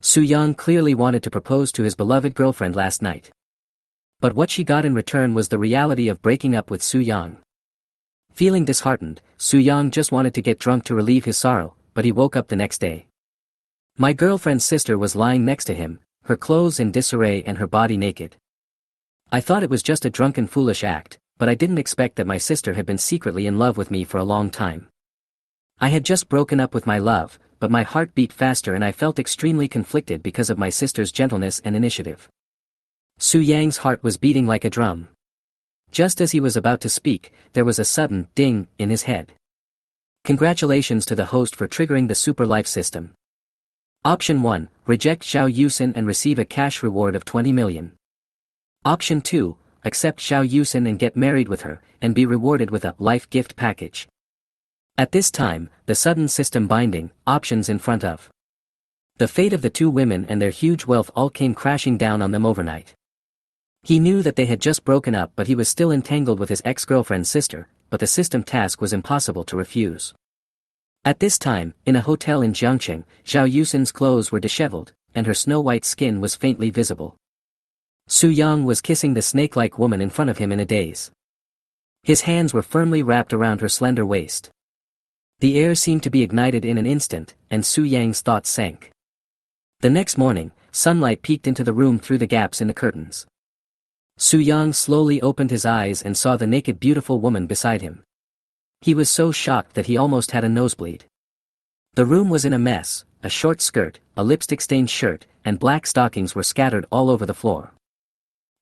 Su Yang clearly wanted to propose to his beloved girlfriend last night. But what she got in return was the reality of breaking up with Su Yang. Feeling disheartened, Su Yang just wanted to get drunk to relieve his sorrow, but he woke up the next day. My girlfriend's sister was lying next to him, her clothes in disarray and her body naked. I thought it was just a drunken foolish act, but I didn't expect that my sister had been secretly in love with me for a long time. I had just broken up with my love, but my heart beat faster and I felt extremely conflicted because of my sister's gentleness and initiative. Su Yang's heart was beating like a drum. Just as he was about to speak, there was a sudden ding in his head. Congratulations to the host for triggering the super life system. Option 1, reject Zhao Yusin and receive a cash reward of 20 million. Option 2, accept Zhao Yusin and get married with her, and be rewarded with a life gift package. At this time, the sudden system binding options in front of the fate of the two women and their huge wealth all came crashing down on them overnight. He knew that they had just broken up, but he was still entangled with his ex-girlfriend's sister, but the system task was impossible to refuse. At this time, in a hotel in Jiangcheng, Zhao Yusin's clothes were disheveled, and her snow-white skin was faintly visible. Su Yang was kissing the snake-like woman in front of him in a daze. His hands were firmly wrapped around her slender waist. The air seemed to be ignited in an instant, and Su Yang's thoughts sank. The next morning, sunlight peeked into the room through the gaps in the curtains. Su Yang slowly opened his eyes and saw the naked beautiful woman beside him. He was so shocked that he almost had a nosebleed. The room was in a mess, a short skirt, a lipstick-stained shirt, and black stockings were scattered all over the floor.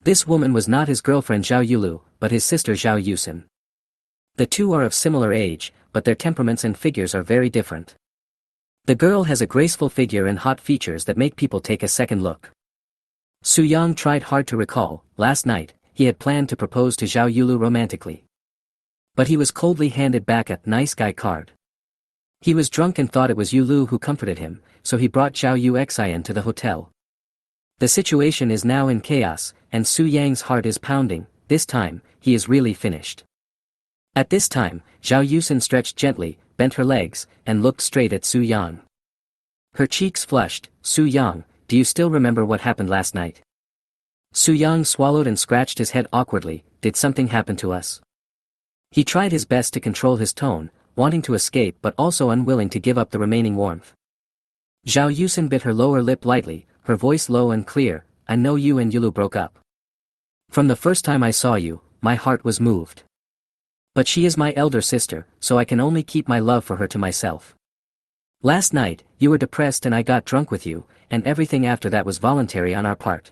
This woman was not his girlfriend Zhao Yulu, but his sister Zhao Yusin. The two are of similar age, but their temperaments and figures are very different. The girl has a graceful figure and hot features that make people take a second look. Su Yang tried hard to recall. Last night, he had planned to propose to Zhao Yulu romantically. But he was coldly handed back a nice guy card. He was drunk and thought it was Yulu who comforted him, so he brought Zhao Yuxian to the hotel. The situation is now in chaos, and Su Yang's heart is pounding. This time, he is really finished. At this time, Zhao Yusin stretched gently, bent her legs, and looked straight at Su Yang. Her cheeks flushed. Su Yang, do you still remember what happened last night? Su Yang swallowed and scratched his head awkwardly. Did something happen to us? He tried his best to control his tone, wanting to escape but also unwilling to give up the remaining warmth. Zhao Yusin bit her lower lip lightly, her voice low and clear. I know you and Yulu broke up. From the first time I saw you, my heart was moved. But she is my elder sister, so I can only keep my love for her to myself. Last night, you were depressed and I got drunk with you, and everything after that was voluntary on our part.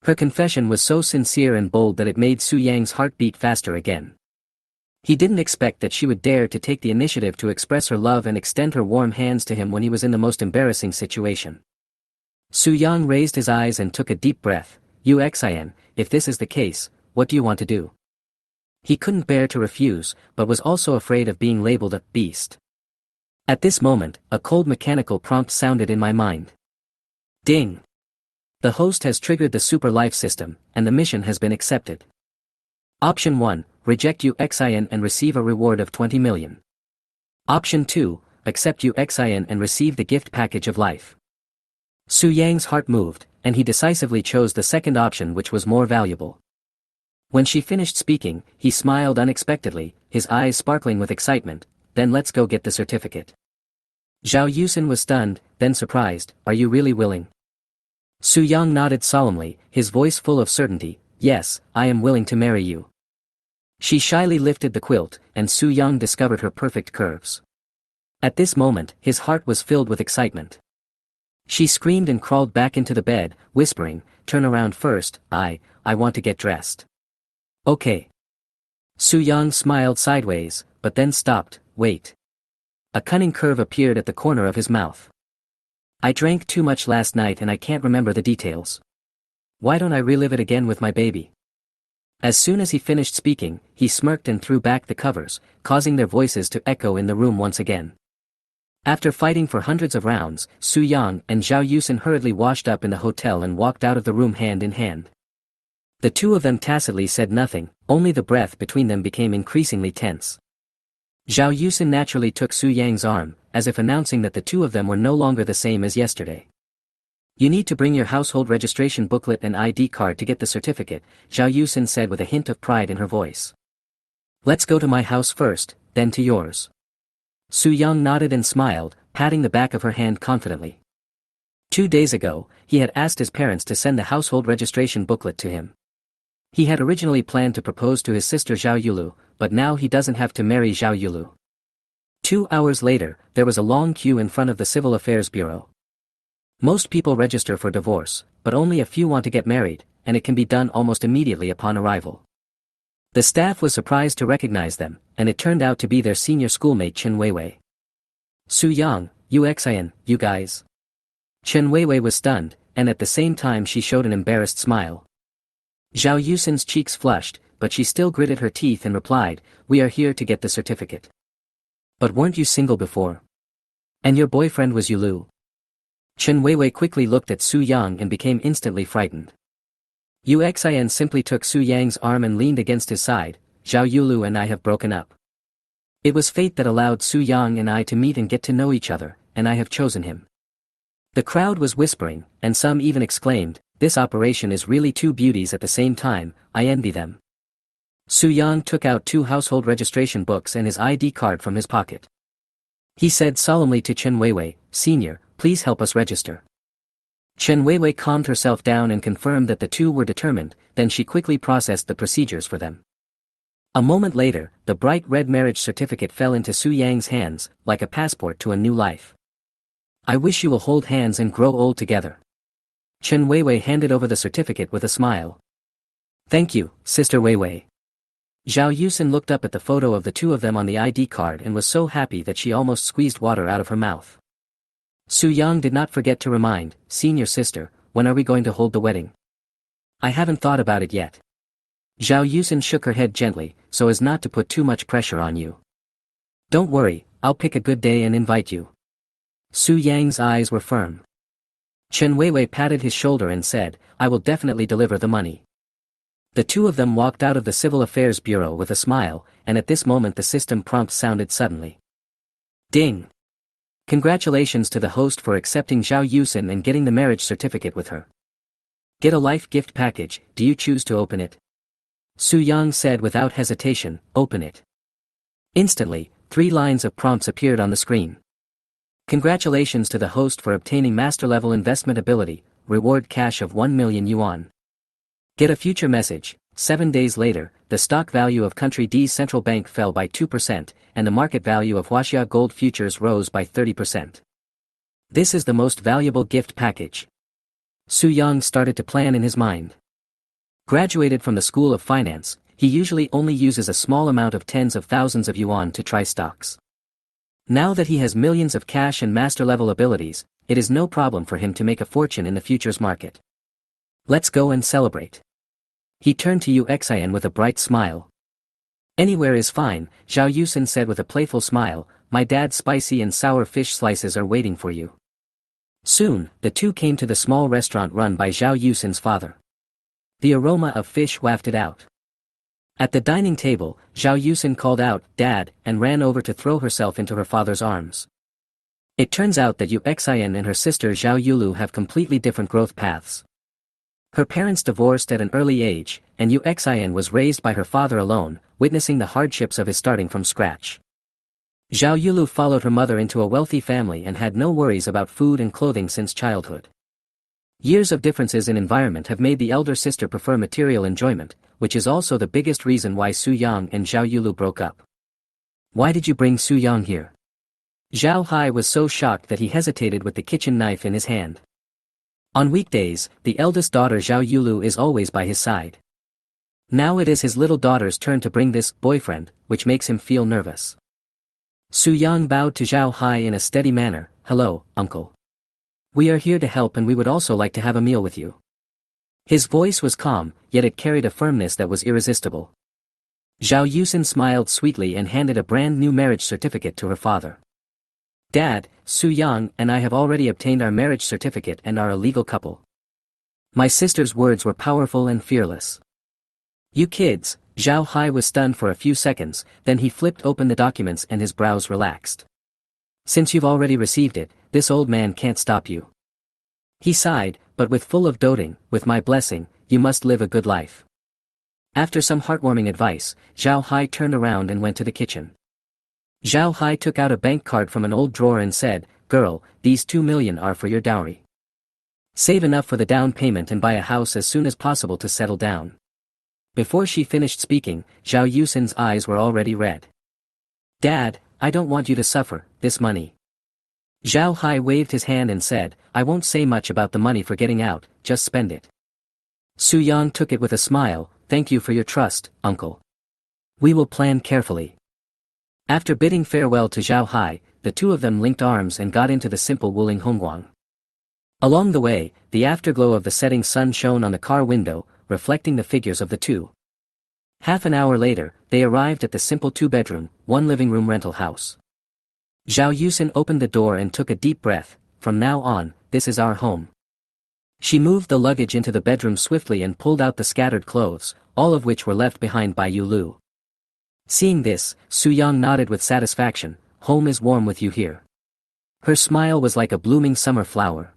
Her confession was so sincere and bold that it made Su Yang's heart beat faster again. He didn't expect that she would dare to take the initiative to express her love and extend her warm hands to him when he was in the most embarrassing situation. Su Yang raised his eyes and took a deep breath. Yuxian, if this is the case, what do you want to do? He couldn't bear to refuse, but was also afraid of being labeled a beast. At this moment, a cold mechanical prompt sounded in my mind. Ding! The host has triggered the super life system, and the mission has been accepted. Option 1, reject Yuxian and receive a reward of 20 million. Option 2, accept Yuxian and receive the gift package of life. Su Yang's heart moved, and he decisively chose the second option, which was more valuable. When she finished speaking, he smiled unexpectedly, his eyes sparkling with excitement. Then let's go get the certificate. Zhao Yusin was stunned, then surprised. Are you really willing? Su Yang nodded solemnly, his voice full of certainty. Yes, I am willing to marry you. She shyly lifted the quilt, and Su Yang discovered her perfect curves. At this moment, his heart was filled with excitement. She screamed and crawled back into the bed, whispering, turn around first, I want to get dressed. Okay. Su Yang smiled sideways, but then stopped. Wait. A cunning curve appeared at the corner of his mouth. I drank too much last night and I can't remember the details. Why don't I relive it again with my baby? As soon as he finished speaking, he smirked and threw back the covers, causing their voices to echo in the room once again. After fighting for hundreds of rounds, Su Yang and Zhao Yusin hurriedly washed up in the hotel and walked out of the room hand in hand. The two of them tacitly said nothing, only the breath between them became increasingly tense. Zhao Yusin naturally took Su Yang's arm, as if announcing that the two of them were no longer the same as yesterday. You need to bring your household registration booklet and ID card to get the certificate, Zhao Yusin said with a hint of pride in her voice. Let's go to my house first, then to yours. Su Yang nodded and smiled, patting the back of her hand confidently. 2 days ago, he had asked his parents to send the household registration booklet to him. He had originally planned to propose to his sister Zhao Yulu, but now he doesn't have to marry Zhao Yulu. 2 hours later, there was a long queue in front of the Civil Affairs Bureau. Most people register for divorce, but only a few want to get married, and it can be done almost immediately upon arrival. The staff was surprised to recognize them, and it turned out to be their senior schoolmate Chen Weiwei. Su Yang, Uxian, you guys. Chen Weiwei was stunned, and at the same time she showed an embarrassed smile. Zhao Yusin's cheeks flushed, but she still gritted her teeth and replied, we are here to get the certificate. But weren't you single before? And your boyfriend was Yulu? Chen Weiwei quickly looked at Su Yang and became instantly frightened. Uxian simply took Su Yang's arm and leaned against his side, Zhao Yulu and I have broken up. It was fate that allowed Su Yang and I to meet and get to know each other, and I have chosen him. The crowd was whispering, and some even exclaimed, this operation is really 2 beauties at the same time, I envy them. Su Yang took out 2 household registration books and his ID card from his pocket. He said solemnly to Chen Weiwei, Senior, please help us register. Chen Weiwei calmed herself down and confirmed that the 2 were determined, then she quickly processed the procedures for them. A moment later, the bright red marriage certificate fell into Su Yang's hands, like a passport to a new life. I wish you will hold hands and grow old together. Chen Weiwei handed over the certificate with a smile. Thank you, Sister Weiwei. Zhao Yusin looked up at the photo of the 2 of them on the ID card and was so happy that she almost squeezed water out of her mouth. Su Yang did not forget to remind, Senior sister, when are we going to hold the wedding? I haven't thought about it yet. Zhao Yusin shook her head gently, so as not to put too much pressure on you. Don't worry, I'll pick a good day and invite you. Su Yang's eyes were firm. Chen Weiwei patted his shoulder and said, I will definitely deliver the money. The 2 of them walked out of the Civil Affairs Bureau with a smile, and at this moment the system prompt sounded suddenly. Ding! Congratulations to the host for accepting Zhao Yusin and getting the marriage certificate with her. Get a life gift package, do you choose to open it? Su Yang said without hesitation, open it. Instantly, 3 lines of prompts appeared on the screen. Congratulations to the host for obtaining master-level investment ability, reward cash of 1 million yuan. Get a future message, 7 days later, the stock value of Country D's central bank fell by 2%, and the market value of Huaxia gold futures rose by 30%. This is the most valuable gift package. Su Yang started to plan in his mind. Graduated from the School of Finance, he usually only uses a small amount of tens of thousands of yuan to try stocks. Now that he has millions of cash and master-level abilities, it is no problem for him to make a fortune in the futures market. Let's go and celebrate. He turned to Uxian with a bright smile. Anywhere is fine, Zhao Yusin said with a playful smile, my dad's spicy and sour fish slices are waiting for you. Soon, the 2 came to the small restaurant run by Zhao Yusin's father. The aroma of fish wafted out. At the dining table, Zhao Yusin called out, Dad, and ran over to throw herself into her father's arms. It turns out that Uxian and her sister Zhao Yulu have completely different growth paths. Her parents divorced at an early age, and Uxian was raised by her father alone, witnessing the hardships of his starting from scratch. Zhao Yulu followed her mother into a wealthy family and had no worries about food and clothing since childhood. Years of differences in environment have made the elder sister prefer material enjoyment, which is also the biggest reason why Su Yang and Zhao Yulu broke up. Why did you bring Su Yang here? Zhao Hai was so shocked that he hesitated with the kitchen knife in his hand. On weekdays, the eldest daughter Zhao Yulu is always by his side. Now it is his little daughter's turn to bring this boyfriend, which makes him feel nervous. Su Yang bowed to Zhao Hai in a steady manner, hello, uncle. We are here to help and we would also like to have a meal with you. His voice was calm, yet it carried a firmness that was irresistible. Zhao Yusin smiled sweetly and handed a brand new marriage certificate to her father. Dad, Su Yang and I have already obtained our marriage certificate and are a legal couple. My sister's words were powerful and fearless. You kids, Zhao Hai was stunned for a few seconds, then he flipped open the documents and his brows relaxed. Since you've already received it, this old man can't stop you. He sighed, but with full of doting, with my blessing, you must live a good life. After some heartwarming advice, Zhao Hai turned around and went to the kitchen. Zhao Hai took out a bank card from an old drawer and said, "Girl, these 2 million are for your dowry. Save enough for the down payment and buy a house as soon as possible to settle down." Before she finished speaking, Zhao Yusin's eyes were already red. "Dad, I don't want you to suffer, this money." Zhao Hai waved his hand and said, "I won't say much about the money for getting out, just spend it." Su Yang took it with a smile, "Thank you for your trust, uncle. We will plan carefully." After bidding farewell to Zhao Hai, the two of them linked arms and got into the simple Wuling Hongguang. Along the way, the afterglow of the setting sun shone on the car window, reflecting the figures of the two. Half an hour later, they arrived at the simple 2-bedroom, 1-living-room rental house. Zhao Yusin opened the door and took a deep breath. "From now on, this is our home." She moved the luggage into the bedroom swiftly and pulled out the scattered clothes, all of which were left behind by Yu Lu. Seeing this, Su Yang nodded with satisfaction. "Home is warm with you here." Her smile was like a blooming summer flower.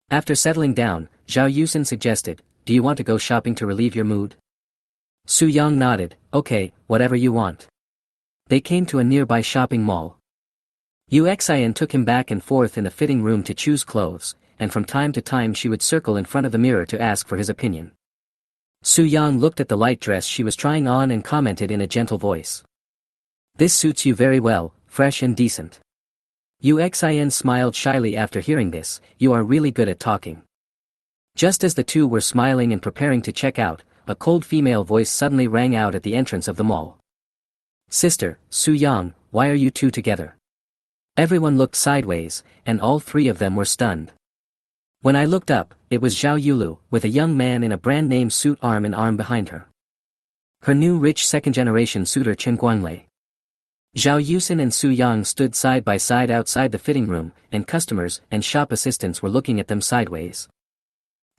After settling down, Zhao Yusin suggested, "Do you want to go shopping to relieve your mood?" Su Yang nodded, "Okay, whatever you want." They came to a nearby shopping mall. Uxian took him back and forth in the fitting room to choose clothes, and from time to time she would circle in front of the mirror to ask for his opinion. Su Yang looked at the light dress she was trying on and commented in a gentle voice, "This suits you very well, fresh and decent." Uxian smiled shyly after hearing this, "You are really good at talking." Just as the two were smiling and preparing to check out, a cold female voice suddenly rang out at the entrance of the mall. "Sister, Su Yang, why are you two together?" Everyone looked sideways, and all three of them were stunned. When I looked up, it was Zhao Yulu, with a young man in a brand-name suit arm in arm behind her. Her new rich second-generation suitor Chen Guanglei. Zhao Yusin and Su Yang stood side by side outside the fitting room, and customers and shop assistants were looking at them sideways.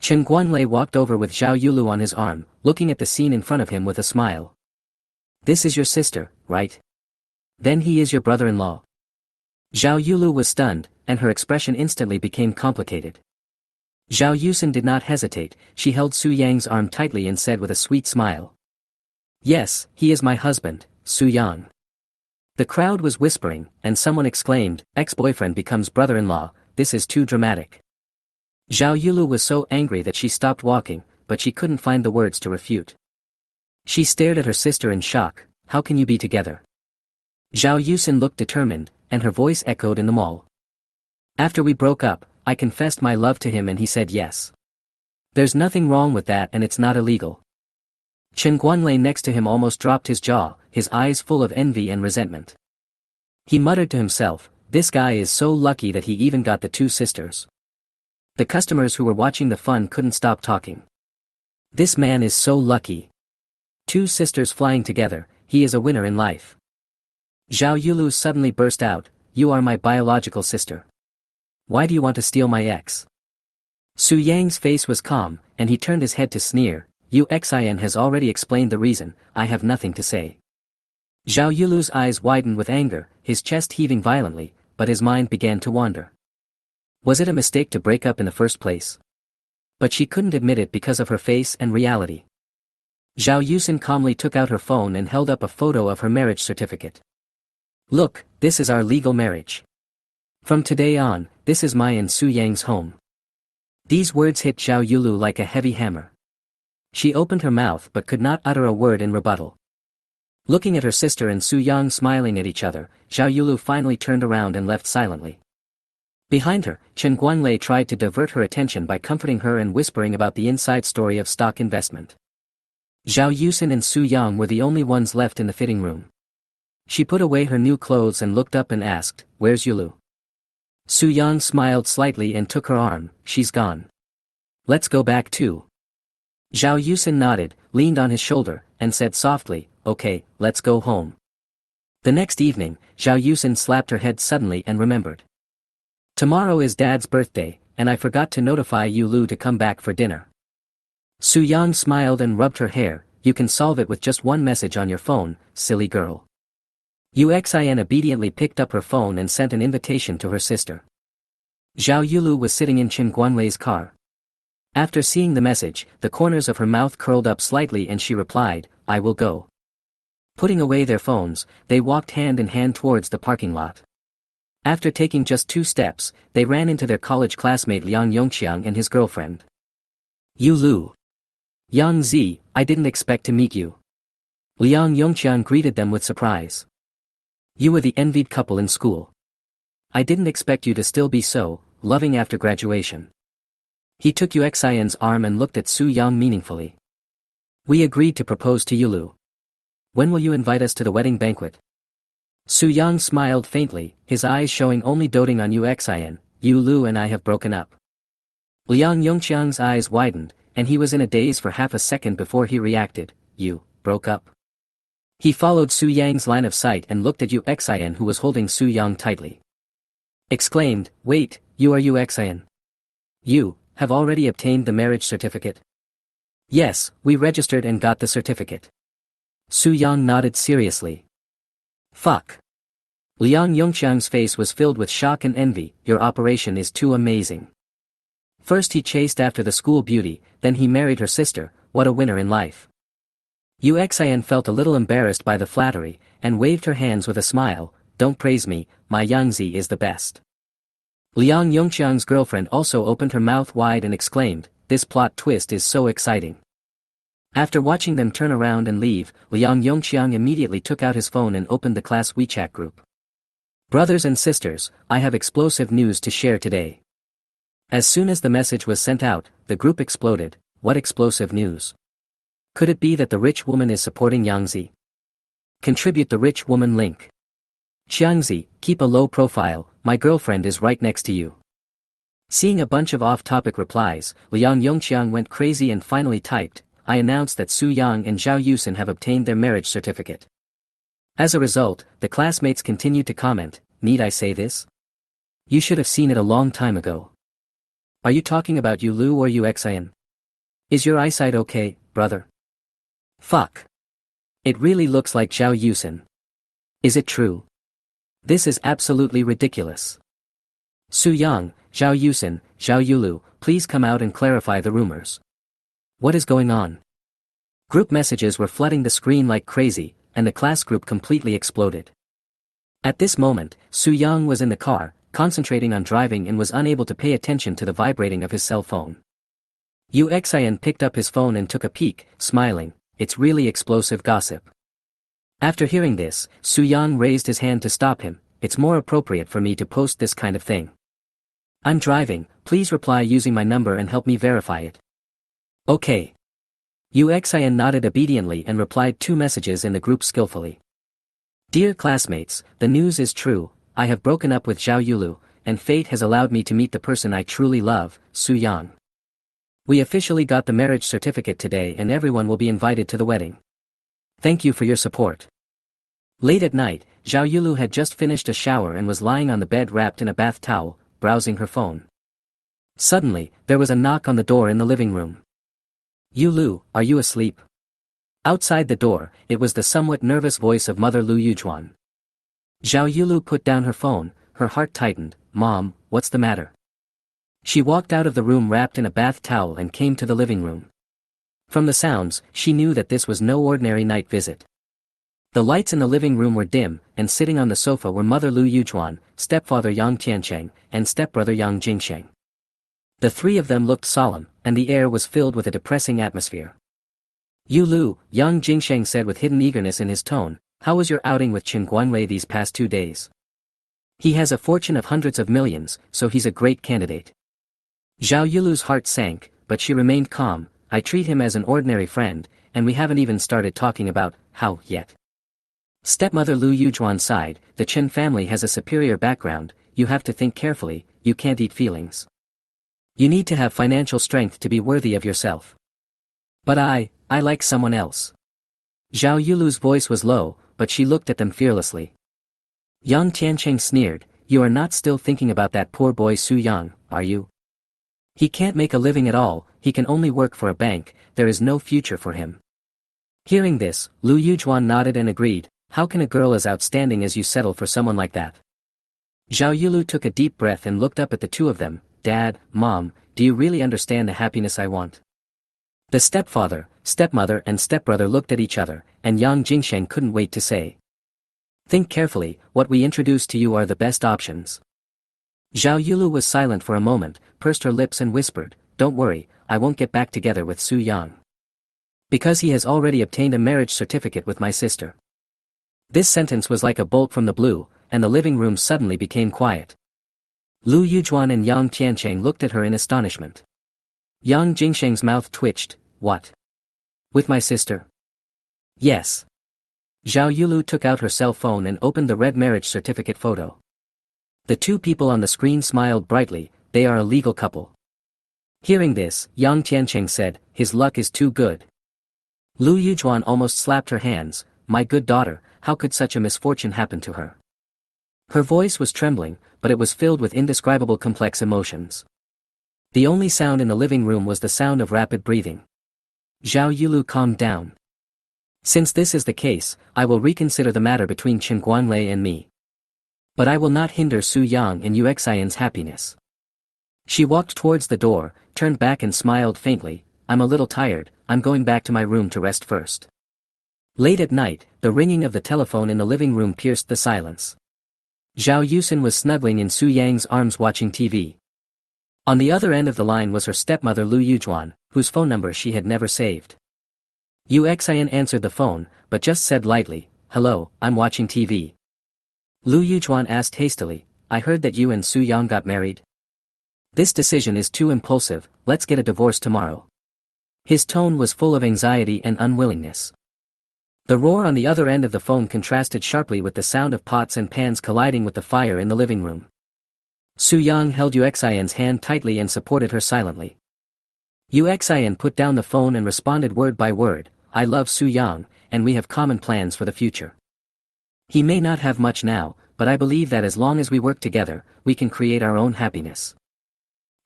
Chen Guanlei walked over with Zhao Yulu on his arm, looking at the scene in front of him with a smile. "This is your sister, right? Then he is your brother-in-law." Zhao Yulu was stunned, and her expression instantly became complicated. Zhao Yusin did not hesitate, she held Su Yang's arm tightly and said with a sweet smile, "Yes, he is my husband, Su Yang." The crowd was whispering, and someone exclaimed, "Ex-boyfriend becomes brother-in-law, this is too dramatic." Zhao Yulu was so angry that she stopped walking, but she couldn't find the words to refute. She stared at her sister in shock. "How can you be together?" Zhao Yusin looked determined, and her voice echoed in the mall. "After we broke up, I confessed my love to him and he said yes. There's nothing wrong with that and it's not illegal." Chen Guanlei next to him almost dropped his jaw, his eyes full of envy and resentment. He muttered to himself, "This guy is so lucky that he even got the two sisters." The customers who were watching the fun couldn't stop talking. "This man is so lucky. 2 sisters flying together, he is a winner in life." Zhao Yulu suddenly burst out, "You are my biological sister. Why do you want to steal my ex?" Su Yang's face was calm, and he turned his head to sneer, "Uxian has already explained the reason, I have nothing to say." Zhao Yulu's eyes widened with anger, his chest heaving violently, but his mind began to wander. Was it a mistake to break up in the first place? But she couldn't admit it because of her face and reality. Zhao Yusin calmly took out her phone and held up a photo of her marriage certificate. "Look, this is our legal marriage. From today on, this is my and Su Yang's home." These words hit Zhao Yulu like a heavy hammer. She opened her mouth but could not utter a word in rebuttal. Looking at her sister and Su Yang smiling at each other, Zhao Yulu finally turned around and left silently. Behind her, Chen Guanlei tried to divert her attention by comforting her and whispering about the inside story of stock investment. Zhao Yusin and Su Yang were the only ones left in the fitting room. She put away her new clothes and looked up and asked, "Where's Yulu?" Su Yang smiled slightly and took her arm, "She's gone. Let's go back too." Zhao Yusin nodded, leaned on his shoulder, and said softly, "Okay, let's go home." The next evening, Zhao Yusin slapped her head suddenly and remembered. "Tomorrow is Dad's birthday, and I forgot to notify Yu Lu to come back for dinner." Su Yang smiled and rubbed her hair, "You can solve it with just one message on your phone, silly girl." Uxian obediently picked up her phone and sent an invitation to her sister. Zhao Yulu was sitting in Chen Guanwei's car. After seeing the message, the corners of her mouth curled up slightly and she replied, I will go. Putting away their phones, they walked hand in hand towards the parking lot. After taking just 2 steps, they ran into their college classmate Liang Yongqiang and his girlfriend. Yu Lu. Yang Zi, I didn't expect to meet you. Liang Yongqiang greeted them with surprise. You were the envied couple in school. I didn't expect you to still be so loving after graduation. He took Yu Xian's arm and looked at Su Yang meaningfully. We agreed to propose to Yulu. When will you invite us to the wedding banquet? Su Yang smiled faintly, his eyes showing only doting on Yu Xian. Yu Lu and I have broken up. Liang Yongqiang's eyes widened, and he was in a daze for half a second before he reacted. You broke up? He followed Su Yang's line of sight and looked at Yu Xian, who was holding Su Yang tightly. Exclaimed, wait, you are Yu Xian? You have already obtained the marriage certificate? Yes, we registered and got the certificate. Su Yang nodded seriously. Fuck. Liang Yongqiang's face was filled with shock and envy. Your operation is too amazing. First he chased after the school beauty, then he married her sister. What a winner in life. Yu Xian felt a little embarrassed by the flattery, and waved her hands with a smile. Don't praise me, my Yangzi is the best. Liang Yongqiang's girlfriend also opened her mouth wide and exclaimed, this plot twist is so exciting. After watching them turn around and leave, Liang Yongqiang immediately took out his phone and opened the class WeChat group. Brothers and sisters, I have explosive news to share today. As soon as the message was sent out, the group exploded. What explosive news? Could it be that the rich woman is supporting Yangzi? Contribute the rich woman link. Xiangzi, keep a low profile, my girlfriend is right next to you. Seeing a bunch of off-topic replies, Liang Yongqiang went crazy and finally typed, I announce that Su Yang and Zhao Yusen have obtained their marriage certificate. As a result, the classmates continued to comment, need I say this? You should have seen it a long time ago. Are you talking about Yu Lu or Yu Xian? Is your eyesight okay, brother? Fuck. It really looks like Zhao Yusen. Is it true? This is absolutely ridiculous. Su Yang, Zhao Yusen, Zhao Yulu, please come out and clarify the rumors. What is going on? Group messages were flooding the screen like crazy, and the class group completely exploded. At this moment, Su Yang was in the car, concentrating on driving and was unable to pay attention to the vibrating of his cell phone. Yu Xian picked up his phone and took a peek, smiling, it's really explosive gossip. After hearing this, Su Yang raised his hand to stop him, it's more appropriate for me to post this kind of thing. I'm driving, please reply using my number and help me verify it. Okay. Yu Xian nodded obediently and replied 2 messages in the group skillfully. Dear classmates, the news is true, I have broken up with Zhao Yulu, and fate has allowed me to meet the person I truly love, Su Yang. We officially got the marriage certificate today and everyone will be invited to the wedding. Thank you for your support. Late at night, Zhao Yulu had just finished a shower and was lying on the bed wrapped in a bath towel, browsing her phone. Suddenly, there was a knock on the door in the living room. Yu Lu, are you asleep? Outside the door, it was the somewhat nervous voice of Mother Lu Yujuan. Zhao Yulu put down her phone, her heart tightened, Mom, what's the matter? She walked out of the room wrapped in a bath towel and came to the living room. From the sounds, she knew that this was no ordinary night visit. The lights in the living room were dim, and sitting on the sofa were Mother Lu Yujuan, stepfather Yang Tiancheng, and stepbrother Yang Jingsheng. The 3 of them looked solemn, and the air was filled with a depressing atmosphere. Yu Lu, Yang Jingsheng said with hidden eagerness in his tone, how was your outing with Qin Guanwei these past 2 days? He has a fortune of hundreds of millions, so he's a great candidate. Zhao Yulu's heart sank, but she remained calm, I treat him as an ordinary friend, and we haven't even started talking about how yet. Stepmother Lu Yujuan sighed, the Chen family has a superior background, you have to think carefully, you can't eat feelings. You need to have financial strength to be worthy of yourself. But I like someone else. Zhao Yulu's voice was low, but she looked at them fearlessly. Yang Tiancheng sneered, you are not still thinking about that poor boy Su Yang, are you? He can't make a living at all, he can only work for a bank, there is no future for him. Hearing this, Lu Yujuan nodded and agreed, how can a girl as outstanding as you settle for someone like that? Zhao Yulu took a deep breath and looked up at the two of them. Dad, Mom, do you really understand the happiness I want? The stepfather, stepmother and stepbrother looked at each other, and Yang Jingsheng couldn't wait to say. Think carefully, what we introduce to you are the best options. Zhao Yulu was silent for a moment, pursed her lips and whispered, don't worry, I won't get back together with Su Yang. Because he has already obtained a marriage certificate with my sister. This sentence was like a bolt from the blue, and the living room suddenly became quiet. Lu Yujuan and Yang Tiancheng looked at her in astonishment. Yang Jingsheng's mouth twitched. What? With my sister? Yes. Zhao Yulu took out her cell phone and opened the red marriage certificate photo. The two people on the screen smiled brightly. They are a legal couple. Hearing this, Yang Tiancheng said, his luck is too good. Lu Yujuan almost slapped her hands. My good daughter, how could such a misfortune happen to her? Her voice was trembling, but it was filled with indescribable complex emotions. The only sound in the living room was the sound of rapid breathing. Zhao Yulu calmed down. Since this is the case, I will reconsider the matter between Chen Guanlei and me. But I will not hinder Su Yang and Uxian's happiness. She walked towards the door, turned back and smiled faintly. I'm a little tired, I'm going back to my room to rest first. Late at night, the ringing of the telephone in the living room pierced the silence. Zhao Yusin was snuggling in Su Yang's arms watching TV. On the other end of the line was her stepmother Lu Yujuan, whose phone number she had never saved. Uxian answered the phone, but just said lightly, hello, I'm watching TV. Lu Yujuan asked hastily, I heard that you and Su Yang got married? This decision is too impulsive, let's get a divorce tomorrow. His tone was full of anxiety and unwillingness. The roar on the other end of the phone contrasted sharply with the sound of pots and pans colliding with the fire in the living room. Su Yang held Uxian's hand tightly and supported her silently. Uxian put down the phone and responded word by word, I love Su Yang, and we have common plans for the future. He may not have much now, but I believe that as long as we work together, we can create our own happiness.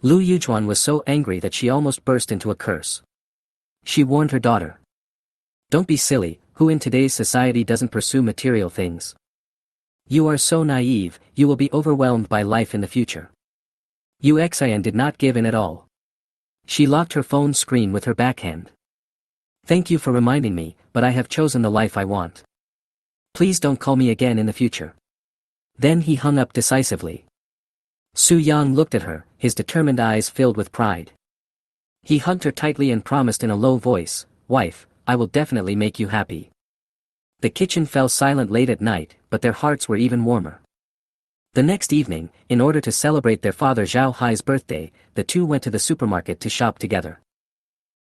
Lu Yujuan was so angry that she almost burst into a curse. She warned her daughter. Don't be silly, who in today's society doesn't pursue material things? You are so naive, you will be overwhelmed by life in the future. Uxian did not give in at all. She locked her phone screen with her backhand. Thank you for reminding me, but I have chosen the life I want. Please don't call me again in the future. Then he hung up decisively. Su Yang looked at her, his determined eyes filled with pride. He hugged her tightly and promised in a low voice, wife, I will definitely make you happy. The kitchen fell silent late at night, but their hearts were even warmer. The next evening, in order to celebrate their father Zhao Hai's birthday, the two went to the supermarket to shop together.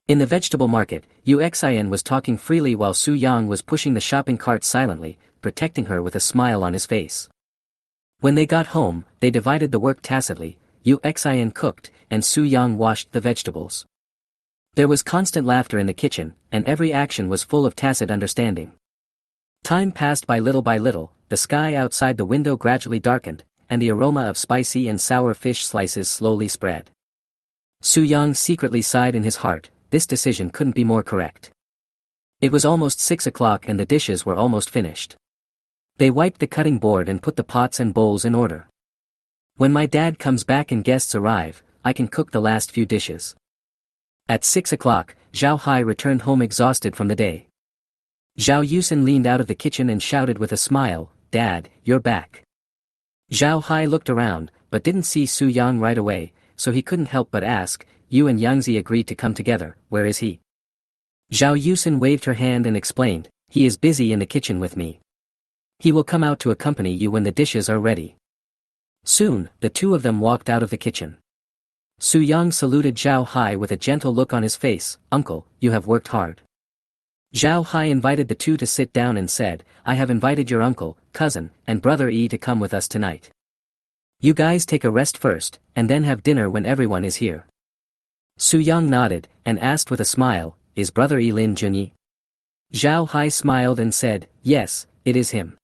In the vegetable market, Uxian was talking freely while Su Yang was pushing the shopping cart silently, protecting her with a smile on his face. When they got home, they divided the work tacitly. Uxian cooked, and Su Yang washed the vegetables. There was constant laughter in the kitchen, and every action was full of tacit understanding. Time passed by little, the sky outside the window gradually darkened, and the aroma of spicy and sour fish slices slowly spread. Su Yang secretly sighed in his heart, this decision couldn't be more correct. It was almost 6 o'clock and the dishes were almost finished. They wiped the cutting board and put the pots and bowls in order. When my dad comes back and guests arrive, I can cook the last few dishes. At 6 o'clock, Zhao Hai returned home exhausted from the day. Zhao Yusin leaned out of the kitchen and shouted with a smile, Dad, you're back. Zhao Hai looked around, but didn't see Su Yang right away, so he couldn't help but ask, you and Yangzi agreed to come together, where is he? Zhao Yusin waved her hand and explained, he is busy in the kitchen with me. He will come out to accompany you when the dishes are ready. Soon, the two of them walked out of the kitchen. Su Yang saluted Zhao Hai with a gentle look on his face, Uncle, you have worked hard. Zhao Hai invited the two to sit down and said, I have invited your uncle, cousin, and brother Yi to come with us tonight. You guys take a rest first, and then have dinner when everyone is here. Su Yang nodded, and asked with a smile, is brother Yi Lin Junyi? Zhao Hai smiled and said, yes, it is him.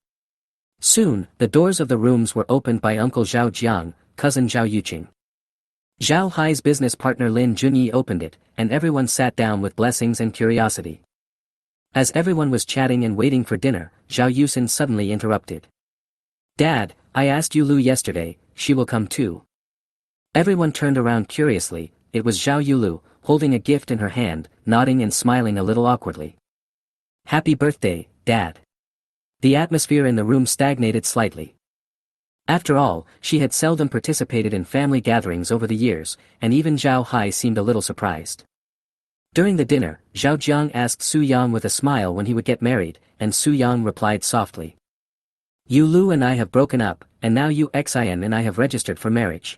Soon, the doors of the rooms were opened by Uncle Zhao Jiang, cousin Zhao Yuqing. Zhao Hai's business partner Lin Junyi opened it, and everyone sat down with blessings and curiosity. As everyone was chatting and waiting for dinner, Zhao Yusin suddenly interrupted. Dad, I asked Yulu yesterday, she will come too. Everyone turned around curiously. It was Zhao Yulu, holding a gift in her hand, nodding and smiling a little awkwardly. Happy birthday, Dad. The atmosphere in the room stagnated slightly. After all, she had seldom participated in family gatherings over the years, and even Zhao Hai seemed a little surprised. During the dinner, Zhao Jiang asked Su Yang with a smile when he would get married, and Su Yang replied softly. Yu Lu and I have broken up, and now Yu Xin and I have registered for marriage.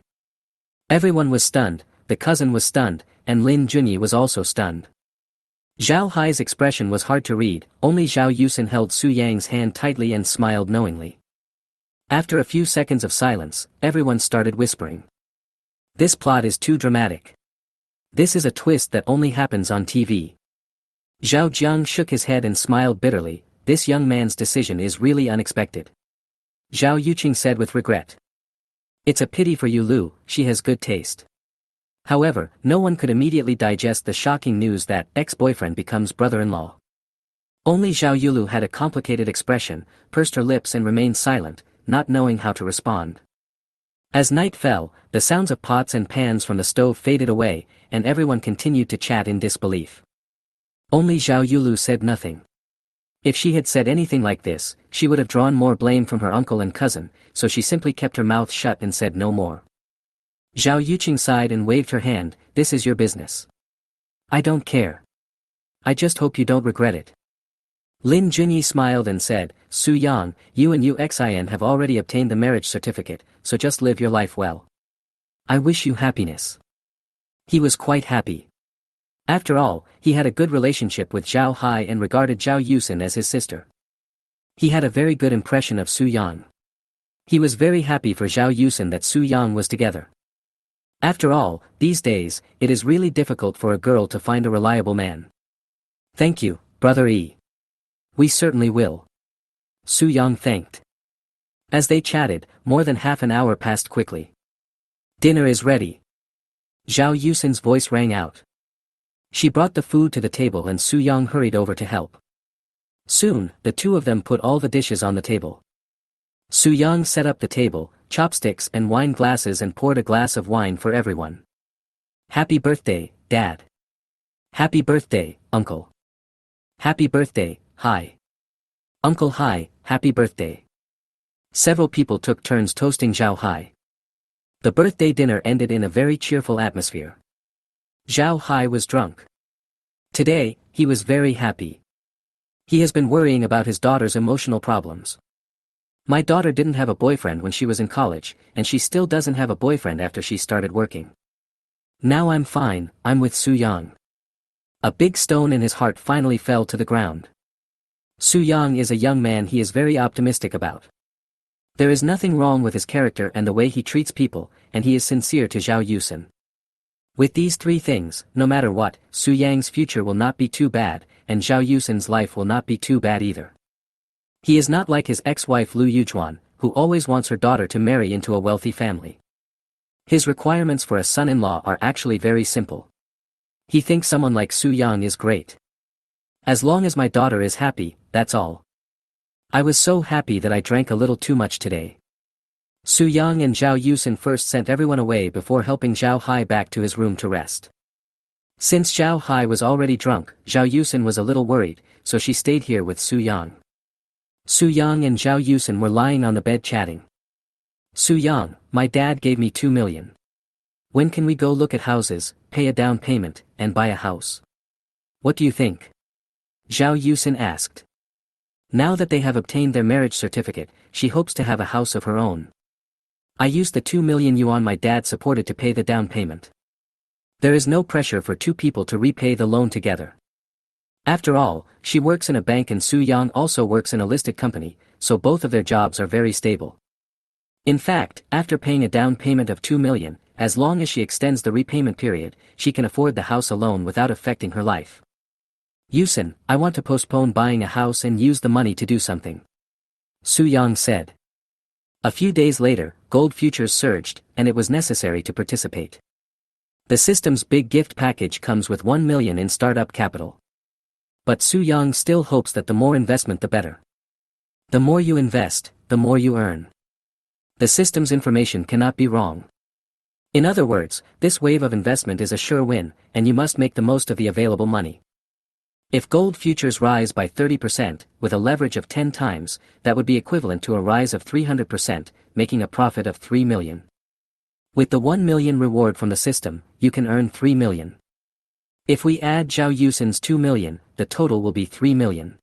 Everyone was stunned, the cousin was stunned, and Lin Junyi was also stunned. Zhao Hai's expression was hard to read, only Zhao Yusin held Su Yang's hand tightly and smiled knowingly. After a few seconds of silence, everyone started whispering. This plot is too dramatic. This is a twist that only happens on TV. Zhao Jiang shook his head and smiled bitterly. This young man's decision is really unexpected. Zhao Yuqing said with regret. It's a pity for Yu Lu, she has good taste. However, no one could immediately digest the shocking news that ex-boyfriend becomes brother-in-law. Only Zhao Yulu had a complicated expression, pursed her lips and remained silent, not knowing how to respond. As night fell, the sounds of pots and pans from the stove faded away, and everyone continued to chat in disbelief. Only Zhao Yulu said nothing. If she had said anything like this, she would have drawn more blame from her uncle and cousin, so she simply kept her mouth shut and said no more. Zhao Yuqing sighed and waved her hand. This is your business. I don't care. I just hope you don't regret it. Lin Junyi smiled and said, Su Yang, you and Yu Xin have already obtained the marriage certificate, so just live your life well. I wish you happiness. He was quite happy. After all, he had a good relationship with Zhao Hai and regarded Zhao Yusin as his sister. He had a very good impression of Su Yang. He was very happy for Zhao Yusin that Su Yang was together. After all, these days, it is really difficult for a girl to find a reliable man. Thank you, Brother Yi. We certainly will. Su Yang thanked. As they chatted, more than half an hour passed quickly. Dinner is ready. Zhao Yusin's voice rang out. She brought the food to the table and Su Yang hurried over to help. Soon, the two of them put all the dishes on the table. Su Yang set up the table, chopsticks and wine glasses and poured a glass of wine for everyone. Happy birthday, Dad. Happy birthday, Uncle. Happy birthday, Hai. Uncle Hai, happy birthday. Several people took turns toasting Zhao Hai. The birthday dinner ended in a very cheerful atmosphere. Zhao Hai was drunk. Today, he was very happy. He has been worrying about his daughter's emotional problems. My daughter didn't have a boyfriend when she was in college, and she still doesn't have a boyfriend after she started working. Now I'm fine, I'm with Su Yang. A big stone in his heart finally fell to the ground. Su Yang is a young man he is very optimistic about. There is nothing wrong with his character and the way he treats people, and he is sincere to Zhao Yusin. With these three things, no matter what, Su Yang's future will not be too bad, and Zhao Yusin's life will not be too bad either. He is not like his ex-wife Lu Yujuan, who always wants her daughter to marry into a wealthy family. His requirements for a son-in-law are actually very simple. He thinks someone like Su Yang is great. As long as my daughter is happy, that's all. I was so happy that I drank a little too much today. Su Yang and Zhao Yusin first sent everyone away before helping Zhao Hai back to his room to rest. Since Zhao Hai was already drunk, Zhao Yusin was a little worried, so she stayed here with Su Yang. Su Yang and Zhao Yusin were lying on the bed chatting. Su Yang, my dad gave me 2 million. When can we go look at houses, pay a down payment, and buy a house? What do you think? Zhao Yusin asked. Now that they have obtained their marriage certificate, she hopes to have a house of her own. I used the 2 million yuan my dad supported to pay the down payment. There is no pressure for two people to repay the loan together. After all, she works in a bank and Su Yang also works in a listed company, so both of their jobs are very stable. In fact, after paying a down payment of 2 million, as long as she extends the repayment period, she can afford the house alone without affecting her life. Yusin, I want to postpone buying a house and use the money to do something. Su Yang said. A few days later, gold futures surged, and it was necessary to participate. The system's big gift package comes with 1 million in startup capital. But Su Yang still hopes that the more investment the better. The more you invest, the more you earn. The system's information cannot be wrong. In other words, this wave of investment is a sure win, and you must make the most of the available money. If gold futures rise by 30%, with a leverage of 10 times, that would be equivalent to a rise of 300%, making a profit of 3 million. With the 1 million reward from the system, you can earn 3 million. If we add Zhao Yusin's 2 million, the total will be 3 million.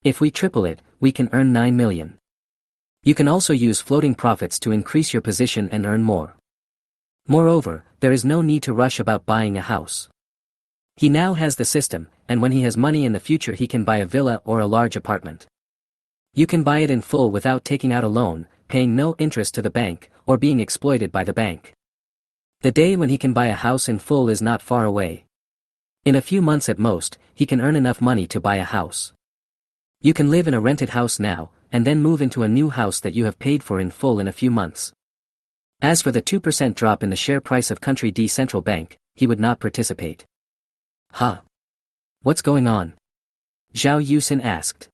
If we triple it, we can earn 9 million. You can also use floating profits to increase your position and earn more. Moreover, there is no need to rush about buying a house. He now has the system, and when he has money in the future he can buy a villa or a large apartment. You can buy it in full without taking out a loan, paying no interest to the bank, or being exploited by the bank. The day when he can buy a house in full is not far away. In a few months at most, he can earn enough money to buy a house. You can live in a rented house now, and then move into a new house that you have paid for in full in a few months. As for the 2% drop in the share price of Country D Central Bank, he would not participate. Huh? What's going on? Zhao Yusin asked.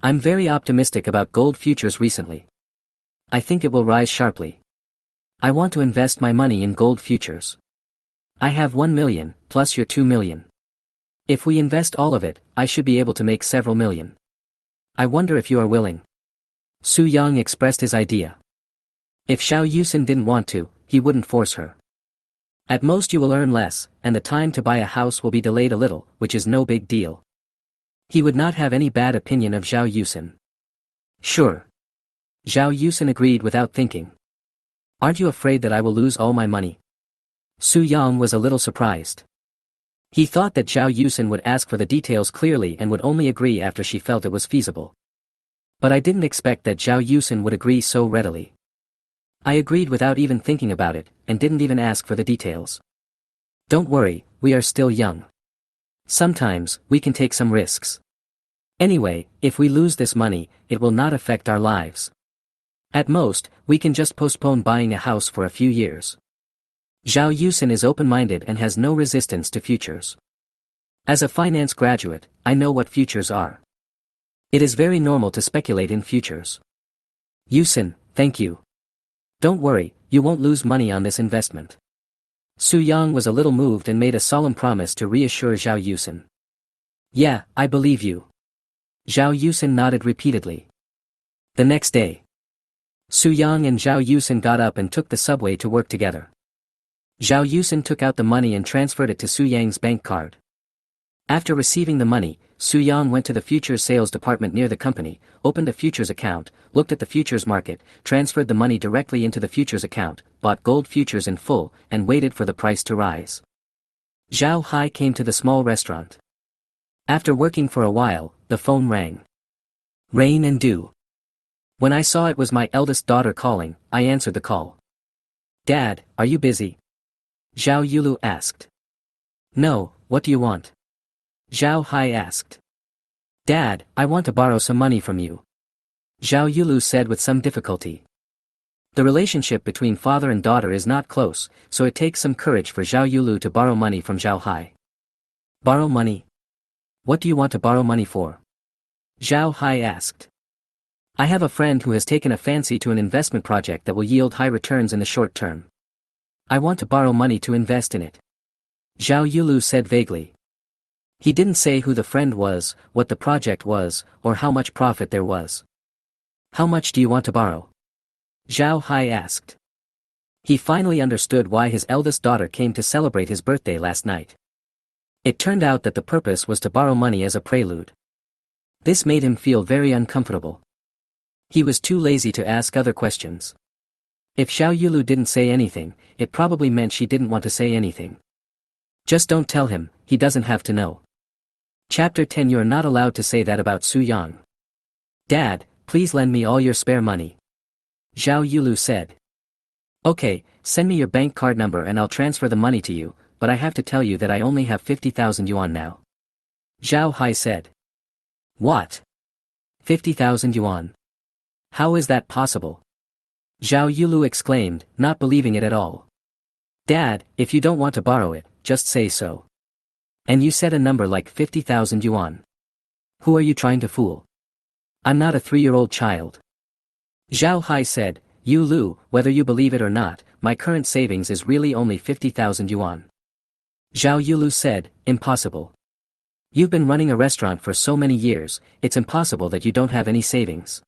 I'm very optimistic about gold futures recently. I think it will rise sharply. I want to invest my money in gold futures. I have 1 million, plus your 2 million. If we invest all of it, I should be able to make several million. I wonder if you are willing. Su Yang expressed his idea. If Zhao Yusin didn't want to, he wouldn't force her. At most you will earn less, and the time to buy a house will be delayed a little, which is no big deal. He would not have any bad opinion of Zhao Yusin. Sure. Zhao Yusin agreed without thinking. Aren't you afraid that I will lose all my money? Su Yang was a little surprised. He thought that Zhao Yusin would ask for the details clearly and would only agree after she felt it was feasible. But I didn't expect that Zhao Yusin would agree so readily. I agreed without even thinking about it, and didn't even ask for the details. Don't worry, we are still young. Sometimes, we can take some risks. Anyway, if we lose this money, it will not affect our lives. At most, we can just postpone buying a house for a few years. Zhao Yusin is open-minded and has no resistance to futures. As a finance graduate, I know what futures are. It is very normal to speculate in futures. Yusin, thank you. Don't worry, you won't lose money on this investment. Su Yang was a little moved and made a solemn promise to reassure Zhao Yusin. Yeah, I believe you. Zhao Yusin nodded repeatedly. The next day, Su Yang and Zhao Yusin got up and took the subway to work together. Zhao Yusin took out the money and transferred it to Su Yang's bank card. After receiving the money, Su Yang went to the futures sales department near the company, opened a futures account, looked at the futures market, transferred the money directly into the futures account, bought gold futures in full, and waited for the price to rise. Zhao Hai came to the small restaurant. After working for a while, the phone rang. Rain and dew. When I saw it was my eldest daughter calling, I answered the call. Dad, are you busy? Zhao Yulu asked. No, what do you want? Zhao Hai asked. Dad, I want to borrow some money from you. Zhao Yulu said with some difficulty. The relationship between father and daughter is not close, so it takes some courage for Zhao Yulu to borrow money from Zhao Hai. Borrow money? What do you want to borrow money for? Zhao Hai asked. I have a friend who has taken a fancy to an investment project that will yield high returns in the short term. I want to borrow money to invest in it. Zhao Yulu said vaguely. He didn't say who the friend was, what the project was, or how much profit there was. How much do you want to borrow? Zhao Hai asked. He finally understood why his eldest daughter came to celebrate his birthday last night. It turned out that the purpose was to borrow money as a prelude. This made him feel very uncomfortable. He was too lazy to ask other questions. If Zhao Yulu didn't say anything, it probably meant she didn't want to say anything. Just don't tell him, he doesn't have to know. Chapter 10. You're not allowed to say that about Su Yang. Dad, please lend me all your spare money. Zhao Yulu said. Okay, send me your bank card number and I'll transfer the money to you, but I have to tell you that I only have 50,000 yuan now. Zhao Hai said. What? 50,000 yuan? How is that possible? Zhao Yulu exclaimed, not believing it at all. Dad, if you don't want to borrow it, just say so. And you said a number like 50,000 yuan. Who are you trying to fool? I'm not a 3-year-old child. Zhao Hai said, Yu Lu, whether you believe it or not, my current savings is really only 50,000 yuan. Zhao Yulu said, impossible. You've been running a restaurant for so many years, it's impossible that you don't have any savings.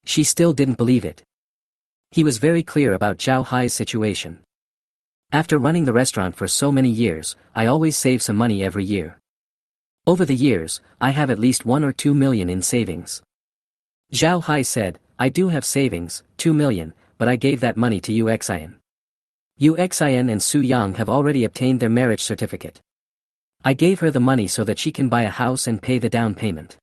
She still didn't believe it. He was very clear about Zhao Hai's situation. After running the restaurant for so many years, I always save some money every year. Over the years, I have at least 1 or 2 million in savings. Zhao Hai said, I do have savings, 2 million, but I gave that money to Uxian. Uxian and Su Yang have already obtained their marriage certificate. I gave her the money so that she can buy a house and pay the down payment.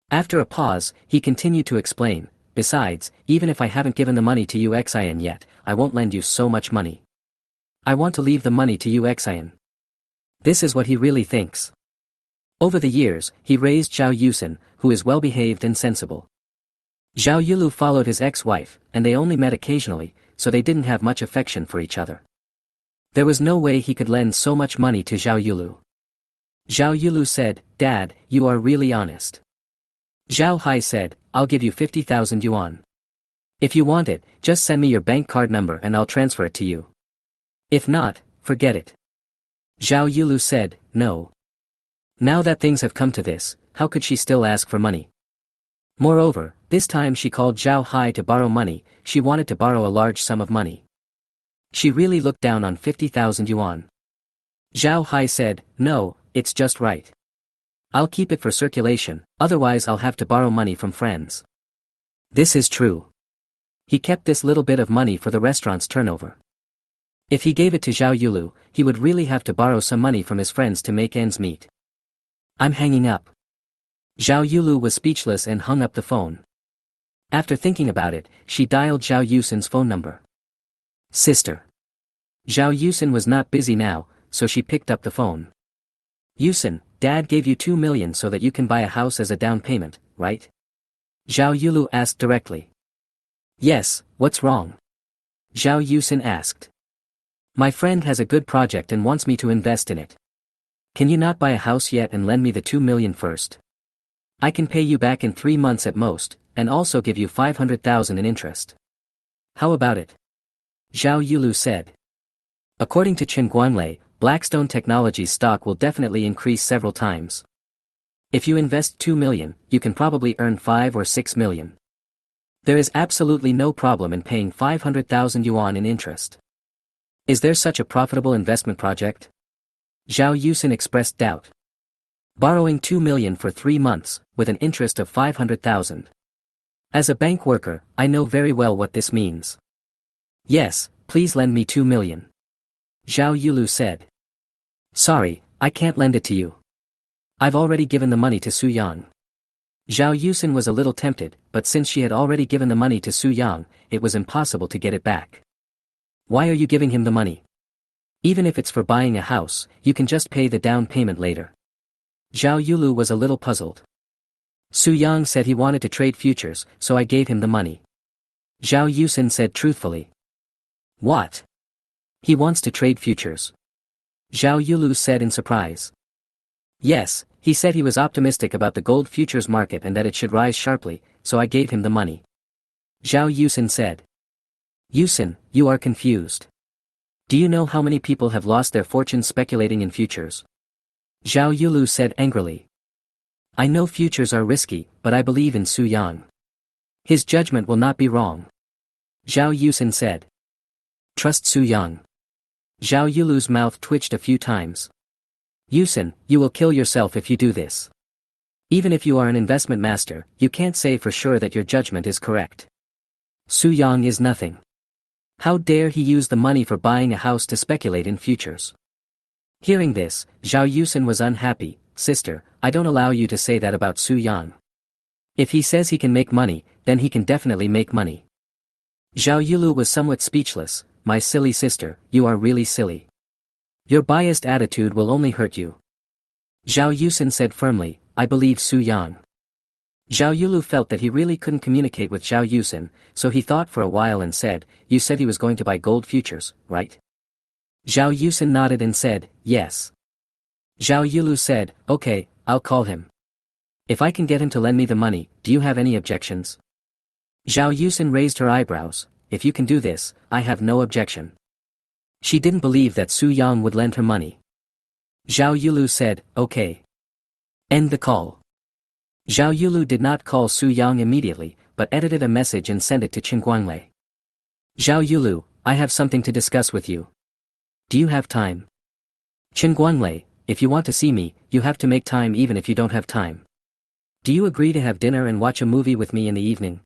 After a pause, he continued to explain, besides, even if I haven't given the money to Uxian yet, I won't lend you so much money. I want to leave the money to Uxian. This is what he really thinks. Over the years, he raised Zhao Yusen, who is well-behaved and sensible. Zhao Yulu followed his ex-wife, and they only met occasionally, so they didn't have much affection for each other. There was no way he could lend so much money to Zhao Yulu. Zhao Yulu said, Dad, you are really honest. Zhao Hai said, I'll give you 50,000 yuan. If you want it, just send me your bank card number and I'll transfer it to you. If not, forget it. Zhao Yulu said, no. Now that things have come to this, how could she still ask for money? Moreover, this time she called Zhao Hai to borrow money, she wanted to borrow a large sum of money. She really looked down on 50,000 yuan. Zhao Hai said, no, it's just right. I'll keep it for circulation, otherwise I'll have to borrow money from friends. This is true. He kept this little bit of money for the restaurant's turnover. If he gave it to Zhao Yulu, he would really have to borrow some money from his friends to make ends meet. I'm hanging up. Zhao Yulu was speechless and hung up the phone. After thinking about it, she dialed Zhao Yusen's phone number. Sister. Zhao Yusen was not busy now, so she picked up the phone. Yusen, Dad gave you 2 million so that you can buy a house as a down payment, right? Zhao Yulu asked directly. Yes, what's wrong? Zhao Yusen asked. My friend has a good project and wants me to invest in it. Can you not buy a house yet and lend me the 2 million first? I can pay you back in 3 months at most, and also give you 500,000 in interest. How about it? Zhao Yulu said. According to Chen Guanlei, Blackstone Technologies stock will definitely increase several times. If you invest 2 million, you can probably earn 5 or 6 million. There is absolutely no problem in paying 500,000 yuan in interest. Is there such a profitable investment project? Zhao Yusen expressed doubt. Borrowing 2 million for 3 months, with an interest of 500,000. As a bank worker, I know very well what this means. Yes, please lend me 2 million. Zhao Yulu said. Sorry, I can't lend it to you. I've already given the money to Su Yang. Zhao Yusen was a little tempted, but since she had already given the money to Su Yang, it was impossible to get it back. Why are you giving him the money? Even if it's for buying a house, you can just pay the down payment later. Zhao Yulu was a little puzzled. Su Yang said he wanted to trade futures, so I gave him the money. Zhao Yusen said truthfully. What? He wants to trade futures. Zhao Yulu said in surprise. Yes, he said he was optimistic about the gold futures market and that it should rise sharply, so I gave him the money. Zhao Yusen said. Yusen, you are confused. Do you know how many people have lost their fortunes speculating in futures? Zhao Yulu said angrily. I know futures are risky, but I believe in Su Yang. His judgment will not be wrong. Zhao Yusen said. Trust Su Yang. Zhao Yulu's mouth twitched a few times. Yusen, you will kill yourself if you do this. Even if you are an investment master, you can't say for sure that your judgment is correct. Su Yang is nothing. How dare he use the money for buying a house to speculate in futures? Hearing this, Zhao Yusen was unhappy. Sister, I don't allow you to say that about Su Yang. If he says he can make money, then he can definitely make money. Zhao Yulu was somewhat speechless. My silly sister, you are really silly. Your biased attitude will only hurt you. Zhao Yusen said firmly, I believe Su Yang. Zhao Yulu felt that he really couldn't communicate with Zhao Yusen, so he thought for a while and said, you said he was going to buy gold futures, right? Zhao Yusen nodded and said, yes. Zhao Yulu said, okay, I'll call him. If I can get him to lend me the money, do you have any objections? Zhao Yusin raised her eyebrows. If you can do this, I have no objection. She didn't believe that Su Yang would lend her money. Zhao Yulu said, okay. End the call. Zhao Yulu did not call Su Yang immediately, but edited a message and sent it to Qin Guanglei. Zhao Yulu, I have something to discuss with you. Do you have time? Qin Guanglei, if you want to see me, you have to make time even if you don't have time. Do you agree to have dinner and watch a movie with me in the evening?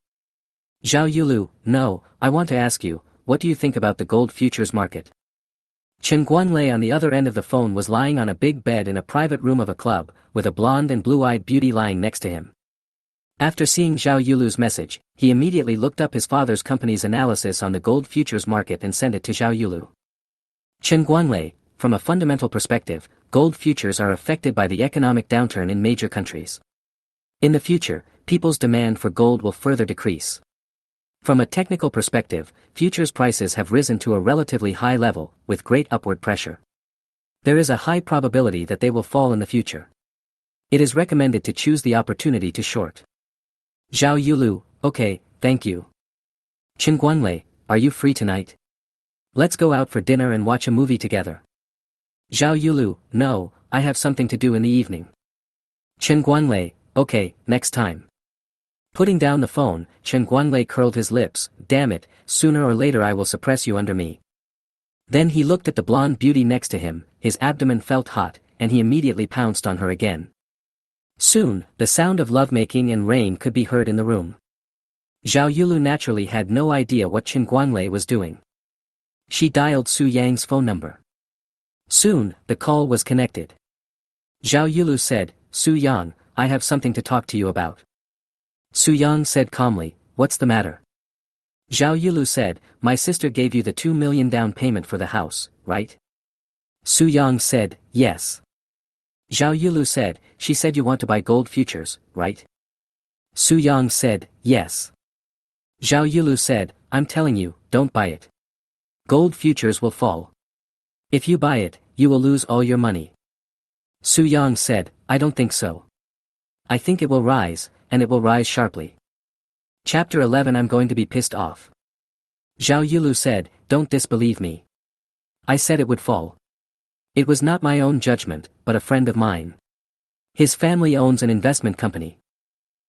Zhao Yulu, no, I want to ask you, what do you think about the gold futures market? Qin Guanglei on the other end of the phone was lying on a big bed in a private room of a club, with a blonde and blue-eyed beauty lying next to him. After seeing Zhao Yulu's message, he immediately looked up his father's company's analysis on the gold futures market and sent it to Zhao Yulu. Qin Guanglei, from a fundamental perspective, gold futures are affected by the economic downturn in major countries. In the future, people's demand for gold will further decrease. From a technical perspective, futures prices have risen to a relatively high level, with great upward pressure. There is a high probability that they will fall in the future. It is recommended to choose the opportunity to short. Zhao Yulu, okay, thank you. Qin Guanglei, are you free tonight? Let's go out for dinner and watch a movie together. Zhao Yulu, no, I have something to do in the evening. Qin Guanglei, okay, next time. Putting down the phone, Qin Guanglei curled his lips, damn it, sooner or later I will suppress you under me. Then he looked at the blonde beauty next to him, his abdomen felt hot, and he immediately pounced on her again. Soon, the sound of lovemaking and rain could be heard in the room. Zhao Yulu naturally had no idea what Qin Guanglei was doing. She dialed Su Yang's phone number. Soon, the call was connected. Zhao Yulu said, Su Yang, I have something to talk to you about. Su Yang said calmly, what's the matter? Zhao Yulu said, my sister gave you the 2 million down payment for the house, right? Su Yang said, yes. Zhao Yulu said, she said you want to buy gold futures, right? Su Yang said, yes. Zhao Yulu said, I'm telling you, don't buy it. Gold futures will fall. If you buy it, you will lose all your money. Su Yang said, I don't think so. I think it will rise, and it will rise sharply. Chapter 11 I'm going to be pissed off. Zhao Yulu said, don't disbelieve me. I said it would fall. It was not my own judgment, but a friend of mine. His family owns an investment company.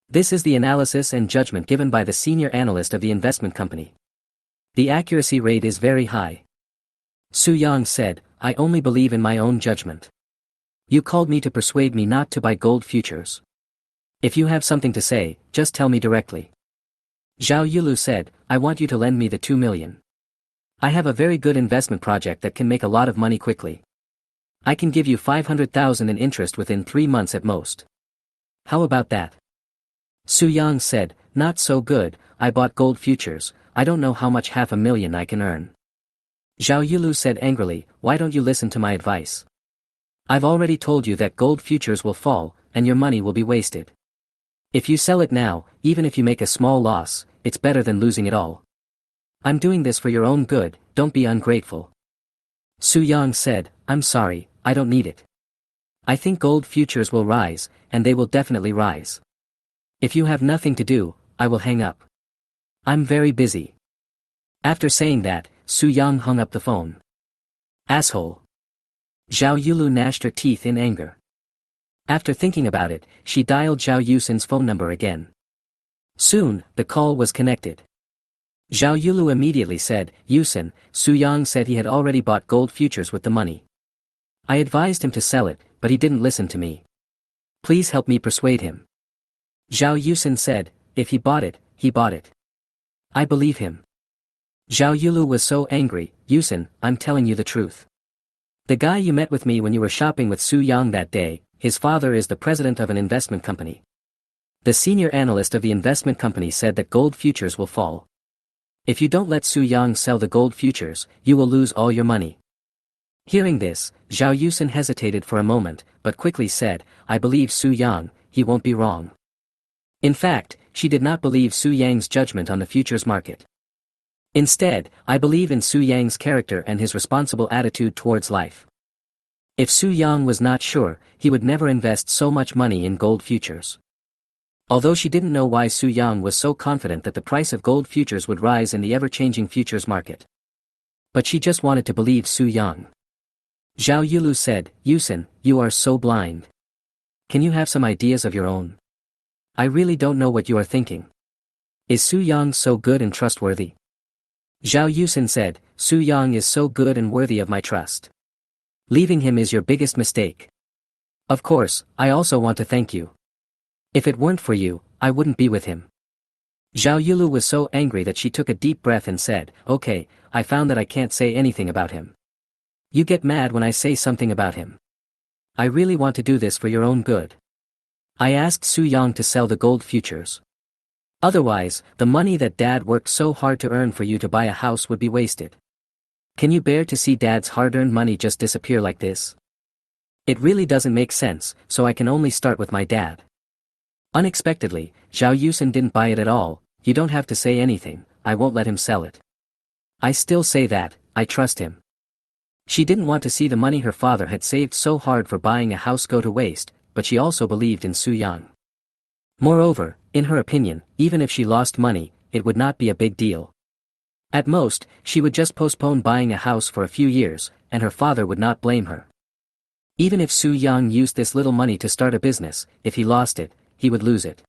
This is the analysis and judgment given by the senior analyst of the investment company. The accuracy rate is very high. Su Yang said, I only believe in my own judgment. You called me to persuade me not to buy gold futures. If you have something to say, just tell me directly. Zhao Yulu said, I want you to lend me the 2 million. I have a very good investment project that can make a lot of money quickly. I can give you 500,000 in interest within 3 months at most. How about that? Su Yang said, not so good, I bought gold futures, I don't know how much 500,000 I can earn. Zhao Yulu said angrily, why don't you listen to my advice? I've already told you that gold futures will fall, and your money will be wasted. If you sell it now, even if you make a small loss, it's better than losing it all. I'm doing this for your own good, don't be ungrateful. Su Yang said, I'm sorry, I don't need it. I think gold futures will rise, and they will definitely rise. If you have nothing to do, I will hang up. I'm very busy. After saying that, Su Yang hung up the phone. Asshole. Zhao Yulu gnashed her teeth in anger. After thinking about it, she dialed Zhao Yusin's phone number again. Soon, the call was connected. Zhao Yulu immediately said, Yusin, Su Yang said he had already bought gold futures with the money. I advised him to sell it, but he didn't listen to me. Please help me persuade him. Zhao Yusin said, if he bought it, he bought it. I believe him. Zhao Yulu was so angry, Yusin, I'm telling you the truth. The guy you met with me when you were shopping with Su Yang that day, his father is the president of an investment company. The senior analyst of the investment company said that gold futures will fall. If you don't let Su Yang sell the gold futures, you will lose all your money. Hearing this, Zhao Yusin hesitated for a moment, but quickly said, I believe Su Yang, he won't be wrong. In fact, she did not believe Su Yang's judgment on the futures market. Instead, I believe in Su Yang's character and his responsible attitude towards life. If Su Yang was not sure, he would never invest so much money in gold futures. Although she didn't know why Su Yang was so confident that the price of gold futures would rise in the ever-changing futures market. But she just wanted to believe Su Yang. Zhao Yulu said, "Yusin, you are so blind. Can you have some ideas of your own? I really don't know what you are thinking. Is Su Yang so good and trustworthy?" Zhao Yusin said, "Su Yang is so good and worthy of my trust. Leaving him is your biggest mistake. Of course, I also want to thank you. If it weren't for you, I wouldn't be with him." Zhao Yulu was so angry that she took a deep breath and said, "Okay, I found that I can't say anything about him. You get mad when I say something about him. I really want to do this for your own good. I asked Su Yang to sell the gold futures. Otherwise, the money that Dad worked so hard to earn for you to buy a house would be wasted. Can you bear to see Dad's hard-earned money just disappear like this? It really doesn't make sense, so I can only start with my dad." Unexpectedly, Zhao Yusin didn't buy it at all. "You don't have to say anything, I won't let him sell it. I still say that, I trust him." She didn't want to see the money her father had saved so hard for buying a house go to waste, but she also believed in Su Yang. Moreover, in her opinion, even if she lost money, it would not be a big deal. At most, she would just postpone buying a house for a few years, and her father would not blame her. Even if Su Yang used this little money to start a business, if he lost it, he would lose it.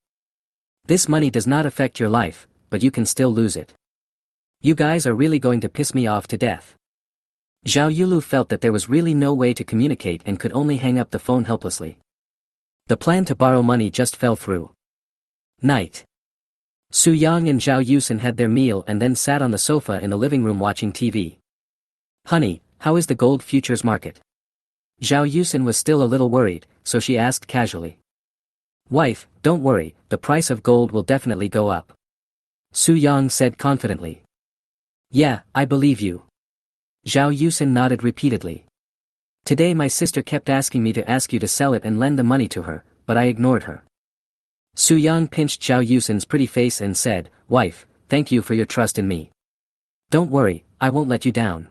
This money does not affect your life, but you can still lose it. You guys are really going to piss me off to death. Zhao Yulu felt that there was really no way to communicate and could only hang up the phone helplessly. The plan to borrow money just fell through. Night. Su Yang and Zhao Yusin had their meal and then sat on the sofa in the living room watching TV. "Honey, how is the gold futures market?" Zhao Yusin was still a little worried, so she asked casually. "Wife, don't worry, the price of gold will definitely go up," Su Yang said confidently. "Yeah, I believe you." Zhao Yusin nodded repeatedly. "Today my sister kept asking me to ask you to sell it and lend the money to her, but I ignored her." Su Yang pinched Zhao Yusin's pretty face and said, "Wife, thank you for your trust in me. Don't worry, I won't let you down."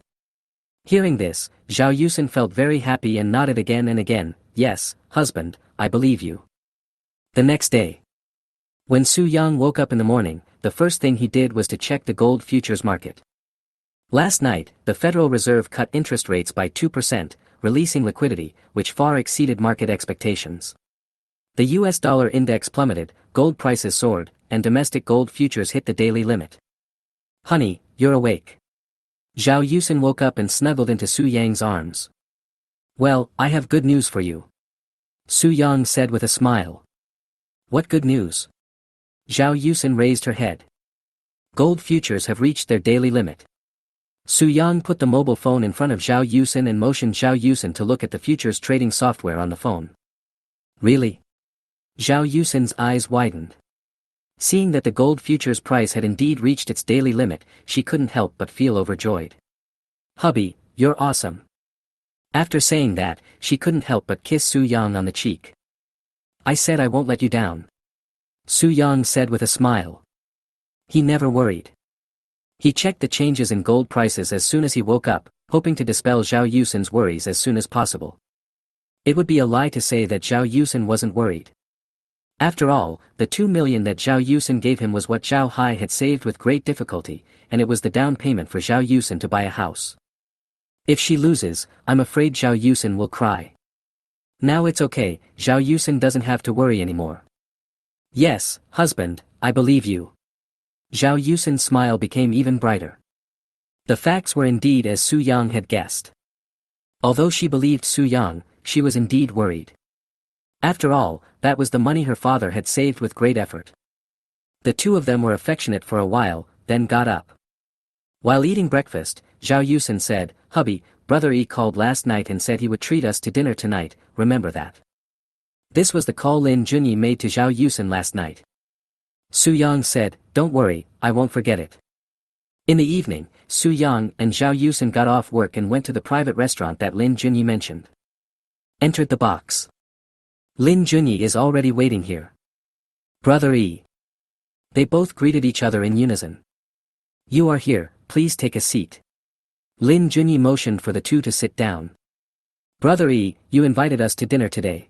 Hearing this, Zhao Yusin felt very happy and nodded again and again, "Yes, husband, I believe you." The next day. When Su Yang woke up in the morning, the first thing he did was to check the gold futures market. Last night, the Federal Reserve cut interest rates by 2%, releasing liquidity, which far exceeded market expectations. The US dollar index plummeted, gold prices soared, and domestic gold futures hit the daily limit. "Honey, you're awake." Zhao Yusin woke up and snuggled into Su Yang's arms. "Well, I have good news for you," Su Yang said with a smile. "What good news?" Zhao Yusin raised her head. "Gold futures have reached their daily limit." Su Yang put the mobile phone in front of Zhao Yusin and motioned Zhao Yusin to look at the futures trading software on the phone. "Really?" Zhao Yusin's eyes widened. Seeing that the gold futures price had indeed reached its daily limit, she couldn't help but feel overjoyed. "Hubby, you're awesome." After saying that, she couldn't help but kiss Su Yang on the cheek. "I said I won't let you down," Su Yang said with a smile. He never worried. He checked the changes in gold prices as soon as he woke up, hoping to dispel Zhao Yusin's worries as soon as possible. It would be a lie to say that Zhao Yusin wasn't worried. After all, the 2 million that Zhao Yusin gave him was what Zhao Hai had saved with great difficulty, and it was the down payment for Zhao Yusin to buy a house. If she loses, I'm afraid Zhao Yusin will cry. Now it's okay, Zhao Yusin doesn't have to worry anymore. "Yes, husband, I believe you." Zhao Yusin's smile became even brighter. The facts were indeed as Su Yang had guessed. Although she believed Su Yang, she was indeed worried. After all, that was the money her father had saved with great effort. The two of them were affectionate for a while, then got up. While eating breakfast, Zhao Yusin said, "Hubby, Brother E called last night and said he would treat us to dinner tonight, remember that?" This was the call Lin Junyi made to Zhao Yusin last night. Su Yang said, "Don't worry, I won't forget it." In the evening, Su Yang and Zhao Yusin got off work and went to the private restaurant that Lin Junyi mentioned. Entered the box. "Lin Junyi is already waiting here. Brother E." They both greeted each other in unison. "You are here, please take a seat." Lin Junyi motioned for the two to sit down. "Brother E, you invited us to dinner today.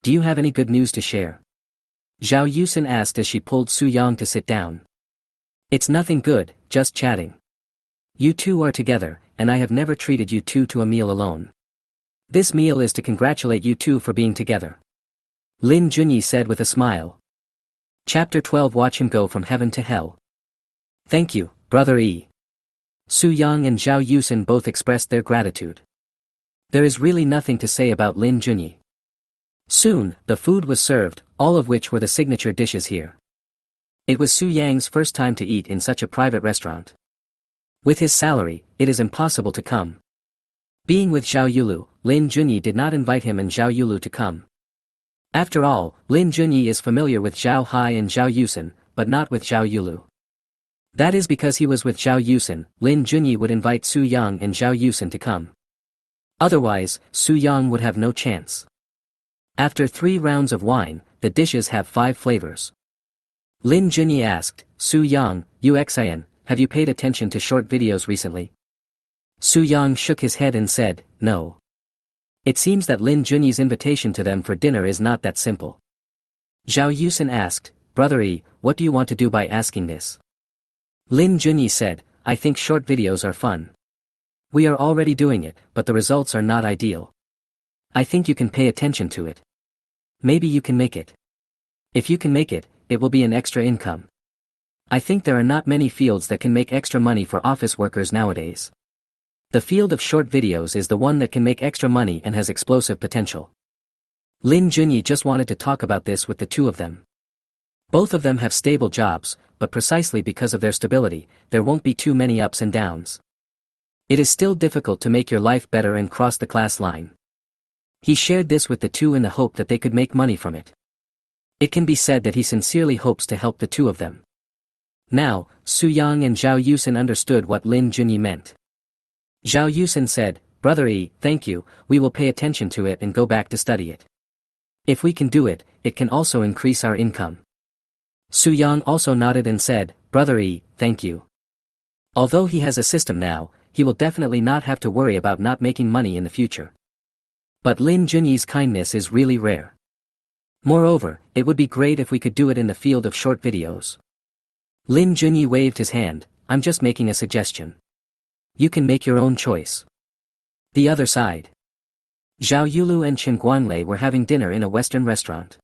Do you have any good news to share?" Zhao Yusen asked as she pulled Su Yang to sit down. It's nothing good, just chatting. You two are together, and I have never treated you two to a meal alone. This meal is to congratulate you two for being together. Lin Junyi said with a smile. Chapter 12. Watch him go from heaven to hell. Thank you, Brother E. Su Yang and Zhao Yusen both expressed their gratitude. There is really nothing to say about Lin Junyi. Soon, the food was served, all of which were the signature dishes here. It was Su Yang's first time to eat in such a private restaurant. With his salary, it is impossible to come. Being with Zhao Yulu, Lin Junyi did not invite him and Zhao Yulu to come. After all, Lin Junyi is familiar with Zhao Hai and Zhao Yusen, but not with Zhao Yulu. That is because he was with Zhao Yusen, Lin Junyi would invite Su Yang and Zhao Yusen to come. Otherwise, Su Yang would have no chance. After 3 rounds of wine, the dishes have 5 flavors. Lin Junyi asked, Su Yang, Uxian, have you paid attention to short videos recently? Su Yang shook his head and said, no. It seems that Lin Junyi's invitation to them for dinner is not that simple. Zhao Yusen asked, Brother E, what do you want to do by asking this? Lin Junyi said, I think short videos are fun. We are already doing it, but the results are not ideal. I think you can pay attention to it. Maybe you can make it. If you can make it, it will be an extra income. I think there are not many fields that can make extra money for office workers nowadays. The field of short videos is the one that can make extra money and has explosive potential. Lin Junyi just wanted to talk about this with the two of them. Both of them have stable jobs, but precisely because of their stability, there won't be too many ups and downs. It is still difficult to make your life better and cross the class line. He shared this with the two in the hope that they could make money from it. It can be said that he sincerely hopes to help the two of them. Now, Su Yang and Zhao Yusen understood what Lin Junyi meant. Zhao Yusen said, Brother E, thank you, we will pay attention to it and go back to study it. If we can do it, it can also increase our income. Su Yang also nodded and said, Brother E, thank you. Although he has a system now, he will definitely not have to worry about not making money in the future. But Lin Junyi's kindness is really rare. Moreover, it would be great if we could do it in the field of short videos. Lin Junyi waved his hand, I'm just making a suggestion. You can make your own choice. The other side. Zhao Yulu and Chen Guanglei were having dinner in a Western restaurant.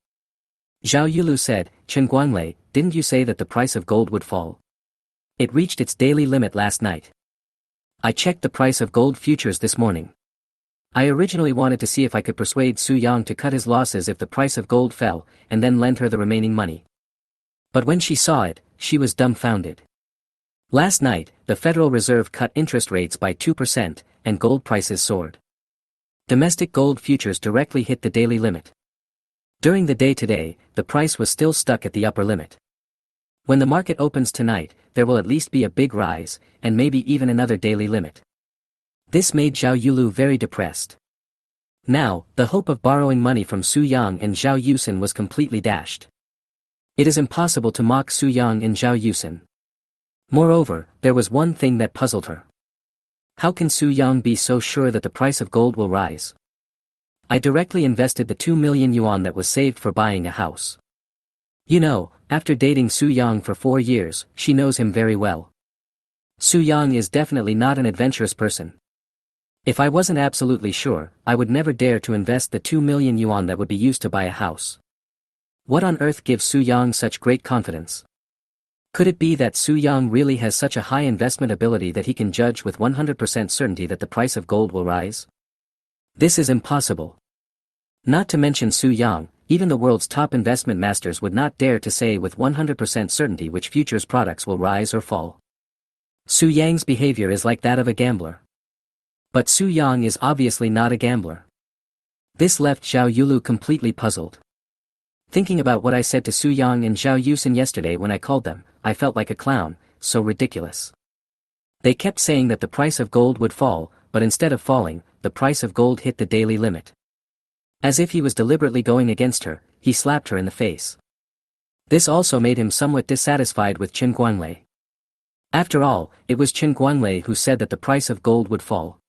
Zhao Yulu said, Chen Guanglei, didn't you say that the price of gold would fall? It reached its daily limit last night. I checked the price of gold futures this morning. I originally wanted to see if I could persuade Su Yang to cut his losses if the price of gold fell, and then lend her the remaining money. But when she saw it, she was dumbfounded. Last night, the Federal Reserve cut interest rates by 2%, and gold prices soared. Domestic gold futures directly hit the daily limit. During the day today, the price was still stuck at the upper limit. When the market opens tonight, there will at least be a big rise, and maybe even another daily limit. This made Zhao Yulu very depressed. Now, the hope of borrowing money from Su Yang and Zhao Yusen was completely dashed. It is impossible to mock Su Yang and Zhao Yusen. Moreover, there was one thing that puzzled her. How can Su Yang be so sure that the price of gold will rise? I directly invested the 2 million yuan that was saved for buying a house. You know, after dating Su Yang for 4 years, she knows him very well. Su Yang is definitely not an adventurous person. If I wasn't absolutely sure, I would never dare to invest the 2 million yuan that would be used to buy a house. What on earth gives Su Yang such great confidence? Could it be that Su Yang really has such a high investment ability that he can judge with 100% certainty that the price of gold will rise? This is impossible. Not to mention Su Yang, even the world's top investment masters would not dare to say with 100% certainty which futures products will rise or fall. Su Yang's behavior is like that of a gambler. But Su Yang is obviously not a gambler. This left Zhao Yulu completely puzzled. Thinking about what I said to Su Yang and Zhao Yusen yesterday when I called them, I felt like a clown, so ridiculous. They kept saying that the price of gold would fall, but instead of falling, the price of gold hit the daily limit. As if he was deliberately going against her, he slapped her in the face. This also made him somewhat dissatisfied with Chen Guanglei. After all, it was Chen Guanglei who said that the price of gold would fall.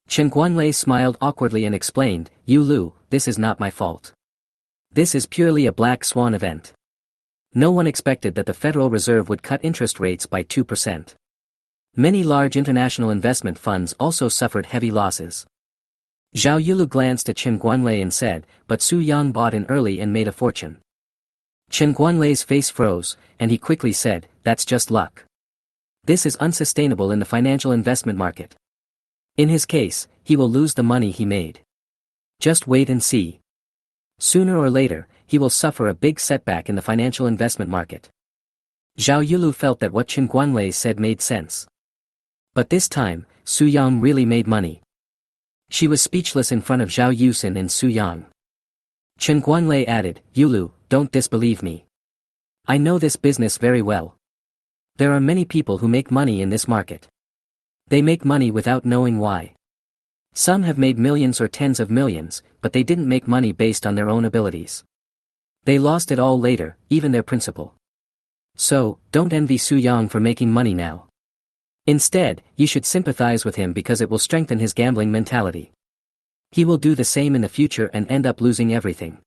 Chen Guanglei smiled awkwardly and explained, Yu Lu, this is not my fault. This is purely a black swan event. No one expected that the Federal Reserve would cut interest rates by 2%. Many large international investment funds also suffered heavy losses. Zhao Yulu glanced at Chen Guanlei and said, but Su Yang bought in early and made a fortune. Chen Guanlei's face froze, and he quickly said, that's just luck. This is unsustainable in the financial investment market. In his case, he will lose the money he made. Just wait and see. Sooner or later, he will suffer a big setback in the financial investment market. Zhao Yulu felt that what Chen Guanlei said made sense. But this time, Su Yang really made money. She was speechless in front of Zhao Yusin and Su Yang. Chen Guanlei added, Yulu, don't disbelieve me. I know this business very well. There are many people who make money in this market. They make money without knowing why. Some have made millions or tens of millions, but they didn't make money based on their own abilities. They lost it all later, even their principal. So, don't envy Su Yang for making money now. Instead, you should sympathize with him because it will strengthen his gambling mentality. He will do the same in the future and end up losing everything.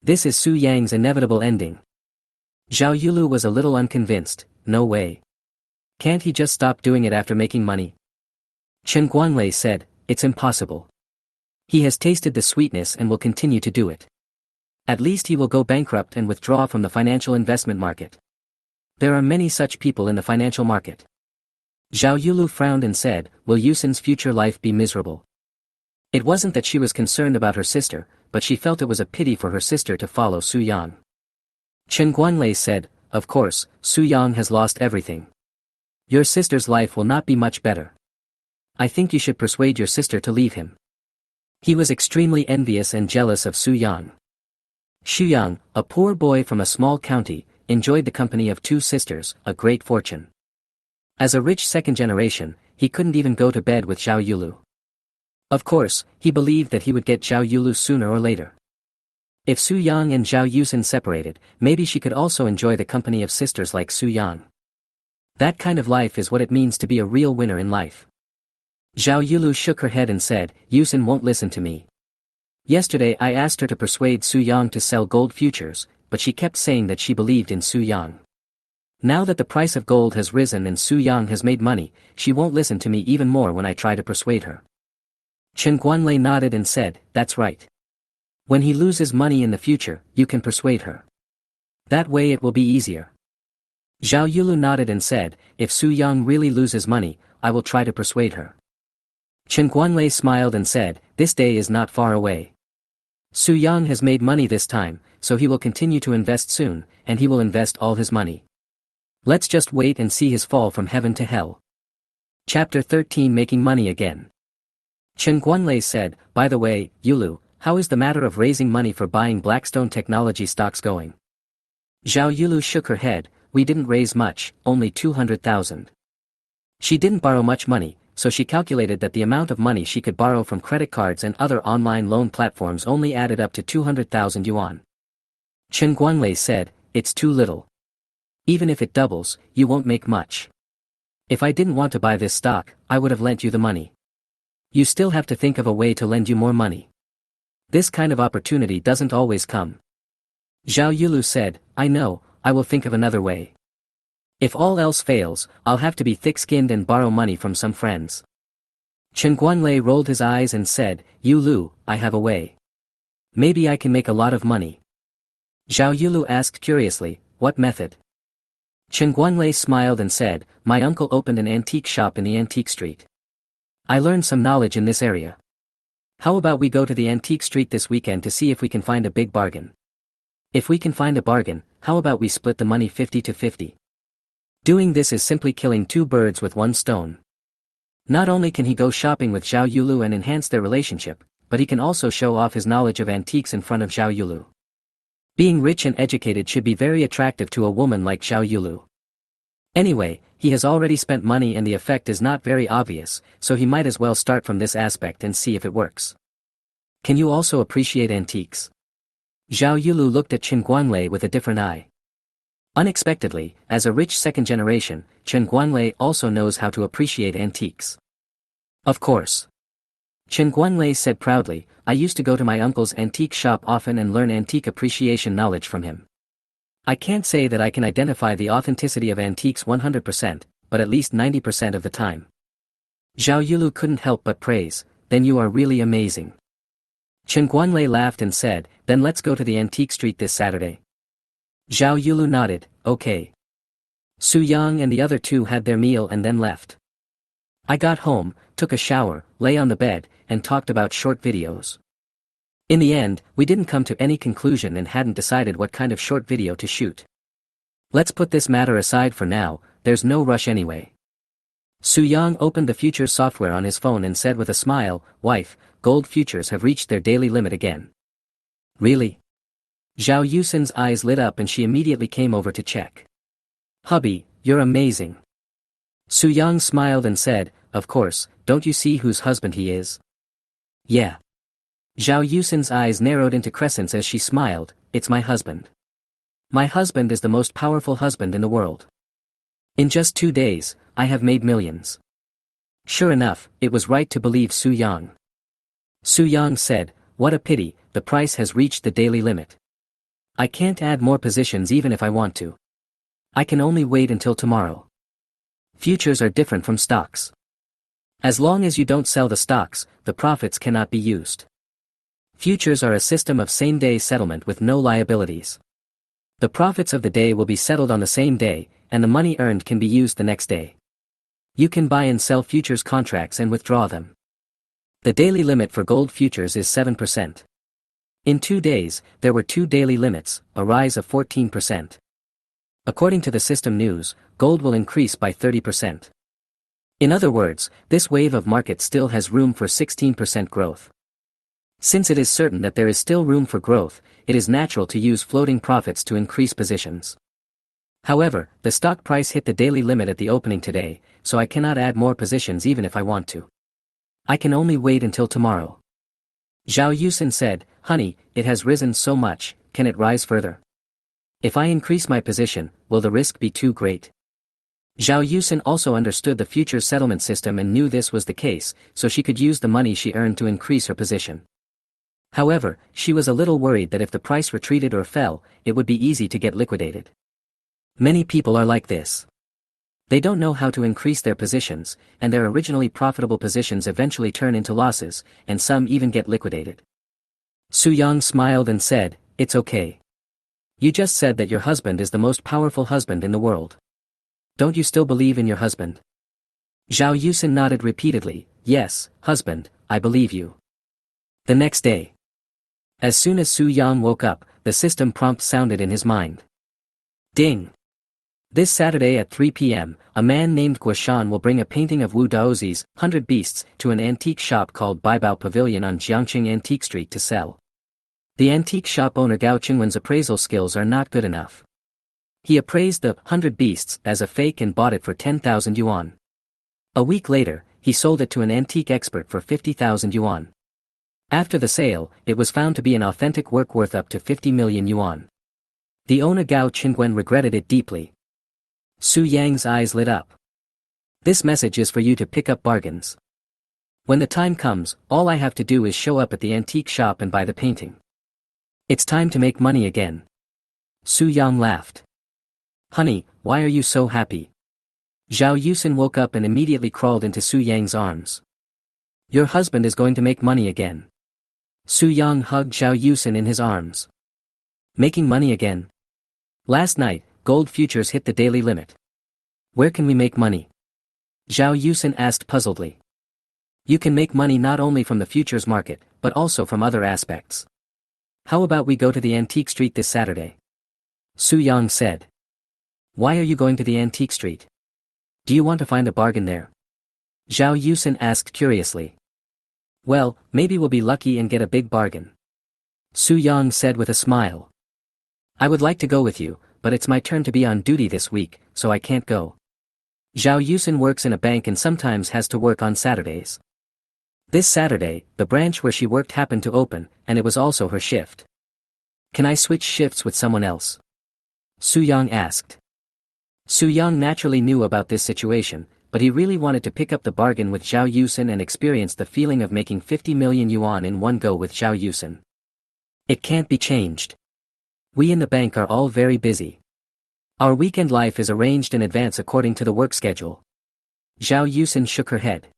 This is Su Yang's inevitable ending. Zhao Yulu was a little unconvinced. No way. Can't he just stop doing it after making money? Chen Guanlei said, it's impossible. He has tasted the sweetness and will continue to do it. At least he will go bankrupt and withdraw from the financial investment market. There are many such people in the financial market. Zhao Yulu frowned and said, will Yusin's future life be miserable? It wasn't that she was concerned about her sister, but she felt it was a pity for her sister to follow Su Yang. Chen Guanlei said, of course, Su Yang has lost everything. Your sister's life will not be much better. I think you should persuade your sister to leave him. He was extremely envious and jealous of Su Yang. Xu Yang, a poor boy from a small county, enjoyed the company of two sisters, a great fortune. As a rich second generation, he couldn't even go to bed with Zhao Yulu. Of course, he believed that he would get Zhao Yulu sooner or later. If Su Yang and Zhao Yusin separated, maybe she could also enjoy the company of sisters like Su Yang. That kind of life is what it means to be a real winner in life. Zhao Yulu shook her head and said, Yusin won't listen to me. Yesterday I asked her to persuade Su Yang to sell gold futures, but she kept saying that she believed in Su Yang. Now that the price of gold has risen and Su Yang has made money, she won't listen to me even more when I try to persuade her. Chen Guanlei nodded and said, that's right. When he loses money in the future, you can persuade her. That way it will be easier. Zhao Yulu nodded and said, if Su Yang really loses money, I will try to persuade her. Chen Guanlei smiled and said, this day is not far away. Su Yang has made money this time, so he will continue to invest soon, and he will invest all his money. Let's just wait and see his fall from heaven to hell. Chapter 13 Making Money Again. Chen Guanlei said, by the way, Yulu, how is the matter of raising money for buying Blackstone Technology stocks going? Zhao Yulu shook her head, we didn't raise much, only 200,000. She didn't borrow much money, so she calculated that the amount of money she could borrow from credit cards and other online loan platforms only added up to 200,000 yuan. Chen Guanlei said, it's too little. Even if it doubles, you won't make much. If I didn't want to buy this stock, I would have lent you the money. You still have to think of a way to lend you more money. This kind of opportunity doesn't always come. Zhao Yulu said, I know, I will think of another way. If all else fails, I'll have to be thick-skinned and borrow money from some friends. Chen Guanlei rolled his eyes and said, Yulu, I have a way. Maybe I can make a lot of money. Zhao Yulu asked curiously, what method? Chen Guanlei smiled and said, my uncle opened an antique shop in the antique street. I learned some knowledge in this area. How about we go to the antique street this weekend to see if we can find a big bargain? If we can find a bargain, how about we split the money 50-50? Doing this is simply killing two birds with one stone. Not only can he go shopping with Zhao Yulu and enhance their relationship, but he can also show off his knowledge of antiques in front of Zhao Yulu. Being rich and educated should be very attractive to a woman like Zhao Yulu. Anyway, he has already spent money and the effect is not very obvious, so he might as well start from this aspect and see if it works. Can you also appreciate antiques? Zhao Yulu looked at Chen Guanlei with a different eye. Unexpectedly, as a rich second generation, Chen Guanlei also knows how to appreciate antiques. Of course. Chen Guanlei said proudly, I used to go to my uncle's antique shop often and learn antique appreciation knowledge from him. I can't say that I can identify the authenticity of antiques 100%, but at least 90% of the time. Zhao Yulu couldn't help but praise, then you are really amazing. Chen Guanlei laughed and said, then let's go to the antique street this Saturday. Zhao Yulu nodded, okay. Su Yang and the other two had their meal and then left. I got home, took a shower, lay on the bed, and talked about short videos. In the end, we didn't come to any conclusion and hadn't decided what kind of short video to shoot. Let's put this matter aside for now, there's no rush anyway. Su Yang opened the futures software on his phone and said with a smile, wife, gold futures have reached their daily limit again. Really? Zhao Yusin's eyes lit up and she immediately came over to check. Hubby, you're amazing. Su Yang smiled and said, of course, don't you see whose husband he is? Yeah. Zhao Yusin's eyes narrowed into crescents as she smiled, it's my husband. My husband is the most powerful husband in the world. In just 2 days, I have made millions. Sure enough, it was right to believe Su Yang. Su Yang said, what a pity, the price has reached the daily limit. I can't add more positions even if I want to. I can only wait until tomorrow. Futures are different from stocks. As long as you don't sell the stocks, the profits cannot be used. Futures are a system of same-day settlement with no liabilities. The profits of the day will be settled on the same day, and the money earned can be used the next day. You can buy and sell futures contracts and withdraw them. The daily limit for gold futures is 7%. In 2 days, there were 2 daily limits, a rise of 14%. According to the system news, gold will increase by 30%. In other words, this wave of market still has room for 16% growth. Since it is certain that there is still room for growth, it is natural to use floating profits to increase positions. However, the stock price hit the daily limit at the opening today, so I cannot add more positions even if I want to. I can only wait until tomorrow. Zhao Yusin said, honey, it has risen so much, can it rise further? If I increase my position, will the risk be too great? Zhao Yusin also understood the futures settlement system and knew this was the case, so she could use the money she earned to increase her position. However, she was a little worried that if the price retreated or fell, it would be easy to get liquidated. Many people are like this. They don't know how to increase their positions, and their originally profitable positions eventually turn into losses, and some even get liquidated. Su Yang smiled and said, it's okay. You just said that your husband is the most powerful husband in the world. Don't you still believe in your husband? Zhao Yusin nodded repeatedly, yes, husband, I believe you. The next day. As soon as Su Yang woke up, the system prompt sounded in his mind. Ding! This Saturday at 3 p.m., a man named Guoshan will bring a painting of Wu Daozi's 100 Beasts to an antique shop called Baibao Pavilion on Jiangqing Antique Street to sell. The antique shop owner Gao Qingwen's appraisal skills are not good enough. He appraised the 100 Beasts as a fake and bought it for 10,000 yuan. A week later, he sold it to an antique expert for 50,000 yuan. After the sale, it was found to be an authentic work worth up to 50 million yuan. The owner Gao Qingwen regretted it deeply. Su Yang's eyes lit up. This message is for you to pick up bargains. When the time comes, all I have to do is show up at the antique shop and buy the painting. It's time to make money again. Su Yang laughed. Honey, why are you so happy? Zhao Yusin woke up and immediately crawled into Su Yang's arms. Your husband is going to make money again. Su Yang hugged Zhao Yusin in his arms. Making money again? Last night, gold futures hit the daily limit. Where can we make money? Zhao Yusin asked puzzledly. You can make money not only from the futures market, but also from other aspects. How about we go to the antique street this Saturday? Su Yang said. Why are you going to the antique street? Do you want to find a bargain there? Zhao Yusin asked curiously. Well, maybe we'll be lucky and get a big bargain. Su Yang said with a smile. I would like to go with you, but it's my turn to be on duty this week, so I can't go. Zhao Yusin works in a bank and sometimes has to work on Saturdays. This Saturday, the branch where she worked happened to open, and it was also her shift. Can I switch shifts with someone else? Su Yang asked. Su Yang naturally knew about this situation, but he really wanted to pick up the bargain with Zhao Yusen and experience the feeling of making 50 million yuan in one go with Zhao Yusen. It can't be changed. We in the bank are all very busy. Our weekend life is arranged in advance according to the work schedule. Zhao Yusen shook her head.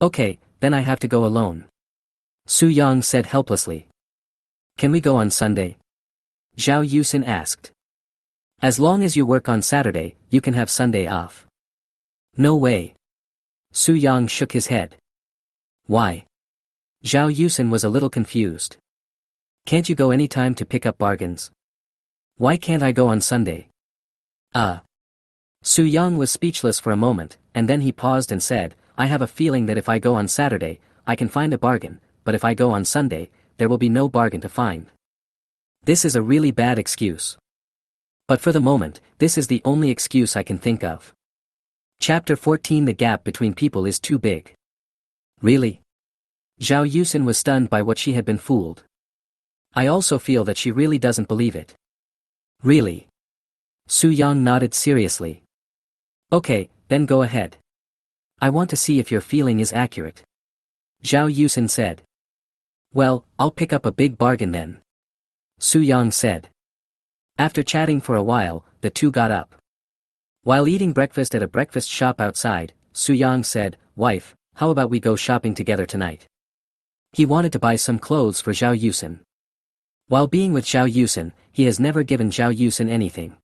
Okay, then I have to go alone. Su Yang said helplessly. Can we go on Sunday? Zhao Yusen asked. As long as you work on Saturday, you can have Sunday off. No way. Su Yang shook his head. Why? Zhao Yusen was a little confused. Can't you go any time to pick up bargains? Why can't I go on Sunday? Su Yang was speechless for a moment, and then he paused and said, I have a feeling that if I go on Saturday, I can find a bargain, but if I go on Sunday, there will be no bargain to find. This is a really bad excuse. But for the moment, this is the only excuse I can think of. Chapter 14. The gap between people is too big. Really? Zhao Yusen was stunned by what she had been fooled. I also feel that she really doesn't believe it. Really? Su Yang nodded seriously. Okay, then go ahead. I want to see if your feeling is accurate. Zhao Yusen said. Well, I'll pick up a big bargain then. Su Yang said. After chatting for a while, the two got up. While eating breakfast at a breakfast shop outside, Su Yang said, Wife, how about we go shopping together tonight? He wanted to buy some clothes for Zhao Yusen. While being with Zhao Yusen, he has never given Zhao Yusen anything.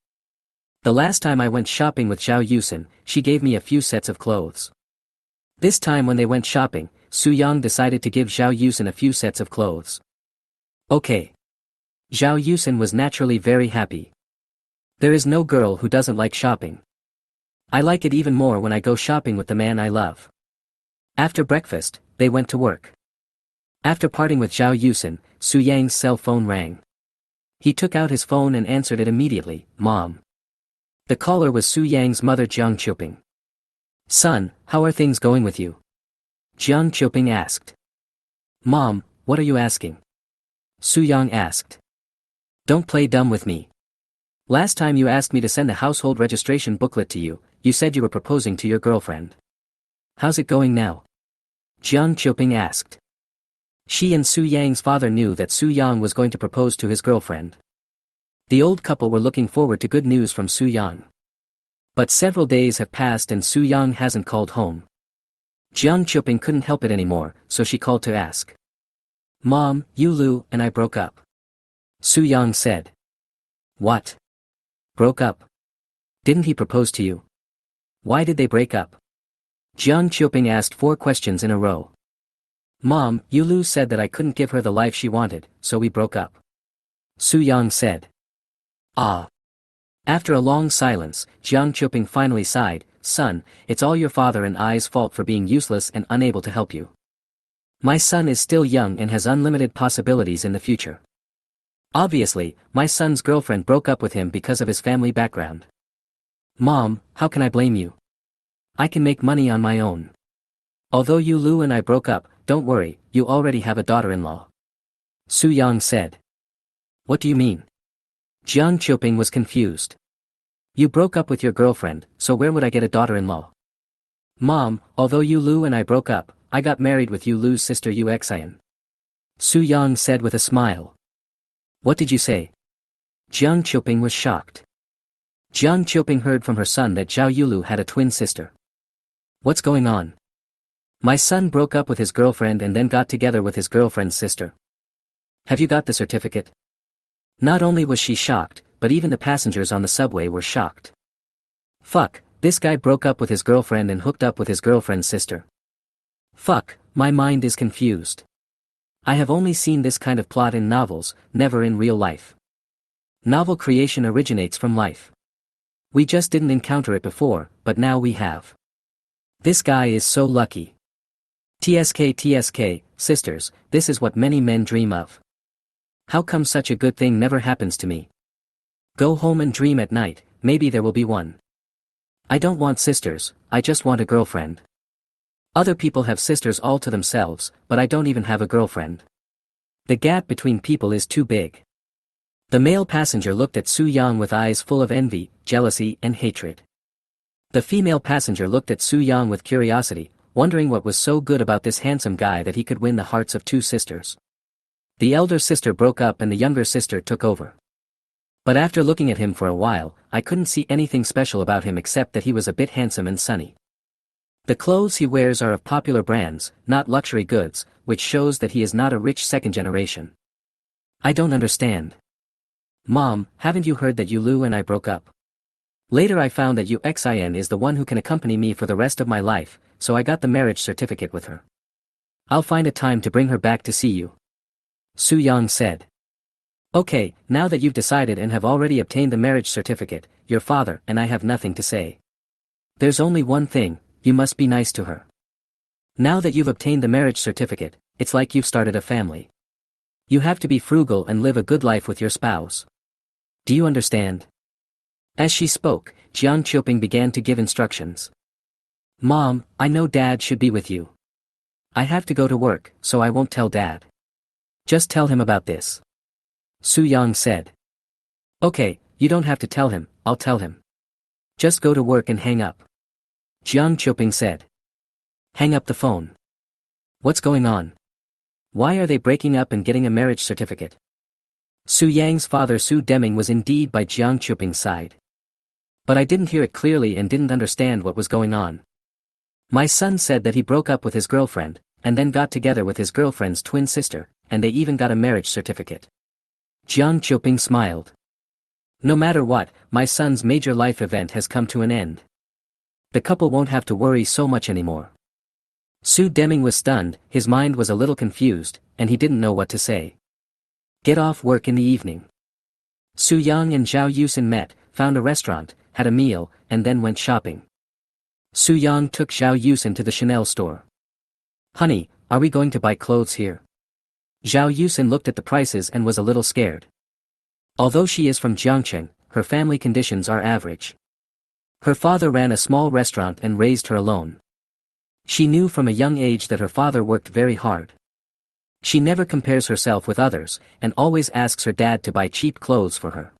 The last time I went shopping with Zhao Yusen, she gave me a few sets of clothes. This time when they went shopping, Su Yang decided to give Zhao Yusen a few sets of clothes. Okay. Zhao Yusen was naturally very happy. There is no girl who doesn't like shopping. I like it even more when I go shopping with the man I love. After breakfast, they went to work. After parting with Zhao Yusen, Su Yang's cell phone rang. He took out his phone and answered it immediately, Mom. The caller was Su Yang's mother Jiang Qiuping. Son, how are things going with you? Jiang Qiuping asked. Mom, what are you asking? Su Yang asked. Don't play dumb with me. Last time you asked me to send a household registration booklet to you, you said you were proposing to your girlfriend. How's it going now? Jiang Qiuping asked. She and Su Yang's father knew that Su Yang was going to propose to his girlfriend. The old couple were looking forward to good news from Su Yang. But several days have passed and Su Yang hasn't called home. Jiang Qiuping couldn't help it anymore, so she called to ask. Mom, Yu Lu and I broke up. Su Yang said. What? Broke up? Didn't he propose to you? Why did they break up? Jiang Qiuping asked 4 questions in a row. Mom, Yu Lu said that I couldn't give her the life she wanted, so we broke up. Su Yang said. Ah. After a long silence, Jiang Qiuping finally sighed, Son, it's all your father and I's fault for being useless and unable to help you. My son is still young and has unlimited possibilities in the future. Obviously, my son's girlfriend broke up with him because of his family background. Mom, how can I blame you? I can make money on my own. Although Yu Lu and I broke up, don't worry, you already have a daughter-in-law. Su Yang said. What do you mean? Jiang Qiuping was confused. You broke up with your girlfriend, so where would I get a daughter-in-law? Mom, although Yu Lu and I broke up, I got married with Yu Lu's sister Yu Xian. Su Yang said with a smile. What did you say? Jiang Qiuping was shocked. Jiang Qiuping heard from her son that Zhao Yulu had a twin sister. What's going on? My son broke up with his girlfriend and then got together with his girlfriend's sister. Have you got the certificate? Not only was she shocked, but even the passengers on the subway were shocked. Fuck, this guy broke up with his girlfriend and hooked up with his girlfriend's sister. Fuck, my mind is confused. I have only seen this kind of plot in novels, never in real life. Novel creation originates from life. We just didn't encounter it before, but now we have. This guy is so lucky. TSK, sisters, this is what many men dream of. How come such a good thing never happens to me? Go home and dream at night, maybe there will be one. I don't want sisters, I just want a girlfriend. Other people have sisters all to themselves, but I don't even have a girlfriend. The gap between people is too big. The male passenger looked at Su Yang with eyes full of envy, jealousy and hatred. The female passenger looked at Su Yang with curiosity, wondering what was so good about this handsome guy that he could win the hearts of two sisters. The elder sister broke up and the younger sister took over. But after looking at him for a while, I couldn't see anything special about him except that he was a bit handsome and sunny. The clothes he wears are of popular brands, not luxury goods, which shows that he is not a rich second generation. I don't understand. Mom, haven't you heard that Yulu and I broke up? Later I found that Uxin is the one who can accompany me for the rest of my life, so I got the marriage certificate with her. I'll find a time to bring her back to see you. Su Yang said. Okay, now that you've decided and have already obtained the marriage certificate, your father and I have nothing to say. There's only one thing, you must be nice to her. Now that you've obtained the marriage certificate, it's like you've started a family. You have to be frugal and live a good life with your spouse. Do you understand? As she spoke, Jiang Qiuping began to give instructions. Mom, I know Dad should be with you. I have to go to work, so I won't tell Dad. Just tell him about this. Su Yang said. Okay, you don't have to tell him, I'll tell him. Just go to work and hang up. Jiang Qiuping said. Hang up the phone. What's going on? Why are they breaking up and getting a marriage certificate? Su Yang's father Su Deming was indeed by Jiang Qiuping's side. But I didn't hear it clearly and didn't understand what was going on. My son said that he broke up with his girlfriend, and then got together with his girlfriend's twin sister, and they even got a marriage certificate. Jiang Qiuping smiled. No matter what, my son's major life event has come to an end. The couple won't have to worry so much anymore. Su Deming was stunned, his mind was a little confused, and he didn't know what to say. Get off work in the evening. Su Yang and Zhao Yusin met, found a restaurant, had a meal, and then went shopping. Su Yang took Zhao Yusin to the Chanel store. Honey, are we going to buy clothes here? Zhao Yusin looked at the prices and was a little scared. Although she is from Jiangcheng, her family conditions are average. Her father ran a small restaurant and raised her alone. She knew from a young age that her father worked very hard. She never compares herself with others, and always asks her dad to buy cheap clothes for her.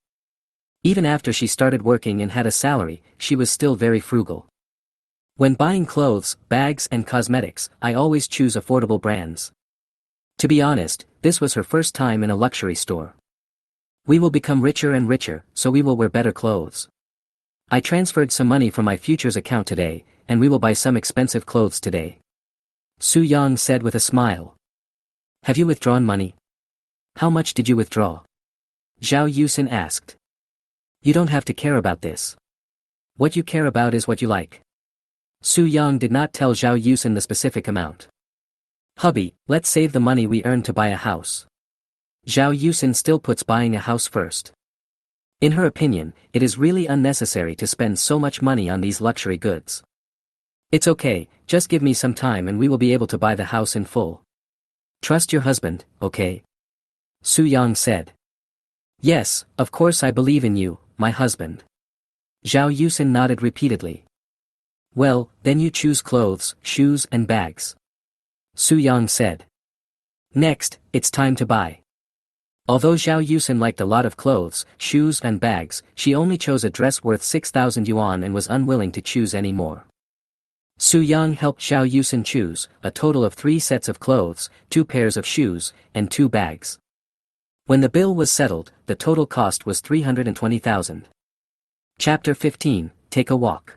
Even after she started working and had a salary, she was still very frugal. When buying clothes, bags and cosmetics, I always choose affordable brands. To be honest, this was her first time in a luxury store. We will become richer and richer, so we will wear better clothes. I transferred some money from my futures account today, and we will buy some expensive clothes today. Su Yang said with a smile. Have you withdrawn money? How much did you withdraw? Zhao Yusin asked. You don't have to care about this. What you care about is what you like. Su Yang did not tell Zhao Yusin the specific amount. Hubby, let's save the money we earned to buy a house. Zhao Yusin still puts buying a house first. In her opinion, it is really unnecessary to spend so much money on these luxury goods. It's okay, just give me some time and we will be able to buy the house in full. Trust your husband, okay? Su Yang said. Yes, of course I believe in you, my husband. Zhao Yusin nodded repeatedly. Well, then you choose clothes, shoes and bags. Su Yang said. Next, it's time to buy. Although Zhao Yusin liked a lot of clothes, shoes and bags, she only chose a dress worth 6,000 yuan and was unwilling to choose any more. Su Yang helped Zhao Yusin choose a total of 3 sets of clothes, 2 pairs of shoes, and 2 bags. When the bill was settled, the total cost was 320,000. Chapter 15, Take a Walk.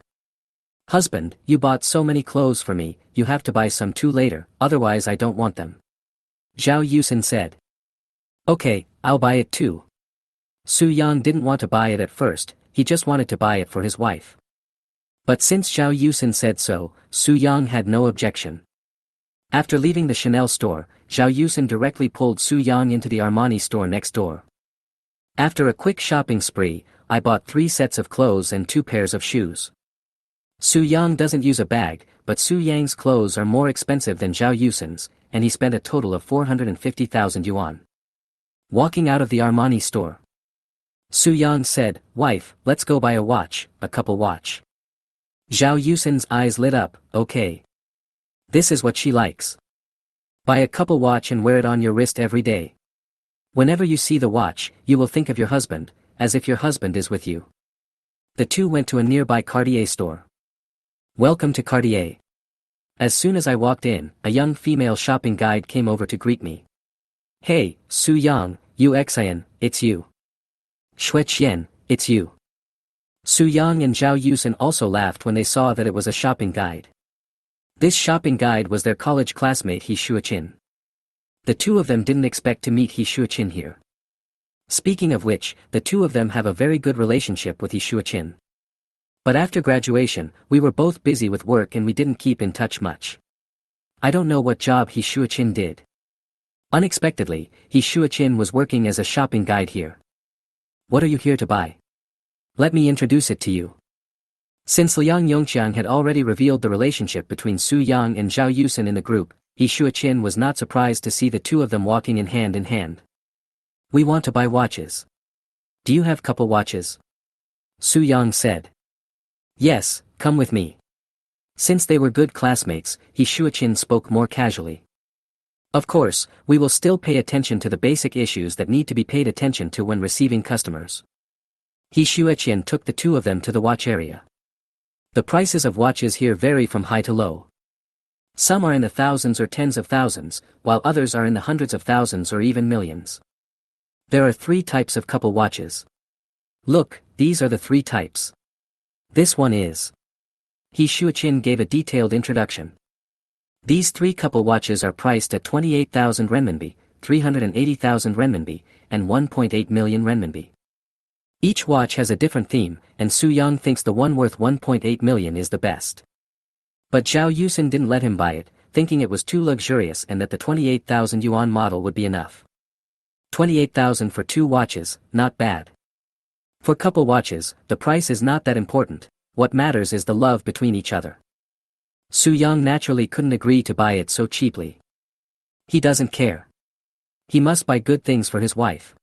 Husband, you bought so many clothes for me, you have to buy some too later, otherwise I don't want them. Zhao Yusin said. Okay, I'll buy it too. Su Yang didn't want to buy it at first, he just wanted to buy it for his wife. But since Zhao Yusin said so, Su Yang had no objection. After leaving the Chanel store, Zhao Yusin directly pulled Su Yang into the Armani store next door. After a quick shopping spree, I bought 3 sets of clothes and 2 pairs of shoes. Su Yang doesn't use a bag, but Su Yang's clothes are more expensive than Zhao Yusin's, and he spent a total of 450,000 yuan. Walking out of the Armani store, Su Yang said, Wife, let's go buy a watch, a couple watch. Zhao Yusin's eyes lit up, okay. This is what she likes. Buy a couple watch and wear it on your wrist every day. Whenever you see the watch, you will think of your husband, as if your husband is with you. The two went to a nearby Cartier store. Welcome to Cartier. As soon as I walked in, a young female shopping guide came over to greet me. Hey, Su Yang, Yu Xian, it's you. Shui Qian, it's you. Su Yang and Zhao Yusen also laughed when they saw that it was a shopping guide. This shopping guide was their college classmate He Shuiqin. The two of them didn't expect to meet He Shuiqin here. Speaking of which, the two of them have a very good relationship with He Shuiqin. But after graduation, we were both busy with work and we didn't keep in touch much. I don't know what job He Shuiqin did. Unexpectedly, He Shuiqin was working as a shopping guide here. What are you here to buy? Let me introduce it to you. Since Liang Yongqiang had already revealed the relationship between Su Yang and Zhao Yusen in the group, He Shuiqin was not surprised to see the two of them walking in hand. We want to buy watches. Do you have couple watches? Su Yang said. Yes, come with me. Since they were good classmates, He Shuiqin spoke more casually. Of course, we will still pay attention to the basic issues that need to be paid attention to when receiving customers. He Shuiqin took the two of them to the watch area. The prices of watches here vary from high to low. Some are in the thousands or tens of thousands, while others are in the hundreds of thousands or even millions. There are 3 types of couple watches. Look, these are the 3 types. This one is. He Shuiqin gave a detailed introduction. These 3 couple watches are priced at 28,000 renminbi, 380,000 renminbi, and 1.8 million renminbi. Each watch has a different theme, and Su Yang thinks the one worth 1.8 million is the best. But Zhao Yusen didn't let him buy it, thinking it was too luxurious and that the 28,000 yuan model would be enough. 28,000 for 2 watches, not bad. For couple watches, the price is not that important, what matters is the love between each other. Su Yang naturally couldn't agree to buy it so cheaply. He doesn't care. He must buy good things for his wife.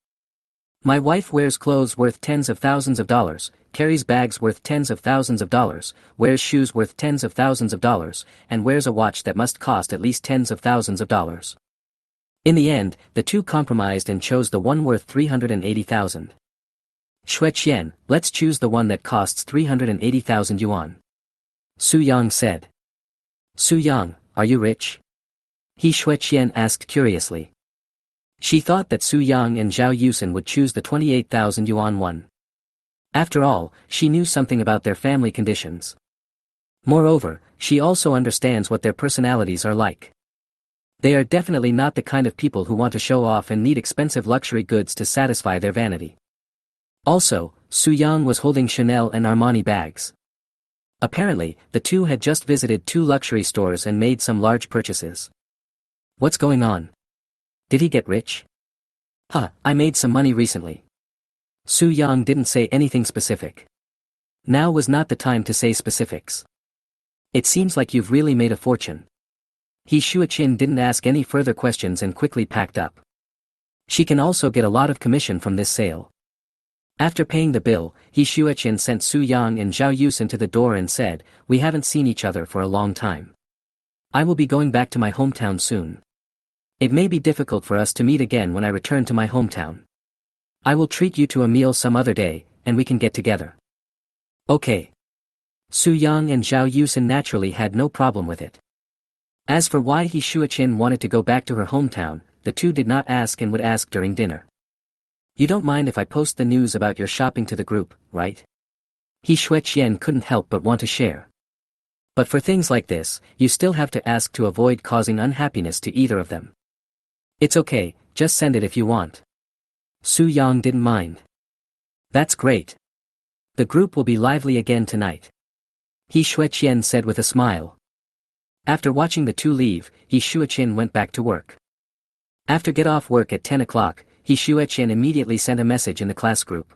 My wife wears clothes worth tens of thousands of dollars, carries bags worth tens of thousands of dollars, wears shoes worth tens of thousands of dollars, and wears a watch that must cost at least tens of thousands of dollars. In the end, the two compromised and chose the one worth 380,000. Shui Qian, let's choose the one that costs 380,000 yuan. Su Yang said. Su Yang, are you rich? He Shui Qian asked curiously. She thought that Su Yang and Zhao Yusen would choose the 28,000 yuan one. After all, she knew something about their family conditions. Moreover, she also understands what their personalities are like. They are definitely not the kind of people who want to show off and need expensive luxury goods to satisfy their vanity. Also, Su Yang was holding Chanel and Armani bags. Apparently, the two had just visited 2 luxury stores and made some large purchases. What's going on? Did he get rich? I made some money recently. Su Yang didn't say anything specific. Now was not the time to say specifics. It seems like you've really made a fortune. He Shuiqin didn't ask any further questions and quickly packed up. She can also get a lot of commission from this sale. After paying the bill, He Shuiqin sent Su Yang and Zhao Yusen to the door and said, "We haven't seen each other for a long time. I will be going back to my hometown soon. It may be difficult for us to meet again when I return to my hometown. I will treat you to a meal some other day, and we can get together." Okay. Su Yang and Zhao Yusen naturally had no problem with it. As for why He Shuiqin wanted to go back to her hometown, the two did not ask and would ask during dinner. You don't mind if I post the news about your shopping to the group, right? He Shuiqin couldn't help but want to share. But for things like this, you still have to ask to avoid causing unhappiness to either of them. It's okay, just send it if you want. Su Yang didn't mind. That's great. The group will be lively again tonight. He Shuiqin said with a smile. After watching the two leave, He Shuiqin went back to work. After get off work at 10 o'clock, He Shuiqin immediately sent a message in the class group.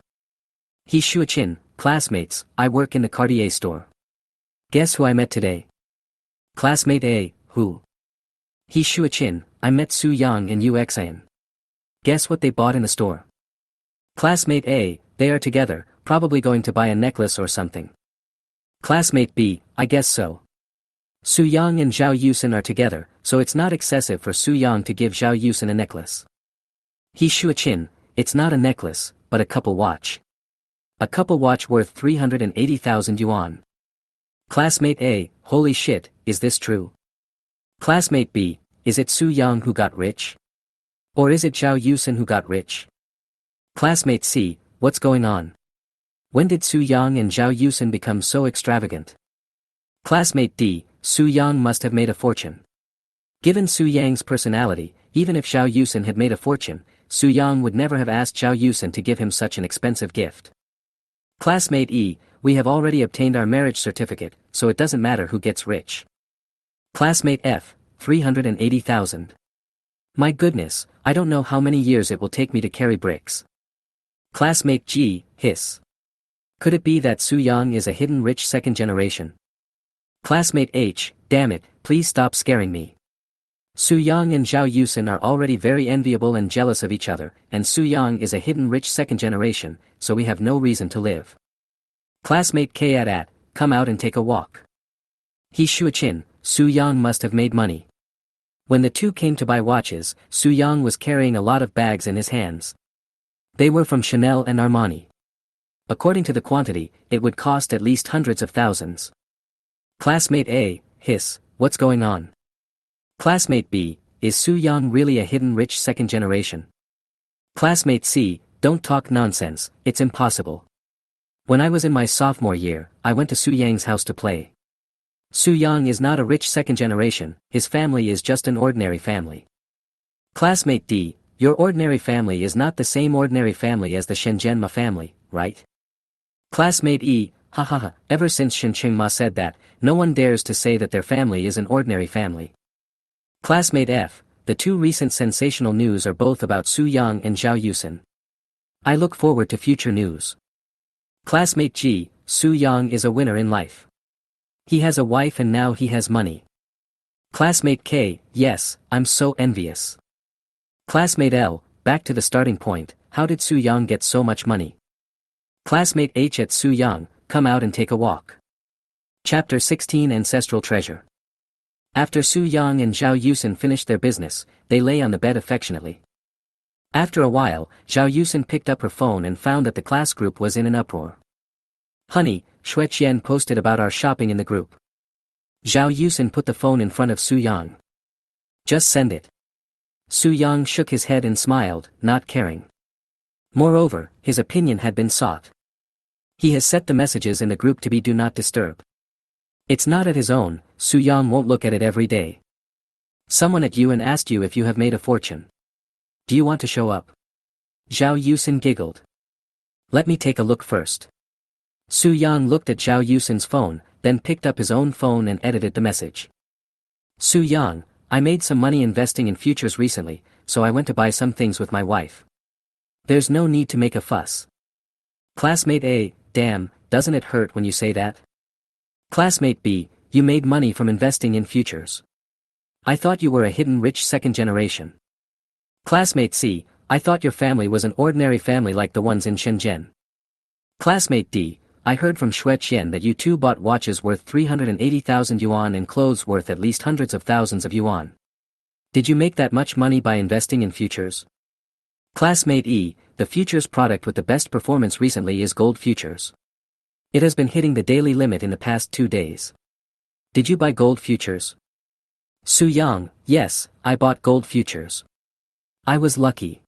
He Shuiqin, classmates, I work in the Cartier store. Guess who I met today? Classmate A, who? He Shuiqin, I met Su Yang and Yu Xian. Guess what they bought in the store? Classmate A, they are together, probably going to buy a necklace or something. Classmate B, I guess so. Su Yang and Zhao Yusen are together, so it's not excessive for Su Yang to give Zhao Yusen a necklace. He Shuiqin, it's not a necklace, but a couple watch. A couple watch worth 380,000 yuan. Classmate A, holy shit, is this true? Classmate B, is it Su Yang who got rich? Or is it Zhao Yusen who got rich? Classmate C, what's going on? When did Su Yang and Zhao Yusen become so extravagant? Classmate D, Su Yang must have made a fortune. Given Su Yang's personality, even if Zhao Yusen had made a fortune, Su Yang would never have asked Zhao Yusen to give him such an expensive gift. Classmate E, we have already obtained our marriage certificate, so it doesn't matter who gets rich. Classmate F, 380,000. My goodness, I don't know how many years it will take me to carry bricks. Classmate G, hiss. Could it be that Su Yang is a hidden rich second generation? Classmate H, damn it, please stop scaring me. Su Yang and Zhao Yusen are already very enviable and jealous of each other, and Su Yang is a hidden rich second generation, so we have no reason to live. Classmate K at, come out and take a walk. He Shuichin, Su Yang must have made money. When the two came to buy watches, Su Yang was carrying a lot of bags in his hands. They were from Chanel and Armani. According to the quantity, it would cost at least hundreds of thousands. Classmate A, hiss, what's going on? Classmate B, is Su Yang really a hidden rich second generation? Classmate C, don't talk nonsense, it's impossible. When I was in my sophomore year, I went to Su Yang's house to play. Su Yang is not a rich second generation, his family is just an ordinary family. Classmate D, your ordinary family is not the same ordinary family as the Shenzhen Ma family, right? Classmate E, hahaha, ever since Shenzhen Ma said that, no one dares to say that their family is an ordinary family. Classmate F, the two recent sensational news are both about Su Yang and Zhao Yusen. I look forward to future news. Classmate G, Su Yang is a winner in life. He has a wife and now he has money. Classmate K, yes, I'm so envious. Classmate L, back to the starting point, how did Su Yang get so much money? Classmate H at Su Yang, come out and take a walk. Chapter 16 Ancestral Treasure. After Su Yang and Zhao Yusen finished their business, they lay on the bed affectionately. After a while, Zhao Yusen picked up her phone and found that the class group was in an uproar. Honey, Shui Qian posted about our shopping in the group. Zhao Yusen put the phone in front of Su Yang. Just send it. Su Yang shook his head and smiled, not caring. Moreover, his opinion had been sought. He has set the messages in the group to be do not disturb. It's not at his own, Su Yang won't look at it every day. Someone at Yuan asked you if you have made a fortune. Do you want to show up? Zhao Yusen giggled. Let me take a look first. Su Yang looked at Zhao Yusen's phone, then picked up his own phone and edited the message. Su Yang, I made some money investing in futures recently, so I went to buy some things with my wife. There's no need to make a fuss. Classmate A, damn, doesn't it hurt when you say that? Classmate B, you made money from investing in futures. I thought you were a hidden rich second generation. Classmate C, I thought your family was an ordinary family like the ones in Shenzhen. Classmate D, I heard from Shui Qian that you two bought watches worth 380,000 yuan and clothes worth at least hundreds of thousands of yuan. Did you make that much money by investing in futures? Classmate E, the futures product with the best performance recently is gold futures. It has been hitting the daily limit in the past 2 days. Did you buy gold futures? Su Yang, yes, I bought gold futures. I was lucky.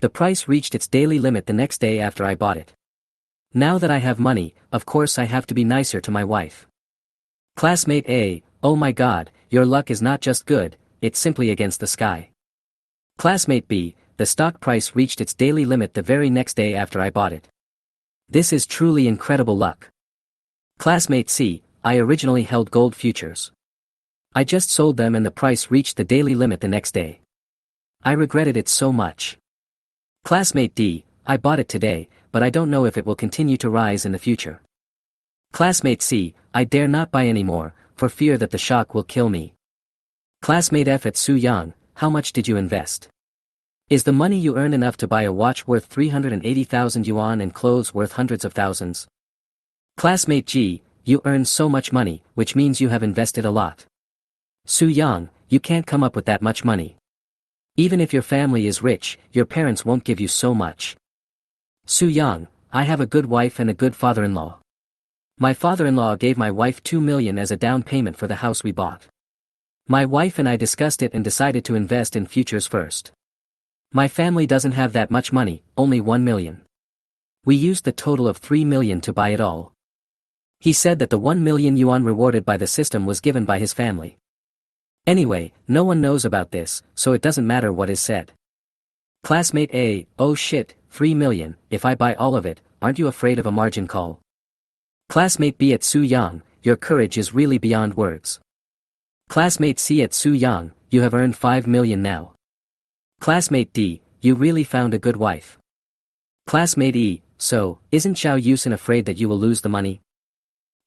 The price reached its daily limit the next day after I bought it. Now that I have money, of course I have to be nicer to my wife. Classmate A, oh my god, your luck is not just good, it's simply against the sky. Classmate B, the stock price reached its daily limit the very next day after I bought it. This is truly incredible luck. Classmate C, I originally held gold futures. I just sold them and the price reached the daily limit the next day. I regretted it so much. Classmate D, I bought it today, but I don't know if it will continue to rise in the future. Classmate C, I dare not buy any more, for fear that the shock will kill me. Classmate F at Su Yang, how much did you invest? Is the money you earn enough to buy a watch worth 380,000 yuan and clothes worth hundreds of thousands? Classmate G, you earn so much money, which means you have invested a lot. Su Yang, you can't come up with that much money. Even if your family is rich, your parents won't give you so much. Su Yang, I have a good wife and a good father-in-law. My father-in-law gave my wife 2 million as a down payment for the house we bought. My wife and I discussed it and decided to invest in futures first. My family doesn't have that much money, only 1 million. We used the total of 3 million to buy it all. He said that the 1 million yuan rewarded by the system was given by his family. Anyway, no one knows about this, so it doesn't matter what is said. Classmate A, oh shit, 3 million, if I buy all of it, aren't you afraid of a margin call? Classmate B at Su Yang, your courage is really beyond words. Classmate C at Su Yang, you have earned 5 million now. Classmate D, you really found a good wife. Classmate E, so, isn't Zhao Yusin afraid that you will lose the money?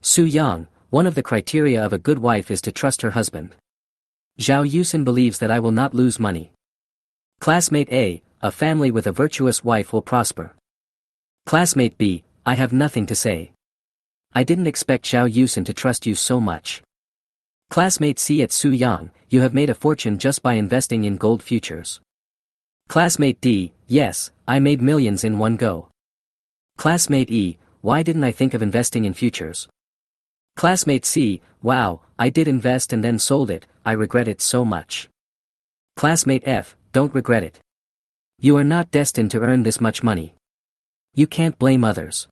Su Yang, one of the criteria of a good wife is to trust her husband. Zhao Yusin believes that I will not lose money. Classmate A, a family with a virtuous wife will prosper. Classmate B, I have nothing to say. I didn't expect Zhao Yusin to trust you so much. Classmate C at Su Yang, you have made a fortune just by investing in gold futures. Classmate D, yes, I made millions in one go. Classmate E, why didn't I think of investing in futures? Classmate C, wow, I did invest and then sold it, I regret it so much. Classmate F, don't regret it. You are not destined to earn this much money. You can't blame others.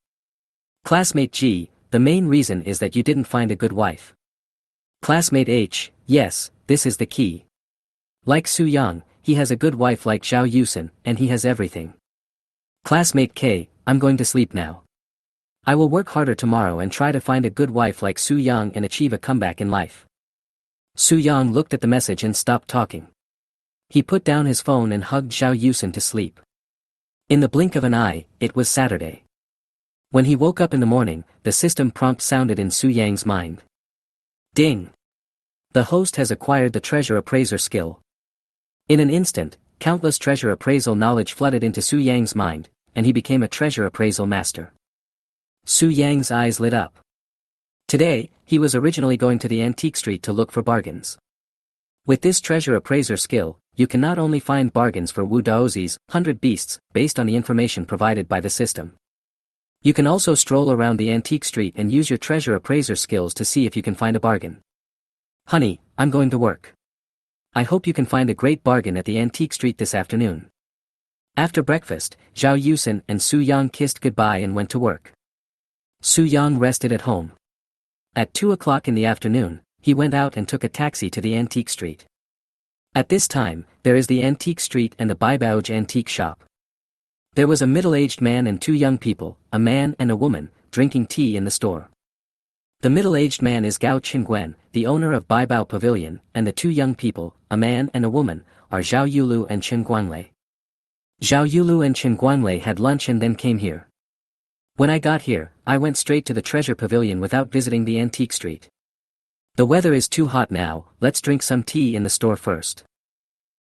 Classmate G, the main reason is that you didn't find a good wife. Classmate H, yes, this is the key. Like Su Yang, he has a good wife like Zhao Yusin, and he has everything. Classmate K, I'm going to sleep now. I will work harder tomorrow and try to find a good wife like Su Yang and achieve a comeback in life. Su Yang looked at the message and stopped talking. He put down his phone and hugged Zhao Yusin to sleep. In the blink of an eye, it was Saturday. When he woke up in the morning, the system prompt sounded in Su Yang's mind. Ding! The host has acquired the treasure appraiser skill. In an instant, countless treasure appraisal knowledge flooded into Su Yang's mind, and he became a treasure appraisal master. Su Yang's eyes lit up. Today, he was originally going to the antique street to look for bargains. With this treasure appraiser skill, you can not only find bargains for Wu Daozi's 100 beasts, based on the information provided by the system. You can also stroll around the antique street and use your treasure appraiser skills to see if you can find a bargain. Honey, I'm going to work. I hope you can find a great bargain at the antique street this afternoon. After breakfast, Zhao Yusin and Su Yang kissed goodbye and went to work. Su Yang rested at home. At 2 o'clock in the afternoon, he went out and took a taxi to the antique street. At this time, there is the antique street and the Baibauj antique shop. There was a middle-aged man and 2 young people, a man and a woman, drinking tea in the store. The middle-aged man is Gao Qingguan, the owner of Baibao Pavilion, and the 2 young people, a man and a woman, are Zhao Yulu and Chen Guanlei. Zhao Yulu and Chen Guanlei had lunch and then came here. When I got here, I went straight to the treasure pavilion without visiting the antique street. The weather is too hot now, let's drink some tea in the store first.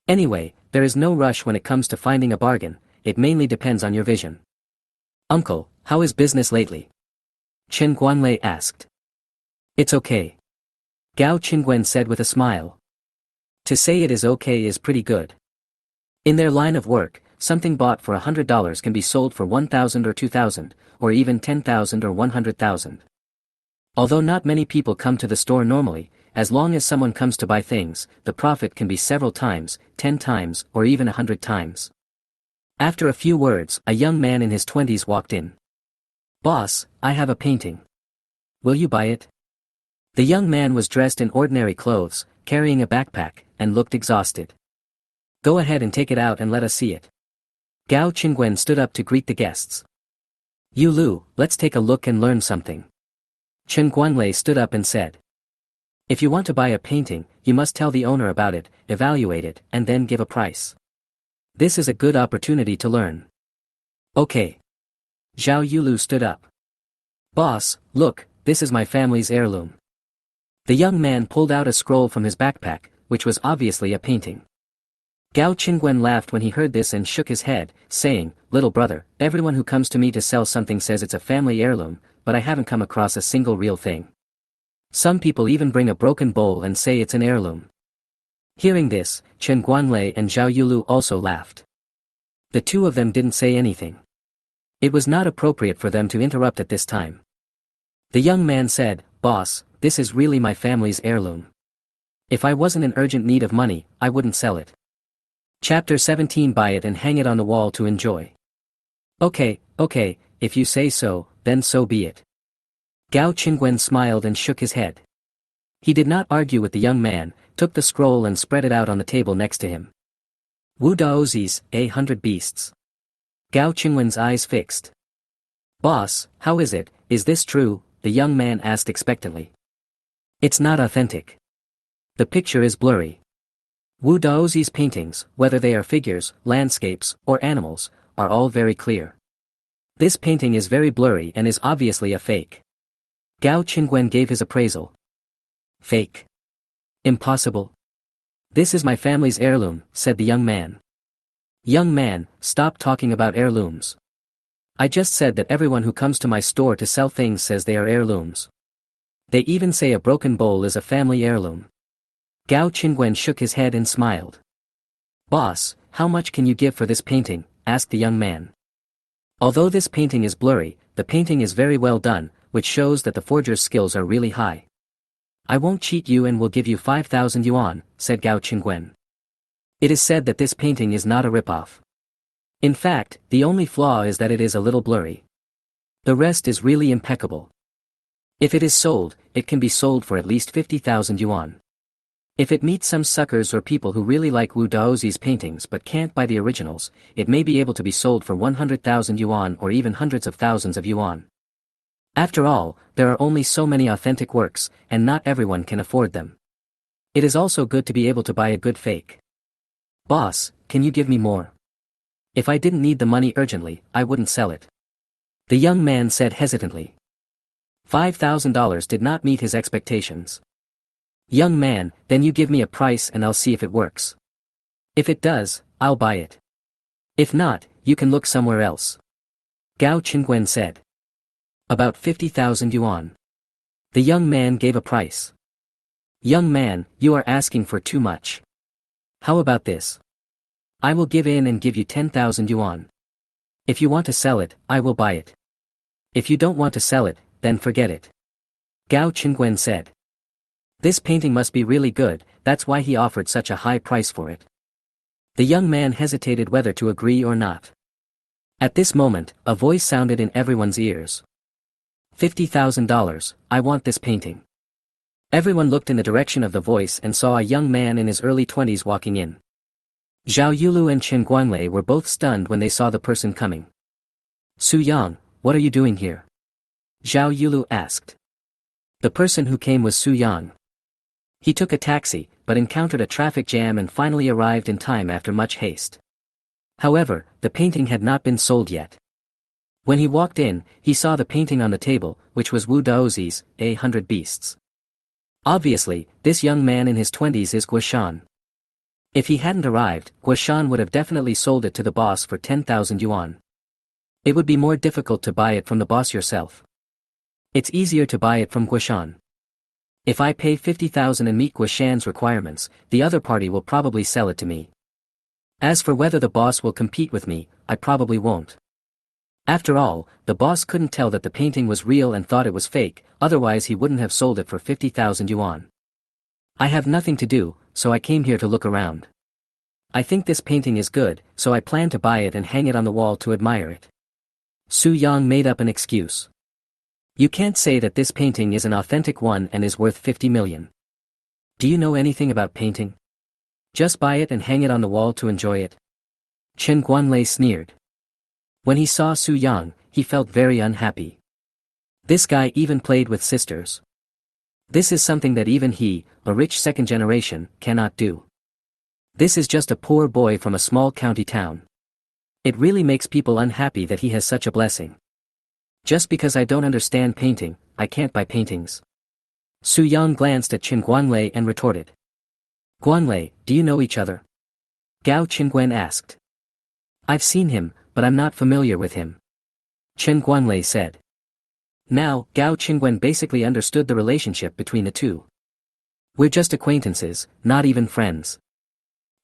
Anyway, there is no rush when it comes to finding a bargain, it mainly depends on your vision. Uncle, how is business lately? Chen Guanlei asked. It's okay. Gao Qingguan said with a smile. To say it is okay is pretty good. In their line of work, something bought for $100 can be sold for 1,000 or 2,000, or even 10,000 or 100,000. Although not many people come to the store normally, as long as someone comes to buy things, the profit can be several times, 10 times, or even 100 times. After a few words, a young man in his 20s walked in. Boss, I have a painting. Will you buy it? The young man was dressed in ordinary clothes, carrying a backpack, and looked exhausted. Go ahead and take it out and let us see it. Gao Qingguan stood up to greet the guests. Yu Lu, let's take a look and learn something. Chen Guanlei stood up and said. If you want to buy a painting, you must tell the owner about it, evaluate it, and then give a price. This is a good opportunity to learn. Okay. Zhao Yulu stood up. Boss, look, this is my family's heirloom. The young man pulled out a scroll from his backpack, which was obviously a painting. Gao Qingguan laughed when he heard this and shook his head, saying, Little brother, everyone who comes to me to sell something says it's a family heirloom, but I haven't come across a single real thing. Some people even bring a broken bowl and say it's an heirloom. Hearing this, Chen Guanlei and Zhao Yulu also laughed. The 2 of them didn't say anything. It was not appropriate for them to interrupt at this time. The young man said, "Boss, this is really my family's heirloom. If I wasn't in urgent need of money, I wouldn't sell it." Chapter 17. Buy it and hang it on the wall to enjoy. Okay, if you say so, then so be it. Gao Qingwen smiled and shook his head. He did not argue with the young man, took the scroll and spread it out on the table next to him. Wu Daozi's, 100 Beasts. Gao Qingwen's eyes fixed. "Boss, how is it, is this true?" the young man asked expectantly. "It's not authentic. The picture is blurry. Wu Daozi's paintings, whether they are figures, landscapes, or animals, are all very clear. This painting is very blurry and is obviously a fake." Gao Qingwen gave his appraisal. "Fake? Impossible. This is my family's heirloom," said the young man. "Young man, stop talking about heirlooms. I just said that everyone who comes to my store to sell things says they are heirlooms. They even say a broken bowl is a family heirloom." Gao Qingwen shook his head and smiled. "Boss, how much can you give for this painting?" asked the young man. "Although this painting is blurry, the painting is very well done, which shows that the forger's skills are really high. I won't cheat you and will give you 5,000 yuan, said Gao Qingwen. It is said that this painting is not a ripoff. In fact, the only flaw is that it is a little blurry. The rest is really impeccable. If it is sold, it can be sold for at least 50,000 yuan. If it meets some suckers or people who really like Wu Daozi's paintings but can't buy the originals, it may be able to be sold for 100,000 yuan or even hundreds of thousands of yuan. After all, there are only so many authentic works, and not everyone can afford them. It is also good to be able to buy a good fake. Boss, can you give me more? If I didn't need the money urgently, I wouldn't sell it. The young man said hesitantly. $5,000 did not meet his expectations. Young man, then you give me a price and I'll see if it works. If it does, I'll buy it. If not, you can look somewhere else. Gao Qingwen said. About 50,000 yuan. The young man gave a price. Young man, you are asking for too much. How about this? I will give in and give you 10,000 yuan. If you want to sell it, I will buy it. If you don't want to sell it, then forget it. Gao Qingwen said. This painting must be really good, that's why he offered such a high price for it. The young man hesitated whether to agree or not. At this moment, a voice sounded in everyone's ears. $50,000, I want this painting. Everyone looked in the direction of the voice and saw a young man in his early 20s walking in. Zhao Yulu and Chen Guanlei were both stunned when they saw the person coming. Su Yang, what are you doing here? Zhao Yulu asked. The person who came was Su Yang. He took a taxi, but encountered a traffic jam and finally arrived in time after much haste. However, the painting had not been sold yet. When he walked in, he saw the painting on the table, which was Wu Daozi's, 100 Beasts. Obviously, this young man in his 20s is Guoshan. If he hadn't arrived, Guoshan would have definitely sold it to the boss for 10,000 yuan. It would be more difficult to buy it from the boss yourself. It's easier to buy it from Guoshan. If I pay 50,000 and meet Guoshan's requirements, the other party will probably sell it to me. As for whether the boss will compete with me, I probably won't. After all, the boss couldn't tell that the painting was real and thought it was fake, otherwise he wouldn't have sold it for 50,000 yuan. I have nothing to do, so I came here to look around. I think this painting is good, so I plan to buy it and hang it on the wall to admire it. Su Yang made up an excuse. You can't say that this painting is an authentic one and is worth 50 million. Do you know anything about painting? Just buy it and hang it on the wall to enjoy it. Chen Guanlei sneered. When he saw Su Yang, he felt very unhappy. This guy even played with sisters. This is something that even he, a rich second generation, cannot do. This is just a poor boy from a small county town. It really makes people unhappy that he has such a blessing. Just because I don't understand painting, I can't buy paintings. Su Yang glanced at Chen Guanlei and retorted. Guanlei, do you know each other? Gao Qingwen asked. I've seen him, but I'm not familiar with him. Chen Guanlei said. Now, Gao Qingwen basically understood the relationship between the two. We're just acquaintances, not even friends.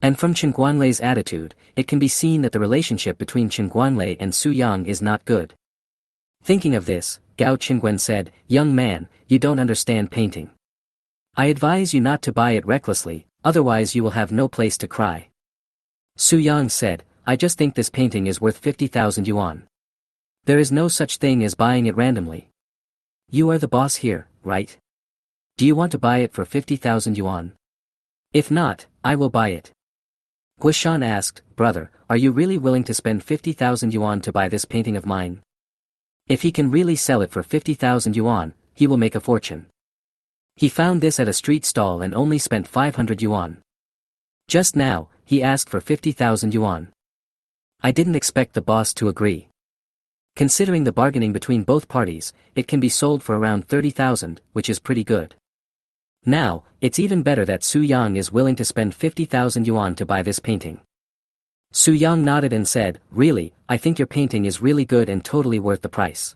And from Chen Guanlei's attitude, it can be seen that the relationship between Chen Guanlei and Su Yang is not good. Thinking of this, Gao Qingwen said, "Young man, you don't understand painting. I advise you not to buy it recklessly, otherwise you will have no place to cry." Su Yang said, "I just think this painting is worth 50,000 yuan. There is no such thing as buying it randomly. You are the boss here, right? Do you want to buy it for 50,000 yuan? If not, I will buy it." Guishan asked, "Brother, are you really willing to spend 50,000 yuan to buy this painting of mine? If he can really sell it for 50,000 yuan, he will make a fortune. He found this at a street stall and only spent 500 yuan. Just now, he asked for 50,000 yuan. I didn't expect the boss to agree. Considering the bargaining between both parties, it can be sold for around 30,000, which is pretty good. Now, it's even better that Su Yang is willing to spend 50,000 yuan to buy this painting." Su Yang nodded and said, "Really, I think your painting is really good and totally worth the price."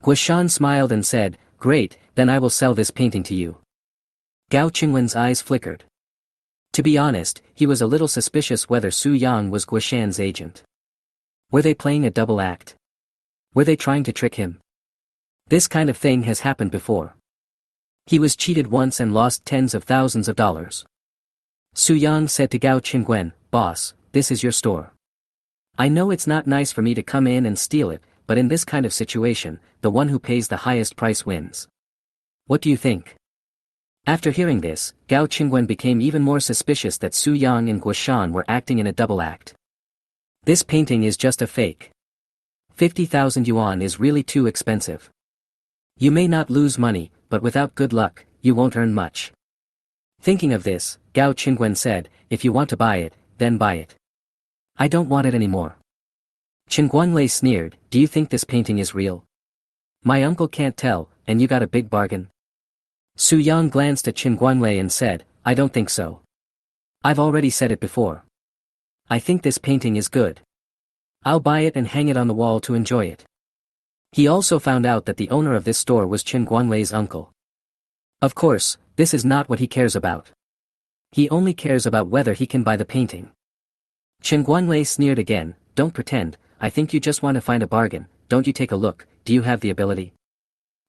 Guishan smiled and said, "Great, then I will sell this painting to you." Gao Qingwen's eyes flickered. To be honest, he was a little suspicious whether Su Yang was Guishan's agent. Were they playing a double act? Were they trying to trick him? This kind of thing has happened before. He was cheated once and lost tens of thousands of dollars. Su Yang said to Gao Qingwen, "Boss, this is your store. I know it's not nice for me to come in and steal it, but in this kind of situation, the one who pays the highest price wins. What do you think?" After hearing this, Gao Qingwen became even more suspicious that Su Yang and Guishan were acting in a double act. This painting is just a fake. 50,000 yuan is really too expensive. You may not lose money, but without good luck, you won't earn much. Thinking of this, Gao Qingwen said, "If you want to buy it, then buy it. I don't want it anymore." Chen Guanglei sneered, "Do you think this painting is real? My uncle can't tell, and you got a big bargain." Su Yang glanced at Chen Guanglei and said, "I don't think so. I've already said it before. I think this painting is good. I'll buy it and hang it on the wall to enjoy it." He also found out that the owner of this store was Chen Guanglei's uncle. Of course, this is not what he cares about. He only cares about whether he can buy the painting. Chen Guanglei sneered again, "Don't pretend, I think you just want to find a bargain, don't you take a look, do you have the ability?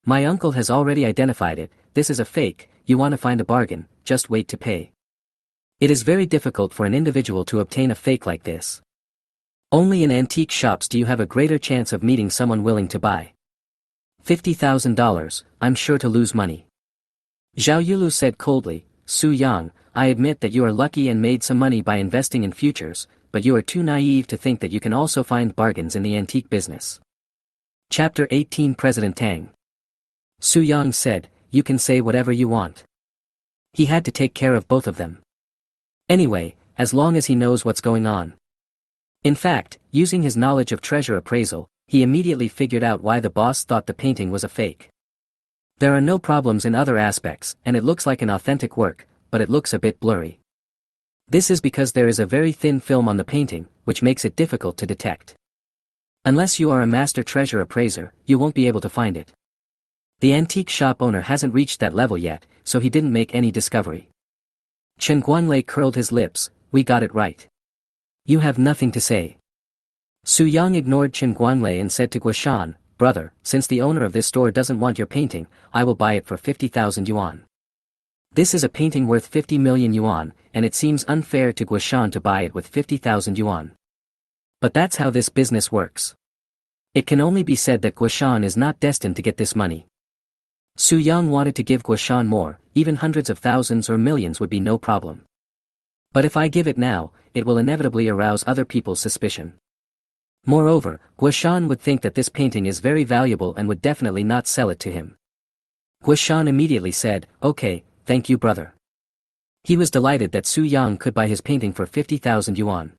My uncle has already identified it, this is a fake, you want to find a bargain, just wait to pay." It is very difficult for an individual to obtain a fake like this. Only in antique shops do you have a greater chance of meeting someone willing to buy. $50,000, I'm sure to lose money. Zhao Yulu said coldly, "Su Yang, I admit that you are lucky and made some money by investing in futures, but you are too naive to think that you can also find bargains in the antique business." Chapter 18 President Tang. Su Yang said, "You can say whatever you want." He had to take care of both of them. Anyway, as long as he knows what's going on. In fact, using his knowledge of treasure appraisal, he immediately figured out why the boss thought the painting was a fake. There are no problems in other aspects, and it looks like an authentic work, but it looks a bit blurry. This is because there is a very thin film on the painting, which makes it difficult to detect. Unless you are a master treasure appraiser, you won't be able to find it. The antique shop owner hasn't reached that level yet, so he didn't make any discovery. Chen Guanlei curled his lips, "We got it right. You have nothing to say." Su Yang ignored Chen Guanlei and said to Guishan, "Brother, since the owner of this store doesn't want your painting, I will buy it for 50,000 yuan. This is a painting worth 50 million yuan, and it seems unfair to Guishan to buy it with 50,000 yuan. But that's how this business works. It can only be said that Guishan is not destined to get this money." Su Yang wanted to give Guishan more, even hundreds of thousands or millions would be no problem. But if I give it now, it will inevitably arouse other people's suspicion. Moreover, Guishan would think that this painting is very valuable and would definitely not sell it to him. Guishan immediately said, "Okay, thank you brother." He was delighted that Su Yang could buy his painting for 50,000 yuan.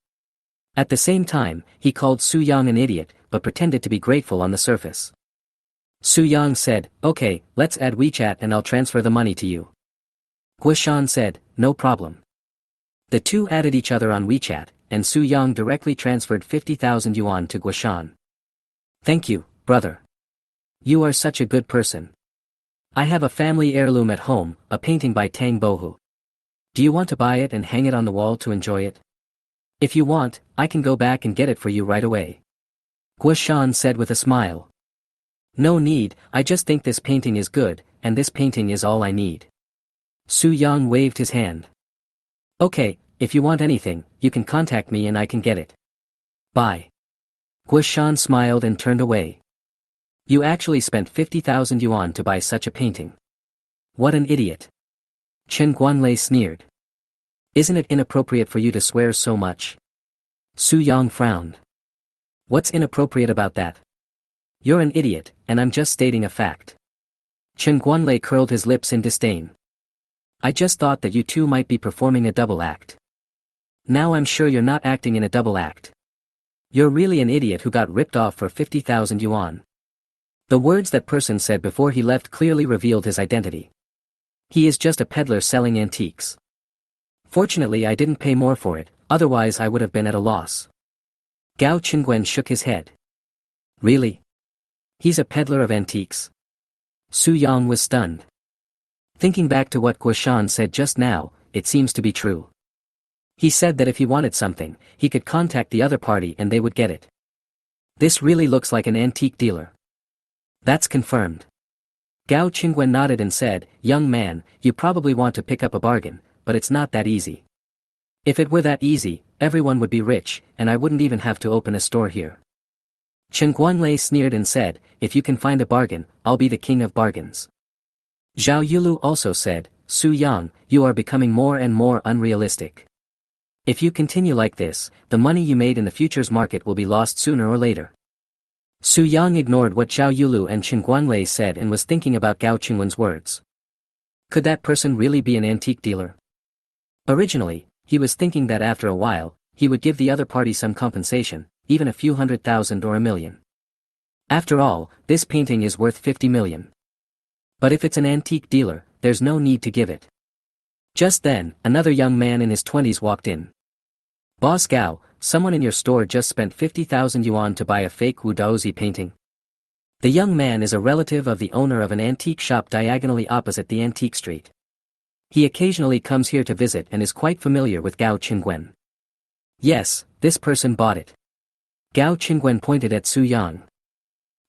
At the same time, he called Su Yang an idiot, but pretended to be grateful on the surface. Su Yang said, "Okay, let's add WeChat and I'll transfer the money to you." Guishan said, "No problem." The two added each other on WeChat, and Su Yang directly transferred 50,000 yuan to Guishan. "Thank you, brother. You are such a good person. I have a family heirloom at home, a painting by Tang Bohu. Do you want to buy it and hang it on the wall to enjoy it? If you want, I can go back and get it for you right away." Guishan said with a smile. No need, I just think this painting is good, and this painting is all I need. Su Yang waved his hand. Okay, if you want anything, you can contact me and I can get it. Bye. Guishan smiled and turned away. You actually spent 50,000 yuan to buy such a painting. What an idiot. Chen Guanlei sneered. Isn't it inappropriate for you to swear so much? Su Yang frowned. What's inappropriate about that? You're an idiot, and I'm just stating a fact. Chen Guanlei curled his lips in disdain. I just thought that you two might be performing a double act. Now I'm sure you're not acting in a double act. You're really an idiot who got ripped off for 50,000 yuan. The words that person said before he left clearly revealed his identity. He is just a peddler selling antiques. Fortunately I didn't pay more for it, otherwise I would have been at a loss. Gao Qingwen shook his head. Really? He's a peddler of antiques? Su Yang was stunned. Thinking back to what Guishan said just now, it seems to be true. He said that if he wanted something, he could contact the other party and they would get it. This really looks like an antique dealer. That's confirmed. Gao Qingwen nodded and said, young man, you probably want to pick up a bargain, but it's not that easy. If it were that easy, everyone would be rich, and I wouldn't even have to open a store here. Chen Guanlei sneered and said, if you can find a bargain, I'll be the king of bargains. Zhao Yulu also said, Su Yang, you are becoming more and more unrealistic. If you continue like this, the money you made in the futures market will be lost sooner or later. Su Yang ignored what Zhao Yulu and Chen Guanlei said and was thinking about Gao Qingwen's words. Could that person really be an antique dealer? Originally, he was thinking that after a while, he would give the other party some compensation, even a few 100,000 or 1,000,000. After all, this painting is worth 50 million. But if it's an antique dealer, there's no need to give it. Just then, another young man in his 20s walked in. Boss Gao, someone in your store just spent 50,000 yuan to buy a fake Wu Daozi painting. The young man is a relative of the owner of an antique shop diagonally opposite the antique street. He occasionally comes here to visit and is quite familiar with Gao Qingwen. Yes, this person bought it. Gao Qingwen pointed at Su Yang.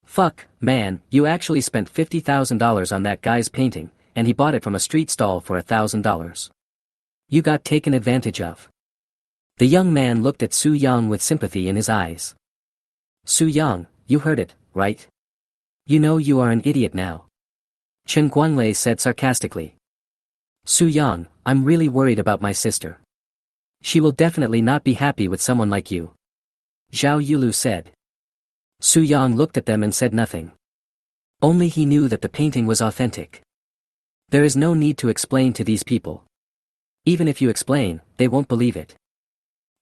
Fuck, man, you actually spent $50,000 on that guy's painting, and he bought it from a street stall for $1,000. You got taken advantage of. The young man looked at Su Yang with sympathy in his eyes. Su Yang, you heard it, right? You know you are an idiot now. Chen Guanlei said sarcastically. Su Yang, I'm really worried about my sister. She will definitely not be happy with someone like you. Zhao Yulu said. Su Yang looked at them and said nothing. Only he knew that the painting was authentic. There is no need to explain to these people. Even if you explain, they won't believe it.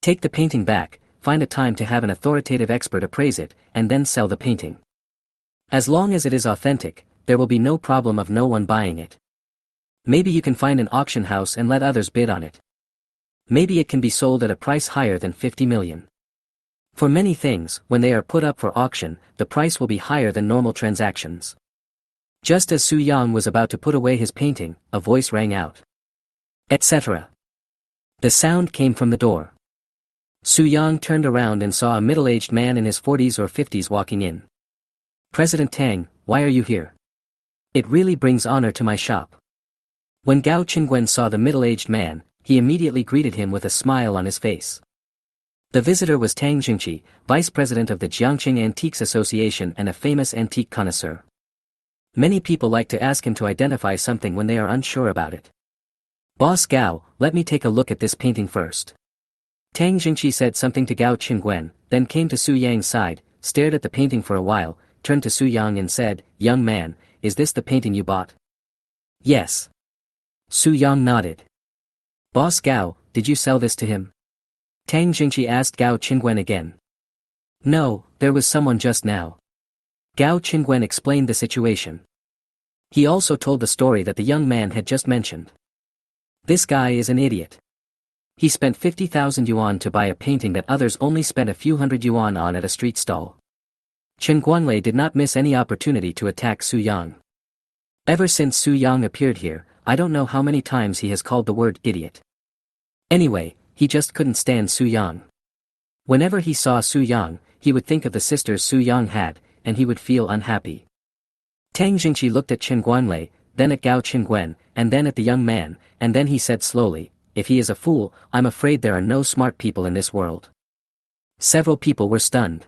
Take the painting back, find a time to have an authoritative expert appraise it, and then sell the painting. As long as it is authentic, there will be no problem of no one buying it. Maybe you can find an auction house and let others bid on it. Maybe it can be sold at a price higher than 50 million. For many things, when they are put up for auction, the price will be higher than normal transactions. Just as Su Yang was about to put away his painting, a voice rang out. Etc. The sound came from the door. Su Yang turned around and saw a middle-aged man in his 40s or 50s walking in. President Tang, why are you here? It really brings honor to my shop. When Gao Qingwen saw the middle-aged man, he immediately greeted him with a smile on his face. The visitor was Tang Jingqi, vice president of the Jiangqing Antiques Association and a famous antique connoisseur. Many people like to ask him to identify something when they are unsure about it. Boss Gao, let me take a look at this painting first. Tang Jingqi said something to Gao Qingwen, then came to Su Yang's side, stared at the painting for a while, turned to Su Yang and said, young man, is this the painting you bought? Yes. Su Yang nodded. Boss Gao, did you sell this to him? Tang Jingqi asked Gao Qingwen again. No, there was someone just now. Gao Qingwen explained the situation. He also told the story that the young man had just mentioned. This guy is an idiot. He spent 50,000 yuan to buy a painting that others only spent a few hundred yuan on at a street stall. Chen Guanlei did not miss any opportunity to attack Su Yang. Ever since Su Yang appeared here, I don't know how many times he has called the word idiot. Anyway, he just couldn't stand Su Yang. Whenever he saw Su Yang, he would think of the sisters Su Yang had, and he would feel unhappy. Tang Jingqi looked at Chen Guanlei, then at Gao Qingwen, and then at the young man, and then he said slowly, if he is a fool, I'm afraid there are no smart people in this world. Several people were stunned.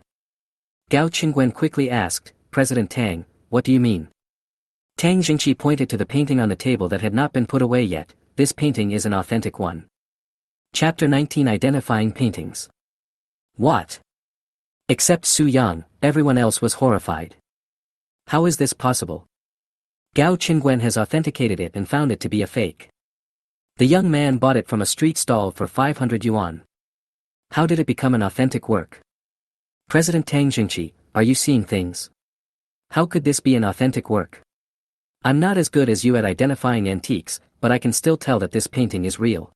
Gao Qingwen quickly asked, President Tang, what do you mean? Tang Jingqi pointed to the painting on the table that had not been put away yet. This painting is an authentic one. Chapter 19 Identifying Paintings. What? Except Su Yang, everyone else was horrified. How is this possible? Gao Qingwen has authenticated it and found it to be a fake. The young man bought it from a street stall for 500 yuan. How did it become an authentic work? President Tang Jingqi, are you seeing things? How could this be an authentic work? I'm not as good as you at identifying antiques, but I can still tell that this painting is real.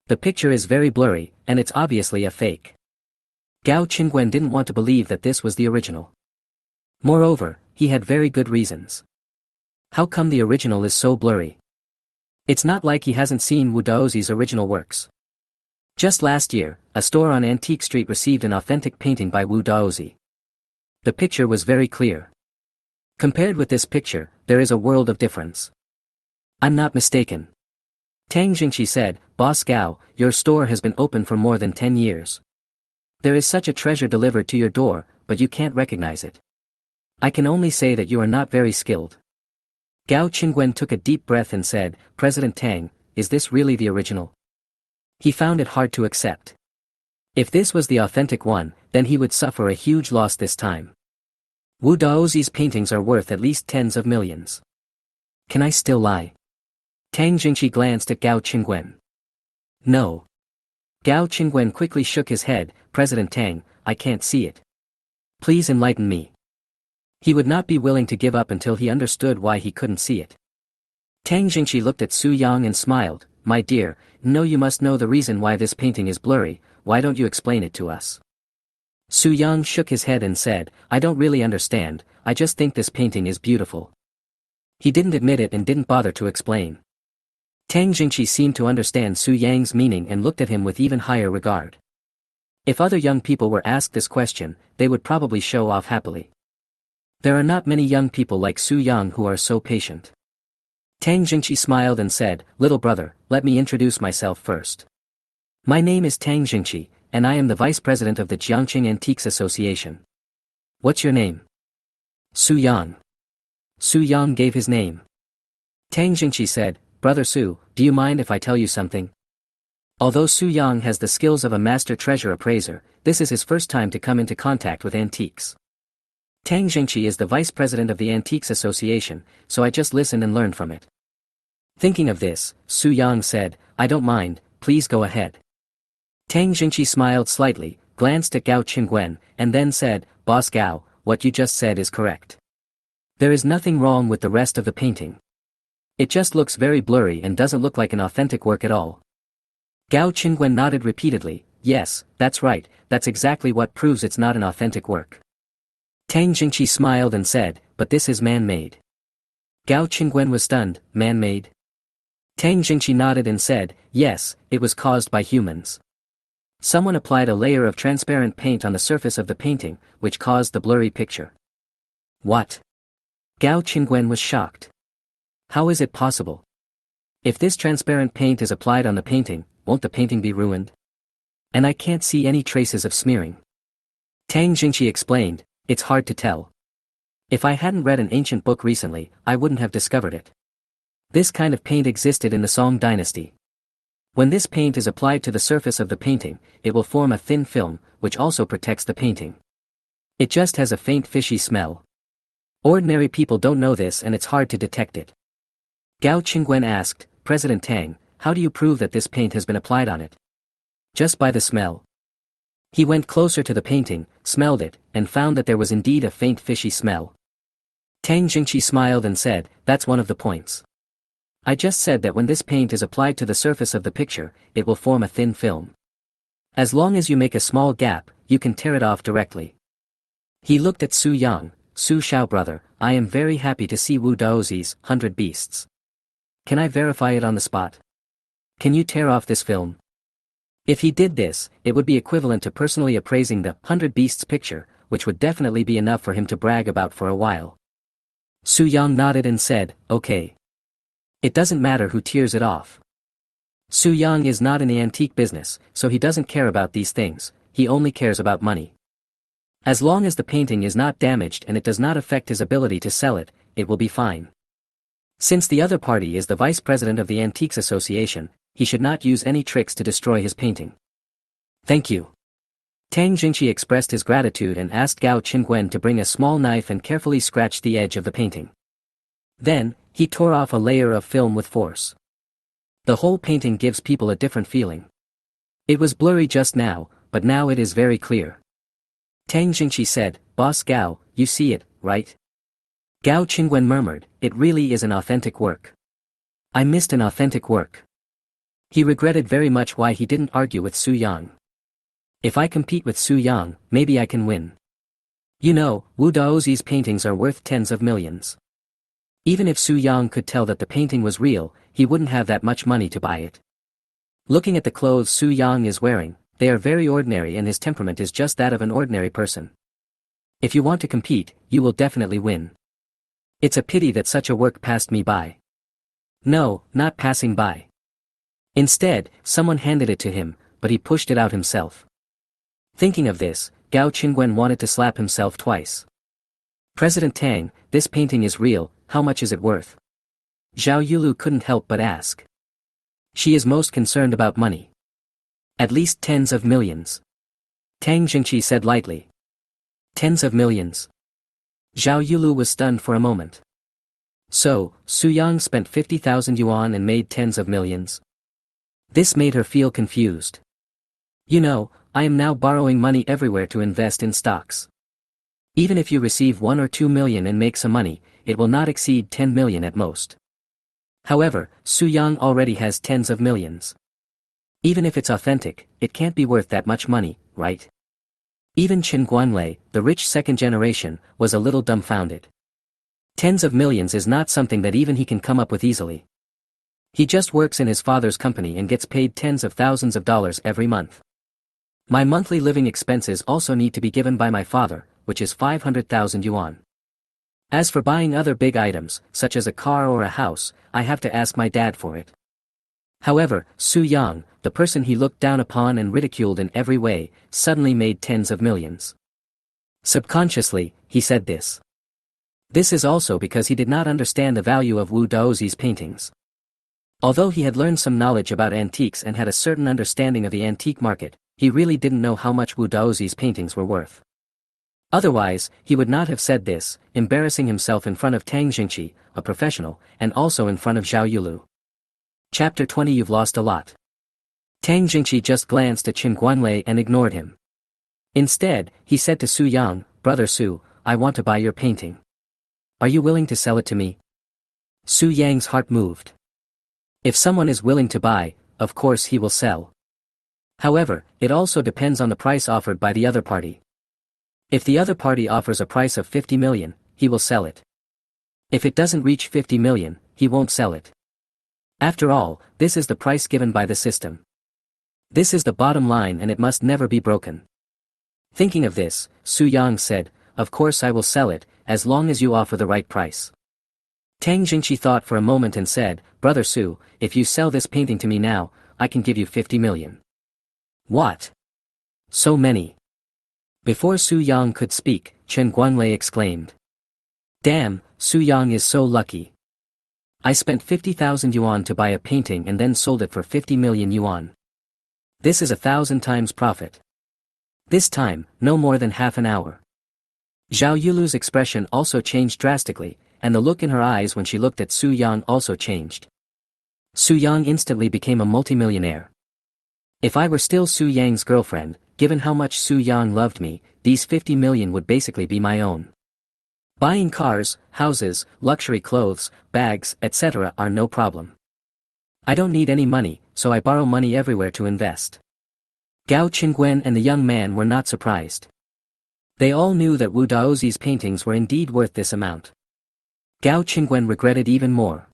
The picture is very blurry, and it's obviously a fake. Gao Qingwen didn't want to believe that this was the original. Moreover, he had very good reasons. How come the original is so blurry? It's not like he hasn't seen Wu Daozi's original works. Just last year, a store on Antique Street received an authentic painting by Wu Daozi. The picture was very clear. Compared with this picture, there is a world of difference. I'm not mistaken. Tang Jingqi said, Boss Gao, your store has been open for more than 10 years. There is such a treasure delivered to your door, but you can't recognize it. I can only say that you are not very skilled. Gao Qingwen took a deep breath and said, President Tang, is this really the original? He found it hard to accept. If this was the authentic one, then he would suffer a huge loss this time. Wu Daozi's paintings are worth at least tens of millions. Can I still lie? Tang Jingqi glanced at Gao Qingwen. No. Gao Qingwen quickly shook his head, President Tang, I can't see it. Please enlighten me. He would not be willing to give up until he understood why he couldn't see it. Tang Jingqi looked at Su Yang and smiled, My dear, no, you must know the reason why this painting is blurry, why don't you explain it to us? Su Yang shook his head and said, I don't really understand, I just think this painting is beautiful. He didn't admit it and didn't bother to explain. Tang Jingqi seemed to understand Su Yang's meaning and looked at him with even higher regard. If other young people were asked this question, they would probably show off happily. There are not many young people like Su Yang who are so patient. Tang Jingqi smiled and said, Little brother, let me introduce myself first. My name is Tang Jingqi, and I am the vice president of the Jiangqing Antiques Association. What's your name? Su Yang. Su Yang gave his name. Tang Jingqi said, Brother Su, do you mind if I tell you something? Although Su Yang has the skills of a master treasure appraiser, this is his first time to come into contact with antiques. Tang Jingqi is the vice president of the Antiques Association, so I just listened and learned from it. Thinking of this, Su Yang said, I don't mind, please go ahead. Tang Jingqi smiled slightly, glanced at Gao Qingwen, and then said, Boss Gao, what you just said is correct. There is nothing wrong with the rest of the painting. It just looks very blurry and doesn't look like an authentic work at all. Gao Qingwen nodded repeatedly, yes, that's right, that's exactly what proves it's not an authentic work. Tang Jingqi smiled and said, but this is man-made. Gao Qingwen was stunned, man-made? Tang Jingqi nodded and said, yes, it was caused by humans. Someone applied a layer of transparent paint on the surface of the painting, which caused the blurry picture. What? Gao Qingwen was shocked. How is it possible? If this transparent paint is applied on the painting, won't the painting be ruined? And I can't see any traces of smearing. Tang Jingqi explained, it's hard to tell. If I hadn't read an ancient book recently, I wouldn't have discovered it. This kind of paint existed in the Song dynasty. When this paint is applied to the surface of the painting, it will form a thin film, which also protects the painting. It just has a faint fishy smell. Ordinary people don't know this and it's hard to detect it. Gao Qingwen asked, President Tang, how do you prove that this paint has been applied on it? Just by the smell. He went closer to the painting, smelled it, and found that there was indeed a faint fishy smell. Tang Jingqi smiled and said, that's one of the points. I just said that when this paint is applied to the surface of the picture, it will form a thin film. As long as you make a small gap, you can tear it off directly. He looked at Su Yang, Su Xiao brother, I am very happy to see Wu Daozi's 100 Beasts. Can I verify it on the spot? Can you tear off this film? If he did this, it would be equivalent to personally appraising the 100 Beasts picture, which would definitely be enough for him to brag about for a while. Su Yang nodded and said, okay. It doesn't matter who tears it off. Su Yang is not in the antique business, so he doesn't care about these things, he only cares about money. As long as the painting is not damaged and it does not affect his ability to sell it, it will be fine. Since the other party is the vice president of the Antiques Association, he should not use any tricks to destroy his painting. Thank you. Tang Jingqi expressed his gratitude and asked Gao Qingwen to bring a small knife and carefully scratch the edge of the painting. Then, he tore off a layer of film with force. The whole painting gives people a different feeling. It was blurry just now, but now it is very clear. Tang Jingqi said, Boss Gao, you see it, right? Gao Qingwen murmured, it really is an authentic work. I missed an authentic work. He regretted very much why he didn't argue with Su Yang. If I compete with Su Yang, maybe I can win. You know, Wu Daozi's paintings are worth tens of millions. Even if Su Yang could tell that the painting was real, he wouldn't have that much money to buy it. Looking at the clothes Su Yang is wearing, they are very ordinary and his temperament is just that of an ordinary person. If you want to compete, you will definitely win. It's a pity that such a work passed me by. No, not passing by. Instead, someone handed it to him, but he pushed it out himself. Thinking of this, Gao Qingwen wanted to slap himself twice. President Tang, this painting is real, how much is it worth? Zhao Yulu couldn't help but ask. She is most concerned about money. At least tens of millions. Tang Jingqi said lightly. Tens of millions. Zhao Yulu was stunned for a moment. So, Su Yang spent 50,000 yuan and made tens of millions. This made her feel confused. You know, I am now borrowing money everywhere to invest in stocks. Even if you receive 1 or 2 million and make some money, it will not exceed 10 million at most. However, Su Yang already has tens of millions. Even if it's authentic, it can't be worth that much money, right? Even Chen Guanlei, the rich second generation, was a little dumbfounded. Tens of millions is not something that even he can come up with easily. He just works in his father's company and gets paid tens of thousands of dollars every month. My monthly living expenses also need to be given by my father, which is 500,000 yuan. As for buying other big items, such as a car or a house, I have to ask my dad for it. However, Su Yang, the person he looked down upon and ridiculed in every way, suddenly made tens of millions. Subconsciously, he said this. This is also because he did not understand the value of Wu Daozi's paintings. Although he had learned some knowledge about antiques and had a certain understanding of the antique market, he really didn't know how much Wu Daozi's paintings were worth. Otherwise, he would not have said this, embarrassing himself in front of Tang Jingqi, a professional, and also in front of Zhao Yulu. Chapter 20 You've lost a lot. Tang Jingqi just glanced at Chen Guanlei and ignored him. Instead, he said to Su Yang, Brother Su, I want to buy your painting. Are you willing to sell it to me? Su Yang's heart moved. If someone is willing to buy, of course he will sell. However, it also depends on the price offered by the other party. If the other party offers a price of 50 million, he will sell it. If it doesn't reach 50 million, he won't sell it. After all, this is the price given by the system. This is the bottom line and it must never be broken. Thinking of this, Su Yang said, Of course I will sell it, as long as you offer the right price. Tang Jingqi thought for a moment and said, Brother Su, if you sell this painting to me now, I can give you 50 million. What? So many? Before Su Yang could speak, Chen Guanlei exclaimed. Damn, Su Yang is so lucky. I spent 50,000 yuan to buy a painting and then sold it for 50 million yuan. This is 1,000 times profit. This time, no more than half an hour. Zhao Yulu's expression also changed drastically, and the look in her eyes when she looked at Su Yang also changed. Su Yang instantly became a multimillionaire. If I were still Su Yang's girlfriend, given how much Su Yang loved me, these 50 million would basically be my own. Buying cars, houses, luxury clothes, bags, etc. are no problem. I don't need any money, so I borrow money everywhere to invest. Gao Qingwen and the young man were not surprised. They all knew that Wu Daozi's paintings were indeed worth this amount. Gao Qingwen regretted even more.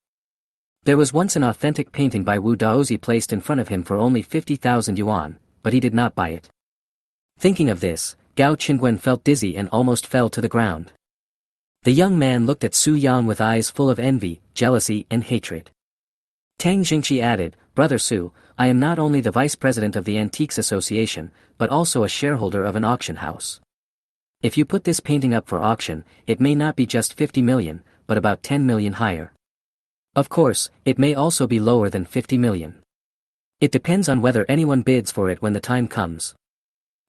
There was once an authentic painting by Wu Daozi placed in front of him for only 50,000 yuan, but he did not buy it. Thinking of this, Gao Qingwen felt dizzy and almost fell to the ground. The young man looked at Su Yang with eyes full of envy, jealousy and hatred. Tang Jingqi added, Brother Su, I am not only the vice president of the Antiques Association, but also a shareholder of an auction house. If you put this painting up for auction, it may not be just 50 million, but about 10 million higher. Of course, it may also be lower than 50 million. It depends on whether anyone bids for it when the time comes.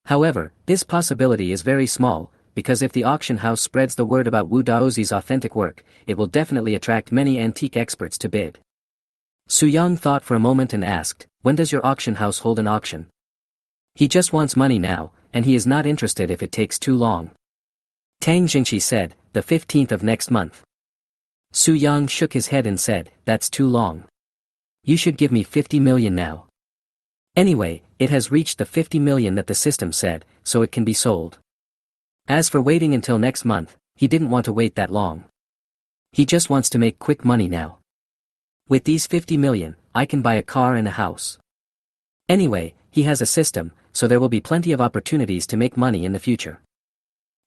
However, this possibility is very small, because if the auction house spreads the word about Wu Daozi's authentic work, it will definitely attract many antique experts to bid. Su Yang thought for a moment and asked, when does your auction house hold an auction? He just wants money now, and he is not interested if it takes too long. Tang Jingqi said, the 15th of next month. Su Yang shook his head and said, that's too long. You should give me 50 million now. Anyway, it has reached the 50 million that the system said, so it can be sold. As for waiting until next month, he didn't want to wait that long. He just wants to make quick money now. With these 50 million, I can buy a car and a house. Anyway, he has a system, so there will be plenty of opportunities to make money in the future.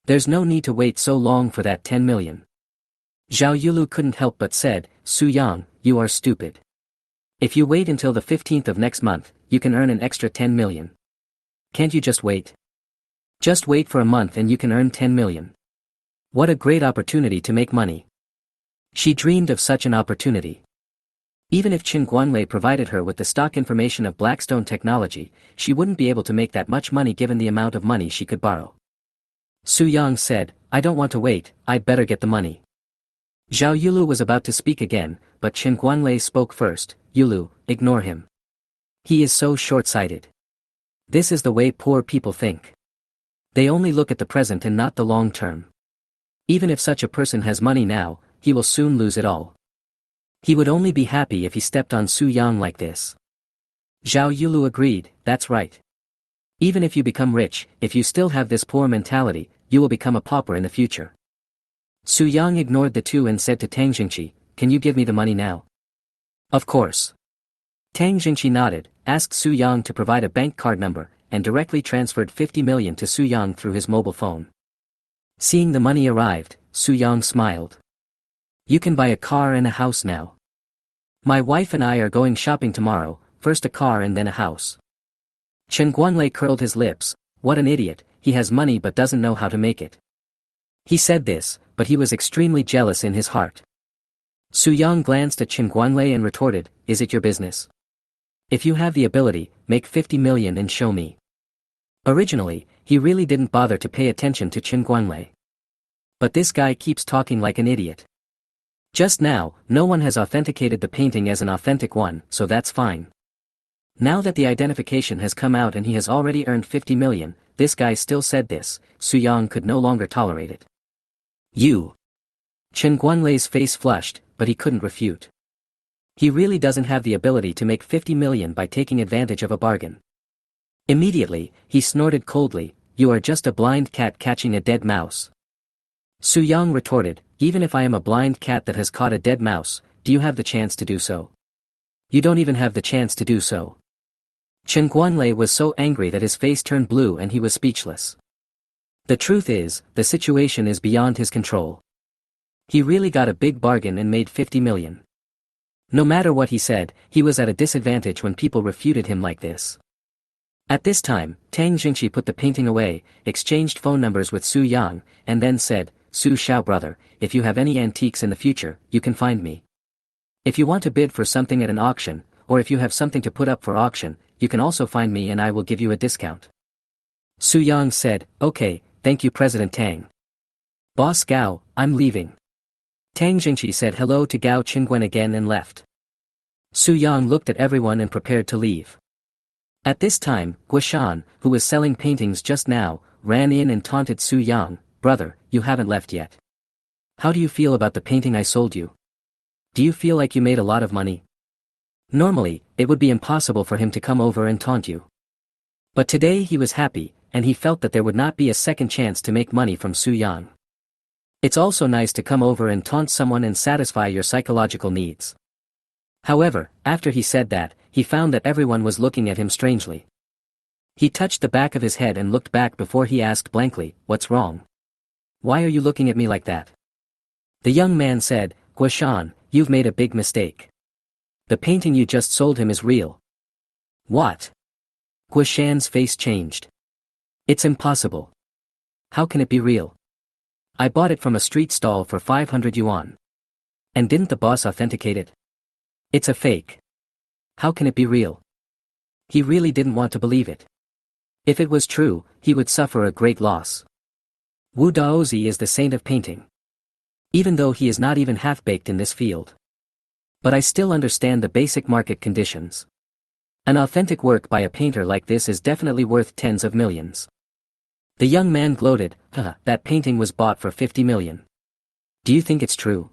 There's no need to wait so long for that 10 million. Zhao Yulu couldn't help but said, Su Yang, you are stupid. If you wait until the 15th of next month, you can earn an extra 10 million. Can't you just wait? Just wait for a month and you can earn 10 million. What a great opportunity to make money. She dreamed of such an opportunity. Even if Qin Guanlei provided her with the stock information of Blackstone Technology, she wouldn't be able to make that much money given the amount of money she could borrow. Su Yang said, I don't want to wait, I'd better get the money. Zhao Yulu was about to speak again, but Qin Guanlei spoke first, Yulu, ignore him. He is so short-sighted. This is the way poor people think. They only look at the present and not the long term. Even if such a person has money now, he will soon lose it all. He would only be happy if he stepped on Su Yang like this. Zhao Yulu agreed, that's right. Even if you become rich, if you still have this poor mentality, you will become a pauper in the future. Su Yang ignored the two and said to Tang Jingqi, can you give me the money now? Of course. Tang Jingqi nodded, asked Su Yang to provide a bank card number, and directly transferred 50 million to Su Yang through his mobile phone. Seeing the money arrived, Su Yang smiled. You can buy a car and a house now. My wife and I are going shopping tomorrow, first a car and then a house. Chen Guanlei curled his lips, what an idiot, he has money but doesn't know how to make it. He said this, but he was extremely jealous in his heart. Su Yang glanced at Chen Guanlei and retorted, is it your business? If you have the ability, make 50 million and show me. Originally, he really didn't bother to pay attention to Chen Guanlei. But this guy keeps talking like an idiot. Just now, no one has authenticated the painting as an authentic one, so that's fine. Now that the identification has come out and he has already earned 50 million, this guy still said this, Su Yang could no longer tolerate it. You. Chen Guanlei's face flushed, but he couldn't refute. He really doesn't have the ability to make 50 million by taking advantage of a bargain. Immediately, he snorted coldly, you are just a blind cat catching a dead mouse. Su Yang retorted, even if I am a blind cat that has caught a dead mouse, do you have the chance to do so? You don't even have the chance to do so. Chen Guanlei was so angry that his face turned blue and he was speechless. The truth is, the situation is beyond his control. He really got a big bargain and made 50 million. No matter what he said, he was at a disadvantage when people refuted him like this. At this time, Tang Jingqi put the painting away, exchanged phone numbers with Su Yang, and then said, Su Xiao brother, if you have any antiques in the future, you can find me. If you want to bid for something at an auction, or if you have something to put up for auction, you can also find me and I will give you a discount. Su Yang said, okay, thank you President Tang. Boss Gao, I'm leaving. Tang Jingqi said hello to Gao Qingguan again and left. Su Yang looked at everyone and prepared to leave. At this time, Guishan, who was selling paintings just now, ran in and taunted Su Yang, brother, you haven't left yet. How do you feel about the painting I sold you? Do you feel like you made a lot of money? Normally, it would be impossible for him to come over and taunt you. But today he was happy, and he felt that there would not be a second chance to make money from Su Yang. It's also nice to come over and taunt someone and satisfy your psychological needs. However, after he said that, he found that everyone was looking at him strangely. He touched the back of his head and looked back before he asked blankly, what's wrong? Why are you looking at me like that? The young man said, Guashan, you've made a big mistake. The painting you just sold him is real. What? Guashan's face changed. It's impossible. How can it be real? I bought it from a street stall for 500 yuan. And didn't the boss authenticate it? It's a fake. How can it be real? He really didn't want to believe it. If it was true, he would suffer a great loss. Wu Daozi is the saint of painting. Even though he is not even half-baked in this field. But I still understand the basic market conditions. An authentic work by a painter like this is definitely worth tens of millions. The young man gloated, that painting was bought for 50 million. Do you think it's true?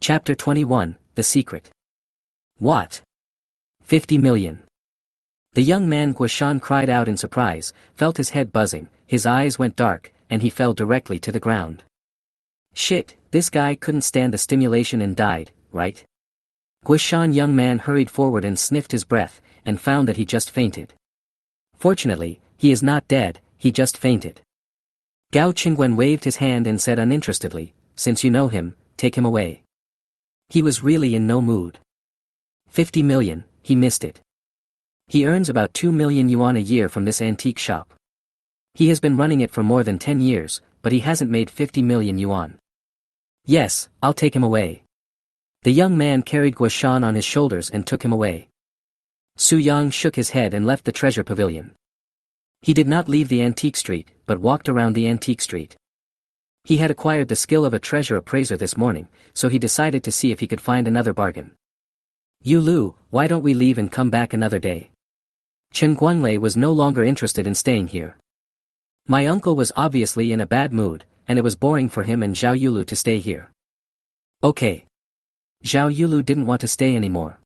Chapter 21, The Secret. What? 50 million. The young man Guashan cried out in surprise, felt his head buzzing, his eyes went dark, and he fell directly to the ground. Shit, this guy couldn't stand the stimulation and died, right? Guashan young man hurried forward and sniffed his breath, and found that he just fainted. Fortunately, he is not dead, he just fainted. Gao Qingwen waved his hand and said uninterestedly, since you know him, take him away. He was really in no mood. 50 million, he missed it. He earns about 2 million yuan a year from this antique shop. He has been running it for more than 10 years, but he hasn't made 50 million yuan. Yes, I'll take him away. The young man carried Guashan on his shoulders and took him away. Su Yang shook his head and left the treasure pavilion. He did not leave the antique street, but walked around the antique street. He had acquired the skill of a treasure appraiser this morning, so he decided to see if he could find another bargain. Yu Lu, why don't we leave and come back another day? Chen Guanlei was no longer interested in staying here. My uncle was obviously in a bad mood, and it was boring for him and Zhao Yulu to stay here. Okay. Zhao Yulu didn't want to stay anymore.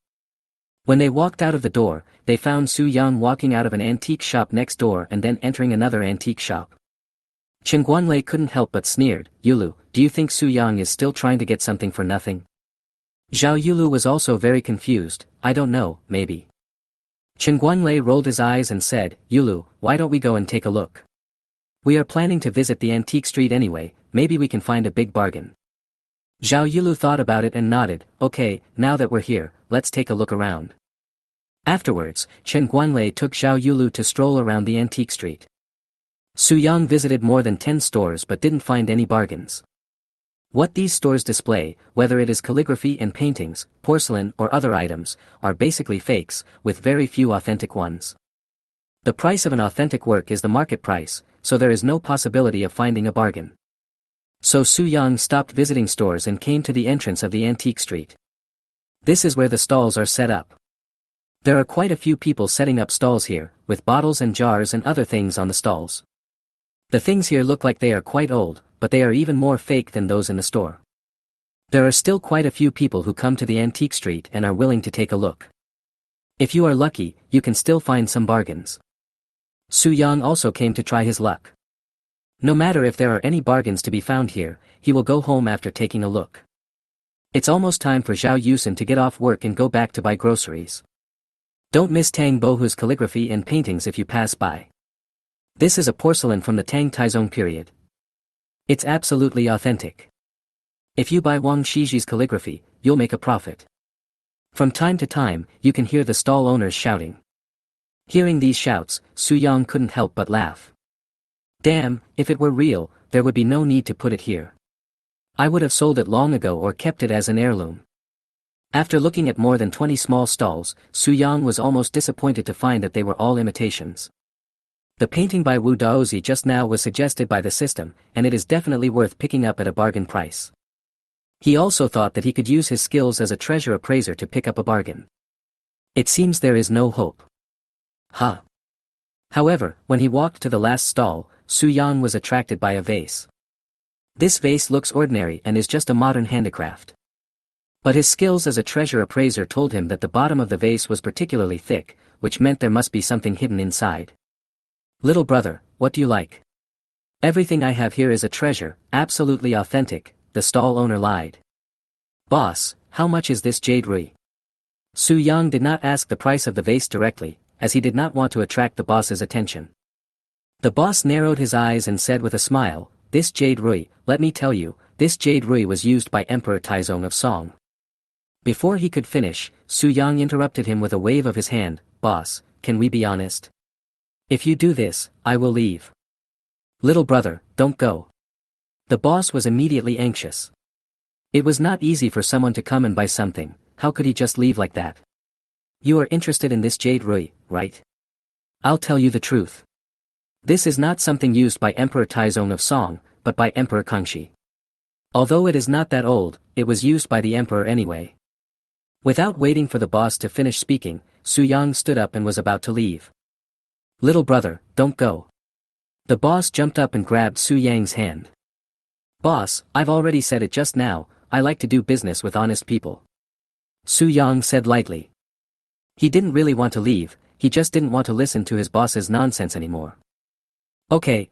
When they walked out of the door, they found Su Yang walking out of an antique shop next door and then entering another antique shop. Chen Guanlei couldn't help but sneered, Yulu, do you think Su Yang is still trying to get something for nothing? Zhao Yulu was also very confused, I don't know, maybe. Chen Guanlei rolled his eyes and said, Yulu, why don't we go and take a look? We are planning to visit the antique street anyway, maybe we can find a big bargain. Zhao Yulu thought about it and nodded, okay, now that we're here, let's take a look around. Afterwards, Chen Guanlei took Zhao Yulu to stroll around the antique street. Su Yang visited more than 10 stores but didn't find any bargains. What these stores display, whether it is calligraphy and paintings, porcelain or other items, are basically fakes, with very few authentic ones. The price of an authentic work is the market price, so there is no possibility of finding a bargain. So Su Yang stopped visiting stores and came to the entrance of the antique street. This is where the stalls are set up. There are quite a few people setting up stalls here, with bottles and jars and other things on the stalls. The things here look like they are quite old, but they are even more fake than those in the store. There are still quite a few people who come to the antique street and are willing to take a look. If you are lucky, you can still find some bargains. Su Yang also came to try his luck. No matter if there are any bargains to be found here, he will go home after taking a look. It's almost time for Zhao Yusen to get off work and go back to buy groceries. Don't miss Tang Bohu's calligraphy and paintings if you pass by. This is a porcelain from the Tang Taizong period. It's absolutely authentic. If you buy Wang Shiji's calligraphy, you'll make a profit. From time to time, you can hear the stall owners shouting. Hearing these shouts, Su Yang couldn't help but laugh. Damn, if it were real, there would be no need to put it here. I would have sold it long ago or kept it as an heirloom. After looking at more than 20 small stalls, Su Yang was almost disappointed to find that they were all imitations. The painting by Wu Daozi just now was suggested by the system, and it is definitely worth picking up at a bargain price. He also thought that he could use his skills as a treasure appraiser to pick up a bargain. It seems there is no hope. Huh. However, when he walked to the last stall, Su Yang was attracted by a vase. This vase looks ordinary and is just a modern handicraft. But his skills as a treasure appraiser told him that the bottom of the vase was particularly thick, which meant there must be something hidden inside. Little brother, what do you like? Everything I have here is a treasure, absolutely authentic, the stall owner lied. Boss, how much is this jade rui? Su Yang did not ask the price of the vase directly, as he did not want to attract the boss's attention. The boss narrowed his eyes and said with a smile, this jade rui, let me tell you, this jade rui was used by Emperor Taizong of Song. Before he could finish, Su Yang interrupted him with a wave of his hand. Boss, can we be honest? If you do this, I will leave. Little brother, don't go. The boss was immediately anxious. It was not easy for someone to come and buy something. How could he just leave like that? You are interested in this jade rui, right? I'll tell you the truth. This is not something used by Emperor Taizong of Song, but by Emperor Kangxi. Although it is not that old, it was used by the emperor anyway. Without waiting for the boss to finish speaking, Su Yang stood up and was about to leave. Little brother, don't go. The boss jumped up and grabbed Su Yang's hand. Boss, I've already said it just now, I like to do business with honest people. Su Yang said lightly. He didn't really want to leave, he just didn't want to listen to his boss's nonsense anymore. Okay.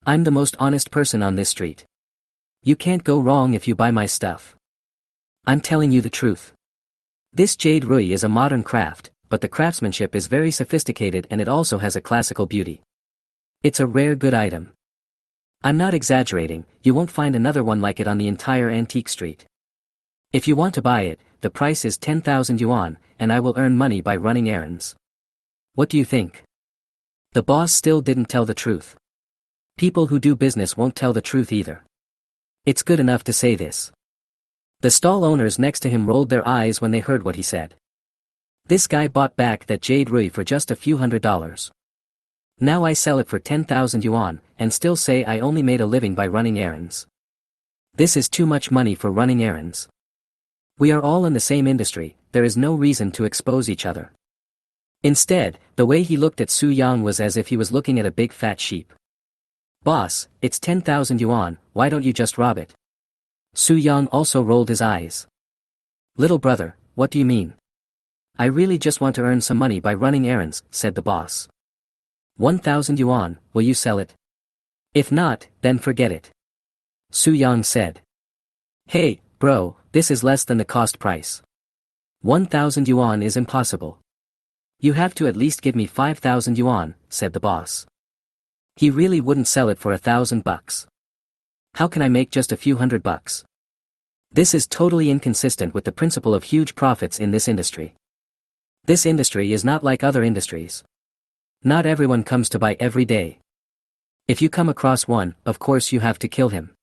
I'm the most honest person on this street. You can't go wrong if you buy my stuff. I'm telling you the truth. This jade rui is a modern craft, but the craftsmanship is very sophisticated and it also has a classical beauty. It's a rare good item. I'm not exaggerating, you won't find another one like it on the entire antique street. If you want to buy it, the price is 10,000 yuan, and I will earn money by running errands. What do you think? The boss still didn't tell the truth. People who do business won't tell the truth either. It's good enough to say this. The stall owners next to him rolled their eyes when they heard what he said. This guy bought back that jade rui for just a few $100s. Now I sell it for 10,000 yuan, and still say I only made a living by running errands. This is too much money for running errands. We are all in the same industry, there is no reason to expose each other. Instead, the way he looked at Su Yang was as if he was looking at a big fat sheep. Boss, it's 10,000 yuan, why don't you just rob it? Su Yang also rolled his eyes. Little brother, what do you mean? I really just want to earn some money by running errands, said the boss. 1,000 yuan, will you sell it? If not, then forget it. Su Yang said. Hey, bro, this is less than the cost price. 1,000 yuan is impossible. You have to at least give me 5,000 yuan, said the boss. He really wouldn't sell it for $1,000. How can I make just a few $100? This is totally inconsistent with the principle of huge profits in this industry. This industry is not like other industries. Not everyone comes to buy every day. If you come across one, of course you have to kill him.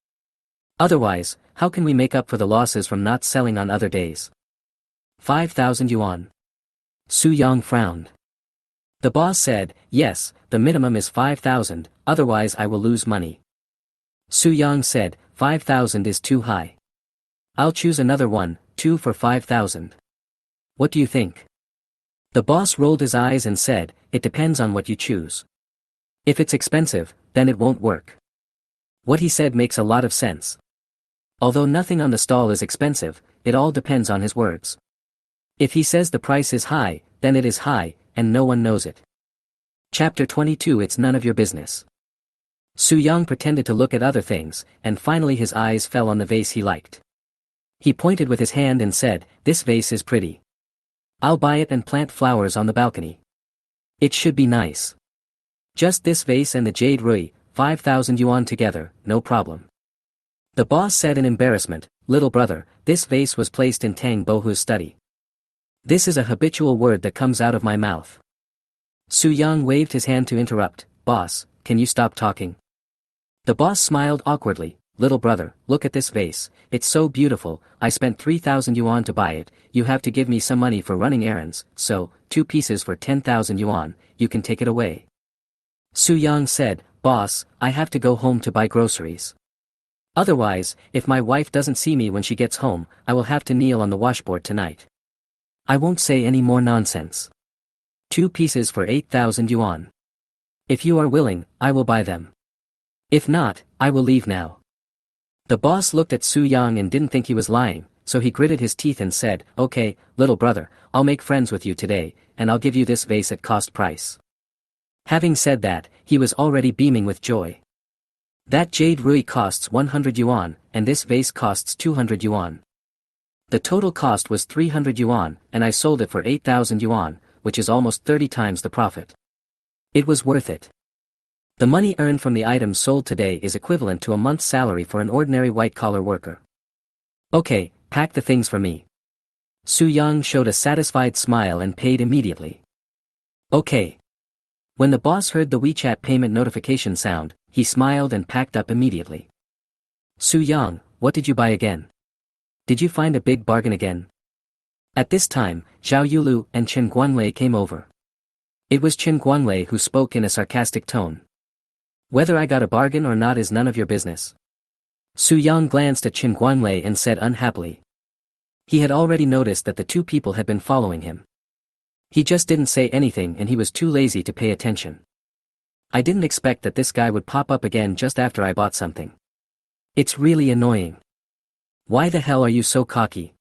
Otherwise, how can we make up for the losses from not selling on other days? 5,000 yuan. Su Yang frowned. The boss said, yes, the minimum is 5,000, otherwise I will lose money. Su Yang said, 5,000 is too high. I'll choose another one, 2 for 5,000. What do you think? The boss rolled his eyes and said, it depends on what you choose. If it's expensive, then it won't work. What he said makes a lot of sense. Although nothing on the stall is expensive, it all depends on his words. If he says the price is high, then it is high, and no one knows it. Chapter 22 It's none of your business. Su Yang pretended to look at other things, and finally his eyes fell on the vase he liked. He pointed with his hand and said, this vase is pretty. I'll buy it and plant flowers on the balcony. It should be nice. Just this vase and the jade rui, 5,000 yuan together, no problem. The boss said in embarrassment, little brother, this vase was placed in Tang Bohu's study. This is a habitual word that comes out of my mouth. Su Yang waved his hand to interrupt, boss, can you stop talking? The boss smiled awkwardly, little brother, look at this vase, it's so beautiful, I spent 3,000 yuan to buy it, you have to give me some money for running errands, so, 2 pieces for 10,000 yuan, you can take it away. Su Yang said, boss, I have to go home to buy groceries. Otherwise, if my wife doesn't see me when she gets home, I will have to kneel on the washboard tonight. I won't say any more nonsense. 2 pieces for 8,000 yuan. If you are willing, I will buy them. If not, I will leave now. The boss looked at Su Yang and didn't think he was lying, so he gritted his teeth and said, okay, little brother, I'll make friends with you today, and I'll give you this vase at cost price. Having said that, he was already beaming with joy. That jade rui costs 100 yuan, and this vase costs 200 yuan. The total cost was 300 yuan, and I sold it for 8,000 yuan, which is almost 30 times the profit. It was worth it. The money earned from the items sold today is equivalent to a month's salary for an ordinary white-collar worker. Okay, pack the things for me. Su-young showed a satisfied smile and paid immediately. Okay. When the boss heard the WeChat payment notification sound, he smiled and packed up immediately. Su-young, what did you buy again? Did you find a big bargain again? At this time, Zhao Yulu and Chen Guanlei came over. It was Chen Guanlei who spoke in a sarcastic tone. Whether I got a bargain or not is none of your business. Su-young glanced at Chen Guanlei and said unhappily. He had already noticed that the two people had been following him. He just didn't say anything and he was too lazy to pay attention. I didn't expect that this guy would pop up again just after I bought something. It's really annoying. Why the hell are you so cocky?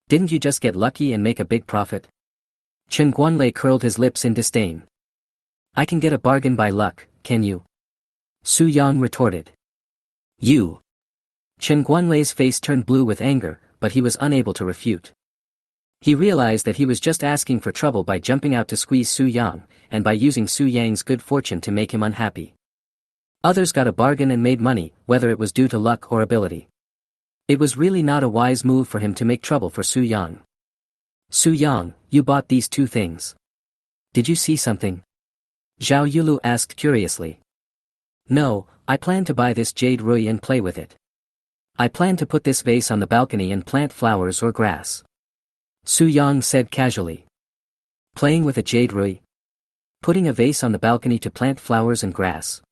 Didn't you just get lucky and make a big profit? Chen Guanlei curled his lips in disdain. I can get a bargain by luck, can you? Su-young retorted. You. Chen Guanlei's face turned blue with anger, but he was unable to refute. He realized that he was just asking for trouble by jumping out to squeeze Su-young, and by using Su-yang's good fortune to make him unhappy. Others got a bargain and made money, whether it was due to luck or ability. It was really not a wise move for him to make trouble for Su-young. Su-young, you bought these two things. Did you see something? Zhao Yulu asked curiously. No, I plan to buy this jade rui and play with it. I plan to put this vase on the balcony and plant flowers or grass. Su-young said casually. Playing with a jade rui? Putting a vase on the balcony to plant flowers and grass?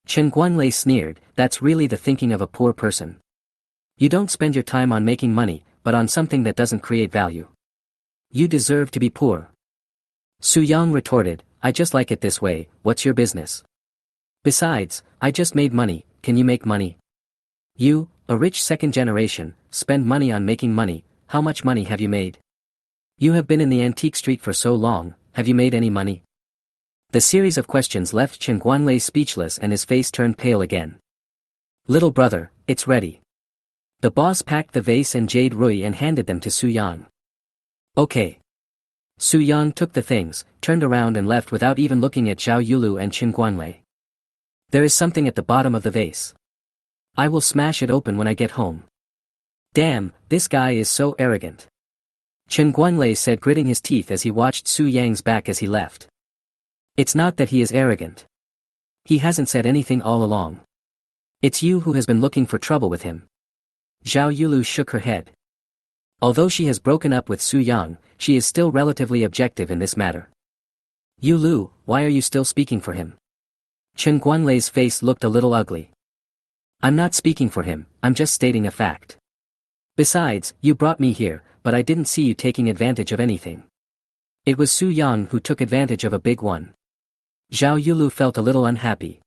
Chen Guanlei sneered, that's really the thinking of a poor person. You don't spend your time on making money, but on something that doesn't create value. You deserve to be poor. Su-young retorted, I just like it this way, what's your business? Besides, I just made money, can you make money? You, a rich second generation, spend money on making money, how much money have you made? You have been in the antique street for so long, have you made any money? The series of questions left Chen Guanlei speechless and his face turned pale again. Little brother, it's ready. The boss packed the vase and jade rui and handed them to Su-young. Okay. Su-young took the things, turned around and left without even looking at Zhao Yulu and Chen Guanlei. There is something at the bottom of the vase. I will smash it open when I get home. Damn, this guy is so arrogant. Chen Guanlei said, gritting his teeth as he watched Su-yang's back as he left. It's not that he is arrogant. He hasn't said anything all along. It's you who has been looking for trouble with him. Zhao Yulu shook her head. Although she has broken up with Su-young, she is still relatively objective in this matter. Yulu, why are you still speaking for him? Chen Guanlei's face looked a little ugly. I'm not speaking for him, I'm just stating a fact. Besides, you brought me here, but I didn't see you taking advantage of anything. It was Su-young who took advantage of a big one. Zhao Yulu felt a little unhappy.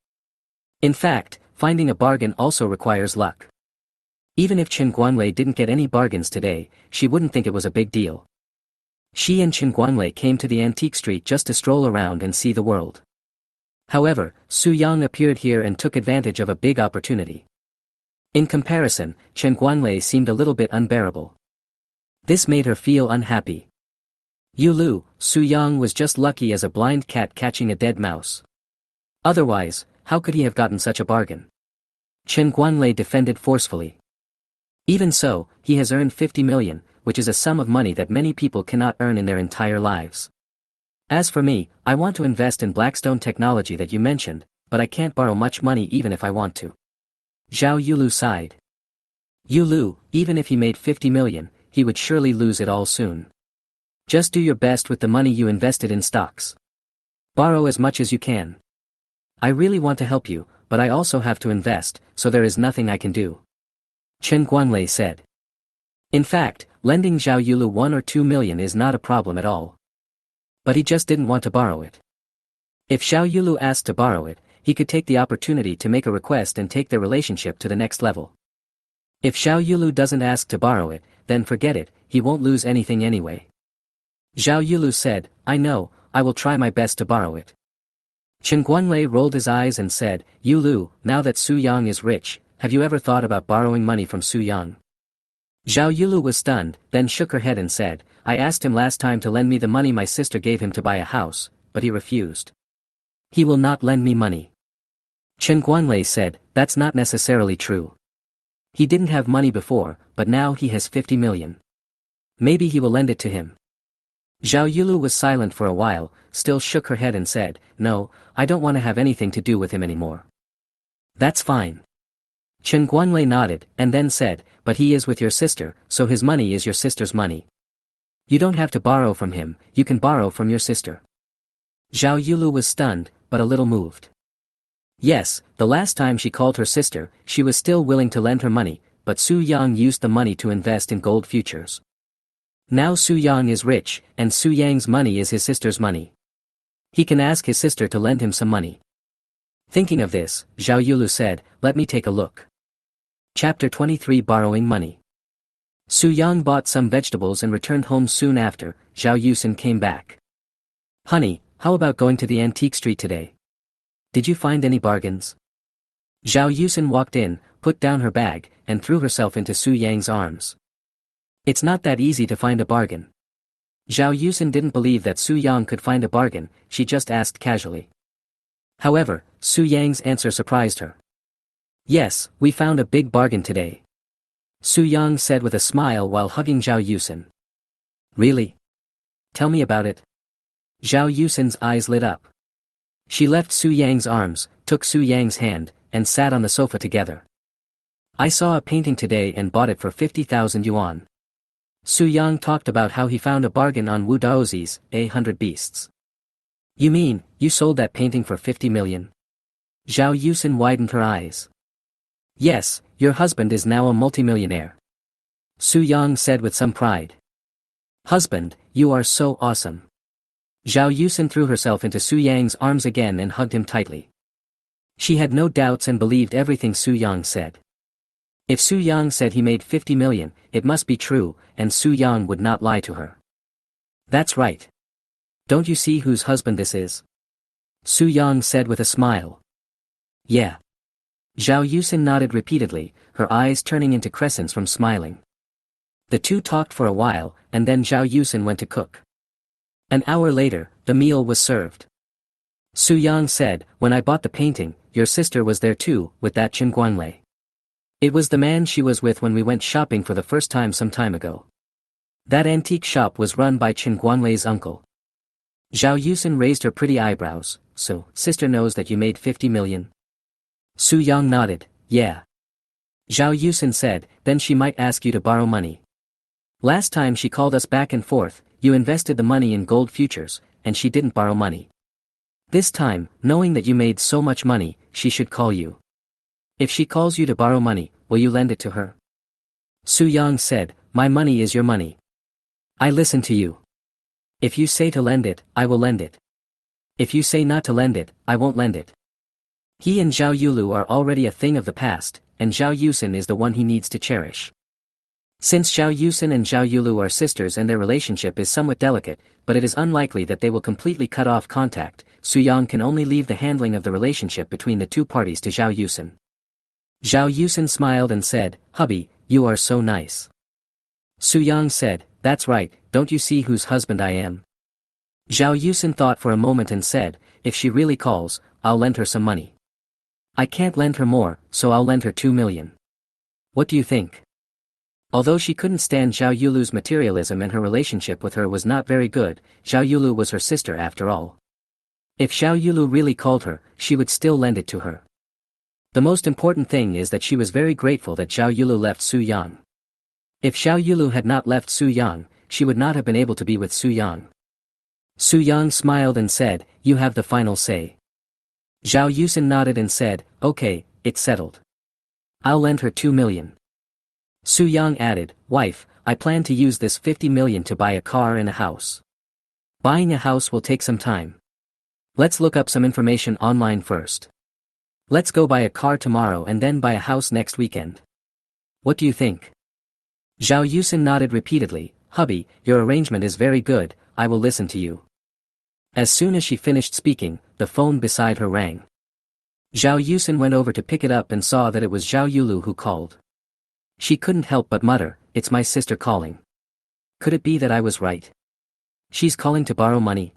In fact, finding a bargain also requires luck. Even if Chen Guanlei didn't get any bargains today, she wouldn't think it was a big deal. She and Chen Guanlei came to the antique street just to stroll around and see the world. However, Su-young appeared here and took advantage of a big opportunity. In comparison, Chen Guanlei seemed a little bit unbearable. This made her feel unhappy. Yulu, Su-young was just lucky as a blind cat catching a dead mouse. Otherwise, how could he have gotten such a bargain? Chen Guanlei defended forcefully. Even so, he has earned 50 million, which is a sum of money that many people cannot earn in their entire lives. As for me, I want to invest in Blackstone technology that you mentioned, but I can't borrow much money even if I want to. Zhao Yulu sighed. Yulu, even if he made 50 million, he would surely lose it all soon. Just do your best with the money you invested in stocks. Borrow as much as you can. I really want to help you, but I also have to invest, so there is nothing I can do. Chen Guanlei said. In fact, lending Zhao Yulu 1 or 2 million is not a problem at all. But he just didn't want to borrow it. If Zhao Yulu asked to borrow it, he could take the opportunity to make a request and take their relationship to the next level. If Zhao Yulu doesn't ask to borrow it, then forget it, he won't lose anything anyway. Zhao Yulu said, I know, I will try my best to borrow it. Chen Guanlei rolled his eyes and said, Yulu, now that Su-young is rich, have you ever thought about borrowing money from Su-young? Zhao Yulu was stunned, then shook her head and said, I asked him last time to lend me the money my sister gave him to buy a house, but he refused. He will not lend me money. Chen Guanlei said, that's not necessarily true. He didn't have money before, but now he has 50 million. Maybe he will lend it to him. Zhao Yulu was silent for a while, still shook her head and said, no, I don't want to have anything to do with him anymore. That's fine. Chen Guanlei nodded, and then said, but he is with your sister, so his money is your sister's money. You don't have to borrow from him, you can borrow from your sister. Zhao Yulu was stunned, but a little moved. Yes, the last time she called her sister, she was still willing to lend her money, but Su Yang used the money to invest in gold futures. Now Su Yang is rich, and Su Yang's money is his sister's money. He can ask his sister to lend him some money. Thinking of this, Zhao Yulu said, let me take a look. Chapter 23 Borrowing Money. Su Yang bought some vegetables and returned home soon after. Zhao Yusen came back. Honey, how about going to the antique street today? Did you find any bargains? Zhao Yusen walked in, put down her bag, and threw herself into Su Yang's arms. It's not that easy to find a bargain. Zhao Yusen didn't believe that Su Yang could find a bargain, she just asked casually. However, Su Yang's answer surprised her. Yes, we found a big bargain today. Su Yang said with a smile while hugging Zhao Yusen. Really? Tell me about it. Zhao Yusen's eyes lit up. She left Su Yang's arms, took Su Yang's hand, and sat on the sofa together. I saw a painting today and bought it for 50,000 yuan. Su Yang talked about how he found a bargain on Wu Daozi's 100 Beasts. You mean, you sold that painting for 50 million? Zhao Yusen widened her eyes. Yes, your husband is now a multimillionaire. Su Yang said with some pride. Husband, you are so awesome. Zhao Yusen threw herself into Su Yang's arms again and hugged him tightly. She had no doubts and believed everything Su Yang said. If Su Yang said he made 50 million, it must be true, and Su Yang would not lie to her. That's right. Don't you see whose husband this is? Su Yang said with a smile. Yeah. Zhao Yusen nodded repeatedly, her eyes turning into crescents from smiling. The two talked for a while, and then Zhao Yusen went to cook. An hour later, the meal was served. Su Yang said, when I bought the painting, your sister was there too, with that Chen Guanlei. It was the man she was with when we went shopping for the first time some time ago. That antique shop was run by Chen Guanlei's uncle. Zhao Yusen raised her pretty eyebrows. So, sister knows that you made 50 million? Su Yang nodded, yeah. Zhao Yusen said, then she might ask you to borrow money. Last time she called us back and forth, you invested the money in gold futures, and she didn't borrow money. This time, knowing that you made so much money, she should call you. If she calls you to borrow money, will you lend it to her? Su Yang said, my money is your money. I listen to you. If you say to lend it, I will lend it. If you say not to lend it, I won't lend it. He and Zhao Yulu are already a thing of the past, and Zhao Yusen is the one he needs to cherish. Since Zhao Yusen and Zhao Yulu are sisters and their relationship is somewhat delicate, but it is unlikely that they will completely cut off contact, Su Yang can only leave the handling of the relationship between the two parties to Zhao Yusen. Zhao Yusen smiled and said, hubby, you are so nice. Su Yang said, that's right, don't you see whose husband I am? Zhao Yusen thought for a moment and said, if she really calls, I'll lend her some money. I can't lend her more, so I'll lend her 2 million. What do you think? Although she couldn't stand Zhao Yulu's materialism and her relationship with her was not very good, Zhao Yulu was her sister after all. If Zhao Yulu really called her, she would still lend it to her. The most important thing is that she was very grateful that Zhao Yulu left Su Yang. If Zhao Yulu had not left Su Yang, she would not have been able to be with Su Yang. Su Yang smiled and said, you have the final say. Zhao Yusen nodded and said, okay, it's settled. I'll lend her 2 million. Su Yang added, wife, I plan to use this 50 million to buy a car and a house. Buying a house will take some time. Let's look up some information online first. Let's go buy a car tomorrow and then buy a house next weekend. What do you think? Zhao Yusen nodded repeatedly, hubby, your arrangement is very good, I will listen to you. As soon as she finished speaking, the phone beside her rang. Zhao Yusen went over to pick it up and saw that it was Zhao Yulu who called. She couldn't help but mutter, it's my sister calling. Could it be that I was right? She's calling to borrow money.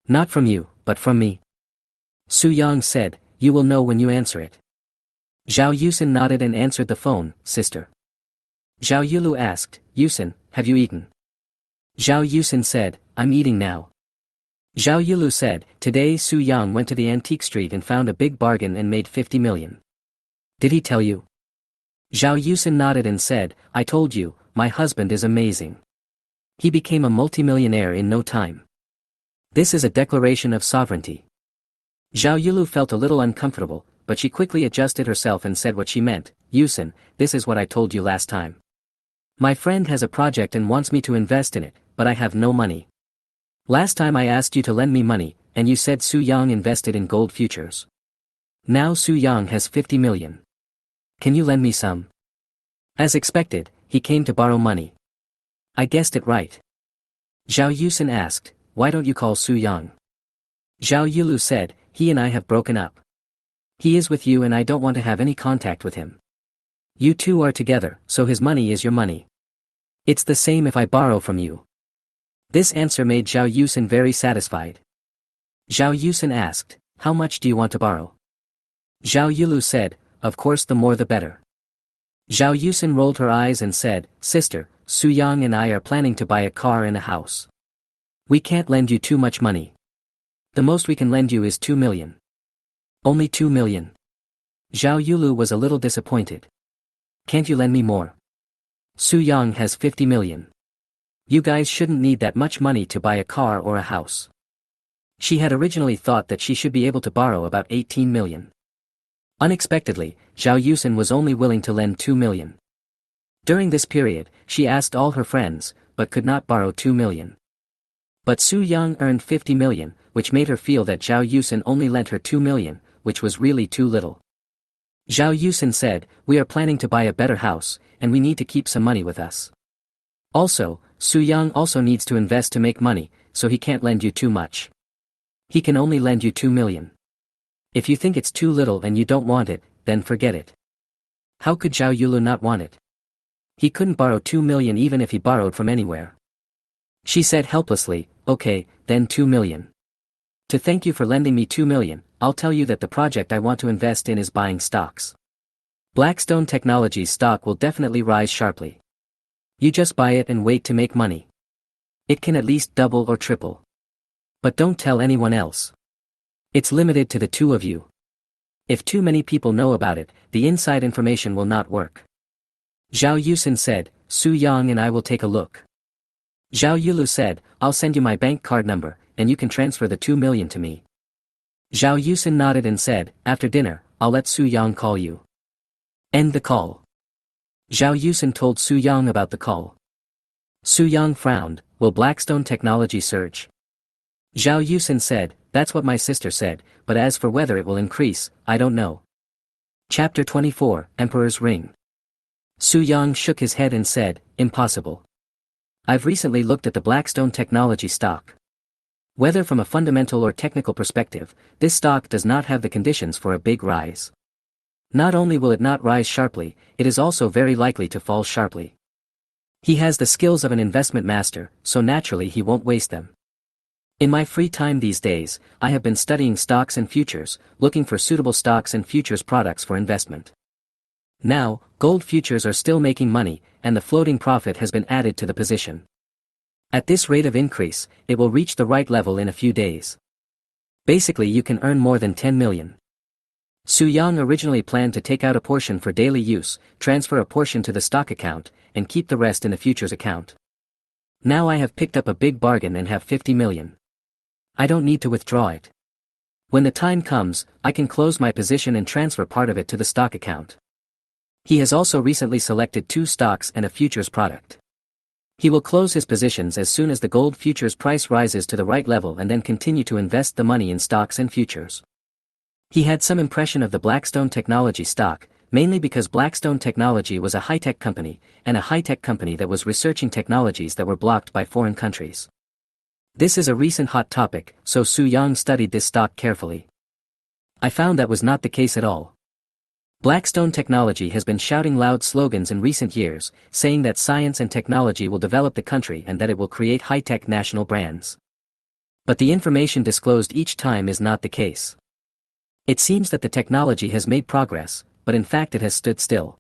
Not from you, but from me. Su Yang said, You will know when you answer it. Zhao Yusin nodded and answered the phone. Sister. Zhao Yulu asked, Yusin, have you eaten? Zhao Yusin said, I'm eating now. Zhao Yulu said, today Su Yang went to the antique street and found a big bargain and made 50 million. Did he tell you? Zhao Yusin nodded and said, I told you, my husband is amazing. He became a multimillionaire in no time. This is a declaration of sovereignty. Zhao Yulu felt a little uncomfortable, but she quickly adjusted herself and said what she meant. Yusin, this is what I told you last time. My friend has a project and wants me to invest in it, but I have no money. Last time I asked you to lend me money, and you said Su Yang invested in gold futures. Now Su Yang has 50 million. Can you lend me some? As expected, he came to borrow money. I guessed it right. Zhao Yusin asked, why don't you call Su Yang? Zhao Yulu said, he and I have broken up. He is with you and I don't want to have any contact with him. You two are together, so his money is your money. It's the same if I borrow from you. This answer made Zhao Yusin very satisfied. Zhao Yusin asked, how much do you want to borrow? Zhao Yulu said, of course the more the better. Zhao Yusin rolled her eyes and said, sister, Su Yang and I are planning to buy a car and a house. We can't lend you too much money. The most we can lend you is 2 million. Only 2 million. Zhao Yulu was a little disappointed. Can't you lend me more? Su Yang has 50 million. You guys shouldn't need that much money to buy a car or a house. She had originally thought that she should be able to borrow about 18 million. Unexpectedly, Zhao Yusin was only willing to lend 2 million. During this period, she asked all her friends, but could not borrow 2 million. But Su Yang earned 50 million, which made her feel that Zhao Yusin only lent her 2 million, which was really too little. Zhao Yusin said, we are planning to buy a better house, and we need to keep some money with us. Also, Su Yang also needs to invest to make money, so he can't lend you too much. He can only lend you 2 million. If you think it's too little and you don't want it, then forget it. How could Zhao Yulu not want it? He couldn't borrow 2 million even if he borrowed from anywhere. She said helplessly, okay, then 2 million. To thank you for lending me 2 million, I'll tell you that the project I want to invest in is buying stocks. Blackstone Technologies stock will definitely rise sharply. You just buy it and wait to make money. It can at least double or triple. But don't tell anyone else. It's limited to the two of you. If too many people know about it, the inside information will not work. Zhao Yusin said, Su Yang and I will take a look. Zhao Yulu said, I'll send you my bank card number, and you can transfer the 2 million to me. Zhao Yusin nodded and said, after dinner, I'll let Su Yang call you. End the call. Zhao Yusin told Su Yang about the call. Su Yang frowned, will Blackstone Technology surge? Zhao Yusin said, that's what my sister said, but as for whether it will increase, I don't know. Chapter 24, Emperor's Ring. Su Yang shook his head and said, impossible. I've recently looked at the Blackstone Technology stock. Whether from a fundamental or technical perspective, this stock does not have the conditions for a big rise. Not only will it not rise sharply, it is also very likely to fall sharply. He has the skills of an investment master, so naturally he won't waste them. In my free time these days, I have been studying stocks and futures, looking for suitable stocks and futures products for investment. Now, gold futures are still making money, and the floating profit has been added to the position. At this rate of increase, it will reach the right level in a few days. Basically you can earn more than 10 million. Su Yang originally planned to take out a portion for daily use, transfer a portion to the stock account, and keep the rest in the futures account. Now I have picked up a big bargain and have 50 million. I don't need to withdraw it. When the time comes, I can close my position and transfer part of it to the stock account. He has also recently selected 2 stocks and a futures product. He will close his positions as soon as the gold futures price rises to the right level and then continue to invest the money in stocks and futures. He had some impression of the Blackstone Technology stock, mainly because Blackstone Technology was a high-tech company, and a high-tech company that was researching technologies that were blocked by foreign countries. This is a recent hot topic, so Su Yang studied this stock carefully. I found that was not the case at all. Blackstone Technology has been shouting loud slogans in recent years, saying that science and technology will develop the country and that it will create high-tech national brands. But the information disclosed each time is not the case. It seems that the technology has made progress, but in fact it has stood still.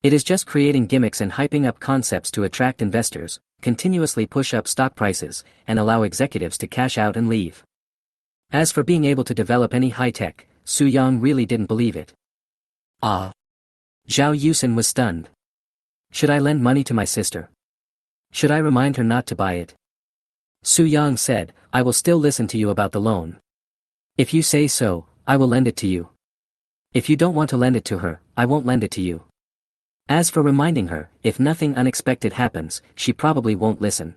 It is just creating gimmicks and hyping up concepts to attract investors, continuously push up stock prices, and allow executives to cash out and leave. As for being able to develop any high-tech, Su Yang really didn't believe it. Ah. Zhao Yusin was stunned. Should I lend money to my sister? Should I remind her not to buy it? Su Yang said, I will still listen to you about the loan. If you say so, I will lend it to you. If you don't want to lend it to her, I won't lend it to you. As for reminding her, if nothing unexpected happens, she probably won't listen.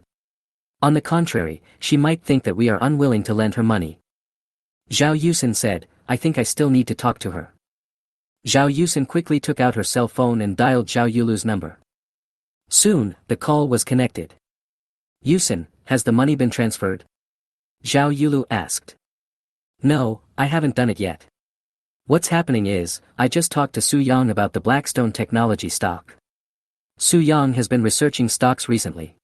On the contrary, she might think that we are unwilling to lend her money. Zhao Yusin said, I think I still need to talk to her. Zhao Yusin quickly took out her cell phone and dialed Zhao Yulu's number. Soon, the call was connected. Yusin, has the money been transferred? Zhao Yulu asked. No, I haven't done it yet. What's happening is, I just talked to Su Yang about the Blackstone Technology stock. Su Yang has been researching stocks recently.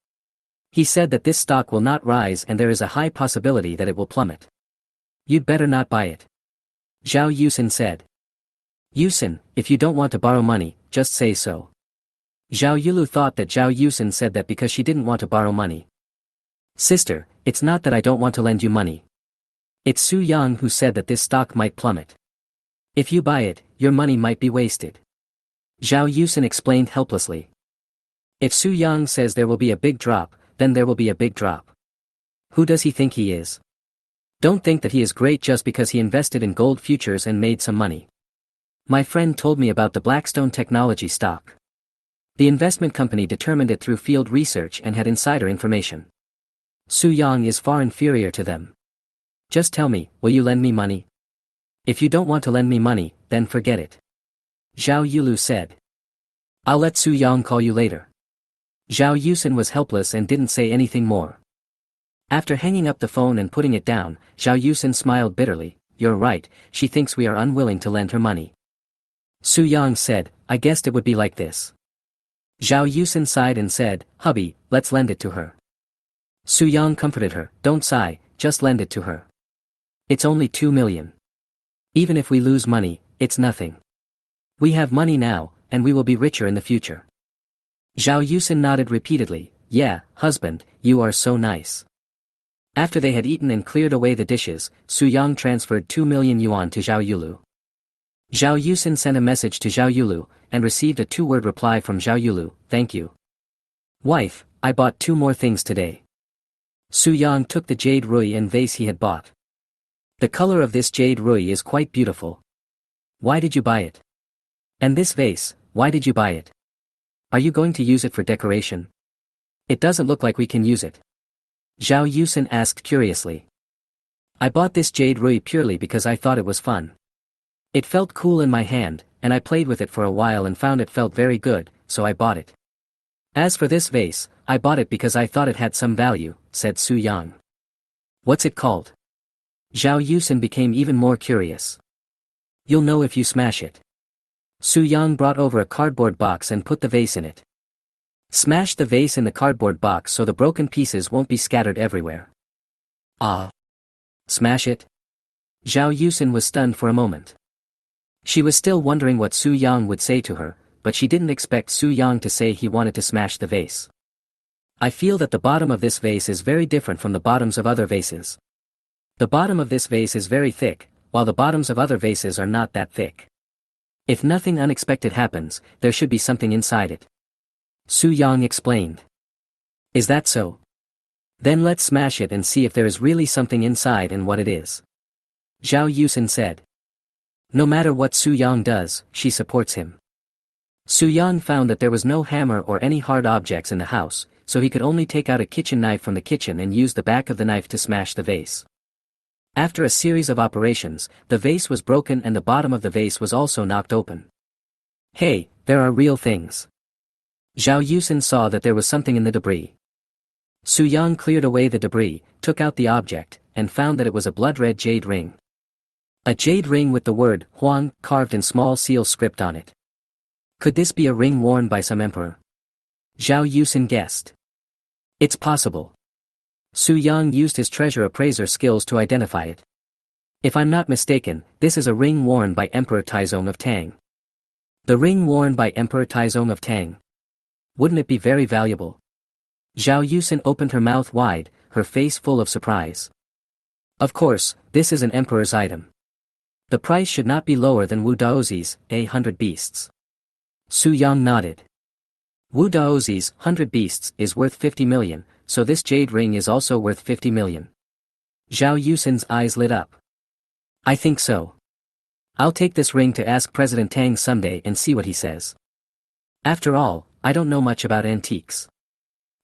He said that this stock will not rise and there is a high possibility that it will plummet. You'd better not buy it. Zhao Yusin said. Yusin, if you don't want to borrow money, just say so. Zhao Yulu thought that Zhao Yusin said that because she didn't want to borrow money. Sister, it's not that I don't want to lend you money. It's Su Yang who said that this stock might plummet. If you buy it, your money might be wasted. Zhao Yusin explained helplessly. If Su Yang says there will be a big drop, then there will be a big drop. Who does he think he is? Don't think that he is great just because he invested in gold futures and made some money. My friend told me about the Blackstone Technology stock. The investment company determined it through field research and had insider information. Su Yang is far inferior to them. Just tell me, will you lend me money? If you don't want to lend me money, then forget it. Zhao Yulu said. I'll let Su Yang call you later. Zhao Yusin was helpless and didn't say anything more. After hanging up the phone and putting it down, Zhao Yusin smiled bitterly. You're right, she thinks we are unwilling to lend her money. Su Yang said, I guessed it would be like this. Zhao Yusin sighed and said, hubby, let's lend it to her. Su Yang comforted her, don't sigh, just lend it to her. It's only 2 million. Even if we lose money, it's nothing. We have money now, and we will be richer in the future. Zhao Yusin nodded repeatedly, yeah, husband, you are so nice. After they had eaten and cleared away the dishes, Su Yang transferred 2 million yuan to Zhao Yulu. Zhao Yusin sent a message to Zhao Yulu, and received a 2-word reply from Zhao Yulu, thank you. Wife, I bought 2 more things today. Su Yang took the jade rui and vase he had bought. The color of this jade rui is quite beautiful. Why did you buy it? And this vase, why did you buy it? Are you going to use it for decoration? It doesn't look like we can use it. Zhao Yusin asked curiously. I bought this jade rui purely because I thought it was fun. It felt cool in my hand, and I played with it for a while and found it felt very good, so I bought it. As for this vase, I bought it because I thought it had some value, said Su Yang. What's it called? Zhao Yusin became even more curious. You'll know if you smash it. Su Yang brought over a cardboard box and put the vase in it. Smash the vase in the cardboard box so the broken pieces won't be scattered everywhere. Ah. Smash it? Zhao Yusin was stunned for a moment. She was still wondering what Su Yang would say to her, but she didn't expect Su Yang to say he wanted to smash the vase. I feel that the bottom of this vase is very different from the bottoms of other vases. The bottom of this vase is very thick, while the bottoms of other vases are not that thick. If nothing unexpected happens, there should be something inside it. Su Yang explained. Is that so? Then let's smash it and see if there is really something inside and what it is. Zhao Yusin said. No matter what Su Yang does, she supports him. Su Yang found that there was no hammer or any hard objects in the house, so he could only take out a kitchen knife from the kitchen and use the back of the knife to smash the vase. After a series of operations, the vase was broken and the bottom of the vase was also knocked open. Hey, there are real things. Zhao Yusin saw that there was something in the debris. Su Yang cleared away the debris, took out the object, and found that it was a blood-red jade ring. A jade ring with the word, Huang, carved in small seal script on it. Could this be a ring worn by some emperor? Zhao Yusin guessed. It's possible. Su Yang used his treasure appraiser skills to identify it. If I'm not mistaken, this is a ring worn by Emperor Taizong of Tang. The ring worn by Emperor Taizong of Tang. Wouldn't it be very valuable? Zhao Yusin opened her mouth wide, her face full of surprise. Of course, this is an emperor's item. The price should not be lower than Wu Daozi's 100 beasts. Su Yang nodded. Wu Daozi's 100 beasts is worth 50 million, so this jade ring is also worth 50 million. Zhao Yusin's eyes lit up. I think so. I'll take this ring to ask President Tang someday and see what he says. After all, I don't know much about antiques.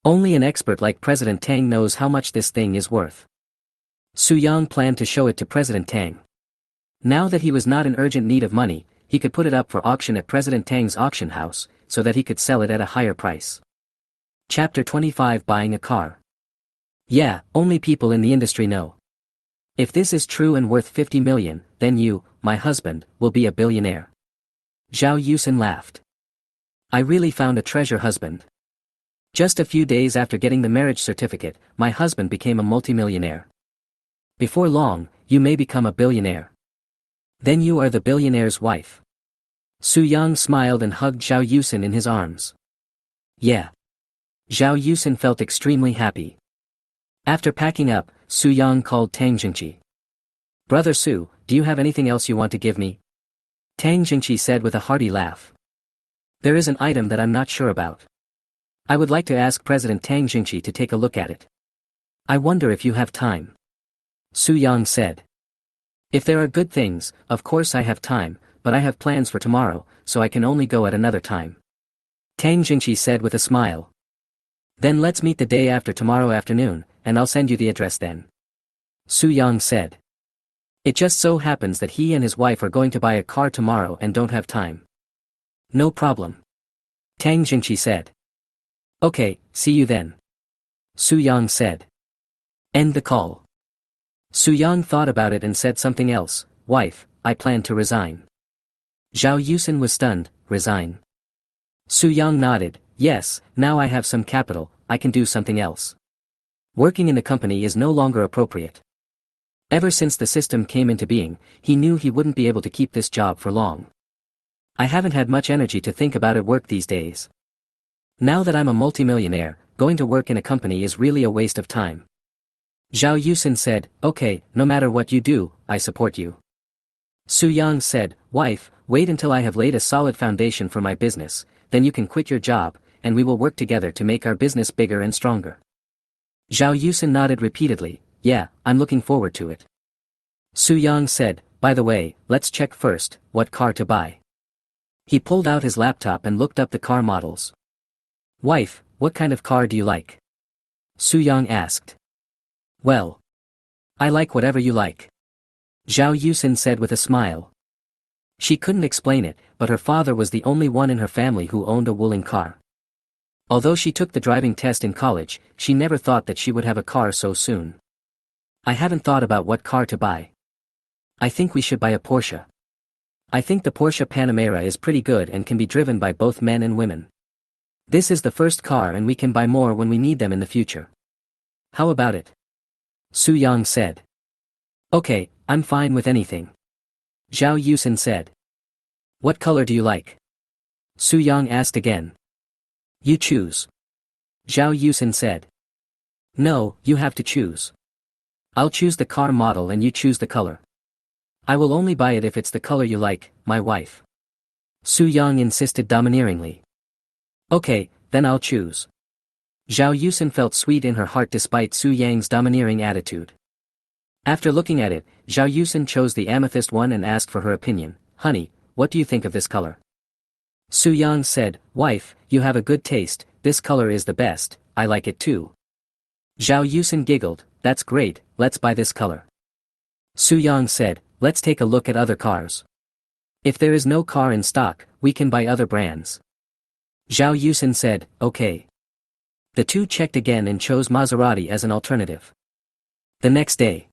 Only an expert like President Tang knows how much this thing is worth. Su Yang planned to show it to President Tang. Now that he was not in urgent need of money, he could put it up for auction at President Tang's auction house, so that he could sell it at a higher price. Chapter 25 Buying a Car. Yeah, only people in the industry know. If this is true and worth 50 million, then you, my husband, will be a billionaire. Zhao Yusin laughed. I really found a treasure husband. Just a few days after getting the marriage certificate, my husband became a multimillionaire. Before long, you may become a billionaire. Then you are the billionaire's wife. Su Yang smiled and hugged Zhao Yusin in his arms. Yeah. Zhao Yusin felt extremely happy. After packing up, Su Yang called Tang Jingqi. Brother Su, do you have anything else you want to give me? Tang Jingqi said with a hearty laugh. There is an item that I'm not sure about. I would like to ask President Tang Jingqi to take a look at it. I wonder if you have time. Su Yang said. If there are good things, of course I have time, but I have plans for tomorrow, so I can only go at another time. Tang Jingqi said with a smile. Then let's meet the day after tomorrow afternoon, and I'll send you the address then. Su Yang said. It just so happens that he and his wife are going to buy a car tomorrow and don't have time. No problem. Tang Jingqi said. Okay, see you then. Su Yang said. End the call. Su Yang thought about it and said something else. Wife, I plan to resign. Zhao Yusin was stunned. Resign. Su Yang nodded. Yes, now I have some capital, I can do something else. Working in the company is no longer appropriate. Ever since the system came into being, he knew he wouldn't be able to keep this job for long. I haven't had much energy to think about at work these days. Now that I'm a multimillionaire, going to work in a company is really a waste of time. Zhao Yusin said, okay, no matter what you do, I support you. Su Yang said, wife, wait until I have laid a solid foundation for my business, then you can quit your job, and we will work together to make our business bigger and stronger. Zhao Yusin nodded repeatedly, yeah, I'm looking forward to it. Su Yang said, by the way, let's check first, what car to buy. He pulled out his laptop and looked up the car models. Wife, what kind of car do you like? Su Yang asked. Well, I like whatever you like. Zhao Yusin said with a smile. She couldn't explain it, but her father was the only one in her family who owned a Wuling car. Although she took the driving test in college, she never thought that she would have a car so soon. I haven't thought about what car to buy. I think we should buy a Porsche. I think the Porsche Panamera is pretty good and can be driven by both men and women. This is the first car and we can buy more when we need them in the future. How about it? Su Yang said. Okay, I'm fine with anything. Zhao Yusin said. What color do you like? Su Yang asked again. You choose. Zhao Yusin said. No, you have to choose. I'll choose the car model and you choose the color. I will only buy it if it's the color you like, my wife. Su Yang insisted domineeringly. Okay, then I'll choose. Zhao Yusin felt sweet in her heart despite Su Yang's domineering attitude. After looking at it, Zhao Yusin chose the amethyst one and asked for her opinion. Honey, what do you think of this color? Su Yang said, wife, you have a good taste, this color is the best, I like it too. Zhao Yusin giggled, that's great, let's buy this color. Su Yang said, let's take a look at other cars. If there is no car in stock, we can buy other brands. Zhao Yusin said, okay. The two checked again and chose Maserati as an alternative. The next day.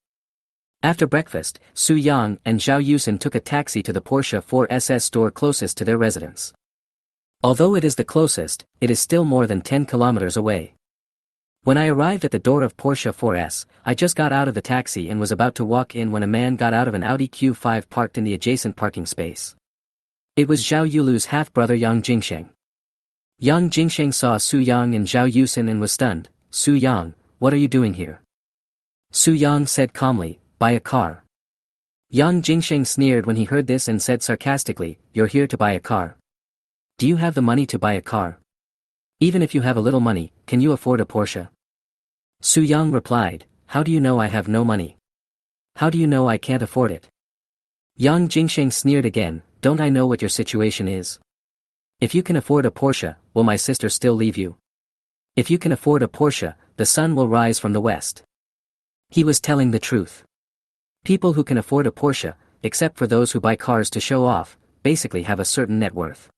After breakfast, Su Yang and Zhao Yusin took a taxi to the Porsche 4SS store closest to their residence. Although it is the closest, it is still more than 10 kilometers away. When I arrived at the door of Porsche 4S, I just got out of the taxi and was about to walk in when a man got out of an Audi Q5 parked in the adjacent parking space. It was Zhao Yulu's half-brother Yang Jingsheng. Yang Jingsheng saw Su Yang and Zhao Yusin and was stunned. "Su Yang, what are you doing here?" Su Yang said calmly, "Buy a car." Yang Jingsheng sneered when he heard this and said sarcastically, "You're here to buy a car? Do you have the money to buy a car? Even if you have a little money, can you afford a Porsche?" Su Yang replied, "How do you know I have no money? How do you know I can't afford it?" Yang Jingsheng sneered again, "Don't I know what your situation is? If you can afford a Porsche, will my sister still leave you? If you can afford a Porsche, the sun will rise from the west." He was telling the truth. People who can afford a Porsche, except for those who buy cars to show off, basically have a certain net worth.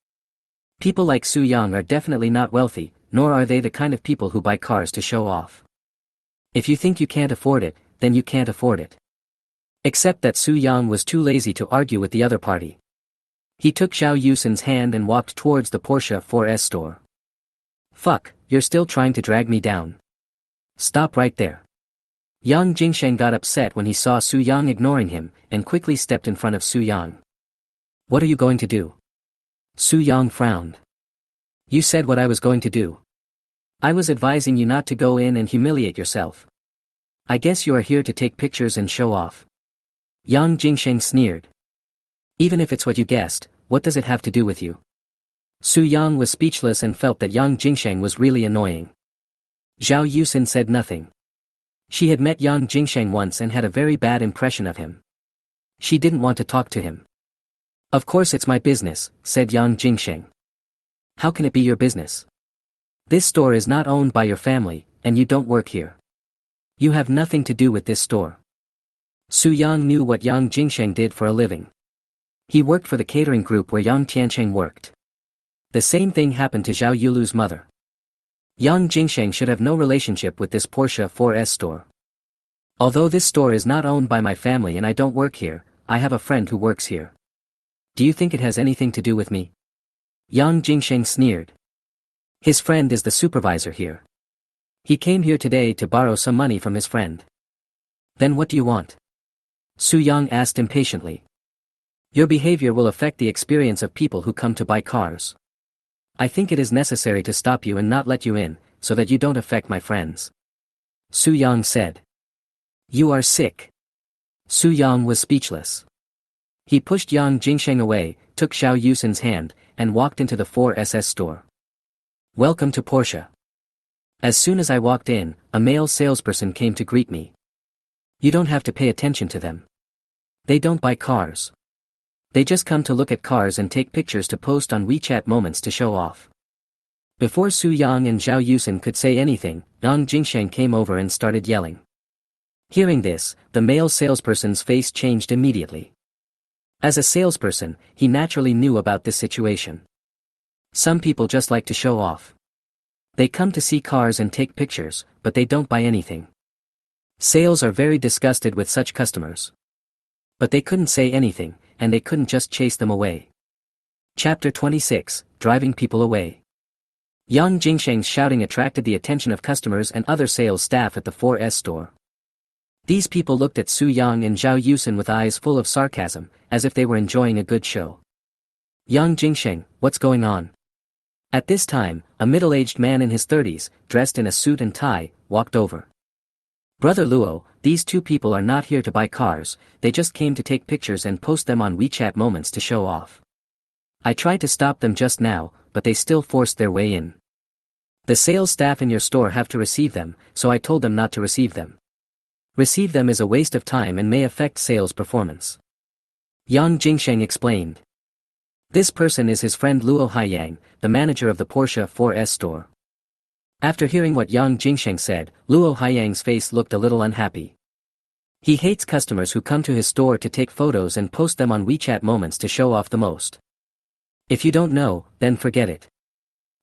People like Su Yang are definitely not wealthy, nor are they the kind of people who buy cars to show off. If you think you can't afford it, then you can't afford it. Except that Su Yang was too lazy to argue with the other party. He took Zhao Yusin's hand and walked towards the Porsche 4S store. "Fuck, you're still trying to drag me down. Stop right there." Yang Jingsheng got upset when he saw Su Yang ignoring him, and quickly stepped in front of Su Yang. "What are you going to do?" Su Yang frowned. "You said what I was going to do. I was advising you not to go in and humiliate yourself. I guess you are here to take pictures and show off." Yang Jingsheng sneered. "Even if it's what you guessed, what does it have to do with you?" Su Yang was speechless and felt that Yang Jingsheng was really annoying. Zhao Yusin said nothing. She had met Yang Jingsheng once and had a very bad impression of him. She didn't want to talk to him. "Of course it's my business," said Yang Jingsheng. "How can it be your business? This store is not owned by your family, and you don't work here. You have nothing to do with this store." Su Yang knew what Yang Jingsheng did for a living. He worked for the catering group where Yang Tiancheng worked. The same thing happened to Zhao Yulu's mother. Yang Jingsheng should have no relationship with this Porsche 4S store. "Although this store is not owned by my family and I don't work here, I have a friend who works here. Do you think it has anything to do with me?" Yang Jingsheng sneered. "His friend is the supervisor here. He came here today to borrow some money from his friend." "Then what do you want?" Su Yang asked impatiently. "Your behavior will affect the experience of people who come to buy cars. I think it is necessary to stop you and not let you in, so that you don't affect my friends." Su Yang said. "You are sick." Su Yang was speechless. He pushed Yang Jingsheng away, took Zhao Yusin's hand, and walked into the 4SS store. "Welcome to Porsche." As soon as I walked in, a male salesperson came to greet me. "You don't have to pay attention to them. They don't buy cars. They just come to look at cars and take pictures to post on WeChat Moments to show off." Before Su Yang and Zhao Yusin could say anything, Yang Jingsheng came over and started yelling. Hearing this, the male salesperson's face changed immediately. As a salesperson, he naturally knew about this situation. Some people just like to show off. They come to see cars and take pictures, but they don't buy anything. Sales are very disgusted with such customers. But they couldn't say anything, and they couldn't just chase them away. Chapter 26, Driving People Away. Yang Jingsheng's shouting attracted the attention of customers and other sales staff at the 4S store. These people looked at Su Yang and Zhao Yusin with eyes full of sarcasm, as if they were enjoying a good show. "Yang Jingsheng, what's going on?" At this time, a middle-aged man in his 30s, dressed in a suit and tie, walked over. "Brother Luo, these two people are not here to buy cars, they just came to take pictures and post them on WeChat Moments to show off. I tried to stop them just now, but they still forced their way in. The sales staff in your store have to receive them, so I told them not to receive them. Receive them is a waste of time and may affect sales performance." Yang Jingsheng explained. This person is his friend Luo Haiyang, the manager of the Porsche 4S store. After hearing what Yang Jingsheng said, Luo Haiyang's face looked a little unhappy. He hates customers who come to his store to take photos and post them on WeChat Moments to show off the most. If you don't know, then forget it.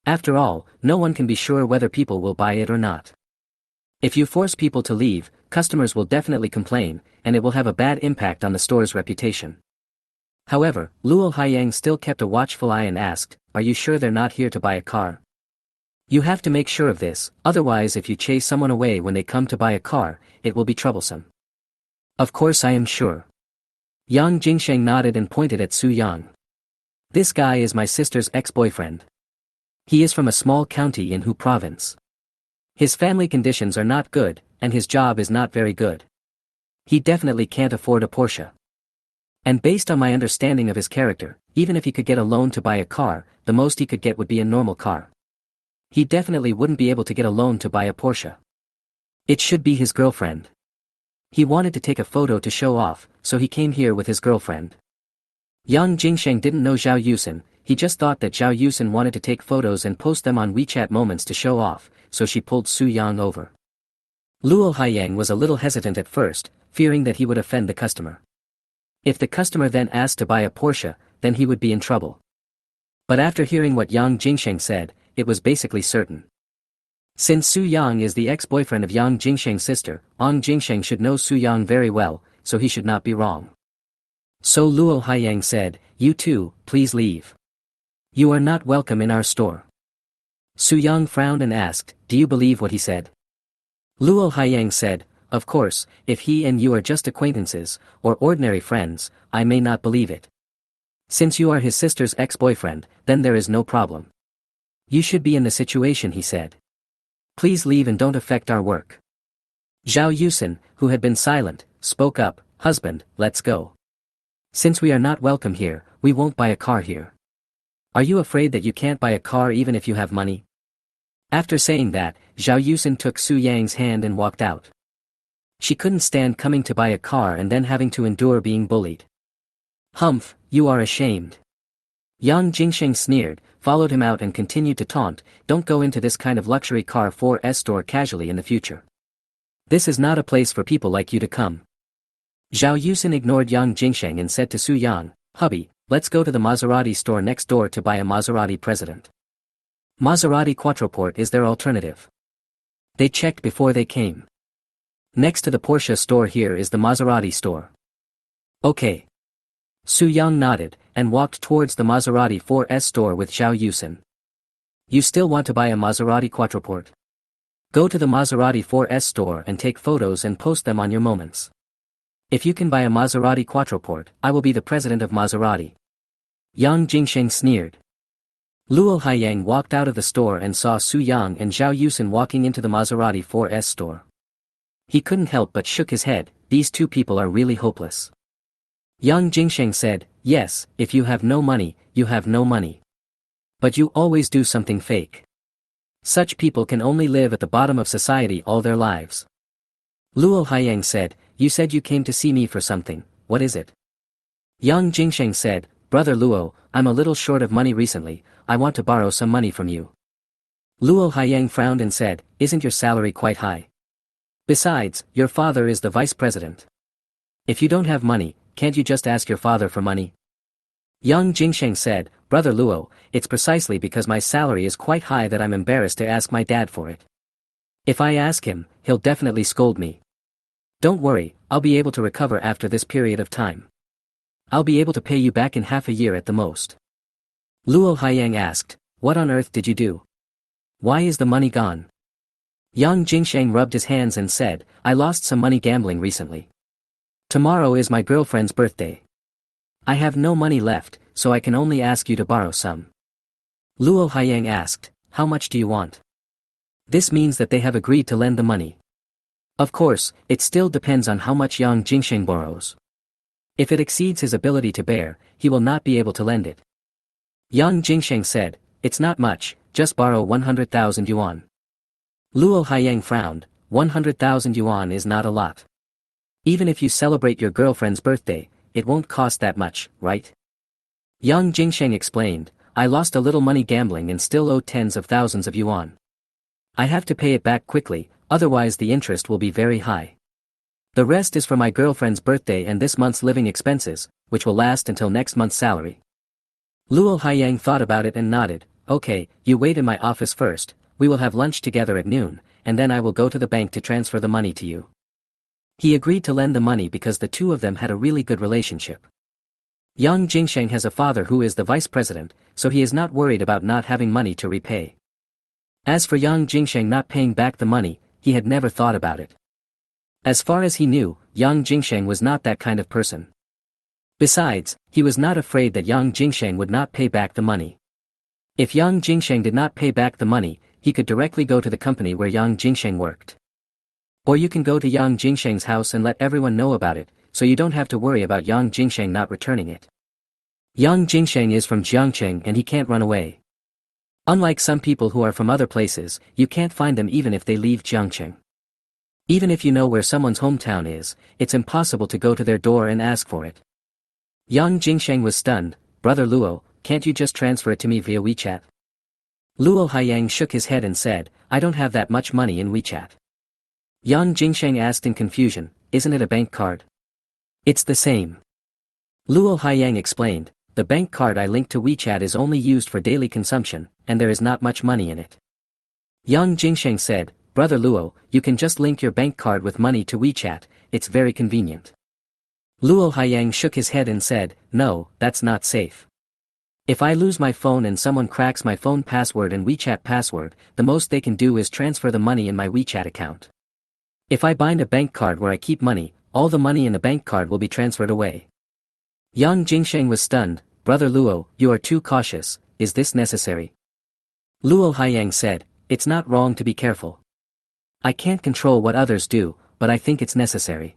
After all, no one can be sure whether people will buy it or not. If you force people to leave, customers will definitely complain, and it will have a bad impact on the store's reputation. However, Luo Haiyang still kept a watchful eye and asked, "Are you sure they're not here to buy a car?" You have to make sure of this, otherwise if you chase someone away when they come to buy a car, it will be troublesome. Of course I am sure. Yang Jingsheng nodded and pointed at Su Yang. This guy is my sister's ex-boyfriend. He is from a small county in Hu province. His family conditions are not good, and his job is not very good. He definitely can't afford a Porsche. And based on my understanding of his character, even if he could get a loan to buy a car, the most he could get would be a normal car. He definitely wouldn't be able to get a loan to buy a Porsche. It should be his girlfriend. He wanted to take a photo to show off, so he came here with his girlfriend. Yang Jingsheng didn't know Zhao Yusen, he just thought that Zhao Yusen wanted to take photos and post them on WeChat Moments to show off, so she pulled Su Yang over. Luo Haiyang was a little hesitant at first, fearing that he would offend the customer. If the customer then asked to buy a Porsche, then he would be in trouble. But after hearing what Yang Jingsheng said, it was basically certain. Since Su Yang is the ex-boyfriend of Yang Jingsheng's sister, Yang Jingsheng should know Su Yang very well, so he should not be wrong. So Luo Haiyang said, "You two, please leave. You are not welcome in our store." Su Yang frowned and asked, "Do you believe what he said?" Luo Haiyang said, "Of course, if he and you are just acquaintances, or ordinary friends, I may not believe it. Since you are his sister's ex-boyfriend, then there is no problem. You should be in the situation," he said. "Please leave and don't affect our work." Zhao Yusen, who had been silent, spoke up, "Husband, let's go. Since we are not welcome here, we won't buy a car here. Are you afraid that you can't buy a car even if you have money?" After saying that, Zhao Yusen took Su Yang's hand and walked out. She couldn't stand coming to buy a car and then having to endure being bullied. "Humph, you are ashamed." Yang Jingsheng sneered, followed him out and continued to taunt, "Don't go into this kind of luxury car 4S store casually in the future. This is not a place for people like you to come." Zhao Yusen ignored Yang Jingsheng and said to Su Yang, "Hubby, let's go to the Maserati store next door to buy a Maserati President. Maserati Quattroporte is their alternative. They checked before they came. Next to the Porsche store here is the Maserati store." "Okay." Su Yang nodded, and walked towards the Maserati 4S store with Zhao Yusen. "You still want to buy a Maserati Quattroporte? Go to the Maserati 4S store and take photos and post them on your moments. If you can buy a Maserati Quattroporte, I will be the president of Maserati." Yang Jingsheng sneered. Luo Haiyang walked out of the store and saw Su Yang and Zhao Yusen walking into the Maserati 4S store. He couldn't help but shook his head, "These two people are really hopeless." Yang Jingsheng said, "Yes, if you have no money, you have no money. But you always do something fake. Such people can only live at the bottom of society all their lives." Luo Haiyang said, "You said you came to see me for something, what is it?" Yang Jingsheng said, "Brother Luo, I'm a little short of money recently, I want to borrow some money from you." Luo Haiyang frowned and said, "Isn't your salary quite high? Besides, your father is the vice president. If you don't have money, can't you just ask your father for money?" Yang Jingsheng said, "Brother Luo, it's precisely because my salary is quite high that I'm embarrassed to ask my dad for it. If I ask him, he'll definitely scold me. Don't worry, I'll be able to recover after this period of time. I'll be able to pay you back in half a year at the most." Luo Haiyang asked, "What on earth did you do? Why is the money gone?" Yang Jingsheng rubbed his hands and said, "I lost some money gambling recently. Tomorrow is my girlfriend's birthday. I have no money left, so I can only ask you to borrow some." Luo Haiyang asked, "How much do you want?" This means that they have agreed to lend the money. Of course, it still depends on how much Yang Jingsheng borrows. If it exceeds his ability to bear, he will not be able to lend it. Yang Jingsheng said, "It's not much, just borrow 100,000 yuan." Luo Haiyang frowned, 100,000 yuan is not a lot. Even if you celebrate your girlfriend's birthday, it won't cost that much, right? Yang Jingsheng explained, "I lost a little money gambling and still owe tens of thousands of yuan. I have to pay it back quickly, otherwise the interest will be very high. The rest is for my girlfriend's birthday and this month's living expenses, which will last until next month's salary." Luo Haiyang thought about it and nodded, "Okay, you wait in my office first, we will have lunch together at noon, and then I will go to the bank to transfer the money to you." He agreed to lend the money because the two of them had a really good relationship. Yang Jingsheng has a father who is the vice president, so he is not worried about not having money to repay. As for Yang Jingsheng not paying back the money, he had never thought about it. As far as he knew, Yang Jingsheng was not that kind of person. Besides, he was not afraid that Yang Jingsheng would not pay back the money. If Yang Jingsheng did not pay back the money, he could directly go to the company where Yang Jingsheng worked. Or you can go to Yang Jingsheng's house and let everyone know about it, so you don't have to worry about Yang Jingsheng not returning it. Yang Jingsheng is from Jiangcheng and he can't run away. Unlike some people who are from other places, you can't find them even if they leave Jiangcheng. Even if you know where someone's hometown is, it's impossible to go to their door and ask for it. Yang Jingsheng was stunned. Brother Luo, can't you just transfer it to me via WeChat? Luo Haiyang shook his head and said, I don't have that much money in WeChat. Yang Jingsheng asked in confusion, isn't it a bank card? It's the same. Luo Haiyang explained, the bank card I linked to WeChat is only used for daily consumption, and there is not much money in it. Yang Jingsheng said, Brother Luo, you can just link your bank card with money to WeChat, it's very convenient. Luo Haiyang shook his head and said, no, that's not safe. If I lose my phone and someone cracks my phone password and WeChat password, the most they can do is transfer the money in my WeChat account. If I bind a bank card where I keep money, all the money in the bank card will be transferred away. Yang Jingsheng was stunned. Brother Luo, you are too cautious, is this necessary? Luo Haiyang said, it's not wrong to be careful. I can't control what others do, but I think it's necessary.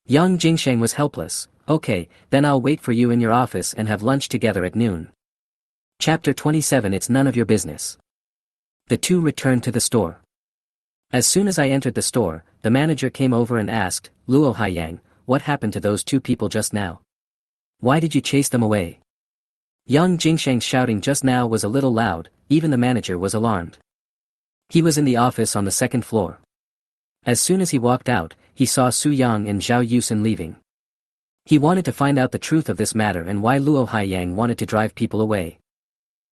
Yang Jingsheng was helpless. Okay, then I'll wait for you in your office and have lunch together at noon. Chapter 27 It's none of your business. The two returned to the store. As soon as I entered the store, the manager came over and asked, Luo Haiyang, what happened to those two people just now? Why did you chase them away? Yang Jingsheng's shouting just now was a little loud, even the manager was alarmed. He was in the office on the second floor. As soon as he walked out, he saw Su Yang and Zhao Yusen leaving. He wanted to find out the truth of this matter and why Luo Haiyang wanted to drive people away.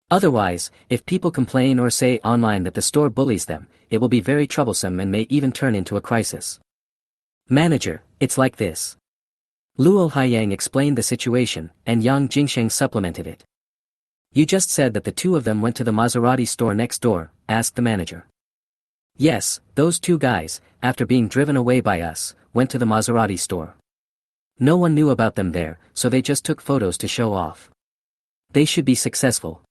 Otherwise, if people complain or say online that the store bullies them, it will be very troublesome and may even turn into a crisis. Manager, it's like this. Luo Haiyang explained the situation, and Yang Jingsheng supplemented it. You just said that the two of them went to the Maserati store next door, asked the manager. Yes, those two guys, after being driven away by us, went to the Maserati store. No one knew about them there, so they just took photos to show off. They should be successful.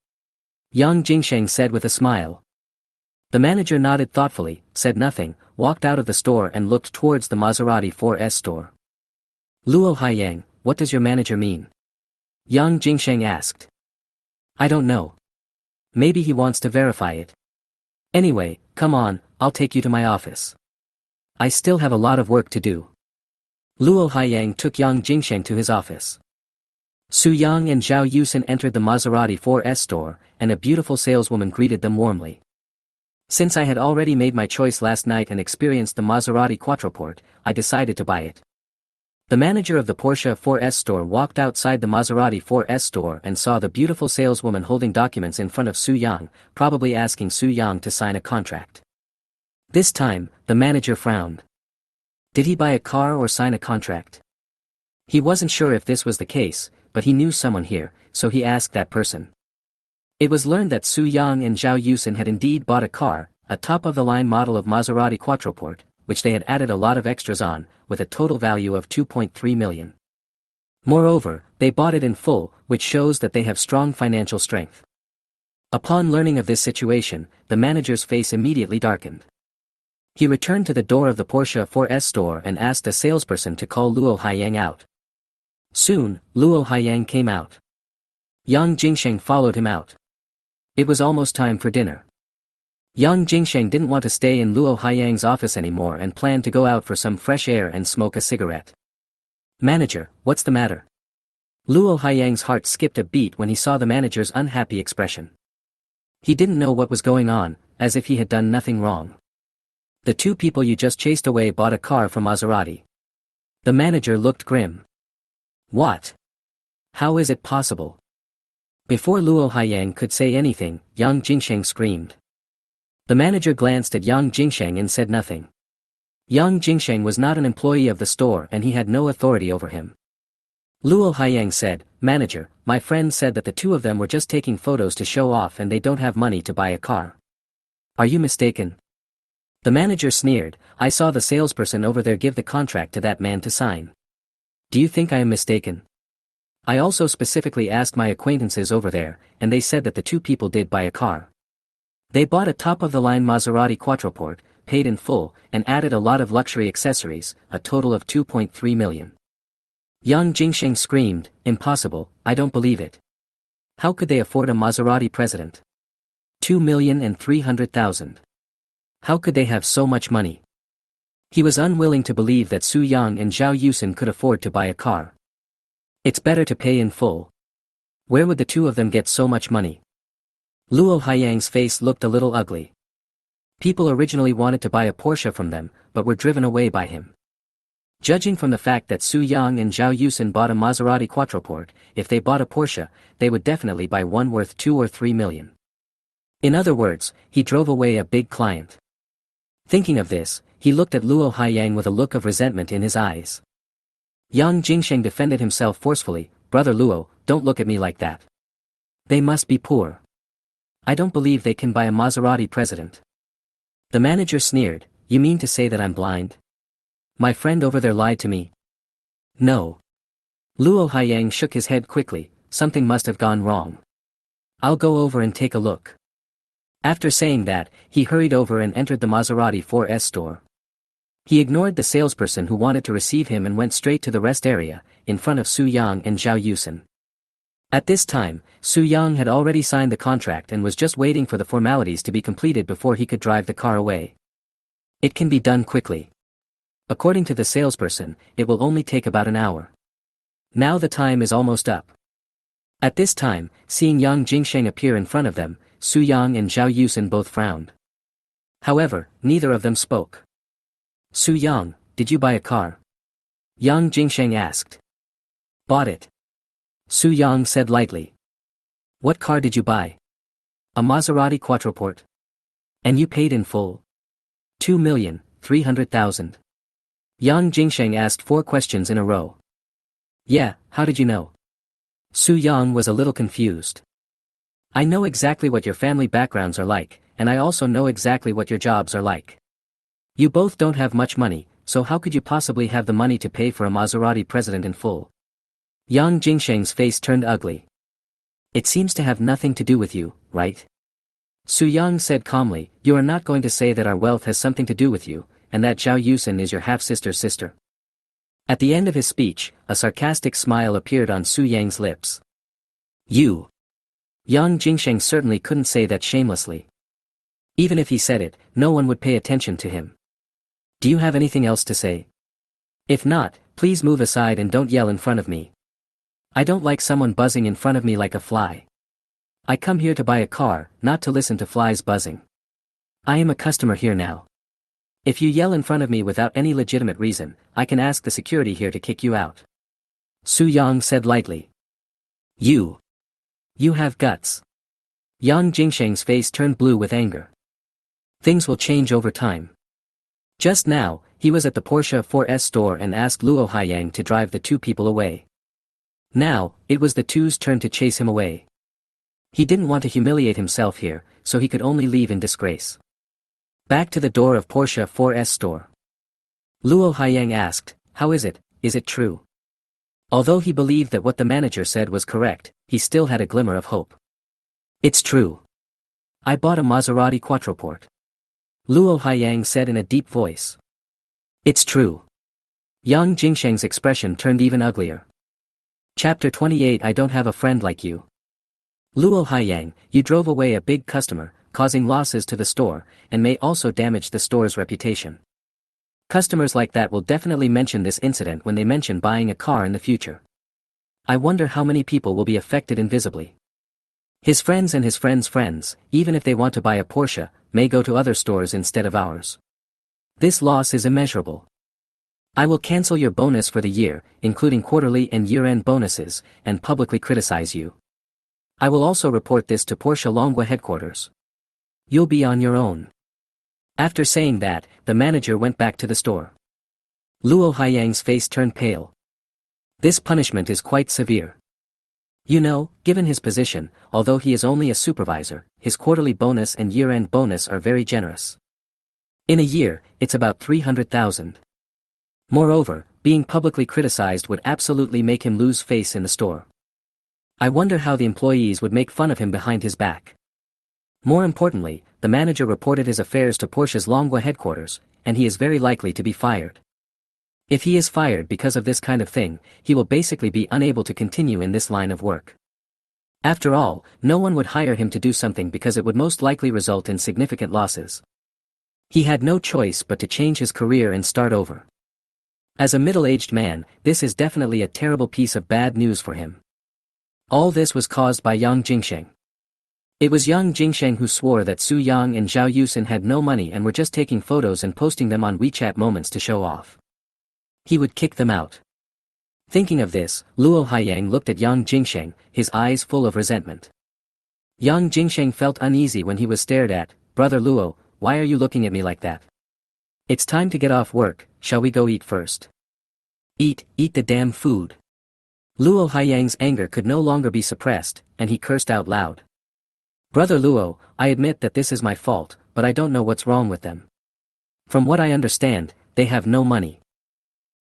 Yang Jingsheng said with a smile. The manager nodded thoughtfully, said nothing, walked out of the store and looked towards the Maserati 4S store. Luo Haiyang, what does your manager mean? Yang Jingsheng asked. I don't know. Maybe he wants to verify it. Anyway, come on, I'll take you to my office. I still have a lot of work to do. Luo Haiyang took Yang Jingsheng to his office. Su Yang and Zhao Yusen entered the Maserati 4S store, and a beautiful saleswoman greeted them warmly. Since I had already made my choice last night and experienced the Maserati Quattroporte, I decided to buy it. The manager of the Porsche 4S store walked outside the Maserati 4S store and saw the beautiful saleswoman holding documents in front of Su Yang, probably asking Su Yang to sign a contract. This time, the manager frowned. Did he buy a car or sign a contract? He wasn't sure if this was the case, but he knew someone here, so he asked that person. It was learned that Su Yang and Zhao Yusen had indeed bought a car, a top-of-the-line model of Maserati Quattroporte, which they had added a lot of extras on, with a total value of 2.3 million. Moreover, they bought it in full, which shows that they have strong financial strength. Upon learning of this situation, the manager's face immediately darkened. He returned to the door of the Porsche 4S store and asked a salesperson to call Luo Haiyang out. Soon, Luo Haiyang came out. Yang Jingsheng followed him out. It was almost time for dinner. Yang Jingsheng didn't want to stay in Luo Haiyang's office anymore and planned to go out for some fresh air and smoke a cigarette. Manager, what's the matter? Luo Haiyang's heart skipped a beat when he saw the manager's unhappy expression. He didn't know what was going on, as if he had done nothing wrong. The two people you just chased away bought a car from Maserati. The manager looked grim. What? How is it possible? Before Luo Haiyang could say anything, Yang Jingsheng screamed. The manager glanced at Yang Jingsheng and said nothing. Yang Jingsheng was not an employee of the store and he had no authority over him. Luo Haiyang said, Manager, my friend said that the two of them were just taking photos to show off and they don't have money to buy a car. Are you mistaken? The manager sneered. I saw the salesperson over there give the contract to that man to sign. Do you think I am mistaken? I also specifically asked my acquaintances over there, and they said that the two people did buy a car. They bought a top-of-the-line Maserati Quattroporte, paid in full, and added a lot of luxury accessories, a total of 2.3 million. Yang Jingsheng screamed, impossible, I don't believe it. How could they afford a Maserati president? 2,300,000. How could they have so much money? He was unwilling to believe that Su Yang and Zhao Yusen could afford to buy a car. It's better to pay in full. Where would the two of them get so much money? Luo Haiyang's face looked a little ugly. People originally wanted to buy a Porsche from them, but were driven away by him. Judging from the fact that Su Yang and Zhao Yusen bought a Maserati Quattroporte, if they bought a Porsche, they would definitely buy one worth 2 or 3 million. In other words, he drove away a big client. Thinking of this, he looked at Luo Haiyang with a look of resentment in his eyes. Yang Jingsheng defended himself forcefully, Brother Luo, don't look at me like that. They must be poor. I don't believe they can buy a Maserati president. The manager sneered, you mean to say that I'm blind? My friend over there lied to me. No. Luo Haiyang shook his head quickly, something must have gone wrong. I'll go over and take a look. After saying that, he hurried over and entered the Maserati 4S store. He ignored the salesperson who wanted to receive him and went straight to the rest area, in front of Su Yang and Zhao Yusen. At this time, Su Yang had already signed the contract and was just waiting for the formalities to be completed before he could drive the car away. It can be done quickly. According to the salesperson, it will only take about an hour. Now the time is almost up. At this time, seeing Yang Jingsheng appear in front of them, Su Yang and Zhao Yusen both frowned. However, neither of them spoke. Su Yang, did you buy a car? Yang Jingsheng asked. Bought it. Su Yang said lightly. What car did you buy? A Maserati Quattroporte. And you paid in full? 2,300,000. Yang Jingsheng asked 4 questions in a row. Yeah, how did you know? Su Yang was a little confused. I know exactly what your family backgrounds are like, and I also know exactly what your jobs are like. You both don't have much money, so how could you possibly have the money to pay for a Maserati president in full? Yang Jingsheng's face turned ugly. It seems to have nothing to do with you, right? Su Yang said calmly, you are not going to say that our wealth has something to do with you, and that Zhao Yusen is your half-sister's sister. At the end of his speech, a sarcastic smile appeared on Su Yang's lips. You. Yang Jingsheng certainly couldn't say that shamelessly. Even if he said it, no one would pay attention to him. Do you have anything else to say? If not, please move aside and don't yell in front of me. I don't like someone buzzing in front of me like a fly. I come here to buy a car, not to listen to flies buzzing. I am a customer here now. If you yell in front of me without any legitimate reason, I can ask the security here to kick you out. Su Yang said lightly. You. You have guts. Yang Jingsheng's face turned blue with anger. Things will change over time. Just now, he was at the Porsche 4S store and asked Luo Haiyang to drive the two people away. Now, it was the two's turn to chase him away. He didn't want to humiliate himself here, so he could only leave in disgrace. Back to the door of Porsche 4S store. Luo Haiyang asked, how is it true? Although he believed that what the manager said was correct, he still had a glimmer of hope. It's true. I bought a Maserati Quattroporte. Luo Haiyang said in a deep voice. It's true. Yang Jingsheng's expression turned even uglier. Chapter 28 I don't have a friend like you. Luo Haiyang, you drove away a big customer, causing losses to the store, and may also damage the store's reputation. Customers like that will definitely mention this incident when they mention buying a car in the future. I wonder how many people will be affected invisibly. His friends and his friends' friends, even if they want to buy a Porsche, may go to other stores instead of ours. This loss is immeasurable. I will cancel your bonus for the year, including quarterly and year-end bonuses, and publicly criticize you. I will also report this to Porsche Longwa headquarters. You'll be on your own. After saying that, the manager went back to the store. Luo Haiyang's face turned pale. This punishment is quite severe. You know, given his position, although he is only a supervisor, his quarterly bonus and year-end bonus are very generous. In a year, it's about 300,000. Moreover, being publicly criticized would absolutely make him lose face in the store. I wonder how the employees would make fun of him behind his back. More importantly, the manager reported his affairs to Porsche's Longwa headquarters, and he is very likely to be fired. If he is fired because of this kind of thing, he will basically be unable to continue in this line of work. After all, no one would hire him to do something because it would most likely result in significant losses. He had no choice but to change his career and start over. As a middle-aged man, this is definitely a terrible piece of bad news for him. All this was caused by Yang Jingsheng. It was Yang Jingsheng who swore that Su Yang and Zhao Yusen had no money and were just taking photos and posting them on WeChat Moments to show off. He would kick them out. Thinking of this, Luo Haiyang looked at Yang Jingsheng, his eyes full of resentment. Yang Jingsheng felt uneasy when he was stared at. Brother Luo, why are you looking at me like that? It's time to get off work, shall we go eat first? Eat the damn food. Luo Haiyang's anger could no longer be suppressed, and he cursed out loud. Brother Luo, I admit that this is my fault, but I don't know what's wrong with them. From what I understand, they have no money.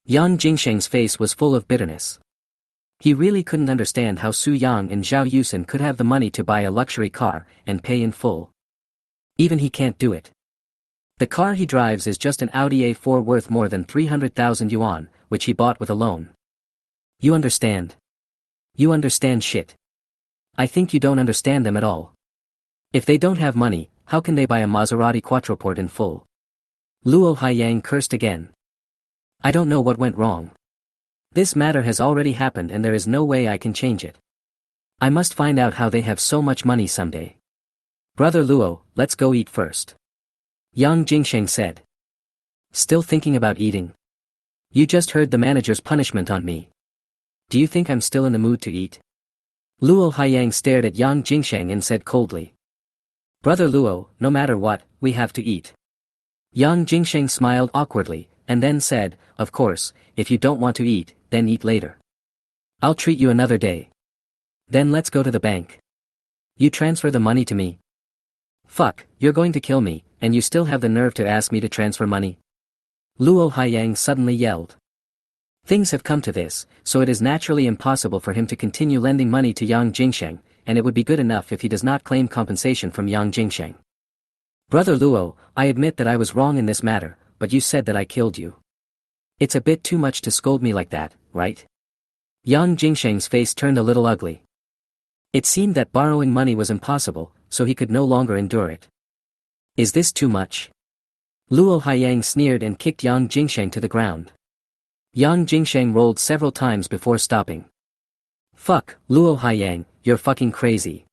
Yang Jingsheng's face was full of bitterness. He really couldn't understand how Su Yang and Zhao Yusen could have the money to buy a luxury car and pay in full. Even he can't do it. The car he drives is just an Audi A4 worth more than 300,000 yuan, which he bought with a loan. You understand? You understand shit. I think you don't understand them at all. If they don't have money, how can they buy a Maserati Quattroporte in full? Luo Haiyang cursed again. I don't know what went wrong. This matter has already happened and there is no way I can change it. I must find out how they have so much money someday. Brother Luo, let's go eat first. Yang Jingsheng said. Still thinking about eating? You just heard the manager's punishment on me. Do you think I'm still in the mood to eat? Luo Haiyang stared at Yang Jingsheng and said coldly. Brother Luo, no matter what, we have to eat. Yang Jingsheng smiled awkwardly, and then said, of course, if you don't want to eat, then eat later. I'll treat you another day. Then let's go to the bank. You transfer the money to me. Fuck, you're going to kill me, and you still have the nerve to ask me to transfer money? Luo Haiyang suddenly yelled. Things have come to this, so it is naturally impossible for him to continue lending money to Yang Jingsheng, and it would be good enough if he does not claim compensation from Yang Jingsheng. Brother Luo, I admit that I was wrong in this matter, but you said that I killed you. It's a bit too much to scold me like that, right? Yang Jingsheng's face turned a little ugly. It seemed that borrowing money was impossible, so he could no longer endure it. Is this too much? Luo Haiyang sneered and kicked Yang Jingsheng to the ground. Yang Jingsheng rolled several times before stopping. Fuck, Luo Haiyang, you're fucking crazy.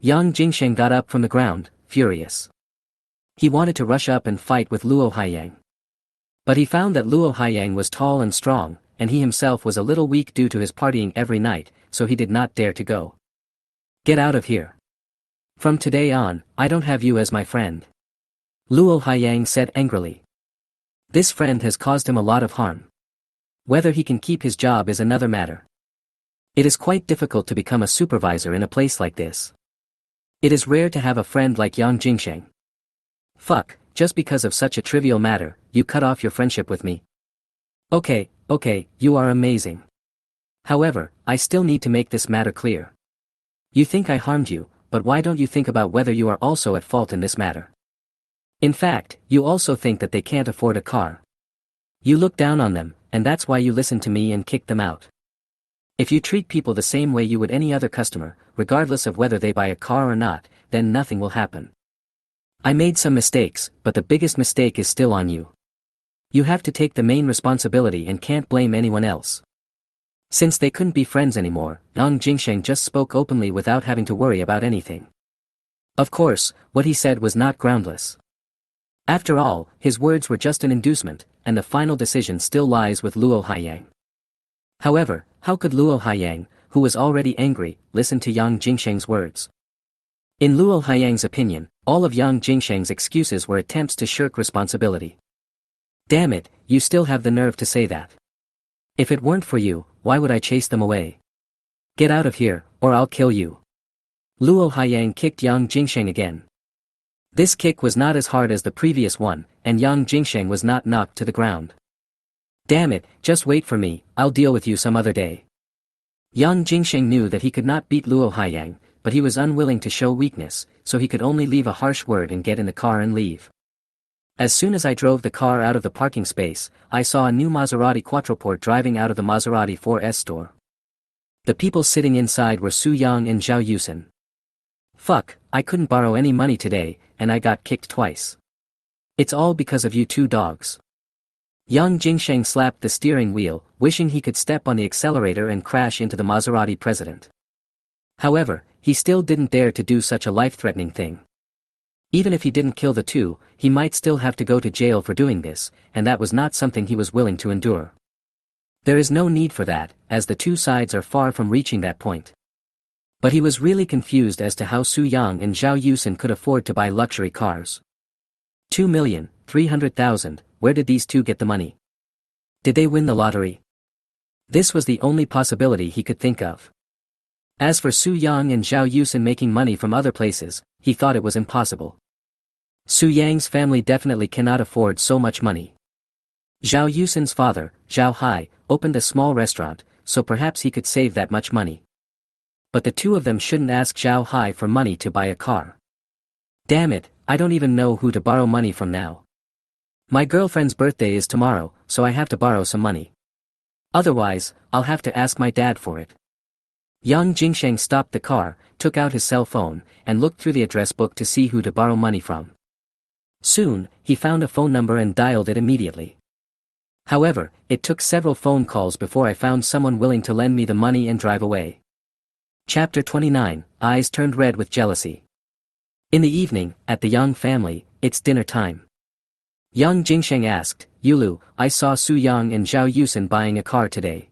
Yang Jingsheng got up from the ground, furious. He wanted to rush up and fight with Luo Haiyang. But he found that Luo Haiyang was tall and strong, and he himself was a little weak due to his partying every night, so he did not dare to go. Get out of here. From today on, I don't have you as my friend. Luo Haiyang said angrily. This friend has caused him a lot of harm. Whether he can keep his job is another matter. It is quite difficult to become a supervisor in a place like this. It is rare to have a friend like Yang Jingsheng. Fuck, just because of such a trivial matter, you cut off your friendship with me. Okay, you are amazing. However, I still need to make this matter clear. You think I harmed you, but why don't you think about whether you are also at fault in this matter? In fact, you also think that they can't afford a car. You look down on them, and that's why you listen to me and kick them out. If you treat people the same way you would any other customer, regardless of whether they buy a car or not, then nothing will happen. I made some mistakes, but the biggest mistake is still on you. You have to take the main responsibility and can't blame anyone else. Since they couldn't be friends anymore, Yang Jingsheng just spoke openly without having to worry about anything. Of course, what he said was not groundless. After all, his words were just an inducement, and the final decision still lies with Luo Haiyang. However, how could Luo Haiyang, who was already angry, listen to Yang Jingsheng's words? In Luo Haiyang's opinion, all of Yang Jingsheng's excuses were attempts to shirk responsibility. Damn it, you still have the nerve to say that. If it weren't for you, why would I chase them away? Get out of here, or I'll kill you. Luo Haiyang kicked Yang Jingsheng again. This kick was not as hard as the previous one, and Yang Jingsheng was not knocked to the ground. Damn it, just wait for me, I'll deal with you some other day. Yang Jingsheng knew that he could not beat Luo Haiyang, but he was unwilling to show weakness, so he could only leave a harsh word and get in the car and leave. As soon as I drove the car out of the parking space, I saw a new Maserati Quattroporte driving out of the Maserati 4S store. The people sitting inside were Su Yang and Zhao Yusen. Fuck, I couldn't borrow any money today, and I got kicked twice. It's all because of you two dogs. Yang Jingsheng slapped the steering wheel, wishing he could step on the accelerator and crash into the Maserati president. However, he still didn't dare to do such a life-threatening thing. Even if he didn't kill the two, he might still have to go to jail for doing this, and that was not something he was willing to endure. There is no need for that, as the two sides are far from reaching that point. But he was really confused as to how Su Yang and Zhao Yusen could afford to buy luxury cars. 2,300,000, where did these two get the money? Did they win the lottery? This was the only possibility he could think of. As for Su Yang and Zhao Yusen making money from other places, he thought it was impossible. Su Yang's family definitely cannot afford so much money. Zhao Yusen's father, Zhao Hai, opened a small restaurant, so perhaps he could save that much money. But the two of them shouldn't ask Zhao Hai for money to buy a car. Damn it, I don't even know who to borrow money from now. My girlfriend's birthday is tomorrow, so I have to borrow some money. Otherwise, I'll have to ask my dad for it. Yang Jingsheng stopped the car, took out his cell phone, and looked through the address book to see who to borrow money from. Soon, he found a phone number and dialed it immediately. However, it took several phone calls before I found someone willing to lend me the money and drive away. Chapter 29, Eyes Turned Red with Jealousy. In the evening, at the Yang family, it's dinner time. Yang Jingsheng asked, Yulu, I saw Su Yang and Zhao Yusen buying a car today.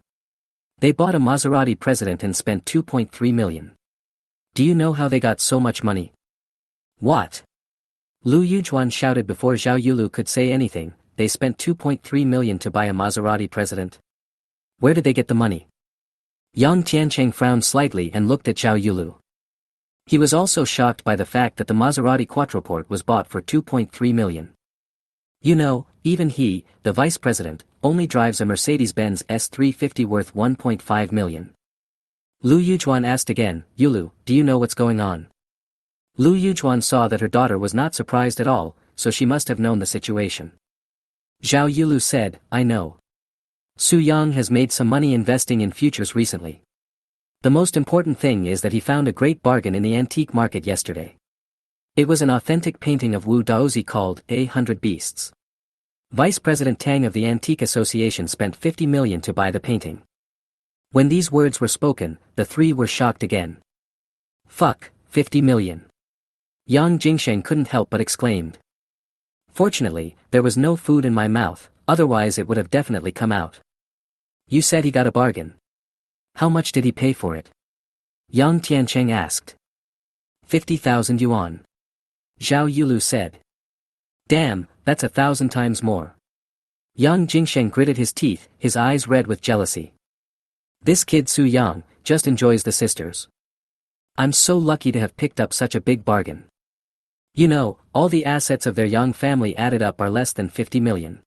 They bought a Maserati President and spent 2.3 million. Do you know how they got so much money? What? Lu Yujuan shouted before Zhao Yulu could say anything. They spent 2.3 million to buy a Maserati President. Where did they get the money? Yang Tiancheng frowned slightly and looked at Zhao Yulu. He was also shocked by the fact that the Maserati Quattroporte was bought for 2.3 million. You know, even he, the vice president, only drives a Mercedes-Benz S350 worth 1.5 million. Lu Yujuan asked again, Yulu, do you know what's going on? Lu Yujuan saw that her daughter was not surprised at all, so she must have known the situation. Zhao Yulu said, I know. Su Yang has made some money investing in futures recently. The most important thing is that he found a great bargain in the antique market yesterday. It was an authentic painting of Wu Daozi called A Hundred Beasts. Vice President Tang of the Antique Association spent 50 million to buy the painting. When these words were spoken, the three were shocked again. Fuck, 50 million. Yang Jingsheng couldn't help but exclaimed. Fortunately, there was no food in my mouth, otherwise it would have definitely come out. You said he got a bargain. How much did he pay for it? Yang Tiancheng asked. 50,000 yuan. Zhao Yulu said. Damn, that's 1,000 times more. Yang Jingsheng gritted his teeth, his eyes red with jealousy. This kid Su Yang just enjoys the sisters. I'm so lucky to have picked up such a big bargain. You know, all the assets of their Yang family added up are less than 50 million.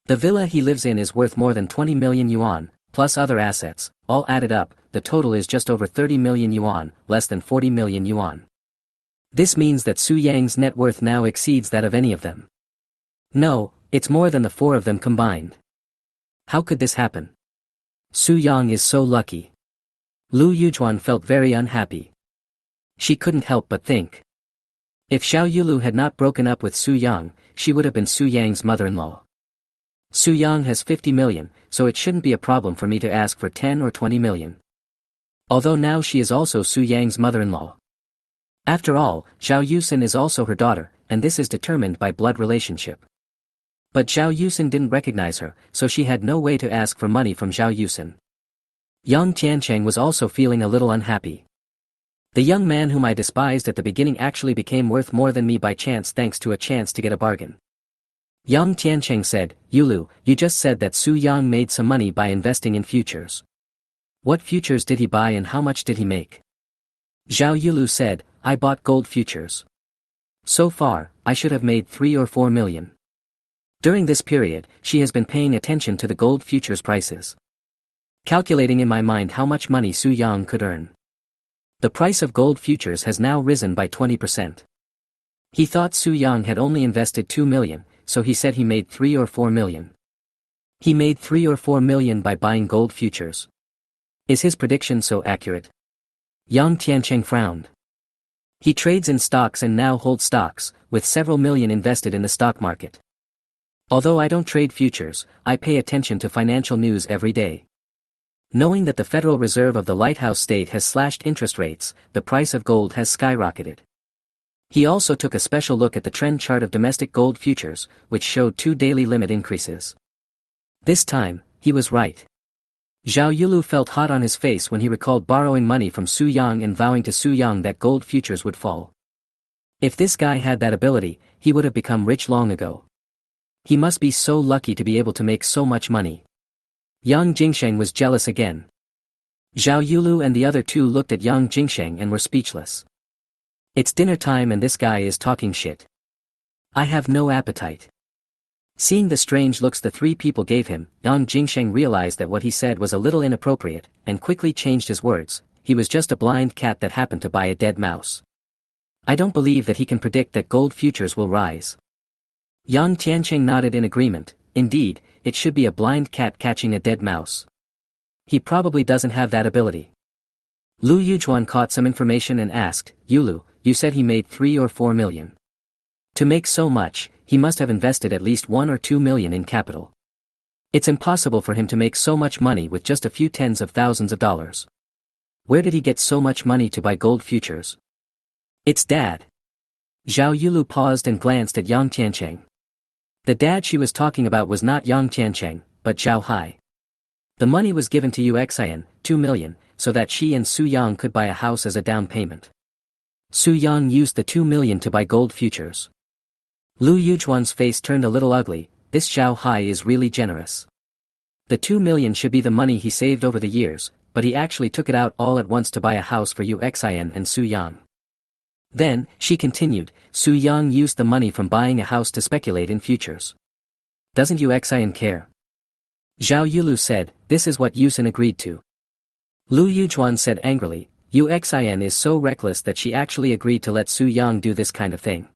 The villa he lives in is worth more than 20 million yuan, plus other assets, all added up, the total is just over 30 million yuan, less than 40 million yuan. This means that Su Yang's net worth now exceeds that of any of them. No, it's more than the four of them combined. How could this happen? Su Yang is so lucky. Lu Yujuan felt very unhappy. She couldn't help but think. If Xiao Yulu had not broken up with Su Yang, she would have been Su Yang's mother-in-law. Su Yang has 50 million, so it shouldn't be a problem for me to ask for 10 or 20 million. Although now she is also Su Yang's mother-in-law. After all, Zhao Yusen is also her daughter, and this is determined by blood relationship. But Zhao Yusen didn't recognize her, so she had no way to ask for money from Zhao Yusen. Yang Tiancheng was also feeling a little unhappy. The young man whom I despised at the beginning actually became worth more than me by chance thanks to a chance to get a bargain. Yang Tiancheng said, Yulu, you just said that Su Yang made some money by investing in futures. What futures did he buy and how much did he make? Zhao Yulu said, I bought gold futures. So far, I should have made 3 or 4 million. During this period, she has been paying attention to the gold futures prices. Calculating in my mind how much money Su Yang could earn. The price of gold futures has now risen by 20%. He thought Su Yang had only invested 2 million, so he said he made 3 or 4 million. He made 3 or 4 million by buying gold futures. Is his prediction so accurate? Yang Tiancheng frowned. He trades in stocks and now holds stocks, with several million invested in the stock market. Although I don't trade futures, I pay attention to financial news every day. Knowing that the Federal Reserve of the Lighthouse State has slashed interest rates, the price of gold has skyrocketed. He also took a special look at the trend chart of domestic gold futures, which showed 2 daily limit increases. This time, he was right. Zhao Yulu felt hot on his face when he recalled borrowing money from Su Yang and vowing to Su Yang that gold futures would fall. If this guy had that ability, he would have become rich long ago. He must be so lucky to be able to make so much money. Yang Jingsheng was jealous again. Zhao Yulu and the other two looked at Yang Jingsheng and were speechless. It's dinner time and this guy is talking shit. I have no appetite. Seeing the strange looks the three people gave him, Yang Jingsheng realized that what he said was a little inappropriate, and quickly changed his words. He was just a blind cat that happened to buy a dead mouse. I don't believe that he can predict that gold futures will rise. Yang Tiancheng nodded in agreement. Indeed, it should be a blind cat catching a dead mouse. He probably doesn't have that ability. Lu Yujuan caught some information and asked, Yulu, you said he made 3 or 4 million. To make so much, he must have invested at least 1 or 2 million in capital. It's impossible for him to make so much money with just a few tens of thousands of dollars. Where did he get so much money to buy gold futures? It's Dad. Zhao Yulu paused and glanced at Yang Tiancheng. The dad she was talking about was not Yang Tiancheng, but Zhao Hai. The money was given to Uxian, 2 million, so that she and Su Yang could buy a house as a down payment. Su Yang used the 2 million to buy gold futures. Lu Yujuan's face turned a little ugly. This Zhao Hai is really generous. The 2 million should be the money he saved over the years, but he actually took it out all at once to buy a house for Uxian and Su Yang. Then, she continued, Su Yang used the money from buying a house to speculate in futures. Doesn't Uxian care? Zhao Yulu said, this is what Yusin agreed to. Lu Yujuan said angrily, Uxian is so reckless that she actually agreed to let Su Yang do this kind of thing.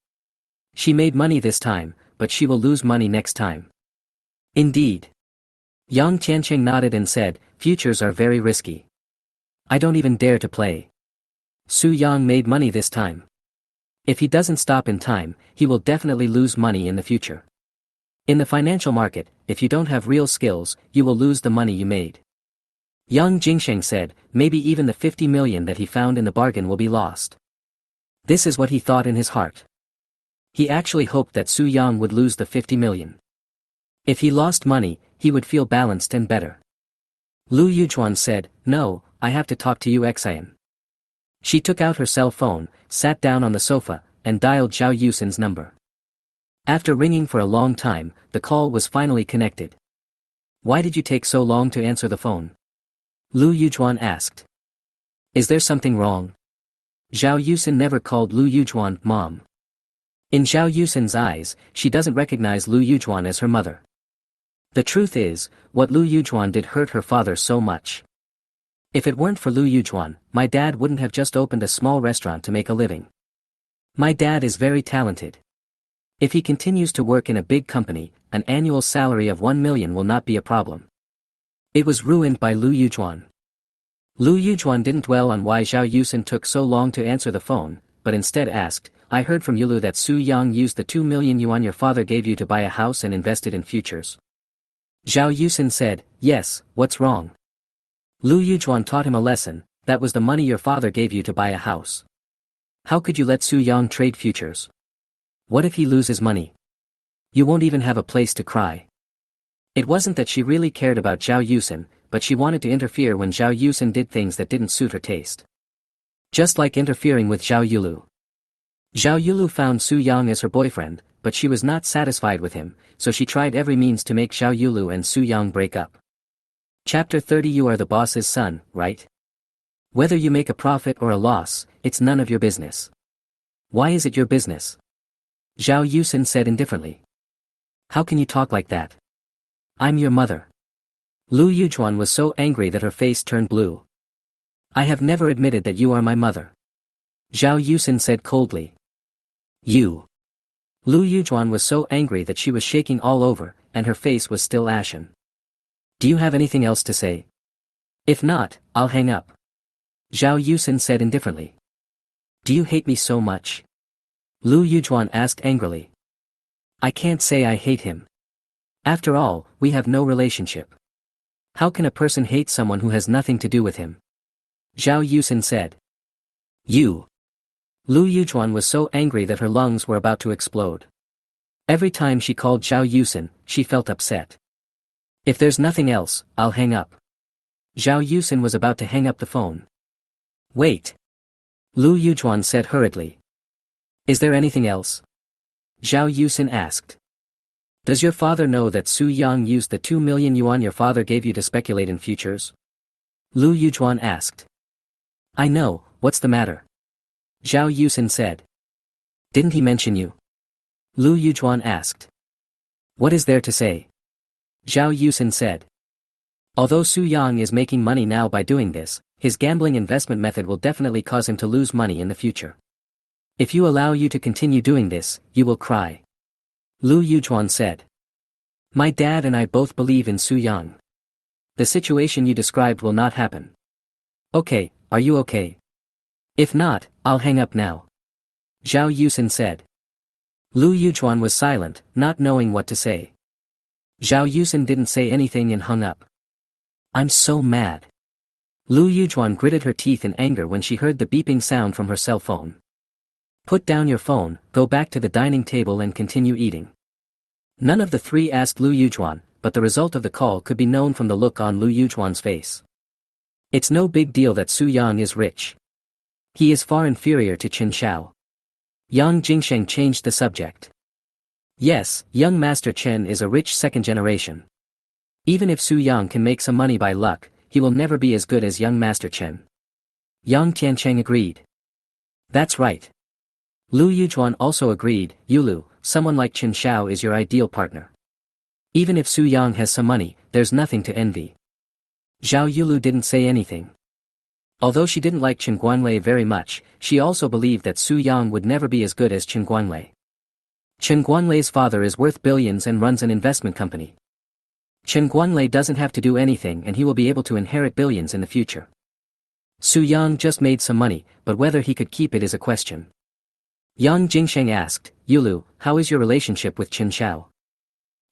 She made money this time, but she will lose money next time. Indeed. Yang Tiancheng nodded and said, futures are very risky. I don't even dare to play. Su Yang made money this time. If he doesn't stop in time, he will definitely lose money in the future. In the financial market, if you don't have real skills, you will lose the money you made. Yang Jingsheng said, maybe even the 50 million that he found in the bargain will be lost. This is what he thought in his heart. He actually hoped that Su Yang would lose the 50 million. If he lost money, he would feel balanced and better. Lu Yujuan said, no, I have to talk to Uxian. She took out her cell phone, sat down on the sofa, and dialed Zhao Yusin's number. After ringing for a long time, the call was finally connected. Why did you take so long to answer the phone? Lu Yujuan asked. Is there something wrong? Zhao Yusin never called Lu Yujuan mom. In Zhao Yusin's eyes, she doesn't recognize Lu Yujuan as her mother. The truth is, what Lu Yujuan did hurt her father so much. If it weren't for Lu Yujuan, my dad wouldn't have just opened a small restaurant to make a living. My dad is very talented. If he continues to work in a big company, an annual salary of 1 million will not be a problem. It was ruined by Lu Yujuan. Lu Yujuan didn't dwell on why Zhao Yusin took so long to answer the phone, but instead asked, I heard from Yulu that Su Yang used the 2 million yuan your father gave you to buy a house and invested in futures. Zhao Yusin said, yes, what's wrong? Lu Yujuan taught him a lesson, that was the money your father gave you to buy a house. How could you let Su Yang trade futures? What if he loses money? You won't even have a place to cry. It wasn't that she really cared about Zhao Yusin, but she wanted to interfere when Zhao Yusin did things that didn't suit her taste. Just like interfering with Zhao Yulu. Zhao Yulu found Su Yang as her boyfriend, but she was not satisfied with him, so she tried every means to make Zhao Yulu and Su Yang break up. Chapter 30. You are the boss's son, right? Whether you make a profit or a loss, it's none of your business. Why is it your business? Zhao Yusin said indifferently. How can you talk like that? I'm your mother. Lu Yujuan was so angry that her face turned blue. I have never admitted that you are my mother. Zhao Yusin said coldly. You. Lu Yujuan was so angry that she was shaking all over, and her face was still ashen. Do you have anything else to say? If not, I'll hang up. Zhao Yusin said indifferently. Do you hate me so much? Lu Yujuan asked angrily. I can't say I hate him. After all, we have no relationship. How can a person hate someone who has nothing to do with him? Zhao Yusin said. You. Lu Yujuan was so angry that her lungs were about to explode. Every time she called Zhao Yusin, she felt upset. If there's nothing else, I'll hang up. Zhao Yusin was about to hang up the phone. Wait. Lu Yujuan said hurriedly. Is there anything else? Zhao Yusin asked. Does your father know that Su Yang used the 2 million yuan your father gave you to speculate in futures? Lu Yujuan asked. I know, what's the matter? Zhao Yusin said. Didn't he mention you? Lu Yujuan asked. What is there to say? Zhao Yusin said. Although Su Yang is making money now by doing this, his gambling investment method will definitely cause him to lose money in the future. If you allow you to continue doing this, you will cry. Lu Yujuan said. My dad and I both believe in Su Yang. The situation you described will not happen. Okay, are you okay? If not, I'll hang up now. Zhao Yusin said. Lu Yujuan was silent, not knowing what to say. Zhao Yusin didn't say anything and hung up. I'm so mad. Lu Yujuan gritted her teeth in anger when she heard the beeping sound from her cell phone. Put down your phone, go back to the dining table and continue eating. None of the three asked Lu Yujuan, but the result of the call could be known from the look on Lu Yujuan's face. It's no big deal that Su Yang is rich. He is far inferior to Qin Shao. Yang Jingsheng changed the subject. Yes, young Master Chen is a rich second generation. Even if Su Yang can make some money by luck, he will never be as good as young Master Chen. Yang Tiancheng agreed. That's right. Lu Yujuan also agreed. Yulu, someone like Qin Shao is your ideal partner. Even if Su Yang has some money, there's nothing to envy. Zhao Yulu didn't say anything. Although she didn't like Chen Guanlei very much, she also believed that Su Yang would never be as good as Chen Guanlei. Chen Guanlei's father is worth billions and runs an investment company. Chen Guanlei doesn't have to do anything and he will be able to inherit billions in the future. Su Yang just made some money, but whether he could keep it is a question. Yang Jingsheng asked, Yulu, how is your relationship with Qin Shao?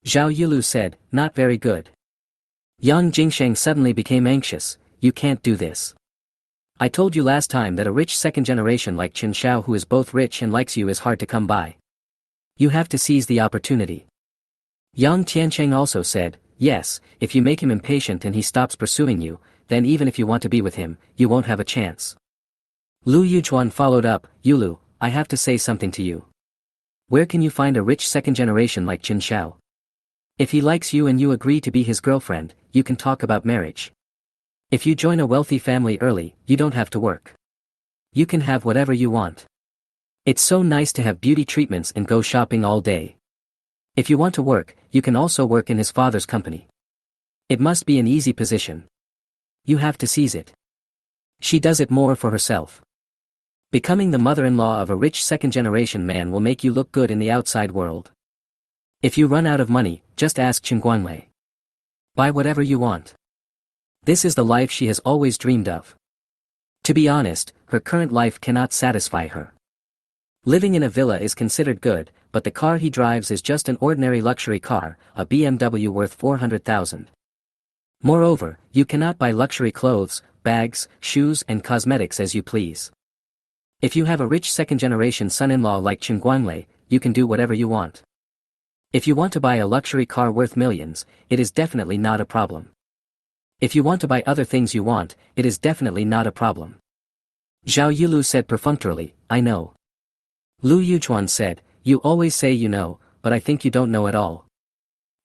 Zhao Yulu said, not very good. Yang Jingsheng suddenly became anxious, you can't do this. I told you last time that a rich second generation like Qin Shao who is both rich and likes you is hard to come by. You have to seize the opportunity. Yang Tiancheng also said, yes, if you make him impatient and he stops pursuing you, then even if you want to be with him, you won't have a chance. Lu Yujuan followed up, Yulu, I have to say something to you. Where can you find a rich second generation like Qin Shao? If he likes you and you agree to be his girlfriend, you can talk about marriage. If you join a wealthy family early, you don't have to work. You can have whatever you want. It's so nice to have beauty treatments and go shopping all day. If you want to work, you can also work in his father's company. It must be an easy position. You have to seize it. She does it more for herself. Becoming the mother-in-law of a rich second-generation man will make you look good in the outside world. If you run out of money, just ask Chen Guanlei. Buy whatever you want. This is the life she has always dreamed of. To be honest, her current life cannot satisfy her. Living in a villa is considered good, but the car he drives is just an ordinary luxury car, a BMW worth 400,000. Moreover, you cannot buy luxury clothes, bags, shoes and cosmetics as you please. If you have a rich second-generation son-in-law like Chen Guanlei, you can do whatever you want. If you want to buy a luxury car worth millions, it is definitely not a problem. If you want to buy other things you want, it is definitely not a problem. Zhao Yulu said perfunctorily, I know. Lu Yujuan said, you always say you know, but I think you don't know at all.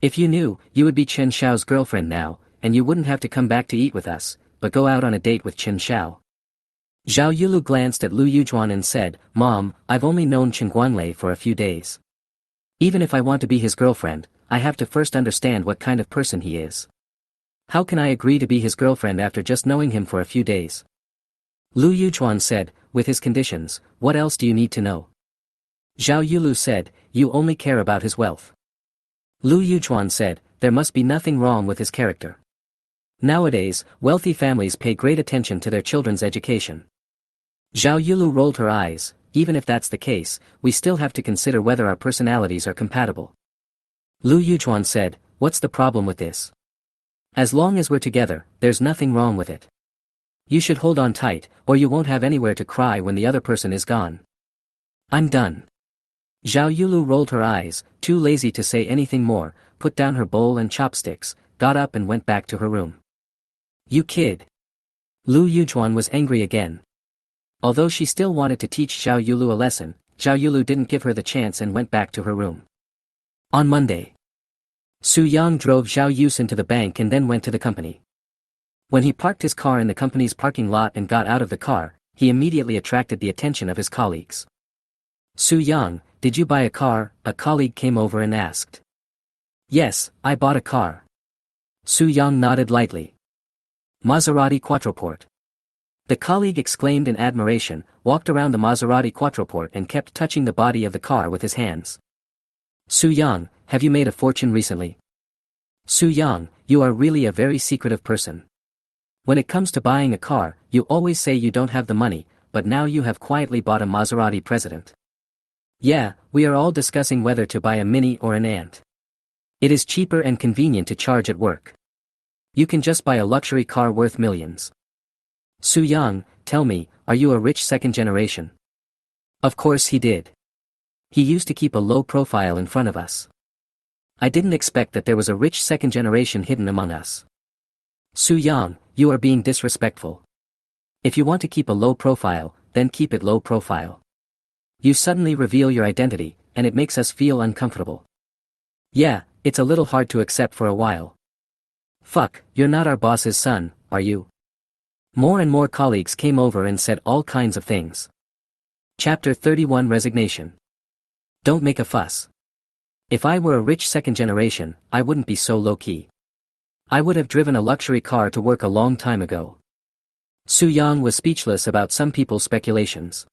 If you knew, you would be Chen Shao's girlfriend now, and you wouldn't have to come back to eat with us, but go out on a date with Chen Xiao. Zhao Yulu glanced at Lu Yujuan and said, Mom, I've only known Chen Guanlei for a few days. Even if I want to be his girlfriend, I have to first understand what kind of person he is. How can I agree to be his girlfriend after just knowing him for a few days? Lu Yujuan said, with his conditions, what else do you need to know? Zhao Yulu said, you only care about his wealth. Lu Yujuan said, there must be nothing wrong with his character. Nowadays, wealthy families pay great attention to their children's education. Zhao Yulu rolled her eyes, even if that's the case, we still have to consider whether our personalities are compatible. Lu Yujuan said, what's the problem with this? As long as we're together, there's nothing wrong with it. You should hold on tight, or you won't have anywhere to cry when the other person is gone. I'm done. Zhao Yulu rolled her eyes, too lazy to say anything more, put down her bowl and chopsticks, got up and went back to her room. You kid. Lu Yujuan was angry again. Although she still wanted to teach Zhao Yulu a lesson, Zhao Yulu didn't give her the chance and went back to her room. On Monday, Su Yang drove Zhao Yusin to the bank and then went to the company. When he parked his car in the company's parking lot and got out of the car, he immediately attracted the attention of his colleagues. Su Yang, did you buy a car? A colleague came over and asked. Yes, I bought a car. Su Yang nodded lightly. Maserati Quattroporte. The colleague exclaimed in admiration, walked around the Maserati Quattroporte and kept touching the body of the car with his hands. Su Yang, have you made a fortune recently? Su Yang, you are really a very secretive person. When it comes to buying a car, you always say you don't have the money, but now you have quietly bought a Maserati President. Yeah, we are all discussing whether to buy a Mini or an Ant. It is cheaper and convenient to charge at work. You can just buy a luxury car worth millions. Su Yang, tell me, are you a rich second generation? Of course he did. He used to keep a low profile in front of us. I didn't expect that there was a rich second generation hidden among us. Su Yang, you are being disrespectful. If you want to keep a low profile, then keep it low profile. You suddenly reveal your identity, and it makes us feel uncomfortable. Yeah, it's a little hard to accept for a while. Fuck, you're not our boss's son, are you? More and more colleagues came over and said all kinds of things. Chapter 31 Resignation. Don't make a fuss. If I were a rich second generation, I wouldn't be so low-key. I would have driven a luxury car to work a long time ago. Su Yang was speechless about some people's speculations.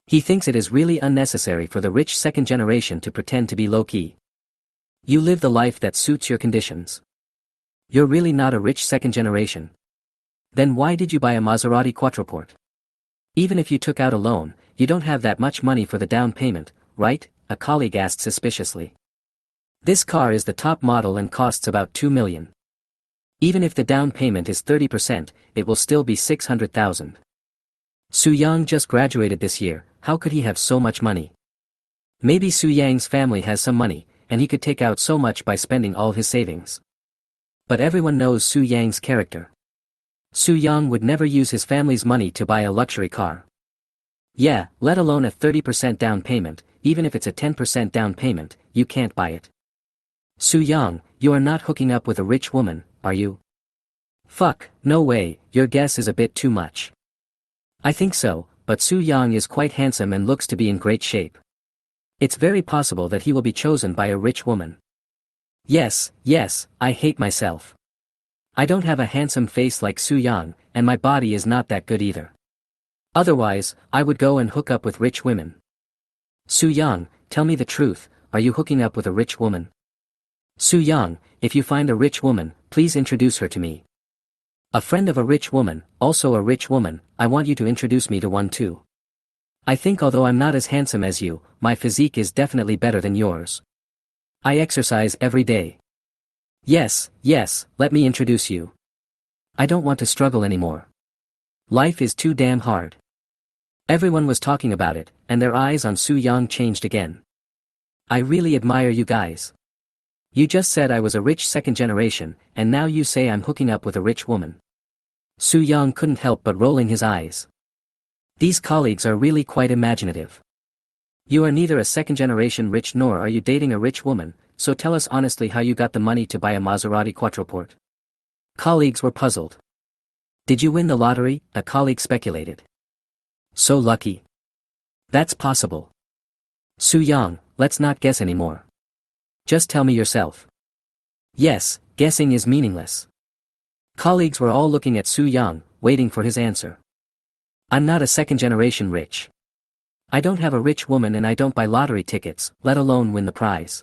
He thinks it is really unnecessary for the rich second generation to pretend to be low-key. You live the life that suits your conditions. You're really not a rich second generation. Then why did you buy a Maserati Quattroporte? Even if you took out a loan, you don't have that much money for the down payment, right? A colleague asked suspiciously. This car is the top model and costs about 2 million. Even if the down payment is 30%, it will still be 600,000. Su Yang just graduated this year, how could he have so much money? Maybe Su Yang's family has some money, and he could take out so much by spending all his savings. But everyone knows Su Yang's character. Su Yang would never use his family's money to buy a luxury car. Yeah, let alone a 30% down payment, even if it's a 10% down payment, you can't buy it. Su Yang, you are not hooking up with a rich woman, are you? Fuck, no way, your guess is a bit too much. I think so, but Su Yang is quite handsome and looks to be in great shape. It's very possible that he will be chosen by a rich woman. Yes, I hate myself. I don't have a handsome face like Su Yang, and my body is not that good either. Otherwise, I would go and hook up with rich women. Su Yang, tell me the truth, are you hooking up with a rich woman? Su Yang, if you find a rich woman, please introduce her to me. A friend of a rich woman, also a rich woman, I want you to introduce me to one too. I think although I'm not as handsome as you, my physique is definitely better than yours. I exercise every day. Yes, let me introduce you. I don't want to struggle anymore. Life is too damn hard. Everyone was talking about it, and their eyes on Su Yang changed again. I really admire you guys. You just said I was a rich second generation, and now you say I'm hooking up with a rich woman. Su Yang couldn't help but rolling his eyes. These colleagues are really quite imaginative. You are neither a second generation rich nor are you dating a rich woman, so tell us honestly how you got the money to buy a Maserati Quattroporte. Colleagues were puzzled. Did you win the lottery? A colleague speculated. So lucky. That's possible. Su-young, let's not guess anymore. Just tell me yourself. Yes, guessing is meaningless. Colleagues were all looking at Su-young, waiting for his answer. I'm not a second-generation rich. I don't have a rich woman and I don't buy lottery tickets, let alone win the prize.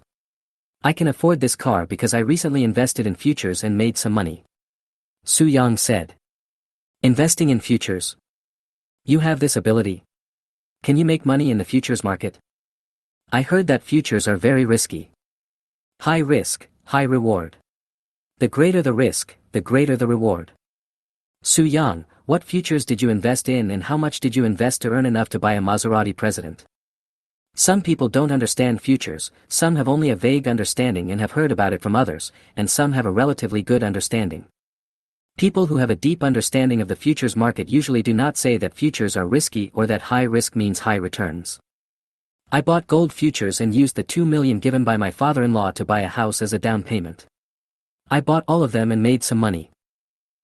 I can afford this car because I recently invested in futures and made some money. Su-young said. Investing in futures? You have this ability? Can you make money in the futures market? I heard that futures are very risky. High risk, high reward. The greater the risk, the greater the reward. Su-young, what futures did you invest in and how much did you invest to earn enough to buy a Maserati president? Some people don't understand futures, some have only a vague understanding and have heard about it from others, and some have a relatively good understanding. People who have a deep understanding of the futures market usually do not say that futures are risky or that high risk means high returns. I bought gold futures and used the 2 million given by my father-in-law to buy a house as a down payment. I bought all of them and made some money.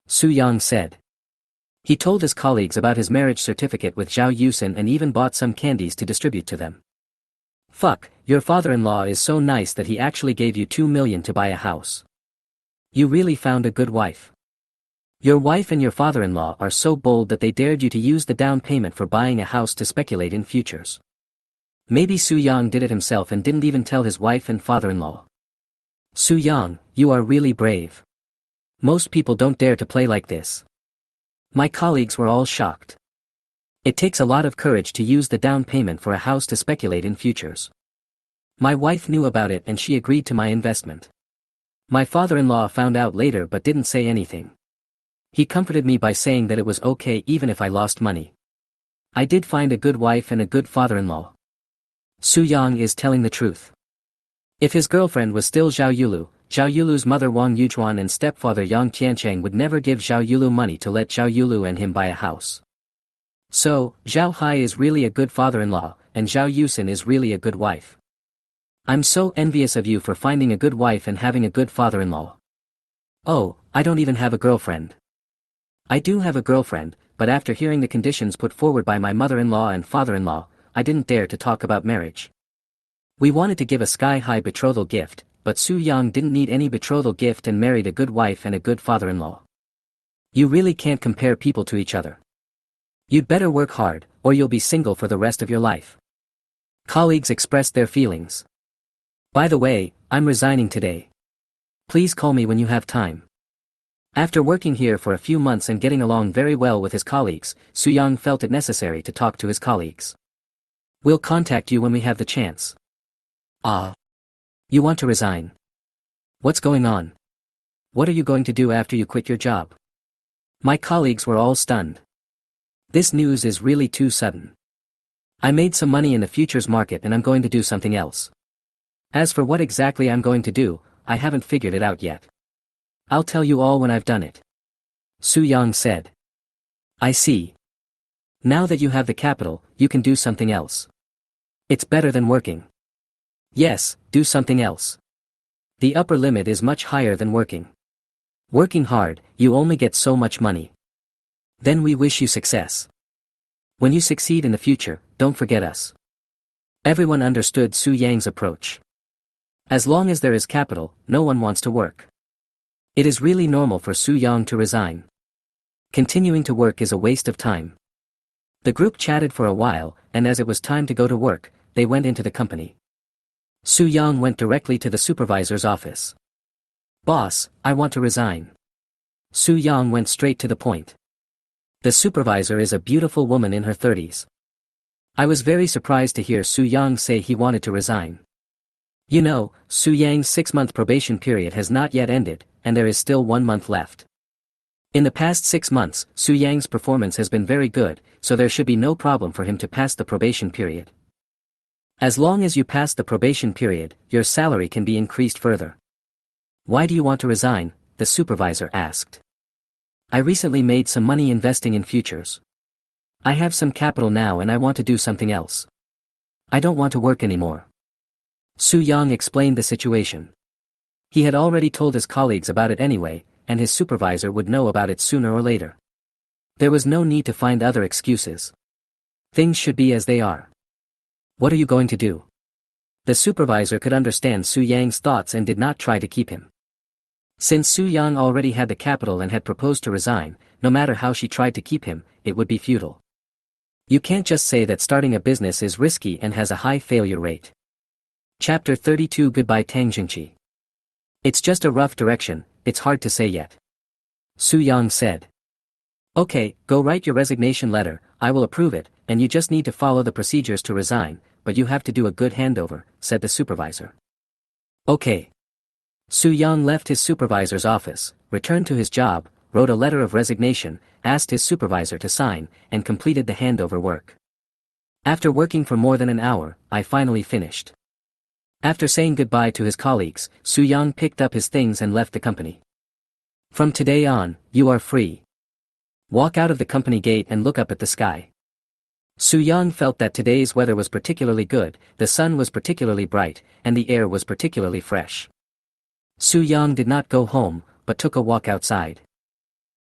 Su-young said. He told his colleagues about his marriage certificate with Zhao Yusin and even bought some candies to distribute to them. Fuck, your father-in-law is so nice that he actually gave you 2 million to buy a house. You really found a good wife. Your wife and your father-in-law are so bold that they dared you to use the down payment for buying a house to speculate in futures. Maybe Su-young did it himself and didn't even tell his wife and father-in-law. Su-young, you are really brave. Most people don't dare to play like this. My colleagues were all shocked. It takes a lot of courage to use the down payment for a house to speculate in futures. My wife knew about it and she agreed to my investment. My father-in-law found out later but didn't say anything. He comforted me by saying that it was okay even if I lost money. I did find a good wife and a good father-in-law. Su-young is telling the truth. If his girlfriend was still Zhao Yulu's mother Wang Yujuan and stepfather Yang Tiancheng would never give Zhao Yulu money to let Zhao Yulu and him buy a house. So, Zhao Hai is really a good father-in-law, and Zhao Yusin is really a good wife. I'm so envious of you for finding a good wife and having a good father-in-law. Oh, I don't even have a girlfriend. I do have a girlfriend, but after hearing the conditions put forward by my mother-in-law and father-in-law, I didn't dare to talk about marriage. We wanted to give a sky-high betrothal gift, but Su-young didn't need any betrothal gift and married a good wife and a good father-in-law. You really can't compare people to each other. You'd better work hard, or you'll be single for the rest of your life. Colleagues expressed their feelings. By the way, I'm resigning today. Please call me when you have time. After working here for a few months and getting along very well with his colleagues, Su-young felt it necessary to talk to his colleagues. We'll contact you when we have the chance. Ah. You want to resign? What's going on? What are you going to do after you quit your job? My colleagues were all stunned. This news is really too sudden. I made some money in the futures market and I'm going to do something else. As for what exactly I'm going to do, I haven't figured it out yet. I'll tell you all when I've done it. Su-young said. I see. Now that you have the capital, you can do something else. It's better than working. Yes, do something else. The upper limit is much higher than working. Working hard, you only get so much money. Then we wish you success. When you succeed in the future, don't forget us. Everyone understood Su-young's approach. As long as there is capital, no one wants to work. It is really normal for Su-young to resign. Continuing to work is a waste of time. The group chatted for a while, and as it was time to go to work, they went into the company. Su-young went directly to the supervisor's office. Boss, I want to resign. Su-young went straight to the point. The supervisor is a beautiful woman in her 30s. I was very surprised to hear Su-young say he wanted to resign. You know, Su-young's 6-month probation period has not yet ended, and there is still 1 month left. In the past 6 months, Su-young's performance has been very good, so there should be no problem for him to pass the probation period. As long as you pass the probation period, your salary can be increased further. Why do you want to resign? The supervisor asked. I recently made some money investing in futures. I have some capital now and I want to do something else. I don't want to work anymore. Su-young explained the situation. He had already told his colleagues about it anyway, and his supervisor would know about it sooner or later. There was no need to find other excuses. Things should be as they are. What are you going to do? The supervisor could understand Su Yang's thoughts and did not try to keep him. Since Su Yang already had the capital and had proposed to resign, no matter how she tried to keep him, it would be futile. You can't just say that starting a business is risky and has a high failure rate. Chapter 32 Goodbye Tang Jingqi. It's just a rough direction, it's hard to say yet. Su Yang said. Okay, go write your resignation letter, I will approve it, and you just need to follow the procedures to resign, but you have to do a good handover, said the supervisor. Okay. Su Yang left his supervisor's office, returned to his job, wrote a letter of resignation, asked his supervisor to sign, and completed the handover work. After working for more than an hour, I finally finished. After saying goodbye to his colleagues, Su Yang picked up his things and left the company. From today on, you are free. Walk out of the company gate and look up at the sky. Su Yang felt that today's weather was particularly good, the sun was particularly bright, and the air was particularly fresh. Su Yang did not go home, but took a walk outside.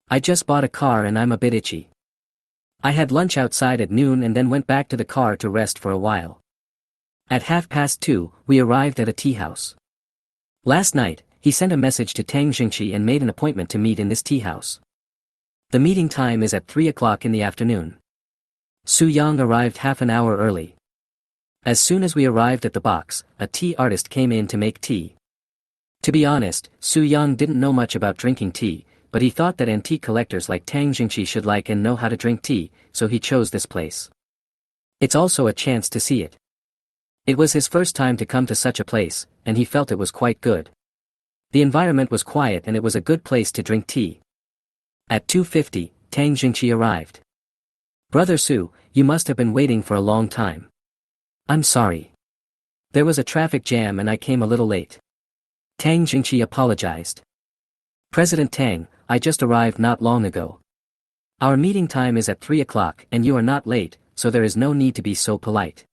I just bought a car and I'm a bit itchy. I had lunch outside at noon and then went back to the car to rest for a while. At 2:30, we arrived at a tea house. Last night, he sent a message to Tang Jingqi and made an appointment to meet in this tea house. The meeting time is at 3 o'clock in the afternoon. Su Yang arrived half an hour early. As soon as we arrived at the box, a tea artist came in to make tea. To be honest, Su Yang didn't know much about drinking tea, but he thought that antique collectors like Tang Jingqi should like and know how to drink tea, so he chose this place. It's also a chance to see it. It was his first time to come to such a place, and he felt it was quite good. The environment was quiet and it was a good place to drink tea. At 2:50, Tang Jingqi arrived. Brother Su, you must have been waiting for a long time. I'm sorry. There was a traffic jam and I came a little late. Tang Jingqi apologized. President Tang, I just arrived not long ago. Our meeting time is at 3 o'clock and you are not late, so there is no need to be so polite.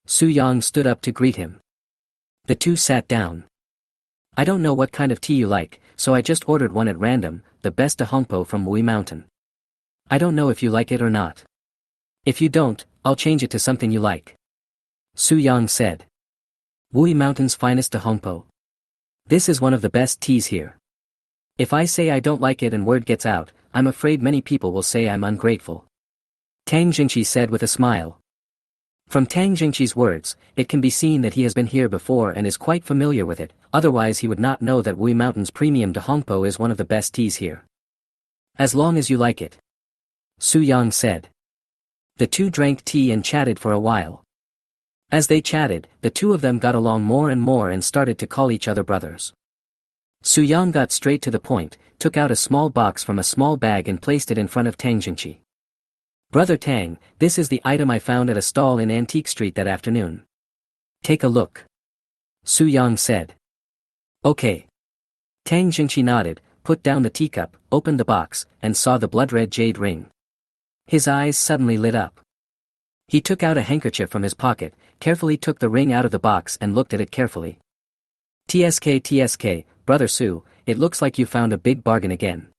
Su Yang stood up to greet him. The two sat down. I don't know what kind of tea you like, so I just ordered one at random, the best de Hongpo from Wui Mountain. I don't know if you like it or not. If you don't, I'll change it to something you like. Su Yang said. Wui Mountain's finest de Hongpo. This is one of the best teas here. If I say I don't like it and word gets out, I'm afraid many people will say I'm ungrateful. Tang Jingqi said with a smile. From Tang Jingqi's words, it can be seen that he has been here before and is quite familiar with it, otherwise he would not know that Wui Mountain's premium de Hongpo is one of the best teas here. As long as you like it. Su Yang said. The two drank tea and chatted for a while. As they chatted, the two of them got along more and started to call each other brothers. Su Yang got straight to the point, took out a small box from a small bag and placed it in front of Tang Jingqi. Brother Tang, this is the item I found at a stall in Antique Street that afternoon. Take a look. Su Yang said. Okay. Tang Jingqi nodded, put down the teacup, opened the box, and saw the blood-red jade ring. His eyes suddenly lit up. He took out a handkerchief from his pocket, carefully took the ring out of the box and looked at it carefully. TSK, Brother Su, it looks like you found a big bargain again.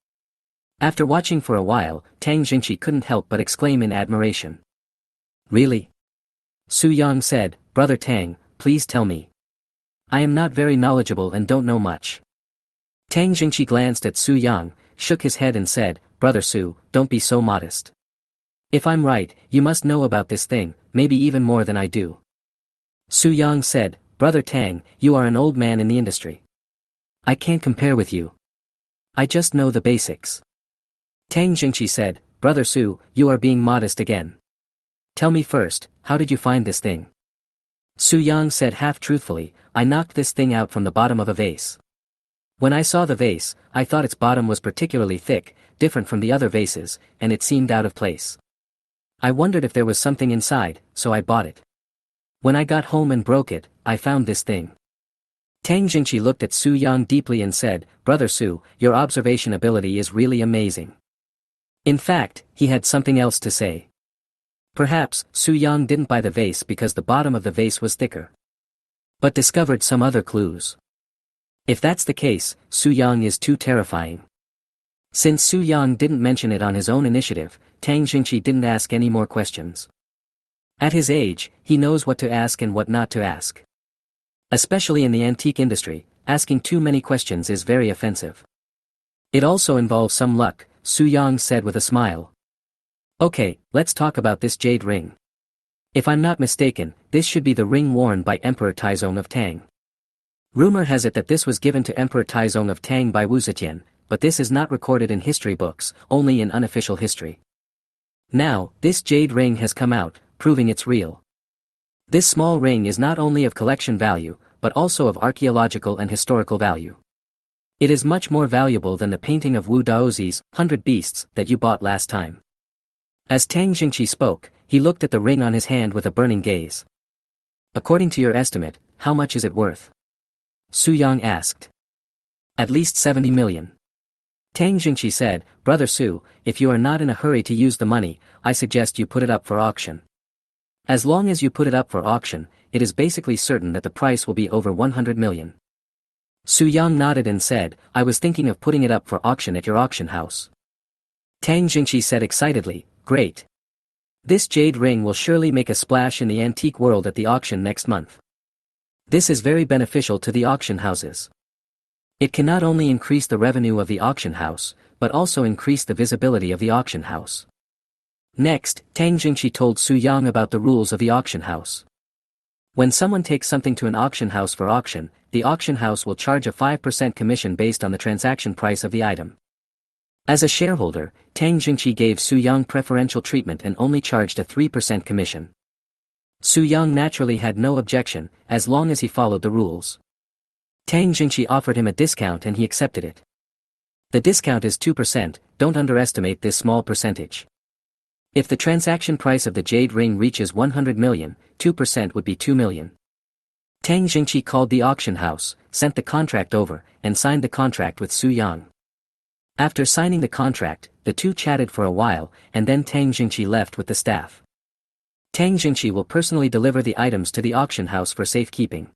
After watching for a while, Tang Jingqi couldn't help but exclaim in admiration. Really? Su Yang said, Brother Tang, please tell me. I am not very knowledgeable and don't know much. Tang Jingqi glanced at Su Yang, shook his head and said, Brother Su, don't be so modest. If I'm right, you must know about this thing, maybe even more than I do. Su Yang said, Brother Tang, you are an old man in the industry. I can't compare with you. I just know the basics. Tang Jingqi said, Brother Su, you are being modest again. Tell me first, how did you find this thing? Su Yang said half-truthfully, I knocked this thing out from the bottom of a vase. When I saw the vase, I thought its bottom was particularly thick, different from the other vases, and it seemed out of place. I wondered if there was something inside, so I bought it. When I got home and broke it, I found this thing. Tang Jingqi looked at Su Yang deeply and said, Brother Su, your observation ability is really amazing. In fact, he had something else to say. Perhaps, Su Yang didn't buy the vase because the bottom of the vase was thicker. But discovered some other clues. If that's the case, Su Yang is too terrifying. Since Su Yang didn't mention it on his own initiative, Tang Jingqi didn't ask any more questions. At his age, he knows what to ask and what not to ask. Especially in the antique industry, asking too many questions is very offensive. It also involves some luck, Su Yang said with a smile. Okay, let's talk about this jade ring. If I'm not mistaken, this should be the ring worn by Emperor Taizong of Tang. Rumor has it that this was given to Emperor Taizong of Tang by Wu Zetian, but this is not recorded in history books, only in unofficial history. Now, this jade ring has come out, proving it's real. This small ring is not only of collection value, but also of archaeological and historical value. It is much more valuable than the painting of Wu Daozi's 100 Beasts that you bought last time. As Tang Jingqi spoke, he looked at the ring on his hand with a burning gaze. According to your estimate, how much is it worth? Su Yang asked. At least 70 million. Tang Jingqi said, Brother Su, if you are not in a hurry to use the money, I suggest you put it up for auction. As long as you put it up for auction, it is basically certain that the price will be over 100 million. Su Yang nodded and said, I was thinking of putting it up for auction at your auction house. Tang Jingqi said excitedly, Great. This jade ring will surely make a splash in the antique world at the auction next month. This is very beneficial to the auction houses. It can not only increase the revenue of the auction house, but also increase the visibility of the auction house. Next, Tang Jingqi told Su Yang about the rules of the auction house. When someone takes something to an auction house for auction, the auction house will charge a 5% commission based on the transaction price of the item. As a shareholder, Tang Jingqi gave Su Yang preferential treatment and only charged a 3% commission. Su Yang naturally had no objection, as long as he followed the rules. Tang Jingqi offered him a discount and he accepted it. The discount is 2%, don't underestimate this small percentage. If the transaction price of the jade ring reaches 100 million, 2% would be 2 million. Tang Jingqi called the auction house, sent the contract over, and signed the contract with Su Yang. After signing the contract, the two chatted for a while, and then Tang Jingqi left with the staff. Tang Jingqi will personally deliver the items to the auction house for safekeeping.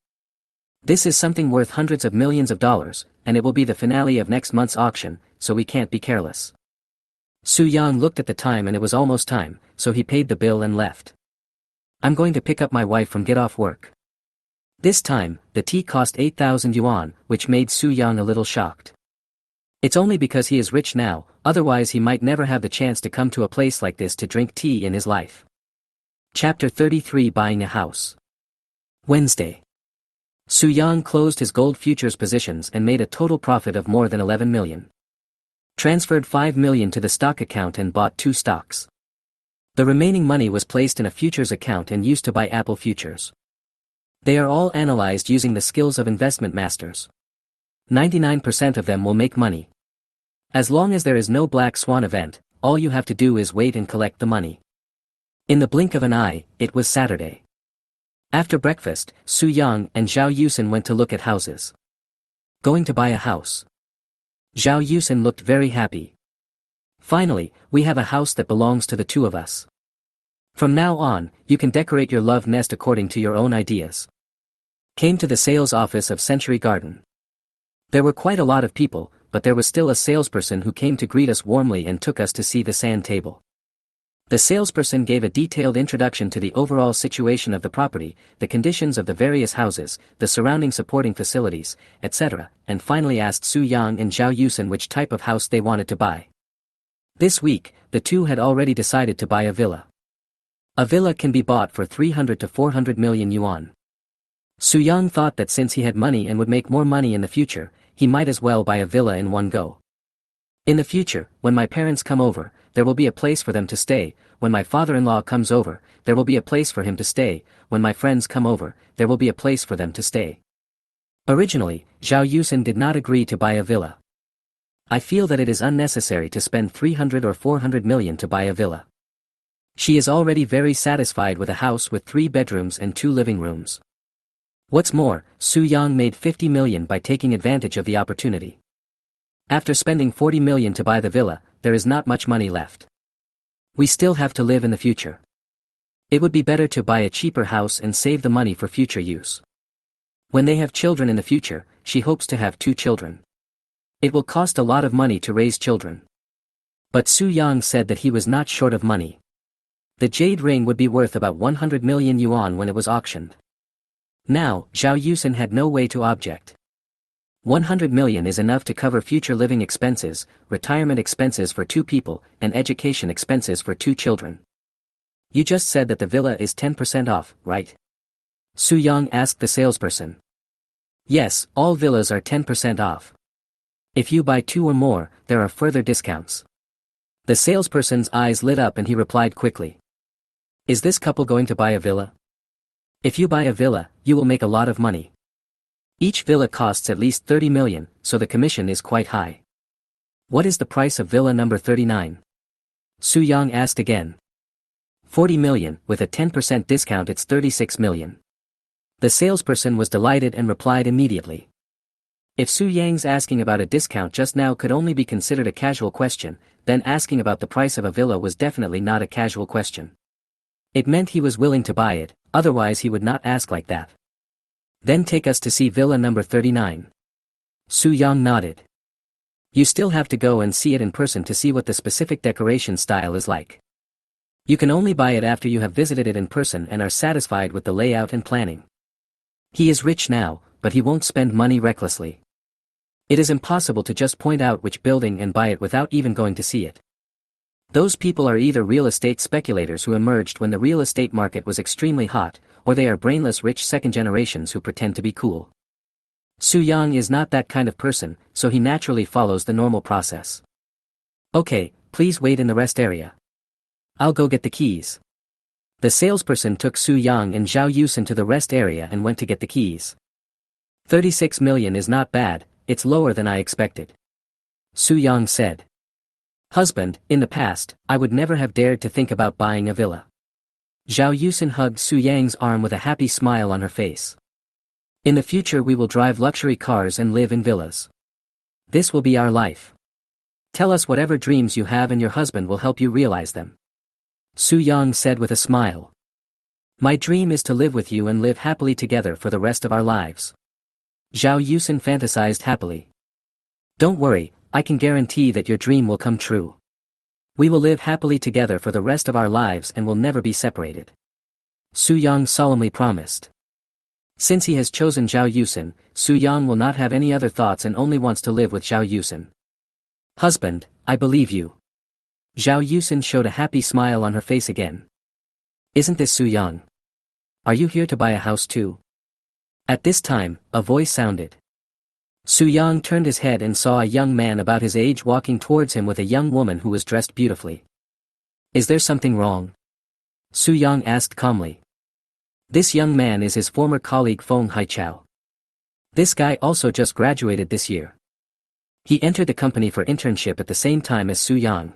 This is something worth hundreds of millions of dollars, and it will be the finale of next month's auction, so we can't be careless. Su Yang looked at the time and it was almost time, so he paid the bill and left. I'm going to pick up my wife from get off work. This time, the tea cost 8,000 yuan, which made Su Yang a little shocked. It's only because he is rich now, otherwise he might never have the chance to come to a place like this to drink tea in his life. Chapter 33 Buying a House. Wednesday. Su Yang closed his gold futures positions and made a total profit of more than 11 million. Transferred 5 million to the stock account and bought 2 stocks. The remaining money was placed in a futures account and used to buy Apple futures. They are all analyzed using the skills of investment masters. 99% of them will make money. As long as there is no black swan event, all you have to do is wait and collect the money. In the blink of an eye, it was Saturday. After breakfast, Su Yang and Zhao Yusin went to look at houses. Going to buy a house. Zhao Yusin looked very happy. Finally, we have a house that belongs to the two of us. From now on, you can decorate your love nest according to your own ideas. Came to the sales office of Century Garden. There were quite a lot of people, but there was still a salesperson who came to greet us warmly and took us to see the sand table. The salesperson gave a detailed introduction to the overall situation of the property, the conditions of the various houses, the surrounding supporting facilities, etc., and finally asked Su Yang and Zhao Yusin which type of house they wanted to buy. This week, the two had already decided to buy a villa. A villa can be bought for 300 to 400 million yuan. Su Yang thought that since he had money and would make more money in the future, he might as well buy a villa in one go. In the future, when my parents come over, there will be a place for them to stay. When my father-in-law comes over, there will be a place for him to stay. When my friends come over, there will be a place for them to stay. Originally, Zhao Yusin did not agree to buy a villa. I feel that it is unnecessary to spend 300 or 400 million to buy a villa. She is already very satisfied with a house with 3 bedrooms and 2 living rooms. What's more, Su Yang made 50 million by taking advantage of the opportunity. After spending 40 million to buy the villa, there is not much money left. We still have to live in the future. It would be better to buy a cheaper house and save the money for future use. When they have children in the future, she hopes to have 2 children. It will cost a lot of money to raise children. But Su Yang said that he was not short of money. The jade ring would be worth about 100 million yuan when it was auctioned. Now, Zhao Yusen had no way to object. 100 million is enough to cover future living expenses, retirement expenses for 2 people, and education expenses for 2 children. You just said that the villa is 10% off, right? Su Yang asked the salesperson. Yes, all villas are 10% off. If you buy 2 or more, there are further discounts. The salesperson's eyes lit up and he replied quickly. Is this couple going to buy a villa? If you buy a villa, you will make a lot of money. Each villa costs at least 30 million, so the commission is quite high. What is the price of villa number 39? Su Yang asked again. 40 million, with a 10% discount it's 36 million. The salesperson was delighted and replied immediately. If Su Yang's asking about a discount just now could only be considered a casual question, then asking about the price of a villa was definitely not a casual question. It meant he was willing to buy it, otherwise he would not ask like that. Then take us to see villa number 39. Su Yang nodded. You still have to go and see it in person to see what the specific decoration style is like. You can only buy it after you have visited it in person and are satisfied with the layout and planning. He is rich now, but he won't spend money recklessly. It is impossible to just point out which building and buy it without even going to see it. Those people are either real estate speculators who emerged when the real estate market was extremely hot, or they are brainless rich second generations who pretend to be cool. Su Yang is not that kind of person, so he naturally follows the normal process. Okay, please wait in the rest area. I'll go get the keys. The salesperson took Su Yang and Zhao Yusen to the rest area and went to get the keys. 36 million is not bad, it's lower than I expected. Su Yang said. Husband, in the past, I would never have dared to think about buying a villa. Zhao Yusen hugged Su Yang's arm with a happy smile on her face. In the future we will drive luxury cars and live in villas. This will be our life. Tell us whatever dreams you have and your husband will help you realize them. Su Yang said with a smile. My dream is to live with you and live happily together for the rest of our lives. Zhao Yusen fantasized happily. Don't worry, I can guarantee that your dream will come true. We will live happily together for the rest of our lives and will never be separated. Su Yang solemnly promised. Since he has chosen Zhao Yusen, Su Yang will not have any other thoughts and only wants to live with Zhao Yusen. Husband, I believe you. Zhao Yusen showed a happy smile on her face again. Isn't this Su Yang? Are you here to buy a house too? At this time, a voice sounded. Su Yang turned his head and saw a young man about his age walking towards him with a young woman who was dressed beautifully. Is there something wrong? Su Yang asked calmly. This young man is his former colleague Feng Haichao. This guy also just graduated this year. He entered the company for internship at the same time as Su Yang.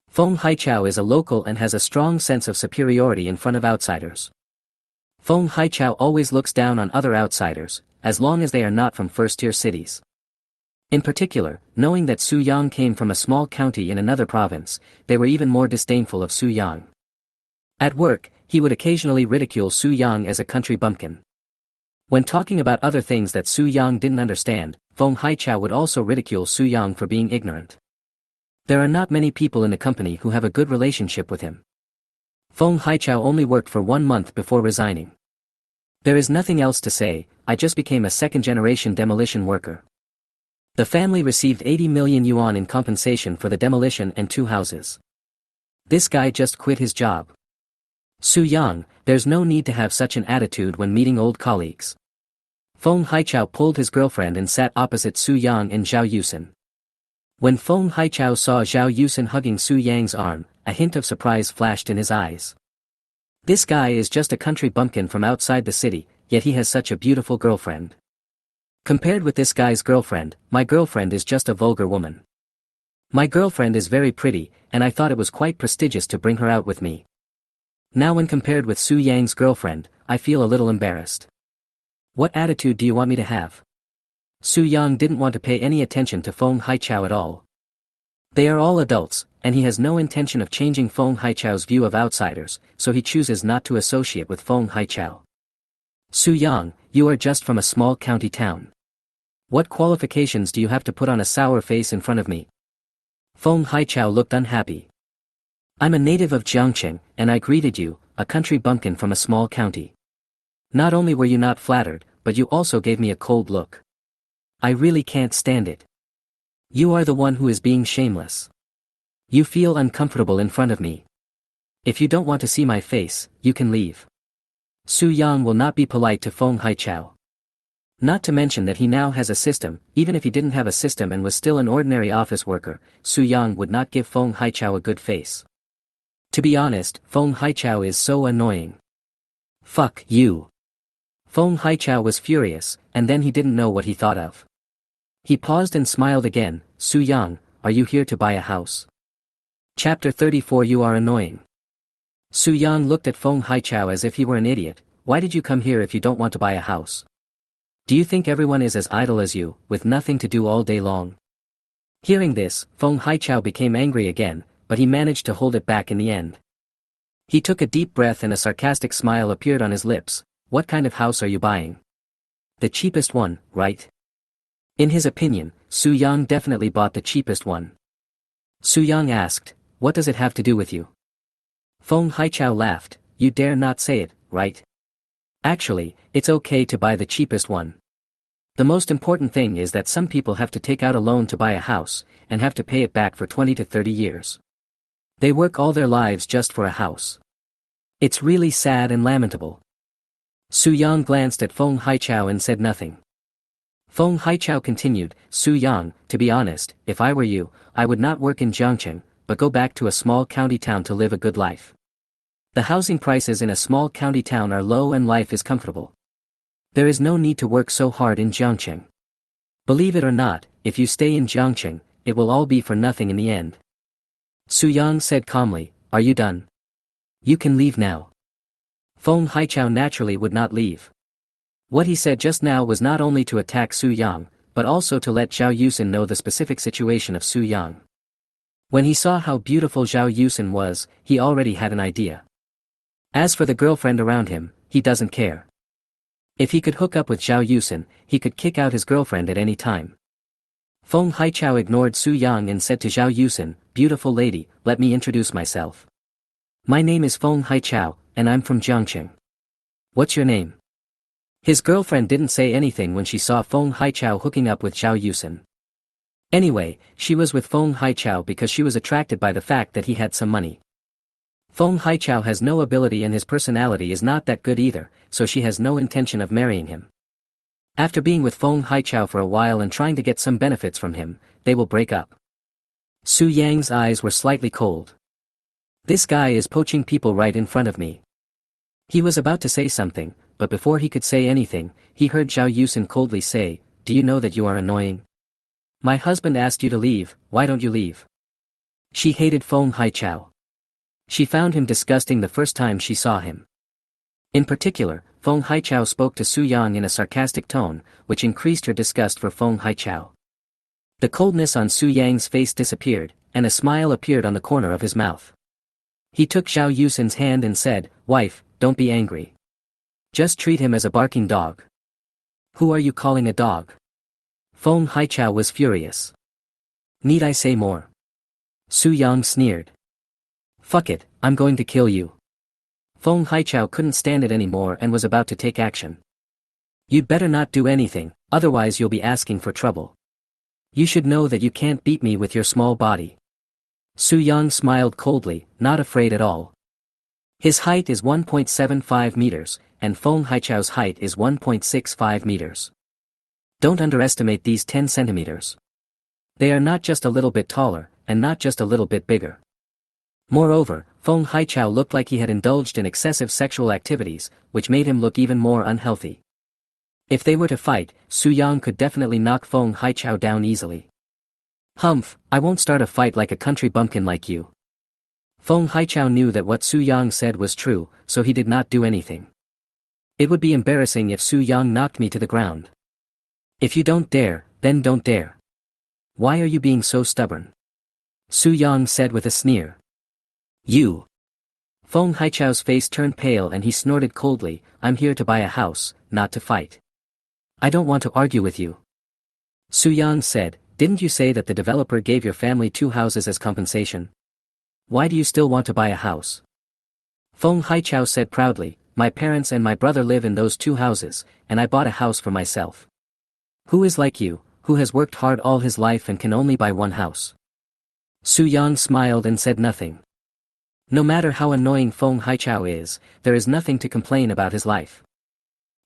Feng Haichao is a local and has a strong sense of superiority in front of outsiders. Feng Haichao always looks down on other outsiders, as long as they are not from first-tier cities. In particular, knowing that Su Yang came from a small county in another province, they were even more disdainful of Su Yang. At work, he would occasionally ridicule Su Yang as a country bumpkin. When talking about other things that Su Yang didn't understand, Feng Haichao would also ridicule Su Yang for being ignorant. There are not many people in the company who have a good relationship with him. Feng Haichao only worked for 1 month before resigning. There is nothing else to say, I just became a second-generation demolition worker. The family received 80 million yuan in compensation for the demolition and 2 houses. This guy just quit his job. Su Yang, there's no need to have such an attitude when meeting old colleagues. Feng Haichao pulled his girlfriend and sat opposite Su Yang and Zhao Yusen. When Feng Haichao saw Zhao Yusen hugging Su Yang's arm, a hint of surprise flashed in his eyes. This guy is just a country bumpkin from outside the city, yet he has such a beautiful girlfriend. Compared with this guy's girlfriend, my girlfriend is just a vulgar woman. My girlfriend is very pretty, and I thought it was quite prestigious to bring her out with me. Now when compared with Su Yang's girlfriend, I feel a little embarrassed. What attitude do you want me to have? Su Yang didn't want to pay any attention to Feng Haichao at all. They are all adults, and he has no intention of changing Feng Haichao's view of outsiders, so he chooses not to associate with Feng Haichao. Su Yang, you are just from a small county town. What qualifications do you have to put on a sour face in front of me? Feng Haichao looked unhappy. I'm a native of Jiangqing, and I greeted you, a country bumpkin from a small county. Not only were you not flattered, but you also gave me a cold look. I really can't stand it. You are the one who is being shameless. You feel uncomfortable in front of me. If you don't want to see my face, you can leave. Su Yang will not be polite to Feng Haichao. Not to mention that he now has a system. Even if he didn't have a system and was still an ordinary office worker, Su Yang would not give Feng Haichao a good face. To be honest, Feng Haichao is so annoying. Fuck you. Feng Haichao was furious, and then he didn't know what he thought of. He paused and smiled again. Su Yang, are you here to buy a house? Chapter 34. You are annoying. Su Yang looked at Feng Haichao as if he were an idiot. Why did you come here if you don't want to buy a house? Do you think everyone is as idle as you, with nothing to do all day long? Hearing this, Feng Haichao became angry again, but he managed to hold it back in the end. He took a deep breath and a sarcastic smile appeared on his lips. What kind of house are you buying? The cheapest one, right? In his opinion, Su Yang definitely bought the cheapest one. Su Yang asked, what does it have to do with you? Feng Haichao laughed, you dare not say it, right? Actually, it's okay to buy the cheapest one. The most important thing is that some people have to take out a loan to buy a house, and have to pay it back for 20 to 30 years. They work all their lives just for a house. It's really sad and lamentable. Su Yang glanced at Feng Haichao and said nothing. Feng Haichao continued, Su Yang, to be honest, if I were you, I would not work in Jiangqing, but go back to a small county town to live a good life. The housing prices in a small county town are low and life is comfortable. There is no need to work so hard in Jiangqing. Believe it or not, if you stay in Jiangqing, it will all be for nothing in the end. Su Yang said calmly, are you done? You can leave now. Feng Haichao naturally would not leave. What he said just now was not only to attack Su Yang, but also to let Zhao Yusen know the specific situation of Su Yang. When he saw how beautiful Zhao Yusen was, he already had an idea. As for the girlfriend around him, he doesn't care. If he could hook up with Zhao Yusen, he could kick out his girlfriend at any time. Feng Haichao ignored Su Yang and said to Zhao Yusen, beautiful lady, let me introduce myself. My name is Feng Haichao, and I'm from Jiangqing. What's your name? His girlfriend didn't say anything when she saw Feng Haichao hooking up with Zhao Yusen. Anyway, she was with Feng Haichao because she was attracted by the fact that he had some money. Feng Haichao has no ability and his personality is not that good either, so she has no intention of marrying him. After being with Feng Haichao for a while and trying to get some benefits from him, they will break up. Su Yang's eyes were slightly cold. This guy is poaching people right in front of me. He was about to say something, but before he could say anything, he heard Zhao Yusen coldly say, do you know that you are annoying? My husband asked you to leave, why don't you leave? She hated Feng Haichao. She found him disgusting the first time she saw him. In particular, Feng Haichao spoke to Su Yang in a sarcastic tone, which increased her disgust for Feng Haichao. The coldness on Su Yang's face disappeared, and a smile appeared on the corner of his mouth. He took Zhao Yusen's hand and said, wife, don't be angry. Just treat him as a barking dog. Who are you calling a dog? Feng Haichao was furious. Need I say more? Su Yang sneered. Fuck it, I'm going to kill you. Feng Haichao couldn't stand it anymore and was about to take action. You'd better not do anything, otherwise you'll be asking for trouble. You should know that you can't beat me with your small body. Su Yang smiled coldly, not afraid at all. His height is 1.75 meters, and Feng Haichao's height is 1.65 meters. Don't underestimate these 10 centimeters. They are not just a little bit taller, and not just a little bit bigger. Moreover, Feng Haichao looked like he had indulged in excessive sexual activities, which made him look even more unhealthy. If they were to fight, Su Yang could definitely knock Feng Haichao down easily. Humph, I won't start a fight like a country bumpkin like you. Feng Haichao knew that what Su Yang said was true, so he did not do anything. It would be embarrassing if Su Yang knocked me to the ground. If you don't dare, then don't dare. Why are you being so stubborn? Su Yang said with a sneer. You. Feng Haichao's face turned pale and he snorted coldly, I'm here to buy a house, not to fight. I don't want to argue with you. Su-yang said, didn't you say that the developer gave your family 2 houses as compensation? Why do you still want to buy a house? Feng Haichao said proudly, my parents and my brother live in those 2 houses, and I bought a house for myself. Who is like you, who has worked hard all his life and can only buy 1 house? Su-yang smiled and said nothing. No matter how annoying Feng Haichao is, there is nothing to complain about his life.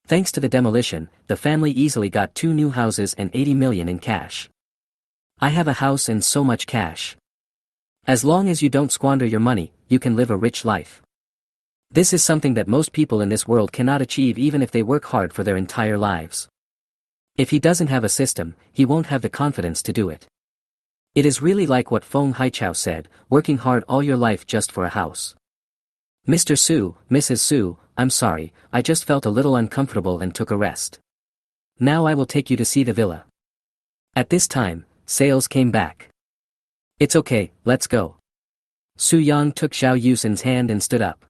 Thanks to the demolition, the family easily got 2 new houses and 80 million in cash. I have a house and so much cash. As long as you don't squander your money, you can live a rich life. This is something that most people in this world cannot achieve even if they work hard for their entire lives. If he doesn't have a system, he won't have the confidence to do it. It is really like what Feng Haichao said, working hard all your life just for a house. Mr. Su, Mrs. Su, I'm sorry, I just felt a little uncomfortable and took a rest. Now I will take you to see the villa. At this time, sales came back. It's okay, let's go. Su-yang took Zhao Yusin's hand and stood up.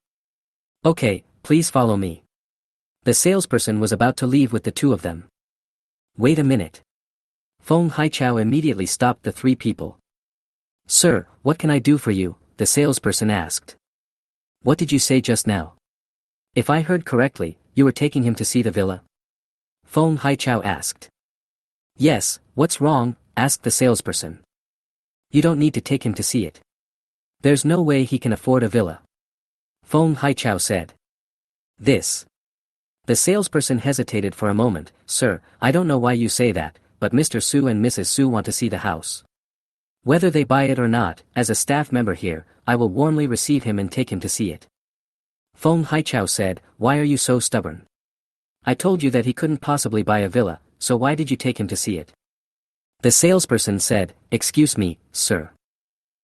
Okay, please follow me. The salesperson was about to leave with the 2 of them. Wait a minute. Feng Haichao immediately stopped the 3 people. Sir, what can I do for you? The salesperson asked. What did you say just now? If I heard correctly, you were taking him to see the villa? Feng Haichao asked. Yes, what's wrong? Asked the salesperson. You don't need to take him to see it. There's no way he can afford a villa. Feng Haichao said. This. The salesperson hesitated for a moment. Sir, I don't know why you say that, but Mr. Su and Mrs. Su want to see the house. Whether they buy it or not, as a staff member here, I will warmly receive him and take him to see it. Feng Haichao said, why are you so stubborn? I told you that he couldn't possibly buy a villa, so why did you take him to see it? The salesperson said, excuse me, sir.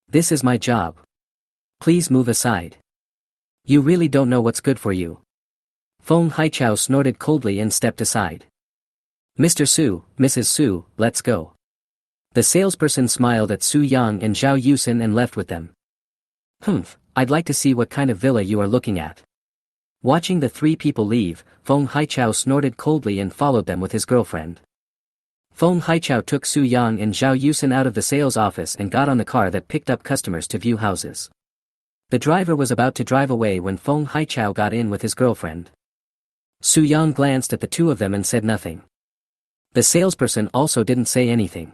This is my job. Please move aside. You really don't know what's good for you. Feng Haichao snorted coldly and stepped aside. Mr. Su, Mrs. Su, let's go. The salesperson smiled at Su Yang and Zhao Yusin and left with them. Humph, I'd like to see what kind of villa you are looking at. Watching the 3 people leave, Feng Haichao snorted coldly and followed them with his girlfriend. Feng Haichao took Su Yang and Zhao Yusin out of the sales office and got on the car that picked up customers to view houses. The driver was about to drive away when Feng Haichao got in with his girlfriend. Su Yang glanced at the 2 of them and said nothing. The salesperson also didn't say anything.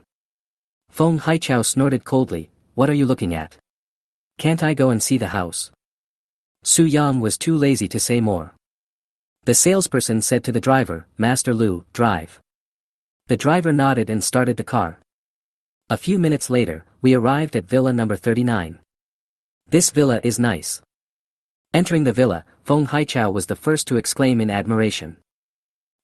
Feng Haichao snorted coldly, what are you looking at? Can't I go and see the house? Su Yang was too lazy to say more. The salesperson said to the driver, Master Lu, drive. The driver nodded and started the car. A few minutes later, we arrived at villa number 39. This villa is nice. Entering the villa, Feng Haichao was the first to exclaim in admiration.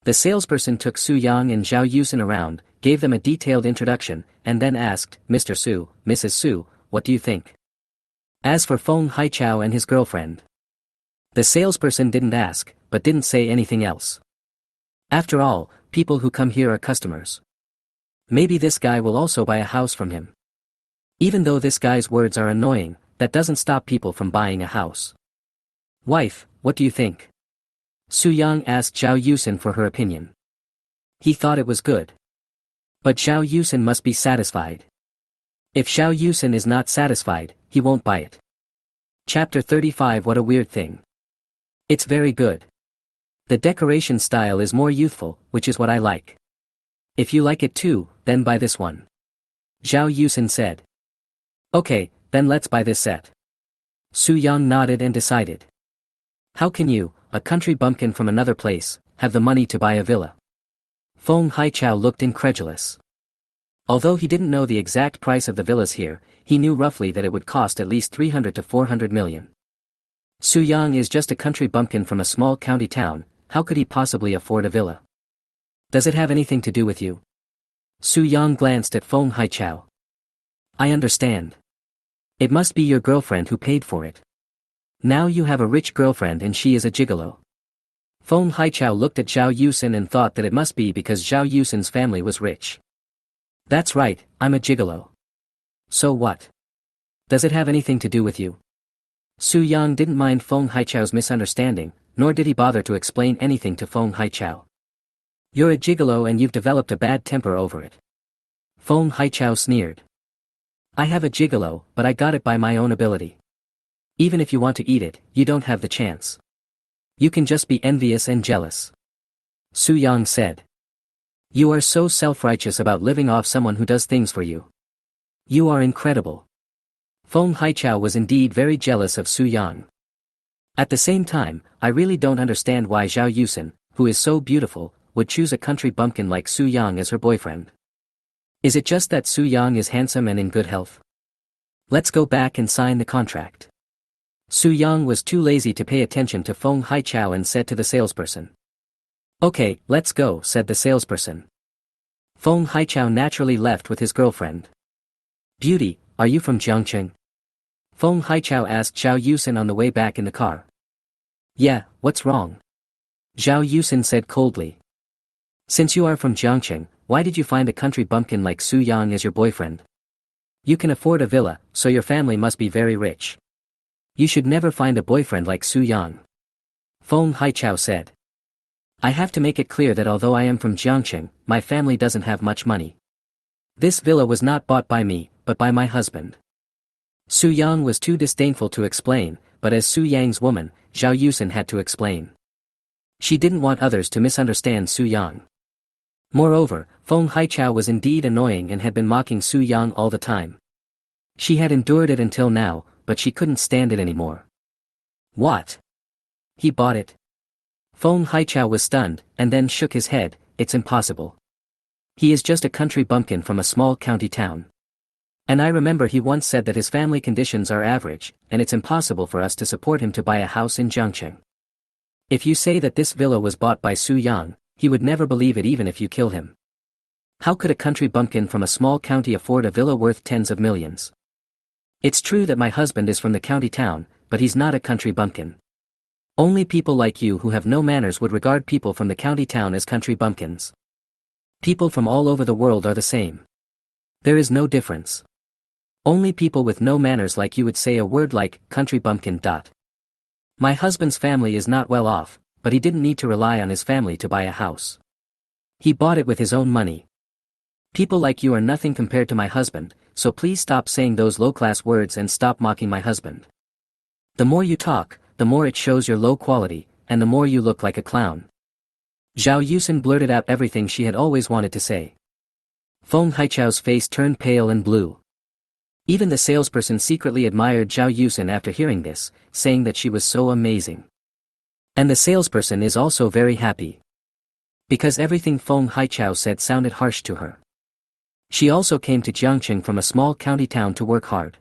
The salesperson took Su Yang and Zhao Yusin around, gave them a detailed introduction, and then asked, Mr. Su, Mrs. Su, what do you think? As for Feng Haichao and his girlfriend. The salesperson didn't ask, but didn't say anything else. After all, people who come here are customers. Maybe this guy will also buy a house from him. Even though this guy's words are annoying, that doesn't stop people from buying a house. Wife, what do you think? Su Yang asked Zhao Yusin for her opinion. He thought it was good. But Zhao Yusin must be satisfied. If Zhao Yusin is not satisfied, he won't buy it. Chapter 35. What a weird thing. It's very good. The decoration style is more youthful, which is what I like. If you like it too, then buy this one. Zhao Yusin said. Okay, then let's buy this set. Su Yang nodded and decided. How can you, a country bumpkin from another place, have the money to buy a villa? Feng Haichao looked incredulous. Although he didn't know the exact price of the villas here, he knew roughly that it would cost at least 300 to 400 million. Su Yang is just a country bumpkin from a small county town, how could he possibly afford a villa? Does it have anything to do with you? Su Yang glanced at Feng Haichao. I understand. It must be your girlfriend who paid for it. Now you have a rich girlfriend and she is a gigolo. Feng Haichao looked at Zhao Yusin and thought that it must be because Zhao Yusin's family was rich. That's right, I'm a gigolo. So what? Does it have anything to do with you? Su Yang didn't mind Feng Haichao's misunderstanding, nor did he bother to explain anything to Feng Haichao. You're a gigolo and you've developed a bad temper over it. Feng Haichao sneered. I have a gigolo, but I got it by my own ability. Even if you want to eat it, you don't have the chance. You can just be envious and jealous. Su Yang said. You are so self-righteous about living off someone who does things for you. You are incredible. Feng Haichao was indeed very jealous of Su Yang. At the same time, I really don't understand why Zhao Yusen, who is so beautiful, would choose a country bumpkin like Su Yang as her boyfriend. Is it just that Su Yang is handsome and in good health? Let's go back and sign the contract. Su Yang was too lazy to pay attention to Feng Haichao and said to the salesperson. Okay, let's go, said the salesperson. Feng Haichao naturally left with his girlfriend. Beauty, are you from Jiangcheng? Feng Haichao asked Zhao Yusen on the way back in the car. Yeah, what's wrong? Zhao Yusen said coldly. Since you are from Jiangcheng, why did you find a country bumpkin like Su Yang as your boyfriend? You can afford a villa, so your family must be very rich. You should never find a boyfriend like Su Yang. Feng Haichao said. I have to make it clear that although I am from Jiangcheng, my family doesn't have much money. This villa was not bought by me, but by my husband. Su Yang was too disdainful to explain, but as Su Yang's woman, Zhao Yusen had to explain. She didn't want others to misunderstand Su Yang. Moreover, Feng Haichao was indeed annoying and had been mocking Su Yang all the time. She had endured it until now, but she couldn't stand it anymore. What? He bought it? Feng Haichao was stunned, and then shook his head. It's impossible. He is just a country bumpkin from a small county town. And I remember he once said that his family conditions are average, and it's impossible for us to support him to buy a house in Jiangcheng. If you say that this villa was bought by Su Yang, he would never believe it even if you kill him. How could a country bumpkin from a small county afford a villa worth tens of millions? It's true that my husband is from the county town, but he's not a country bumpkin. Only people like you who have no manners would regard people from the county town as country bumpkins. People from all over the world are the same. There is no difference. Only people with no manners like you would say a word like, country bumpkin. My husband's family is not well off, but he didn't need to rely on his family to buy a house. He bought it with his own money. People like you are nothing compared to my husband, so please stop saying those low-class words and stop mocking my husband. The more you talk, the more it shows your low quality, and the more you look like a clown. Zhao Yusen blurted out everything she had always wanted to say. Feng Haichao's face turned pale and blue. Even the salesperson secretly admired Zhao Yusen after hearing this, saying that she was so amazing. And the salesperson is also very happy. Because everything Feng Haichao said sounded harsh to her. She also came to Jiangcheng from a small county town to work hard.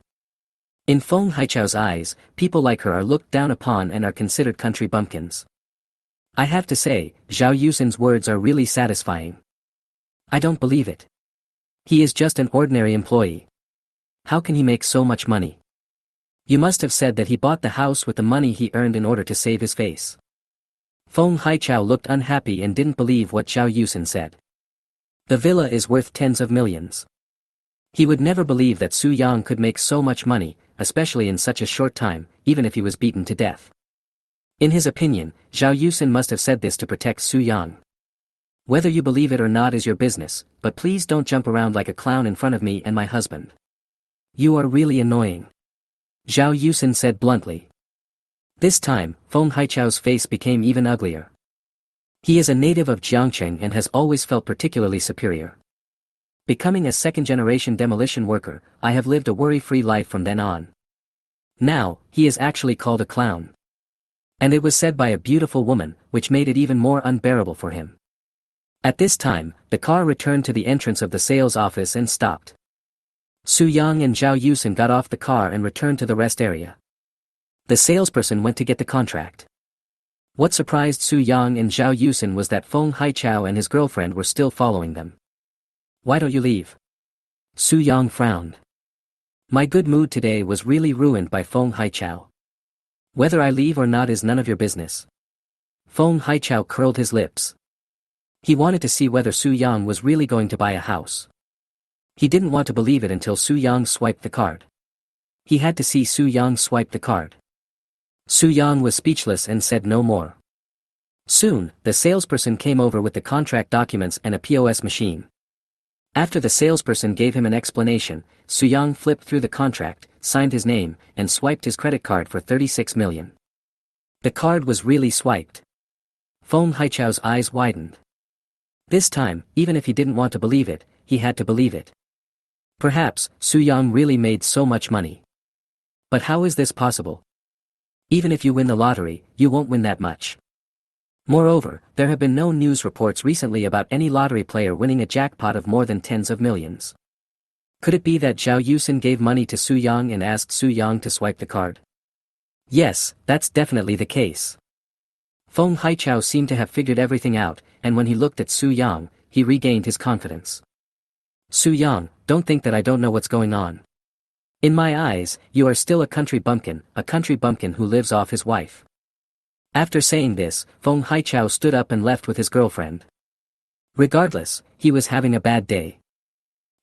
In Feng Haichao's eyes, people like her are looked down upon and are considered country bumpkins. I have to say, Zhao Yusen's words are really satisfying. I don't believe it. He is just an ordinary employee. How can he make so much money? You must have said that he bought the house with the money he earned in order to save his face. Feng Haichao looked unhappy and didn't believe what Zhao Yusen said. The villa is worth tens of millions. He would never believe that Su Yang could make so much money, especially in such a short time, even if he was beaten to death. In his opinion, Zhao Yusen must have said this to protect Su Yang. Whether you believe it or not is your business, but please don't jump around like a clown in front of me and my husband. You are really annoying. Zhao Yusen said bluntly. This time, Feng Haichao's face became even uglier. He is a native of Jiangcheng and has always felt particularly superior. Becoming a second-generation demolition worker, I have lived a worry-free life from then on. Now, he is actually called a clown. And it was said by a beautiful woman, which made it even more unbearable for him. At this time, the car returned to the entrance of the sales office and stopped. Su Yang and Zhao Yusen got off the car and returned to the rest area. The salesperson went to get the contract. What surprised Su Yang and Zhao Yusen was that Feng Haichao and his girlfriend were still following them. Why don't you leave? Su Yang frowned. My good mood today was really ruined by Feng Haichao. Whether I leave or not is none of your business. Feng Haichao curled his lips. He wanted to see whether Su Yang was really going to buy a house. He didn't want to believe it until Su Yang swiped the card. He had to see Su Yang swipe the card. Su Yang was speechless and said no more. Soon, the salesperson came over with the contract documents and a POS machine. After the salesperson gave him an explanation, Soo-young flipped through the contract, signed his name, and swiped his credit card for 36 million. The card was really swiped. Feng Haichao's eyes widened. This time, even if he didn't want to believe it, he had to believe it. Perhaps, Soo-young really made so much money. But how is this possible? Even if you win the lottery, you won't win that much. Moreover, there have been no news reports recently about any lottery player winning a jackpot of more than tens of millions. Could it be that Zhao Yusin gave money to Soo-young and asked Soo-young to swipe the card? Yes, that's definitely the case. Feng Haichao seemed to have figured everything out, and when he looked at Soo-young, he regained his confidence. Soo-young, don't think that I don't know what's going on. In my eyes, you are still a country bumpkin who lives off his wife. After saying this, Feng Haichao stood up and left with his girlfriend. Regardless, he was having a bad day.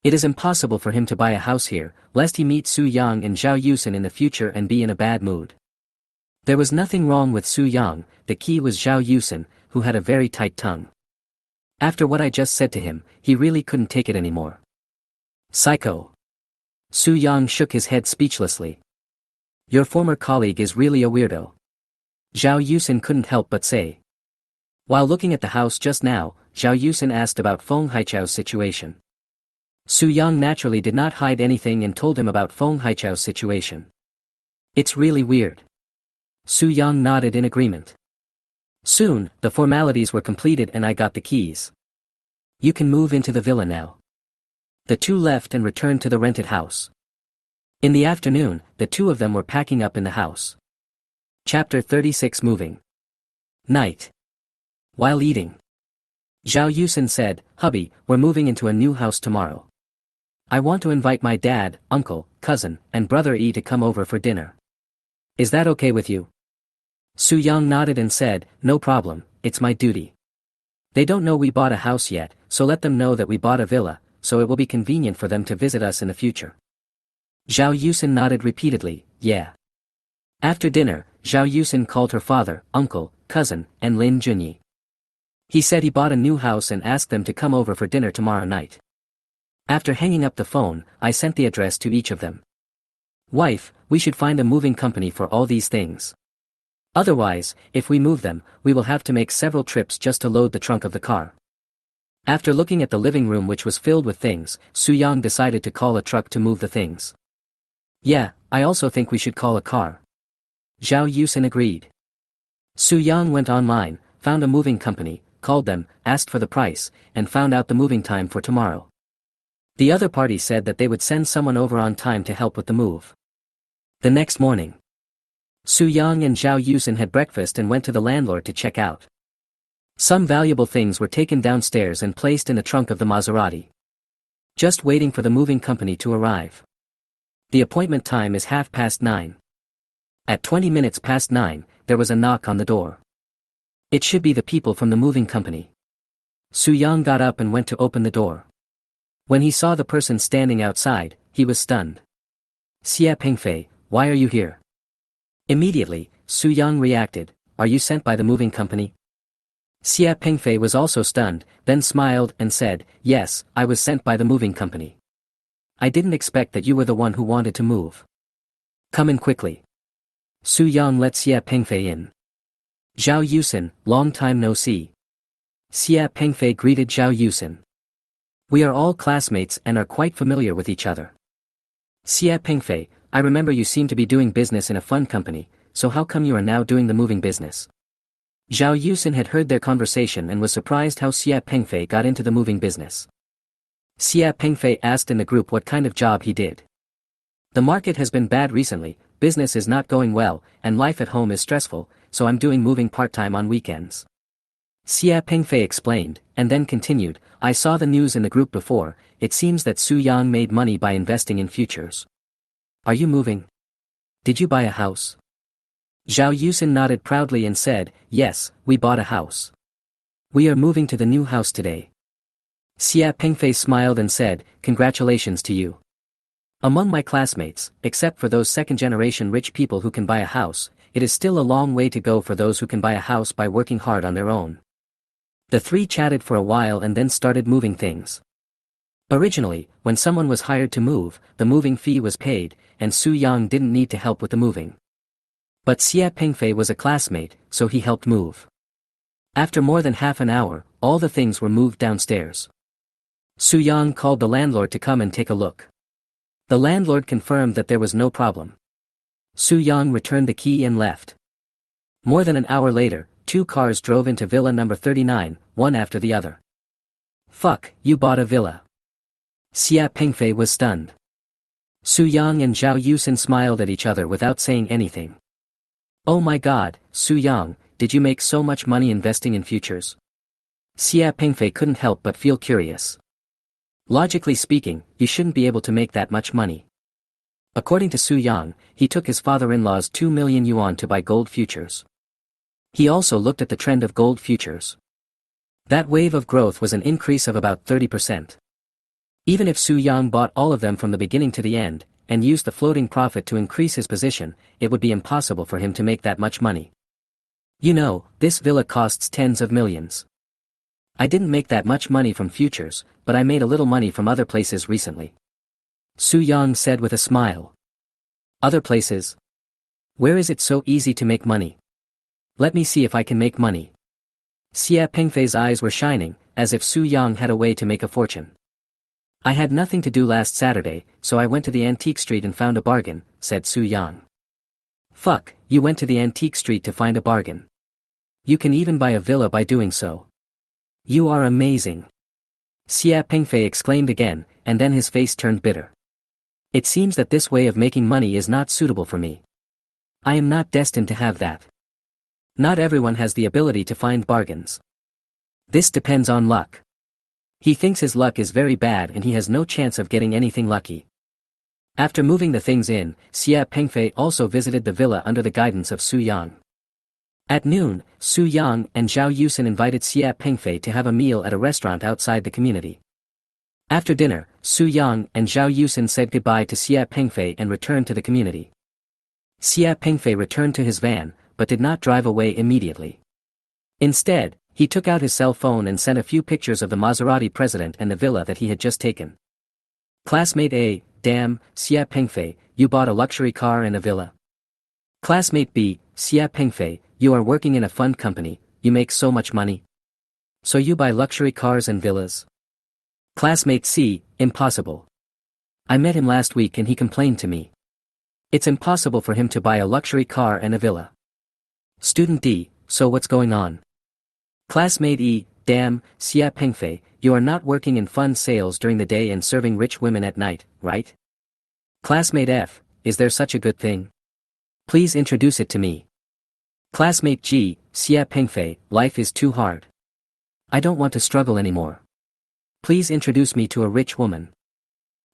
It is impossible for him to buy a house here, lest he meet Soo-young and Zhao Yusin in the future and be in a bad mood. There was nothing wrong with Soo-young, the key was Zhao Yusin, who had a very tight tongue. After what I just said to him, he really couldn't take it anymore. Psycho. Soo-young shook his head speechlessly. Your former colleague is really a weirdo. Zhao Yusin couldn't help but say. While looking at the house just now, Zhao Yusin asked about Feng Haichao's situation. Soo-young naturally did not hide anything and told him about Feng Haichao's situation. It's really weird. Soo-young nodded in agreement. Soon, the formalities were completed and I got the keys. You can move into the villa now. The two left and returned to the rented house. In the afternoon, the two of them were packing up in the house. Chapter 36 Moving. Night. While eating, Zhao Yusin said, Hubby, we're moving into a new house tomorrow. I want to invite my dad, uncle, cousin, and brother E to come over for dinner. Is that okay with you? Soo-young nodded and said, no problem, it's my duty. They don't know we bought a house yet, so let them know that we bought a villa, so it will be convenient for them to visit us in the future. Zhao Yusin nodded repeatedly, yeah. After dinner, Zhao Yusin called her father, uncle, cousin, and Lin Junyi. He said he bought a new house and asked them to come over for dinner tomorrow night. After hanging up the phone, I sent the address to each of them. Wife, we should find a moving company for all these things. Otherwise, if we move them, we will have to make several trips just to load the trunk of the car. After looking at the living room which was filled with things, Soo-young decided to call a truck to move the things. Yeah, I also think we should call a car. Zhao Yusin agreed. Soo-young went online, found a moving company, called them, asked for the price, and found out the moving time for tomorrow. The other party said that they would send someone over on time to help with the move. The next morning, Soo-young and Zhao Yusin had breakfast and went to the landlord to check out. Some valuable things were taken downstairs and placed in the trunk of the Maserati. Just waiting for the moving company to arrive. The appointment time is 9:30. At 20 minutes past 9, there was a knock on the door. It should be the people from the moving company. Soo-young got up and went to open the door. When he saw the person standing outside, he was stunned. Xie Pengfei, why are you here? Immediately, Soo-young reacted, are you sent by the moving company? Xie Pengfei was also stunned, then smiled and said, yes, I was sent by the moving company. I didn't expect that you were the one who wanted to move. Come in quickly. Soo-young let Xie Pengfei in. Zhao Yusin, long time no see. Xie Pengfei greeted Zhao Yusin. We are all classmates and are quite familiar with each other. Xie Pengfei, I remember you seem to be doing business in a fund company, so how come you are now doing the moving business? Zhao Yusin had heard their conversation and was surprised how Xie Pengfei got into the moving business. Xie Pengfei asked in the group what kind of job he did. The market has been bad recently, business is not going well, and life at home is stressful, so I'm doing moving part-time on weekends. Xie Pengfei explained, and then continued, I saw the news in the group before, it seems that Soo-young made money by investing in futures. Are you moving? Did you buy a house? Zhao Yusin nodded proudly and said, yes, we bought a house. We are moving to the new house today. Xie Pengfei smiled and said, congratulations to you. Among my classmates, except for those second-generation rich people who can buy a house, it is still a long way to go for those who can buy a house by working hard on their own. The three chatted for a while and then started moving things. Originally, when someone was hired to move, the moving fee was paid, and Su Yang didn't need to help with the moving. But Xie Pengfei was a classmate, so he helped move. After more than half an hour, all the things were moved downstairs. Su Yang called the landlord to come and take a look. The landlord confirmed that there was no problem. Su Yang returned the key and left. More than an hour later, 2 cars drove into villa number 39, one after the other. Fuck, you bought a villa. Xie Pengfei was stunned. Su Yang and Zhao Yusin smiled at each other without saying anything. Oh my god, Su Yang, did you make so much money investing in futures? Xie Pengfei couldn't help but feel curious. Logically speaking, you shouldn't be able to make that much money. According to Su Yang, he took his father-in-law's 2 million yuan to buy gold futures. He also looked at the trend of gold futures. That wave of growth was an increase of about 30%. Even if Su Yang bought all of them from the beginning to the end, and used the floating profit to increase his position, it would be impossible for him to make that much money. You know, this villa costs tens of millions. I didn't make that much money from futures, but I made a little money from other places recently. Su Yang said with a smile. Other places? Where is it so easy to make money? Let me see if I can make money. Xie Pengfei's eyes were shining, as if Su Yang had a way to make a fortune. I had nothing to do last Saturday, so I went to the antique street and found a bargain, said Su Yang. Fuck, you went to the antique street to find a bargain. You can even buy a villa by doing so. You are amazing. Xie Pengfei exclaimed again, and then his face turned bitter. It seems that this way of making money is not suitable for me. I am not destined to have that. Not everyone has the ability to find bargains. This depends on luck. He thinks his luck is very bad and he has no chance of getting anything lucky. After moving the things in, Xie Pengfei also visited the villa under the guidance of Su Yang. At noon, Su Yang and Zhao Yusin invited Xie Pengfei to have a meal at a restaurant outside the community. After dinner, Su Yang and Zhao Yusin said goodbye to Xie Pengfei and returned to the community. Xie Pengfei returned to his van, but did not drive away immediately. Instead, he took out his cell phone and sent a few pictures of the Maserati president and the villa that he had just taken. Classmate A, damn, Xie Pengfei, you bought a luxury car and a villa. Classmate B, Xie Pengfei, you are working in a fund company, you make so much money. So you buy luxury cars and villas. Classmate C, impossible. I met him last week and he complained to me. It's impossible for him to buy a luxury car and a villa. Student D, so what's going on? Classmate E, damn, Xie Pengfei, you are not working in fund sales during the day and serving rich women at night, right? Classmate F, is there such a good thing? Please introduce it to me. Classmate G, Xie Pengfei, life is too hard. I don't want to struggle anymore. Please introduce me to a rich woman.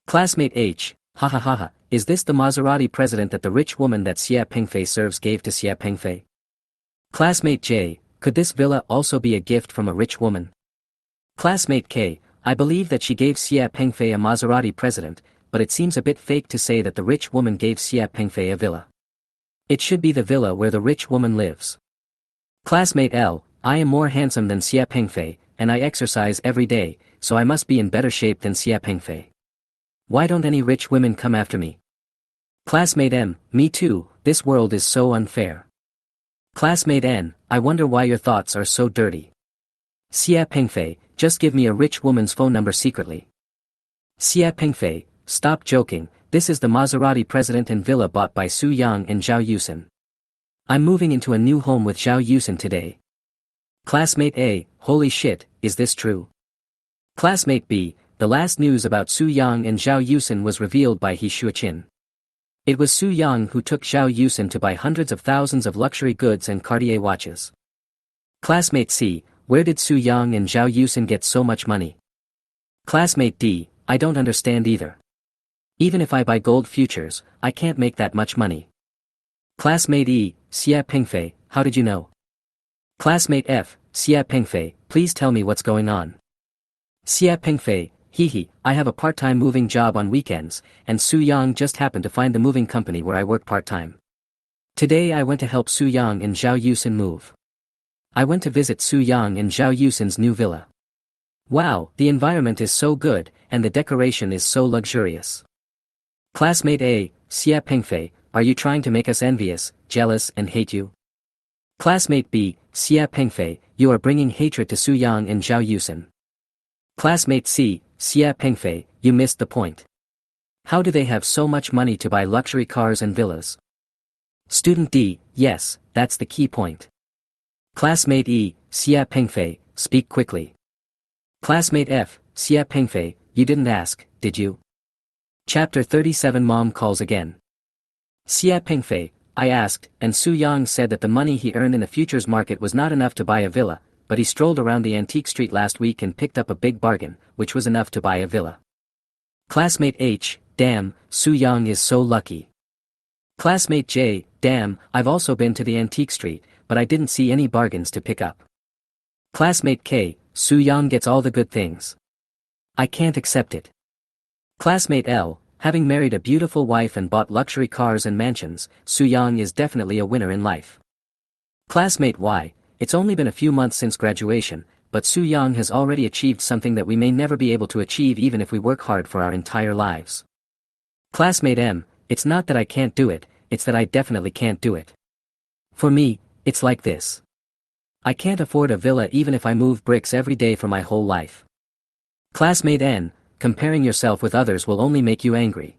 Classmate H, ha ha ha ha, is this the Maserati president that the rich woman that Xie Pengfei serves gave to Xie Pengfei? Classmate J, could this villa also be a gift from a rich woman? Classmate K, I believe that she gave Xie Pengfei a Maserati president, but it seems a bit fake to say that the rich woman gave Xie Pengfei a villa. It should be the villa where the rich woman lives. Classmate L, I am more handsome than Xie Pengfei, and I exercise every day, so I must be in better shape than Xie Pengfei. Why don't any rich women come after me? Classmate M, me too, this world is so unfair. Classmate N, I wonder why your thoughts are so dirty. Xie Pengfei, just give me a rich woman's phone number secretly. Xie Pengfei, stop joking, this is the Maserati president and villa bought by Su Yang and Zhao Yusin. I'm moving into a new home with Zhao Yusin today. Classmate A, holy shit, is this true? Classmate B, the last news about Su Yang and Zhao Yusin was revealed by He Shuqin. It was Su Yang who took Zhao Yusin to buy hundreds of thousands of luxury goods and Cartier watches. Classmate C, where did Su Yang and Zhao Yusin get so much money? Classmate D, I don't understand either. Even if I buy gold futures, I can't make that much money. Classmate E, Xie Pengfei, how did you know? Classmate F, Xie Pengfei, please tell me what's going on. Xie Pengfei, hee, I have a part-time moving job on weekends, and Su Yang just happened to find the moving company where I work part-time. Today I went to help Su Yang and Zhao Yusin move. I went to visit Su Yang and Zhao Yusin's new villa. Wow, the environment is so good, and the decoration is so luxurious. Classmate A, Xia Pengfei, are you trying to make us envious, jealous and hate you? Classmate B, Xia Pengfei, you are bringing hatred to Su Yang and Zhao Yusen. Classmate C, Xia Pengfei, you missed the point. How do they have so much money to buy luxury cars and villas? Student D, yes, that's the key point. Classmate E, Xia Pengfei, speak quickly. Classmate F, Xia Pengfei, you didn't ask, did you? Chapter 37 Mom calls again. Xia Pengfei, I asked, and Su Yang said that the money he earned in the futures market was not enough to buy a villa, but he strolled around the antique street last week and picked up a big bargain, which was enough to buy a villa. Classmate H, damn, Su Yang is so lucky. Classmate J, damn, I've also been to the antique street, but I didn't see any bargains to pick up. Classmate K, Su Yang gets all the good things. I can't accept it. Classmate L, having married a beautiful wife and bought luxury cars and mansions, Su Yang is definitely a winner in life. Classmate Y, it's only been a few months since graduation, but Su Yang has already achieved something that we may never be able to achieve even if we work hard for our entire lives. Classmate M, it's not that I can't do it, it's that I definitely can't do it. For me, it's like this. I can't afford a villa even if I move bricks every day for my whole life. Classmate N, comparing yourself with others will only make you angry.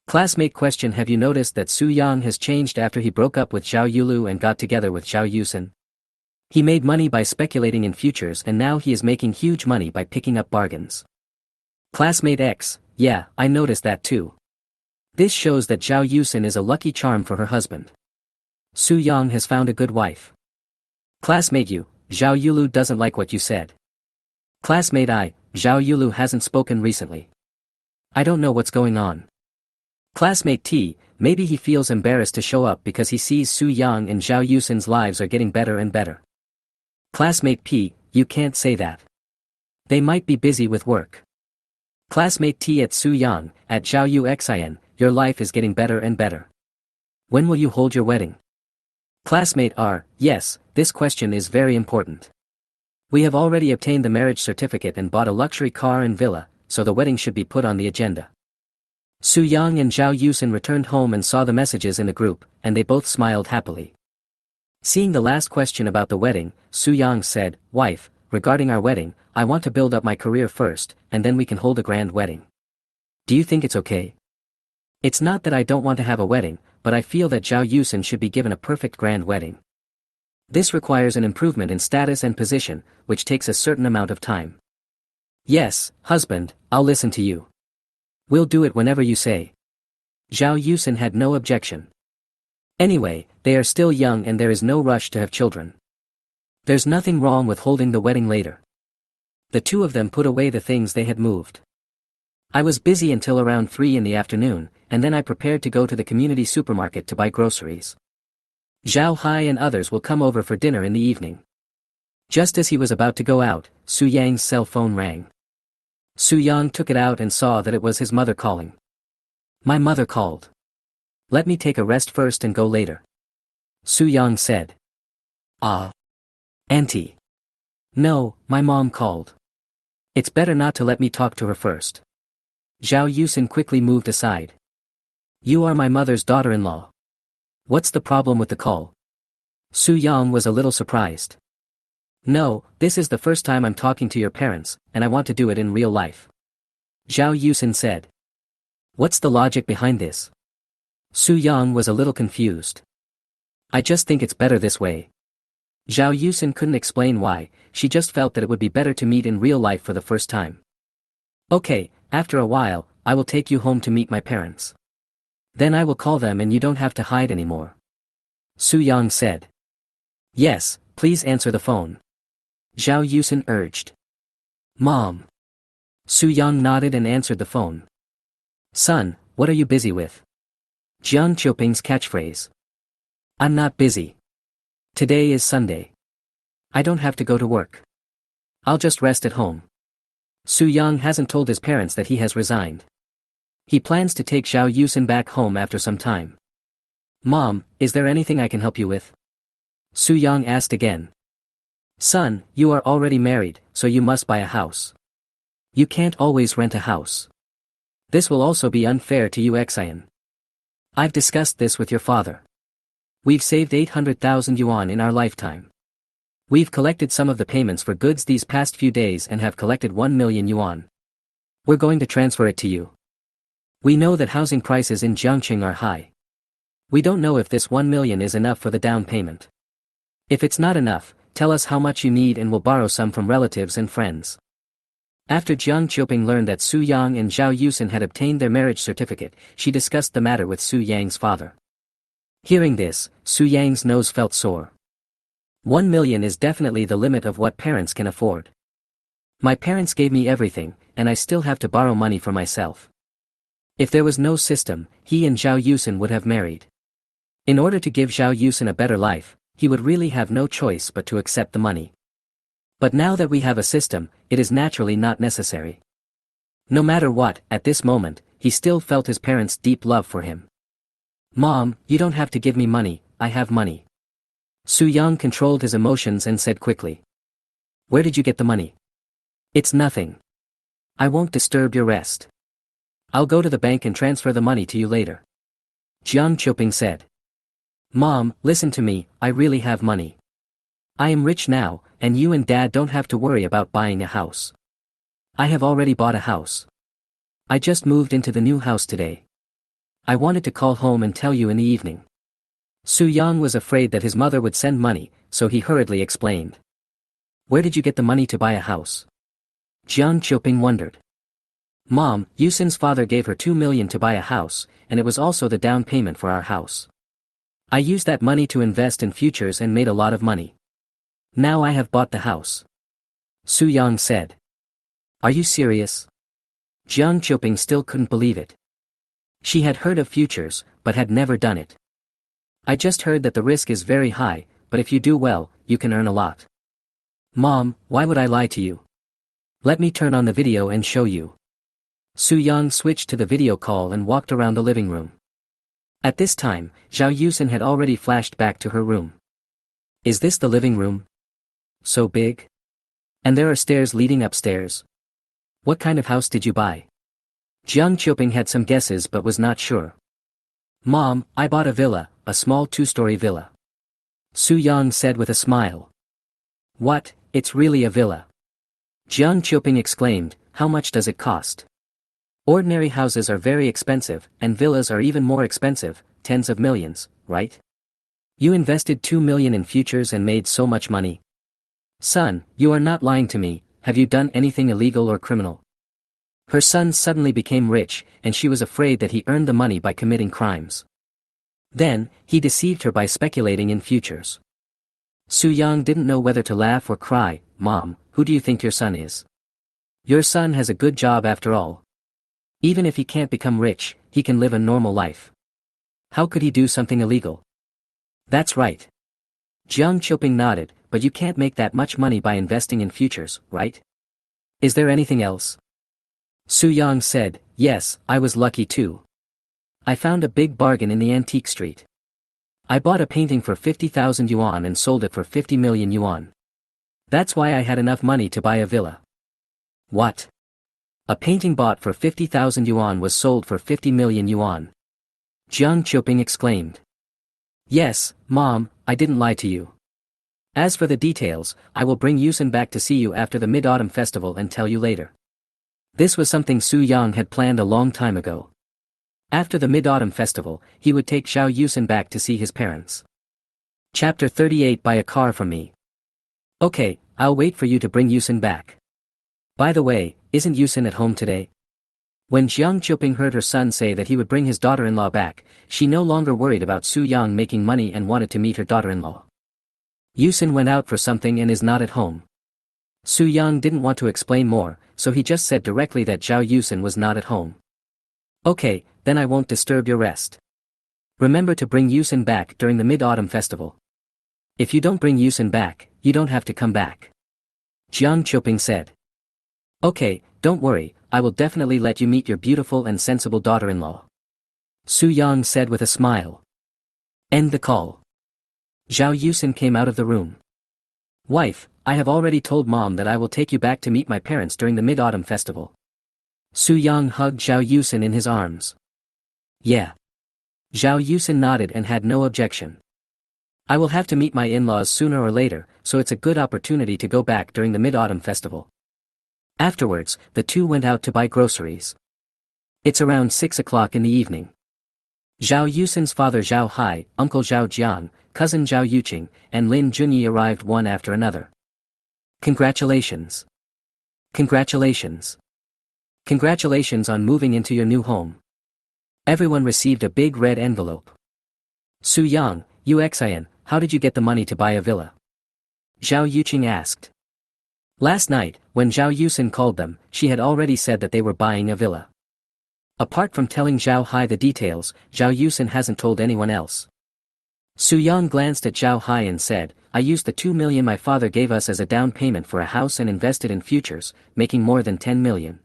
Classmate question, have you noticed that Su Yang has changed after he broke up with Zhao Yulu and got together with Zhao Yusen? He made money by speculating in futures and now he is making huge money by picking up bargains. Classmate X, yeah, I noticed that too. This shows that Zhao Yusen is a lucky charm for her husband. Su Yang has found a good wife. Classmate U, Zhao Yulu doesn't like what you said. Classmate I, Zhao Yulu hasn't spoken recently. I don't know what's going on. Classmate T, maybe he feels embarrassed to show up because he sees Su Yang and Zhao Yusen's lives are getting better and better. Classmate P, you can't say that. They might be busy with work. Classmate T at Su Yang, at Zhao Yuxin, your life is getting better and better. When will you hold your wedding? Classmate R, yes, this question is very important. We have already obtained the marriage certificate and bought a luxury car and villa, so the wedding should be put on the agenda. Su Yang and Zhao Yusen returned home and saw the messages in the group, and they both smiled happily. Seeing the last question about the wedding, Su Yang said, wife, regarding our wedding, I want to build up my career first, and then we can hold a grand wedding. Do you think it's okay? It's not that I don't want to have a wedding, but I feel that Zhao Yusen should be given a perfect grand wedding. This requires an improvement in status and position, which takes a certain amount of time. Yes, husband, I'll listen to you. We'll do it whenever you say. Zhao Yusen had no objection. Anyway, they are still young and there is no rush to have children. There's nothing wrong with holding the wedding later. The two of them put away the things they had moved. I was busy until around 3 in the afternoon, and then I prepared to go to the community supermarket to buy groceries. Zhao Hai and others will come over for dinner in the evening. Just as he was about to go out, Su Yang's cell phone rang. Su Yang took it out and saw that it was his mother calling. My mother called. Let me take a rest first and go later. Su Yang said. Ah. Auntie. No, my mom called. It's better not to let me talk to her first. Zhao Yusen quickly moved aside. You are my mother's daughter-in-law. What's the problem with the call? Su Yang was a little surprised. No, this is the first time I'm talking to your parents, and I want to do it in real life. Zhao Yusen said. What's the logic behind this? Su Yang was a little confused. I just think it's better this way. Zhao Yusen couldn't explain why, she just felt that it would be better to meet in real life for the first time. Okay, after a while, I will take you home to meet my parents. Then I will call them and you don't have to hide anymore. Su Yang said. Yes, please answer the phone. Zhao Yusen urged. Mom. Su Yang nodded and answered the phone. Son, what are you busy with? Jiang Qiuping's catchphrase. I'm not busy. Today is Sunday. I don't have to go to work. I'll just rest at home. Su Yang hasn't told his parents that he has resigned. He plans to take Zhao Yusen back home after some time. Mom, is there anything I can help you with? Su Yang asked again. Son, you are already married, so you must buy a house. You can't always rent a house. This will also be unfair to you, Xian. I've discussed this with your father. We've saved 800,000 yuan in our lifetime. We've collected some of the payments for goods these past few days and have collected 1 million yuan. We're going to transfer it to you. We know that housing prices in Jiangqing are high. We don't know if this 1 million is enough for the down payment. If it's not enough, tell us how much you need and we'll borrow some from relatives and friends. After Jiang Qiuping learned that Su Yang and Zhao Yusin had obtained their marriage certificate, she discussed the matter with Su Yang's father. Hearing this, Su Yang's nose felt sore. 1 million is definitely the limit of what parents can afford. My parents gave me everything, and I still have to borrow money for myself. If there was no system, he and Zhao Yusin would have married. In order to give Zhao Yusin a better life, he would really have no choice but to accept the money. But now that we have a system, it is naturally not necessary. No matter what, at this moment, he still felt his parents' deep love for him. Mom, you don't have to give me money, I have money. Su Yang controlled his emotions and said quickly. Where did you get the money? It's nothing. I won't disturb your rest. I'll go to the bank and transfer the money to you later. Jiang Qiuping said. Mom, listen to me, I really have money. I am rich now, and you and Dad don't have to worry about buying a house. I have already bought a house. I just moved into the new house today. I wanted to call home and tell you in the evening. Su Yang was afraid that his mother would send money, so he hurriedly explained. Where did you get the money to buy a house? Jiang Qiuping wondered. Mom, Yusin's father gave her 2 million to buy a house, and it was also the down payment for our house. I used that money to invest in futures and made a lot of money. Now I have bought the house. Su Yang said. Are you serious? Jiang Qiuping still couldn't believe it. She had heard of futures, but had never done it. I just heard that the risk is very high, but if you do well, you can earn a lot. Mom, why would I lie to you? Let me turn on the video and show you. Su Yang switched to the video call and walked around the living room. At this time, Zhao Yusin had already flashed back to her room. Is this the living room? So big? And there are stairs leading upstairs. What kind of house did you buy? Jiang Qiuping had some guesses but was not sure. Mom, I bought a villa, a small 2-story villa. Su Yang said with a smile. What, it's really a villa? Jiang Qiuping exclaimed, how much does it cost? Ordinary houses are very expensive, and villas are even more expensive, tens of millions, right? You invested 2 million in futures and made so much money. Son, you are not lying to me, have you done anything illegal or criminal? Her son suddenly became rich, and she was afraid that he earned the money by committing crimes. Then, he deceived her by speculating in futures. Su Yang didn't know whether to laugh or cry. Mom, who do you think your son is? Your son has a good job after all. Even if he can't become rich, he can live a normal life. How could he do something illegal? That's right. Jiang Qiuping nodded, but you can't make that much money by investing in futures, right? Is there anything else? Su Yang said, yes, I was lucky too. I found a big bargain in the antique street. I bought a painting for 50,000 yuan and sold it for 50 million yuan. That's why I had enough money to buy a villa. What? A painting bought for 50,000 yuan was sold for 50 million yuan. Jiang Qiuping exclaimed. Yes, Mom, I didn't lie to you. As for the details, I will bring Yusin back to see you after the Mid-Autumn Festival and tell you later. This was something Su Yang had planned a long time ago. After the Mid-Autumn Festival, he would take Zhao Yusin back to see his parents. Chapter 38 Buy a car from me. Okay, I'll wait for you to bring Yusin back. By the way, isn't Yusin at home today? When Jiang Qiuping heard her son say that he would bring his daughter-in-law back, she no longer worried about Su Yang making money and wanted to meet her daughter-in-law. Yusin went out for something and is not at home. Su Yang didn't want to explain more, so he just said directly that Zhao Yusin was not at home. Okay, then I won't disturb your rest. Remember to bring Yusin back during the Mid-Autumn Festival. If you don't bring Yusin back, you don't have to come back. Jiang Qiuping said. Okay, don't worry, I will definitely let you meet your beautiful and sensible daughter-in-law. Su Yang said with a smile. End the call. Zhao Yusin came out of the room. Wife, I have already told Mom that I will take you back to meet my parents during the Mid-Autumn Festival. Su-young hugged Zhao Yusin in his arms. Yeah. Zhao Yusin nodded and had no objection. I will have to meet my in-laws sooner or later, so it's a good opportunity to go back during the Mid-Autumn Festival. Afterwards, the two went out to buy groceries. It's around 6 o'clock in the evening. Zhao Yusin's father Zhao Hai, uncle Zhao Jiang, cousin Zhao Yuqing, and Lin Junyi arrived one after another. Congratulations. Congratulations. Congratulations on moving into your new home. Everyone received a big red envelope. Su-young, Uxian, how did you get the money to buy a villa? Zhao Yuqing asked. Last night, when Zhao Yusin called them, she had already said that they were buying a villa. Apart from telling Zhao Hai the details, Zhao Yusin hasn't told anyone else. Su-young glanced at Zhao Hai and said, I used the 2 million my father gave us as a down payment for a house and invested in futures, making more than 10 million.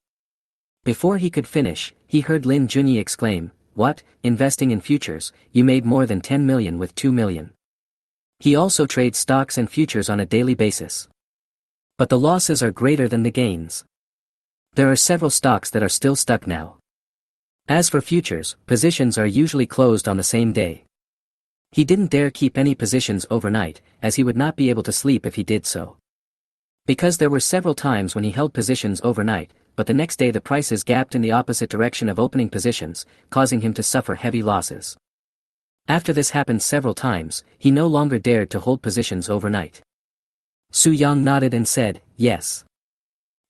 Before he could finish, he heard Lin Junyi exclaim, What, investing in futures, you made more than 10 million with 2 million. He also trades stocks and futures on a daily basis. But the losses are greater than the gains. There are several stocks that are still stuck now. As for futures, positions are usually closed on the same day. He didn't dare keep any positions overnight, as he would not be able to sleep if he did so. Because there were several times when he held positions overnight, but the next day the prices gapped in the opposite direction of opening positions, causing him to suffer heavy losses. After this happened several times, he no longer dared to hold positions overnight. Su-young nodded and said, Yes.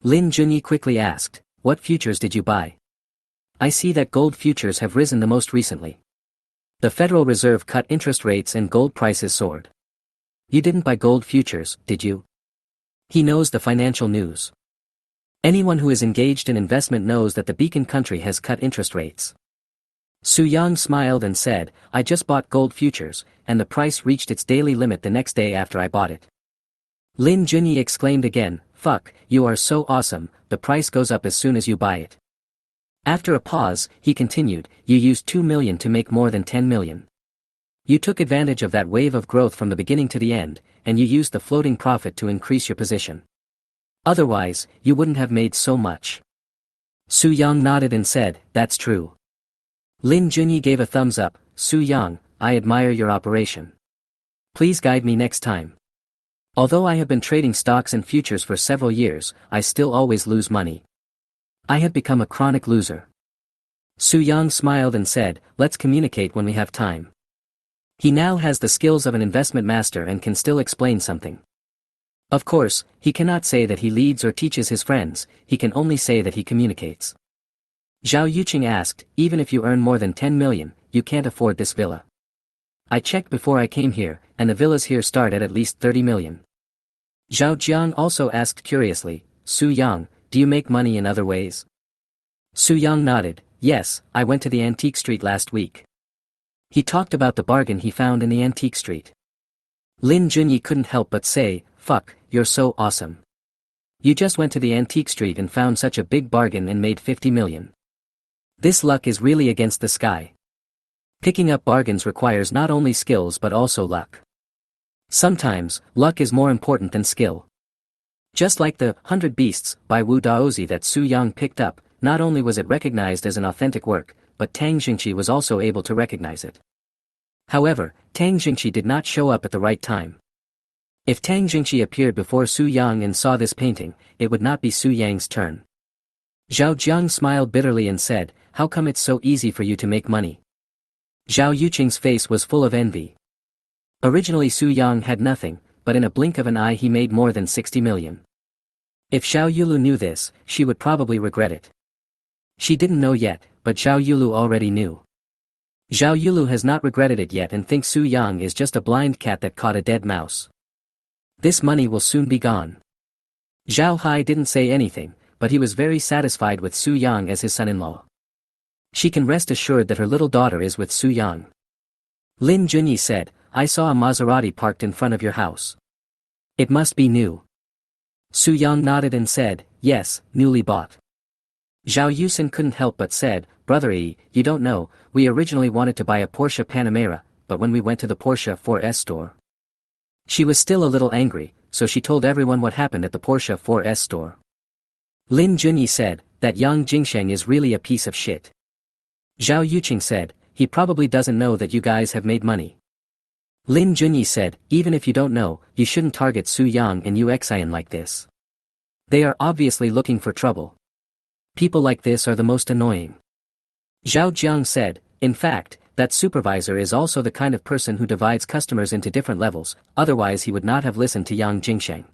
Lin Junyi quickly asked, What futures did you buy? I see that gold futures have risen the most recently. The Federal Reserve cut interest rates and gold prices soared. You didn't buy gold futures, did you? He knows the financial news. Anyone who is engaged in investment knows that the beacon country has cut interest rates. Su-young smiled and said, I just bought gold futures, and the price reached its daily limit the next day after I bought it. Lin Junyi exclaimed again, Fuck, you are so awesome, the price goes up as soon as you buy it. After a pause, he continued, You used 2 million to make more than 10 million. You took advantage of that wave of growth from the beginning to the end, and you used the floating profit to increase your position. Otherwise, you wouldn't have made so much. Su-young nodded and said, That's true. Lin Junyi gave a thumbs up, Su-young, I admire your operation. Please guide me next time. Although I have been trading stocks and futures for several years, I still always lose money. I have become a chronic loser. Su-young smiled and said, Let's communicate when we have time. He now has the skills of an investment master and can still explain something. Of course, he cannot say that he leads or teaches his friends, he can only say that he communicates. Zhao Yuqing asked, Even if you earn more than 10 million, you can't afford this villa. I checked before I came here, and the villas here start at least 30 million. Zhao Jiang also asked curiously, Su-young, do you make money in other ways? Su-young nodded, Yes, I went to the antique street last week. He talked about the bargain he found in the antique street. Lin Junyi couldn't help but say, Fuck, you're so awesome. You just went to the antique street and found such a big bargain and made 50 million. This luck is really against the sky. Picking up bargains requires not only skills but also luck. Sometimes, luck is more important than skill. Just like the 100 Beasts by Wu Daozi that Su-young picked up, not only was it recognized as an authentic work, but Tang Jingqi was also able to recognize it. However, Tang Jingqi did not show up at the right time. If Tang Jingqi appeared before Su-young and saw this painting, it would not be Su-yang's turn. Zhao Jiang smiled bitterly and said, How come it's so easy for you to make money? Zhao Yuqing's face was full of envy. Originally Su-young had nothing, but in a blink of an eye he made more than 60 million. If Xiao Yulu knew this, she would probably regret it. She didn't know yet, but Xiao Yulu already knew. Xiao Yulu has not regretted it yet and thinks Su-young is just a blind cat that caught a dead mouse. This money will soon be gone. Zhao Hai didn't say anything, but he was very satisfied with Su-young as his son-in-law. She can rest assured that her little daughter is with Su-young. Lin Junyi said, I saw a Maserati parked in front of your house. It must be new. Su-young nodded and said, Yes, newly bought. Zhao Yusin couldn't help but said, Brother E, you don't know, we originally wanted to buy a Porsche Panamera, but when we went to the Porsche 4S store, She was still a little angry, so she told everyone what happened at the Porsche 4S store. Lin Junyi said, that Yang Jingsheng is really a piece of shit. Zhao Yuqing said, he probably doesn't know that you guys have made money. Lin Junyi said, even if you don't know, you shouldn't target Su Yang and Uxian like this. They are obviously looking for trouble. People like this are the most annoying. Zhao Jiang said, in fact, that supervisor is also the kind of person who divides customers into different levels, otherwise he would not have listened to Yang Jingsheng.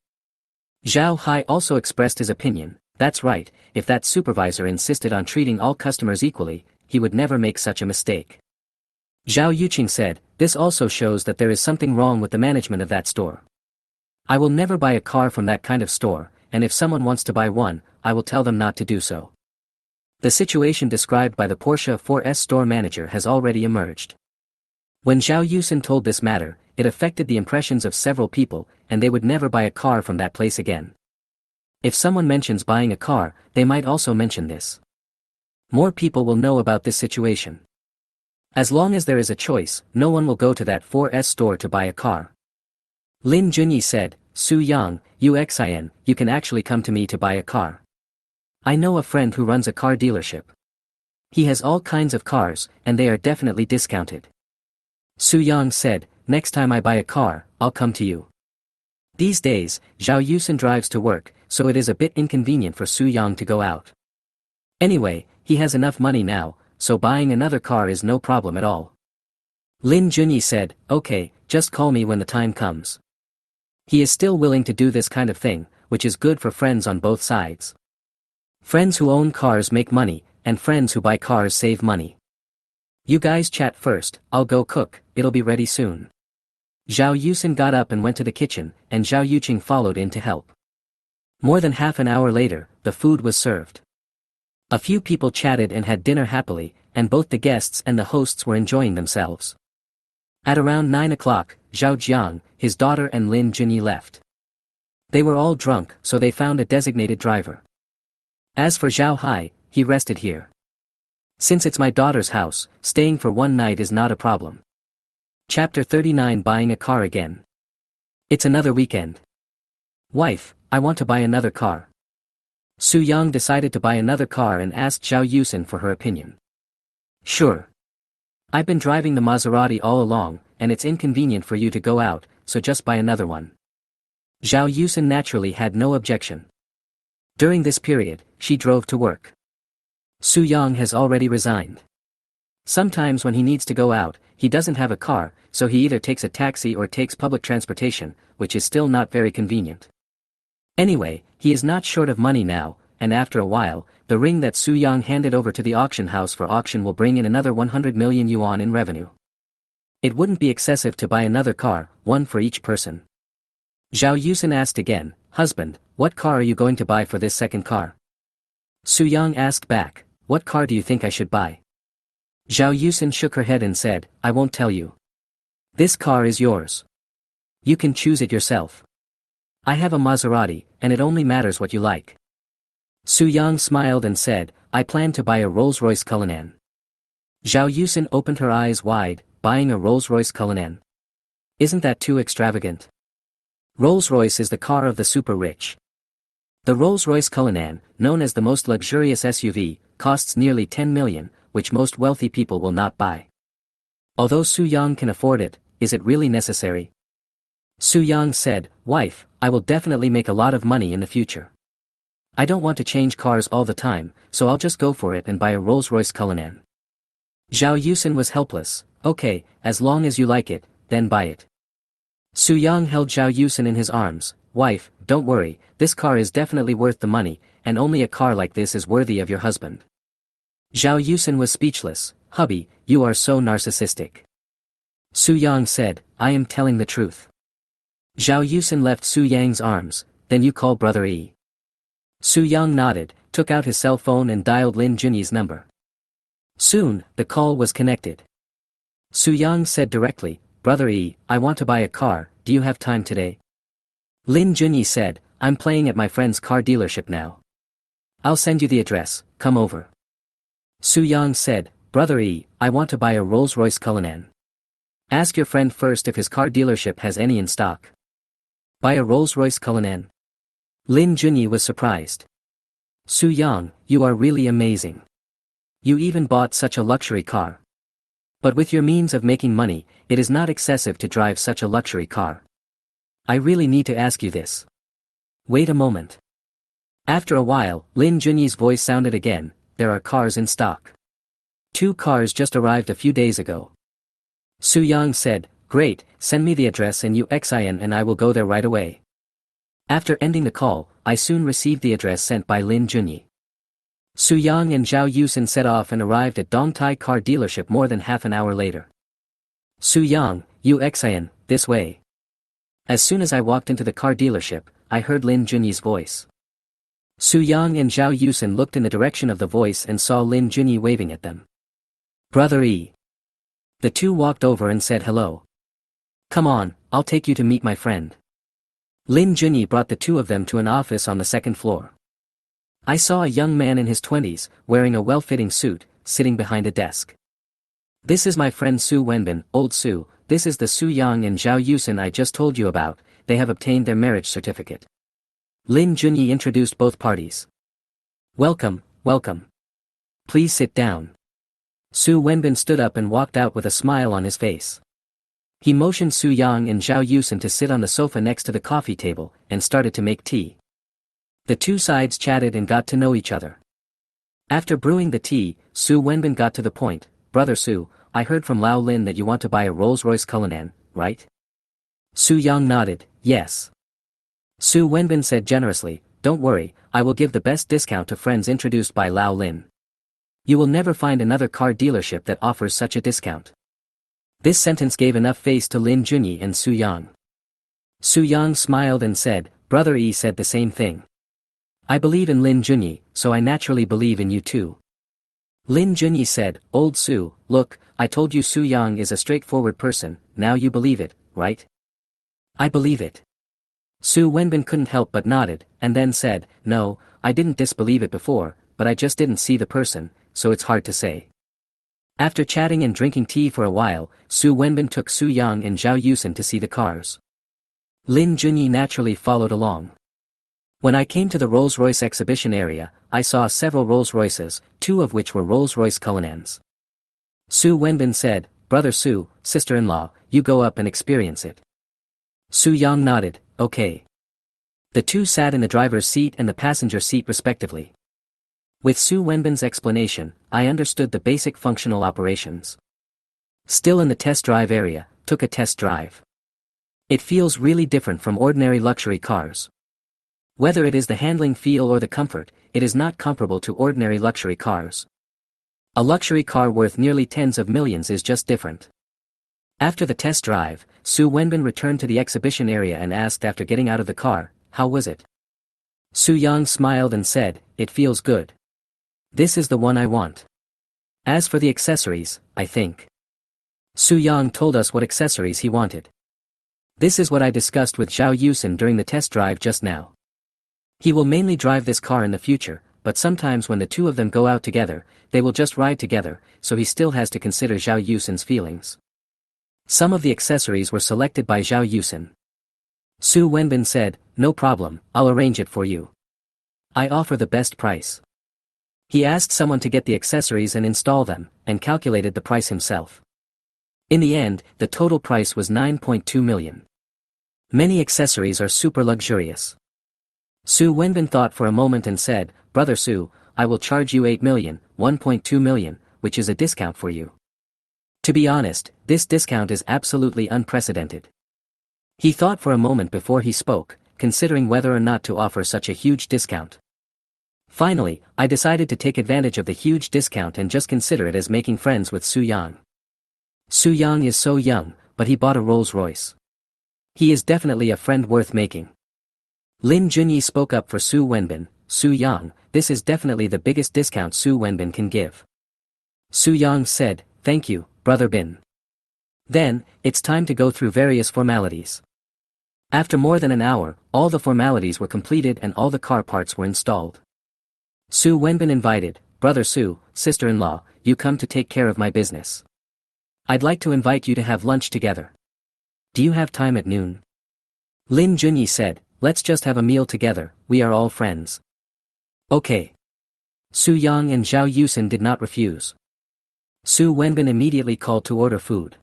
Zhao Hai also expressed his opinion, that's right, if that supervisor insisted on treating all customers equally, he would never make such a mistake. Zhao Yuqing said, this also shows that there is something wrong with the management of that store. I will never buy a car from that kind of store, and if someone wants to buy one, I will tell them not to do so. The situation described by the Porsche 4S store manager has already emerged. When Zhao Yusin told this matter, it affected the impressions of several people, and they would never buy a car from that place again. If someone mentions buying a car, they might also mention this. More people will know about this situation. As long as there is a choice, no one will go to that 4S store to buy a car. Lin Junyi said, Su Yang, Uxian, you can actually come to me to buy a car. I know a friend who runs a car dealership. He has all kinds of cars, and they are definitely discounted. Su Yang said, next time I buy a car, I'll come to you. These days, Zhao Yusin drives to work, so it is a bit inconvenient for Su Yang to go out. Anyway, he has enough money now, so buying another car is no problem at all. Lin Junyi said, okay, just call me when the time comes. He is still willing to do this kind of thing, which is good for friends on both sides. Friends who own cars make money, and friends who buy cars save money. You guys chat first, I'll go cook, it'll be ready soon. Zhao Yusin got up and went to the kitchen, and Zhao Yuqing followed in to help. More than half an hour later, the food was served. A few people chatted and had dinner happily, and both the guests and the hosts were enjoying themselves. At around 9 o'clock, Zhao Jiang, his daughter and Lin Junyi left. They were all drunk, so they found a designated driver. As for Zhao Hai, he rested here. Since it's my daughter's house, staying for one night is not a problem. Chapter 39 Buying a car again. It's another weekend. Wife, I want to buy another car. Su Yang decided to buy another car and asked Zhao Yusin for her opinion. Sure. I've been driving the Maserati all along, and it's inconvenient for you to go out, so just buy another one. Zhao Yusin naturally had no objection. During this period, she drove to work. Su Yang has already resigned. Sometimes when he needs to go out, he doesn't have a car, so he either takes a taxi or takes public transportation, which is still not very convenient. Anyway, he is not short of money now, and after a while, the ring that Su Yang handed over to the auction house for auction will bring in another 100 million yuan in revenue. It wouldn't be excessive to buy another car, one for each person. Zhao Yusin asked again, husband, what car are you going to buy for this second car? Su Yang asked back, what car do you think I should buy? Zhao Yusin shook her head and said, I won't tell you. This car is yours. You can choose it yourself. I have a Maserati, and it only matters what you like. Su Yang smiled and said, I plan to buy a Rolls-Royce Cullinan. Zhao Yusin opened her eyes wide, buying a Rolls-Royce Cullinan. Isn't that too extravagant? Rolls-Royce is the car of the super rich. The Rolls-Royce Cullinan, known as the most luxurious SUV, costs nearly 10 million, which most wealthy people will not buy. Although Su Yang can afford it, is it really necessary? Su Yang said, wife, I will definitely make a lot of money in the future. I don't want to change cars all the time, so I'll just go for it and buy a Rolls-Royce Cullinan. Zhao Yusin was helpless, okay, as long as you like it, then buy it. Su Yang held Zhao Yusin in his arms, wife, don't worry, this car is definitely worth the money, and only a car like this is worthy of your husband. Zhao Yusin was speechless, hubby, you are so narcissistic. Su Yang said, I am telling the truth. Zhao Yusin left Su Yang's arms, then you call brother E. Su Yang nodded, took out his cell phone and dialed Lin Junyi's number. Soon, the call was connected. Su Yang said directly, brother E, I want to buy a car, do you have time today? Lin Junyi said, I'm playing at my friend's car dealership now. I'll send you the address, come over. Su Yang said, brother E, I want to buy a Rolls-Royce Cullinan. Ask your friend first if his car dealership has any in stock. Buy a Rolls-Royce Cullinan? Lin Junyi was surprised. Su Yang, you are really amazing. You even bought such a luxury car. But with your means of making money, it is not excessive to drive such a luxury car. I really need to ask you this. Wait a moment. After a while, Lin Junyi's voice sounded again. There are cars in stock. 2 cars just arrived a few days ago. Su Yang said, great, send me the address in UXIN and I will go there right away. After ending the call, I soon received the address sent by Lin Junyi. Su Yang and Zhao Yusen set off and arrived at Dongtai car dealership more than half an hour later. Su Yang, UXIN, this way. As soon as I walked into the car dealership, I heard Lin Junyi's voice. Su Yang and Zhao Yusen looked in the direction of the voice and saw Lin Junyi waving at them. Brother E. The two walked over and said hello. Come on, I'll take you to meet my friend. Lin Junyi brought the 2 of them to an office on the 2nd floor. I saw a young man in his 20s, wearing a well-fitting suit, sitting behind a desk. This is my friend Su Wenbin, old Su. This is the Su Yang and Zhao Yusen I just told you about. They have obtained their marriage certificate. Lin Junyi introduced both parties. Welcome, welcome. Please sit down. Su Wenbin stood up and walked out with a smile on his face. He motioned Su Yang and Zhao Yusen to sit on the sofa next to the coffee table, and started to make tea. The 2 sides chatted and got to know each other. After brewing the tea, Su Wenbin got to the point. Brother Su, I heard from Lao Lin that you want to buy a Rolls-Royce Cullinan, right? Su Yang nodded, yes. Su Wenbin said generously, don't worry, I will give the best discount to friends introduced by Lao Lin. You will never find another car dealership that offers such a discount. This sentence gave enough face to Lin Junyi and Su Yang. Su Yang smiled and said, Brother E said the same thing. I believe in Lin Junyi, so I naturally believe in you too. Lin Junyi said, Old Su, look, I told you Su Yang is a straightforward person, now you believe it, right? I believe it. Su Wenbin couldn't help but nodded, and then said, no, I didn't disbelieve it before, but I just didn't see the person, so it's hard to say. After chatting and drinking tea for a while, Su Wenbin took Su Yang and Zhao Yusen to see the cars. Lin Junyi naturally followed along. When I came to the Rolls-Royce exhibition area, I saw several Rolls-Royces, 2 of which were Rolls-Royce Cullinans. Su Wenbin said, Brother Su, sister-in-law, you go up and experience it. Su Yang nodded, okay. The 2 sat in the driver's seat and the passenger seat respectively. With Su Wenbin's explanation, I understood the basic functional operations. Still in the test drive area, took a test drive. It feels really different from ordinary luxury cars. Whether it is the handling feel or the comfort, it is not comparable to ordinary luxury cars. A luxury car worth nearly tens of millions is just different. After the test drive, Su Wenbin returned to the exhibition area and asked after getting out of the car, how was it? Su Yang smiled and said, it feels good. This is the one I want. As for the accessories, I think. Su Yang told us what accessories he wanted. This is what I discussed with Zhao Yusen during the test drive just now. He will mainly drive this car in the future, but sometimes when the 2 of them go out together, they will just ride together, so he still has to consider Zhao Yusen's feelings. Some of the accessories were selected by Zhao Yusen. Su Wenbin said, no problem, I'll arrange it for you. I offer the best price. He asked someone to get the accessories and install them, and calculated the price himself. In the end, the total price was 9.2 million. Many accessories are super luxurious. Su Wenbin thought for a moment and said, Brother Su, I will charge you 8 million, 1.2 million, which is a discount for you. To be honest, this discount is absolutely unprecedented. He thought for a moment before he spoke, considering whether or not to offer such a huge discount. Finally, I decided to take advantage of the huge discount and just consider it as making friends with Su Yang. Su Yang is so young, but he bought a Rolls-Royce. He is definitely a friend worth making. Lin Junyi spoke up for Su Wenbin, Su Yang, this is definitely the biggest discount Su Wenbin can give. Su Yang said, thank you, Brother Bin. Then, it's time to go through various formalities. After more than an hour, all the formalities were completed and all the car parts were installed. Su Wenbin invited, Brother Su, sister-in-law, you come to take care of my business. I'd like to invite you to have lunch together. Do you have time at noon? Lin Junyi said, let's just have a meal together, we are all friends. Okay. Su Yang and Zhao Yusen did not refuse. Su Wenbin immediately called to order food.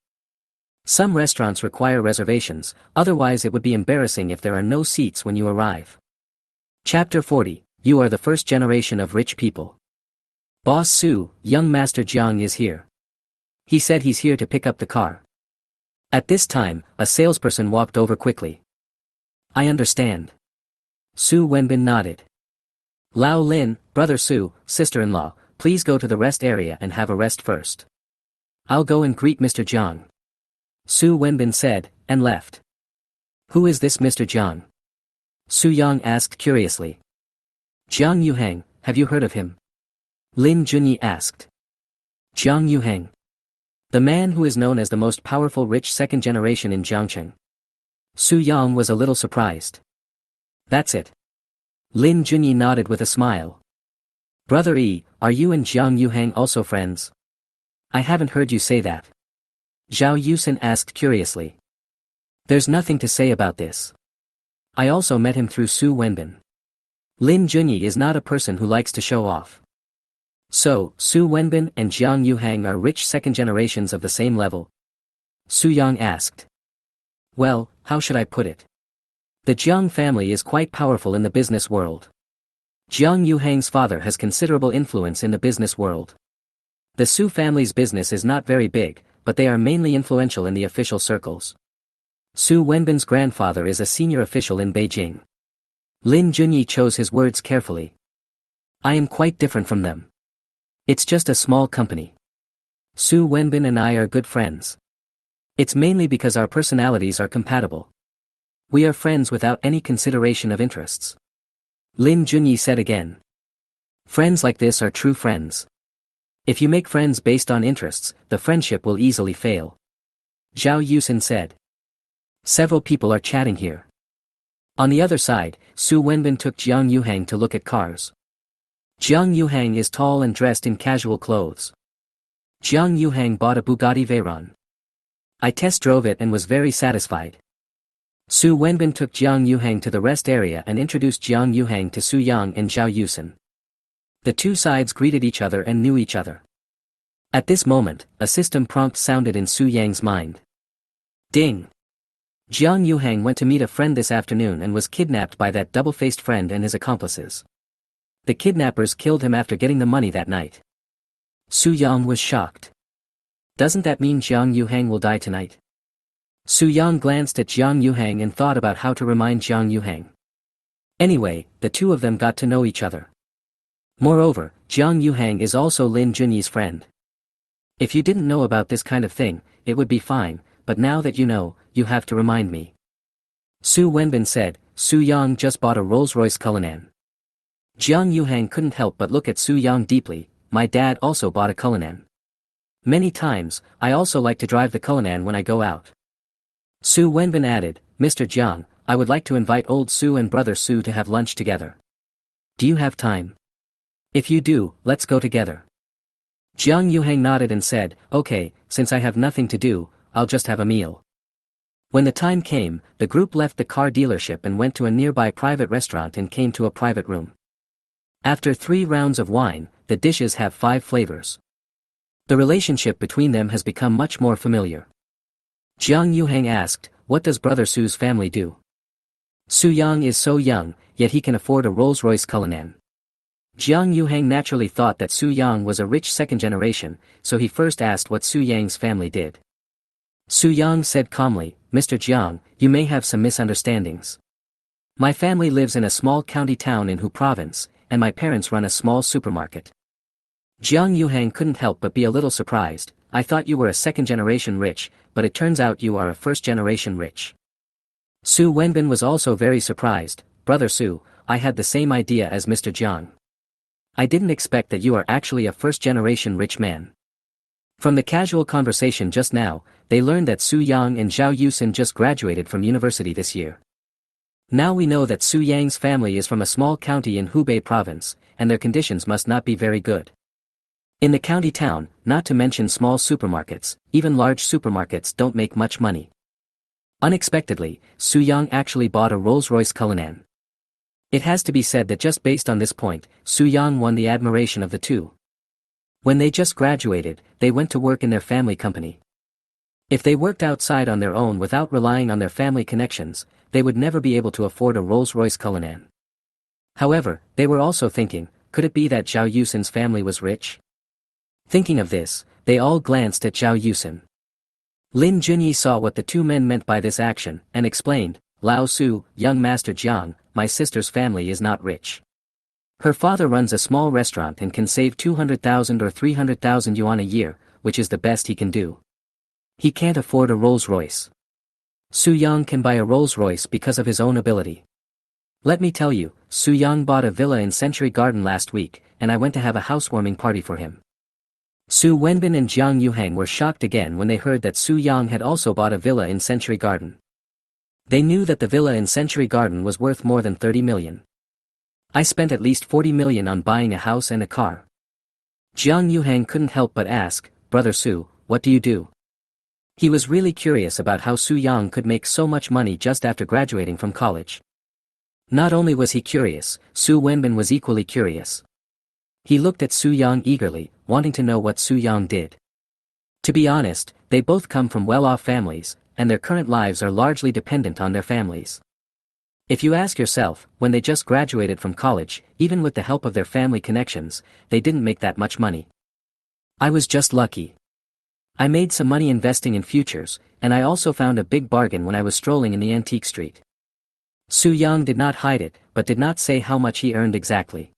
Some restaurants require reservations, otherwise it would be embarrassing if there are no seats when you arrive. Chapter 40, You are the first generation of rich people. Boss Su, young Master Jiang is here. He said he's here to pick up the car. At this time, a salesperson walked over quickly. I understand. Su Wenbin nodded. Lao Lin, brother Su, sister-in-law, please go to the rest area and have a rest first. I'll go and greet Mr. Jiang. Su Wenbin said, and left. Who is this Mr. Jiang? Su Yang asked curiously. Jiang Yuhang, have you heard of him? Lin Junyi asked. Jiang Yuhang. The man who is known as the most powerful rich second generation in Jiangcheng. Su Yang was a little surprised. That's it. Lin Junyi nodded with a smile. Brother Yi, are you and Jiang Yuhang also friends? I haven't heard you say that. Zhao Yusen asked curiously. There's nothing to say about this. I also met him through Su Wenbin. Lin Junyi is not a person who likes to show off. So, Su Wenbin and Jiang Yuhang are rich second generations of the same level? Su Yang asked. Well, how should I put it? The Jiang family is quite powerful in the business world. Jiang Yuhang's father has considerable influence in the business world. The Su family's business is not very big, but they are mainly influential in the official circles. Su Wenbin's grandfather is a senior official in Beijing. Lin Junyi chose his words carefully. I am quite different from them. It's just a small company. Su Wenbin and I are good friends. It's mainly because our personalities are compatible. We are friends without any consideration of interests. Lin Junyi said again. Friends like this are true friends. If you make friends based on interests, the friendship will easily fail. Zhao Yusen said. Several people are chatting here. On the other side, Su Wenbin took Jiang Yuhang to look at cars. Jiang Yuhang is tall and dressed in casual clothes. Jiang Yuhang bought a Bugatti Veyron. I test drove it and was very satisfied. Su Wenbin took Jiang Yuhang to the rest area and introduced Jiang Yuhang to Su Yang and Zhao Yusen. The two sides greeted each other and knew each other. At this moment, a system prompt sounded in Su Yang's mind. Ding! Jiang Yuhang went to meet a friend this afternoon and was kidnapped by that double-faced friend and his accomplices. The kidnappers killed him after getting the money that night. Su Yang was shocked. Doesn't that mean Jiang Yuhang will die tonight? Su Yang glanced at Jiang Yuhang and thought about how to remind Jiang Yuhang. Anyway, the two of them got to know each other. Moreover, Jiang Yuhang is also Lin Junyi's friend. If you didn't know about this kind of thing, it would be fine, but now that you know, you have to remind me. Su Wenbin said, Su Yang just bought a Rolls-Royce Cullinan. Jiang Yuhang couldn't help but look at Su Yang deeply. My dad also bought a Cullinan. Many times, I also like to drive the Cullinan when I go out. Su Wenbin added, Mr. Jiang, I would like to invite old Su and brother Su to have lunch together. Do you have time? If you do, let's go together. Jiang Yuhang nodded and said, okay, since I have nothing to do, I'll just have a meal. When the time came, the group left the car dealership and went to a nearby private restaurant and came to a private room. After 3 rounds of wine, the dishes have 5 flavors. The relationship between them has become much more familiar. Jiang Yuhang asked, what does brother Su's family do? Su Yang is so young, yet he can afford a Rolls-Royce Cullinan. Jiang Yuhang naturally thought that Su Yang was a rich second generation, so he first asked what Su Yang's family did. Su Yang said calmly, Mr. Jiang, you may have some misunderstandings. My family lives in a small county town in Hu province, and my parents run a small supermarket. Jiang Yuhang couldn't help but be a little surprised. I thought you were a second-generation rich, but it turns out you are a first-generation rich. Su Wenbin was also very surprised. Brother Su, I had the same idea as Mr. Jiang. I didn't expect that you are actually a first-generation rich man. From the casual conversation just now, they learned that Su Yang and Zhao Yusen just graduated from university this year. Now we know that Su Yang's family is from a small county in Hubei province, and their conditions must not be very good. In the county town, not to mention small supermarkets, even large supermarkets don't make much money. Unexpectedly, Su-young actually bought a Rolls-Royce Cullinan. It has to be said that just based on this point, Su-young won the admiration of the two. When they just graduated, they went to work in their family company. If they worked outside on their own without relying on their family connections, they would never be able to afford a Rolls-Royce Cullinan. However, they were also thinking, could it be that Zhao Yusin's family was rich? Thinking of this, they all glanced at Zhao Yusin. Lin Junyi saw what the two men meant by this action, and explained, Lao Su, young Master Jiang, my sister's family is not rich. Her father runs a small restaurant and can save 200,000 or 300,000 yuan a year, which is the best he can do. He can't afford a Rolls-Royce. Su-young can buy a Rolls-Royce because of his own ability. Let me tell you, Su-young bought a villa in Century Garden last week, and I went to have a housewarming party for him. Su Wenbin and Jiang Yuhang were shocked again when they heard that Su-young had also bought a villa in Century Garden. They knew that the villa in Century Garden was worth more than 30 million. I spent at least 40 million on buying a house and a car. Jiang Yuhang couldn't help but ask, Brother Su, what do you do? He was really curious about how Su-young could make so much money just after graduating from college. Not only was he curious, Su Wenbin was equally curious. He looked at Su-young eagerly, wanting to know what Su-young did. To be honest, they both come from well-off families, and their current lives are largely dependent on their families. If you ask yourself, when they just graduated from college, even with the help of their family connections, they didn't make that much money. I was just lucky. I made some money investing in futures, and I also found a big bargain when I was strolling in the antique street. Su-young did not hide it, but did not say how much he earned exactly.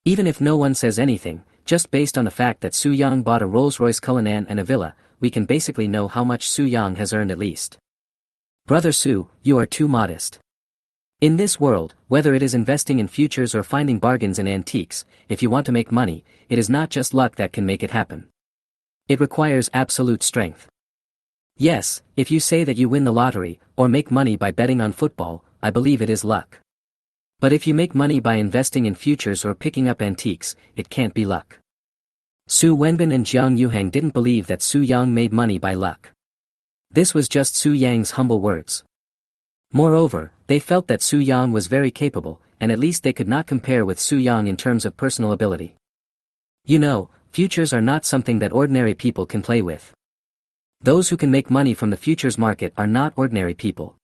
Even if no one says anything, just based on the fact that Su-young bought a Rolls-Royce Cullinan and a villa, we can basically know how much Su-young has earned at least. Brother Su, you are too modest. In this world, whether it is investing in futures or finding bargains in antiques, if you want to make money, it is not just luck that can make it happen. It requires absolute strength. Yes, if you say that you win the lottery, or make money by betting on football, I believe it is luck. But if you make money by investing in futures or picking up antiques, it can't be luck. Su Wenbin and Jiang Yuhang didn't believe that Su-young made money by luck. This was just Su-young's humble words. Moreover, they felt that Su-young was very capable, and at least they could not compare with Su-young in terms of personal ability. You know, futures are not something that ordinary people can play with. Those who can make money from the futures market are not ordinary people.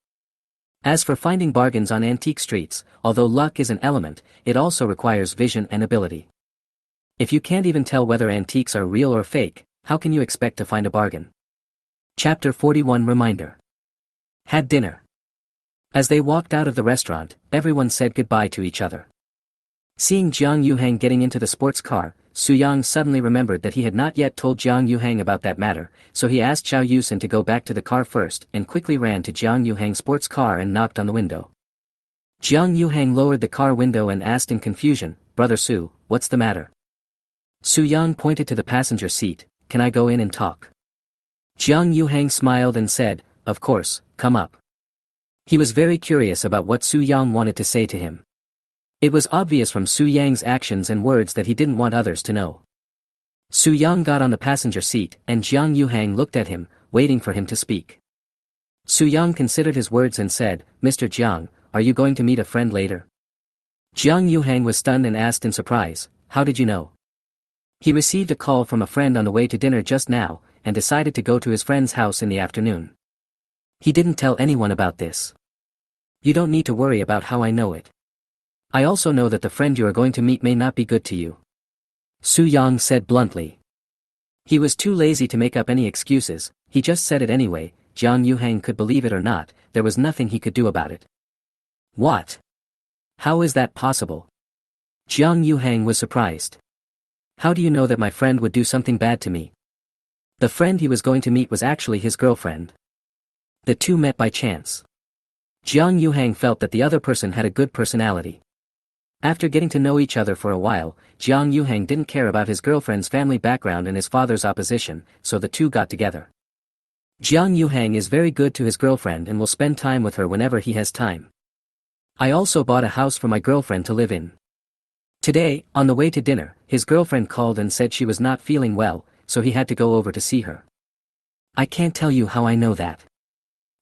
As for finding bargains on antique streets, although luck is an element, it also requires vision and ability. If you can't even tell whether antiques are real or fake, how can you expect to find a bargain? Chapter 41 Reminder. Had dinner. As they walked out of the restaurant, everyone said goodbye to each other. Seeing Jiang Yuhang getting into the sports car, Su-young suddenly remembered that he had not yet told Jiang Yuhang about that matter, so he asked Zhao Yusin to go back to the car first and quickly ran to Jiang Yuhang's sports car and knocked on the window. Jiang Yuhang lowered the car window and asked in confusion, Brother Su, what's the matter? Su-young pointed to the passenger seat, can I go in and talk? Jiang Yuhang smiled and said, of course, come up. He was very curious about what Su-young wanted to say to him. It was obvious from Su-young's actions and words that he didn't want others to know. Su-young got on the passenger seat and Jiang Yuhang looked at him, waiting for him to speak. Su-young considered his words and said, Mr. Jiang, are you going to meet a friend later? Jiang Yuhang was stunned and asked in surprise, how did you know? He received a call from a friend on the way to dinner just now, and decided to go to his friend's house in the afternoon. He didn't tell anyone about this. You don't need to worry about how I know it. I also know that the friend you are going to meet may not be good to you. Su-young said bluntly. He was too lazy to make up any excuses, he just said it anyway. Jiang Yuhang could believe it or not, there was nothing he could do about it. What? How is that possible? Jiang Yuhang was surprised. How do you know that my friend would do something bad to me? The friend he was going to meet was actually his girlfriend. The two met by chance. Jiang Yuhang felt that the other person had a good personality. After getting to know each other for a while, Jiang Yuhang didn't care about his girlfriend's family background and his father's opposition, so the two got together. Jiang Yuhang is very good to his girlfriend and will spend time with her whenever he has time. I also bought a house for my girlfriend to live in. Today, on the way to dinner, his girlfriend called and said she was not feeling well, so he had to go over to see her. I can't tell you how I know that.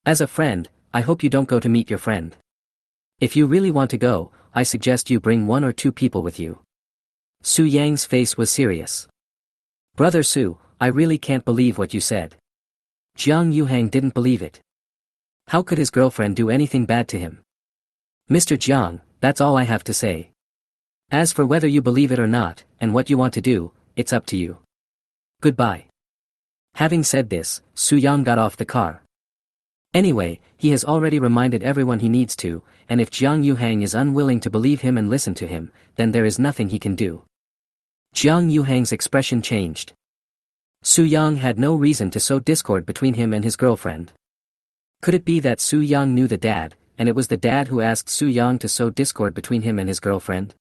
As a friend, I hope you don't go to meet your friend. If you really want to go, I suggest you bring 1 or 2 people with you. Su Yang's face was serious. Brother Su, I really can't believe what you said. Jiang Yuhang didn't believe it. How could his girlfriend do anything bad to him? Mr. Jiang, that's all I have to say. As for whether you believe it or not, and what you want to do, it's up to you. Goodbye. Having said this, Su Yang got off the car. Anyway, he has already reminded everyone he needs to, and if Jiang Yuhang is unwilling to believe him and listen to him, then there is nothing he can do. Jiang Yuhang's expression changed. Su Yang had no reason to sow discord between him and his girlfriend. Could it be that Su Yang knew the dad, and it was the dad who asked Su Yang to sow discord between him and his girlfriend?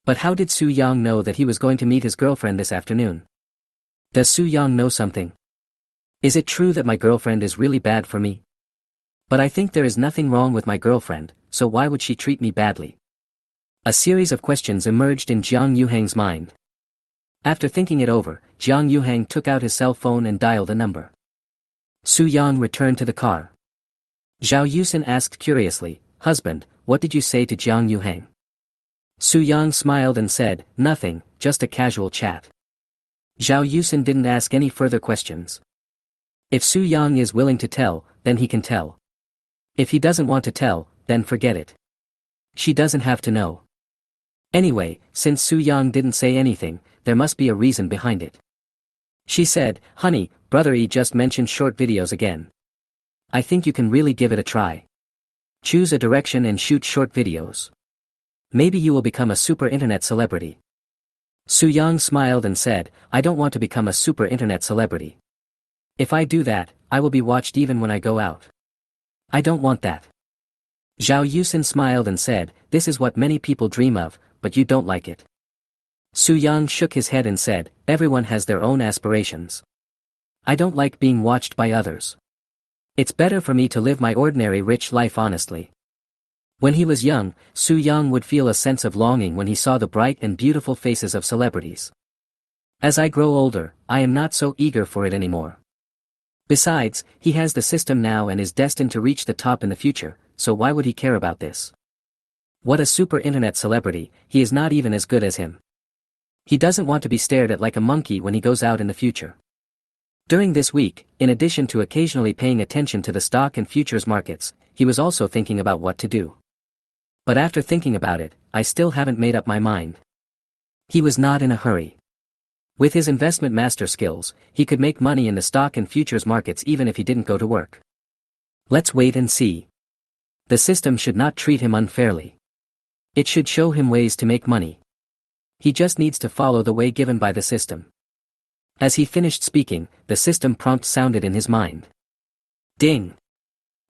But how did Su Yang know that he was going to meet his girlfriend this afternoon? Does Su Yang know something? Is it true that my girlfriend is really bad for me? But I think there is nothing wrong with my girlfriend, so why would she treat me badly? A series of questions emerged in Jiang Yuhang's mind. After thinking it over, Jiang Yuhang took out his cell phone and dialed a number. Su Yang returned to the car. Zhao Yusin asked curiously, "Husband, what did you say to Jiang Yuhang?" Su Yang smiled and said, "Nothing, just a casual chat." Zhao Yusin didn't ask any further questions. If Su Yang is willing to tell, then he can tell. If he doesn't want to tell, then forget it. She doesn't have to know. Anyway, since Su Yang didn't say anything, there must be a reason behind it. She said, "Honey, Brother E just mentioned short videos again. I think you can really give it a try. Choose a direction and shoot short videos. Maybe you will become a super internet celebrity." Su Yang smiled and said, "I don't want to become a super internet celebrity. If I do that, I will be watched even when I go out. I don't want that." Zhao Yusin smiled and said, "This is what many people dream of, but you don't like it." Su Yang shook his head and said, "Everyone has their own aspirations. I don't like being watched by others. It's better for me to live my ordinary rich life honestly." When he was young, Su Yang would feel a sense of longing when he saw the bright and beautiful faces of celebrities. As I grow older, I am not so eager for it anymore. Besides, he has the system now and is destined to reach the top in the future, so why would he care about this? What a super internet celebrity, he is not even as good as him. He doesn't want to be stared at like a monkey when he goes out in the future. During this week, in addition to occasionally paying attention to the stock and futures markets, he was also thinking about what to do. But after thinking about it, I still haven't made up my mind. He was not in a hurry. With his investment master skills, he could make money in the stock and futures markets even if he didn't go to work. Let's wait and see. The system should not treat him unfairly. It should show him ways to make money. He just needs to follow the way given by the system. As he finished speaking, the system prompt sounded in his mind. Ding!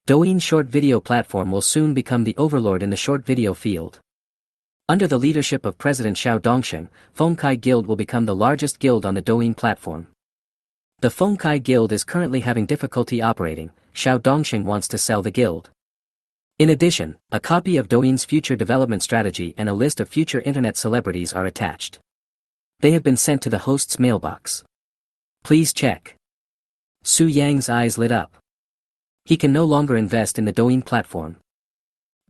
Douyin short video platform will soon become the overlord in the short video field. Under the leadership of President Xiao Dongsheng, Fengkai Guild will become the largest guild on the Douyin platform. The Fengkai Guild is currently having difficulty operating. Xiao Dongsheng wants to sell the guild. In addition, a copy of Douyin's future development strategy and a list of future internet celebrities are attached. They have been sent to the host's mailbox. Please check. Su Yang's eyes lit up. He can no longer invest in the Douyin platform.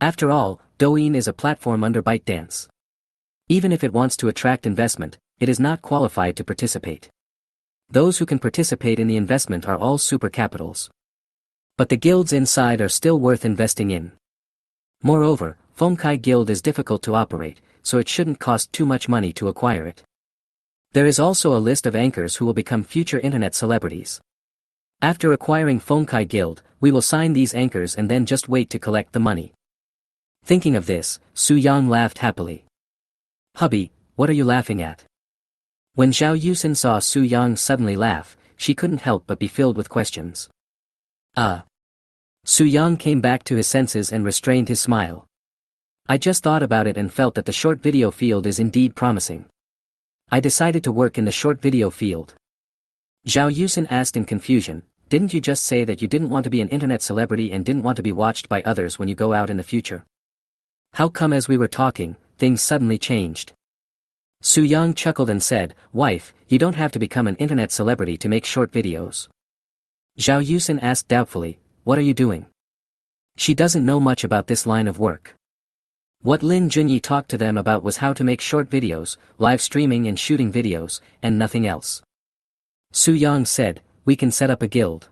After all, Douyin is a platform under ByteDance. Even if it wants to attract investment, it is not qualified to participate. Those who can participate in the investment are all super capitals. But the guilds inside are still worth investing in. Moreover, Fengkai Guild is difficult to operate, so it shouldn't cost too much money to acquire it. There is also a list of anchors who will become future internet celebrities. After acquiring Fengkai Guild, we will sign these anchors and then just wait to collect the money. Thinking of this, Su Yang laughed happily. Hubby, what are you laughing at? When Zhao Yusin saw Su Yang suddenly laugh, she couldn't help but be filled with questions. Su Yang came back to his senses and restrained his smile. I just thought about it and felt that the short video field is indeed promising. I decided to work in the short video field. Zhao Yusin asked in confusion, didn't you just say that you didn't want to be an internet celebrity and didn't want to be watched by others when you go out in the future? How come as we were talking, things suddenly changed? Su Yang chuckled and said, wife, you don't have to become an internet celebrity to make short videos. Zhao Yusin asked doubtfully, what are you doing? She doesn't know much about this line of work. What Lin Junyi talked to them about was how to make short videos, live streaming and shooting videos, and nothing else. Su Yang said, we can set up a guild.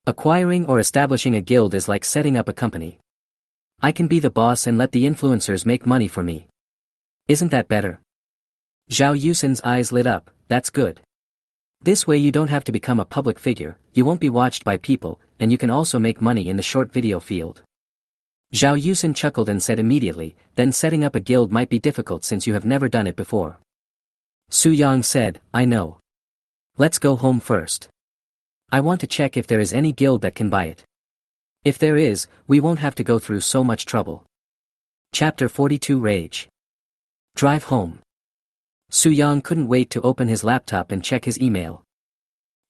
Acquiring or establishing a guild is like setting up a company. I can be the boss and let the influencers make money for me. Isn't that better? Zhao Yusin's eyes lit up, that's good. This way you don't have to become a public figure, you won't be watched by people, and you can also make money in the short video field. Zhao Yusin chuckled and said immediately, then setting up a guild might be difficult since you have never done it before. Su Yang said, I know. Let's go home first. I want to check if there is any guild that can buy it. If there is, we won't have to go through so much trouble. Chapter 42 Rage. Drive home. Su Yang couldn't wait to open his laptop and check his email.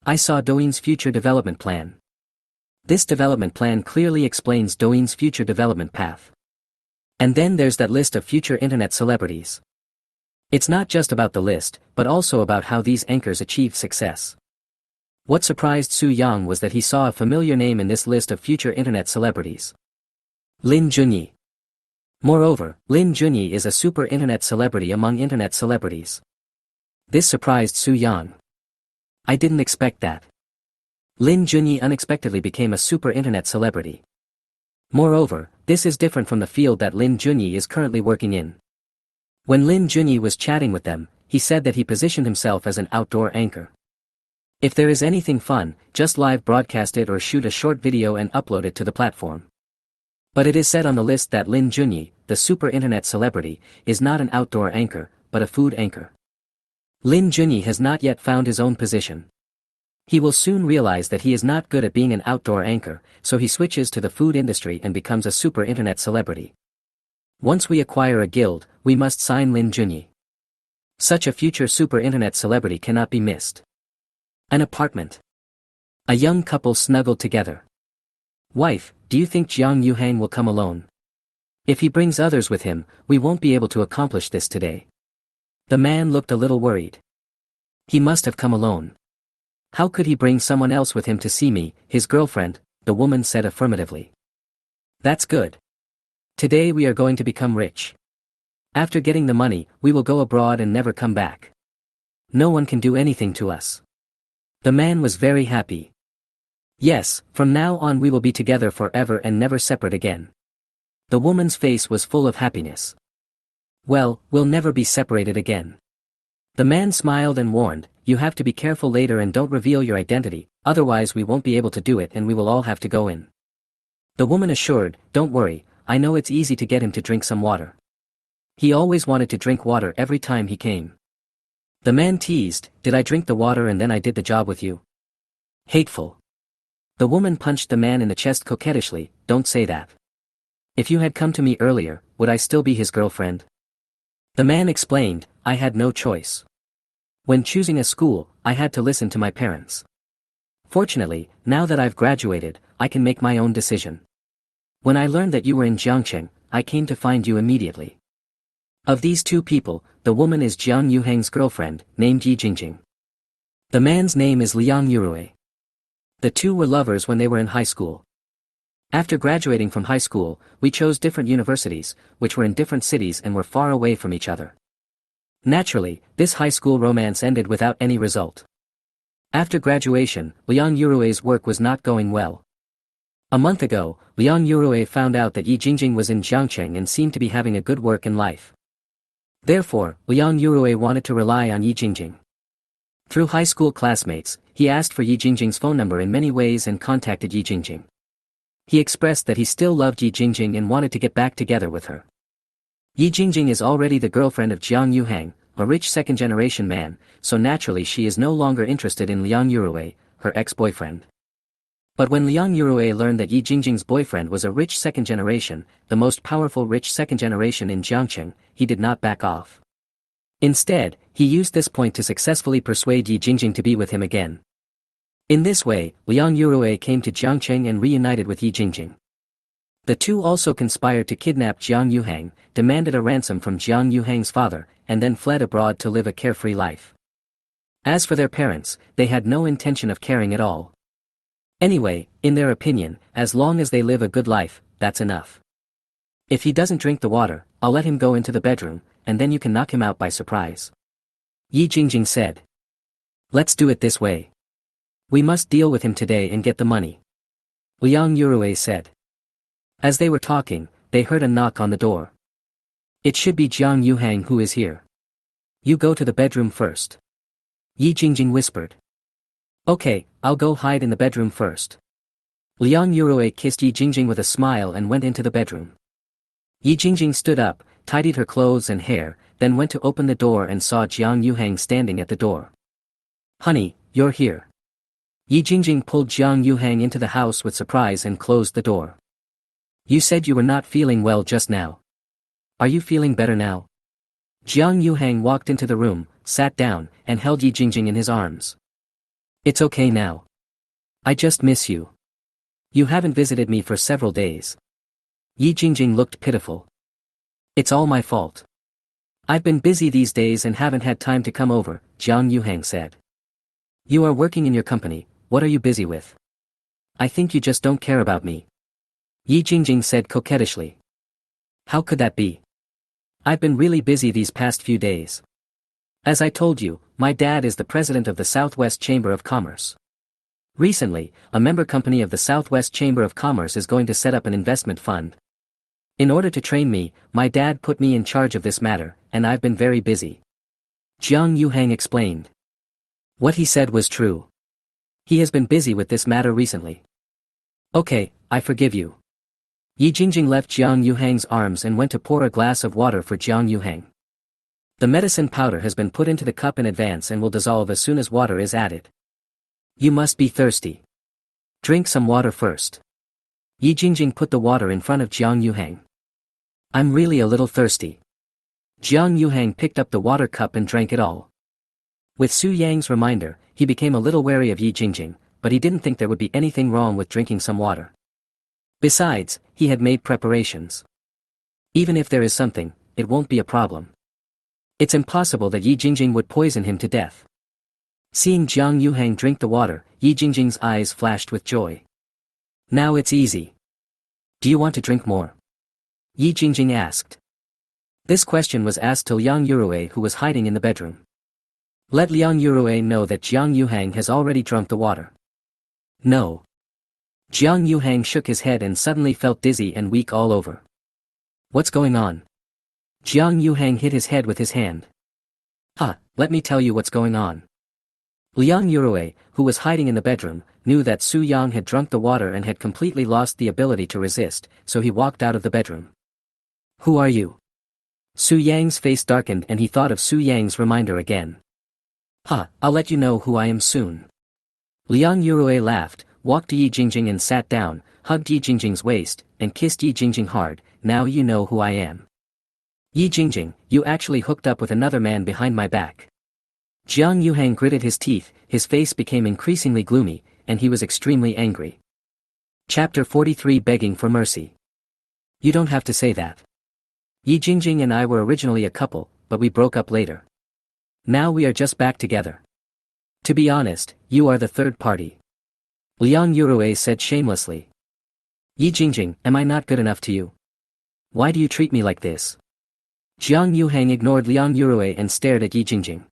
I saw Douyin's future development plan. This development plan clearly explains Douyin's future development path. And then there's that list of future internet celebrities. It's not just about the list, but also about how these anchors achieve success. What surprised Su Yang was that he saw a familiar name in this list of future internet celebrities. Lin Junyi. Moreover, Lin Junyi is a super internet celebrity among internet celebrities. This surprised Su Yang. I didn't expect that. Lin Junyi unexpectedly became a super internet celebrity. Moreover, this is different from the field that Lin Junyi is currently working in. When Lin Junyi was chatting with them, he said that he positioned himself as an outdoor anchor. If there is anything fun, just live broadcast it or shoot a short video and upload it to the platform. But it is said on the list that Lin Junyi, the super internet celebrity, is not an outdoor anchor, but a food anchor. Lin Junyi has not yet found his own position. He will soon realize that he is not good at being an outdoor anchor, so he switches to the food industry and becomes a super internet celebrity. Once we acquire a guild, we must sign Lin Junyi. Such a future super internet celebrity cannot be missed. An apartment. A young couple snuggled together. Wife, do you think Jiang Yuhang will come alone? If he brings others with him, we won't be able to accomplish this today. The man looked a little worried. He must have come alone. How could he bring someone else with him to see me, his girlfriend? The woman said affirmatively. That's good. Today we are going to become rich. After getting the money, we will go abroad and never come back. No one can do anything to us. The man was very happy. Yes, from now on we will be together forever and never separate again. The woman's face was full of happiness. Well, we'll never be separated again. The man smiled and warned, you have to be careful later and don't reveal your identity, otherwise we won't be able to do it and we will all have to go in. The woman assured, don't worry, I know it's easy to get him to drink some water. He always wanted to drink water every time he came. The man teased, did I drink the water and then I did the job with you? Hateful. The woman punched the man in the chest coquettishly, don't say that. If you had come to me earlier, would I still be his girlfriend? The man explained, I had no choice. When choosing a school, I had to listen to my parents. Fortunately, now that I've graduated, I can make my own decision. When I learned that you were in Jiangcheng, I came to find you immediately. Of these two people, the woman is Jiang Yuhang's girlfriend, named Yi Jingjing. The man's name is Liang Yurue. The two were lovers when they were in high school. After graduating from high school, we chose different universities, which were in different cities and were far away from each other. Naturally, this high school romance ended without any result. After graduation, Liang Yurue's work was not going well. A month ago, Liang Yurue found out that Yi Jingjing was in Jiangcheng and seemed to be having a good work in life. Therefore, Liang Yurue wanted to rely on Yi Jingjing. Through high school classmates, he asked for Yi Jingjing's phone number in many ways and contacted Yi Jingjing. He expressed that he still loved Yi Jingjing and wanted to get back together with her. Yi Jingjing is already the girlfriend of Jiang Yuhang, a rich second-generation man, so naturally she is no longer interested in Liang Yurue, her ex-boyfriend. But when Liang Yurue learned that Yi Jingjing's boyfriend was a rich second-generation, the most powerful rich second-generation in Jiangcheng, he did not back off. Instead, he used this point to successfully persuade Yi Jingjing to be with him again. In this way, Liang Yurue came to Jiangcheng and reunited with Yi Jingjing. The two also conspired to kidnap Jiang Yuhang, demanded a ransom from Jiang Yuhang's father, and then fled abroad to live a carefree life. As for their parents, they had no intention of caring at all. Anyway, in their opinion, as long as they live a good life, that's enough. If he doesn't drink the water, I'll let him go into the bedroom, and then you can knock him out by surprise. Yi Jingjing said. Let's do it this way. We must deal with him today and get the money. Liang Yurue said. As they were talking, they heard a knock on the door. It should be Jiang Yuhang who is here. You go to the bedroom first. Yi Jingjing whispered. Okay, I'll go hide in the bedroom first. Liang Yurue kissed Yi Jingjing with a smile and went into the bedroom. Yi Jingjing stood up, tidied her clothes and hair, then went to open the door and saw Jiang Yuhang standing at the door. Honey, you're here. Yi Jingjing pulled Jiang Yuhang into the house with surprise and closed the door. You said you were not feeling well just now. Are you feeling better now? Jiang Yuhang walked into the room, sat down, and held Yi Jingjing in his arms. It's okay now. I just miss you. You haven't visited me for several days. Yi Jingjing looked pitiful. It's all my fault. I've been busy these days and haven't had time to come over, Jiang Yuhang said. You are working in your company, what are you busy with? I think you just don't care about me. Yi Jingjing said coquettishly. How could that be? I've been really busy these past few days. As I told you, my dad is the president of the Southwest Chamber of Commerce. Recently, a member company of the Southwest Chamber of Commerce is going to set up an investment fund. In order to train me, my dad put me in charge of this matter, and I've been very busy. Jiang Yuhang explained. What he said was true. He has been busy with this matter recently. Okay, I forgive you. Yi Jingjing left Jiang Yuhang's arms and went to pour a glass of water for Jiang Yuhang. The medicine powder has been put into the cup in advance and will dissolve as soon as water is added. You must be thirsty. Drink some water first. Yi Jingjing put the water in front of Jiang Yuhang. I'm really a little thirsty. Jiang Yuhang picked up the water cup and drank it all. With Su Yang's reminder, he became a little wary of Yi Jingjing, but he didn't think there would be anything wrong with drinking some water. Besides, he had made preparations. Even if there is something, it won't be a problem. It's impossible that Yi Jingjing would poison him to death. Seeing Jiang Yuhang drink the water, Yi Jingjing's eyes flashed with joy. Now it's easy. Do you want to drink more? Yi Jingjing asked. This question was asked to Liang Yurue, who was hiding in the bedroom. Let Liang Yurue know that Jiang Yuhang has already drunk the water. No. Jiang Yuhang shook his head and suddenly felt dizzy and weak all over. What's going on? Jiang Yuhang hit his head with his hand. Let me tell you what's going on. Liang Yurue, who was hiding in the bedroom, knew that Su Yang had drunk the water and had completely lost the ability to resist, so he walked out of the bedroom. Who are you? Su Yang's face darkened and he thought of Su Yang's reminder again. I'll let you know who I am soon. Liang Yurue laughed, walked to Yi Jingjing and sat down, hugged Yi Jingjing's waist, and kissed Yi Jingjing hard. Now you know who I am. Yi Jingjing, you actually hooked up with another man behind my back. Jiang Yuhang gritted his teeth, his face became increasingly gloomy, and he was extremely angry. Chapter 43 Begging for Mercy. You don't have to say that. Yi Jingjing and I were originally a couple, but we broke up later. Now we are just back together. To be honest, you are the third party. Liang Yurue said shamelessly. Yi Jingjing, am I not good enough to you? Why do you treat me like this? Jiang Yuhang ignored Liang Yurue and stared at Yi Jingjing.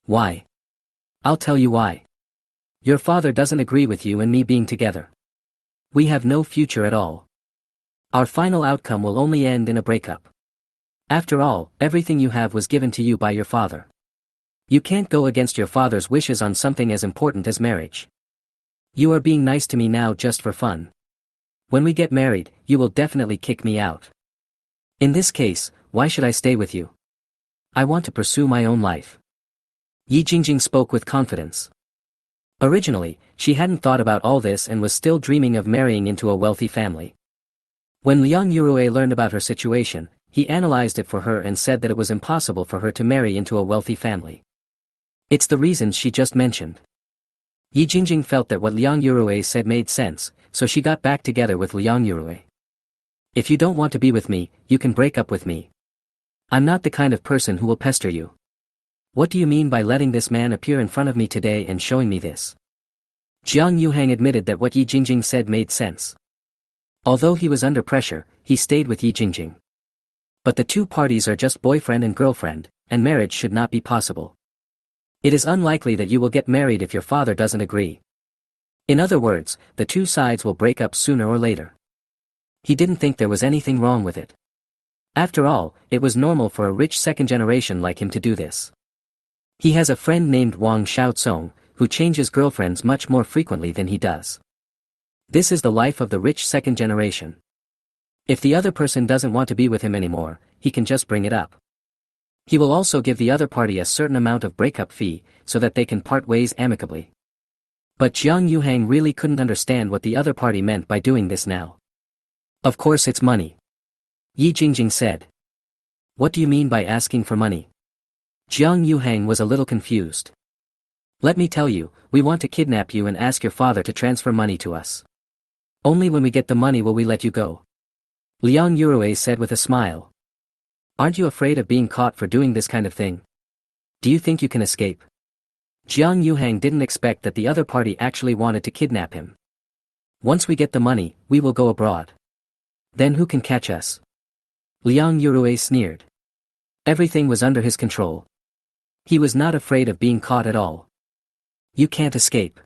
Why? I'll tell you why. Your father doesn't agree with you and me being together. We have no future at all. Our final outcome will only end in a breakup. After all, everything you have was given to you by your father. You can't go against your father's wishes on something as important as marriage. You are being nice to me now just for fun. When we get married, you will definitely kick me out. In this case, why should I stay with you? I want to pursue my own life. Yi Jingjing spoke with confidence. Originally, she hadn't thought about all this and was still dreaming of marrying into a wealthy family. When Liang Yurue learned about her situation, he analyzed it for her and said that it was impossible for her to marry into a wealthy family. It's the reasons she just mentioned. Yi Jingjing felt that what Liang Yurue said made sense, so she got back together with Liang Yurue. If you don't want to be with me, you can break up with me. I'm not the kind of person who will pester you. What do you mean by letting this man appear in front of me today and showing me this? Jiang Yuhang admitted that what Yi Jingjing said made sense. Although he was under pressure, he stayed with Yi Jingjing. But the two parties are just boyfriend and girlfriend, and marriage should not be possible. It is unlikely that you will get married if your father doesn't agree. In other words, the two sides will break up sooner or later. He didn't think there was anything wrong with it. After all, it was normal for a rich second generation like him to do this. He has a friend named Wang Xiaocong, who changes girlfriends much more frequently than he does. This is the life of the rich second generation. If the other person doesn't want to be with him anymore, he can just bring it up. He will also give the other party a certain amount of breakup fee, so that they can part ways amicably. But Jiang Yuhang really couldn't understand what the other party meant by doing this now. Of course it's money. Yi Jingjing said. What do you mean by asking for money? Jiang Yuhang was a little confused. Let me tell you, we want to kidnap you and ask your father to transfer money to us. Only when we get the money will we let you go. Liang Yurue said with a smile. Aren't you afraid of being caught for doing this kind of thing? Do you think you can escape? Jiang Yuhang didn't expect that the other party actually wanted to kidnap him. Once we get the money, we will go abroad. Then who can catch us? Liang Yurue sneered. Everything was under his control. He was not afraid of being caught at all. You can't escape.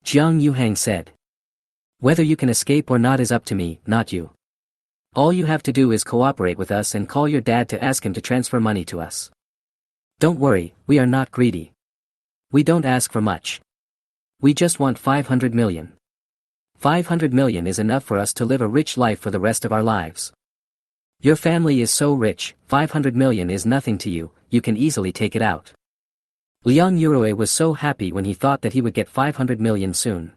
Jiang Yuhang said. Whether you can escape or not is up to me, not you. All you have to do is cooperate with us and call your dad to ask him to transfer money to us. Don't worry, we are not greedy. We don't ask for much. We just want 500 million. 500 million is enough for us to live a rich life for the rest of our lives. Your family is so rich, 500 million is nothing to you, you can easily take it out. Liang Yurue was so happy when he thought that he would get 500 million soon.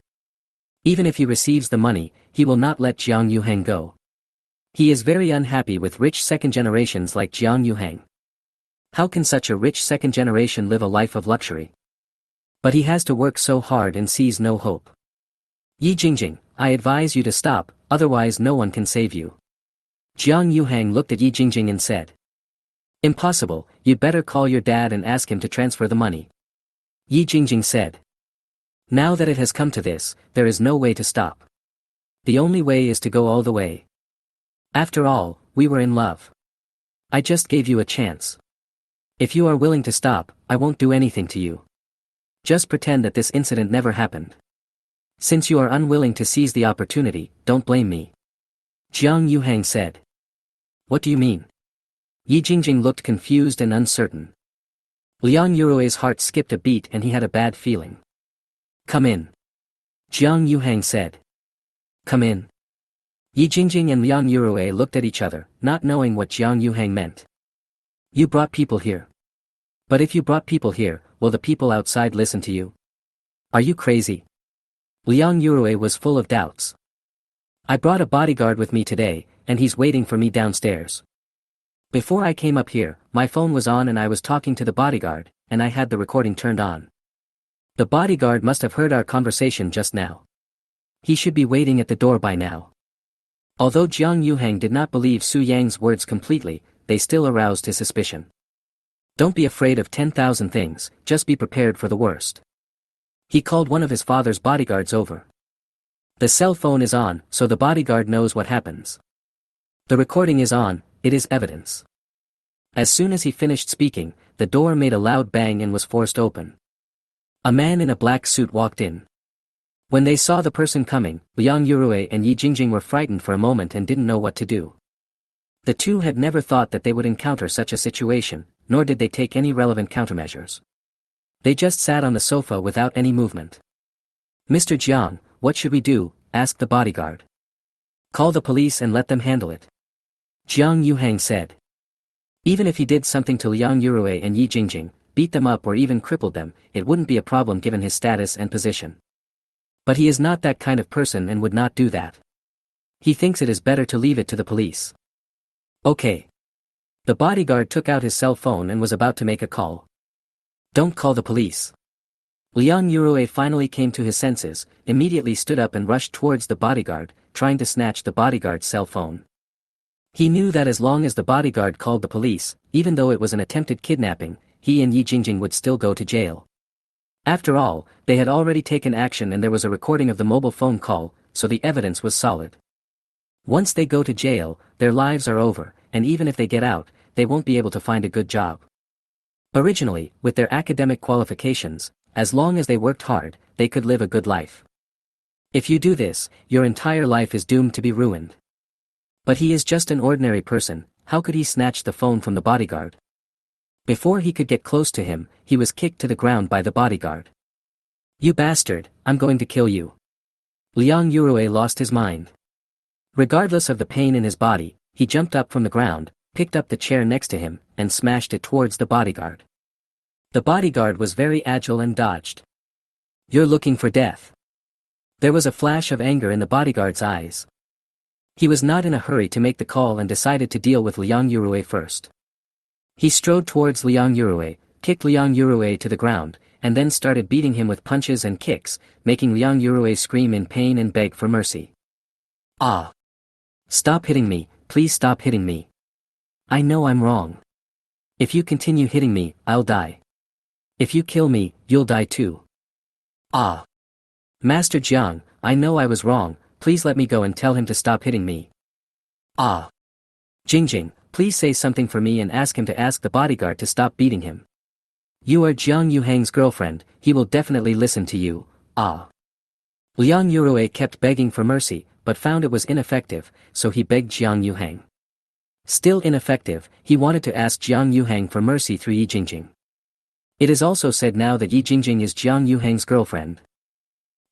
Even if he receives the money, he will not let Jiang Yuhang go. He is very unhappy with rich second generations like Jiang Yuhang. How can such a rich second generation live a life of luxury? But he has to work so hard and sees no hope. Yi Jingjing, I advise you to stop, otherwise no one can save you. Jiang Yuhang looked at Yi Jingjing and said. Impossible, you'd better call your dad and ask him to transfer the money. Yi Jingjing said. Now that it has come to this, there is no way to stop. The only way is to go all the way. After all, we were in love. I just gave you a chance. If you are willing to stop, I won't do anything to you. Just pretend that this incident never happened. Since you are unwilling to seize the opportunity, don't blame me. Jiang Yuhang said. What do you mean? Yi Jingjing looked confused and uncertain. Liang Yurue's heart skipped a beat and he had a bad feeling. Come in. Jiang Yuhang said. Come in. Yi Jingjing and Liang Yurue looked at each other, not knowing what Jiang Yuhang meant. You brought people here. But if you brought people here, will the people outside listen to you? Are you crazy? Liang Yurue was full of doubts. I brought a bodyguard with me today, and he's waiting for me downstairs. Before I came up here, my phone was on and I was talking to the bodyguard, and I had the recording turned on. The bodyguard must have heard our conversation just now. He should be waiting at the door by now. Although Jiang Yuhang did not believe Su Yang's words completely, they still aroused his suspicion. Don't be afraid of 10,000 things, just be prepared for the worst. He called one of his father's bodyguards over. The cell phone is on, so the bodyguard knows what happens. The recording is on, it is evidence. As soon as he finished speaking, the door made a loud bang and was forced open. A man in a black suit walked in. When they saw the person coming, Liang Yurue and Yi Jingjing were frightened for a moment and didn't know what to do. The two had never thought that they would encounter such a situation, nor did they take any relevant countermeasures. They just sat on the sofa without any movement. Mr. Jiang, what should we do? Asked the bodyguard. Call the police and let them handle it. Jiang Yuhang said. Even if he did something to Liang Yurue and Yi Jingjing, beat them up or even crippled them, it wouldn't be a problem given his status and position. But he is not that kind of person and would not do that. He thinks it is better to leave it to the police. Okay. The bodyguard took out his cell phone and was about to make a call. Don't call the police. Liang Yurue finally came to his senses, immediately stood up and rushed towards the bodyguard, trying to snatch the bodyguard's cell phone. He knew that as long as the bodyguard called the police, even though it was an attempted kidnapping, he and Yi Jingjing would still go to jail. After all, they had already taken action and there was a recording of the mobile phone call, so the evidence was solid. Once they go to jail, their lives are over, and even if they get out, they won't be able to find a good job. Originally, with their academic qualifications, as long as they worked hard, they could live a good life. If you do this, your entire life is doomed to be ruined. But he is just an ordinary person, how could he snatch the phone from the bodyguard? Before he could get close to him, he was kicked to the ground by the bodyguard. "You bastard, I'm going to kill you." Liang Yurue lost his mind. Regardless of the pain in his body, he jumped up from the ground, picked up the chair next to him, and smashed it towards the bodyguard. The bodyguard was very agile and dodged. "You're looking for death." There was a flash of anger in the bodyguard's eyes. He was not in a hurry to make the call and decided to deal with Liang Yurue first. He strode towards Liang Yurue, kicked Liang Yurue to the ground, and then started beating him with punches and kicks, making Liang Yurue scream in pain and beg for mercy. "Ah! Stop hitting me, please stop hitting me. I know I'm wrong. If you continue hitting me, I'll die. If you kill me, you'll die too. Ah! Master Jiang, I know I was wrong, please let me go and tell him to stop hitting me. Ah! Jingjing, please say something for me and ask him to ask the bodyguard to stop beating him. You are Jiang Yuhang's girlfriend, he will definitely listen to you, ah." Liang Yurue kept begging for mercy, but found it was ineffective, so he begged Jiang Yuhang. Still ineffective, he wanted to ask Jiang Yuhang for mercy through Yi Jingjing. It is also said now that Yi Jingjing is Jiang Yuhang's girlfriend.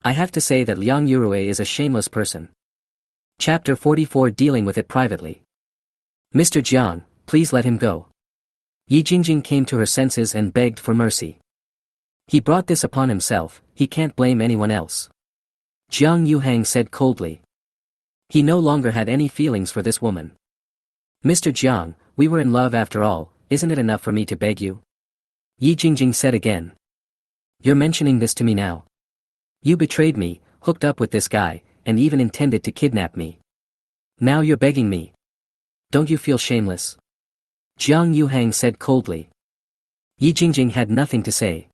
I have to say that Liang Yurue is a shameless person. Chapter 44 Dealing with it privately. "Mr. Jiang, please let him go." Yi Jingjing came to her senses and begged for mercy. He brought this upon himself, he can't blame anyone else. Jiang Yuhang said coldly. He no longer had any feelings for this woman. "Mr. Jiang, we were in love after all, isn't it enough for me to beg you?" Yi Jingjing said again. "You're mentioning this to me now. You betrayed me, hooked up with this guy, and even intended to kidnap me. Now you're begging me. Don't you feel shameless?" Jiang Yuhang said coldly. Yi Jingjing had nothing to say.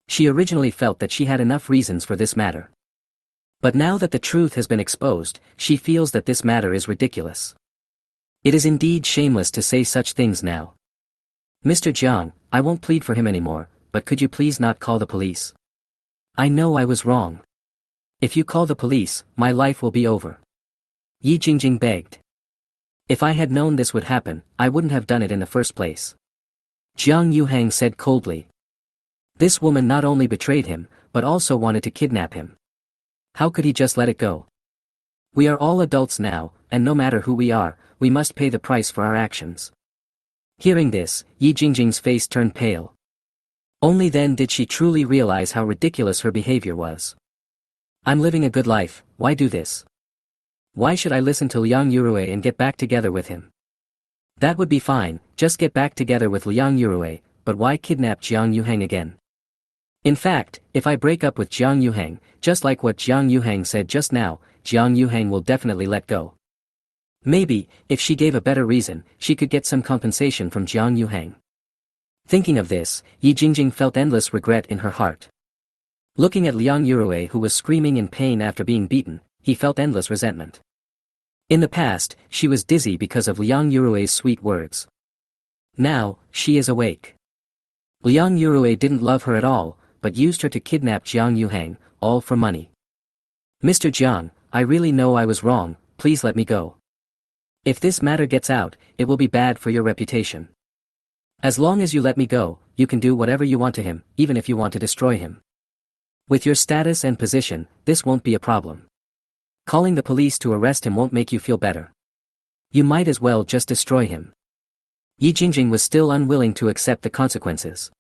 She originally felt that she had enough reasons for this matter. But now that the truth has been exposed, she feels that this matter is ridiculous. It is indeed shameless to say such things now. "Mr. Jiang, I won't plead for him anymore, but could you please not call the police? I know I was wrong. If you call the police, my life will be over." Yi Jingjing begged. "If I had known this would happen, I wouldn't have done it in the first place." Jiang Yuhang said coldly. This woman not only betrayed him, but also wanted to kidnap him. How could he just let it go? We are all adults now, and no matter who we are, we must pay the price for our actions. Hearing this, Yi Jingjing's face turned pale. Only then did she truly realize how ridiculous her behavior was. "I'm living a good life, why do this? Why should I listen to Liang Yurue and get back together with him? That would be fine, just get back together with Liang Yurue, but why kidnap Jiang Yuhang again? In fact, if I break up with Jiang Yuhang, just like what Jiang Yuhang said just now, Jiang Yuhang will definitely let go. Maybe, if she gave a better reason, she could get some compensation from Jiang Yuhang." Thinking of this, Yi Jingjing felt endless regret in her heart. Looking at Liang Yurue who was screaming in pain after being beaten, he felt endless resentment. In the past, she was dizzy because of Liang Yurue's sweet words. Now, she is awake. Liang Yurue didn't love her at all, but used her to kidnap Jiang Yuhang, all for money. "Mr. Jiang, I really know I was wrong, please let me go. If this matter gets out, it will be bad for your reputation. As long as you let me go, you can do whatever you want to him, even if you want to destroy him. With your status and position, this won't be a problem. Calling the police to arrest him won't make you feel better. You might as well just destroy him." Yi Jingjing was still unwilling to accept the consequences.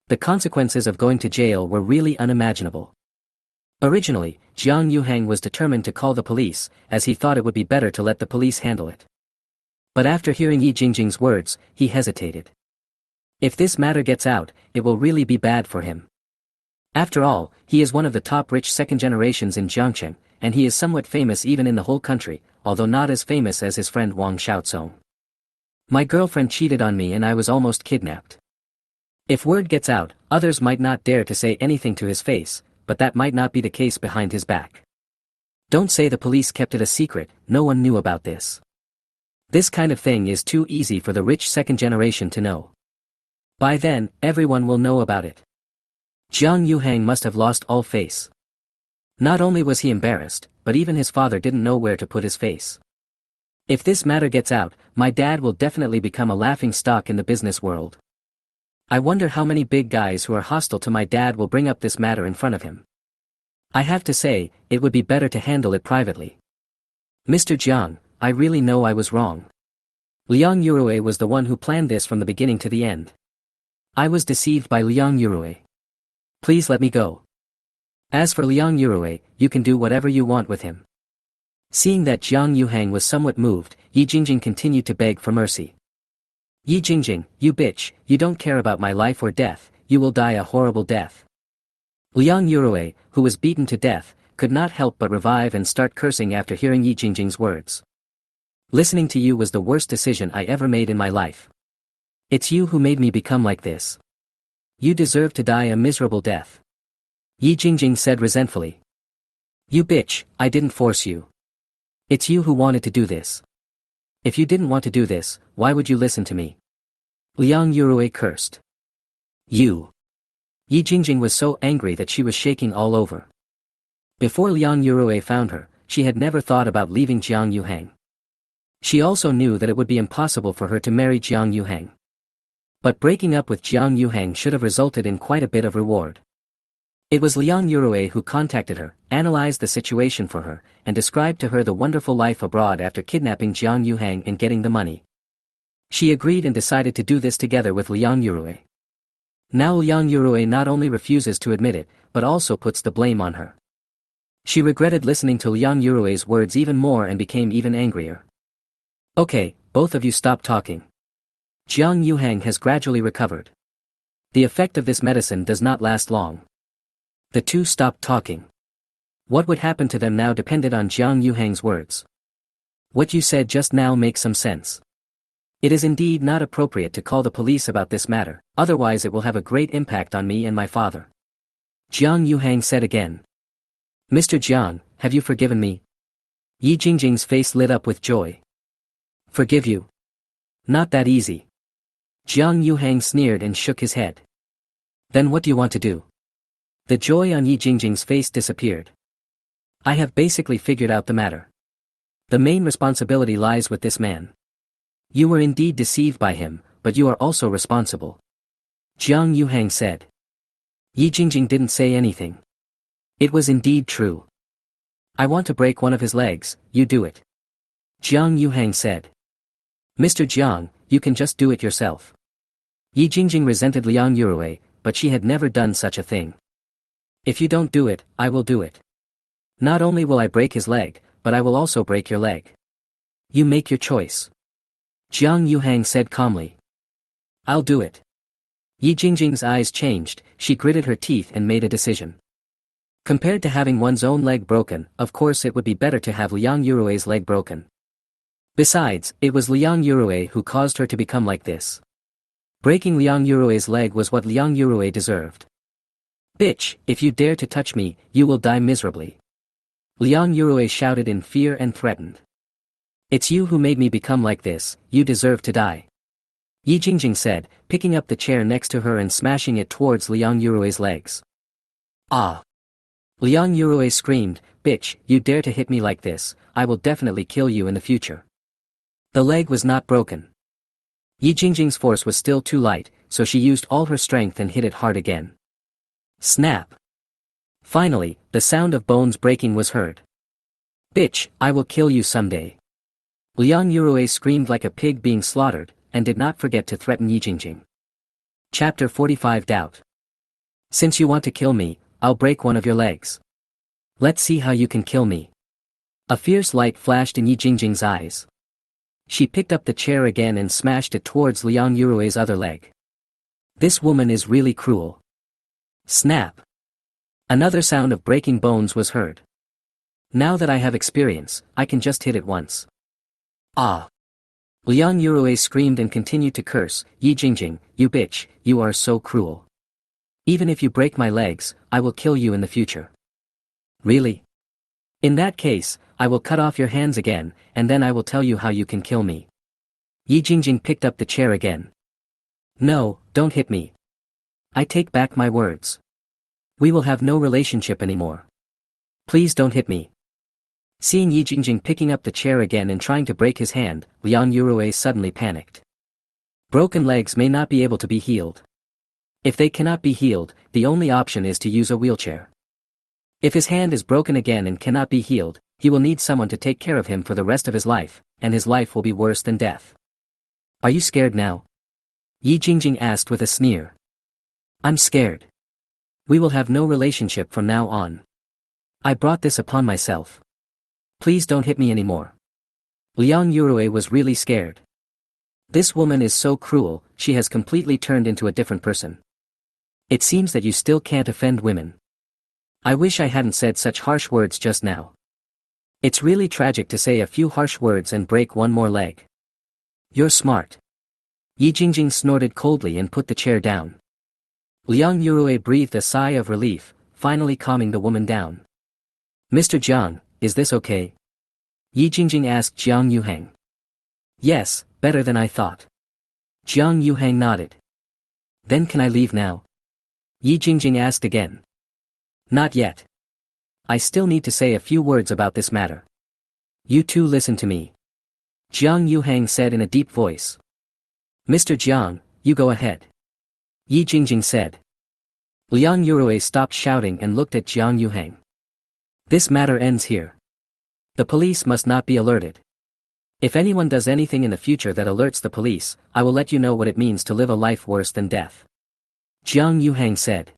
The consequences of going to jail were really unimaginable. Originally, Jiang Yuhang was determined to call the police, as he thought it would be better to let the police handle it. But after hearing Yi Jingjing's words, he hesitated. If this matter gets out, it will really be bad for him. After all, he is one of the top rich second generations in Jiangcheng, and he is somewhat famous even in the whole country, although not as famous as his friend Wang Xiaocong. "My girlfriend cheated on me and I was almost kidnapped. If word gets out, others might not dare to say anything to his face, but that might not be the case behind his back. Don't say the police kept it a secret, no one knew about this. This kind of thing is too easy for the rich second generation to know. By then, everyone will know about it. Jiang Yuhang must have lost all face. Not only was he embarrassed, but even his father didn't know where to put his face. If this matter gets out, my dad will definitely become a laughing stock in the business world. I wonder how many big guys who are hostile to my dad will bring up this matter in front of him. I have to say, it would be better to handle it privately. Mr. Jiang, I really know I was wrong. Liang Yurue was the one who planned this from the beginning to the end. I was deceived by Liang Yurue. Please let me go. As for Liang Yurue, you can do whatever you want with him. Seeing that Jiang Yuhang was somewhat moved, Yi Jingjing continued to beg for mercy. Yi Jingjing, you bitch, you don't care about my life or death, you will die a horrible death. Liang Yurue, who was beaten to death, could not help but revive and start cursing after hearing Yi Jingjing's words. Listening to you was the worst decision I ever made in my life. It's you who made me become like this. You deserve to die a miserable death. Yi Jingjing said resentfully. You bitch, I didn't force you. It's you who wanted to do this. If you didn't want to do this, why would you listen to me? Liang Yurue cursed. You. Yi Jingjing was so angry that she was shaking all over. Before Liang Yurue found her, she had never thought about leaving Jiang Yuhang. She also knew that it would be impossible for her to marry Jiang Yuhang. But breaking up with Jiang Yuhang should have resulted in quite a bit of reward. It was Liang Yurue who contacted her, analyzed the situation for her, and described to her the wonderful life abroad after kidnapping Jiang Yuhang and getting the money. She agreed and decided to do this together with Liang Yurue. Now Liang Yurue not only refuses to admit it, but also puts the blame on her. She regretted listening to Liang Yurue's words even more and became even angrier. Okay, both of you stop talking. Jiang Yuhang has gradually recovered. The effect of this medicine does not last long. The two stopped talking. What would happen to them now depended on Jiang Yuhang's words. What you said just now makes some sense. It is indeed not appropriate to call the police about this matter, otherwise it will have a great impact on me and my father. Jiang Yuhang said again. Mr. Jiang, have you forgiven me? Yi Jingjing's face lit up with joy. Forgive you? Not that easy. Jiang Yuhang sneered and shook his head. Then what do you want to do? The joy on Yi Jingjing's face disappeared. I have basically figured out the matter. The main responsibility lies with this man. You were indeed deceived by him, but you are also responsible. Jiang Yuhang said. Yi Jingjing didn't say anything. It was indeed true. I want to break one of his legs, you do it. Jiang Yuhang said. Mr. Jiang, you can just do it yourself. Yi Jingjing resented Liang Yurue, but she had never done such a thing. If you don't do it, I will do it. Not only will I break his leg, but I will also break your leg. You make your choice. Jiang Yuhang said calmly. I'll do it. Yi Jingjing's eyes changed, she gritted her teeth and made a decision. Compared to having one's own leg broken, of course it would be better to have Liang Yurue's leg broken. Besides, it was Liang Yurue who caused her to become like this. Breaking Liang Yurue's leg was what Liang Yurue deserved. Bitch, if you dare to touch me, you will die miserably. Liang Yurue shouted in fear and threatened. It's you who made me become like this, you deserve to die. Yi Jingjing said, picking up the chair next to her and smashing it towards Liang Yurue's legs. Ah! Liang Yurue screamed, bitch, you dare to hit me like this, I will definitely kill you in the future. The leg was not broken. Yi Jingjing's force was still too light, so she used all her strength and hit it hard again. Snap! Finally, the sound of bones breaking was heard. Bitch, I will kill you someday. Liang Yurue screamed like a pig being slaughtered, and did not forget to threaten Yi Jingjing. Chapter 45 Doubt. Since you want to kill me, I'll break one of your legs. Let's see how you can kill me. A fierce light flashed in Yi Jingjing's eyes. She picked up the chair again and smashed it towards Liang Yurue's other leg. This woman is really cruel. Snap! Another sound of breaking bones was heard. Now that I have experience, I can just hit it once. Ah! Liang Yurue screamed and continued to curse, Yi Jingjing, you bitch, you are so cruel. Even if you break my legs, I will kill you in the future. Really? In that case, I will cut off your hands again, and then I will tell you how you can kill me. Yi Jingjing picked up the chair again. No, don't hit me. I take back my words. We will have no relationship anymore. Please don't hit me. Seeing Yi Jingjing picking up the chair again and trying to break his hand, Liang Yurue suddenly panicked. Broken legs may not be able to be healed. If they cannot be healed, the only option is to use a wheelchair. If his hand is broken again and cannot be healed, he will need someone to take care of him for the rest of his life, and his life will be worse than death. Are you scared now? Yi Jingjing asked with a sneer. I'm scared. We will have no relationship from now on. I brought this upon myself. Please don't hit me anymore. Liang Yurue was really scared. This woman is so cruel, she has completely turned into a different person. It seems that you still can't offend women. I wish I hadn't said such harsh words just now. It's really tragic to say a few harsh words and break one more leg. You're smart. Yi Jingjing snorted coldly and put the chair down. Liang Yurue breathed a sigh of relief, finally calming the woman down. Mr. Jiang, is this okay? Yi Jingjing asked Jiang Yuhang. Yes, better than I thought. Jiang Yuhang nodded. Then can I leave now? Yi Jingjing asked again. Not yet. I still need to say a few words about this matter. You two listen to me. Jiang Yuhang said in a deep voice. Mr. Jiang, you go ahead. Yi Jingjing said. Liang Yurue stopped shouting and looked at Jiang Yuhang. This matter ends here. The police must not be alerted. If anyone does anything in the future that alerts the police, I will let you know what it means to live a life worse than death. Jiang Yuhang said.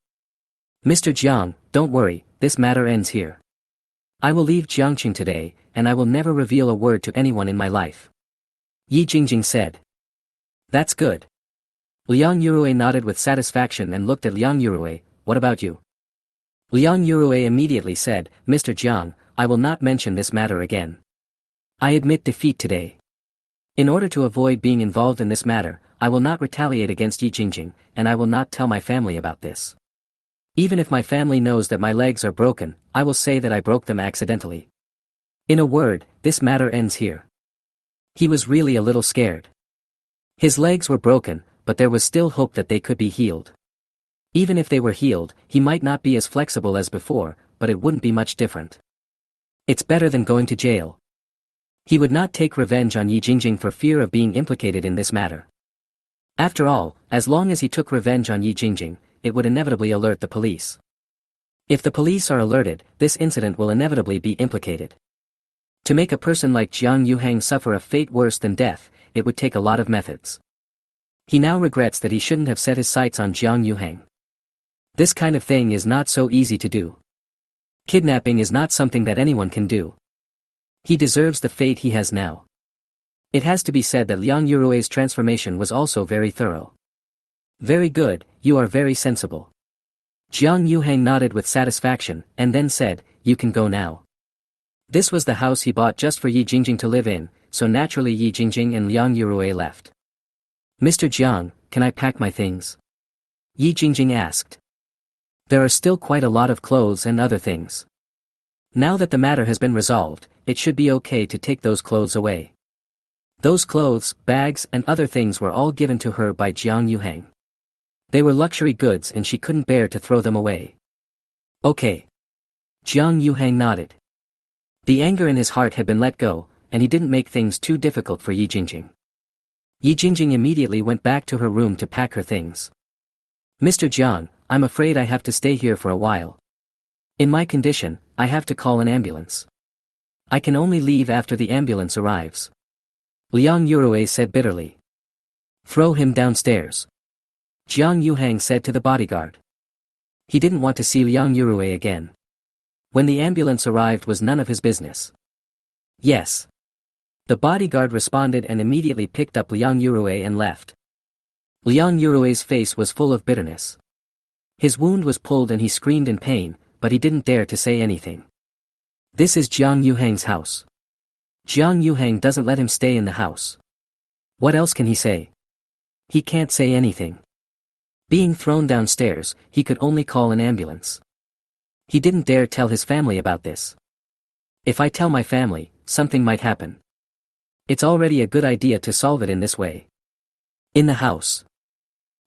Mr. Jiang, don't worry, this matter ends here. I will leave Jiangqing today, and I will never reveal a word to anyone in my life. Yi Jingjing said. That's good. Liang Yurue nodded with satisfaction and looked at Liang Yurue, what about you? Liang Yurue immediately said, Mr. Jiang, I will not mention this matter again. I admit defeat today. In order to avoid being involved in this matter, I will not retaliate against Yi Jingjing, and I will not tell my family about this. Even if my family knows that my legs are broken, I will say that I broke them accidentally. In a word, this matter ends here. He was really a little scared. His legs were broken, but there was still hope that they could be healed. Even if they were healed, he might not be as flexible as before, but it wouldn't be much different. It's better than going to jail. He would not take revenge on Yi Jingjing for fear of being implicated in this matter. After all, as long as he took revenge on Yi Jingjing, it would inevitably alert the police. If the police are alerted, this incident will inevitably be implicated. To make a person like Jiang Yuhang suffer a fate worse than death, it would take a lot of methods. He now regrets that he shouldn't have set his sights on Jiang Yuhang. This kind of thing is not so easy to do. Kidnapping is not something that anyone can do. He deserves the fate he has now. It has to be said that Liang Yurue's transformation was also very thorough. Very good, you are very sensible. Jiang Yuhang nodded with satisfaction, and then said, you can go now. This was the house he bought just for Yi Jingjing to live in, so naturally Yi Jingjing and Liang Yurue left. Mr. Jiang, can I pack my things? Yi Jingjing asked. There are still quite a lot of clothes and other things. Now that the matter has been resolved, it should be okay to take those clothes away. Those clothes, bags and other things were all given to her by Jiang Yuhang. They were luxury goods and she couldn't bear to throw them away. Okay. Jiang Yuhang nodded. The anger in his heart had been let go, and he didn't make things too difficult for Yi Jingjing. Yi Jingjing immediately went back to her room to pack her things. Mr. Jiang, I'm afraid I have to stay here for a while. In my condition, I have to call an ambulance. I can only leave after the ambulance arrives. Liang Yurue said bitterly. Throw him downstairs. Jiang Yuhang said to the bodyguard. He didn't want to see Liang Yurue again. When the ambulance arrived was none of his business. Yes. The bodyguard responded and immediately picked up Liang Yurue and left. Liang Yurue's face was full of bitterness. His wound was pulled and he screamed in pain, but he didn't dare to say anything. This is Jiang Yuhang's house. Jiang Yuhang doesn't let him stay in the house. What else can he say? He can't say anything. Being thrown downstairs, he could only call an ambulance. He didn't dare tell his family about this. If I tell my family, something might happen. It's already a good idea to solve it in this way. In the house,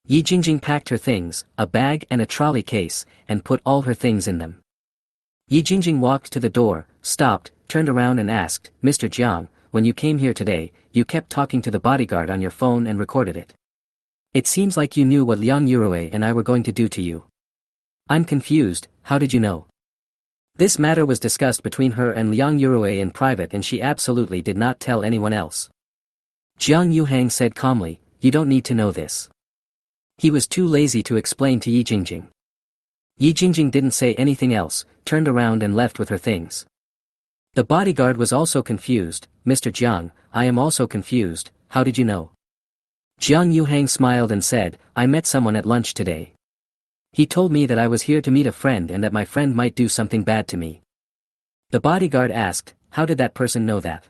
Yi Jingjing packed her things, a bag and a trolley case, and put all her things in them. Yi Jingjing walked to the door, stopped, turned around and asked, Mr. Jiang, when you came here today, you kept talking to the bodyguard on your phone and recorded it. It seems like you knew what Liang Yurue and I were going to do to you. I'm confused, how did you know? This matter was discussed between her and Liang Yurue in private and she absolutely did not tell anyone else. Jiang Yuhang said calmly, you don't need to know this. He was too lazy to explain to Yi Jingjing. Yi Jingjing didn't say anything else, turned around and left with her things. The bodyguard was also confused. Mr. Jiang, I am also confused, how did you know? Jiang Yuhang smiled and said, I met someone at lunch today. He told me that I was here to meet a friend and that my friend might do something bad to me. The bodyguard asked, how did that person know that?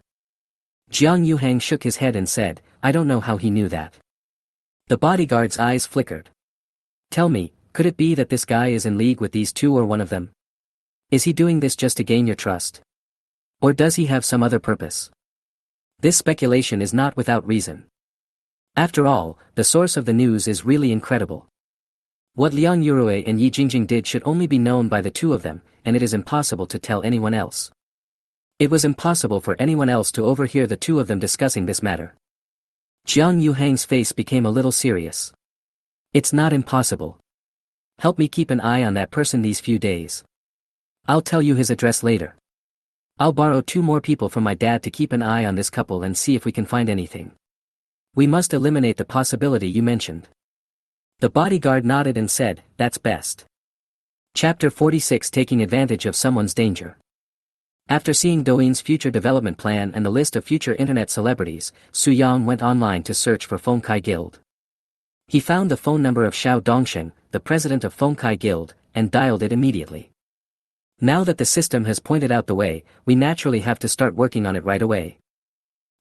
Jiang Yuhang shook his head and said, I don't know how he knew that. The bodyguard's eyes flickered. Tell me, could it be that this guy is in league with these two or one of them? Is he doing this just to gain your trust? Or does he have some other purpose? This speculation is not without reason. After all, the source of the news is really incredible. What Liang Yurue and Yi Jingjing did should only be known by the two of them, and it is impossible to tell anyone else. It was impossible for anyone else to overhear the two of them discussing this matter. Jiang Yuhang's face became a little serious. It's not impossible. Help me keep an eye on that person these few days. I'll tell you his address later. I'll borrow 2 more people from my dad to keep an eye on this couple and see if we can find anything. We must eliminate the possibility you mentioned. The bodyguard nodded and said, that's best. Chapter 46 Taking Advantage of Someone's Danger. After seeing Douyin's future development plan and the list of future internet celebrities, Su Yang went online to search for Fengkai Guild. He found the phone number of Xiao Dongsheng, the president of Fengkai Guild, and dialed it immediately. Now that the system has pointed out the way, we naturally have to start working on it right away.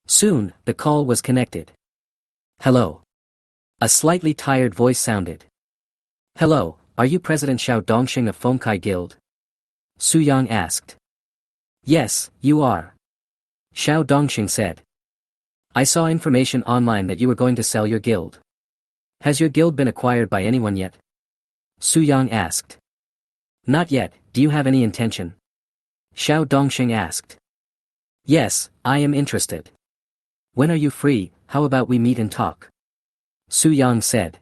Soon, the call was connected. Hello. A slightly tired voice sounded. Hello, are you President Xiao Dongsheng of Fengkai Guild? Su Yang asked. Yes, you are. Xiao Dongsheng said. I saw information online that you were going to sell your guild. Has your guild been acquired by anyone yet? Su Yang asked. Not yet, do you have any intention? Xiao Dongsheng asked. Yes, I am interested. When are you free, how about we meet and talk? Su Yang said.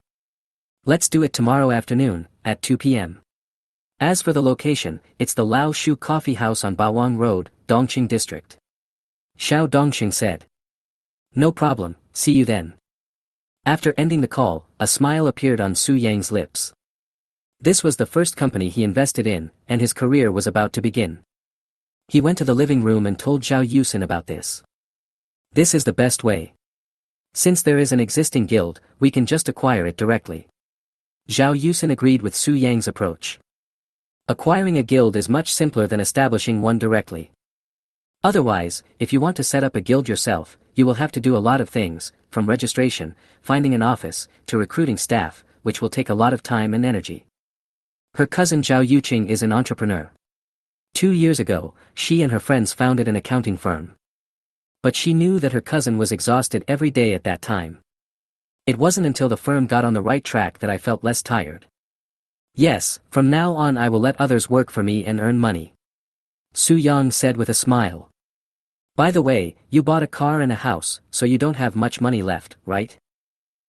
Let's do it tomorrow afternoon, at 2 p.m. As for the location, it's the Lao Shu Coffee House on Bawang Road, Dongqing District. Xiao Dongsheng said. No problem, see you then. After ending the call, a smile appeared on Su Yang's lips. This was the first company he invested in, and his career was about to begin. He went to the living room and told Zhao Yusin about this. This is the best way. Since there is an existing guild, we can just acquire it directly. Zhao Yusin agreed with Su Yang's approach. Acquiring a guild is much simpler than establishing one directly. Otherwise, if you want to set up a guild yourself, you will have to do a lot of things, from registration, finding an office, to recruiting staff, which will take a lot of time and energy. Her cousin Zhao Yuqing is an entrepreneur. 2 years ago, she and her friends founded an accounting firm. But she knew that her cousin was exhausted every day at that time. It wasn't until the firm got on the right track that I felt less tired. Yes, from now on I will let others work for me and earn money. Su Yang said with a smile. By the way, you bought a car and a house, so you don't have much money left, right?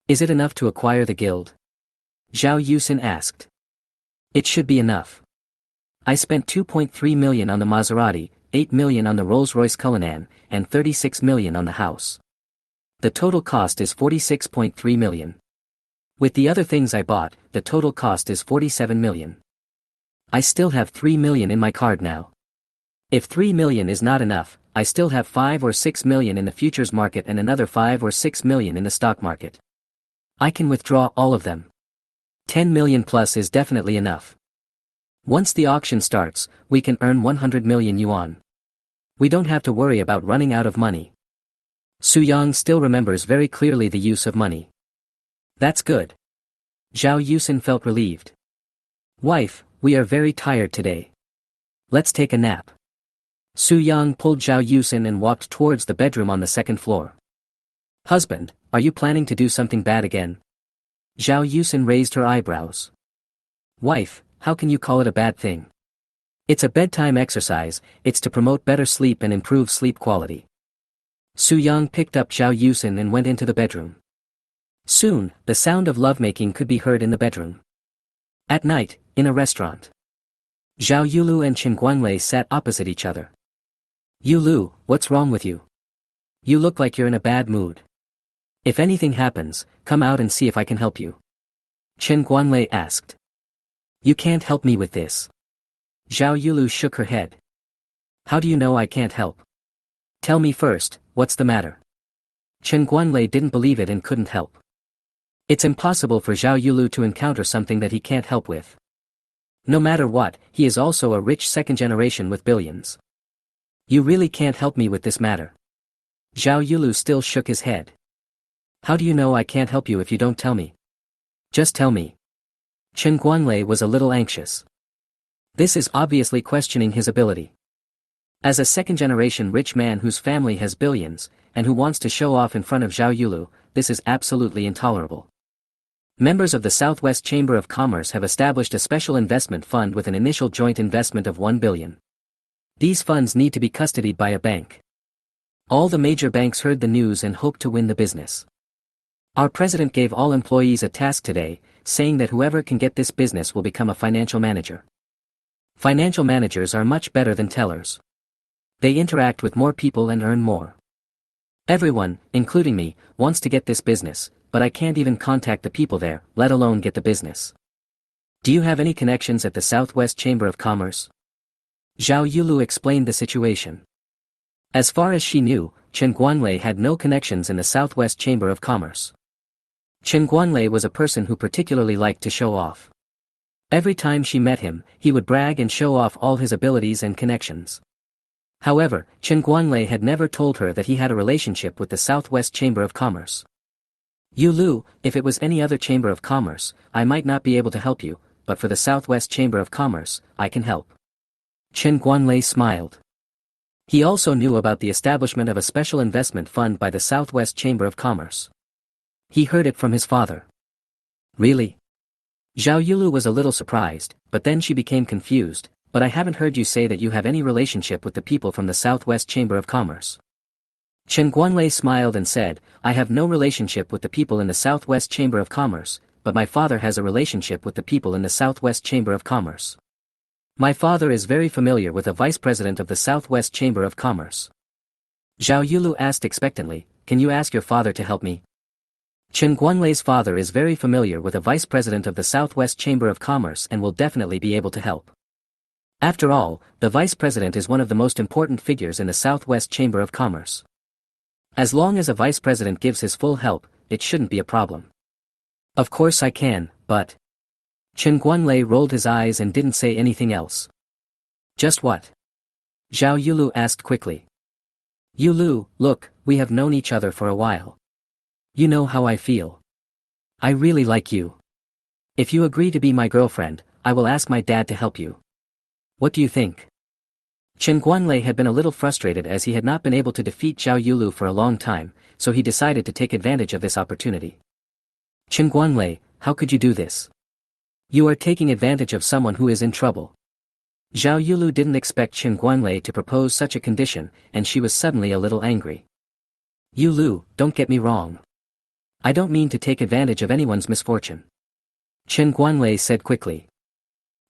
Is it enough to acquire the guild? Zhao Yusin asked. It should be enough. I spent 2.3 million on the Maserati, 8 million on the Rolls-Royce Cullinan, and 36 million on the house. The total cost is 46.3 million. With the other things I bought, the total cost is 47 million. I still have 3 million in my card now. If 3 million is not enough, I still have 5 or 6 million in the futures market and another 5 or 6 million in the stock market. I can withdraw all of them. 10 million plus is definitely enough. Once the auction starts, we can earn 100 million yuan. We don't have to worry about running out of money. Su-yang still remembers very clearly the use of money. That's good. Zhao Yusin felt relieved. Wife, we are very tired today. Let's take a nap. Su-yang pulled Zhao Yusin and walked towards the bedroom on the second floor. Husband, are you planning to do something bad again? Zhao Yusin raised her eyebrows. Wife, how can you call it a bad thing? It's a bedtime exercise, it's to promote better sleep and improve sleep quality. Su-yang picked up Zhao Yusin and went into the bedroom. Soon, the sound of lovemaking could be heard in the bedroom. At night, in a restaurant. Zhao Yulu and Chen Guanlei sat opposite each other. Yulu, what's wrong with you? You look like you're in a bad mood. If anything happens, come out and see if I can help you. Chen Guanlei asked. You can't help me with this. Zhao Yulu shook her head. How do you know I can't help? Tell me first, what's the matter? Chen Guanlei didn't believe it and couldn't help. It's impossible for Zhao Yulu to encounter something that he can't help with. No matter what, he is also a rich second generation with billions. You really can't help me with this matter. Zhao Yulu still shook his head. How do you know I can't help you if you don't tell me? Just tell me. Chen Guanlei was a little anxious. This is obviously questioning his ability. As a second-generation rich man whose family has billions, and who wants to show off in front of Zhao Yulu, this is absolutely intolerable. Members of the Southwest Chamber of Commerce have established a special investment fund with an initial joint investment of 1 billion. These funds need to be custodied by a bank. All the major banks heard the news and hoped to win the business. Our president gave all employees a task today, saying that whoever can get this business will become a financial manager. Financial managers are much better than tellers. They interact with more people and earn more. Everyone, including me, wants to get this business, but I can't even contact the people there, let alone get the business. Do you have any connections at the Southwest Chamber of Commerce? Zhao Yulu explained the situation. As far as she knew, Chen Guanlei had no connections in the Southwest Chamber of Commerce. Chen Guanlei was a person who particularly liked to show off. Every time she met him, he would brag and show off all his abilities and connections. However, Chen Guanlei had never told her that he had a relationship with the Southwest Chamber of Commerce. Yulu, if it was any other Chamber of Commerce, I might not be able to help you, but for the Southwest Chamber of Commerce, I can help. Chen Guanlei smiled. He also knew about the establishment of a special investment fund by the Southwest Chamber of Commerce. He heard it from his father. Really? Zhao Yulu was a little surprised, but then she became confused. But I haven't heard you say that you have any relationship with the people from the Southwest Chamber of Commerce. Chen Guanlei smiled and said, I have no relationship with the people in the Southwest Chamber of Commerce, but my father has a relationship with the people in the Southwest Chamber of Commerce. My father is very familiar with a vice president of the Southwest Chamber of Commerce. Zhao Yulu asked expectantly, can you ask your father to help me? Chen Guanlei's father is very familiar with a vice president of the Southwest Chamber of Commerce and will definitely be able to help. After all, the vice president is one of the most important figures in the Southwest Chamber of Commerce. As long as a vice president gives his full help, it shouldn't be a problem. Of course I can, but... Chen Guanlei rolled his eyes and didn't say anything else. Just what? Zhao Yulu asked quickly. Yulu, look, we have known each other for a while. You know how I feel. I really like you. If you agree to be my girlfriend, I will ask my dad to help you. What do you think? Chen Guanlei had been a little frustrated as he had not been able to defeat Zhao Yulu for a long time, so he decided to take advantage of this opportunity. Chen Guanlei, how could you do this? You are taking advantage of someone who is in trouble. Zhao Yulu didn't expect Chen Guanlei to propose such a condition, and she was suddenly a little angry. Yulu, don't get me wrong. I don't mean to take advantage of anyone's misfortune. Chen Guanlei said quickly.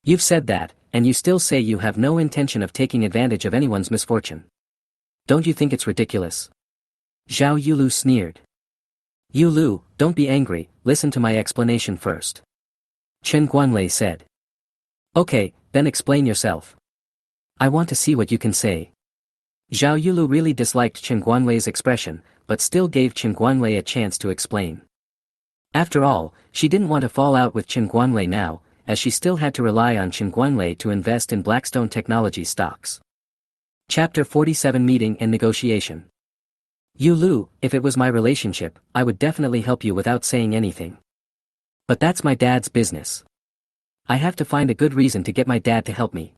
You've said that, and you still say you have no intention of taking advantage of anyone's misfortune. Don't you think it's ridiculous? Zhao Yulu sneered. Yulu, don't be angry, listen to my explanation first. Chen Guanlei said. Okay, then explain yourself. I want to see what you can say. Zhao Yulu really disliked Chen Guanlei's expression, but still gave Chen Guanlei a chance to explain. After all, she didn't want to fall out with Chen Guanlei now, as she still had to rely on Chen Guanlei to invest in Blackstone Technology stocks. Chapter 47 Meeting and Negotiation. "You Lu, if it was my relationship, I would definitely help you without saying anything. But that's my dad's business. I have to find a good reason to get my dad to help me.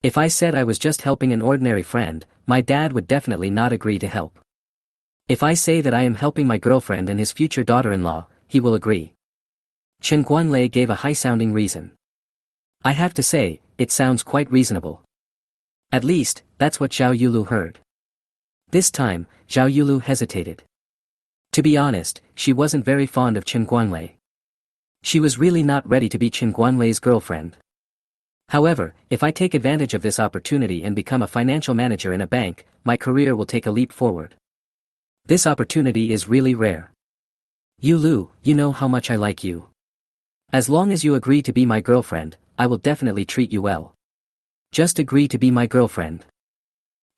If I said I was just helping an ordinary friend, my dad would definitely not agree to help. If I say that I am helping my girlfriend and his future daughter-in-law, he will agree." Chen Guanlei gave a high-sounding reason. "I have to say, it sounds quite reasonable." At least, that's what Zhao Yulu heard. This time, Zhao Yulu hesitated. To be honest, she wasn't very fond of Chen Guanlei. She was really not ready to be Chen Guanlei's girlfriend. However, if I take advantage of this opportunity and become a financial manager in a bank, my career will take a leap forward. This opportunity is really rare. "You Lu, you know how much I like you. As long as you agree to be my girlfriend, I will definitely treat you well. Just agree to be my girlfriend."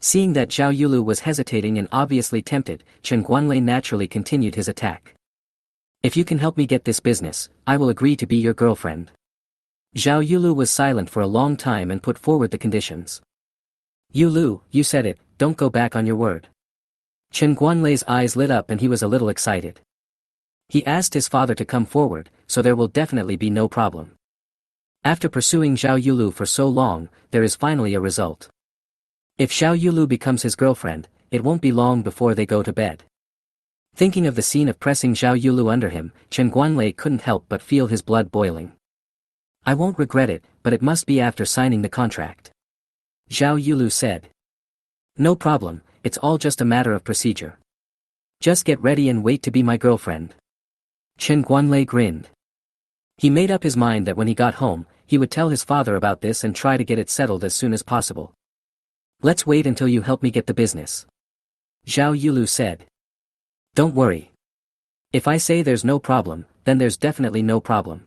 Seeing that Zhao Yulu was hesitating and obviously tempted, Chen Guanlei naturally continued his attack. "If you can help me get this business, I will agree to be your girlfriend." Zhao Yulu was silent for a long time and put forward the conditions. "You Lu, you said it, don't go back on your word." Chen Guanlei's eyes lit up and he was a little excited. He asked his father to come forward, so there will definitely be no problem. After pursuing Zhao Yulu for so long, there is finally a result. If Zhao Yulu becomes his girlfriend, it won't be long before they go to bed. Thinking of the scene of pressing Zhao Yulu under him, Chen Guanlei couldn't help but feel his blood boiling. "I won't regret it, but it must be after signing the contract," Zhao Yulu said. "No problem, it's all just a matter of procedure. Just get ready and wait to be my girlfriend." Chen Guanlei grinned. He made up his mind that when he got home, he would tell his father about this and try to get it settled as soon as possible. "Let's wait until you help me get the business," Zhao Yulu said. "Don't worry. If I say there's no problem, then there's definitely no problem."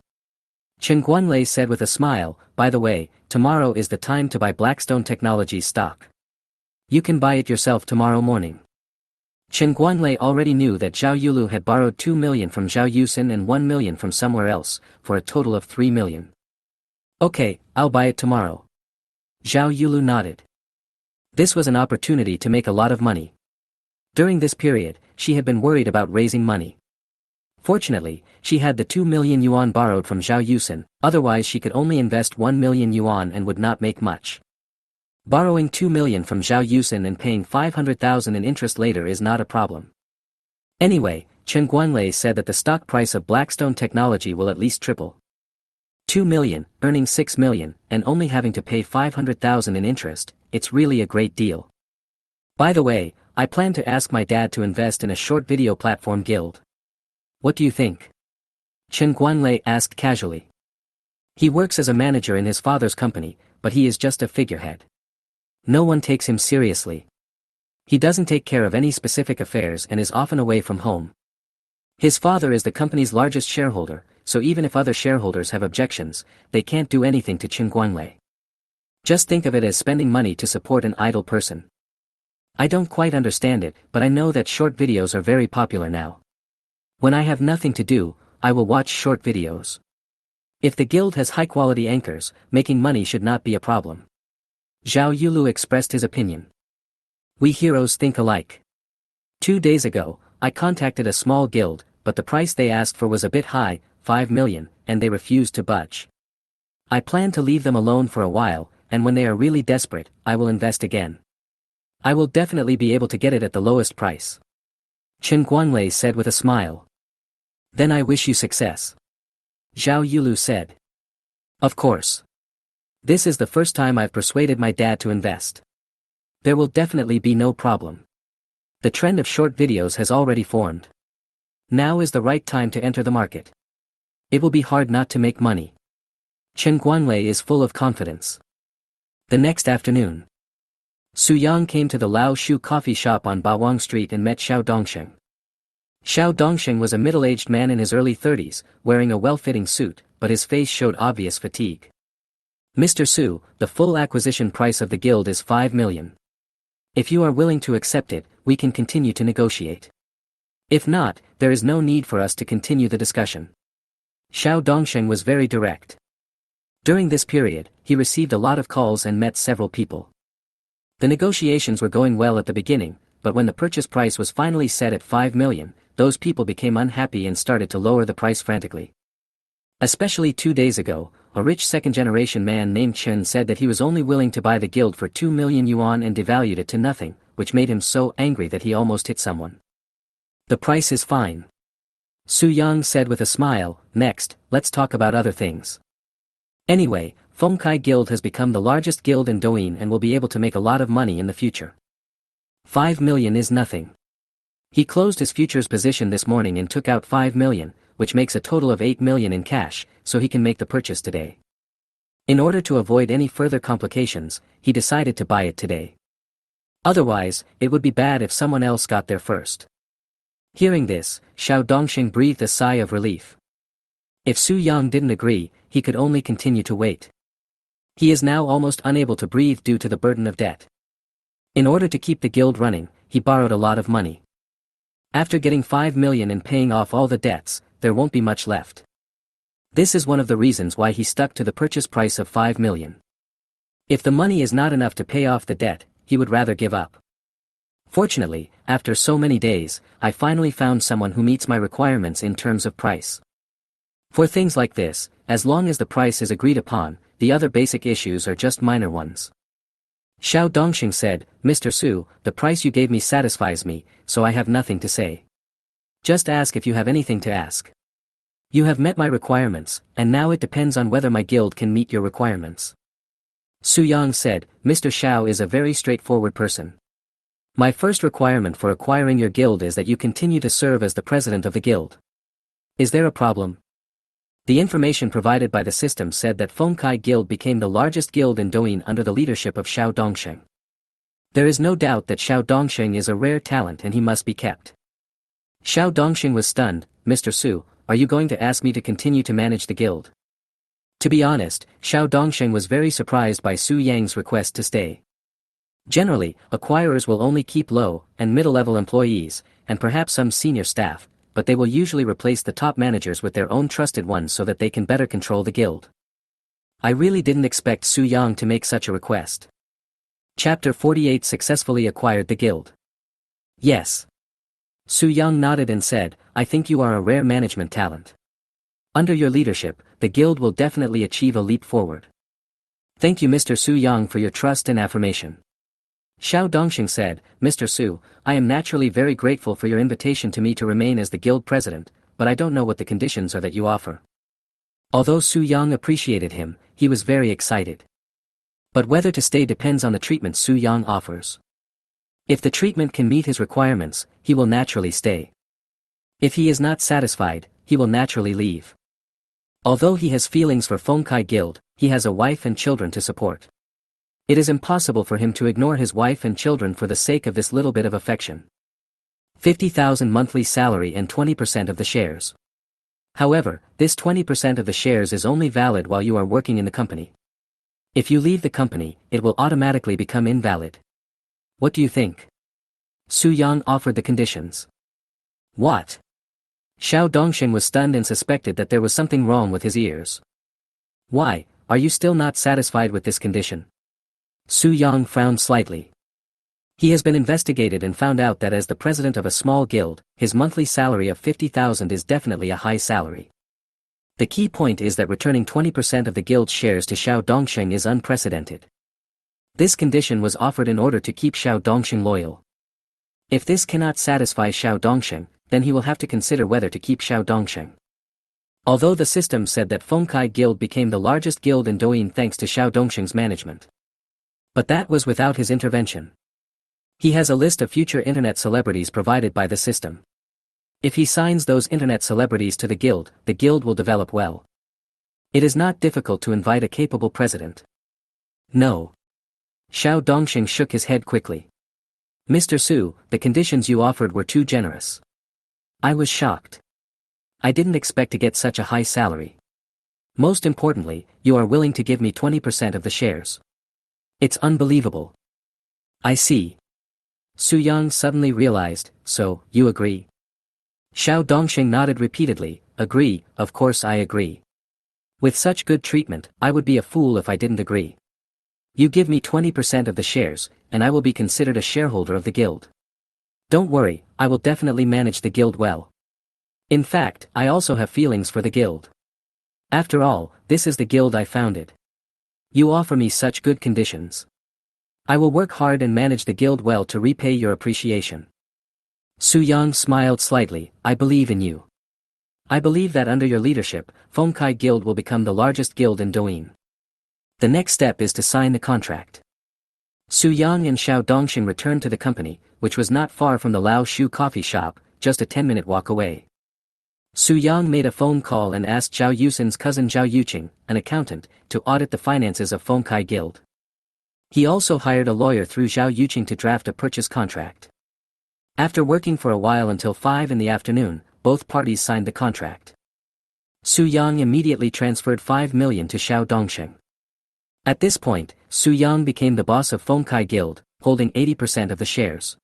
Chen Guanlei said with a smile, "By the way, tomorrow is the time to buy Blackstone Technologies stock. You can buy it yourself tomorrow morning." Chen Guanlei already knew that Zhao Yulu had borrowed 2 million from Zhao Yusen and 1 million from somewhere else, for a total of 3 million. "Okay, I'll buy it tomorrow." Zhao Yulu nodded. This was an opportunity to make a lot of money. During this period, she had been worried about raising money. Fortunately, she had the 2 million yuan borrowed from Zhao Yusen, otherwise she could only invest 1 million yuan and would not make much. Borrowing 2 million from Zhao Yusen and paying 500,000 in interest later is not a problem. Anyway, Chen Guanlei said that the stock price of Blackstone Technology will at least triple. 2 million, earning 6 million, and only having to pay 500,000 in interest, it's really a great deal. By the way, I plan to ask my dad to invest in a short video platform guild. What do you think? Chen Guanlei asked casually. He works as a manager in his father's company, but he is just a figurehead. No one takes him seriously. He doesn't take care of any specific affairs and is often away from home. His father is the company's largest shareholder, so even if other shareholders have objections, they can't do anything to Chen Guanlei. Just think of it as spending money to support an idle person. I don't quite understand it, but I know that short videos are very popular now. When I have nothing to do, I will watch short videos. If the guild has high-quality anchors, making money should not be a problem. Zhao Yulu expressed his opinion. We heroes think alike. 2 days ago, I contacted a small guild, but the price they asked for was a bit high, 5 million, and they refused to budge. I plan to leave them alone for a while, and when they are really desperate, I will invest again. I will definitely be able to get it at the lowest price. Chen Guanlei said with a smile. Then I wish you success. Zhao Yulu said. Of course. This is the first time I've persuaded my dad to invest. There will definitely be no problem. The trend of short videos has already formed. Now is the right time to enter the market. It will be hard not to make money. Chen Guanlei is full of confidence. The next afternoon, Su Yang came to the Lao Shu coffee shop on Bawang Street and met Xiao Dongsheng. Xiao Dongsheng was a middle-aged man in his early 30s, wearing a well-fitting suit, but his face showed obvious fatigue. Mr. Su, the full acquisition price of the guild is 5 million. If you are willing to accept it, we can continue to negotiate. If not, there is no need for us to continue the discussion. Xiao Dongsheng was very direct. During this period, he received a lot of calls and met several people. The negotiations were going well at the beginning, but when the purchase price was finally set at 5 million, those people became unhappy and started to lower the price frantically. Especially 2 days ago, a rich second-generation man named Chen said that he was only willing to buy the guild for 2 million yuan and devalued it to nothing, which made him so angry that he almost hit someone. The price is fine. Su Yang said with a smile. Next, let's talk about other things. Anyway, Fengkai Guild has become the largest guild in Douyin and will be able to make a lot of money in the future. 5 million is nothing. He closed his futures position this morning and took out 5 million, which makes a total of 8 million in cash, so he can make the purchase today. In order to avoid any further complications, he decided to buy it today. Otherwise, it would be bad if someone else got there first. Hearing this, Xiao Dongxing breathed a sigh of relief. If Su Yang didn't agree, he could only continue to wait. He is now almost unable to breathe due to the burden of debt. In order to keep the guild running, he borrowed a lot of money. After getting 5 million and paying off all the debts, there won't be much left. This is one of the reasons why he stuck to the purchase price of 5 million. If the money is not enough to pay off the debt, he would rather give up. Fortunately, after so many days, I finally found someone who meets my requirements in terms of price. For things like this, as long as the price is agreed upon, the other basic issues are just minor ones. Xiao Dongxing said, Mr. Su, the price you gave me satisfies me, so I have nothing to say. Just ask if you have anything to ask. You have met my requirements, and now it depends on whether my guild can meet your requirements. Su Yang said, Mr. Xiao is a very straightforward person. My first requirement for acquiring your guild is that you continue to serve as the president of the guild. Is there a problem? The information provided by the system said that Fengkai Guild became the largest guild in Douyin under the leadership of Xiao Dongxing. There is no doubt that Xiao Dongxing is a rare talent and he must be kept. Xiao Dongxing was stunned. Mr. Su, are you going to ask me to continue to manage the guild? To be honest, Xiao Dongxing was very surprised by Su Yang's request to stay. Generally, acquirers will only keep low and middle-level employees, and perhaps some senior staff, but they will usually replace the top managers with their own trusted ones so that they can better control the guild. I really didn't expect Su Yang to make such a request. Chapter 48 Successfully acquired the guild. Yes. Su Yang nodded and said, I think you are a rare management talent. Under your leadership, the guild will definitely achieve a leap forward. Thank you Mr. Su Yang for your trust and affirmation. Xiao Dongxing said, Mr. Su, I am naturally very grateful for your invitation to me to remain as the guild president, but I don't know what the conditions are that you offer. Although Su Yang appreciated him, he was very excited. But whether to stay depends on the treatment Su Yang offers. If the treatment can meet his requirements, he will naturally stay. If he is not satisfied, he will naturally leave. Although he has feelings for Fengkai Guild, he has a wife and children to support. It is impossible for him to ignore his wife and children for the sake of this little bit of affection. 50,000 monthly salary and 20% of the shares. However, this 20% of the shares is only valid while you are working in the company. If you leave the company, it will automatically become invalid. What do you think? Su Yang offered the conditions. What? Xiao Dongxing was stunned and suspected that there was something wrong with his ears. Why, are you still not satisfied with this condition? Su Yang frowned slightly. He has been investigated and found out that as the president of a small guild, his monthly salary of 50,000 is definitely a high salary. The key point is that returning 20% of the guild's shares to Xiao Dongxing is unprecedented. This condition was offered in order to keep Xiao Dongxing loyal. If this cannot satisfy Xiao Dongxing, then he will have to consider whether to keep Xiao Dongxing. Although the system said that Fengkai Guild became the largest guild in Douyin thanks to Xiao Dongxing's management. But that was without his intervention. He has a list of future internet celebrities provided by the system. If he signs those internet celebrities to the guild will develop well. It is not difficult to invite a capable president. No. Xiao Dongxing shook his head quickly. Mr. Su, the conditions you offered were too generous. I was shocked. I didn't expect to get such a high salary. Most importantly, you are willing to give me 20% of the shares. It's unbelievable. I see. Su Yang suddenly realized, so, you agree? Xiao Dongxing nodded repeatedly, agree, of course I agree. With such good treatment, I would be a fool if I didn't agree. You give me 20% of the shares, and I will be considered a shareholder of the guild. Don't worry, I will definitely manage the guild well. In fact, I also have feelings for the guild. After all, this is the guild I founded. You offer me such good conditions. I will work hard and manage the guild well to repay your appreciation. Su Yang smiled slightly. I believe in you. I believe that under your leadership, Fengkai Guild will become the largest guild in Douyin. The next step is to sign the contract. Su Yang and Xiao Dongxing returned to the company, which was not far from the Lao Shu coffee shop, just a 10-minute walk away. Su Yang made a phone call and asked Zhao Yusin's cousin Zhao Yuqing, an accountant, to audit the finances of Fengkai Guild. He also hired a lawyer through Zhao Yuqing to draft a purchase contract. After working for a while until 5 in the afternoon, both parties signed the contract. Su Yang immediately transferred 5 million to Xiao Dongxing. At this point, Su Yang became the boss of Fengkai Guild, holding 80% of the shares.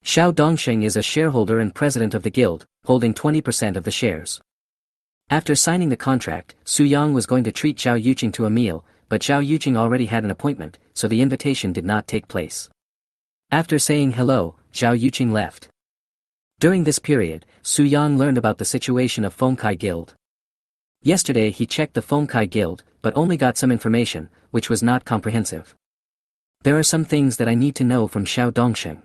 Xiao Dongxing is a shareholder and president of the guild, holding 20% of the shares. After signing the contract, Su Yang was going to treat Zhao Yuqing to a meal, but Zhao Yuqing already had an appointment, so the invitation did not take place. After saying hello, Zhao Yuqing left. During this period, Su Yang learned about the situation of Fengkai Guild. Yesterday he checked the Fengkai Guild, but only got some information, which was not comprehensive. There are some things that I need to know from Xiao Dongxing.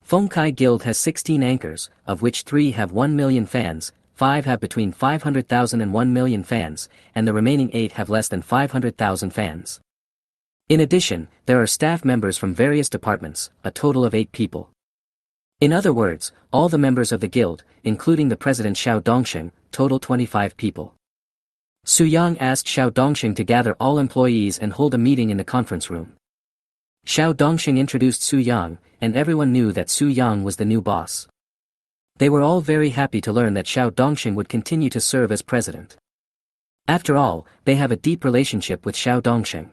Fengkai Guild has 16 anchors, of which 3 have 1 million fans, 5 have between 500,000 and 1 million fans, and the remaining 8 have less than 500,000 fans. In addition, there are staff members from various departments, a total of 8 people. In other words, all the members of the guild, including the president Xiao Dongxing, total 25 people. Su Yang asked Xiao Dongxing to gather all employees and hold a meeting in the conference room. Xiao Dongxing introduced Su Yang, and everyone knew that Su Yang was the new boss. They were all very happy to learn that Xiao Dongxing would continue to serve as president. After all, they have a deep relationship with Xiao Dongxing.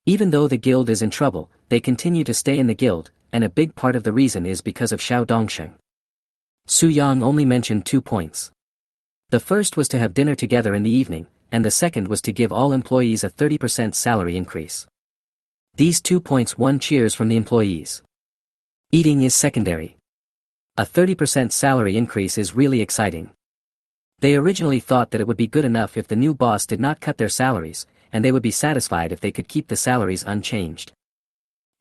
Even though the guild is in trouble, they continue to stay in the guild, and a big part of the reason is because of Xiao Dongxing. Su Yang only mentioned 2 points. The first was to have dinner together in the evening, and the second was to give all employees a 30% salary increase. These 2 points won cheers from the employees. Eating is secondary. A 30% salary increase is really exciting. They originally thought that it would be good enough if the new boss did not cut their salaries, and they would be satisfied if they could keep the salaries unchanged.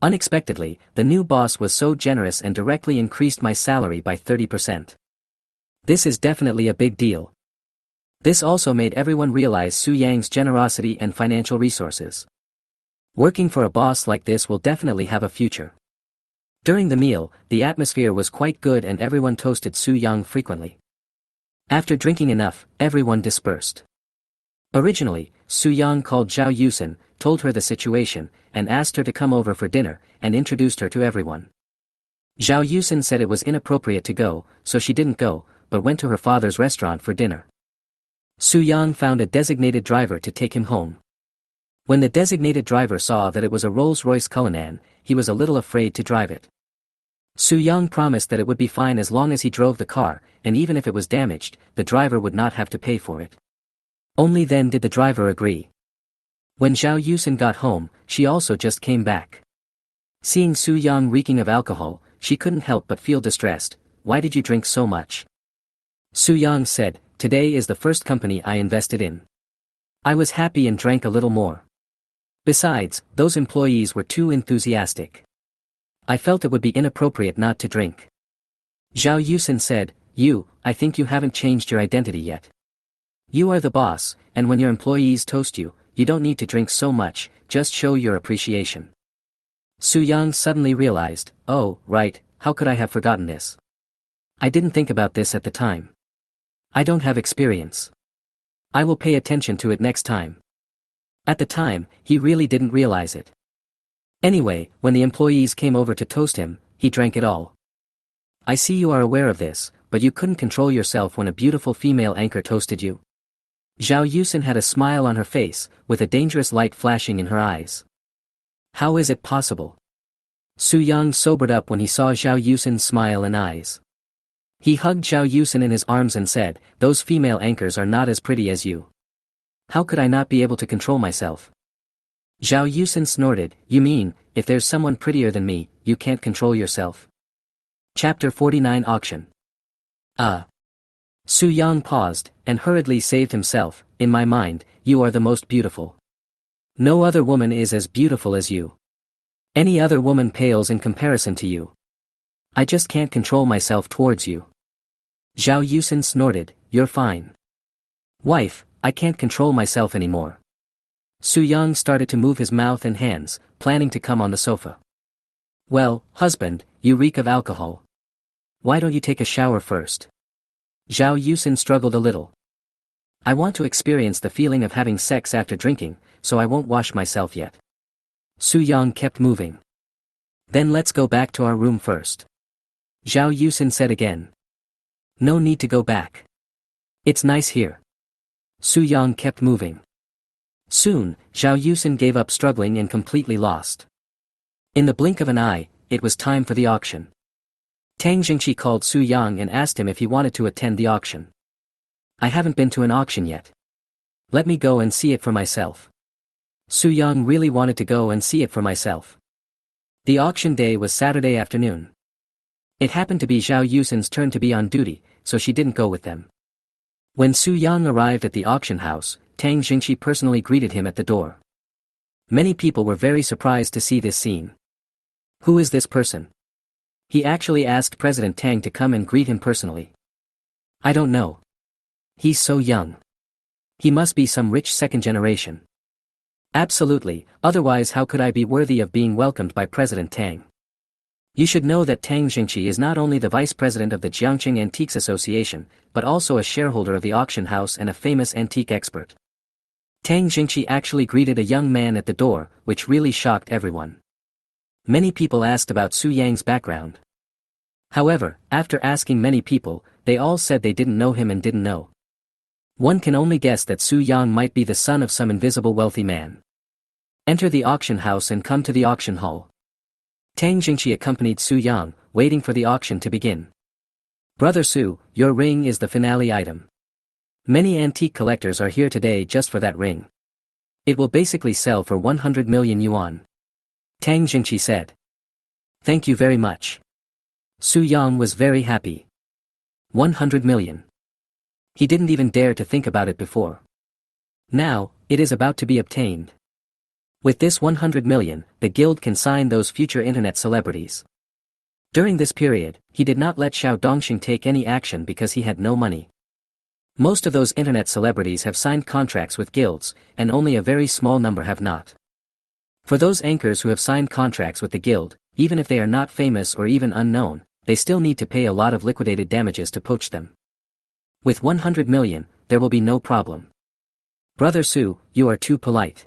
Unexpectedly, the new boss was so generous and directly increased my salary by 30%. This is definitely a big deal. This also made everyone realize Su Yang's generosity and financial resources. Working for a boss like this will definitely have a future. During the meal, the atmosphere was quite good and everyone toasted Su Yang frequently. After drinking enough, everyone dispersed. Originally, Su Yang called Zhao Yusin, told her the situation, and asked her to come over for dinner, and introduced her to everyone. Zhao Yusin said it was inappropriate to go, so she didn't go, but went to her father's restaurant for dinner. Su Yang found a designated driver to take him home. When the designated driver saw that it was a Rolls-Royce Cullinan, he was a little afraid to drive it. Su Yang promised that it would be fine as long as he drove the car, and even if it was damaged, the driver would not have to pay for it. Only then did the driver agree. When Zhao Yusin got home, she also just came back. Seeing Su Yang reeking of alcohol, she couldn't help but feel distressed. Why did you drink so much? Su Yang said, today is the first company I invested in. I was happy and drank a little more. Besides, those employees were too enthusiastic. I felt it would be inappropriate not to drink. Zhao Yusin said, I think you haven't changed your identity yet. You are the boss, and when your employees toast you, you don't need to drink so much, just show your appreciation. Su Yang suddenly realized, oh, right, how could I have forgotten this? I didn't think about this at the time. I don't have experience. I will pay attention to it next time. At the time, he really didn't realize it. Anyway, when the employees came over to toast him, he drank it all. I see you are aware of this, but you couldn't control yourself when a beautiful female anchor toasted you. Zhao Yusin had a smile on her face, with a dangerous light flashing in her eyes. How is it possible? Su Yang sobered up when he saw Zhao Yusin's smile and eyes. He hugged Zhao Yusin in his arms and said, those female anchors are not as pretty as you. How could I not be able to control myself? Zhao Yusin snorted, you mean, if there's someone prettier than me, you can't control yourself? Chapter 49 Auction. Su Yang paused, and hurriedly saved himself. In my mind, you are the most beautiful. No other woman is as beautiful as you. Any other woman pales in comparison to you. I just can't control myself towards you. Zhao Yusin snorted, you're fine. Wife, I can't control myself anymore. Su Yang started to move his mouth and hands, planning to come on the sofa. Well, husband, you reek of alcohol. Why don't you take a shower first? Zhao Yusin struggled a little. I want to experience the feeling of having sex after drinking, so I won't wash myself yet. Su Yang kept moving. Then let's go back to our room first. Zhao Yusin said again. No need to go back. It's nice here. Su Yang kept moving. Soon, Zhao Yusin gave up struggling and completely lost. In the blink of an eye, it was time for the auction. Tang Jingqi called Su Yang and asked him if he wanted to attend the auction. I haven't been to an auction yet. Let me go and see it for myself. Su Yang really wanted to go and see it for myself. The auction day was Saturday afternoon. It happened to be Zhao Yusin's turn to be on duty, so she didn't go with them. When Su Yang arrived at the auction house, Tang Jingqi personally greeted him at the door. Many people were very surprised to see this scene. Who is this person? He actually asked President Tang to come and greet him personally. I don't know. He's so young. He must be some rich second generation. Absolutely, otherwise how could I be worthy of being welcomed by President Tang? You should know that Tang Jingqi is not only the vice president of the Jiangqing Antiques Association, but also a shareholder of the auction house and a famous antique expert. Tang Jingqi actually greeted a young man at the door, which really shocked everyone. Many people asked about Su Yang's background. However, after asking many people, they all said they didn't know him and didn't know. One can only guess that Su Yang might be the son of some invisible wealthy man. Enter the auction house and come to the auction hall. Tang Jingqi accompanied Su Yang, waiting for the auction to begin. Brother Su, your ring is the finale item. Many antique collectors are here today just for that ring. It will basically sell for 100 million yuan. Tang Jingqi said. Thank you very much. Su Yang was very happy. 100 million. He didn't even dare to think about it before. Now, it is about to be obtained. With this 100 million, the guild can sign those future internet celebrities. During this period, he did not let Xiao Dongxing take any action because he had no money. Most of those internet celebrities have signed contracts with guilds, and only a very small number have not. For those anchors who have signed contracts with the guild, even if they are not famous or even unknown, they still need to pay a lot of liquidated damages to poach them. With 100 million, there will be no problem. Brother Su, you are too polite.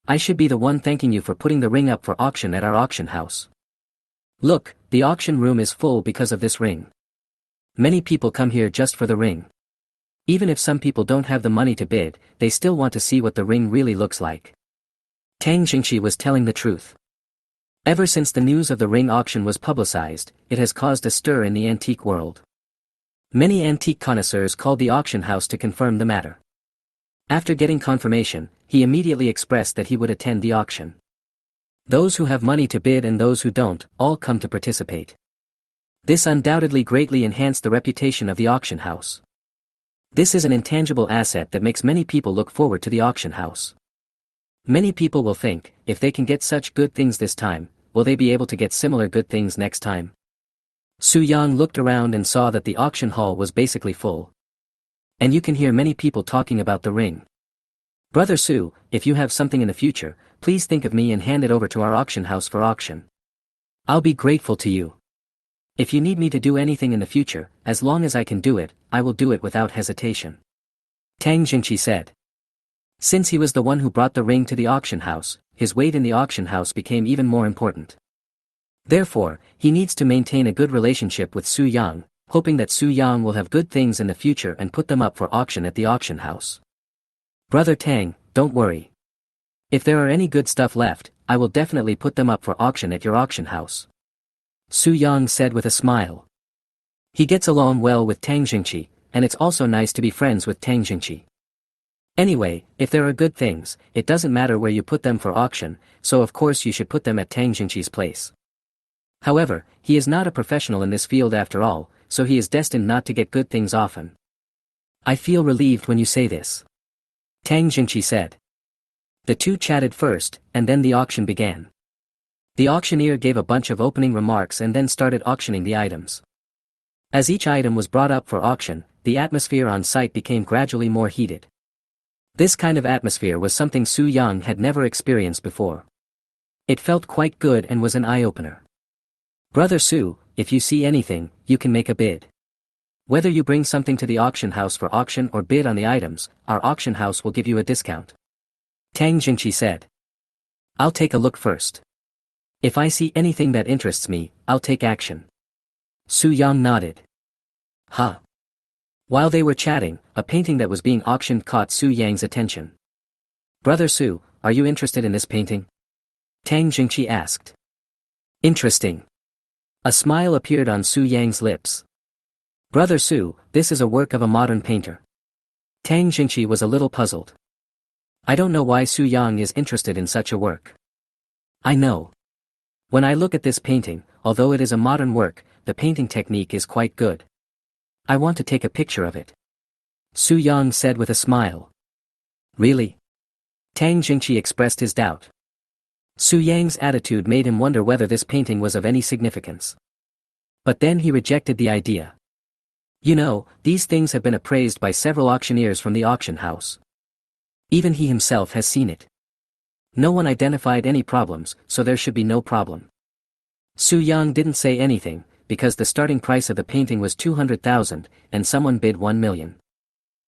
I should be the one thanking you for putting the ring up for auction at our auction house. Look, the auction room is full because of this ring. Many people come here just for the ring. Even if some people don't have the money to bid, they still want to see what the ring really looks like. Tang Jingqi was telling the truth. Ever since the news of the ring auction was publicized, it has caused a stir in the antique world. Many antique connoisseurs called the auction house to confirm the matter. After getting confirmation, he immediately expressed that he would attend the auction. Those who have money to bid and those who don't, all come to participate. This undoubtedly greatly enhanced the reputation of the auction house. This is an intangible asset that makes many people look forward to the auction house. Many people will think, if they can get such good things this time, will they be able to get similar good things next time? Su Yang looked around and saw that the auction hall was basically full. And you can hear many people talking about the ring. Brother Su, if you have something in the future, please think of me and hand it over to our auction house for auction. I'll be grateful to you. If you need me to do anything in the future, as long as I can do it, I will do it without hesitation. Tang Jingqi said. Since he was the one who brought the ring to the auction house, his weight in the auction house became even more important. Therefore, he needs to maintain a good relationship with Su Yang, hoping that Su Yang will have good things in the future and put them up for auction at the auction house. Brother Tang, don't worry. If there are any good stuff left, I will definitely put them up for auction at your auction house. Su Yang said with a smile. He gets along well with Tang Jingqi, and it's also nice to be friends with Tang Jingqi. Anyway, if there are good things, it doesn't matter where you put them for auction, so of course you should put them at Tang Jingqi's place. However, he is not a professional in this field after all, so he is destined not to get good things often. I feel relieved when you say this. Tang Jingqi said. The two chatted first, and then the auction began. The auctioneer gave a bunch of opening remarks and then started auctioning the items. As each item was brought up for auction, the atmosphere on site became gradually more heated. This kind of atmosphere was something Su Yang had never experienced before. It felt quite good and was an eye-opener. Brother Su, if you see anything, you can make a bid. Whether you bring something to the auction house for auction or bid on the items, our auction house will give you a discount. Tang Jingqi said. I'll take a look first. If I see anything that interests me, I'll take action. Su Yang nodded. Huh. While they were chatting, a painting that was being auctioned caught Su Yang's attention. Brother Su, are you interested in this painting? Tang Jingqi asked. Interesting. A smile appeared on Su Yang's lips. Brother Su, this is a work of a modern painter. Tang Jingqi was a little puzzled. I don't know why Su Yang is interested in such a work. I know. When I look at this painting, although it is a modern work, the painting technique is quite good. I want to take a picture of it. Su Yang said with a smile. Really? Tang Jingqi expressed his doubt. Su Yang's attitude made him wonder whether this painting was of any significance. But then he rejected the idea. You know, these things have been appraised by several auctioneers from the auction house. Even he himself has seen it. No one identified any problems, so there should be no problem. Su Yang didn't say anything, because the starting price of the painting was 200,000, and someone bid 1 million.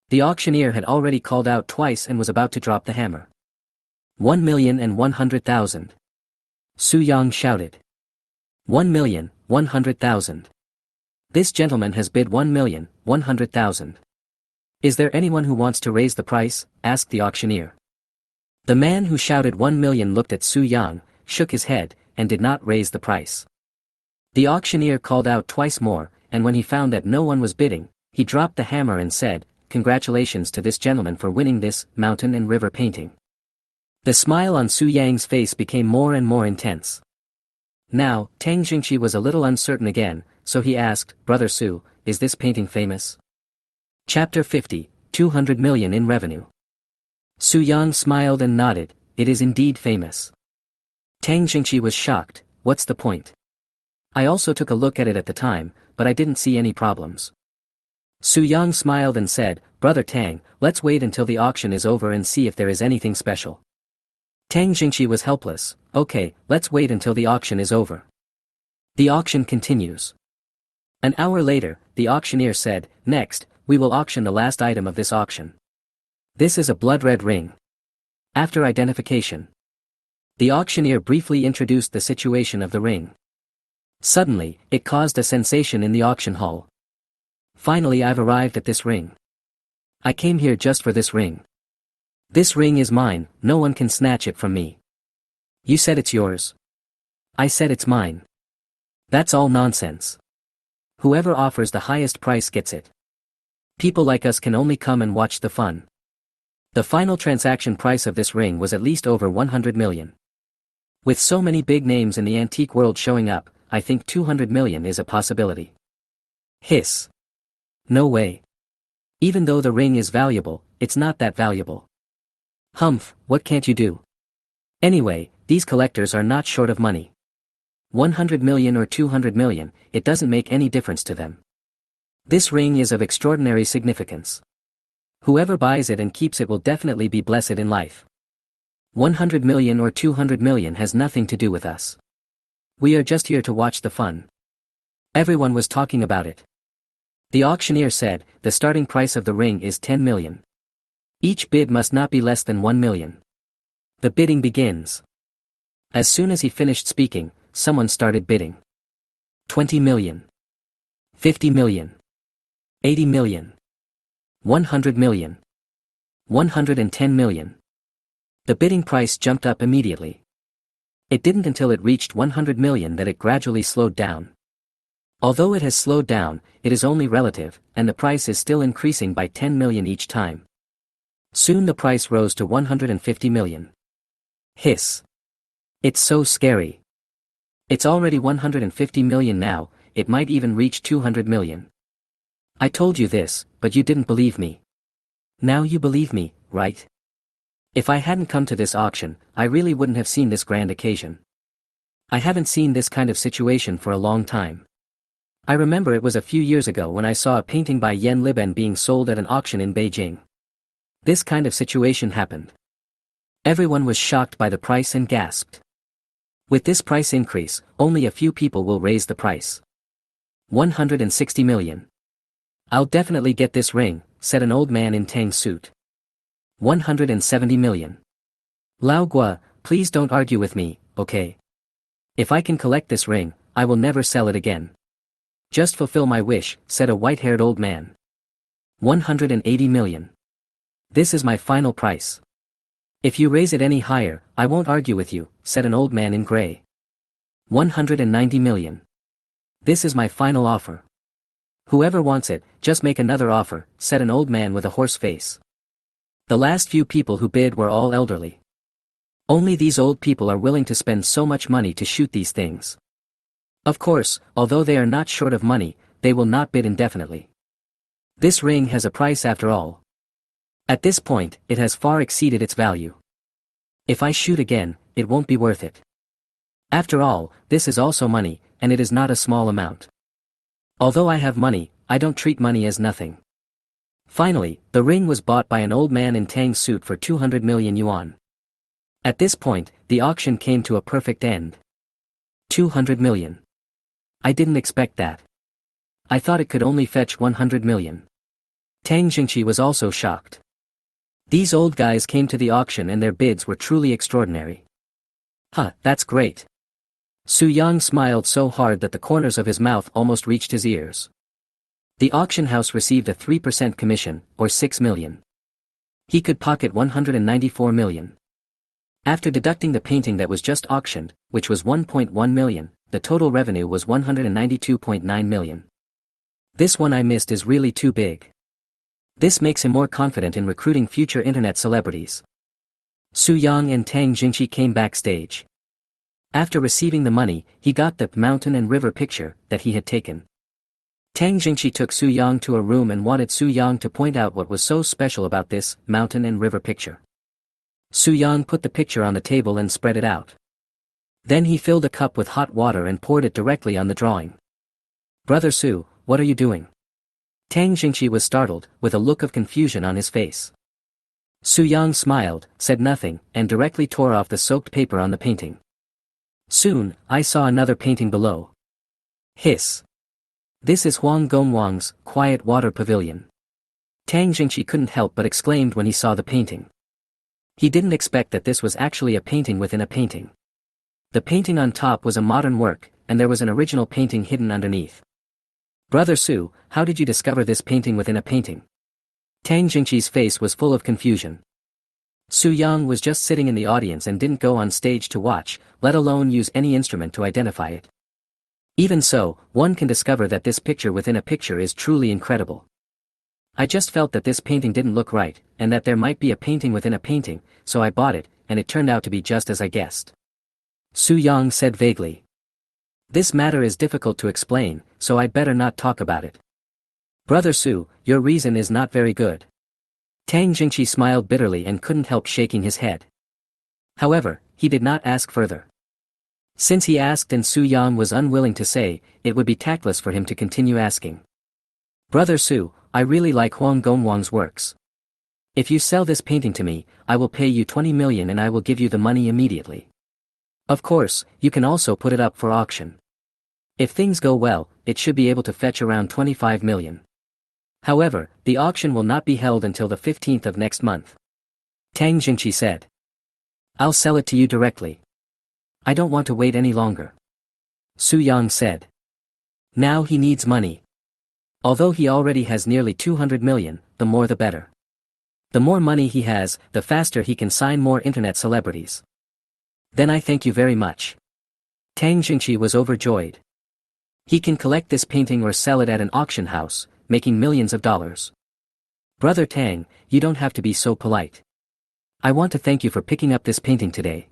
The auctioneer had already called out twice and was about to drop the hammer. 1,100,000. Su Yang shouted. 1,100,000. This gentleman has bid 1,100,000. Is there anyone who wants to raise the price? Asked the auctioneer. The man who shouted 1 million looked at Su Yang, shook his head, and did not raise the price. The auctioneer called out twice more, and when he found that no one was bidding, he dropped the hammer and said, Congratulations to this gentleman for winning this mountain and river painting. The smile on Su Yang's face became more and more intense. Now, Tang Jingqi was a little uncertain again, so he asked, Brother Su, is this painting famous? Chapter 50, 200 million in revenue. Su Yang smiled and nodded, it is indeed famous. Tang Jingqi was shocked, what's the point? I also took a look at it at the time, but I didn't see any problems. Su Yang smiled and said, Brother Tang, let's wait until the auction is over and see if there is anything special. Tang Jingqi was helpless, okay, let's wait until the auction is over. The auction continues. An hour later, the auctioneer said, Next, we will auction the last item of this auction. This is a blood-red ring. After identification. The auctioneer briefly introduced the situation of the ring. Suddenly, it caused a sensation in the auction hall. Finally I've arrived at this ring. I came here just for this ring. This ring is mine, no one can snatch it from me. You said it's yours. I said it's mine. That's all nonsense. Whoever offers the highest price gets it. People like us can only come and watch the fun. The final transaction price of this ring was at least over 100 million. With so many big names in the antique world showing up, I think 200 million is a possibility. Hiss. No way. Even though the ring is valuable, it's not that valuable. Humph, what can't you do? Anyway, these collectors are not short of money. 100 million or 200 million, it doesn't make any difference to them. This ring is of extraordinary significance. Whoever buys it and keeps it will definitely be blessed in life. 100 million or 200 million has nothing to do with us. We are just here to watch the fun. Everyone was talking about it. The auctioneer said, the starting price of the ring is 10 million. Each bid must not be less than 1 million. The bidding begins. As soon as he finished speaking, someone started bidding. 20 million. 50 million. 80 million. 100 million. 110 million. The bidding price jumped up immediately. It didn't until it reached 100 million that it gradually slowed down. Although it has slowed down, it is only relative, and the price is still increasing by 10 million each time. Soon the price rose to 150 million. Hiss. It's so scary. It's already 150 million now, it might even reach 200 million. I told you this, but you didn't believe me. Now you believe me, right? If I hadn't come to this auction, I really wouldn't have seen this grand occasion. I haven't seen this kind of situation for a long time. I remember it was a few years ago when I saw a painting by Yen Liben being sold at an auction in Beijing. This kind of situation happened. Everyone was shocked by the price and gasped. With this price increase, only a few people will raise the price. 160 million. I'll definitely get this ring, said an old man in Tang's suit. 170 million. Lao Gua, please don't argue with me, okay? If I can collect this ring, I will never sell it again. Just fulfill my wish, said a white-haired old man. 180 million. This is my final price. If you raise it any higher, I won't argue with you, said an old man in gray. 190 million. This is my final offer. Whoever wants it, just make another offer, said an old man with a horse face. The last few people who bid were all elderly. Only these old people are willing to spend so much money to shoot these things. Of course, although they are not short of money, they will not bid indefinitely. This ring has a price after all. At this point, it has far exceeded its value. If I shoot again, it won't be worth it. After all, this is also money, and it is not a small amount. Although I have money, I don't treat money as nothing. Finally, the ring was bought by an old man in Tang's suit for 200 million yuan. At this point, the auction came to a perfect end. 200 million. I didn't expect that. I thought it could only fetch 100 million. Tang Jingqi was also shocked. These old guys came to the auction and their bids were truly extraordinary. Huh, that's great. Su Yang smiled so hard that the corners of his mouth almost reached his ears. The auction house received a 3% commission, or 6 million. He could pocket 194 million. After deducting the painting that was just auctioned, which was 1.1 million, the total revenue was 192.9 million. This one I missed is really too big. This makes him more confident in recruiting future internet celebrities. Su Yang and Tang Jingqi came backstage. After receiving the money, he got the mountain and river picture that he had taken. Tang Jingqi took Su Yang to a room and wanted Su Yang to point out what was so special about this mountain and river picture. Su Yang put the picture on the table and spread it out. Then he filled a cup with hot water and poured it directly on the drawing. Brother Su, what are you doing? Tang Jingqi was startled, with a look of confusion on his face. Su Yang smiled, said nothing, and directly tore off the soaked paper on the painting. Soon, I saw another painting below. Hiss. This is Huang Gongwang's Quiet Water Pavilion. Tang Jingqi couldn't help but exclaimed when he saw the painting. He didn't expect that this was actually a painting within a painting. The painting on top was a modern work, and there was an original painting hidden underneath. Brother Su, how did you discover this painting within a painting? Tang Jingqi's face was full of confusion. Su Yang was just sitting in the audience and didn't go on stage to watch, let alone use any instrument to identify it. Even so, one can discover that this picture within a picture is truly incredible. I just felt that this painting didn't look right, and that there might be a painting within a painting, so I bought it, and it turned out to be just as I guessed. Su Yang said vaguely. This matter is difficult to explain, so I'd better not talk about it. Brother Su, your reason is not very good. Tang Jingqi smiled bitterly and couldn't help shaking his head. However, he did not ask further. Since he asked and Su Yang was unwilling to say, it would be tactless for him to continue asking. Brother Su, I really like Huang Gongwang's works. If you sell this painting to me, I will pay you 20 million and I will give you the money immediately. Of course, you can also put it up for auction. If things go well, it should be able to fetch around 25 million. However, the auction will not be held until the 15th of next month. Tang Jingqi said. I'll sell it to you directly. I don't want to wait any longer. Su Yang said. Now he needs money. Although he already has nearly 200 million, the more the better. The more money he has, the faster he can sign more internet celebrities. Then I thank you very much. Tang Jingqi was overjoyed. He can collect this painting or sell it at an auction house, making millions of dollars. Brother Tang, you don't have to be so polite. I want to thank you for picking up this painting today.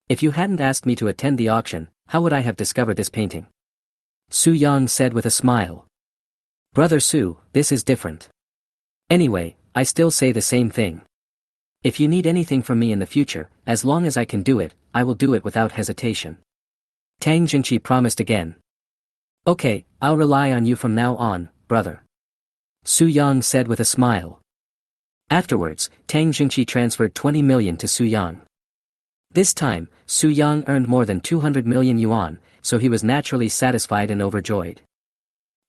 If you hadn't asked me to attend the auction, How would I have discovered this painting? Su Yang said with a smile. Brother Su, this is different. Anyway, I still say the same thing. If you need anything from me in the future, as long as I can do it, I will do it without hesitation. Tang Jingqi promised again. Okay, I'll rely on you from now on, brother. Su Yang said with a smile. Afterwards, Tang Jingqi transferred 20 million to Su Yang. This time, Su Yang earned more than 200 million yuan, so he was naturally satisfied and overjoyed.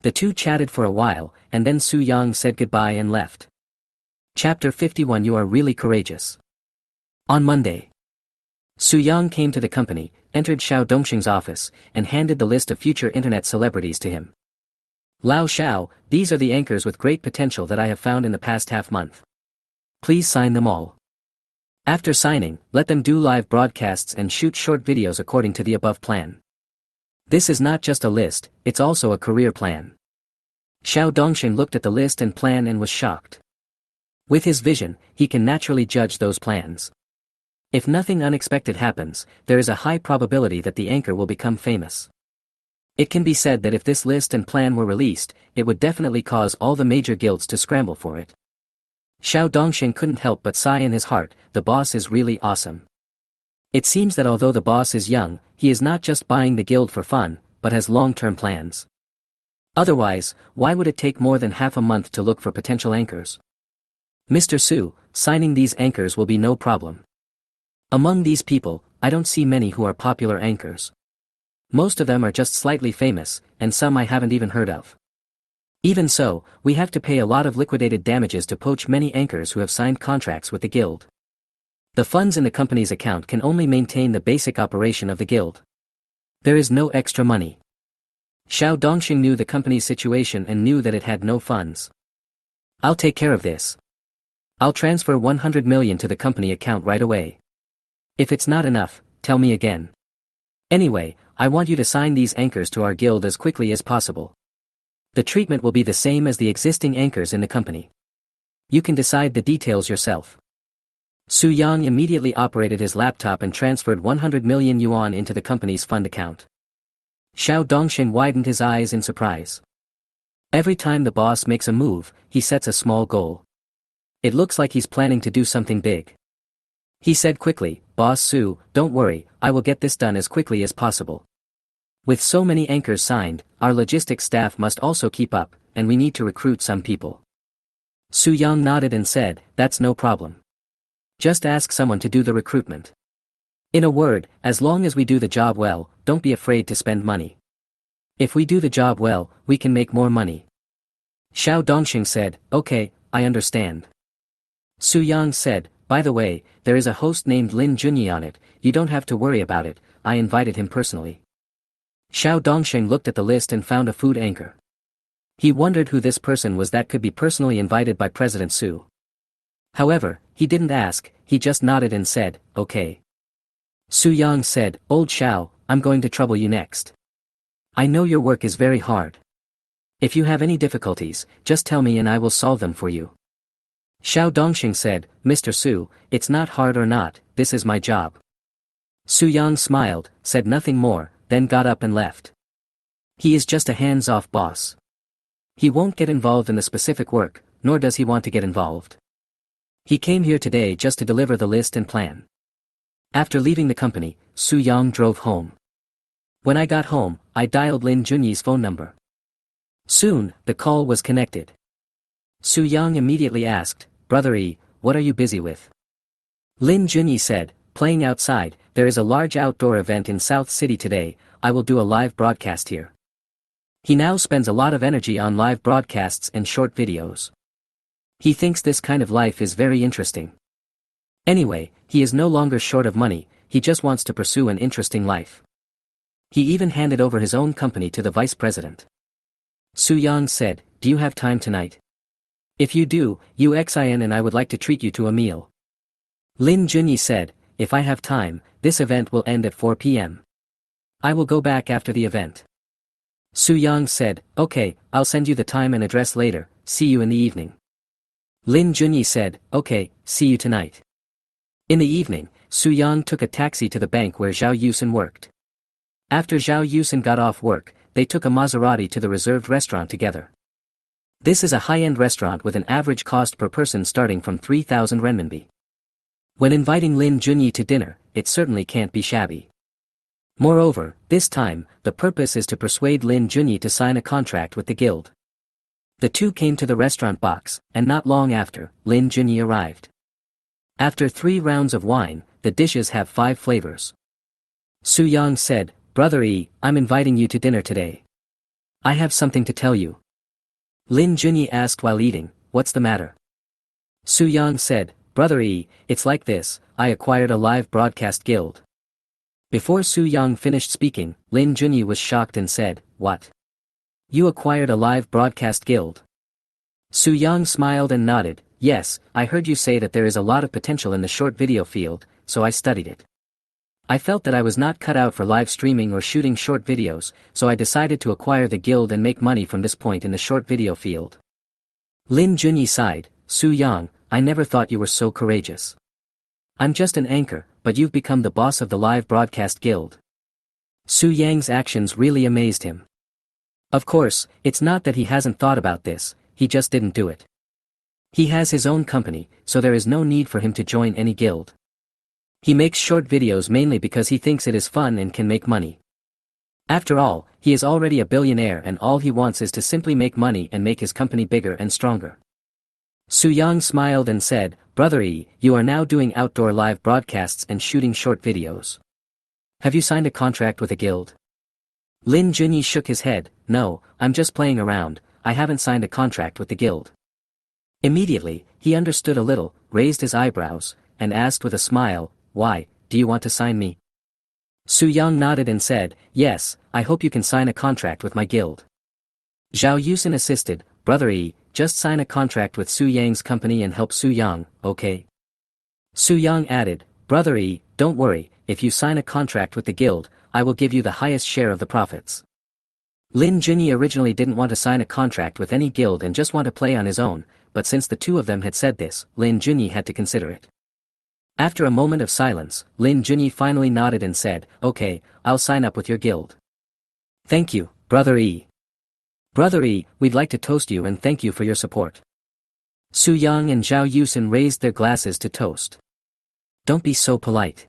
The two chatted for a while, and then Su Yang said goodbye and left. Chapter 51. You are really courageous. On Monday, Su Yang came to the company, entered Xiao Dongxing's office, and handed the list of future internet celebrities to him. Lao Xiao, these are the anchors with great potential that I have found in the past half-month. Please sign them all. After signing, let them do live broadcasts and shoot short videos according to the above plan. This is not just a list, it's also a career plan. Xiao Dongxing looked at the list and plan and was shocked. With his vision, he can naturally judge those plans. If nothing unexpected happens, there is a high probability that the anchor will become famous. It can be said that if this list and plan were released, it would definitely cause all the major guilds to scramble for it. Xiao Dongxing couldn't help but sigh in his heart, the boss is really awesome. It seems that although the boss is young, he is not just buying the guild for fun, but has long-term plans. Otherwise, why would it take more than half a month to look for potential anchors? Mr. Su, signing these anchors will be no problem. Among these people, I don't see many who are popular anchors. Most of them are just slightly famous, and some I haven't even heard of. Even so, we have to pay a lot of liquidated damages to poach many anchors who have signed contracts with the guild. The funds in the company's account can only maintain the basic operation of the guild. There is no extra money. Xiao Dongxing knew the company's situation and knew that it had no funds. I'll take care of this. I'll transfer 100 million to the company account right away. If it's not enough, tell me again. Anyway, I want you to sign these anchors to our guild as quickly as possible. The treatment will be the same as the existing anchors in the company. You can decide the details yourself. Su Yang immediately operated his laptop and transferred 100 million yuan into the company's fund account. Xiao Dongxing widened his eyes in surprise. Every time the boss makes a move, he sets a small goal. It looks like he's planning to do something big. He said quickly, Boss Su, don't worry, I will get this done as quickly as possible. With so many anchors signed, our logistics staff must also keep up, and we need to recruit some people. Su Yang nodded and said, that's no problem. Just ask someone to do the recruitment. In a word, as long as we do the job well, don't be afraid to spend money. If we do the job well, we can make more money. Xiao Dongxing said, okay, I understand. Su Yang said, by the way, there is a host named Lin Junyi on it, you don't have to worry about it, I invited him personally. Xiao Dongxing looked at the list and found a food anchor. He wondered who this person was that could be personally invited by President Su. However, he didn't ask, he just nodded and said, okay. Su Yang said, Old Xiao, I'm going to trouble you next. I know your work is very hard. If you have any difficulties, just tell me and I will solve them for you. Xiao Dongxing said, Mr. Su, it's not hard or not, this is my job. Su Yang smiled, said nothing more, then got up and left. He is just a hands-off boss. He won't get involved in the specific work, nor does he want to get involved. He came here today just to deliver the list and plan. After leaving the company, Su Yang drove home. When I got home, I dialed Lin Junyi's phone number. Soon, the call was connected. Su Yang immediately asked, Brother E, what are you busy with? Lin Junyi said, playing outside, there is a large outdoor event in South City today, I will do a live broadcast here. He now spends a lot of energy on live broadcasts and short videos. He thinks this kind of life is very interesting. Anyway, he is no longer short of money, he just wants to pursue an interesting life. He even handed over his own company to the vice president. Su Yang said, do you have time tonight? If you do, UXIN and I would like to treat you to a meal. Lin Junyi said, if I have time, this event will end at 4 p.m. I will go back after the event. Su Yang said, okay, I'll send you the time and address later, see you in the evening. Lin Junyi said, okay, see you tonight. In the evening, Su Yang took a taxi to the bank where Zhao Yusin worked. After Zhao Yusen got off work, they took a Maserati to the reserved restaurant together. This is a high-end restaurant with an average cost per person starting from 3,000 renminbi. When inviting Lin Junyi to dinner, it certainly can't be shabby. Moreover, this time, the purpose is to persuade Lin Junyi to sign a contract with the guild. The two came to the restaurant box, and not long after, Lin Junyi arrived. After 3 rounds of wine, the dishes have 5 flavors. Su Yang said, "Brother E, I'm inviting you to dinner today. I have something to tell you." Lin Junyi asked while eating, "What's the matter?" Su Yang said, "Brother E, it's like this, I acquired a live broadcast guild." Before Su Yang finished speaking, Lin Junyi was shocked and said, "What? You acquired a live broadcast guild?" Su Yang smiled and nodded, "Yes, I heard you say that there is a lot of potential in the short video field, so I studied it. I felt that I was not cut out for live streaming or shooting short videos, so I decided to acquire the guild and make money from this point in the short video field." Lin Junyi sighed, "Su Yang, I never thought you were so courageous. I'm just an anchor, but you've become the boss of the live broadcast guild." Su Yang's actions really amazed him. Of course, it's not that he hasn't thought about this, he just didn't do it. He has his own company, so there is no need for him to join any guild. He makes short videos mainly because he thinks it is fun and can make money. After all, he is already a billionaire and all he wants is to simply make money and make his company bigger and stronger. Su Yang smiled and said, "Brother E, you are now doing outdoor live broadcasts and shooting short videos. Have you signed a contract with a guild?" Lin Junyi shook his head, "No, I'm just playing around, I haven't signed a contract with the guild." Immediately, he understood a little, raised his eyebrows, and asked with a smile, "Why, do you want to sign me?" Su Yang nodded and said, "Yes, I hope you can sign a contract with my guild." Zhao Yusen assisted, "Brother E, just sign a contract with Su Yang's company and help Su Yang, okay?" Su Yang added, "Brother E, don't worry, if you sign a contract with the guild, I will give you the highest share of the profits." Lin Junyi originally didn't want to sign a contract with any guild and just want to play on his own, but since the two of them had said this, Lin Junyi had to consider it. After a moment of silence, Lin Junyi finally nodded and said, "Okay, I'll sign up with your guild." "Thank you, Brother E. Brother E, we'd like to toast you and thank you for your support." Su Yang and Zhao Yusen raised their glasses to toast. "Don't be so polite.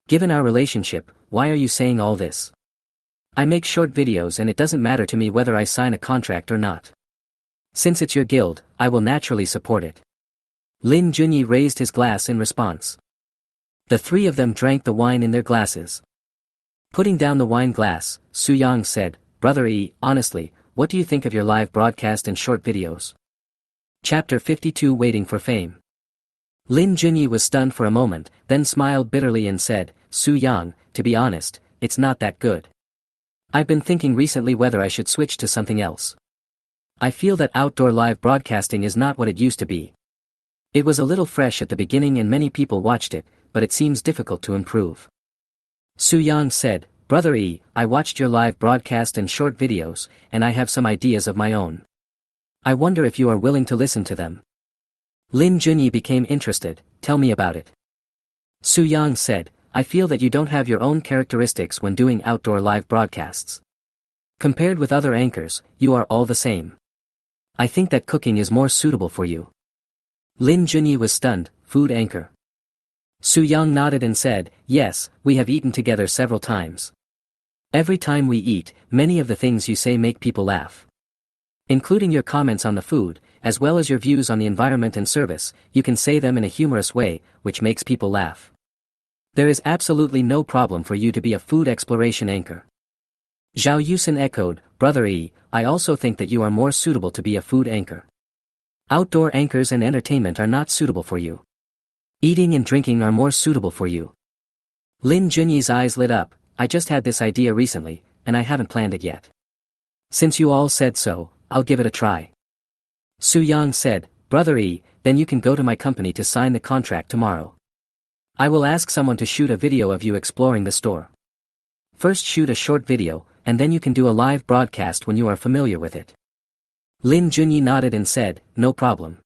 Given our relationship, why are you saying all this? I make short videos and it doesn't matter to me whether I sign a contract or not. Since it's your guild, I will naturally support it." Lin Junyi raised his glass in response. The 3 of them drank the wine in their glasses. Putting down the wine glass, Su Yang said, "Brother E, honestly, what do you think of your live broadcast and short videos?" Chapter 52 Waiting for Fame. Lin Junyi was stunned for a moment, then smiled bitterly and said, "Su Yang, to be honest, it's not that good. I've been thinking recently whether I should switch to something else. I feel that outdoor live broadcasting is not what it used to be. It was a little fresh at the beginning and many people watched it, but it seems difficult to improve." Su Yang said, "Brother E, I watched your live broadcast and short videos, and I have some ideas of my own. I wonder if you are willing to listen to them." Lin Junyi became interested, "Tell me about it." Su Yang said, "I feel that you don't have your own characteristics when doing outdoor live broadcasts. Compared with other anchors, you are all the same. I think that cooking is more suitable for you." Lin Junyi was stunned, "Food anchor?" Su Yang nodded and said, "Yes, we have eaten together several times. Every time we eat, many of the things you say make people laugh. Including your comments on the food, as well as your views on the environment and service, you can say them in a humorous way, which makes people laugh. There is absolutely no problem for you to be a food exploration anchor." Zhao Yusen echoed, "Brother E, I also think that you are more suitable to be a food anchor. Outdoor anchors and entertainment are not suitable for you. Eating and drinking are more suitable for you." Lin Junyi's eyes lit up, "I just had this idea recently, and I haven't planned it yet. Since you all said so, I'll give it a try." Su Yang said, "Brother E, then you can go to my company to sign the contract tomorrow. I will ask someone to shoot a video of you exploring the store. First shoot a short video, and then you can do a live broadcast when you are familiar with it." Lin Junyi nodded and said, "No problem."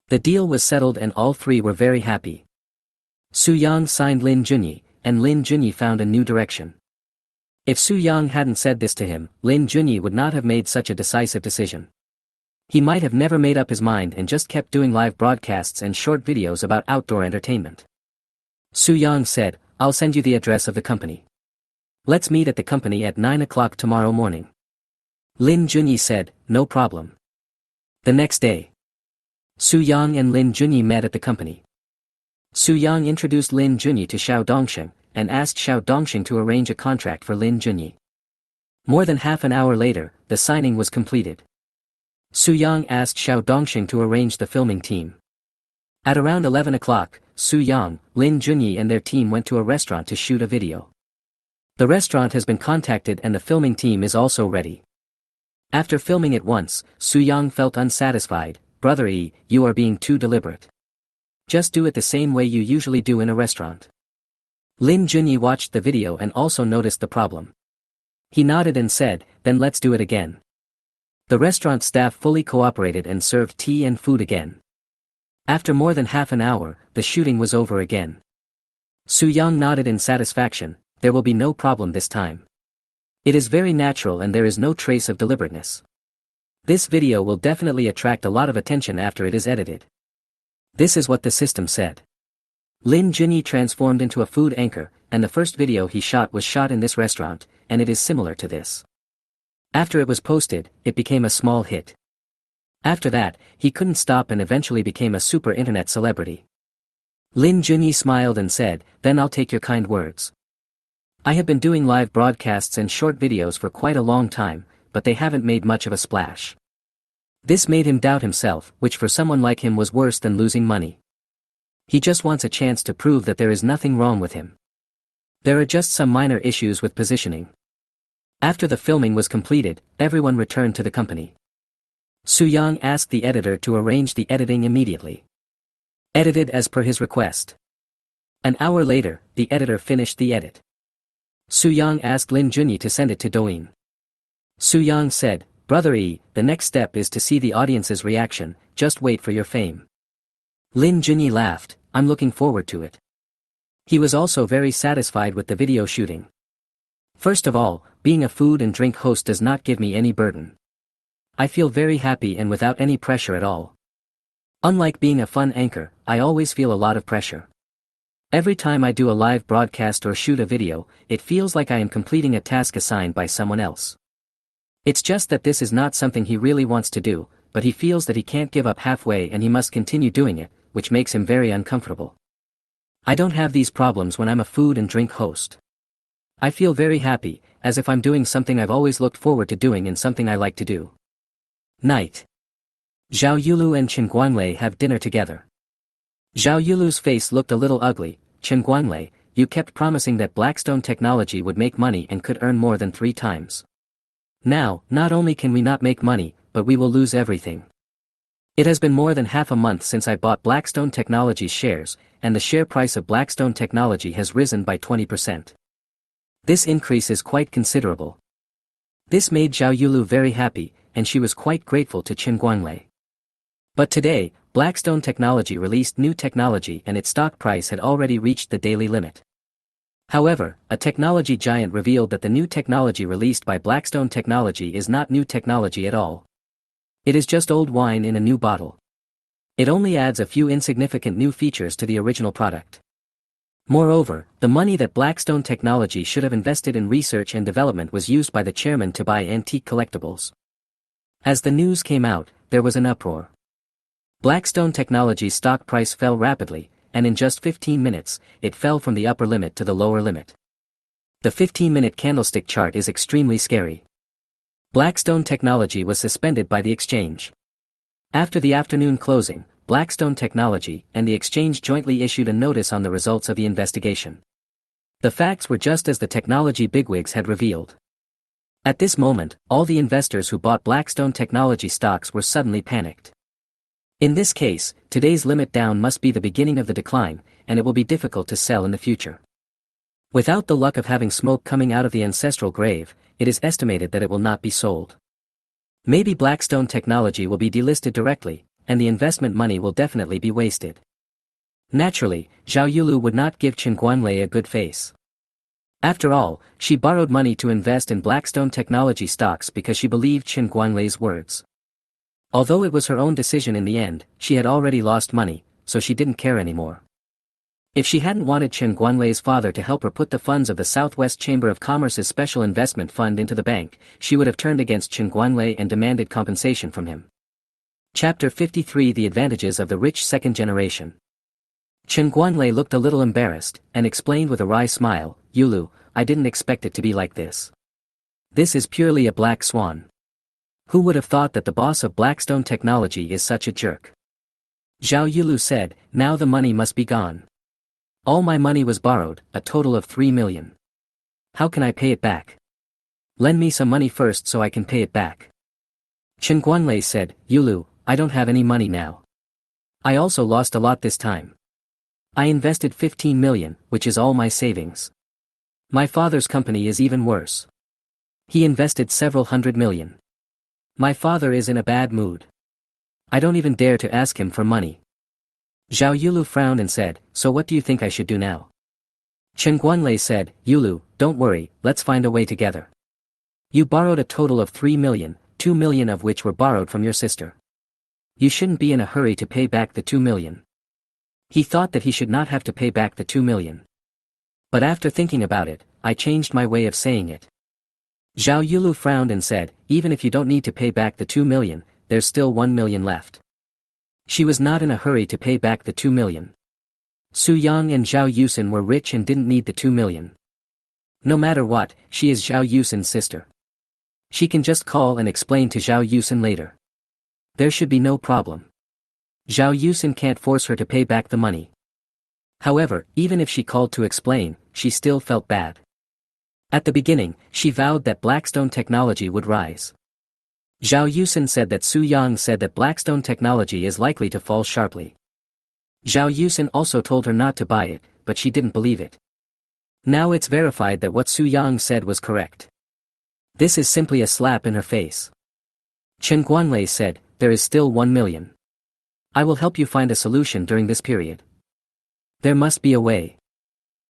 The deal was settled and all 3 were very happy. Su Yang signed Lin Junyi, and Lin Junyi found a new direction. If Su Yang hadn't said this to him, Lin Junyi would not have made such a decisive decision. He might have never made up his mind and just kept doing live broadcasts and short videos about outdoor entertainment. Su Yang said, "I'll send you the address of the company. Let's meet at the company at 9 o'clock tomorrow morning." Lin Junyi said, "No problem." The next day, Su Yang and Lin Junyi met at the company. Su Yang introduced Lin Junyi to Xiao Dongsheng, and asked Xiao Dongsheng to arrange a contract for Lin Junyi. More than half an hour later, the signing was completed. Su Yang asked Xiao Dongsheng to arrange the filming team. At around 11 o'clock, Su Yang, Lin Junyi and their team went to a restaurant to shoot a video. The restaurant has been contacted and the filming team is also ready. After filming it once, Su Yang felt unsatisfied. "Brother E, you are being too deliberate. Just do it the same way you usually do in a restaurant." Lin Junyi watched the video and also noticed the problem. He nodded and said, "Then let's do it again." The restaurant staff fully cooperated and served tea and food again. After more than half an hour, the shooting was over again. Su Yang nodded in satisfaction. "There will be no problem this time. It is very natural and there is no trace of deliberateness. This video will definitely attract a lot of attention after it is edited." This is what the system said. Lin Junyi transformed into a food anchor, and the first video he shot was shot in this restaurant, and it is similar to this. After it was posted, it became a small hit. After that, he couldn't stop and eventually became a super internet celebrity. Lin Junyi smiled and said, "Then I'll take your kind words. I have been doing live broadcasts and short videos for quite a long time, but they haven't made much of a splash." This made him doubt himself, which for someone like him was worse than losing money. He just wants a chance to prove that there is nothing wrong with him. There are just some minor issues with positioning. After the filming was completed, everyone returned to the company. Su Yang asked the editor to arrange the editing immediately. Edited as per his request. An hour later, the editor finished the edit. Su Yang asked Lin Junyi to send it to Douyin. Su Yang said, "Brother E, the next step is to see the audience's reaction, just wait for your fame." Lin Junyi laughed, "I'm looking forward to it." He was also very satisfied with the video shooting. "First of all, being a food and drink host does not give me any burden. I feel very happy and without any pressure at all. Unlike being a fun anchor, I always feel a lot of pressure. Every time I do a live broadcast or shoot a video, it feels like I am completing a task assigned by someone else. It's just that this is not something he really wants to do, but he feels that he can't give up halfway and he must continue doing it, which makes him very uncomfortable. I don't have these problems when I'm a food and drink host. I feel very happy, as if I'm doing something I've always looked forward to doing and something I like to do." Night. Zhao Yulu and Chen Guanglei have dinner together. Zhao Yulu's face looked a little ugly. "Chen Guanglei, you kept promising that Blackstone Technology would make money and could earn more than 3 times. Now, not only can we not make money, but we will lose everything. It has been more than half a month since I bought Blackstone Technology's shares, and the share price of Blackstone Technology has risen by 20%. This increase is quite considerable." This made Zhao Yulu very happy, and she was quite grateful to Chen Guanglei. But today, Blackstone Technology released new technology and its stock price had already reached the daily limit. However, a technology giant revealed that the new technology released by Blackstone Technology is not new technology at all. It is just old wine in a new bottle. It only adds a few insignificant new features to the original product. Moreover, the money that Blackstone Technology should have invested in research and development was used by the chairman to buy antique collectibles. As the news came out, there was an uproar. Blackstone Technology's stock price fell rapidly, and in just 15 minutes, it fell from the upper limit to the lower limit. The 15-minute candlestick chart is extremely scary. Blackstone Technology was suspended by the exchange. After the afternoon closing, Blackstone Technology and the exchange jointly issued a notice on the results of the investigation. The facts were just as the technology bigwigs had revealed. At this moment, all the investors who bought Blackstone Technology stocks were suddenly panicked. In this case, today's limit down must be the beginning of the decline, and it will be difficult to sell in the future. Without the luck of having smoke coming out of the ancestral grave, it is estimated that it will not be sold. Maybe Blackstone Technology will be delisted directly, and the investment money will definitely be wasted. Naturally, Zhao Yulu would not give Chen Guanlei a good face. After all, she borrowed money to invest in Blackstone Technology stocks because she believed Chen Guanlei's words. Although it was her own decision in the end, she had already lost money, so she didn't care anymore. If she hadn't wanted Chen Guanlei's father to help her put the funds of the Southwest Chamber of Commerce's special investment fund into the bank, she would have turned against Chen Guanlei and demanded compensation from him. Chapter 53 The Advantages of the Rich Second Generation. Chen Guanlei looked a little embarrassed, and explained with a wry smile, "Yulu, I didn't expect it to be like this. This is purely a black swan. Who would have thought that the boss of Blackstone Technology is such a jerk?" Zhao Yulu said, "Now the money must be gone. All my money was borrowed, a total of 3 million. How can I pay it back? Lend me some money first so I can pay it back." Chen Guanlei said, "Yulu, I don't have any money now. I also lost a lot this time. I invested 15 million, which is all my savings. My father's company is even worse. He invested several hundred million. My father is in a bad mood. I don't even dare to ask him for money." Zhao Yulu frowned and said, "So what do you think I should do now?" Chen Guanlei said, "Yulu, don't worry, let's find a way together. You borrowed a total of 3 million, 2 million of which were borrowed from your sister. You shouldn't be in a hurry to pay back the 2 million. He thought that he should not have to pay back the 2 million. But after thinking about it, I changed my way of saying it." Zhao Yulu frowned and said, "Even if you don't need to pay back the 2 million, there's still 1 million left." She was not in a hurry to pay back the 2 million. Su Yang and Zhao Yusin were rich and didn't need the 2 million. No matter what, she is Zhao Yusin's sister. She can just call and explain to Zhao Yusin later. There should be no problem. Zhao Yusin can't force her to pay back the money. However, even if she called to explain, she still felt bad. At the beginning, she vowed that Blackstone Technology would rise. Zhao Yusin said that Su Yang said that Blackstone Technology is likely to fall sharply. Zhao Yusin also told her not to buy it, but she didn't believe it. Now it's verified that what Su Yang said was correct. This is simply a slap in her face. Chen Guanlei said, "There is still 1 million. I will help you find a solution during this period. There must be a way."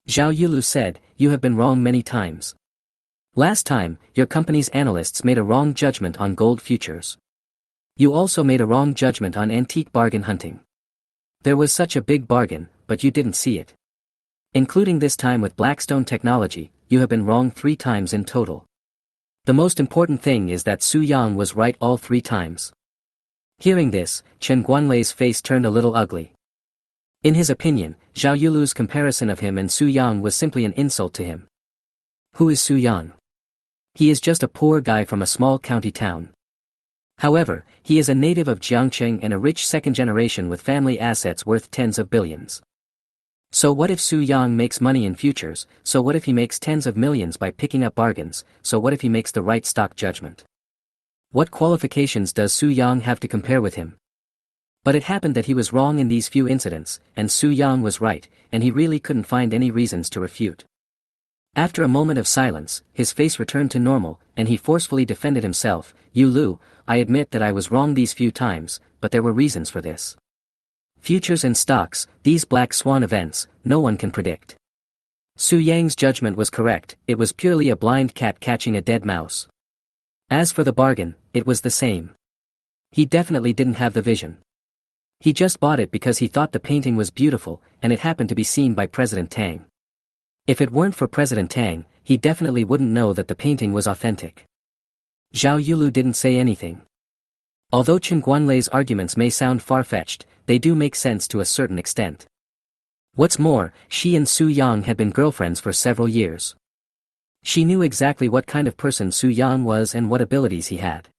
Zhao Yulu said, "You have been wrong many times. Last time, your company's analysts made a wrong judgment on gold futures. You also made a wrong judgment on antique bargain hunting. There was such a big bargain, but you didn't see it. Including this time with Blackstone Technology, you have been wrong 3 times in total. The most important thing is that Su Yang was right all 3 times." Hearing this, Chen Guanlei's face turned a little ugly. In his opinion, Zhao Yulu's comparison of him and Su Yang was simply an insult to him. Who is Su Yang? He is just a poor guy from a small county town. However, he is a native of Jiangcheng and a rich second generation with family assets worth tens of billions. So what if Su Yang makes money in futures? So what if he makes tens of millions by picking up bargains? So what if he makes the right stock judgment? What qualifications does Su Yang have to compare with him? But it happened that he was wrong in these few incidents, and Su Yang was right, and he really couldn't find any reasons to refute. After a moment of silence, his face returned to normal, and he forcefully defended himself. "Yu Lu, I admit that I was wrong these few times, but there were reasons for this. Futures and stocks, these black swan events, no one can predict. Su Yang's judgment was correct, it was purely a blind cat catching a dead mouse. As for the bargain, it was the same. He definitely didn't have the vision. He just bought it because he thought the painting was beautiful, and it happened to be seen by President Tang. If it weren't for President Tang, he definitely wouldn't know that the painting was authentic." Zhao Yulu didn't say anything. Although Chen Guanlei's arguments may sound far-fetched, they do make sense to a certain extent. What's more, she and Su Yang had been girlfriends for several years. She knew exactly what kind of person Su Yang was and what abilities he had.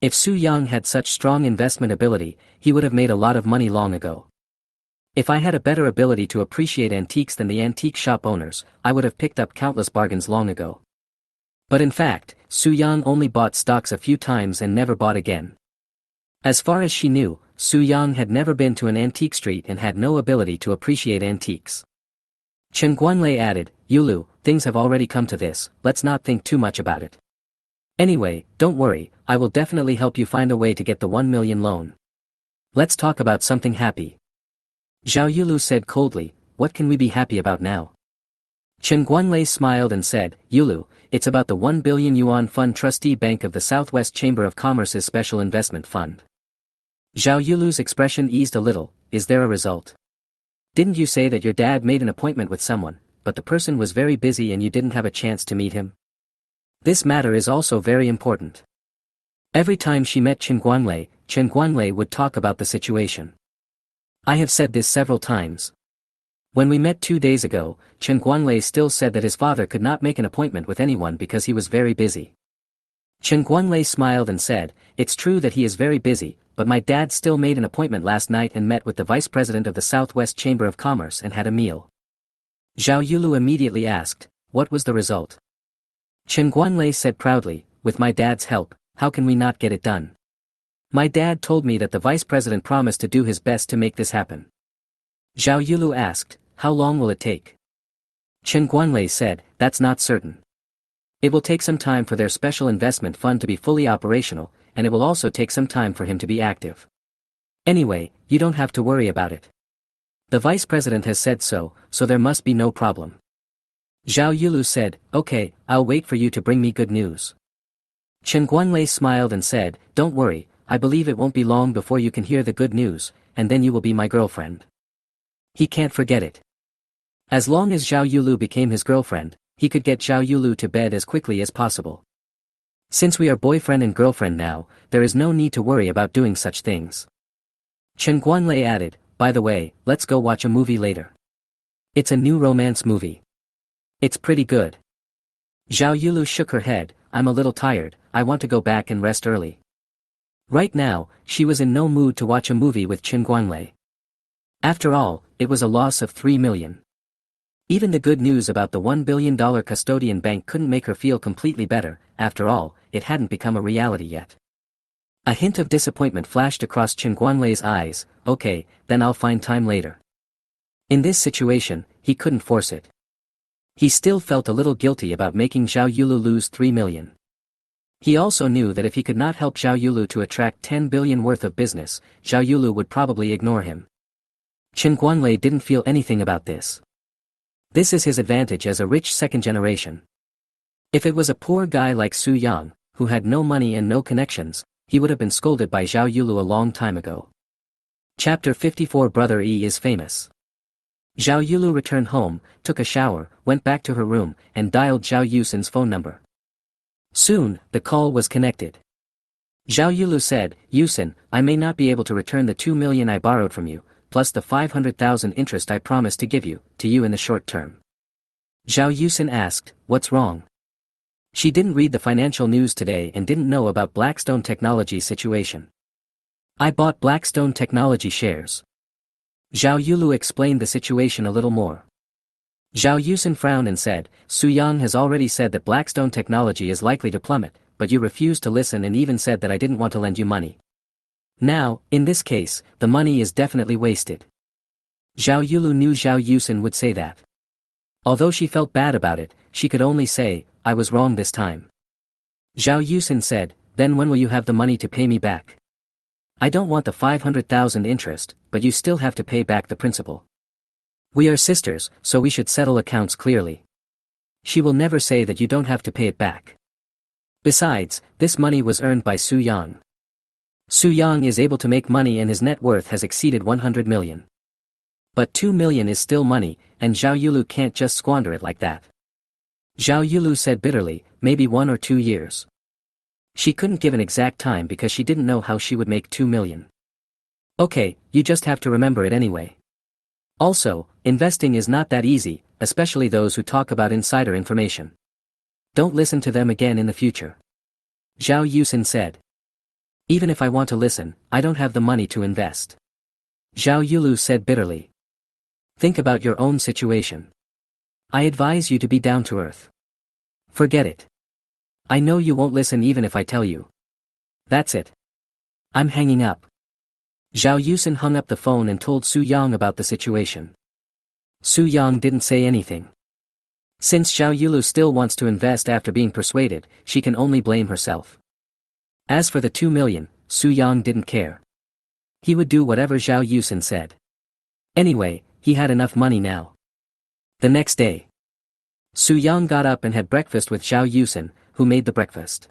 If Su Yang had such strong investment ability, he would have made a lot of money long ago. If I had a better ability to appreciate antiques than the antique shop owners, I would have picked up countless bargains long ago. But in fact, Su Yang only bought stocks a few times and never bought again. As far as she knew, Su Yang had never been to an antique street and had no ability to appreciate antiques. Chen Guanlei added, "Yulu, things have already come to this, let's not think too much about it. Anyway, don't worry, I will definitely help you find a way to get the 1 million loan. Let's talk about something happy." Zhao Yulu said coldly, "What can we be happy about now?" Chen Guanlei smiled and said, Yulu, it's about the 1 billion yuan fund trustee bank of the Southwest Chamber of Commerce's special investment fund. Zhao Yulu's expression eased a little. Is there a result? Didn't you say that your dad made an appointment with someone, but the person was very busy and you didn't have a chance to meet him? This matter is also very important. Every time she met Chen Guanlei would talk about the situation. I have said this several times. When we met 2 days ago, Chen Guanlei still said that his father could not make an appointment with anyone because he was very busy. Chen Guanlei smiled and said, it's true that he is very busy, but my dad still made an appointment last night and met with the vice president of the Southwest Chamber of Commerce and had a meal. Zhao Yulu immediately asked, what was the result? Chen Guanlei said proudly, with my dad's help, how can we not get it done? My dad told me that the vice president promised to do his best to make this happen. Zhao Yulu asked, how long will it take? Chen Guanlei said, that's not certain. It will take some time for their special investment fund to be fully operational, and it will also take some time for him to be active. Anyway, you don't have to worry about it. The vice president has said so, so there must be no problem. Zhao Yulu said, okay, I'll wait for you to bring me good news. Chen Guanlei smiled and said, don't worry, I believe it won't be long before you can hear the good news, and then you will be my girlfriend. He can't forget it. As long as Zhao Yulu became his girlfriend, he could get Zhao Yulu to bed as quickly as possible. Since we are boyfriend and girlfriend now, there is no need to worry about doing such things. Chen Guanlei added, by the way, let's go watch a movie later. It's a new romance movie. It's pretty good. Zhao Yulu shook her head, I'm a little tired, I want to go back and rest early. Right now, she was in no mood to watch a movie with Chen Guanlei. After all, it was a loss of 3 million. Even the good news about the $1 billion custodian bank couldn't make her feel completely better. After all, it hadn't become a reality yet. A hint of disappointment flashed across Chen Guanlei's eyes, okay, then I'll find time later. In this situation, he couldn't force it. He still felt a little guilty about making Zhao Yulu lose 3 million. He also knew that if he could not help Zhao Yulu to attract 10 billion worth of business, Zhao Yulu would probably ignore him. Chen Guanlei didn't feel anything about this. This is his advantage as a rich second generation. If it was a poor guy like Su Yang, who had no money and no connections, he would have been scolded by Zhao Yulu a long time ago. Chapter 54 Brother E is famous. Zhao Yulu returned home, took a shower, went back to her room, and dialed Zhao Yusin's phone number. Soon, the call was connected. Zhao Yulu said, Yusin, I may not be able to return the 2 million I borrowed from you, plus the 500,000 interest I promised to give you in the short term. Zhao Yusin asked, what's wrong? She didn't read the financial news today and didn't know about Blackstone Technology's situation. I bought Blackstone Technology shares. Zhao Yulu explained the situation a little more. Zhao Yusin frowned and said, Su Yang has already said that Blackstone Technology is likely to plummet, but you refused to listen and even said that I didn't want to lend you money. Now, in this case, the money is definitely wasted. Zhao Yulu knew Zhao Yusin would say that. Although she felt bad about it, she could only say, I was wrong this time. Zhao Yusin said, then when will you have the money to pay me back? I don't want the 500,000 interest, but you still have to pay back the principal. We are sisters, so we should settle accounts clearly. She will never say that you don't have to pay it back. Besides, this money was earned by Su Yang. Su Yang is able to make money and his net worth has exceeded 100 million. But 2 million is still money, and Zhao Yulu can't just squander it like that. Zhao Yulu said bitterly, maybe 1 or 2 years. She couldn't give an exact time because she didn't know how she would make 2 million. Okay, you just have to remember it anyway. Also, investing is not that easy, especially those who talk about insider information. Don't listen to them again in the future. Zhao Yusin said. Even if I want to listen, I don't have the money to invest. Zhao Yulu said bitterly. Think about your own situation. I advise you to be down to earth. Forget it. I know you won't listen even if I tell you. That's it. I'm hanging up. Zhao Yusin hung up the phone and told Su Yang about the situation. Su Yang didn't say anything. Since Zhao Yulu still wants to invest after being persuaded, she can only blame herself. As for the 2 million, Su Yang didn't care. He would do whatever Zhao Yusin said. Anyway, he had enough money now. The next day. Su-young got up and had breakfast with Zhao Yusin, who made the breakfast.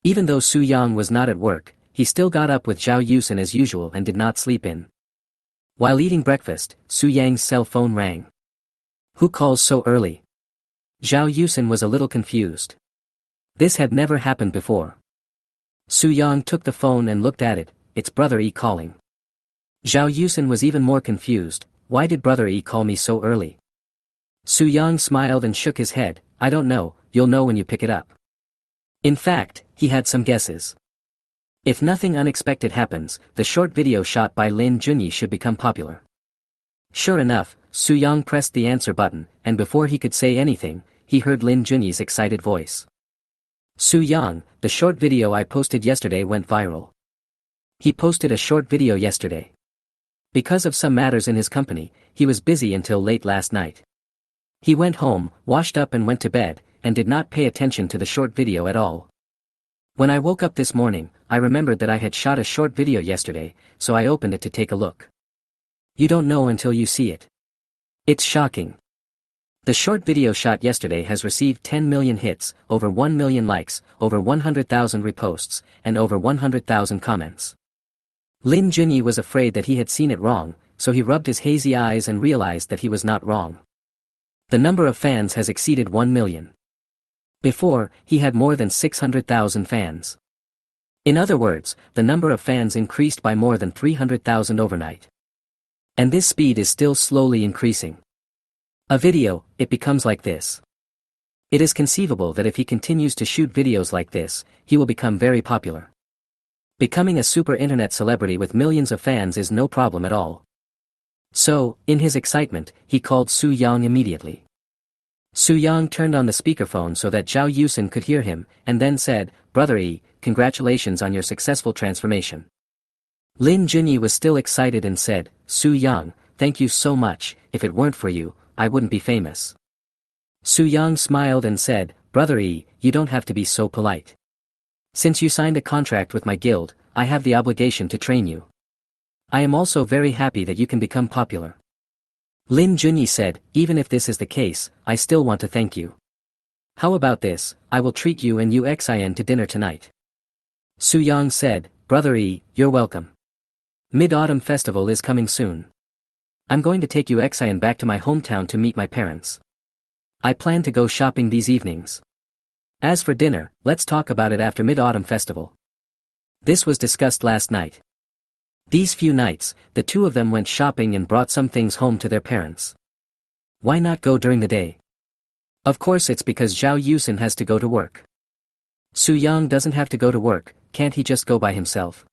Even though Su-young was not at work, he still got up with Zhao Yusin as usual and did not sleep in. While eating breakfast, Su-young's cell phone rang. Who calls so early? Zhao Yusin was a little confused. This had never happened before. Su-young took the phone and looked at it. It's Brother E calling. Zhao Yusin was even more confused. Why did Brother E call me so early? Su-young smiled and shook his head. I don't know, you'll know when you pick it up. In fact, he had some guesses. If nothing unexpected happens, the short video shot by Lin Junyi should become popular. Sure enough, Su-young pressed the answer button, and before he could say anything, he heard Lin Junyi's excited voice. Su-young, the short video I posted yesterday went viral. He posted a short video yesterday. Because of some matters in his company, he was busy until late last night. He went home, washed up and went to bed, and did not pay attention to the short video at all. When I woke up this morning, I remembered that I had shot a short video yesterday, so I opened it to take a look. You don't know until you see it. It's shocking. The short video shot yesterday has received 10 million hits, over 1 million likes, over 100,000 reposts, and over 100,000 comments. Lin Junyi was afraid that he had seen it wrong, so he rubbed his hazy eyes and realized that he was not wrong. The number of fans has exceeded 1 million. Before, he had more than 600,000 fans. In other words, the number of fans increased by more than 300,000 overnight. And this speed is still slowly increasing. A video, it becomes like this. It is conceivable that if he continues to shoot videos like this, he will become very popular. Becoming a super internet celebrity with millions of fans is no problem at all. So, in his excitement, he called Su-young immediately. Su-young turned on the speakerphone so that Zhao Yusin could hear him, and then said, Brother E, congratulations on your successful transformation. Lin Junyi was still excited and said, Su-young, thank you so much, if it weren't for you, I wouldn't be famous. Su-young smiled and said, Brother E, you don't have to be so polite. Since you signed a contract with my guild, I have the obligation to train you. I am also very happy that you can become popular. Lin Junyi said, even if this is the case, I still want to thank you. How about this, I will treat you and Xin to dinner tonight. Su-young said, Brother E, you're welcome. Mid-Autumn Festival is coming soon. I'm going to take Xin back to my hometown to meet my parents. I plan to go shopping these evenings. As for dinner, let's talk about it after Mid-Autumn Festival. This was discussed last night. These few nights, the two of them went shopping and brought some things home to their parents. Why not go during the day? Of course it's because Zhao Yusin has to go to work. Su-young doesn't have to go to work, can't he just go by himself?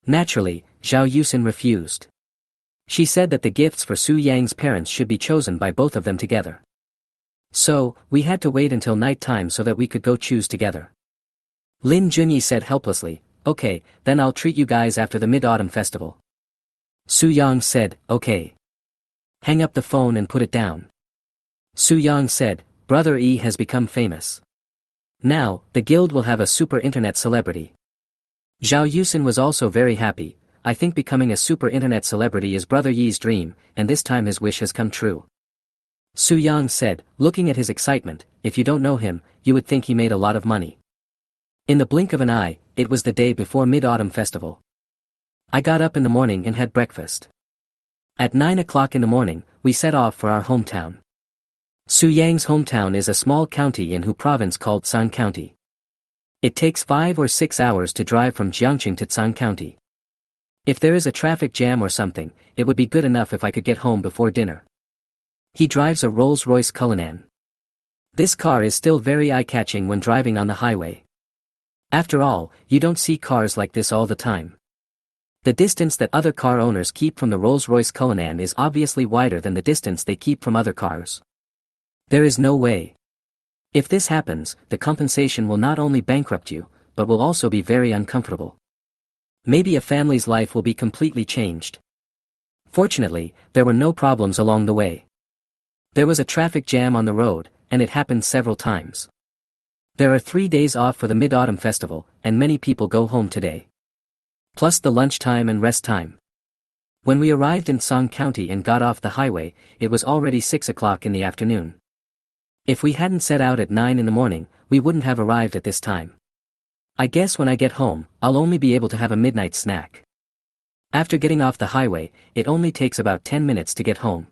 Naturally, Zhao Yusin refused. She said that the gifts for Su-young's parents should be chosen by both of them together. So, we had to wait until night time so that we could go choose together. Lin Junyi said helplessly, okay, then I'll treat you guys after the Mid-Autumn Festival. Su-young said, okay. Hang up the phone and put it down. Su-young said, Brother E has become famous. Now, the guild will have a super internet celebrity. Zhao Yusin was also very happy. I think becoming a super internet celebrity is Brother Yi's dream, and this time his wish has come true. Su-young said, looking at his excitement, if you don't know him, you would think he made a lot of money. In the blink of an eye, it was the day before Mid-Autumn Festival. I got up in the morning and had breakfast. At 9 o'clock in the morning, we set off for our hometown. Su-young's hometown is a small county in Hu province called Tsang County. It takes 5 or 6 hours to drive from Jiangqing to Tsang County. If there is a traffic jam or something, it would be good enough if I could get home before dinner. He drives a Rolls-Royce Cullinan. This car is still very eye-catching when driving on the highway. After all, you don't see cars like this all the time. The distance that other car owners keep from the Rolls-Royce Cullinan is obviously wider than the distance they keep from other cars. There is no way. If this happens, the compensation will not only bankrupt you, but will also be very uncomfortable. Maybe a family's life will be completely changed. Fortunately, there were no problems along the way. There was a traffic jam on the road, and it happened several times. There are 3 days off for the Mid-Autumn Festival, and many people go home today. Plus the lunchtime and rest time. When we arrived in Tsang County and got off the highway, it was already 6 o'clock in the afternoon. If we hadn't set out at 9 in the morning, we wouldn't have arrived at this time. I guess when I get home, I'll only be able to have a midnight snack. After getting off the highway, it only takes about 10 minutes to get home.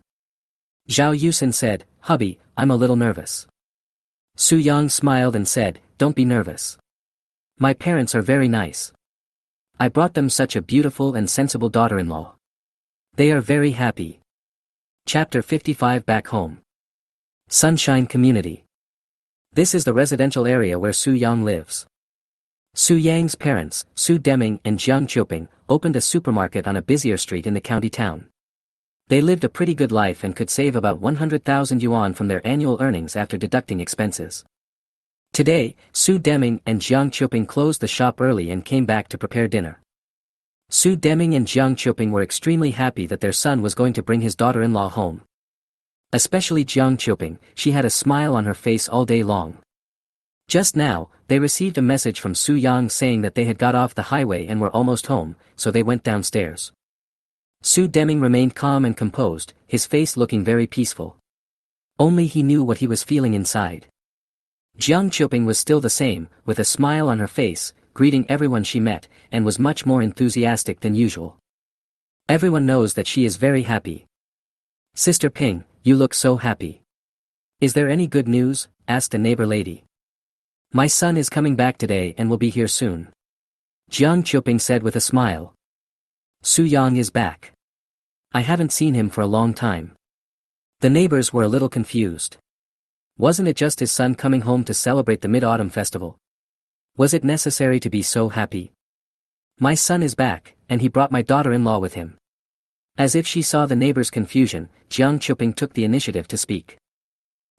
Zhao Yusen said, "Hubby, I'm a little nervous." Su Yang smiled and said, "Don't be nervous. My parents are very nice. I brought them such a beautiful and sensible daughter-in-law. They are very happy." Chapter 55 Back Home. Sunshine Community. This is the residential area where Su Yang lives. Su Yang's parents, Su Deming and Jiang Choping, opened a supermarket on a busier street in the county town. They lived a pretty good life and could save about 100,000 yuan from their annual earnings after deducting expenses. Today, Su Deming and Jiang Choping closed the shop early and came back to prepare dinner. Su Deming and Jiang Choping were extremely happy that their son was going to bring his daughter-in-law home. Especially Jiang Choping, she had a smile on her face all day long. Just now, they received a message from Su Yang saying that they had got off the highway and were almost home, so they went downstairs. Su Deming remained calm and composed, his face looking very peaceful. Only he knew what he was feeling inside. Jiang Choping was still the same, with a smile on her face, greeting everyone she met, and was much more enthusiastic than usual. Everyone knows that she is very happy. "Sister Ping, you look so happy. Is there any good news?" asked a neighbor lady. "My son is coming back today and will be here soon," Jiang Choping said with a smile. "Su Yang is back. I haven't seen him for a long time." The neighbors were a little confused. Wasn't it just his son coming home to celebrate the Mid-Autumn Festival? Was it necessary to be so happy? "My son is back, and he brought my daughter-in-law with him." As if she saw the neighbors' confusion, Jiang Choping took the initiative to speak.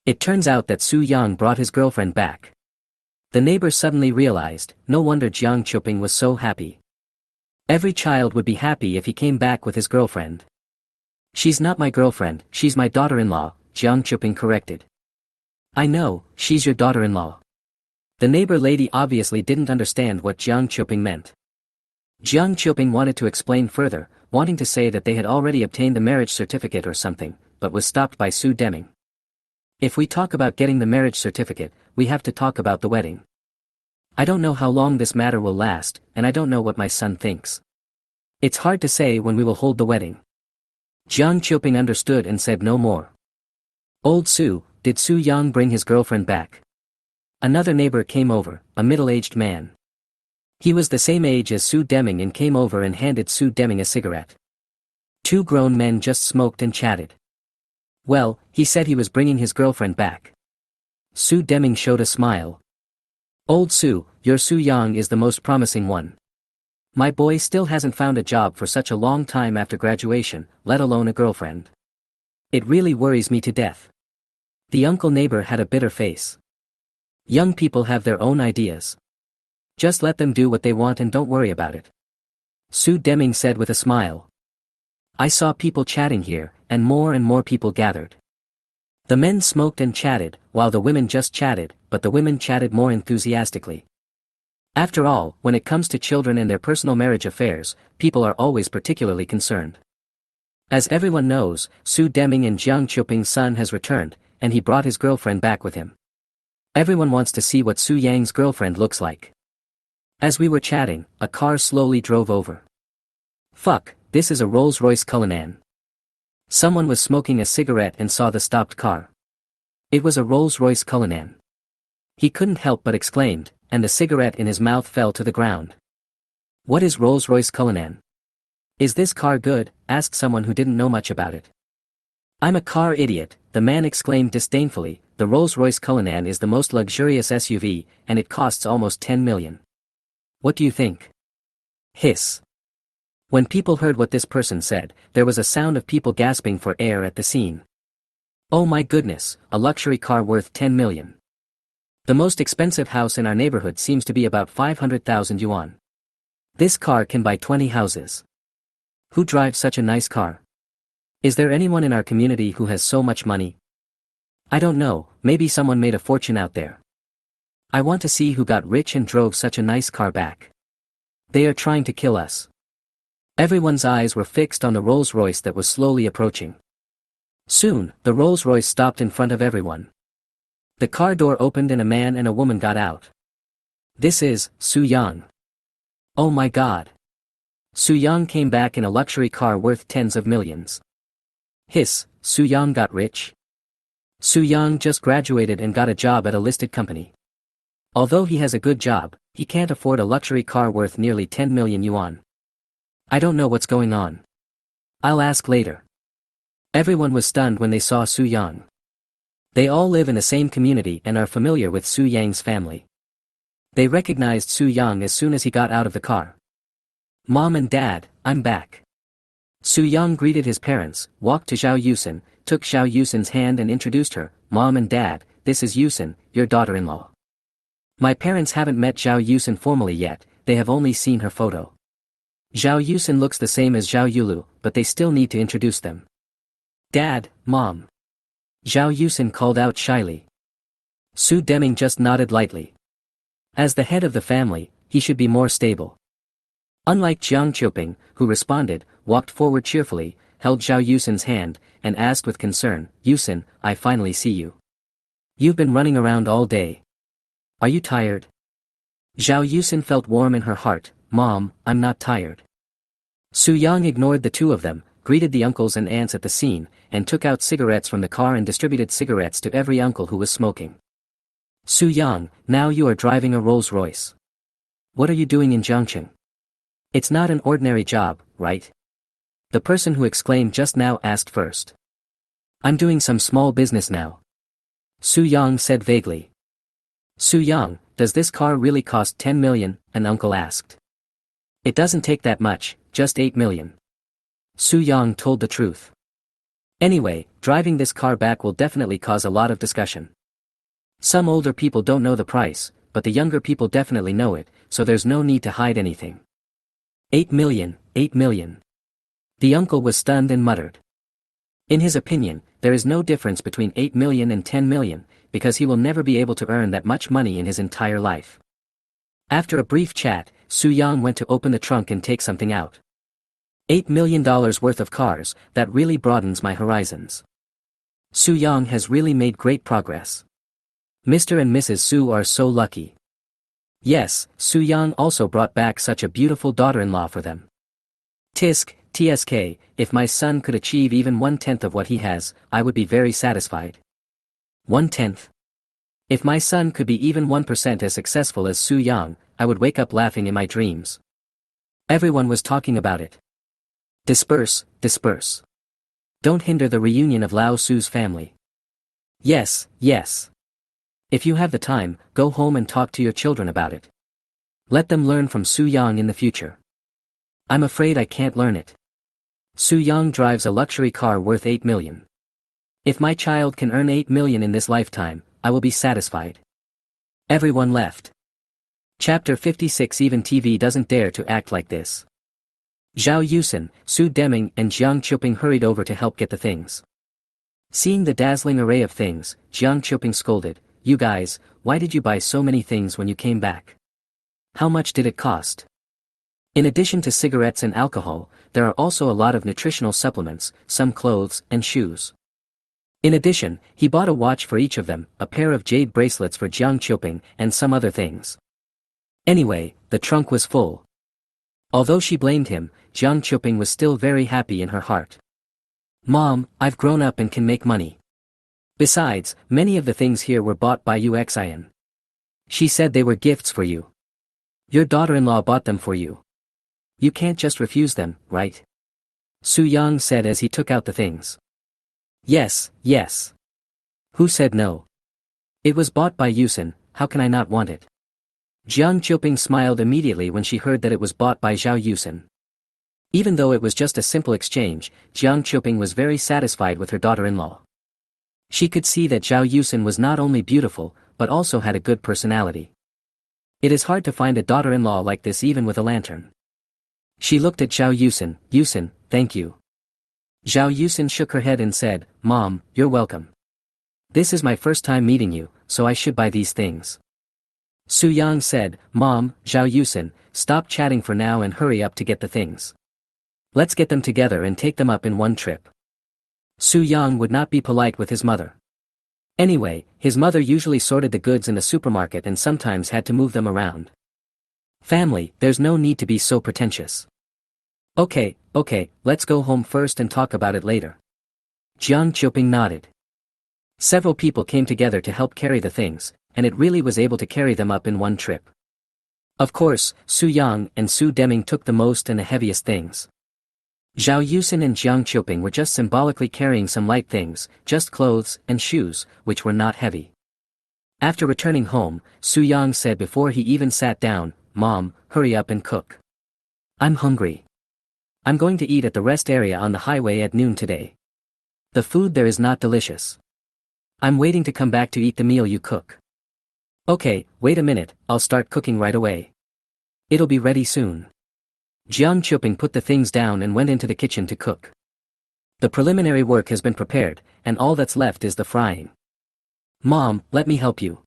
It turns out that Su Yang brought his girlfriend back. The neighbor suddenly realized, no wonder Jiang Choping was so happy. Every child would be happy if he came back with his girlfriend. "She's not my girlfriend, she's my daughter-in-law," Jiang Choping corrected. "I know, she's your daughter-in-law." The neighbor lady obviously didn't understand what Jiang Choping meant. Jiang Choping wanted to explain further, wanting to say that they had already obtained the marriage certificate or something, but was stopped by Su Deming. "If we talk about getting the marriage certificate, we have to talk about the wedding. I don't know how long this matter will last, and I don't know what my son thinks. It's hard to say when we will hold the wedding." Jiang Choping understood and said no more. "Old Su, did Su Yang bring his girlfriend back?" Another neighbor came over, a middle-aged man. He was the same age as Su Deming and came over and handed Su Deming a cigarette. Two grown men just smoked and chatted. "Well, he said he was bringing his girlfriend back." Su Deming showed a smile. "Old Su, your Su Yang is the most promising one. My boy still hasn't found a job for such a long time after graduation, let alone a girlfriend. It really worries me to death." The uncle neighbor had a bitter face. "Young people have their own ideas. Just let them do what they want and don't worry about it," Su Deming said with a smile. "I saw people chatting here, and more people gathered. The men smoked and chatted, while the women just chatted, but the women chatted more enthusiastically. After all, when it comes to children and their personal marriage affairs, people are always particularly concerned. As everyone knows, Su Deming and Jiang Choping's son has returned, and he brought his girlfriend back with him. Everyone wants to see what Su Yang's girlfriend looks like." As we were chatting, a car slowly drove over. "Fuck, this is a Rolls-Royce Cullinan." Someone was smoking a cigarette and saw the stopped car. It was a Rolls-Royce Cullinan. He couldn't help but exclaimed, and the cigarette in his mouth fell to the ground. "What is Rolls-Royce Cullinan? Is this car good?" asked someone who didn't know much about it. "I'm a car idiot," the man exclaimed disdainfully. "The Rolls-Royce Cullinan is the most luxurious SUV, and it costs almost 10 million. What do you think?" Hiss. When people heard what this person said, there was a sound of people gasping for air at the scene. "Oh my goodness, a luxury car worth 10 million. The most expensive house in our neighborhood seems to be about 500,000 yuan. This car can buy 20 houses. Who drives such a nice car? Is there anyone in our community who has so much money? I don't know, maybe someone made a fortune out there. I want to see who got rich and drove such a nice car back. They are trying to kill us." Everyone's eyes were fixed on the Rolls-Royce that was slowly approaching. Soon, the Rolls-Royce stopped in front of everyone. The car door opened and a man and a woman got out. This is Su-young. Oh my god. Su-young came back in a luxury car worth tens of millions. Hiss, Su-young got rich? Su-young just graduated and got a job at a listed company. Although he has a good job, he can't afford a luxury car worth nearly 10 million yuan. I don't know what's going on. I'll ask later. Everyone was stunned when they saw Su-young. They all live in the same community and are familiar with Su-yang's family. They recognized Su-young as soon as he got out of the car. Mom and Dad, I'm back. Su-young greeted his parents, walked to Zhao Yusen, took Zhao Yusen's hand and introduced her. Mom and Dad, this is Yusen, your daughter-in-law. My parents haven't met Zhao Yusen formally yet, they have only seen her photo. Zhao Yusen looks the same as Zhao Yulu, but they still need to introduce them. Dad, Mom. Zhao Yusen called out shyly. Su Deming just nodded lightly. As the head of the family, he should be more stable. Unlike Jiang Qiuping, who responded, walked forward cheerfully, held Zhao Yusen's hand, and asked with concern, Yusen, I finally see you. You've been running around all day. Are you tired? Zhao Yusen felt warm in her heart. Mom, I'm not tired. Su-young ignored the two of them, greeted the uncles and aunts at the scene, and took out cigarettes from the car and distributed cigarettes to every uncle who was smoking. Su-young, now you are driving a Rolls-Royce. What are you doing in Zhangcheng? It's not an ordinary job, right? The person who exclaimed just now asked first. I'm doing some small business now. Su-young said vaguely. Su-young, does this car really cost 10 million? An uncle asked. It doesn't take that much, just 8 million. Su-young told the truth. Anyway, driving this car back will definitely cause a lot of discussion. Some older people don't know the price, but the younger people definitely know it, so there's no need to hide anything. 8 million, 8 million. The uncle was stunned and muttered. In his opinion, there is no difference between 8 million and 10 million, because he will never be able to earn that much money in his entire life. After a brief chat, Su-young went to open the trunk and take something out. $8 million worth of cars, that really broadens my horizons. Su-young has really made great progress. Mr. and Mrs. Su are so lucky. Yes, Su-young also brought back such a beautiful daughter-in-law for them. TSK, if my son could achieve even 1/10 of what he has, I would be very satisfied. 1/10. If my son could be even 1% as successful as Su-young, I would wake up laughing in my dreams. Everyone was talking about it. Disperse, disperse. Don't hinder the reunion of Lao Su's family. Yes, yes. If you have the time, go home and talk to your children about it. Let them learn from Su-young in the future. I'm afraid I can't learn it. Su-young drives a luxury car worth 8 million. If my child can earn 8 million in this lifetime, I will be satisfied. Everyone left. Chapter 56. Even TV doesn't dare to act like this. Zhao Yusen, Su Deming and Jiang Qiuping hurried over to help get the things. Seeing the dazzling array of things, Jiang Qiuping scolded, You guys, why did you buy so many things when you came back? How much did it cost? In addition to cigarettes and alcohol, there are also a lot of nutritional supplements, some clothes and shoes. In addition, he bought a watch for each of them, a pair of jade bracelets for Jiang Qiuping, and some other things. Anyway, the trunk was full. Although she blamed him, Jiang Qiuping was still very happy in her heart. Mom, I've grown up and can make money. Besides, many of the things here were bought by Uxian. She said they were gifts for you. Your daughter-in-law bought them for you. You can't just refuse them, right? Su-young said as he took out the things. Yes, yes. Who said no? It was bought by Yusen, how can I not want it? Jiang Qiuping smiled immediately when she heard that it was bought by Zhao Yusen. Even though it was just a simple exchange, Jiang Qiuping was very satisfied with her daughter-in-law. She could see that Zhao Yusen was not only beautiful, but also had a good personality. It is hard to find a daughter-in-law like this even with a lantern. She looked at Zhao Yusen, Yusen, thank you. Zhao Yusen shook her head and said, Mom, you're welcome. This is my first time meeting you, so I should buy these things. Su-young said, Mom, Zhao Yusen, stop chatting for now and hurry up to get the things. Let's get them together and take them up in one trip. Su-young would not be polite with his mother. Anyway, his mother usually sorted the goods in the supermarket and sometimes had to move them around. Family, there's no need to be so pretentious. Okay, let's go home first and talk about it later. Jiang Qiuping nodded. Several people came together to help carry the things, and it really was able to carry them up in one trip. Of course, Su Yang and Su Deming took the most and the heaviest things. Zhao Yusin and Jiang Qiuping were just symbolically carrying some light things, just clothes and shoes, which were not heavy. After returning home, Su Yang said before he even sat down, "Mom, hurry up and cook. I'm hungry. I'm going to eat at the rest area on the highway at noon today. The food there is not delicious. I'm waiting to come back to eat the meal you cook." "Okay, wait a minute, I'll start cooking right away. It'll be ready soon." Jiang Qiuping put the things down and went into the kitchen to cook. The preliminary work has been prepared, and all that's left is the frying. "Mom, let me help you."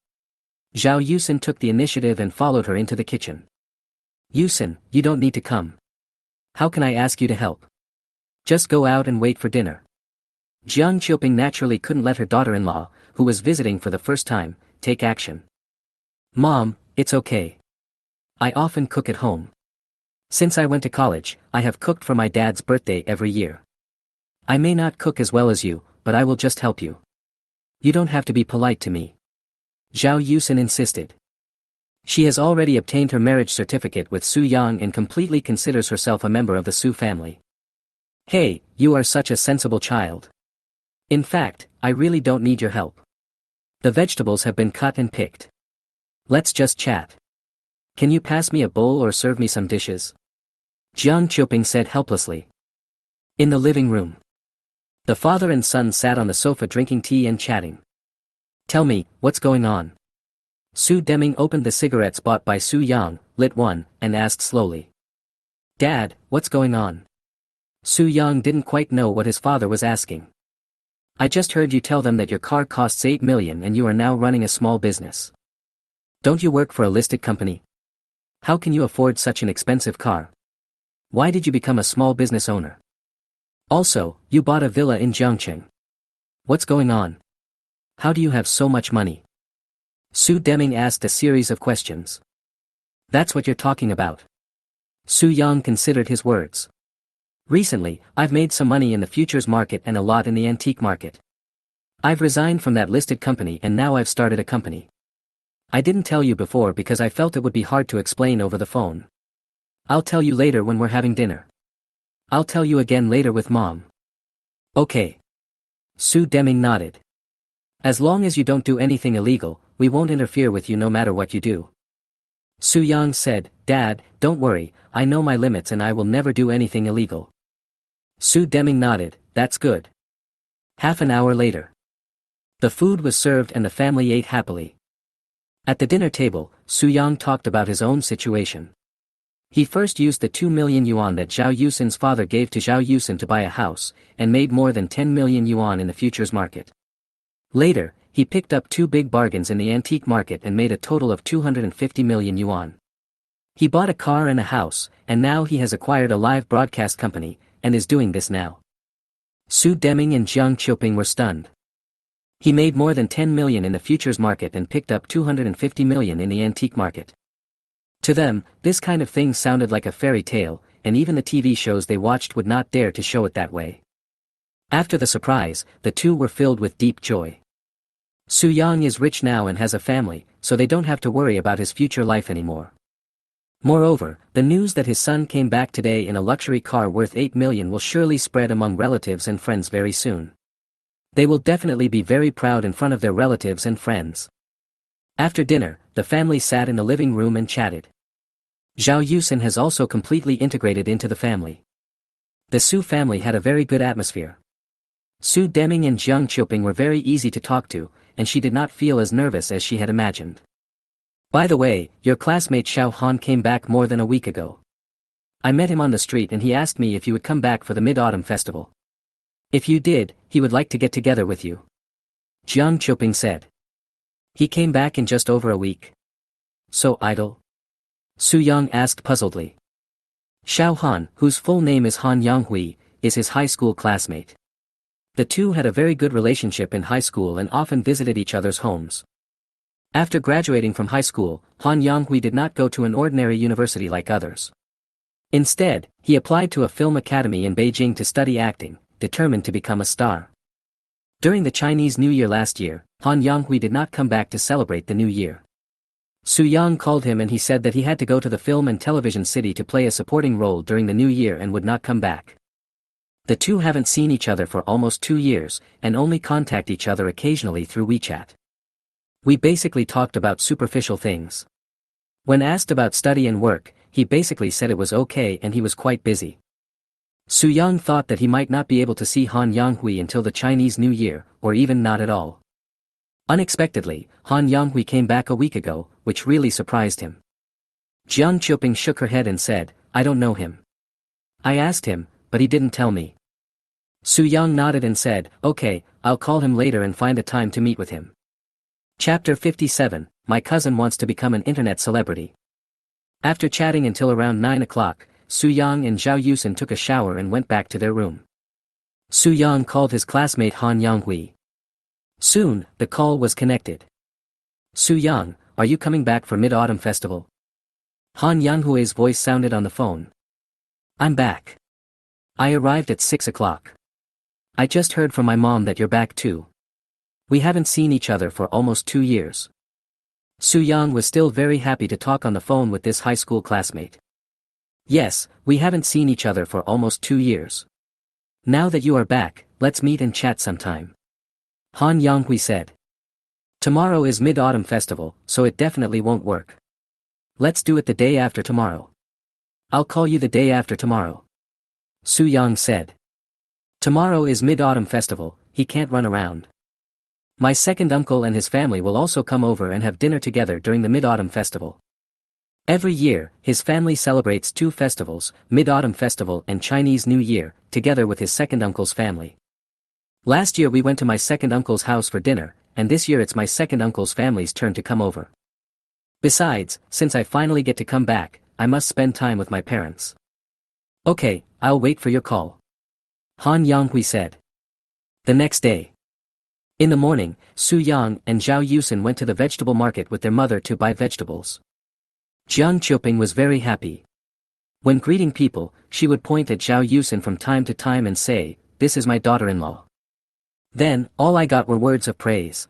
Zhao Yusin took the initiative and followed her into the kitchen. "Yusin, you don't need to come. How can I ask you to help? Just go out and wait for dinner." Jiang Qiuping naturally couldn't let her daughter-in-law, who was visiting for the first time, take action. "Mom, it's okay. I often cook at home. Since I went to college, I have cooked for my dad's birthday every year. I may not cook as well as you, but I will just help you. You don't have to be polite to me." Zhao Yusin insisted. She has already obtained her marriage certificate with Su Yang and completely considers herself a member of the Su family. "Hey, you are such a sensible child. In fact, I really don't need your help. The vegetables have been cut and picked. Let's just chat. Can you pass me a bowl or serve me some dishes?" Jiang Qiuping said helplessly. In the living room, the father and son sat on the sofa drinking tea and chatting. "Tell me, what's going on?" Su Deming opened the cigarettes bought by Su Yang, lit one, and asked slowly. "Dad, what's going on?" Su Yang didn't quite know what his father was asking. "I just heard you tell them that your car costs 8 million and you are now running a small business. Don't you work for a listed company? How can you afford such an expensive car? Why did you become a small business owner? Also, you bought a villa in Jiangcheng. What's going on? How do you have so much money?" Su Deming asked a series of questions. "That's what you're talking about." Su Yang considered his words. "Recently, I've made some money in the futures market and a lot in the antique market. I've resigned from that listed company and now I've started a company. I didn't tell you before because I felt it would be hard to explain over the phone. I'll tell you later when we're having dinner. I'll tell you again later with Mom." "Okay." Su Deming nodded. "As long as you don't do anything illegal, we won't interfere with you no matter what you do." Su Yang said, "Dad, don't worry, I know my limits and I will never do anything illegal." Su Deming nodded, "That's good." Half an hour later, the food was served and the family ate happily. At the dinner table, Su Yang talked about his own situation. He first used the 2 million yuan that Zhao Yusin's father gave to Zhao Yusin to buy a house, and made more than 10 million yuan in the futures market. Later, he picked up 2 big bargains in the antique market and made a total of 250 million yuan. He bought a car and a house, and now he has acquired a live broadcast company, and is doing this now. Su Deming and Jiang Qiuping were stunned. He made more than 10 million in the futures market and picked up 250 million in the antique market. To them, this kind of thing sounded like a fairy tale, and even the TV shows they watched would not dare to show it that way. After the surprise, the two were filled with deep joy. Su Yang is rich now and has a family, so they don't have to worry about his future life anymore. Moreover, the news that his son came back today in a luxury car worth 8 million will surely spread among relatives and friends very soon. They will definitely be very proud in front of their relatives and friends. After dinner, the family sat in the living room and chatted. Zhao Yusin has also completely integrated into the family. The Su family had a very good atmosphere. Su Deming and Jiang Qiuping were very easy to talk to, and she did not feel as nervous as she had imagined. "By the way, your classmate Xiao Han came back more than a week ago. I met him on the street and he asked me if you would come back for the Mid-Autumn Festival. If you did, he would like to get together with you." Jiang Qiuping said. "He came back in just over a week. So idle?" Su Yang asked puzzledly. Xiao Han, whose full name is Han Yanghui, is his high school classmate. The two had a very good relationship in high school and often visited each other's homes. After graduating from high school, Han Yonghui did not go to an ordinary university like others. Instead, he applied to a film academy in Beijing to study acting, determined to become a star. During the Chinese New Year last year, Han Yonghui did not come back to celebrate the New Year. Su Yang called him and he said that he had to go to the film and television city to play a supporting role during the New Year and would not come back. The two haven't seen each other for almost 2 years, and only contact each other occasionally through WeChat. We basically talked about superficial things. When asked about study and work, he basically said it was okay and he was quite busy. Su Yang thought that he might not be able to see Han Yonghui until the Chinese New Year, or even not at all. Unexpectedly, Han Yonghui came back a week ago, which really surprised him. Jiang Qiuping shook her head and said, "I don't know him. I asked him, but he didn't tell me." Su Yang nodded and said, "Okay, I'll call him later and find a time to meet with him." Chapter 57, My cousin wants to become an internet celebrity. After chatting until around 9 o'clock, Su Yang and Zhao Yusen took a shower and went back to their room. Su Yang called his classmate Han Yonghui. Soon, the call was connected. "Su Yang, are you coming back for Mid-Autumn Festival?" Han Yonghui's voice sounded on the phone. "I'm back. I arrived at 6 o'clock. I just heard from my mom that you're back too. We haven't seen each other for almost 2 years." Su Yang was still very happy to talk on the phone with this high school classmate. "Yes, we haven't seen each other for almost 2 years. Now that you are back, let's meet and chat sometime," Han Yonghui said. "Tomorrow is Mid-Autumn Festival, so it definitely won't work. Let's do it the day after tomorrow. I'll call you the day after tomorrow," Su Yang said. "Tomorrow is Mid-Autumn Festival, he can't run around. My second uncle and his family will also come over and have dinner together during the Mid-Autumn Festival. Every year, his family celebrates 2 festivals, Mid-Autumn Festival and Chinese New Year, together with his second uncle's family. Last year we went to my second uncle's house for dinner, and this year it's my second uncle's family's turn to come over. Besides, since I finally get to come back, I must spend time with my parents." "Okay, I'll wait for your call," Han Yonghui said. The next day. In the morning, Su Yang and Zhao Yusen went to the vegetable market with their mother to buy vegetables. Jiang Qiuping was very happy. When greeting people, she would point at Zhao Yusen from time to time and say, "This is my daughter-in-law." Then, all I got were words of praise.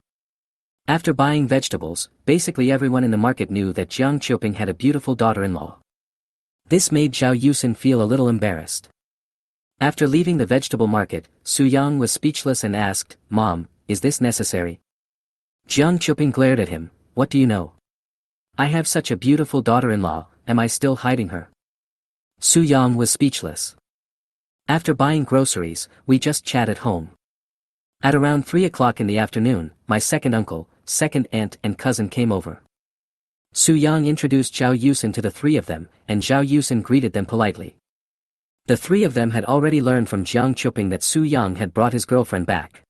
After buying vegetables, basically everyone in the market knew that Jiang Qiuping had a beautiful daughter-in-law. This made Zhao Yusen feel a little embarrassed. After leaving the vegetable market, Su Yang was speechless and asked, "Mom, is this necessary?" Jiang Qiuping glared at him, "What do you know? I have such a beautiful daughter-in-law, am I still hiding her?" Su Yang was speechless. After buying groceries, we just chat at home. At around 3 o'clock in the afternoon, my second uncle, second aunt and cousin came over. Su Yang introduced Zhao Yusen to the 3 of them, and Zhao Yusen greeted them politely. The 3 of them had already learned from Jiang Qiuping that Su Yang had brought his girlfriend back.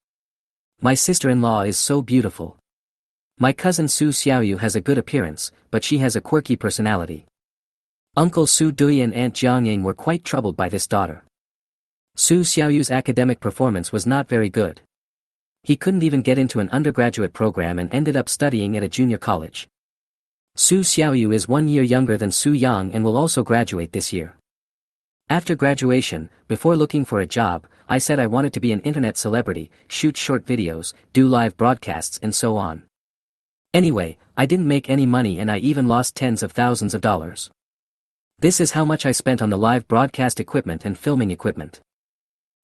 "My sister-in-law is so beautiful. My cousin Su Xiaoyu has a good appearance, but she has a quirky personality." Uncle Su Dui and Aunt Jiang Ying were quite troubled by this daughter. Su Xiaoyu's academic performance was not very good. He couldn't even get into an undergraduate program and ended up studying at a junior college. Su Xiaoyu is 1 year younger than Su Yang and will also graduate this year. After graduation, before looking for a job, I said I wanted to be an internet celebrity, shoot short videos, do live broadcasts and so on. Anyway, I didn't make any money and I even lost tens of thousands of dollars. This is how much I spent on the live broadcast equipment and filming equipment.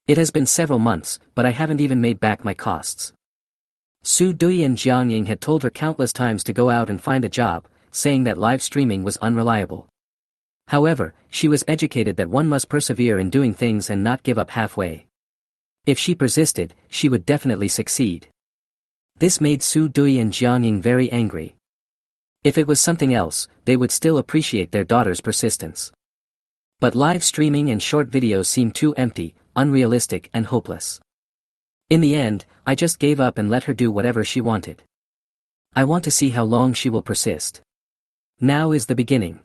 It has been several months, but I haven't even made back my costs. Su Dui and Jiang Ying had told her countless times to go out and find a job, saying that live streaming was unreliable. However, she was educated that one must persevere in doing things and not give up halfway. If she persisted, she would definitely succeed. This made Su Dui and Jiang Ying very angry. If it was something else, they would still appreciate their daughter's persistence. But live streaming and short videos seemed too empty, unrealistic and hopeless. In the end, I just gave up and let her do whatever she wanted. I want to see how long she will persist. Now is the beginning.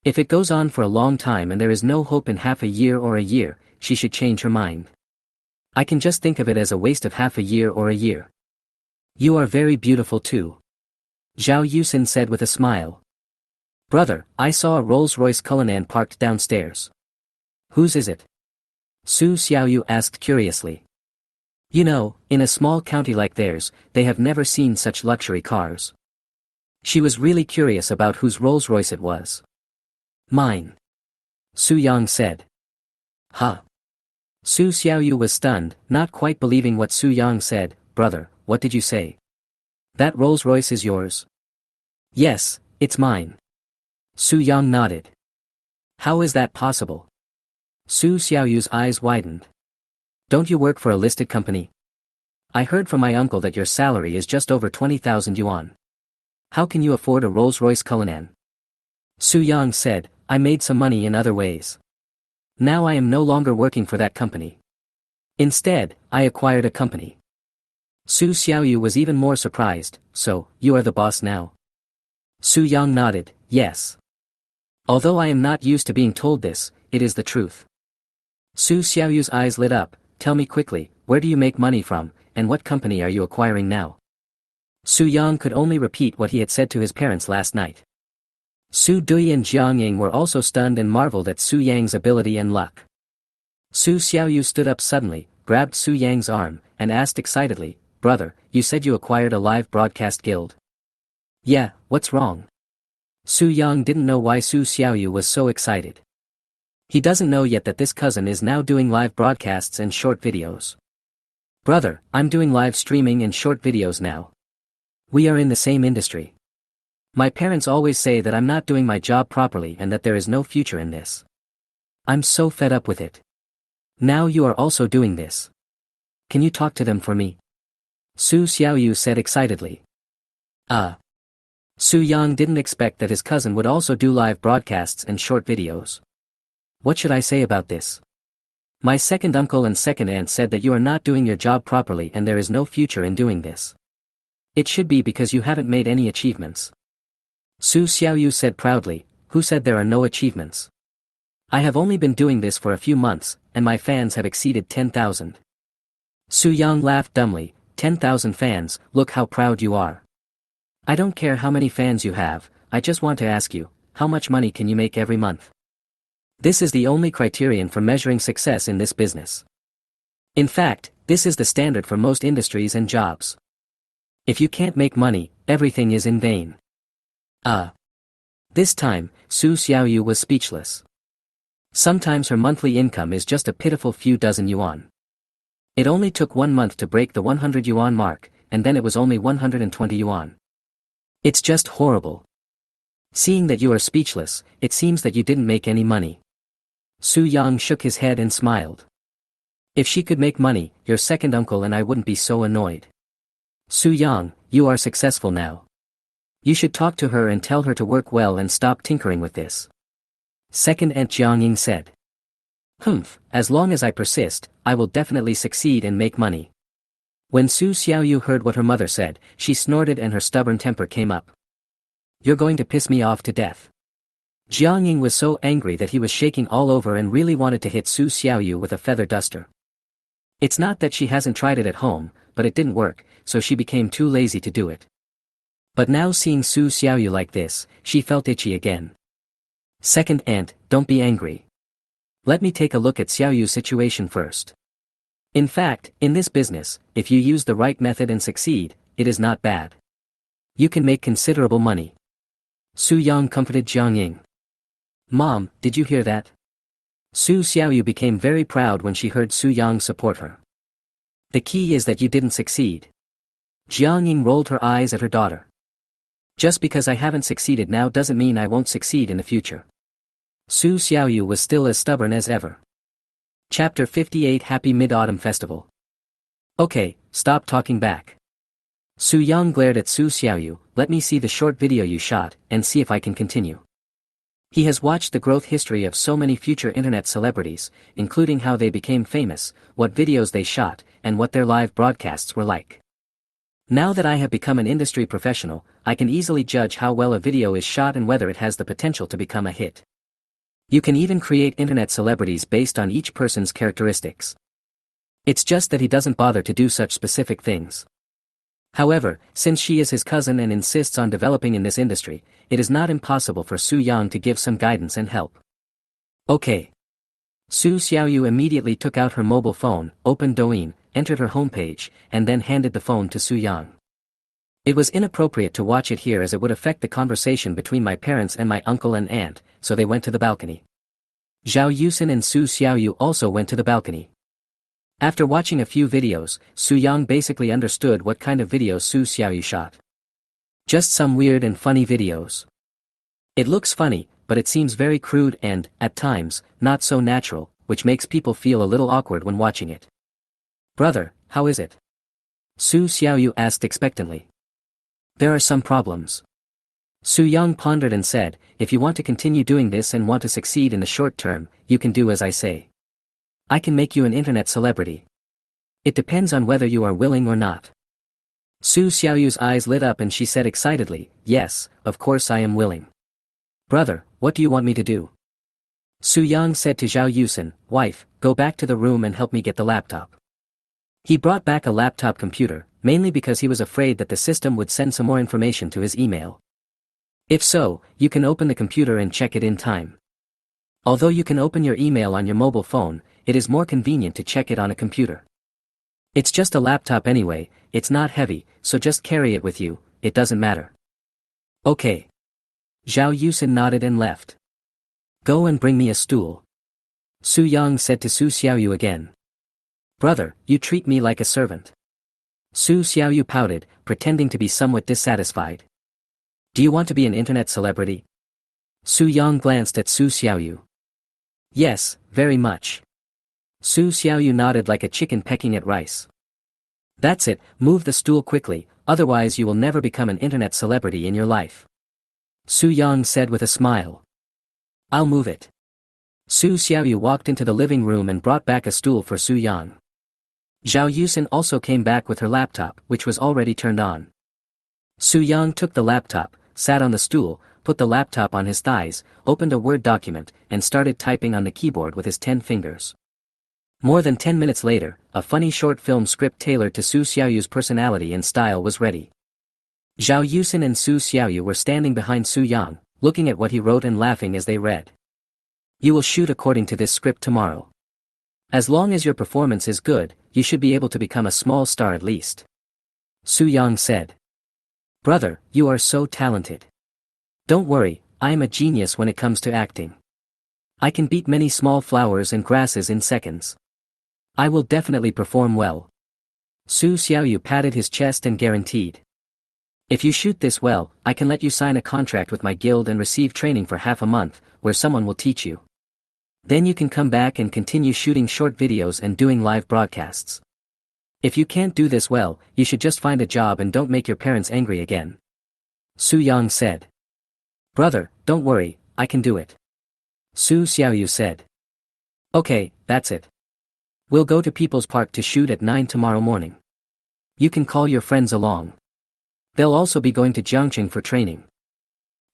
If it goes on for a long time and there is no hope in half a year or a year, she should change her mind. I can just think of it as a waste of half a year or a year. You are very beautiful too. Zhao Yusin said with a smile. Brother, I saw a Rolls-Royce Cullinan parked downstairs. Whose is it? Su Xiaoyu asked curiously. You know, in a small county like theirs, they have never seen such luxury cars. She was really curious about whose Rolls-Royce it was. Mine. Su Yang said. Huh? Su Xiaoyu was stunned, not quite believing what Su Yang said. Brother, what did you say? That Rolls-Royce is yours? Yes, it's mine. Su Yang nodded. How is that possible? Su Xiaoyu's eyes widened. Don't you work for a listed company? I heard from my uncle that your salary is just over 20,000 yuan. How can you afford a Rolls-Royce Cullinan? Su Yang said, I made some money in other ways. Now I am no longer working for that company. Instead, I acquired a company. Su Xiaoyu was even more surprised. So, you are the boss now? Su Yang nodded, yes. Although I am not used to being told this, it is the truth. Su Xiaoyu's eyes lit up. Tell me quickly, where do you make money from, and what company are you acquiring now? Su Yang could only repeat what he had said to his parents last night. Su Dui and Jiang Ying were also stunned and marveled at Su Yang's ability and luck. Su Xiaoyu stood up suddenly, grabbed Su Yang's arm, and asked excitedly, Brother, you said you acquired a live broadcast guild. Yeah, what's wrong? Su Yang didn't know why Su Xiaoyu was so excited. He doesn't know yet that this cousin is now doing live broadcasts and short videos. Brother, I'm doing live streaming and short videos now. We are in the same industry. My parents always say that I'm not doing my job properly and that there is no future in this. I'm so fed up with it. Now you are also doing this. Can you talk to them for me? Su Xiaoyu said excitedly. Su Yang didn't expect that his cousin would also do live broadcasts and short videos. What should I say about this? My second uncle and second aunt said that you are not doing your job properly and there is no future in doing this. It should be because you haven't made any achievements. Su Xiaoyu said proudly, who said there are no achievements? I have only been doing this for a few months, and my fans have exceeded 10,000. Su Yang laughed dumbly, 10,000 fans, look how proud you are. I don't care how many fans you have, I just want to ask you, how much money can you make every month? This is the only criterion for measuring success in this business. In fact, this is the standard for most industries and jobs. If you can't make money, everything is in vain. This time, Su Xiaoyu was speechless. Sometimes her monthly income is just a pitiful few dozen yuan. It only took 1 month to break the 100 yuan mark, and then it was only 120 yuan. It's just horrible. Seeing that you are speechless, it seems that you didn't make any money. Su Yang shook his head and smiled. If she could make money, your second uncle and I wouldn't be so annoyed. Su Yang, you are successful now. You should talk to her and tell her to work well and stop tinkering with this. Second Aunt Jiang Ying said. As long as I persist, I will definitely succeed and make money. When Su Xiaoyu heard what her mother said, she snorted and her stubborn temper came up. You're going to piss me off to death. Jiang Ying was so angry that he was shaking all over and really wanted to hit Su Xiaoyu with a feather duster. It's not that she hasn't tried it at home, but it didn't work, so she became too lazy to do it. But now seeing Su Xiaoyu like this, she felt itchy again. Second Aunt, don't be angry. Let me take a look at Xiaoyu's situation first. In fact, in this business, if you use the right method and succeed, it is not bad. You can make considerable money. Su Yang comforted Jiang Ying. Mom, did you hear that? Su Xiaoyu became very proud when she heard Su Yang support her. The key is that you didn't succeed. Jiang Ying rolled her eyes at her daughter. Just because I haven't succeeded now doesn't mean I won't succeed in the future. Su Xiaoyu was still as stubborn as ever. Chapter 58 Happy Mid-Autumn Festival. Okay, stop talking back. Su Yang glared at Su Xiaoyu, let me see the short video you shot, and see if I can continue. He has watched the growth history of so many future internet celebrities, including how they became famous, what videos they shot, and what their live broadcasts were like. Now that I have become an industry professional, I can easily judge how well a video is shot and whether it has the potential to become a hit. You can even create internet celebrities based on each person's characteristics. It's just that he doesn't bother to do such specific things. However, since she is his cousin and insists on developing in this industry, it is not impossible for Su Yang to give some guidance and help. Okay. Su Xiaoyu immediately took out her mobile phone, opened Douyin, entered her homepage, and then handed the phone to Su Yang. It was inappropriate to watch it here as it would affect the conversation between my parents and my uncle and aunt, so they went to the balcony. Zhao Yusin and Su Xiaoyu also went to the balcony. After watching a few videos, Su Yang basically understood what kind of videos Su Xiaoyu shot. Just some weird and funny videos. It looks funny, but it seems very crude and, at times, not so natural, which makes people feel a little awkward when watching it. Brother, how is it? Su Xiaoyu asked expectantly. There are some problems. Su Yang pondered and said, if you want to continue doing this and want to succeed in the short term, you can do as I say. I can make you an internet celebrity. It depends on whether you are willing or not. Su Xiaoyu's eyes lit up and she said excitedly, yes, of course I am willing. Brother, what do you want me to do? Su Yang said to Zhao Yusin, wife, go back to the room and help me get the laptop. He brought back a laptop computer, mainly because he was afraid that the system would send some more information to his email. If so, you can open the computer and check it in time. Although you can open your email on your mobile phone, it is more convenient to check it on a computer. It's just a laptop anyway, it's not heavy, so just carry it with you, it doesn't matter. Okay. Zhao Yusin nodded and left. Go and bring me a stool. Su Yang said to Su Xiaoyu again. Brother, you treat me like a servant. Su Xiaoyu pouted, pretending to be somewhat dissatisfied. Do you want to be an internet celebrity? Su Yang glanced at Su Xiaoyu. Yes, very much. Su Xiaoyu nodded like a chicken pecking at rice. That's it, move the stool quickly, otherwise you will never become an internet celebrity in your life. Su Yang said with a smile. I'll move it. Su Xiaoyu walked into the living room and brought back a stool for Su Yang. Zhao Yusin also came back with her laptop, which was already turned on. Su Yang took the laptop, sat on the stool, put the laptop on his thighs, opened a Word document, and started typing on the keyboard with his 10 fingers. More than 10 minutes later, a funny short film script tailored to Su Xiaoyu's personality and style was ready. Zhao Yusin and Su Xiaoyu were standing behind Su Yang, looking at what he wrote and laughing as they read. You will shoot according to this script tomorrow. As long as your performance is good, you should be able to become a small star at least. Su Yang said. Brother, you are so talented. Don't worry, I am a genius when it comes to acting. I can beat many small flowers and grasses in seconds. I will definitely perform well. Su Xiaoyu patted his chest and guaranteed. If you shoot this well, I can let you sign a contract with my guild and receive training for half a month, where someone will teach you. Then you can come back and continue shooting short videos and doing live broadcasts. If you can't do this well, you should just find a job and don't make your parents angry again. Su Yang said. Brother, don't worry, I can do it. Su Xiaoyu said. Okay, that's it. We'll go to People's Park to shoot at 9 tomorrow morning. You can call your friends along. They'll also be going to Jiangqing for training.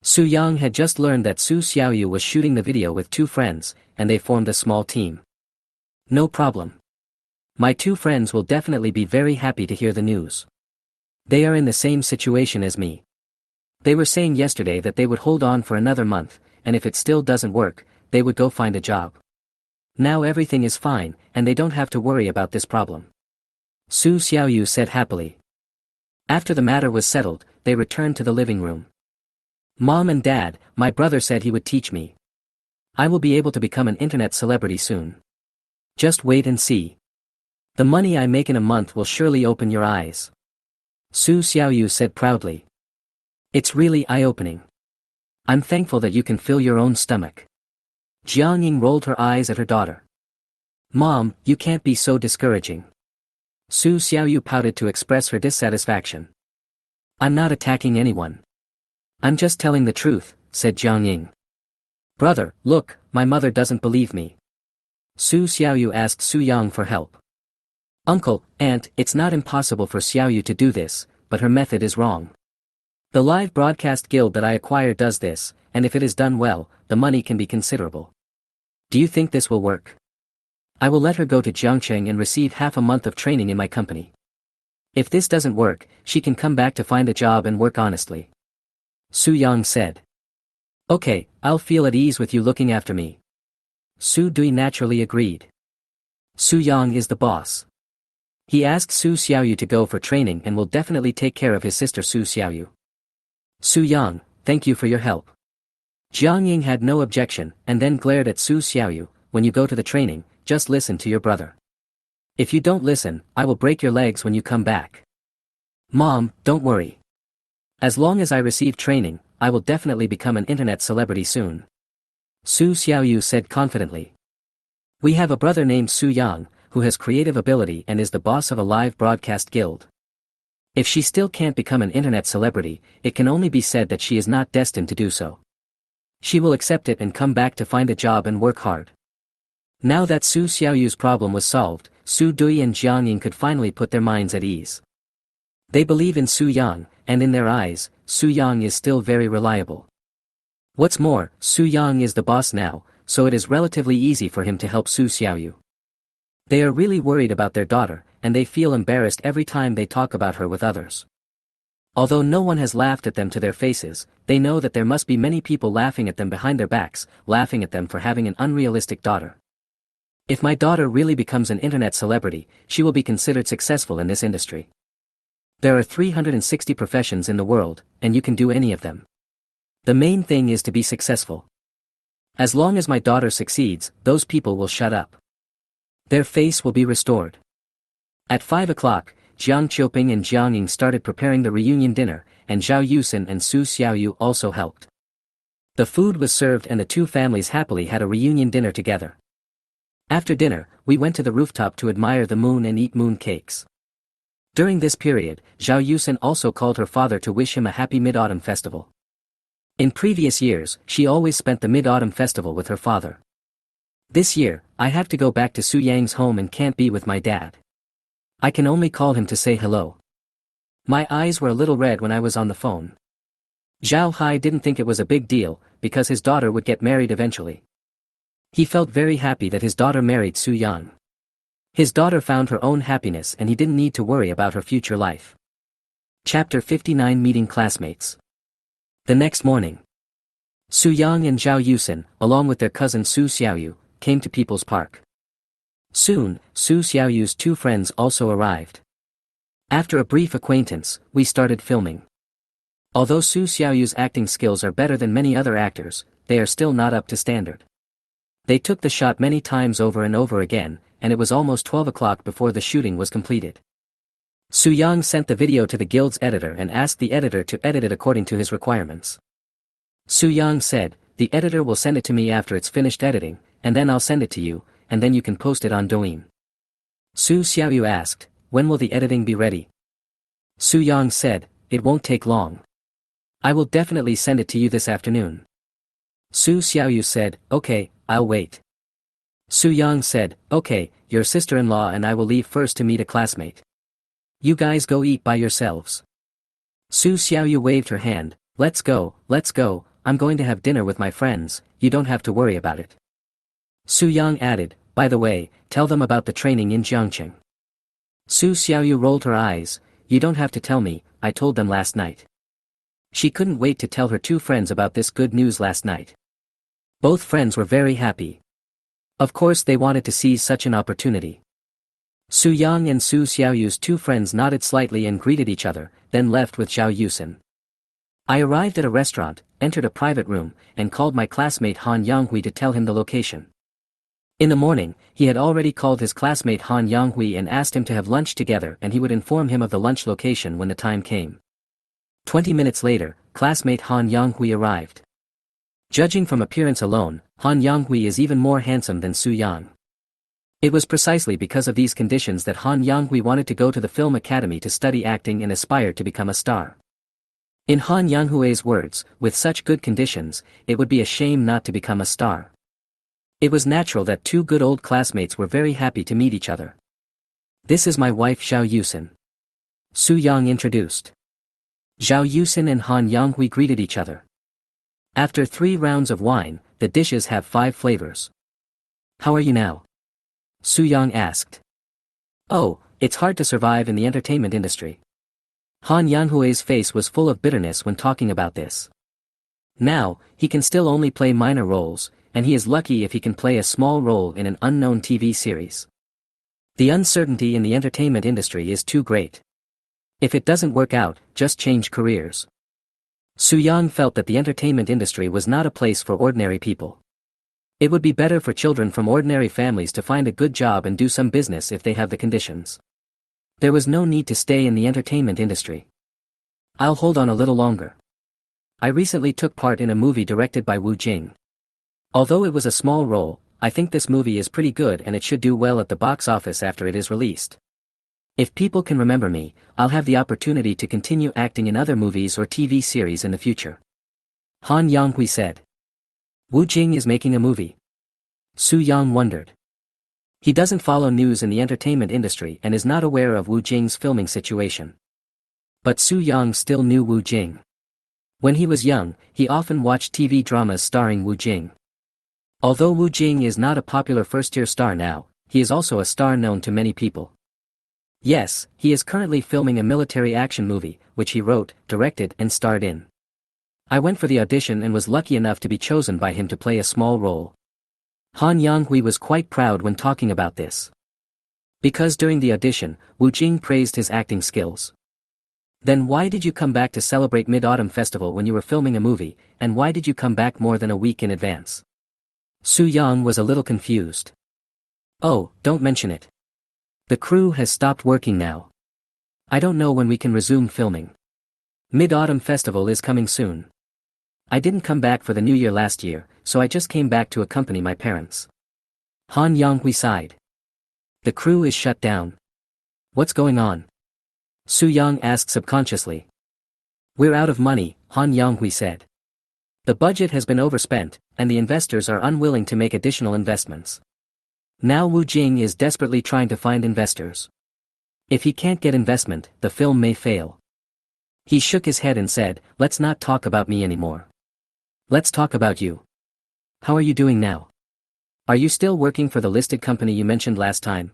Su Yang had just learned that Su Xiaoyu was shooting the video with 2 friends, and they formed a small team. No problem. My 2 friends will definitely be very happy to hear the news. They are in the same situation as me. They were saying yesterday that they would hold on for another month, and if it still doesn't work, they would go find a job. Now everything is fine, and they don't have to worry about this problem. Su Xiaoyu said happily. After the matter was settled, they returned to the living room. Mom and Dad, my brother said he would teach me. I will be able to become an internet celebrity soon. Just wait and see. The money I make in a month will surely open your eyes. Su Xiaoyu said proudly. It's really eye-opening. I'm thankful that you can fill your own stomach. Jiang Ying rolled her eyes at her daughter. Mom, you can't be so discouraging. Su Xiaoyu pouted to express her dissatisfaction. I'm not attacking anyone. I'm just telling the truth, said Jiang Ying. Brother, look, my mother doesn't believe me. Su Xiaoyu asked Su Yang for help. Uncle, aunt, it's not impossible for Xiaoyu to do this, but her method is wrong. The live broadcast guild that I acquired does this, and if it is done well, the money can be considerable. Do you think this will work? I will let her go to Jiangcheng and receive half a month of training in my company. If this doesn't work, she can come back to find a job and work honestly. Su Yang said. Okay, I'll feel at ease with you looking after me. Su Dui naturally agreed. Su Yang is the boss. He asked Su Xiaoyu to go for training and will definitely take care of his sister Su Xiaoyu. Su Yang, thank you for your help. Jiang Ying had no objection and then glared at Su Xiaoyu, when you go to the training, just listen to your brother. If you don't listen, I will break your legs when you come back. Mom, don't worry. As long as I receive training, I will definitely become an internet celebrity soon. Su Xiaoyu said confidently. We have a brother named Su Yang, who has creative ability and is the boss of a live broadcast guild. If she still can't become an internet celebrity, it can only be said that she is not destined to do so. She will accept it and come back to find a job and work hard. Now that Su Xiaoyu's problem was solved, Su Dui and Jiang Ying could finally put their minds at ease. They believe in Su Yang, and in their eyes, Su Yang is still very reliable. What's more, Su Yang is the boss now, so it is relatively easy for him to help Su Xiaoyu. They are really worried about their daughter, and they feel embarrassed every time they talk about her with others. Although no one has laughed at them to their faces, they know that there must be many people laughing at them behind their backs, laughing at them for having an unrealistic daughter. If my daughter really becomes an internet celebrity, she will be considered successful in this industry. There are 360 professions in the world, and you can do any of them. The main thing is to be successful. As long as my daughter succeeds, those people will shut up. Their face will be restored. At 5 o'clock, Jiang Qiuping and Jiang Ying started preparing the reunion dinner, and Zhao Yusin and Su Xiaoyu also helped. The food was served and the two families happily had a reunion dinner together. After dinner, we went to the rooftop to admire the moon and eat moon cakes. During this period, Zhao Yusin also called her father to wish him a happy Mid-Autumn Festival. In previous years, she always spent the Mid-Autumn Festival with her father. This year, I have to go back to Su Yang's home and can't be with my dad. I can only call him to say hello. My eyes were a little red when I was on the phone. Zhao Hai didn't think it was a big deal, because his daughter would get married eventually. He felt very happy that his daughter married Su Yang. His daughter found her own happiness and he didn't need to worry about her future life. Chapter 59 Meeting Classmates. The next morning, Su Yang and Zhao Yusin, along with their cousin Su Xiaoyu, came to People's Park. Soon, Su Xiaoyu's two friends also arrived. After a brief acquaintance, we started filming. Although Su Xiaoyu's acting skills are better than many other actors, they are still not up to standard. They took the shot many times over and over again, and it was almost 12 o'clock before the shooting was completed. Su Yang sent the video to the guild's editor and asked the editor to edit it according to his requirements. Su Yang said, the editor will send it to me after it's finished editing, and then I'll send it to you, and then you can post it on Douyin. Su Xiaoyu asked, when will the editing be ready? Su Yang said, it won't take long. I will definitely send it to you this afternoon. Su Xiaoyu said, okay, I'll wait. Su Yang said, okay, your sister-in-law and I will leave first to meet a classmate. You guys go eat by yourselves. Su Xiaoyu waved her hand, let's go, I'm going to have dinner with my friends, you don't have to worry about it. Su Yang added, by the way, tell them about the training in Jiangcheng. Su Xiaoyu rolled her eyes, you don't have to tell me, I told them last night. She couldn't wait to tell her two friends about this good news last night. Both friends were very happy. Of course they wanted to seize such an opportunity. Su Yang and Su Xiaoyu's two friends nodded slightly and greeted each other, then left with Zhao Yusin. I arrived at a restaurant, entered a private room, and called my classmate Han Yanghui to tell him the location. In the morning, he had already called his classmate Han Yanghui and asked him to have lunch together and he would inform him of the lunch location when the time came. 20 minutes later, classmate Han Yanghui arrived. Judging from appearance alone, Han Yanghui is even more handsome than Su Yang. It was precisely because of these conditions that Han Yanghui wanted to go to the film academy to study acting and aspire to become a star. In Han Yanghui's words, with such good conditions, it would be a shame not to become a star. It was natural that two good old classmates were very happy to meet each other. This is my wife Zhao Yusin. Su Yang introduced. Zhao Yusin and Han Yanghui greeted each other. After 3 rounds of wine, the dishes have 5 flavors. How are you now? Su Yang asked. Oh, it's hard to survive in the entertainment industry. Han Yanghui's face was full of bitterness when talking about this. Now, he can still only play minor roles, and he is lucky if he can play a small role in an unknown TV series. The uncertainty in the entertainment industry is too great. If it doesn't work out, just change careers. Su Yang felt that the entertainment industry was not a place for ordinary people. It would be better for children from ordinary families to find a good job and do some business if they have the conditions. There was no need to stay in the entertainment industry. I'll hold on a little longer. I recently took part in a movie directed by Wu Jing. Although it was a small role, I think this movie is pretty good and it should do well at the box office after it is released. If people can remember me, I'll have the opportunity to continue acting in other movies or TV series in the future. Han Yanghui said. Wu Jing is making a movie. Su Yang wondered. He doesn't follow news in the entertainment industry and is not aware of Wu Jing's filming situation. But Su Yang still knew Wu Jing. When he was young, he often watched TV dramas starring Wu Jing. Although Wu Jing is not a popular first-tier star now, he is also a star known to many people. Yes, he is currently filming a military action movie, which he wrote, directed and starred in. I went for the audition and was lucky enough to be chosen by him to play a small role. Han Yanghui was quite proud when talking about this. Because during the audition, Wu Jing praised his acting skills. Then why did you come back to celebrate Mid-Autumn Festival when you were filming a movie, and why did you come back more than a week in advance? Su Yang was a little confused. Oh, don't mention it. The crew has stopped working now. I don't know when we can resume filming. Mid-Autumn Festival is coming soon. I didn't come back for the New Year last year, so I just came back to accompany my parents. Han Yanghui sighed. The crew is shut down. What's going on? Su Yang asked subconsciously. We're out of money, Han Yanghui said. The budget has been overspent, and the investors are unwilling to make additional investments. Now Wu Jing is desperately trying to find investors. If he can't get investment, the film may fail. He shook his head and said, let's not talk about me anymore. Let's talk about you. How are you doing now? Are you still working for the listed company you mentioned last time?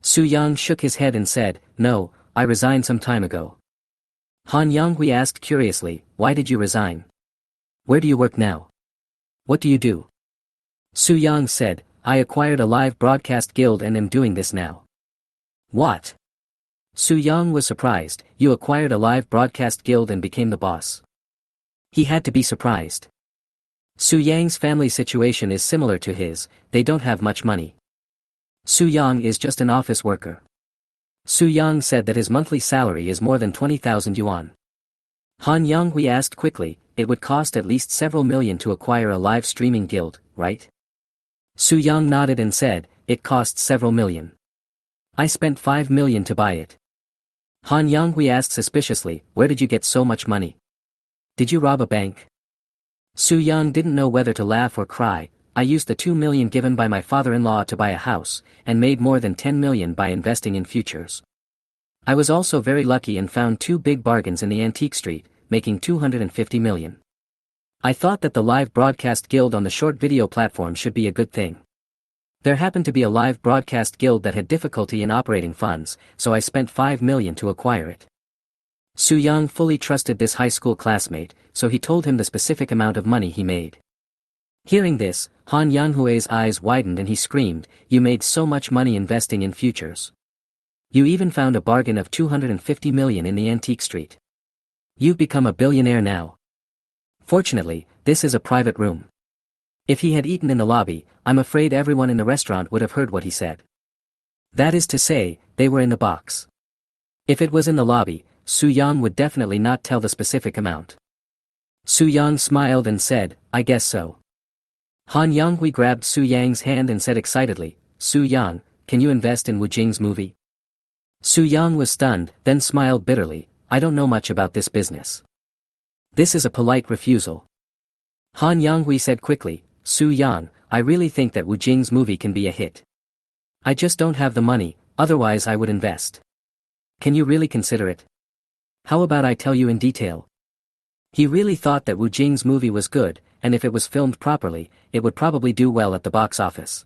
Su Yang shook his head and said, no, I resigned some time ago. Han Yanghui asked curiously, why did you resign? Where do you work now? What do you do? Su Yang said, I acquired a live broadcast guild and am doing this now. What? Su Yang was surprised, you acquired a live broadcast guild and became the boss. He had to be surprised. Su Yang's family situation is similar to his, they don't have much money. Su Yang is just an office worker. Su Yang said that his monthly salary is more than 20,000 yuan. Han Yanghui asked quickly, it would cost at least several million to acquire a live streaming guild, right? Su Yang nodded and said, it costs several million. I spent 5 million to buy it. Han Yanghui asked suspiciously, where did you get so much money? Did you rob a bank? Su Yang didn't know whether to laugh or cry. I used the 2 million given by my father-in-law to buy a house, and made more than 10 million by investing in futures. I was also very lucky and found 2 big bargains in the antique street, making 250 million. I thought that the live broadcast guild on the short video platform should be a good thing. There happened to be a live broadcast guild that had difficulty in operating funds, so I spent 5 million to acquire it. Su Yang fully trusted this high school classmate, so he told him the specific amount of money he made. Hearing this, Han Yanghui's eyes widened and he screamed, you made so much money investing in futures. You even found a bargain of 250 million in the antique street. You've become a billionaire now. Fortunately, this is a private room. If he had eaten in the lobby, I'm afraid everyone in the restaurant would have heard what he said. That is to say, they were in the box. If it was in the lobby, Su Yang would definitely not tell the specific amount. Su Yang smiled and said, I guess so. Han Yanghui grabbed Su Yang's hand and said excitedly, Su Yang, can you invest in Wu Jing's movie? Su Yang was stunned, then smiled bitterly, I don't know much about this business. This is a polite refusal. Han Yanghui said quickly, Su Yang, I really think that Wu Jing's movie can be a hit. I just don't have the money, otherwise I would invest. Can you really consider it? How about I tell you in detail? He really thought that Wu Jing's movie was good, and if it was filmed properly, it would probably do well at the box office.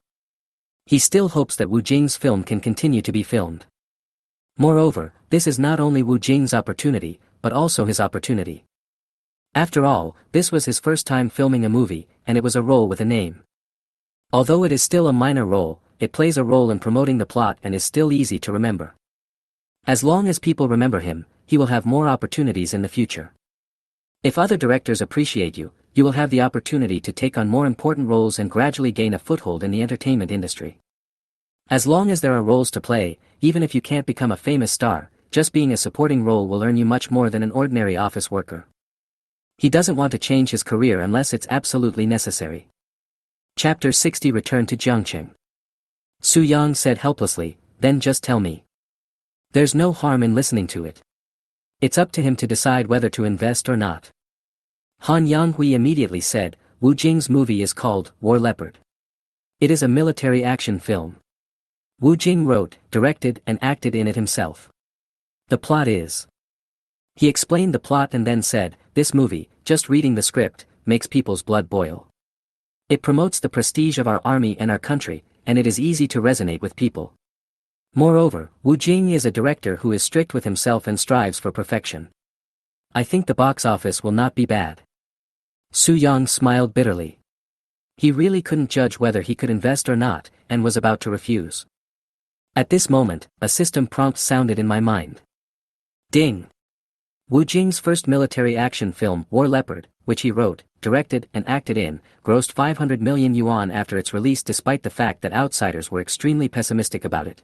He still hopes that Wu Jing's film can continue to be filmed. Moreover, this is not only Wu Jing's opportunity, but also his opportunity. After all, this was his first time filming a movie, and it was a role with a name. Although it is still a minor role, it plays a role in promoting the plot and is still easy to remember. As long as people remember him, he will have more opportunities in the future. If other directors appreciate you, you will have the opportunity to take on more important roles and gradually gain a foothold in the entertainment industry. As long as there are roles to play, even if you can't become a famous star, just being a supporting role will earn you much more than an ordinary office worker. He doesn't want to change his career unless it's absolutely necessary. Chapter 60 Return to Jiangqing. Su Yang said helplessly, then just tell me. There's no harm in listening to it. It's up to him to decide whether to invest or not. Han Yanghui immediately said, Wu Jing's movie is called War Leopard. It is a military action film. Wu Jing wrote, directed and acted in it himself. The plot is. He explained the plot and then said, this movie, just reading the script, makes people's blood boil. It promotes the prestige of our army and our country, and it is easy to resonate with people. Moreover, Wu Jing is a director who is strict with himself and strives for perfection. I think the box office will not be bad. Su Yang smiled bitterly. He really couldn't judge whether he could invest or not, and was about to refuse. At this moment, a system prompt sounded in my mind. Ding! Wu Jing's first military action film, War Leopard, which he wrote, directed and acted in, grossed 500 million yuan after its release despite the fact that outsiders were extremely pessimistic about it.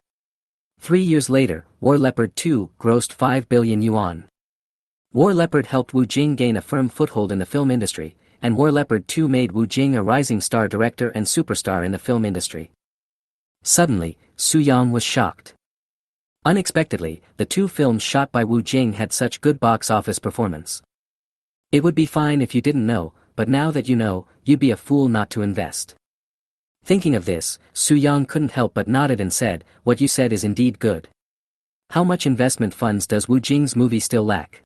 3 years later, War Leopard 2 grossed 5 billion yuan. War Leopard helped Wu Jing gain a firm foothold in the film industry, and War Leopard 2 made Wu Jing a rising star director and superstar in the film industry. Suddenly, Su Yang was shocked. Unexpectedly, the two films shot by Wu Jing had such good box office performance. It would be fine if you didn't know, but now that you know, you'd be a fool not to invest. Thinking of this, Su Yang couldn't help but nodded and said, what you said is indeed good. How much investment funds does Wu Jing's movie still lack?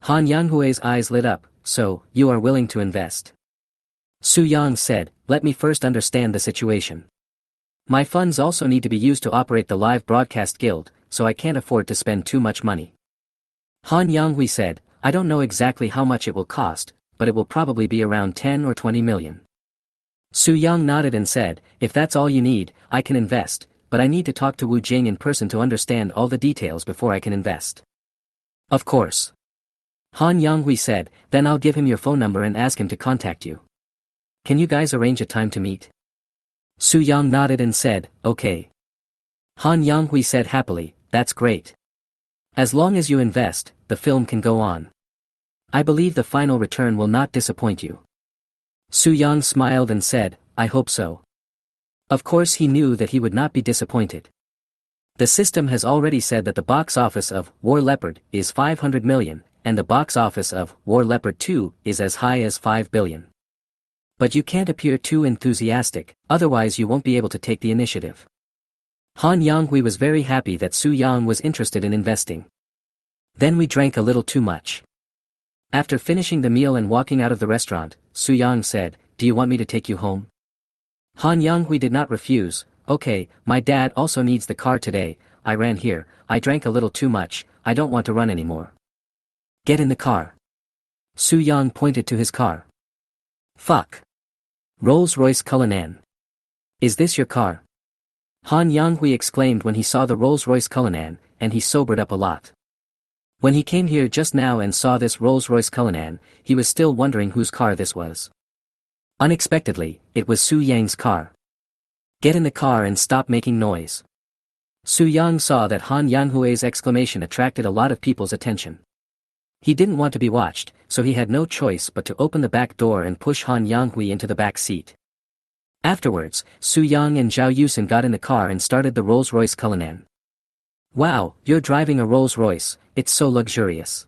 Han Yanghui's eyes lit up, so, you are willing to invest. Su Yang said, let me first understand the situation. My funds also need to be used to operate the live broadcast guild, so I can't afford to spend too much money. Han Yanghui said, I don't know exactly how much it will cost, but it will probably be around 10 or 20 million. Su Yang nodded and said, if that's all you need, I can invest, but I need to talk to Wu Jing in person to understand all the details before I can invest. Of course. Han Yanghui said, then I'll give him your phone number and ask him to contact you. Can you guys arrange a time to meet? Su Yang nodded and said, okay. Han Yanghui said happily, that's great. As long as you invest, the film can go on. I believe the final return will not disappoint you. Su Yang smiled and said, I hope so. Of course he knew that he would not be disappointed. The system has already said that the box office of War Leopard is 500 million, and the box office of War Leopard 2 is as high as 5 billion. But you can't appear too enthusiastic, otherwise you won't be able to take the initiative. Han Yanghui was very happy that Su Yang was interested in investing. Then we drank a little too much. After finishing the meal and walking out of the restaurant, Su Yang said, do you want me to take you home? Han Yanghui did not refuse, okay, my dad also needs the car today, I ran here, I drank a little too much, I don't want to run anymore. Get in the car. Su Yang pointed to his car. Fuck. Rolls-Royce Cullinan. Is this your car? Han Yanghui exclaimed when he saw the Rolls-Royce Cullinan, and he sobered up a lot. When he came here just now and saw this Rolls-Royce Cullinan, he was still wondering whose car this was. Unexpectedly, it was Su Yang's car. Get in the car and stop making noise. Su Yang saw that Han Yanghui's exclamation attracted a lot of people's attention. He didn't want to be watched, so he had no choice but to open the back door and push Han Yanghui into the back seat. Afterwards, Su Yang and Zhao Yusin got in the car and started the Rolls-Royce Cullinan. Wow, you're driving a Rolls-Royce, it's so luxurious.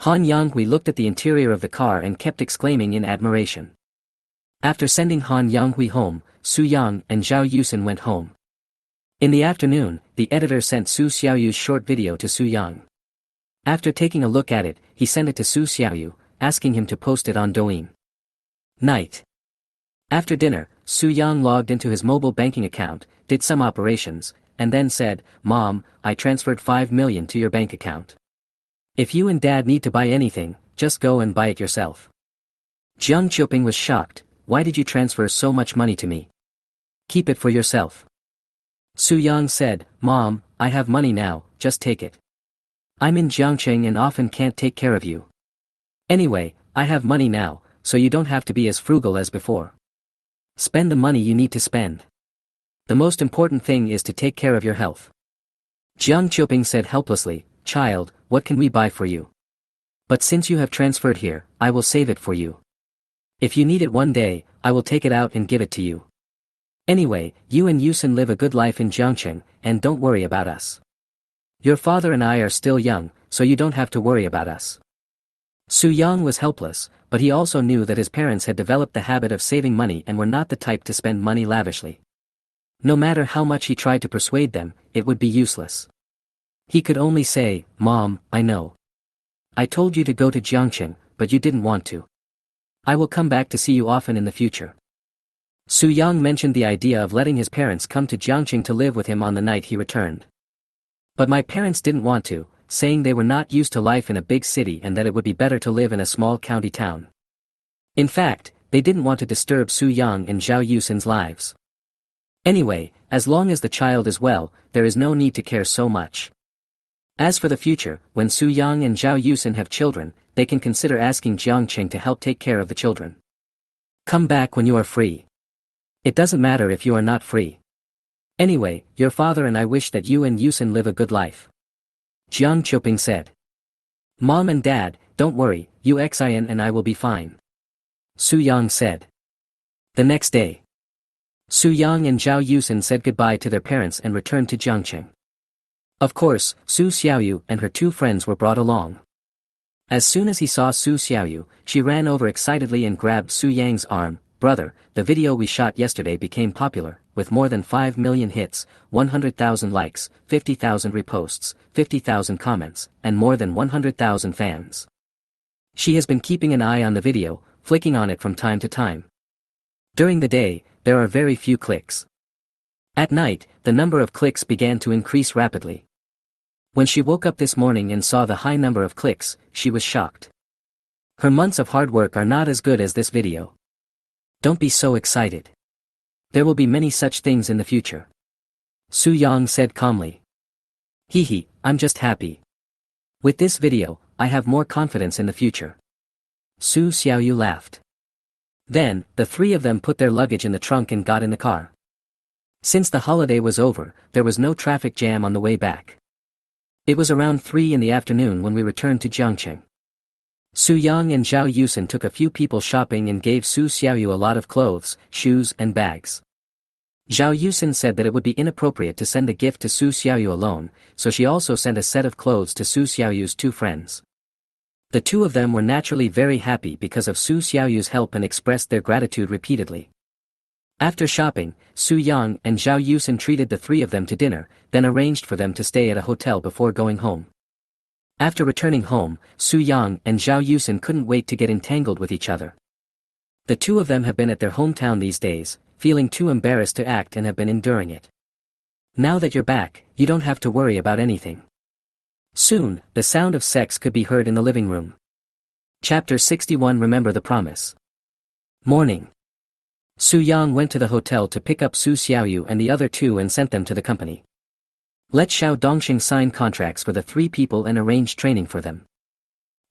Han Yanghui looked at the interior of the car and kept exclaiming in admiration. After sending Han Yanghui home, Su Yang and Zhao Yusin went home. In the afternoon, the editor sent Su Xiaoyu's short video to Su Yang. After taking a look at it, he sent it to Su Xiaoyu, asking him to post it on Douyin. Night. After dinner, Su Yang logged into his mobile banking account, did some operations, and then said, "Mom, I transferred 5 million to your bank account. If you and Dad need to buy anything, just go and buy it yourself." Jiang Qiuping was shocked. "Why did you transfer so much money to me? Keep it for yourself." Su Yang said, "Mom, I have money now, just take it. I'm in Jiangqing and often can't take care of you. Anyway, I have money now, so you don't have to be as frugal as before. Spend the money you need to spend. The most important thing is to take care of your health." Jiang Qiuping said helplessly, "Child, what can we buy for you? But since you have transferred here, I will save it for you. If you need it one day, I will take it out and give it to you. Anyway, you and Yusin live a good life in Jiangqing, and don't worry about us. Your father and I are still young, so you don't have to worry about us." Su Yang was helpless, but he also knew that his parents had developed the habit of saving money and were not the type to spend money lavishly. No matter how much he tried to persuade them, it would be useless. He could only say, "Mom, I know. I told you to go to Jiangqing, but you didn't want to. I will come back to see you often in the future." Su Yang mentioned the idea of letting his parents come to Jiangqing to live with him on the night he returned. "But my parents didn't want to, saying they were not used to life in a big city and that it would be better to live in a small county town." In fact, they didn't want to disturb Su Yang and Zhao Yusin's lives. Anyway, as long as the child is well, there is no need to care so much. As for the future, when Su Yang and Zhao Yusin have children, they can consider asking Jiangqing to help take care of the children. "Come back when you are free. It doesn't matter if you are not free. Anyway, your father and I wish that you and Yusin live a good life," Jiang Qiuping said. "Mom and Dad, don't worry, Uxin and I will be fine," Su Yang said. The next day, Su Yang and Zhao Yusin said goodbye to their parents and returned to Jiangqing. Of course, Su Xiaoyu and her two friends were brought along. As soon as he saw Su Xiaoyu, she ran over excitedly and grabbed Su Yang's arm. "Brother, the video we shot yesterday became popular, with more than 5 million hits, 100,000 likes, 50,000 reposts, 50,000 comments, and more than 100,000 fans." She has been keeping an eye on the video, flicking on it from time to time. During the day, there are very few clicks. At night, the number of clicks began to increase rapidly. When she woke up this morning and saw the high number of clicks, she was shocked. Her months of hard work are not as good as this video. Don't be so excited. There will be many such things in the future, Su Yang said calmly. Hee, I'm just happy. With this video, I have more confidence in the future. Su Xiaoyu laughed. Then, the three of them put their luggage in the trunk and got in the car. Since the holiday was over, there was no traffic jam on the way back. It was around 3 in the afternoon when we returned to Jiangqing. Su Yang and Zhao Yusin took a few people shopping and gave Su Xiaoyu a lot of clothes, shoes and bags. Zhao Yusin said that it would be inappropriate to send a gift to Su Xiaoyu alone, so she also sent a set of clothes to Su Xiaoyu's two friends. The two of them were naturally very happy because of Su Xiaoyu's help and expressed their gratitude repeatedly. After shopping, Su Yang and Zhao Yusin treated the three of them to dinner, then arranged for them to stay at a hotel before going home. After returning home, Su Yang and Zhao Yusin couldn't wait to get entangled with each other. The two of them have been at their hometown these days, feeling too embarrassed to act and have been enduring it. Now that you're back, you don't have to worry about anything. Soon, the sound of sex could be heard in the living room. Chapter 61 Remember the Promise. Morning. Su Yang went to the hotel to pick up Su Xiaoyu and the other two and sent them to the company. Let Xiao Dongxing sign contracts for the three people and arrange training for them.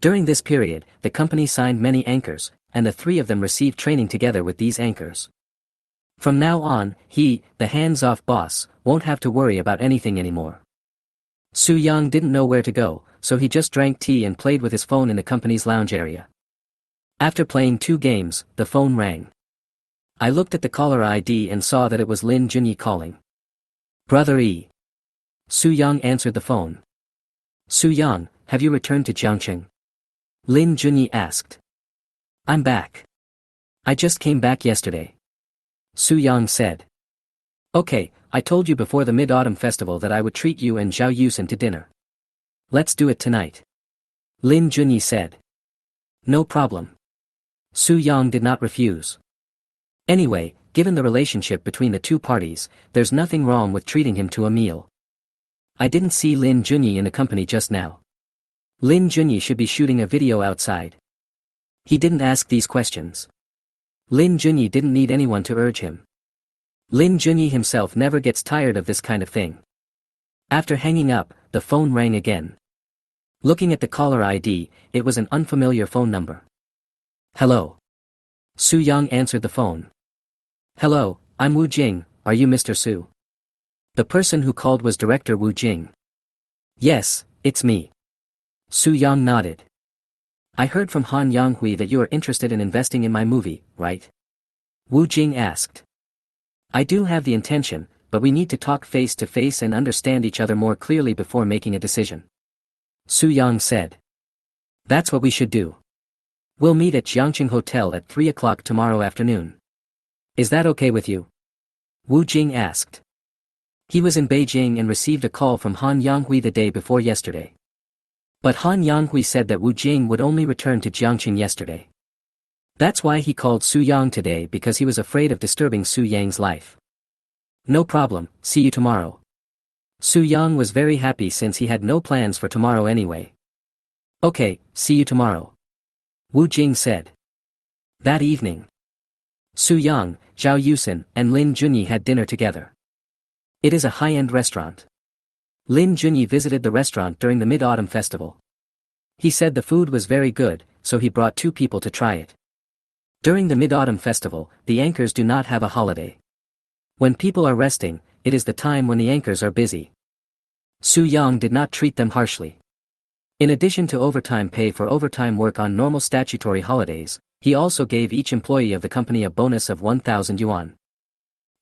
During this period, the company signed many anchors, and the three of them received training together with these anchors. From now on, he, the hands-off boss, won't have to worry about anything anymore. Su Yang didn't know where to go, so he just drank tea and played with his phone in the company's lounge area. After playing 2 games, the phone rang. I looked at the caller ID and saw that it was Lin Junyi calling. Brother E. Su Yang answered the phone. Su Yang, have you returned to Jiangqing? Lin Junyi asked. I'm back. I just came back yesterday. Su Yang said. Okay, I told you before the Mid-Autumn Festival that I would treat you and Zhao Yusin to dinner. Let's do it tonight. Lin Junyi said. No problem. Su Yang did not refuse. Anyway, given the relationship between the two parties, there's nothing wrong with treating him to a meal. I didn't see Lin Junyi in the company just now. Lin Junyi should be shooting a video outside. He didn't ask these questions. Lin Junyi didn't need anyone to urge him. Lin Junyi himself never gets tired of this kind of thing. After hanging up, the phone rang again. Looking at the caller ID, it was an unfamiliar phone number. Hello. Su Yang answered the phone. Hello, I'm Wu Jing, are you Mr. Su? The person who called was director Wu Jing. Yes, it's me. Su Yang nodded. I heard from Han Yanghui that you are interested in investing in my movie, right? Wu Jing asked. I do have the intention, but we need to talk face to face and understand each other more clearly before making a decision. Su Yang said. That's what we should do. We'll meet at Jiangqing Hotel at 3 o'clock tomorrow afternoon. Is that okay with you? Wu Jing asked. He was in Beijing and received a call from Han Yanghui the day before yesterday. But Han Yanghui said that Wu Jing would only return to Jiangqing yesterday. That's why he called Su Yang today, because he was afraid of disturbing Su Yang's life. No problem, see you tomorrow. Su Yang was very happy since he had no plans for tomorrow anyway. Okay, see you tomorrow. Wu Jing said. That evening, Su Yang, Zhao Yusin, and Lin Junyi had dinner together. It is a high-end restaurant. Lin Junyi visited the restaurant during the Mid-Autumn Festival. He said the food was very good, so he brought 2 people to try it. During the Mid-Autumn Festival, the anchors do not have a holiday. When people are resting, it is the time when the anchors are busy. Su Yang did not treat them harshly. In addition to overtime pay for overtime work on normal statutory holidays, he also gave each employee of the company a bonus of 1,000 yuan.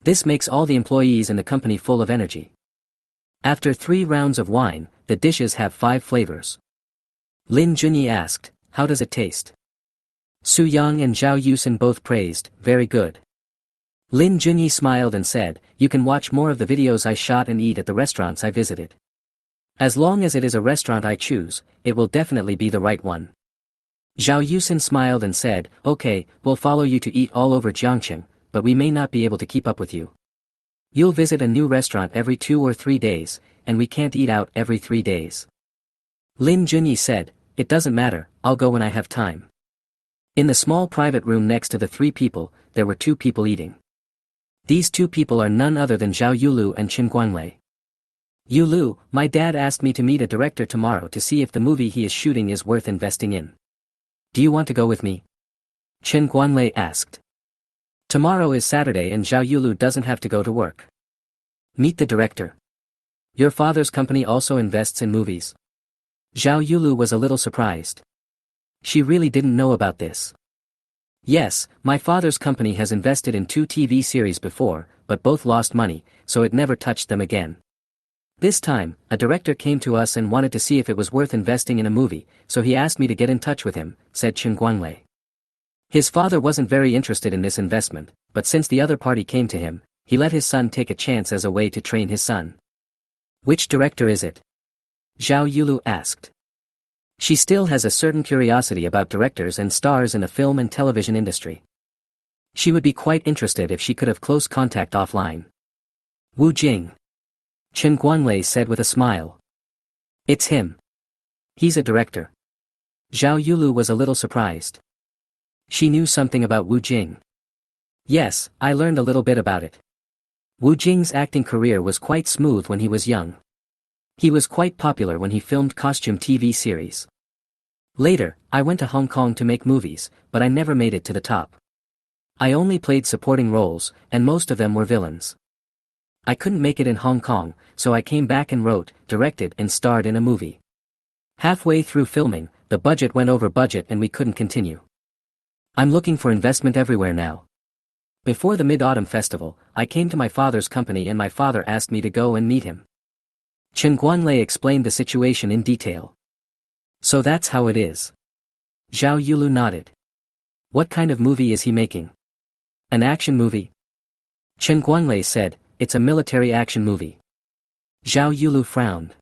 This makes all the employees in the company full of energy. After 3 rounds of wine, the dishes have 5 flavors. Lin Junyi asked, how does it taste? Su Yang and Zhao Yusin both praised, very good. Lin Junyi smiled and said, you can watch more of the videos I shot and eat at the restaurants I visited. As long as it is a restaurant I choose, it will definitely be the right one. Zhao Yusin smiled and said, okay, we'll follow you to eat all over Jiangqing, but we may not be able to keep up with you. You'll visit a new restaurant every 2 or 3 days, and we can't eat out every 3 days. Lin Junyi said, it doesn't matter, I'll go when I have time. In the small private room next to the 3 people, there were 2 people eating. These 2 people are none other than Zhao Yulu and Qin Guanglei. Yulu, my dad asked me to meet a director tomorrow to see if the movie he is shooting is worth investing in. Do you want to go with me? Qin Guanglei asked. Tomorrow is Saturday and Zhao Yulu doesn't have to go to work. Meet the director. Your father's company also invests in movies. Zhao Yulu was a little surprised. She really didn't know about this. Yes, my father's company has invested in 2 TV series before, but both lost money, so it never touched them again. This time, a director came to us and wanted to see if it was worth investing in a movie, so he asked me to get in touch with him, said Qin Guanglei. His father wasn't very interested in this investment, but since the other party came to him, he let his son take a chance as a way to train his son. Which director is it? Zhao Yulu asked. She still has a certain curiosity about directors and stars in the film and television industry. She would be quite interested if she could have close contact offline. Wu Jing. Qin Guanglei said with a smile. It's him. He's a director. Zhao Yulu was a little surprised. She knew something about Wu Jing. Yes, I learned a little bit about it. Wu Jing's acting career was quite smooth when he was young. He was quite popular when he filmed costume TV series. Later, I went to Hong Kong to make movies, but I never made it to the top. I only played supporting roles, and most of them were villains. I couldn't make it in Hong Kong, so I came back and wrote, directed and starred in a movie. Halfway through filming, the budget went over budget and we couldn't continue. I'm looking for investment everywhere now. Before the Mid-Autumn Festival, I came to my father's company and my father asked me to go and meet him. Qin Guanglei explained the situation in detail. So that's how it is. Zhao Yulu nodded. What kind of movie is he making? An action movie? Qin Guanglei said, it's a military action movie. Zhao Yulu frowned.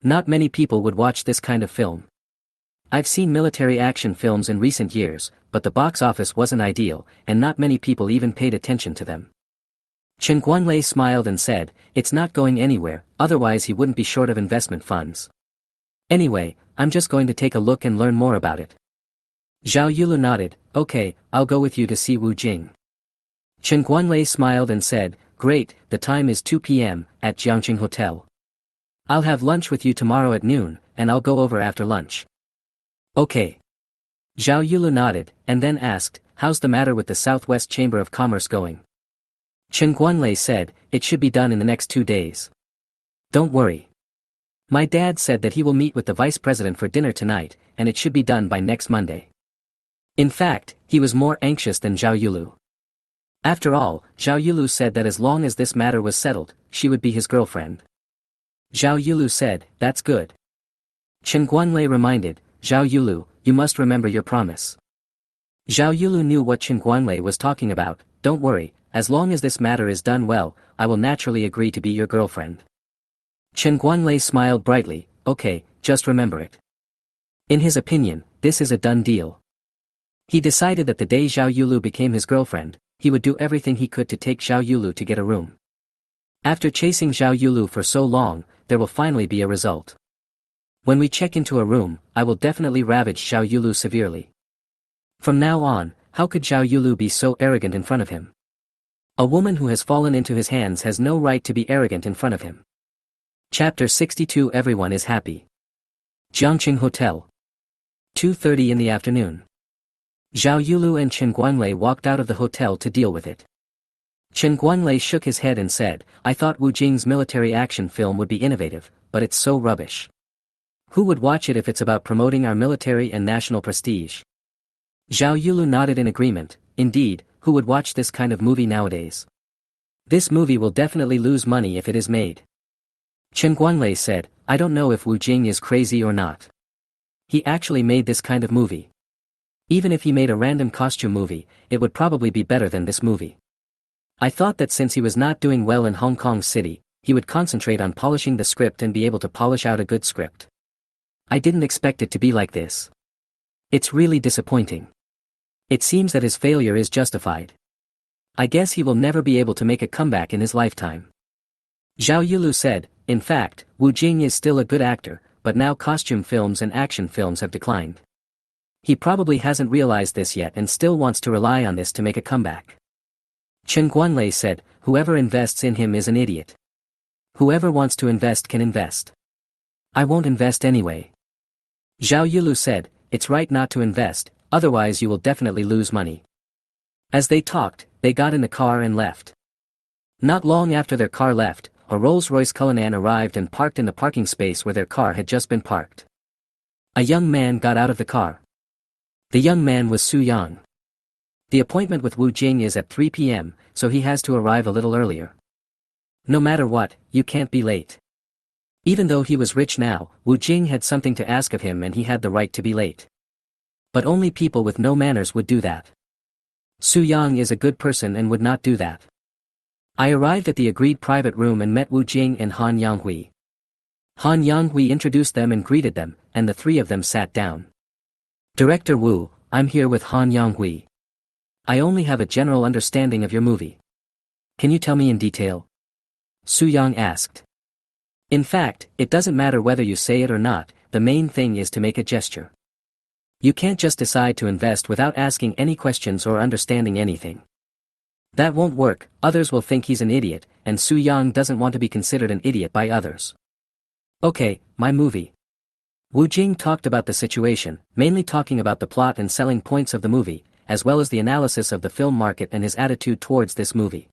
Not many people would watch this kind of film. I've seen military action films in recent years, but the box office wasn't ideal, and not many people even paid attention to them. Chen Guanlei smiled and said, "It's not going anywhere, otherwise he wouldn't be short of investment funds. Anyway, I'm just going to take a look and learn more about it." Zhao Yulu nodded, "Okay, I'll go with you to see Wu Jing." Chen Guanlei smiled and said, "Great, the time is 2 p.m., at Jiangqing Hotel. I'll have lunch with you tomorrow at noon, and I'll go over after lunch." "Okay." Zhao Yulu nodded, and then asked, "How's the matter with the Southwest Chamber of Commerce going?" Chen Guanlei said, "It should be done in the next 2 days. Don't worry. My dad said that he will meet with the vice president for dinner tonight, and it should be done by next Monday." In fact, he was more anxious than Zhao Yulu. After all, Zhao Yulu said that as long as this matter was settled, she would be his girlfriend. Zhao Yulu said, "That's good." Chen Guanlei reminded, "Zhao Yulu, you must remember your promise." Zhao Yulu knew what Chen Guanlei was talking about. "Don't worry, as long as this matter is done well, I will naturally agree to be your girlfriend." Chen Guanlei smiled brightly, "Okay, just remember it." In his opinion, this is a done deal. He decided that the day Zhao Yulu became his girlfriend, he would do everything he could to take Zhao Yulu to get a room. After chasing Zhao Yulu for so long, there will finally be a result. When we check into a room, I will definitely ravage Zhao Yulu severely. From now on, how could Zhao Yulu be so arrogant in front of him? A woman who has fallen into his hands has no right to be arrogant in front of him. Chapter 62. Everyone is happy. Jiangqing Hotel. 2:30 in the afternoon. Zhao Yulu and Chen Guanlei walked out of the hotel to deal with it. Chen Guanlei shook his head and said, "I thought Wu Jing's military action film would be innovative, but it's so rubbish. Who would watch it if it's about promoting our military and national prestige?" Zhao Yulu nodded in agreement. "Indeed, who would watch this kind of movie nowadays? This movie will definitely lose money if it is made." Chen Guanlei said, "I don't know if Wu Jing is crazy or not. He actually made this kind of movie. Even if he made a random costume movie, it would probably be better than this movie. I thought that since he was not doing well in Hong Kong City, he would concentrate on polishing the script and be able to polish out a good script. I didn't expect it to be like this. It's really disappointing. It seems that his failure is justified. I guess he will never be able to make a comeback in his lifetime." Zhao Yulu said, "In fact, Wu Jing is still a good actor, but now costume films and action films have declined. He probably hasn't realized this yet and still wants to rely on this to make a comeback." Chen Guanlei said, "Whoever invests in him is an idiot. Whoever wants to invest can invest. I won't invest anyway." Zhao Yulu said, "It's right not to invest, otherwise you will definitely lose money." As they talked, they got in the car and left. Not long after their car left, a Rolls-Royce Cullinan arrived and parked in the parking space where their car had just been parked. A young man got out of the car. The young man was Su Yang. The appointment with Wu Jing is at 3 p.m., so he has to arrive a little earlier. No matter what, you can't be late. Even though he was rich now, Wu Jing had something to ask of him and he had the right to be late. But only people with no manners would do that. Su Yang is a good person and would not do that. I arrived at the agreed private room and met Wu Jing and Han Yanghui. Han Yanghui introduced them and greeted them, and the three of them sat down. "Director Wu, I'm here with Han Yanghui. I only have a general understanding of your movie. Can you tell me in detail?" Su Yang asked. "In fact, it doesn't matter whether you say it or not, the main thing is to make a gesture. You can't just decide to invest without asking any questions or understanding anything. That won't work, others will think he's an idiot, and Su Yang doesn't want to be considered an idiot by others." "Okay, my movie." Wu Jing talked about the situation, mainly talking about the plot and selling points of the movie, as well as the analysis of the film market and his attitude towards this movie.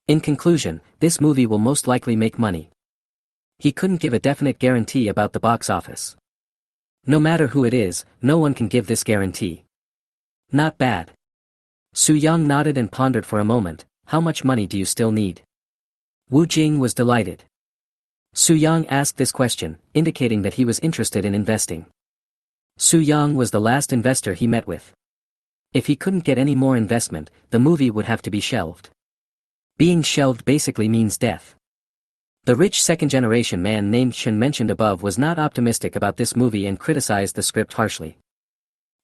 In conclusion, this movie will most likely make money. He couldn't give a definite guarantee about the box office. No matter who it is, no one can give this guarantee. Not bad. Su Yang nodded and pondered for a moment. "How much money do you still need?" Wu Jing was delighted. Su Yang asked this question, indicating that he was interested in investing. Su Yang was the last investor he met with. If he couldn't get any more investment, the movie would have to be shelved. Being shelved basically means death. The rich second-generation man named Shin mentioned above was not optimistic about this movie and criticized the script harshly.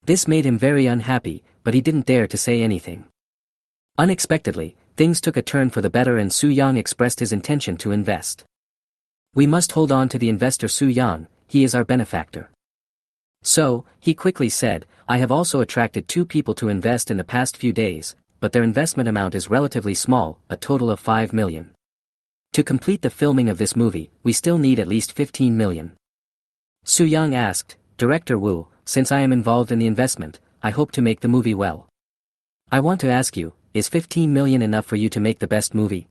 This made him very unhappy, but he didn't dare to say anything. Unexpectedly, things took a turn for the better and Su Yang expressed his intention to invest. We must hold on to the investor Su Yang, he is our benefactor. So, he quickly said, I have also attracted 2 people to invest in the past few days, but their investment amount is relatively small, a total of 5 million. To complete the filming of this movie, we still need at least 15 million. Su Yang asked, Director Wu, since I am involved in the investment, I hope to make the movie well. I want to ask you, is 15 million enough for you to make the best movie?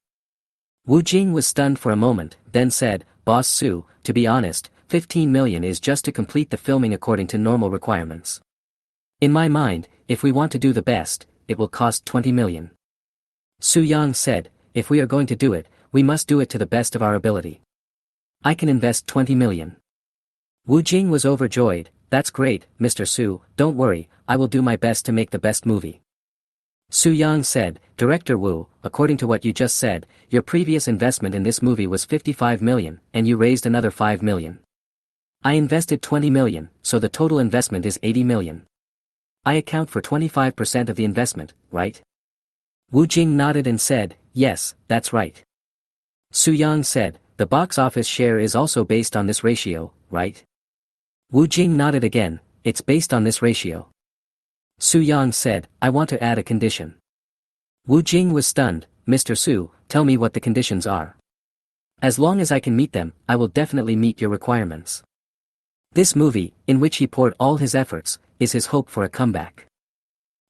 Wu Jing was stunned for a moment, then said, Boss Su, to be honest, 15 million is just to complete the filming according to normal requirements. In my mind, if we want to do the best, it will cost 20 million. Su Yang said, if we are going to do it, we must do it to the best of our ability. I can invest 20 million. Wu Jing was overjoyed, that's great, Mr. Su, don't worry, I will do my best to make the best movie. Su Yang said, Director Wu, according to what you just said, your previous investment in this movie was 55 million, and you raised another 5 million. I invested 20 million, so the total investment is 80 million. I account for 25% of the investment, right? Wu Jing nodded and said, yes, that's right. Su Yang said, the box office share is also based on this ratio, right? Wu Jing nodded again, it's based on this ratio. Su Yang said, I want to add a condition. Wu Jing was stunned, Mr. Su, tell me what the conditions are. As long as I can meet them, I will definitely meet your requirements. This movie, in which he poured all his efforts, is his hope for a comeback.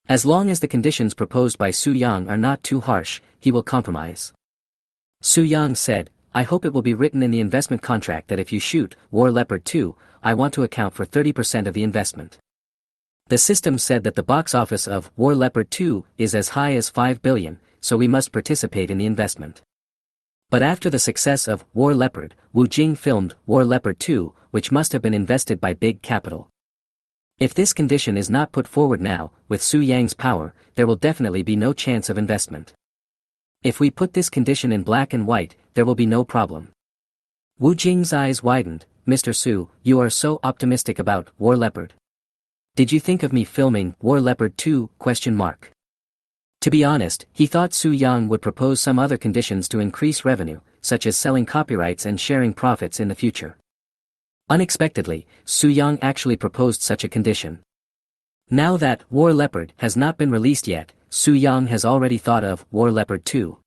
As long as the conditions proposed by Su Yang are not too harsh, he will compromise. Su Yang said, I hope it will be written in the investment contract that if you shoot War Leopard 2, I want to account for 30% of the investment. The system said that the box office of War Leopard 2 is as high as 5 billion, so we must participate in the investment. But after the success of War Leopard, Wu Jing filmed War Leopard 2, which must have been invested by big capital. If this condition is not put forward now, with Su Yang's power, there will definitely be no chance of investment. If we put this condition in black and white, there will be no problem. Wu Jing's eyes widened, Mr. Su, you are so optimistic about War Leopard. Did you think of me filming War Leopard 2? To be honest, he thought Su Yang would propose some other conditions to increase revenue, such as selling copyrights and sharing profits in the future. Unexpectedly, Su Yang actually proposed such a condition. Now that War Leopard has not been released yet, Su Yang has already thought of War Leopard 2.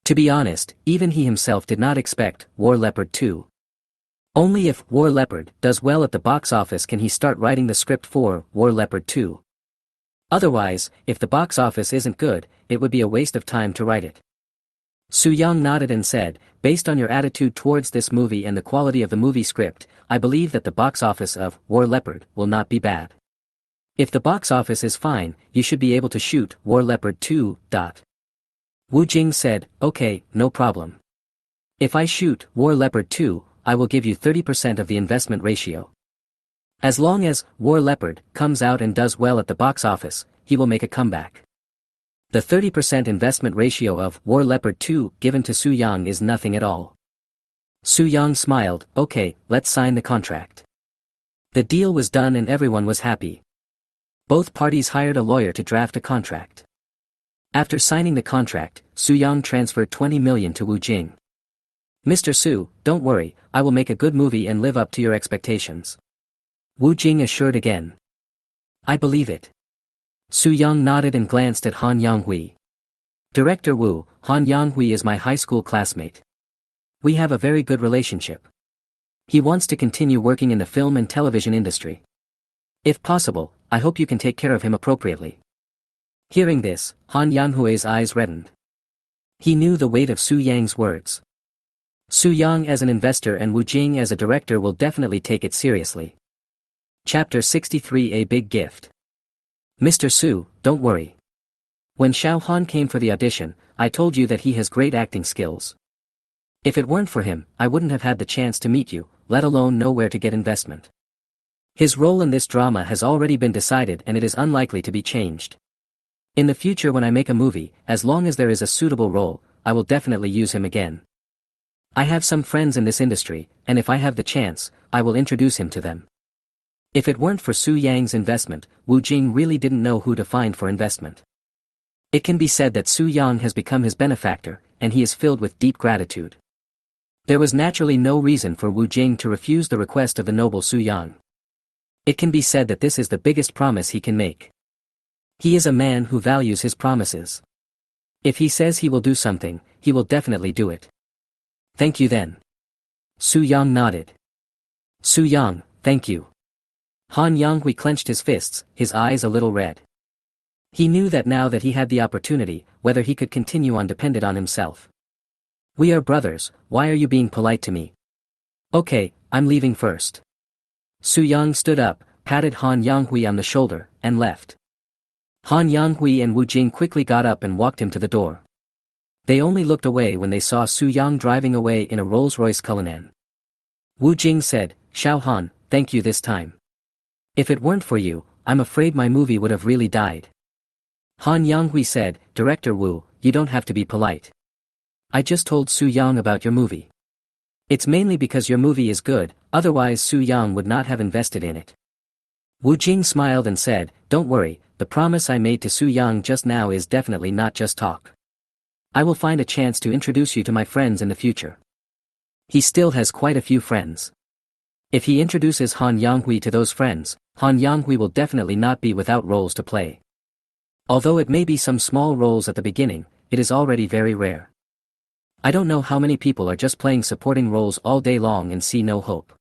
To be honest, even he himself did not expect War Leopard 2. Only if War Leopard does well at the box office can he start writing the script for War Leopard 2. Otherwise, if the box office isn't good, it would be a waste of time to write it. Su Yang nodded and said, based on your attitude towards this movie and the quality of the movie script, I believe that the box office of War Leopard will not be bad. If the box office is fine, you should be able to shoot War Leopard 2. Wu Jing said, okay, no problem. If I shoot War Leopard 2, I will give you 30% of the investment ratio. As long as War Leopard comes out and does well at the box office, he will make a comeback. The 30% investment ratio of War Leopard 2 given to Su Yang is nothing at all. Su Yang smiled, okay, let's sign the contract. The deal was done and everyone was happy. Both parties hired a lawyer to draft a contract. After signing the contract, Su Yang transferred 20 million to Wu Jing. Mr. Su, don't worry, I will make a good movie and live up to your expectations. Wu Jing assured again. I believe it. Su Yang nodded and glanced at Han Yanghui. Director Wu, Han Yanghui is my high school classmate. We have a very good relationship. He wants to continue working in the film and television industry. If possible, I hope you can take care of him appropriately. Hearing this, Han Yanghui's eyes reddened. He knew the weight of Su Yang's words. Su Yang as an investor and Wu Jing as a director will definitely take it seriously. Chapter 63 A Big Gift. Mr. Su, don't worry. When Xiao Han came for the audition, I told you that he has great acting skills. If it weren't for him, I wouldn't have had the chance to meet you, let alone know where to get investment. His role in this drama has already been decided and it is unlikely to be changed. In the future when I make a movie, as long as there is a suitable role, I will definitely use him again. I have some friends in this industry, and if I have the chance, I will introduce him to them. If it weren't for Su Yang's investment, Wu Jing really didn't know who to find for investment. It can be said that Su Yang has become his benefactor, and he is filled with deep gratitude. There was naturally no reason for Wu Jing to refuse the request of the noble Su Yang. It can be said that this is the biggest promise he can make. He is a man who values his promises. If he says he will do something, he will definitely do it. Thank you then. Su Yang nodded. Su Yang, thank you. Han Yanghui clenched his fists, his eyes a little red. He knew that now that he had the opportunity, whether he could continue on depended on himself. We are brothers, why are you being polite to me? Okay, I'm leaving first. Su Yang stood up, patted Han Yanghui on the shoulder, and left. Han Yanghui and Wu Jing quickly got up and walked him to the door. They only looked away when they saw Su Yang driving away in a Rolls-Royce Cullinan. Wu Jing said, Xiao Han, thank you this time. If it weren't for you, I'm afraid my movie would have really died. Han Yanghui said, Director Wu, you don't have to be polite. I just told Su Yang about your movie. It's mainly because your movie is good, otherwise Su Yang would not have invested in it. Wu Jing smiled and said, Don't worry, the promise I made to Su Yang just now is definitely not just talk. I will find a chance to introduce you to my friends in the future. He still has quite a few friends. If he introduces Han Yanghui to those friends, Han Yanghui will definitely not be without roles to play. Although it may be some small roles at the beginning, it is already very rare. I don't know how many people are just playing supporting roles all day long and see no hope.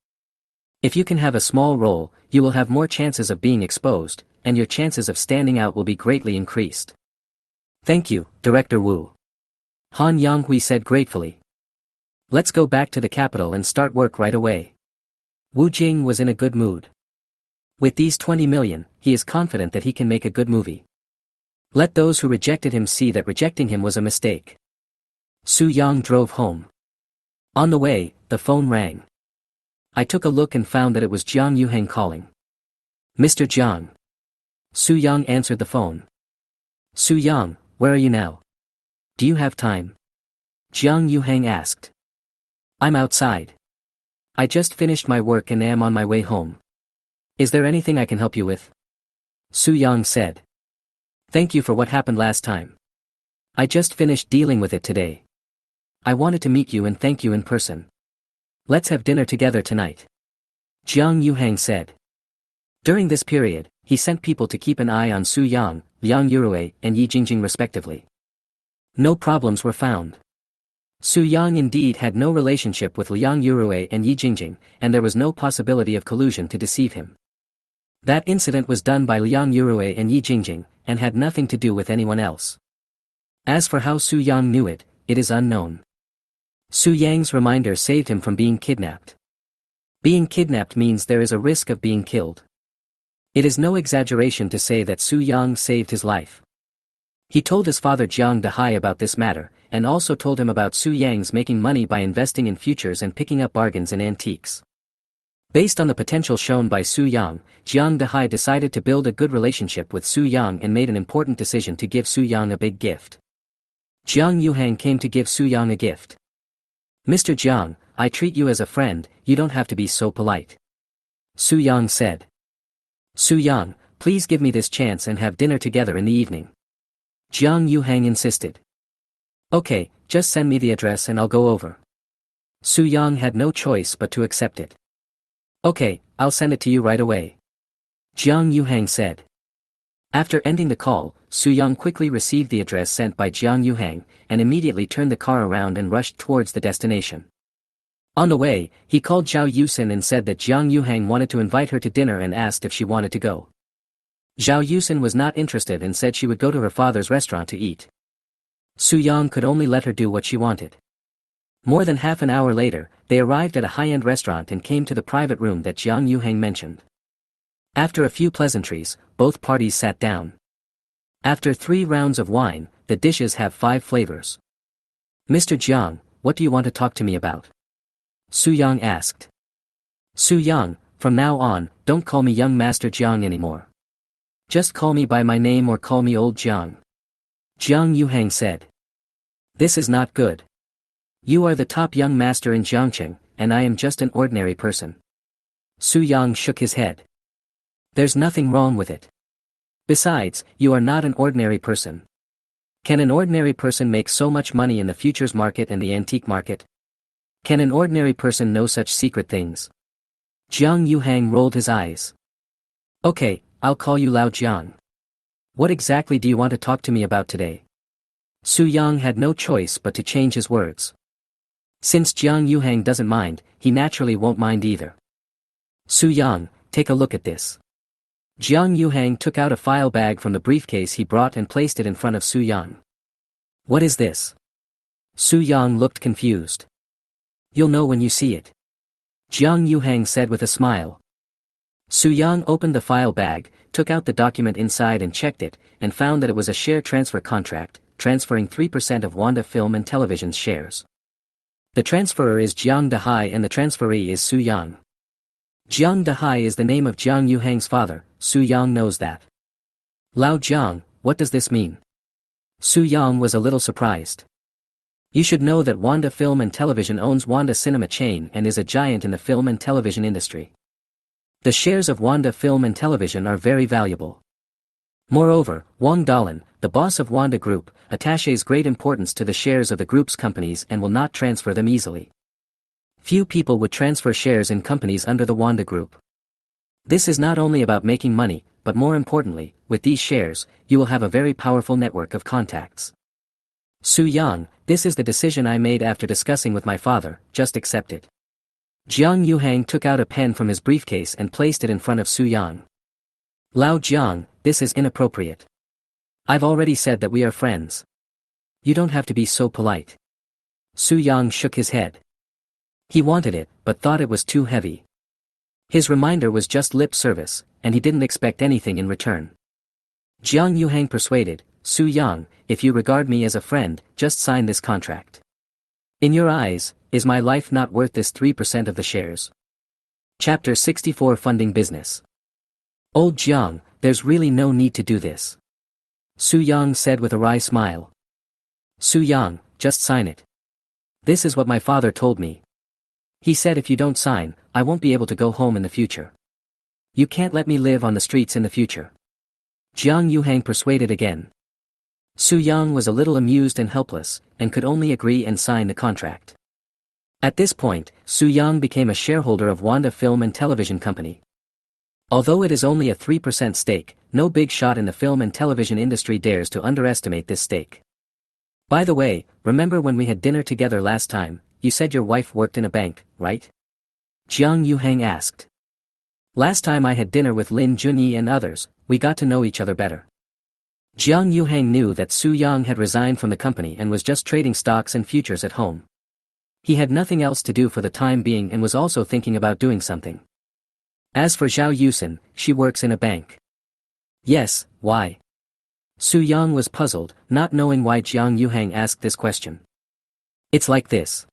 If you can have a small role, you will have more chances of being exposed, and your chances of standing out will be greatly increased. Thank you, Director Wu. Han Yanghui said gratefully. Let's go back to the capital and start work right away. Wu Jing was in a good mood. With these 20 million, he is confident that he can make a good movie. Let those who rejected him see that rejecting him was a mistake. Su Yang drove home. On the way, the phone rang. I took a look and found that it was Jiang Yuheng calling. Mr. Jiang. Su Yang answered the phone. Su Yang, where are you now? Do you have time? Jiang Yuheng asked. I'm outside. I just finished my work and am on my way home. Is there anything I can help you with? Su Yang said. Thank you for what happened last time. I just finished dealing with it today. I wanted to meet you and thank you in person. Let's have dinner together tonight. Jiang Yuheng said. During this period, he sent people to keep an eye on Su Yang, Liang Yurue, and Yi Jingjing respectively. No problems were found. Su Yang indeed had no relationship with Liang Yurue and Yi Jingjing, and there was no possibility of collusion to deceive him. That incident was done by Liang Yurue and Yi Jingjing, and had nothing to do with anyone else. As for how Su Yang knew it, it is unknown. Su Yang's reminder saved him from being kidnapped. Being kidnapped means there is a risk of being killed. It is no exaggeration to say that Su Yang saved his life. He told his father Jiang Dehai about this matter, and also told him about Su Yang's making money by investing in futures and picking up bargains in antiques. Based on the potential shown by Su Yang, Jiang Dehai decided to build a good relationship with Su Yang and made an important decision to give Su Yang a big gift. Jiang Yuheng came to give Su Yang a gift. Mr. Jiang, I treat you as a friend, you don't have to be so polite. Su Yang said. Su Yang, please give me this chance and have dinner together in the evening. Jiang Yuheng insisted. Okay, just send me the address and I'll go over. Su Yang had no choice but to accept it. Okay, I'll send it to you right away. Jiang Yuheng said. After ending the call, Su Yang quickly received the address sent by Jiang Yuheng, and immediately turned the car around and rushed towards the destination. On the way, he called Zhao Yusin and said that Jiang Yuheng wanted to invite her to dinner and asked if she wanted to go. Zhao Yusin was not interested and said she would go to her father's restaurant to eat. Su Yang could only let her do what she wanted. More than half an hour later, they arrived at a high-end restaurant and came to the private room that Jiang Yuheng mentioned. After a few pleasantries, both parties sat down. After 3 rounds of wine, the dishes have 5 flavors. Mr. Jiang, what do you want to talk to me about? Su Yang asked. Su Yang, from now on, don't call me young Master Jiang anymore. Just call me by my name or call me old Jiang. Jiang Yuheng said. This is not good. You are the top young master in Jiangcheng, and I am just an ordinary person. Su Yang shook his head. There's nothing wrong with it. Besides, you are not an ordinary person. Can an ordinary person make so much money in the futures market and the antique market? Can an ordinary person know such secret things? Jiang Yuhang rolled his eyes. Okay, I'll call you Lao Jiang. What exactly do you want to talk to me about today? Su Yang had no choice but to change his words. Since Jiang Yuhang doesn't mind, he naturally won't mind either. Su Yang, take a look at this. Jiang Yuhang took out a file bag from the briefcase he brought and placed it in front of Su Yang. What is this? Su Yang looked confused. You'll know when you see it. Jiang Yuhang said with a smile. Su Yang opened the file bag, took out the document inside and checked it, and found that it was a share transfer contract, transferring 3% of Wanda Film and Television's shares. The transferor is Jiang Dehai and the transferee is Su Yang. Jiang Dehai is the name of Jiang Yuhang's father, Su Yang knows that. Lao Jiang, what does this mean? Su Yang was a little surprised. You should know that Wanda Film and Television owns Wanda Cinema chain and is a giant in the film and television industry. The shares of Wanda Film and Television are very valuable. Moreover, Wang Dalan, the boss of Wanda Group, attaches great importance to the shares of the group's companies and will not transfer them easily. Few people would transfer shares in companies under the Wanda Group. This is not only about making money, but more importantly, with these shares, you will have a very powerful network of contacts. Su Yang, this is the decision I made after discussing with my father, just accept it. Jiang Yuhang took out a pen from his briefcase and placed it in front of Su Yang. Lao Jiang, this is inappropriate. I've already said that we are friends. You don't have to be so polite. Su Yang shook his head. He wanted it, but thought it was too heavy. His reminder was just lip service, and he didn't expect anything in return. Jiang Yuhang persuaded, Su Yang, if you regard me as a friend, just sign this contract. In your eyes, is my life not worth this 3% of the shares? Chapter 64 Funding Business. Old Jiang, there's really no need to do this. Su Yang said with a wry smile. Su Yang, just sign it. This is what my father told me. He said if you don't sign, I won't be able to go home in the future. You can't let me live on the streets in the future. Jiang Yuhang persuaded again. Su Yang was a little amused and helpless, and could only agree and sign the contract. At this point, Su Yang became a shareholder of Wanda Film and Television Company. Although it is only a 3% stake, no big shot in the film and television industry dares to underestimate this stake. By the way, remember when we had dinner together last time, you said your wife worked in a bank, right? Jiang Yuhang asked. Last time I had dinner with Lin Junyi and others, we got to know each other better. Jiang Yuhang knew that Su Yang had resigned from the company and was just trading stocks and futures at home. He had nothing else to do for the time being and was also thinking about doing something. As for Zhao Yusin, she works in a bank. Yes, why? Su Yang was puzzled, not knowing why Jiang Yuhang asked this question. It's like this.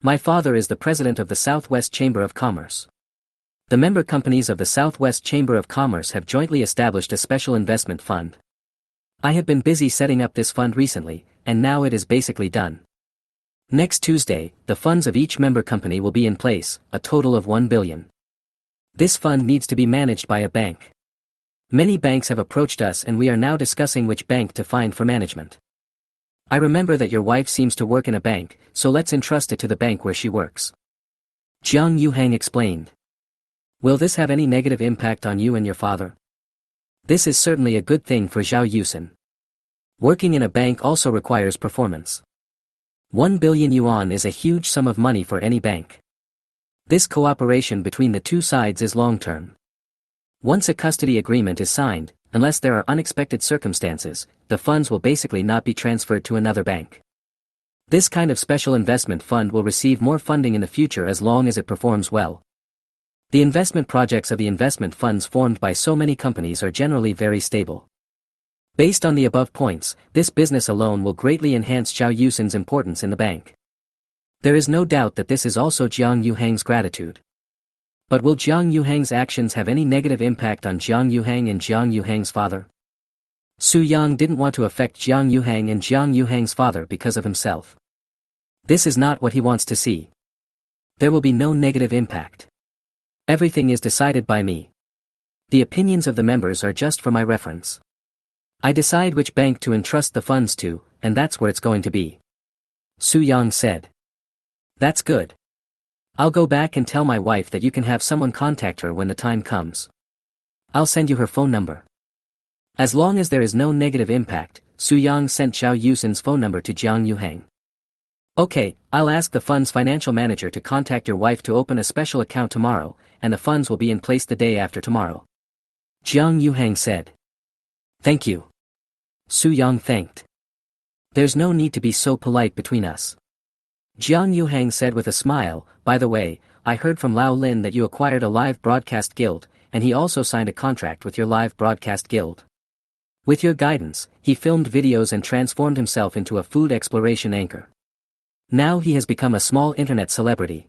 My father is the president of the Southwest Chamber of Commerce. The member companies of the Southwest Chamber of Commerce have jointly established a special investment fund. I have been busy setting up this fund recently, and now it is basically done. Next Tuesday, the funds of each member company will be in place, a total of 1 billion. This fund needs to be managed by a bank. Many banks have approached us and we are now discussing which bank to find for management. I remember that your wife seems to work in a bank, so let's entrust it to the bank where she works. Jiang Yuhang explained. Will this have any negative impact on you and your father? This is certainly a good thing for Zhao Yusin. Working in a bank also requires performance. 1 billion yuan is a huge sum of money for any bank. This cooperation between the two sides is long-term. Once a custody agreement is signed, unless there are unexpected circumstances, the funds will basically not be transferred to another bank. This kind of special investment fund will receive more funding in the future as long as it performs well. The investment projects of the investment funds formed by so many companies are generally very stable. Based on the above points, this business alone will greatly enhance Zhao Yusin's importance in the bank. There is no doubt that this is also Jiang Yuhang's gratitude. But will Jiang Yuhang's actions have any negative impact on Jiang Yuhang and Jiang Yuhang's father? Su Yang didn't want to affect Jiang Yuhang and Jiang Yuhang's father because of himself. This is not what he wants to see. There will be no negative impact. Everything is decided by me. The opinions of the members are just for my reference. I decide which bank to entrust the funds to, and that's where it's going to be. Soo-young said. That's good. I'll go back and tell my wife that you can have someone contact her when the time comes. I'll send you her phone number. As long as there is no negative impact, Soo-young sent Zhao Yusin's phone number to Jiang Yuhang. Okay, I'll ask the fund's financial manager to contact your wife to open a special account tomorrow, and the funds will be in place the day after tomorrow. Jiang Yuhang said. Thank you. Soo-young thanked. There's no need to be so polite between us. Jiang Yuhang said with a smile, by the way, I heard from Lao Lin that you acquired a live broadcast guild, and he also signed a contract with your live broadcast guild. With your guidance, he filmed videos and transformed himself into a food exploration anchor. Now he has become a small internet celebrity.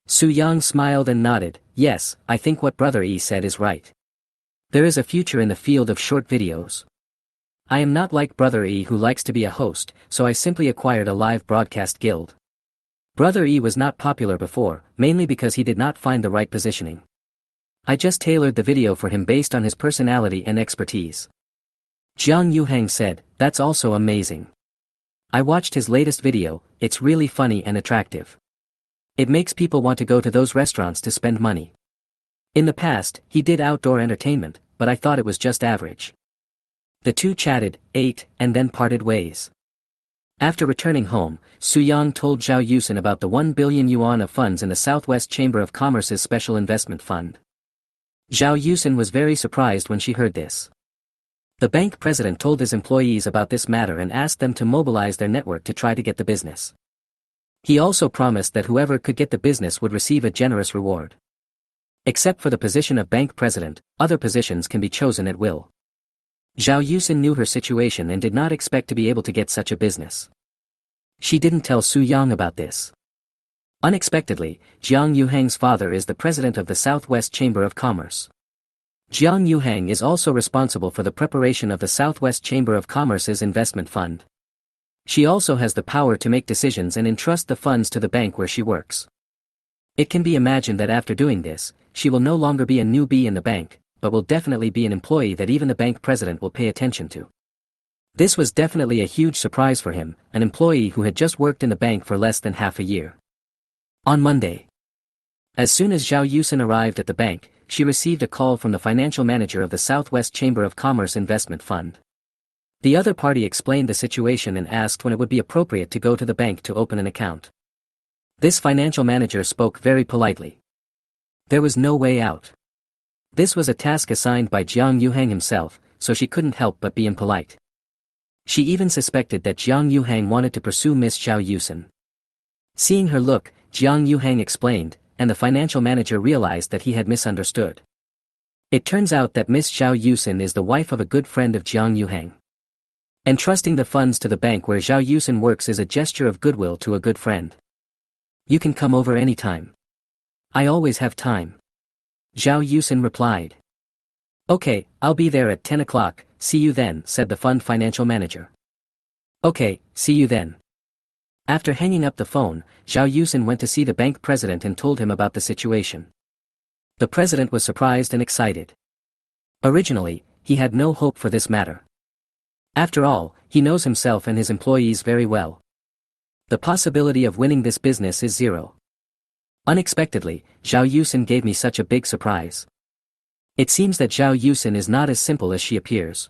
Soo-young smiled and nodded, yes, I think what Brother E said is right. There is a future in the field of short videos. I am not like Brother E who likes to be a host, so I simply acquired a live broadcast guild. Brother E was not popular before, mainly because he did not find the right positioning. I just tailored the video for him based on his personality and expertise. Jiang Yuhang said, that's also amazing. I watched his latest video, it's really funny and attractive. It makes people want to go to those restaurants to spend money. In the past, he did outdoor entertainment, but I thought it was just average. The two chatted, ate, and then parted ways. After returning home, Soo-young told Zhao Yusin about the 1 billion yuan of funds in the Southwest Chamber of Commerce's Special Investment Fund. Zhao Yusin was very surprised when she heard this. The bank president told his employees about this matter and asked them to mobilize their network to try to get the business. He also promised that whoever could get the business would receive a generous reward. Except for the position of bank president, other positions can be chosen at will. Zhao Yusin knew her situation and did not expect to be able to get such a business. She didn't tell Soo-young about this. Unexpectedly, Jiang Yuhang's father is the president of the Southwest Chamber of Commerce. Jiang Yuhang is also responsible for the preparation of the Southwest Chamber of Commerce's investment fund. She also has the power to make decisions and entrust the funds to the bank where she works. It can be imagined that after doing this, she will no longer be a newbie in the bank, but will definitely be an employee that even the bank president will pay attention to. This was definitely a huge surprise for him, an employee who had just worked in the bank for less than half a year. On Monday, as soon as Zhao Yusin arrived at the bank, she received a call from the financial manager of the Southwest Chamber of Commerce Investment Fund. The other party explained the situation and asked when it would be appropriate to go to the bank to open an account. This financial manager spoke very politely. There was no way out. This was a task assigned by Jiang Yuhang himself, so she couldn't help but be impolite. She even suspected that Jiang Yuhang wanted to pursue Miss Zhao Yusin. Seeing her look, Jiang Yuhang explained, and the financial manager realized that he had misunderstood. It turns out that Miss Zhao Yusin is the wife of a good friend of Jiang Yuhang. Entrusting the funds to the bank where Zhao Yusin works is a gesture of goodwill to a good friend. You can come over anytime. I always have time. Zhao Yusin replied. Okay, I'll be there at 10 o'clock, see you then, said the fund financial manager. Okay, see you then. After hanging up the phone, Zhao Yusin went to see the bank president and told him about the situation. The president was surprised and excited. Originally, he had no hope for this matter. After all, he knows himself and his employees very well. The possibility of winning this business is zero. Unexpectedly, Zhao Yusin gave me such a big surprise. It seems that Zhao Yusin is not as simple as she appears.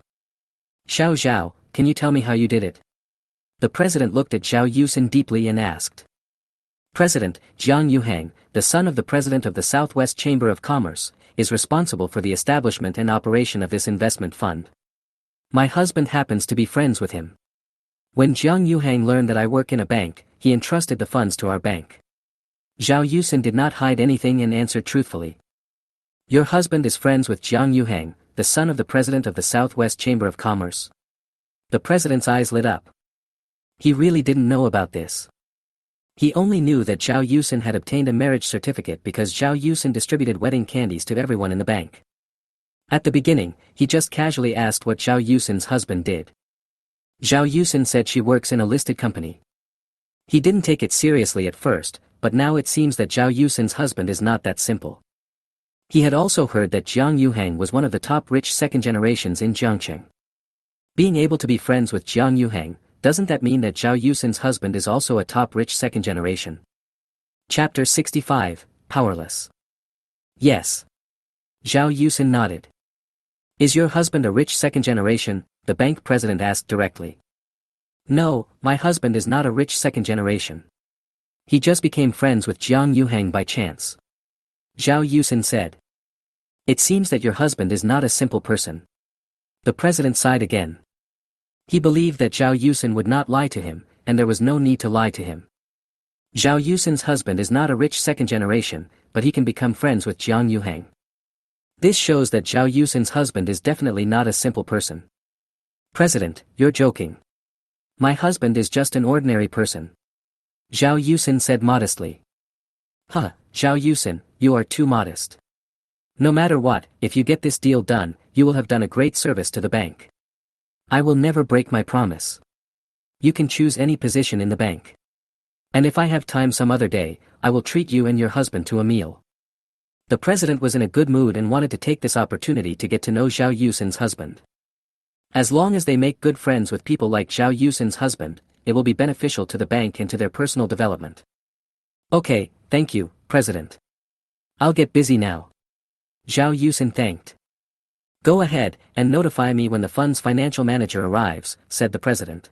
Xiao Zhao, can you tell me how you did it? The president looked at Zhao Yusin deeply and asked. President, Jiang Yuhang, the son of the president of the Southwest Chamber of Commerce, is responsible for the establishment and operation of this investment fund. My husband happens to be friends with him. When Jiang Yuhang learned that I work in a bank, he entrusted the funds to our bank. Zhao Yusin did not hide anything and answered truthfully. Your husband is friends with Jiang Yuhang, the son of the president of the Southwest Chamber of Commerce. The president's eyes lit up. He really didn't know about this. He only knew that Zhao Yusin had obtained a marriage certificate because Zhao Yusin distributed wedding candies to everyone in the bank. At the beginning, he just casually asked what Zhao Yusin's husband did. Zhao Yusin said she works in a listed company. He didn't take it seriously at first, but now it seems that Zhao Yusin's husband is not that simple. He had also heard that Jiang Yuhang was one of the top rich second generations in Jiangcheng. Being able to be friends with Jiang Yuhang, doesn't that mean that Zhao Yusin's husband is also a top rich second generation? Chapter 65, Powerless. Yes. Zhao Yusin nodded. Is your husband a rich second generation? The bank president asked directly. No, my husband is not a rich second generation. He just became friends with Jiang Yuhang by chance. Zhao Yusin said. It seems that your husband is not a simple person. The president sighed again. He believed that Zhao Yusin would not lie to him, and there was no need to lie to him. Zhao Yusin's husband is not a rich second generation, but he can become friends with Jiang Yuhang. This shows that Zhao Yusin's husband is definitely not a simple person. President, you're joking. My husband is just an ordinary person. Zhao Yusin said modestly. Huh, Zhao Yusin, you are too modest. No matter what, if you get this deal done, you will have done a great service to the bank. I will never break my promise. You can choose any position in the bank. And if I have time some other day, I will treat you and your husband to a meal. The president was in a good mood and wanted to take this opportunity to get to know Zhao Yusin's husband. As long as they make good friends with people like Zhao Yusin's husband, it will be beneficial to the bank and to their personal development. Okay, thank you, President. I'll get busy now. Zhao Yusin thanked. Go ahead and notify me when the fund's financial manager arrives, said the president.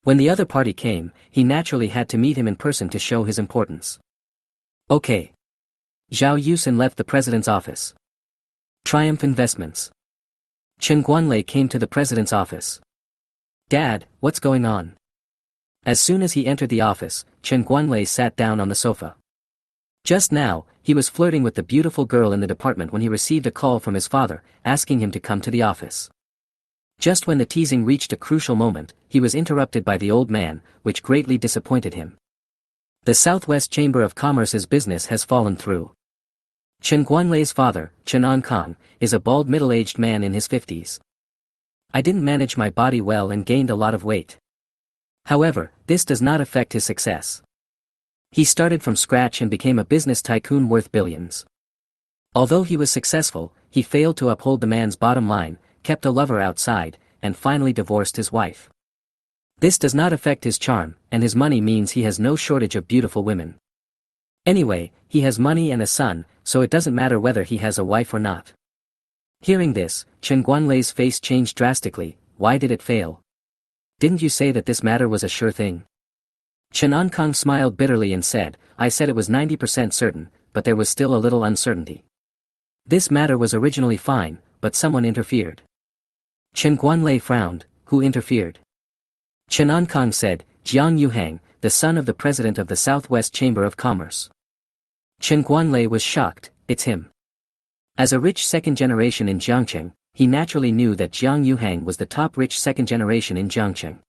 When the other party came, he naturally had to meet him in person to show his importance. Okay. Zhao Yusin left the president's office. Triumph Investments. Chen Guanlei came to the president's office. Dad, what's going on? As soon as he entered the office, Chen Guanlei sat down on the sofa. Just now, he was flirting with the beautiful girl in the department when he received a call from his father, asking him to come to the office. Just when the teasing reached a crucial moment, he was interrupted by the old man, which greatly disappointed him. The Southwest Chamber of Commerce's business has fallen through. Chen Guanlei's father, Chen Ankang, is a bald middle-aged man in his 50s. I didn't manage my body well and gained a lot of weight. However, this does not affect his success. He started from scratch and became a business tycoon worth billions. Although he was successful, he failed to uphold the man's bottom line, kept a lover outside, and finally divorced his wife. This does not affect his charm, and his money means he has no shortage of beautiful women. Anyway, he has money and a son, so it doesn't matter whether he has a wife or not. Hearing this, Chen Guanlei's face changed drastically. Why did it fail? Didn't you say that this matter was a sure thing? Chen Ankang smiled bitterly and said, I said it was 90% certain, but there was still a little uncertainty. This matter was originally fine, but someone interfered. Chen Guanlei frowned. Who interfered? Chen Ankang said, Jiang Yuhang, the son of the president of the Southwest Chamber of Commerce. Chen Guanlei was shocked. It's him. As a rich second generation in Jiangcheng, he naturally knew that Jiang Yuhang was the top rich second generation in Jiangcheng.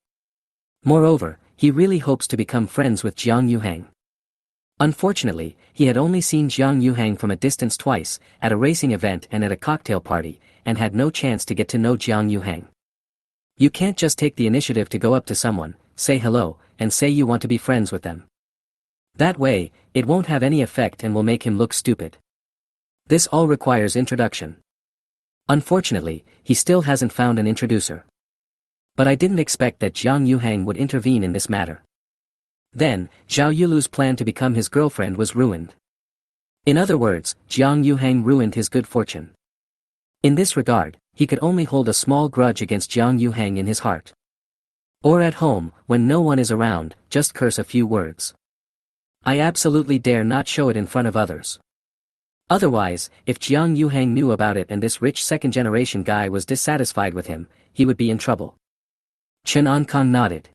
Moreover, he really hopes to become friends with Jiang Yuhang. Unfortunately, he had only seen Jiang Yuhang from a distance twice, at a racing event and at a cocktail party, and had no chance to get to know Jiang Yuhang. You can't just take the initiative to go up to someone, say hello, and say you want to be friends with them. That way, it won't have any effect and will make him look stupid. This all requires introduction. Unfortunately, he still hasn't found an introducer. But I didn't expect that Jiang Yuhang would intervene in this matter. Then, Zhao Yulu's plan to become his girlfriend was ruined. In other words, Jiang Yuhang ruined his good fortune. In this regard, he could only hold a small grudge against Jiang Yuhang in his heart. Or at home, when no one is around, just curse a few words. I absolutely dare not show it in front of others. Otherwise, if Jiang Yuhang knew about it and this rich second-generation guy was dissatisfied with him, he would be in trouble. Chen Ankang nodded.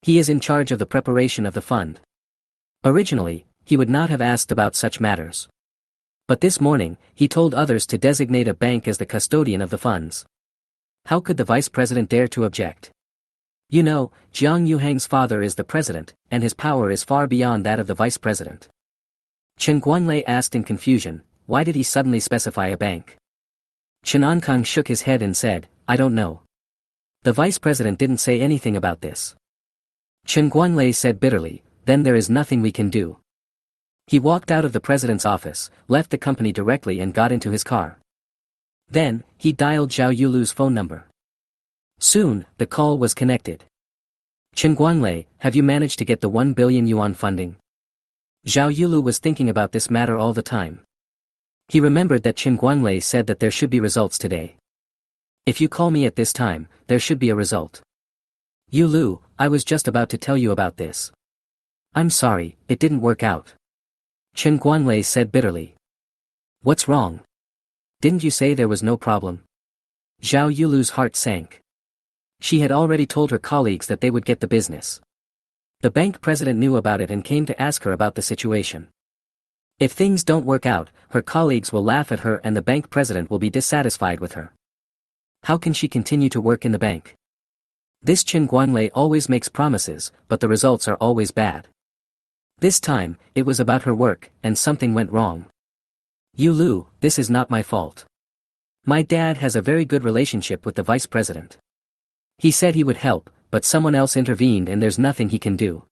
He is in charge of the preparation of the fund. Originally, he would not have asked about such matters. But this morning, he told others to designate a bank as the custodian of the funds. How could the vice president dare to object? You know, Jiang Yuhang's father is the president, and his power is far beyond that of the vice president. Chen Guanlei asked in confusion, why did he suddenly specify a bank? Chen Ankang shook his head and said, I don't know. The vice president didn't say anything about this. Chen Guanlei said bitterly, then there is nothing we can do. He walked out of the president's office, left the company directly and got into his car. Then, he dialed Zhao Yulu's phone number. Soon, the call was connected. Chen Guanlei, have you managed to get the 1 billion yuan funding? Zhao Yulu was thinking about this matter all the time. He remembered that Chen Guanlei said that there should be results today. If you call me at this time, there should be a result. Yulu, I was just about to tell you about this. I'm sorry, it didn't work out. Chen Guanlei said bitterly. What's wrong? Didn't you say there was no problem? Zhao Yulu's heart sank. She had already told her colleagues that they would get the business. The bank president knew about it and came to ask her about the situation. If things don't work out, her colleagues will laugh at her and the bank president will be dissatisfied with her. How can she continue to work in the bank? This Chen Guanlei always makes promises, but the results are always bad. This time, it was about her work, and something went wrong. Yulu, this is not my fault. My dad has a very good relationship with the vice president. He said he would help, but someone else intervened and there's nothing he can do.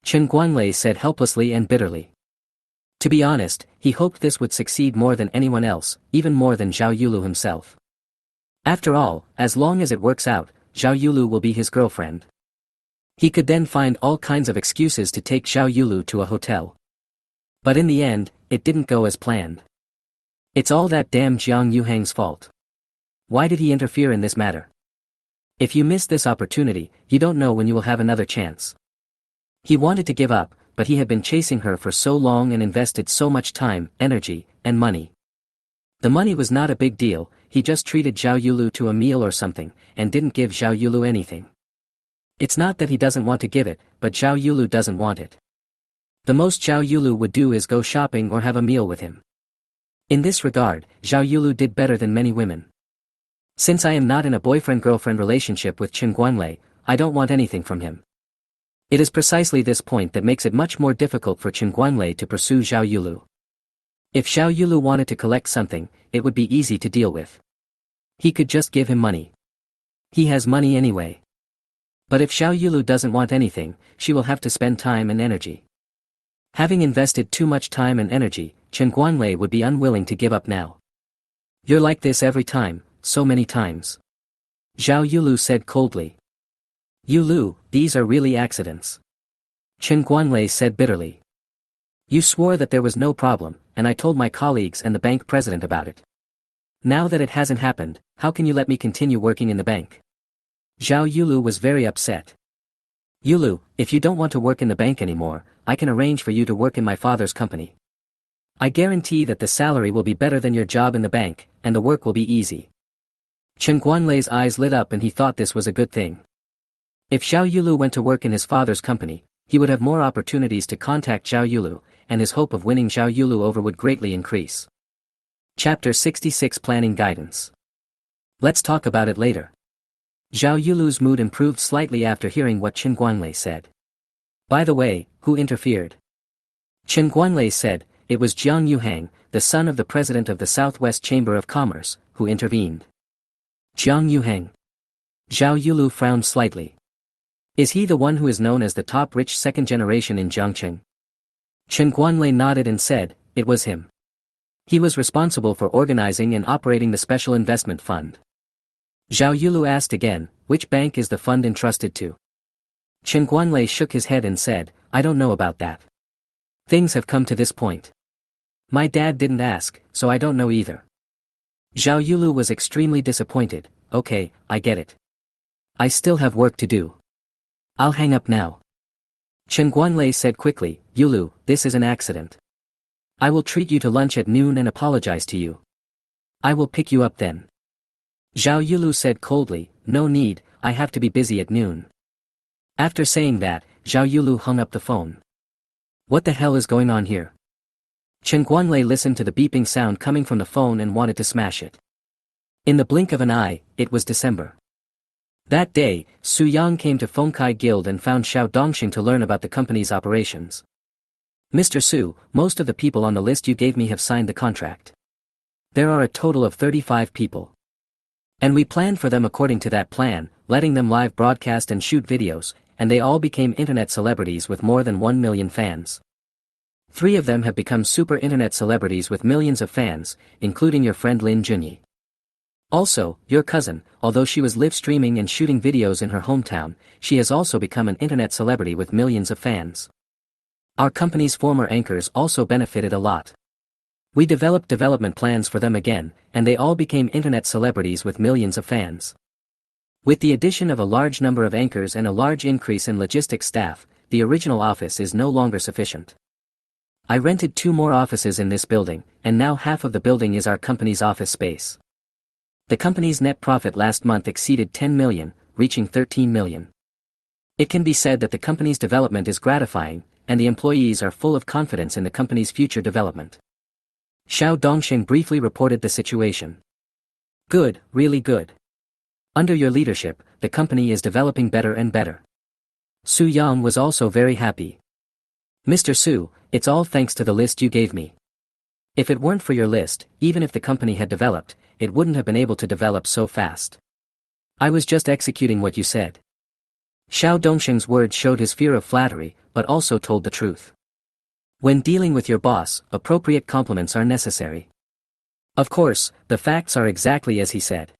Chen Guanlei said helplessly and bitterly. To be honest, he hoped this would succeed more than anyone else, even more than Zhao Yulu himself. After all, as long as it works out, Zhao Yulu will be his girlfriend. He could then find all kinds of excuses to take Zhao Yulu to a hotel. But in the end, it didn't go as planned. It's all that damn Jiang Yuhang's fault. Why did he interfere in this matter? If you miss this opportunity, you don't know when you will have another chance. He wanted to give up, but he had been chasing her for so long and invested so much time, energy, and money. The money was not a big deal, he just treated Zhao Yulu to a meal or something, and didn't give Zhao Yulu anything. It's not that he doesn't want to give it, but Zhao Yulu doesn't want it. The most Zhao Yulu would do is go shopping or have a meal with him. In this regard, Zhao Yulu did better than many women. Since I am not in a boyfriend-girlfriend relationship with Chen Guanlei, I don't want anything from him. It is precisely this point that makes it much more difficult for Chen Guanlei to pursue Zhao Yulu. If Zhao Yulu wanted to collect something, it would be easy to deal with. He could just give him money. He has money anyway. But if Zhao Yulu doesn't want anything, she will have to spend time and energy. Having invested too much time and energy, Chen Guanlei would be unwilling to give up now. You're like this every time, so many times. Zhao Yulu said coldly. Yulu, these are really accidents. Chen Guanlei said bitterly. You swore that there was no problem, and I told my colleagues and the bank president about it. Now that it hasn't happened, how can you let me continue working in the bank? Zhao Yulu was very upset. Yulu, if you don't want to work in the bank anymore, I can arrange for you to work in my father's company. I guarantee that the salary will be better than your job in the bank, and the work will be easy. Chen Guanlei's eyes lit up and he thought this was a good thing. If Zhao Yulu went to work in his father's company, he would have more opportunities to contact Zhao Yulu, and his hope of winning Zhao Yulu over would greatly increase. Chapter 66 Planning Guidance. Let's talk about it later. Zhao Yulu's mood improved slightly after hearing what Chen Guanlei said. By the way, who interfered? Chen Guanlei said, it was Jiang Yuhang, the son of the president of the Southwest Chamber of Commerce, who intervened. Jiang Yuhang. Zhao Yulu frowned slightly. Is he the one who is known as the top rich second generation in Jiangcheng? Chen Guanlei nodded and said, it was him. He was responsible for organizing and operating the special investment fund. Zhao Yulu asked again, which bank is the fund entrusted to? Chen Guanlei shook his head and said, I don't know about that. Things have come to this point. My dad didn't ask, so I don't know either. Zhao Yulu was extremely disappointed. Okay, I get it. I still have work to do. I'll hang up now. Chen Guanlei said quickly, Yulu, this is an accident. I will treat you to lunch at noon and apologize to you. I will pick you up then. Zhao Yulu said coldly, no need, I have to be busy at noon. After saying that, Zhao Yulu hung up the phone. What the hell is going on here? Chen Guanlei listened to the beeping sound coming from the phone and wanted to smash it. In the blink of an eye, it was December. That day, Su Yang came to Fengkai Guild and found Xiao Dongxing to learn about the company's operations. Mr. Su, most of the people on the list you gave me have signed the contract. There are a total of 35 people. And we planned for them according to that plan, letting them live broadcast and shoot videos, and they all became internet celebrities with more than 1 million fans. 3 of them have become super internet celebrities with millions of fans, including your friend Lin Junyi. Also, your cousin, although she was live streaming and shooting videos in her hometown, she has also become an internet celebrity with millions of fans. Our company's former anchors also benefited a lot. We developed development plans for them again, and they all became internet celebrities with millions of fans. With the addition of a large number of anchors and a large increase in logistics staff, the original office is no longer sufficient. I rented 2 more offices in this building, and now half of the building is our company's office space. The company's net profit last month exceeded 10 million, reaching 13 million. It can be said that the company's development is gratifying, and the employees are full of confidence in the company's future development. Xiao Dongxing briefly reported the situation. Good, really good. Under your leadership, the company is developing better and better. Su Yang was also very happy. Mr. Su, it's all thanks to the list you gave me. If it weren't for your list, even if the company had developed, it wouldn't have been able to develop so fast. I was just executing what you said. Xiao Dongxing's words showed his fear of flattery, but also told the truth. When dealing with your boss, appropriate compliments are necessary. Of course, the facts are exactly as he said.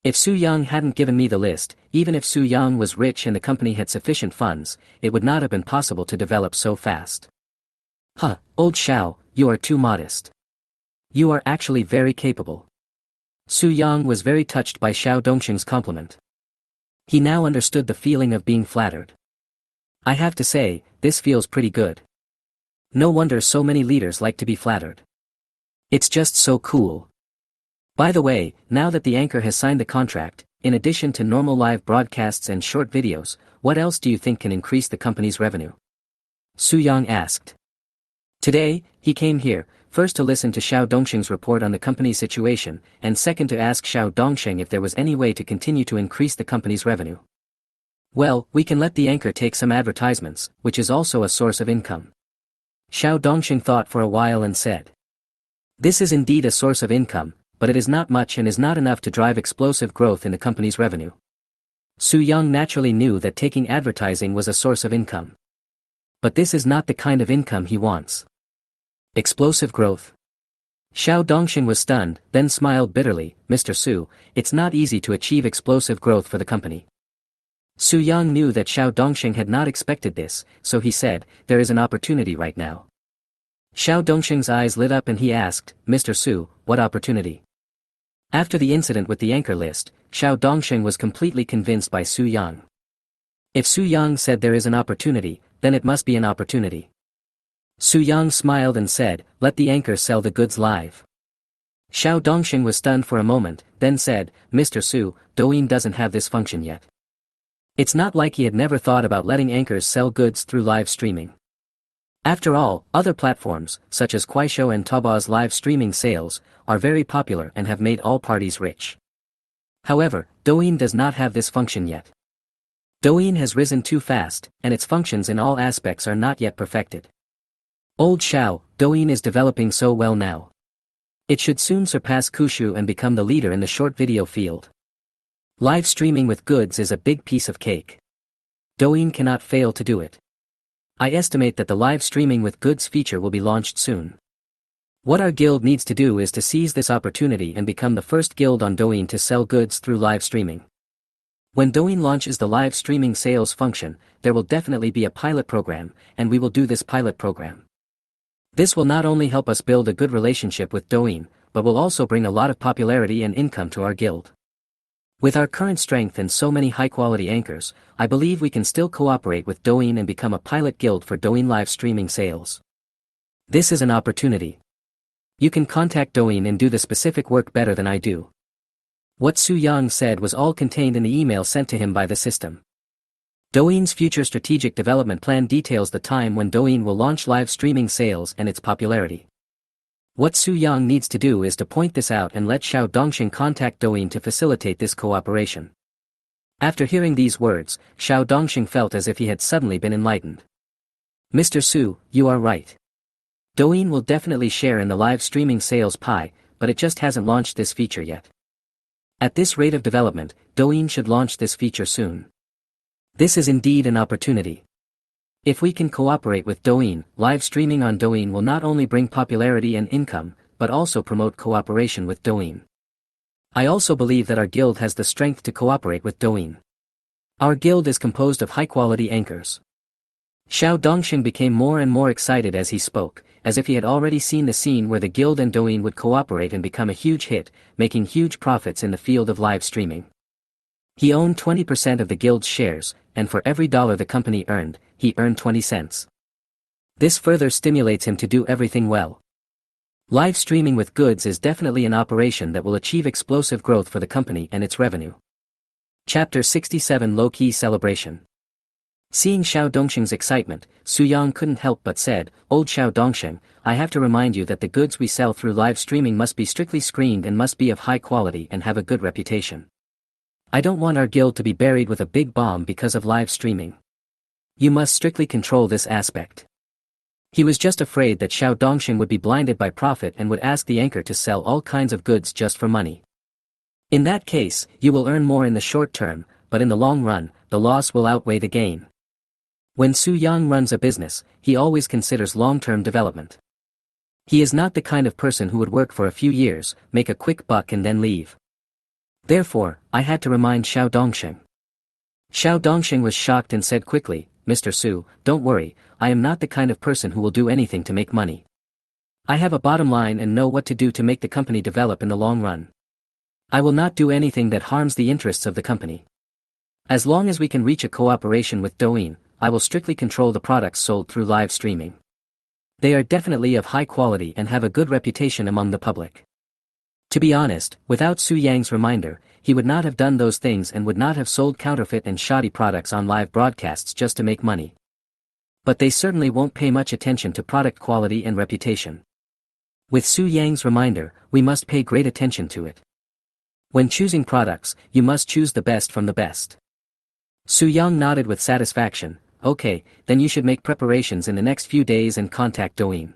If Su Yang hadn't given me the list, even if Su Yang was rich and the company had sufficient funds, it would not have been possible to develop so fast. Huh, old Xiao, you are too modest. You are actually very capable. Su Yang was very touched by Xiao Dongxing's compliment. He now understood the feeling of being flattered. I have to say, this feels pretty good. No wonder so many leaders like to be flattered. It's just so cool. By the way, now that the anchor has signed the contract, in addition to normal live broadcasts and short videos, what else do you think can increase the company's revenue? Su Yang asked. Today, he came here, first to listen to Xiao Dongxing's report on the company's situation, and second to ask Xiao Dongxing if there was any way to continue to increase the company's revenue. Well, we can let the anchor take some advertisements, which is also a source of income. Xiao Dongxing thought for a while and said. This is indeed a source of income, but it is not much and is not enough to drive explosive growth in the company's revenue. Su Yang naturally knew that taking advertising was a source of income. But this is not the kind of income he wants. Explosive growth. Xiao Dongxing was stunned, then smiled bitterly. Mr. Su, it's not easy to achieve explosive growth for the company. Su Yang knew that Xiao Dongxing had not expected this, so he said, there is an opportunity right now. Xiao Dongxing's eyes lit up and he asked, Mr. Su, what opportunity? After the incident with the anchor list, Xiao Dongxing was completely convinced by Su Yang. If Su Yang said there is an opportunity, then it must be an opportunity. Su Yang smiled and said, let the anchor sell the goods live. Xiao Dongxing was stunned for a moment, then said, Mr. Su, Douyin doesn't have this function yet. It's not like he had never thought about letting anchors sell goods through live streaming. After all, other platforms, such as Kuaishou and Taobao's live streaming sales, are very popular and have made all parties rich. However, Douyin does not have this function yet. Douyin has risen too fast, and its functions in all aspects are not yet perfected. Old Xiao, Douyin is developing so well now. It should soon surpass Kushu and become the leader in the short video field. Live streaming with goods is a big piece of cake. Douyin cannot fail to do it. I estimate that the live streaming with goods feature will be launched soon. What our guild needs to do is to seize this opportunity and become the first guild on Douyin to sell goods through live streaming. When Douyin launches the live streaming sales function, there will definitely be a pilot program, and we will do this pilot program. This will not only help us build a good relationship with Douyin, but will also bring a lot of popularity and income to our guild. With our current strength and so many high-quality anchors, I believe we can still cooperate with Douyin and become a pilot guild for Douyin live streaming sales. This is an opportunity. You can contact Douyin and do the specific work better than I do. What Su Yang said was all contained in the email sent to him by the system. Douyin's future strategic development plan details the time when Douyin will launch live streaming sales and its popularity. What Su Yang needs to do is to point this out and let Xiao Dongxing contact Douyin to facilitate this cooperation. After hearing these words, Xiao Dongxing felt as if he had suddenly been enlightened. Mr. Su, you are right. Douyin will definitely share in the live streaming sales pie, but it just hasn't launched this feature yet. At this rate of development, Douyin should launch this feature soon. This is indeed an opportunity. If we can cooperate with Douyin, live streaming on Douyin will not only bring popularity and income, but also promote cooperation with Douyin. I also believe that our guild has the strength to cooperate with Douyin. Our guild is composed of high-quality anchors. Xiao Dongxing became more and more excited as he spoke, as if he had already seen the scene where the guild and Douyin would cooperate and become a huge hit, making huge profits in the field of live streaming. He owned 20% of the guild's shares, and for every dollar the company earned, he earned 20 cents. This further stimulates him to do everything well. Live streaming with goods is definitely an operation that will achieve explosive growth for the company and its revenue. Chapter 67 Low-Key Celebration. Seeing Xiao Dongxing's excitement, Su Yang couldn't help but said, "Old Xiao Dongxing, I have to remind you that the goods we sell through live streaming must be strictly screened and must be of high quality and have a good reputation. I don't want our guild to be buried with a big bomb because of live streaming. You must strictly control this aspect." He was just afraid that Xiao Dongxing would be blinded by profit and would ask the anchor to sell all kinds of goods just for money. In that case, you will earn more in the short term, but in the long run, the loss will outweigh the gain. When Su Yang runs a business, he always considers long-term development. He is not the kind of person who would work for a few years, make a quick buck and then leave. Therefore, I had to remind Xiao Dongxing. Xiao Dongxing was shocked and said quickly, "Mr. Su, don't worry, I am not the kind of person who will do anything to make money. I have a bottom line and know what to do to make the company develop in the long run. I will not do anything that harms the interests of the company. As long as we can reach a cooperation with Douyin, I will strictly control the products sold through live streaming. They are definitely of high quality and have a good reputation among the public." To be honest, without Su Yang's reminder, he would not have done those things and would not have sold counterfeit and shoddy products on live broadcasts just to make money. But they certainly won't pay much attention to product quality and reputation. With Su Yang's reminder, we must pay great attention to it. When choosing products, you must choose the best from the best. Su Yang nodded with satisfaction. "Okay, then you should make preparations in the next few days and contact Douyin.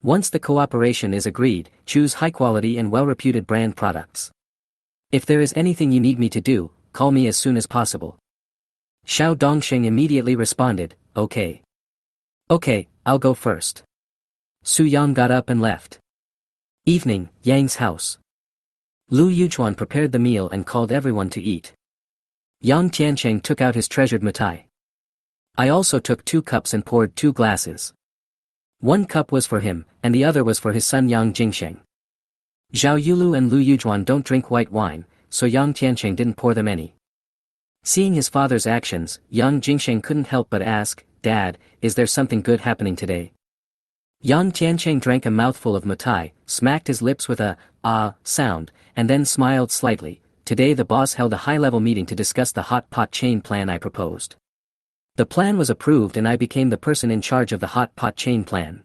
Once the cooperation is agreed, choose high-quality and well-reputed brand products. If there is anything you need me to do, call me as soon as possible." Xiao Dongxing immediately responded, "Okay. Okay, I'll go first." Su Yang got up and left. Evening, Yang's house. Lu Yuchuan prepared the meal and called everyone to eat. Yang Tiancheng took out his treasured mitai. I also took 2 cups and poured 2 glasses. 1 cup was for him, and the other was for his son Yang Jingsheng. Zhao Yulu and Lu Yujuan don't drink white wine, so Yang Tiancheng didn't pour them any. Seeing his father's actions, Yang Jingsheng couldn't help but ask, "Dad, is there something good happening today?" Yang Tiancheng drank a mouthful of mitai, smacked his lips with a "ah" sound, and then smiled slightly. "Today the boss held a high-level meeting to discuss the hot pot chain plan I proposed. The plan was approved and I became the person in charge of the hot pot chain plan.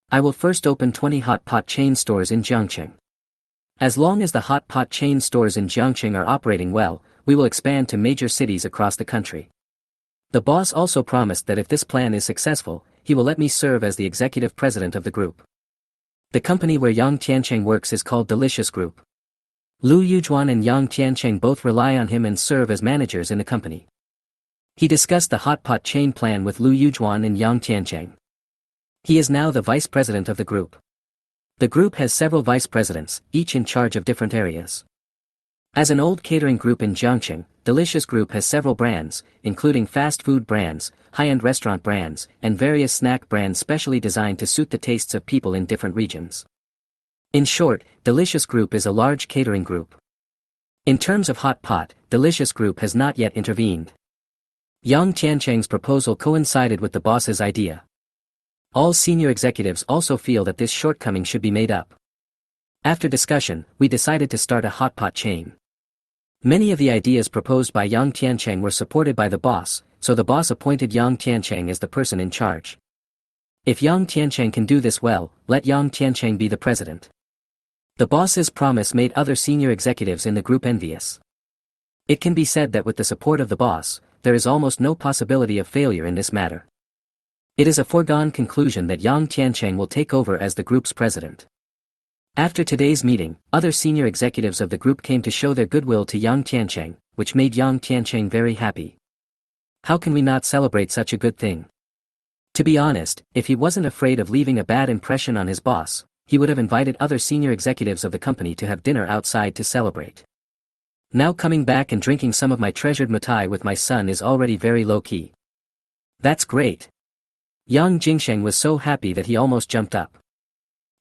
I will first open 20 hot pot chain stores in Jiangqing. As long as the hot pot chain stores in Jiangqing are operating well, we will expand to major cities across the country. The boss also promised that if this plan is successful, he will let me serve as the executive president of the group. The company where Yang Tiancheng works is called Delicious Group. Lu Yujuan and Yang Tiancheng both rely on him and serve as managers in the company." He discussed the hot pot chain plan with Lu Yujuan and Yang Tiancheng. He is now the vice president of the group. The group has several vice presidents, each in charge of different areas. As an old catering group in Jiangqing, Delicious Group has several brands, including fast food brands, high-end restaurant brands, and various snack brands specially designed to suit the tastes of people in different regions. In short, Delicious Group is a large catering group. In terms of hot pot, Delicious Group has not yet intervened. Yang Tiancheng's proposal coincided with the boss's idea. All senior executives also feel that this shortcoming should be made up. After discussion, we decided to start a hot pot chain. Many of the ideas proposed by Yang Tiancheng were supported by the boss, so the boss appointed Yang Tiancheng as the person in charge. If Yang Tiancheng can do this well, let Yang Tiancheng be the president. The boss's promise made other senior executives in the group envious. It can be said that with the support of the boss, there is almost no possibility of failure in this matter. It is a foregone conclusion that Yang Tiancheng will take over as the group's president. After today's meeting, other senior executives of the group came to show their goodwill to Yang Tiancheng, which made Yang Tiancheng very happy. How can we not celebrate such a good thing? To be honest, if he wasn't afraid of leaving a bad impression on his boss, he would have invited other senior executives of the company to have dinner outside to celebrate. Now coming back and drinking some of my treasured mutai with my son is already very low-key. That's great. Yang Jingsheng was so happy that he almost jumped up.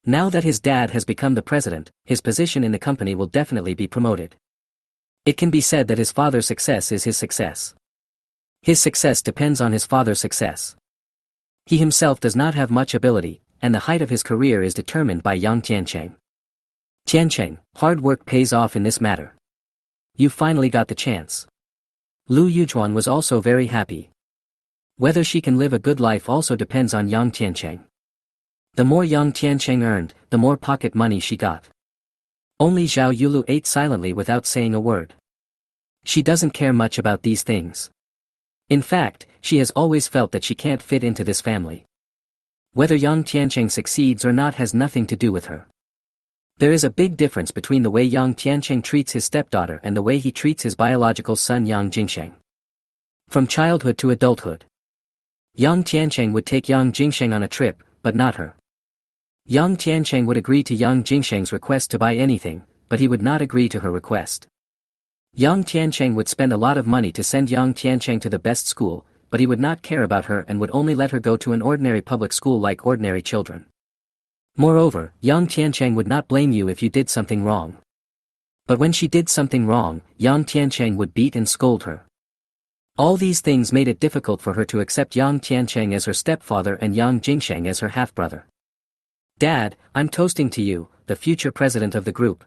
Now that his dad has become the president, his position in the company will definitely be promoted. It can be said that his father's success is his success. His success depends on his father's success. He himself does not have much ability, and the height of his career is determined by Yang Tiancheng. Tiancheng, hard work pays off in this matter. You finally got the chance. Lu Yujuan was also very happy. Whether she can live a good life also depends on Yang Tiancheng. The more Yang Tiancheng earned, the more pocket money she got. Only Zhao Yulu ate silently without saying a word. She doesn't care much about these things. In fact, she has always felt that she can't fit into this family. Whether Yang Tiancheng succeeds or not has nothing to do with her. There is a big difference between the way Yang Tiancheng treats his stepdaughter and the way he treats his biological son Yang Jingsheng. From childhood to adulthood. Yang Tiancheng would take Yang Jingsheng on a trip, but not her. Yang Tiancheng would agree to Yang Jingsheng's request to buy anything, but he would not agree to her request. Yang Tiancheng would spend a lot of money to send Yang Tiancheng to the best school, but he would not care about her and would only let her go to an ordinary public school like ordinary children. Moreover, Yang Tiancheng would not blame you if you did something wrong. But when she did something wrong, Yang Tiancheng would beat and scold her. All these things made it difficult for her to accept Yang Tiancheng as her stepfather and Yang Jingsheng as her half-brother. Dad, I'm toasting to you, the future president of the group,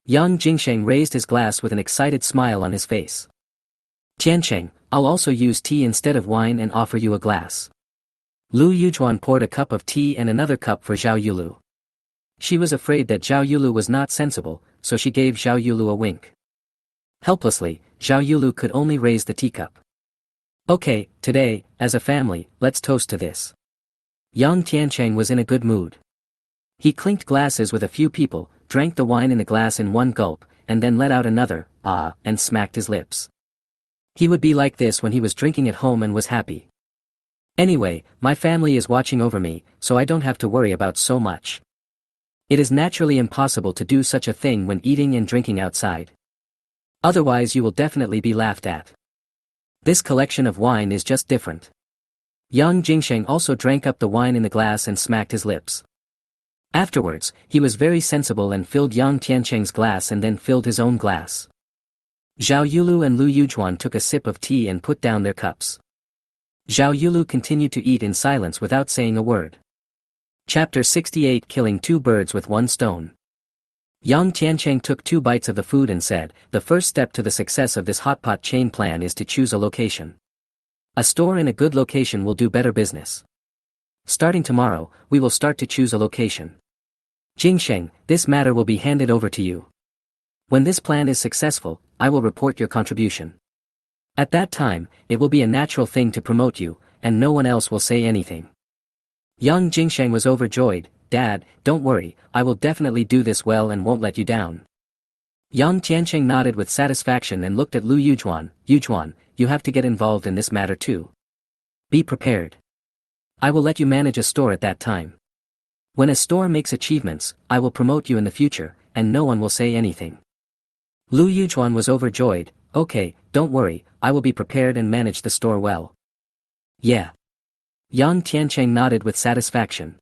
Yang Jingsheng raised his glass with an excited smile on his face. Tiancheng, I'll also use tea instead of wine and offer you a glass. Lu Yujuan poured a cup of tea and another cup for Zhao Yulu. She was afraid that Zhao Yulu was not sensible, so she gave Zhao Yulu a wink. Helplessly, Zhao Yulu could only raise the teacup. Okay, today, as a family, let's toast to this. Yang Tiancheng was in a good mood. He clinked glasses with a few people, drank the wine in the glass in one gulp, and then let out another, and smacked his lips. He would be like this when he was drinking at home and was happy. Anyway, my family is watching over me, so I don't have to worry about so much. It is naturally impossible to do such a thing when eating and drinking outside. Otherwise you will definitely be laughed at. This collection of wine is just different. Yang Jingsheng also drank up the wine in the glass and smacked his lips. Afterwards, he was very sensible and filled Yang Tiancheng's glass and then filled his own glass. Zhao Yulu and Lu Yujuan took a sip of tea and put down their cups. Zhao Yulu continued to eat in silence without saying a word. Chapter 68 Killing Two Birds with One Stone. Yang Tiancheng took 2 bites of the food and said, the first step to the success of this hotpot chain plan is to choose a location. A store in a good location will do better business. Starting tomorrow, we will start to choose a location. Jingsheng, this matter will be handed over to you. When this plan is successful, I will report your contribution. At that time, it will be a natural thing to promote you, and no one else will say anything. Yang Jingsheng was overjoyed. Dad, don't worry, I will definitely do this well and won't let you down. Yang Tiancheng nodded with satisfaction and looked at Lu Yujuan. Yujuan, you have to get involved in this matter too. Be prepared. I will let you manage a store at that time. When a store makes achievements, I will promote you in the future, and no one will say anything. Lu Yujuan was overjoyed. Okay, don't worry, I will be prepared and manage the store well. Yeah. Yang Tiancheng nodded with satisfaction.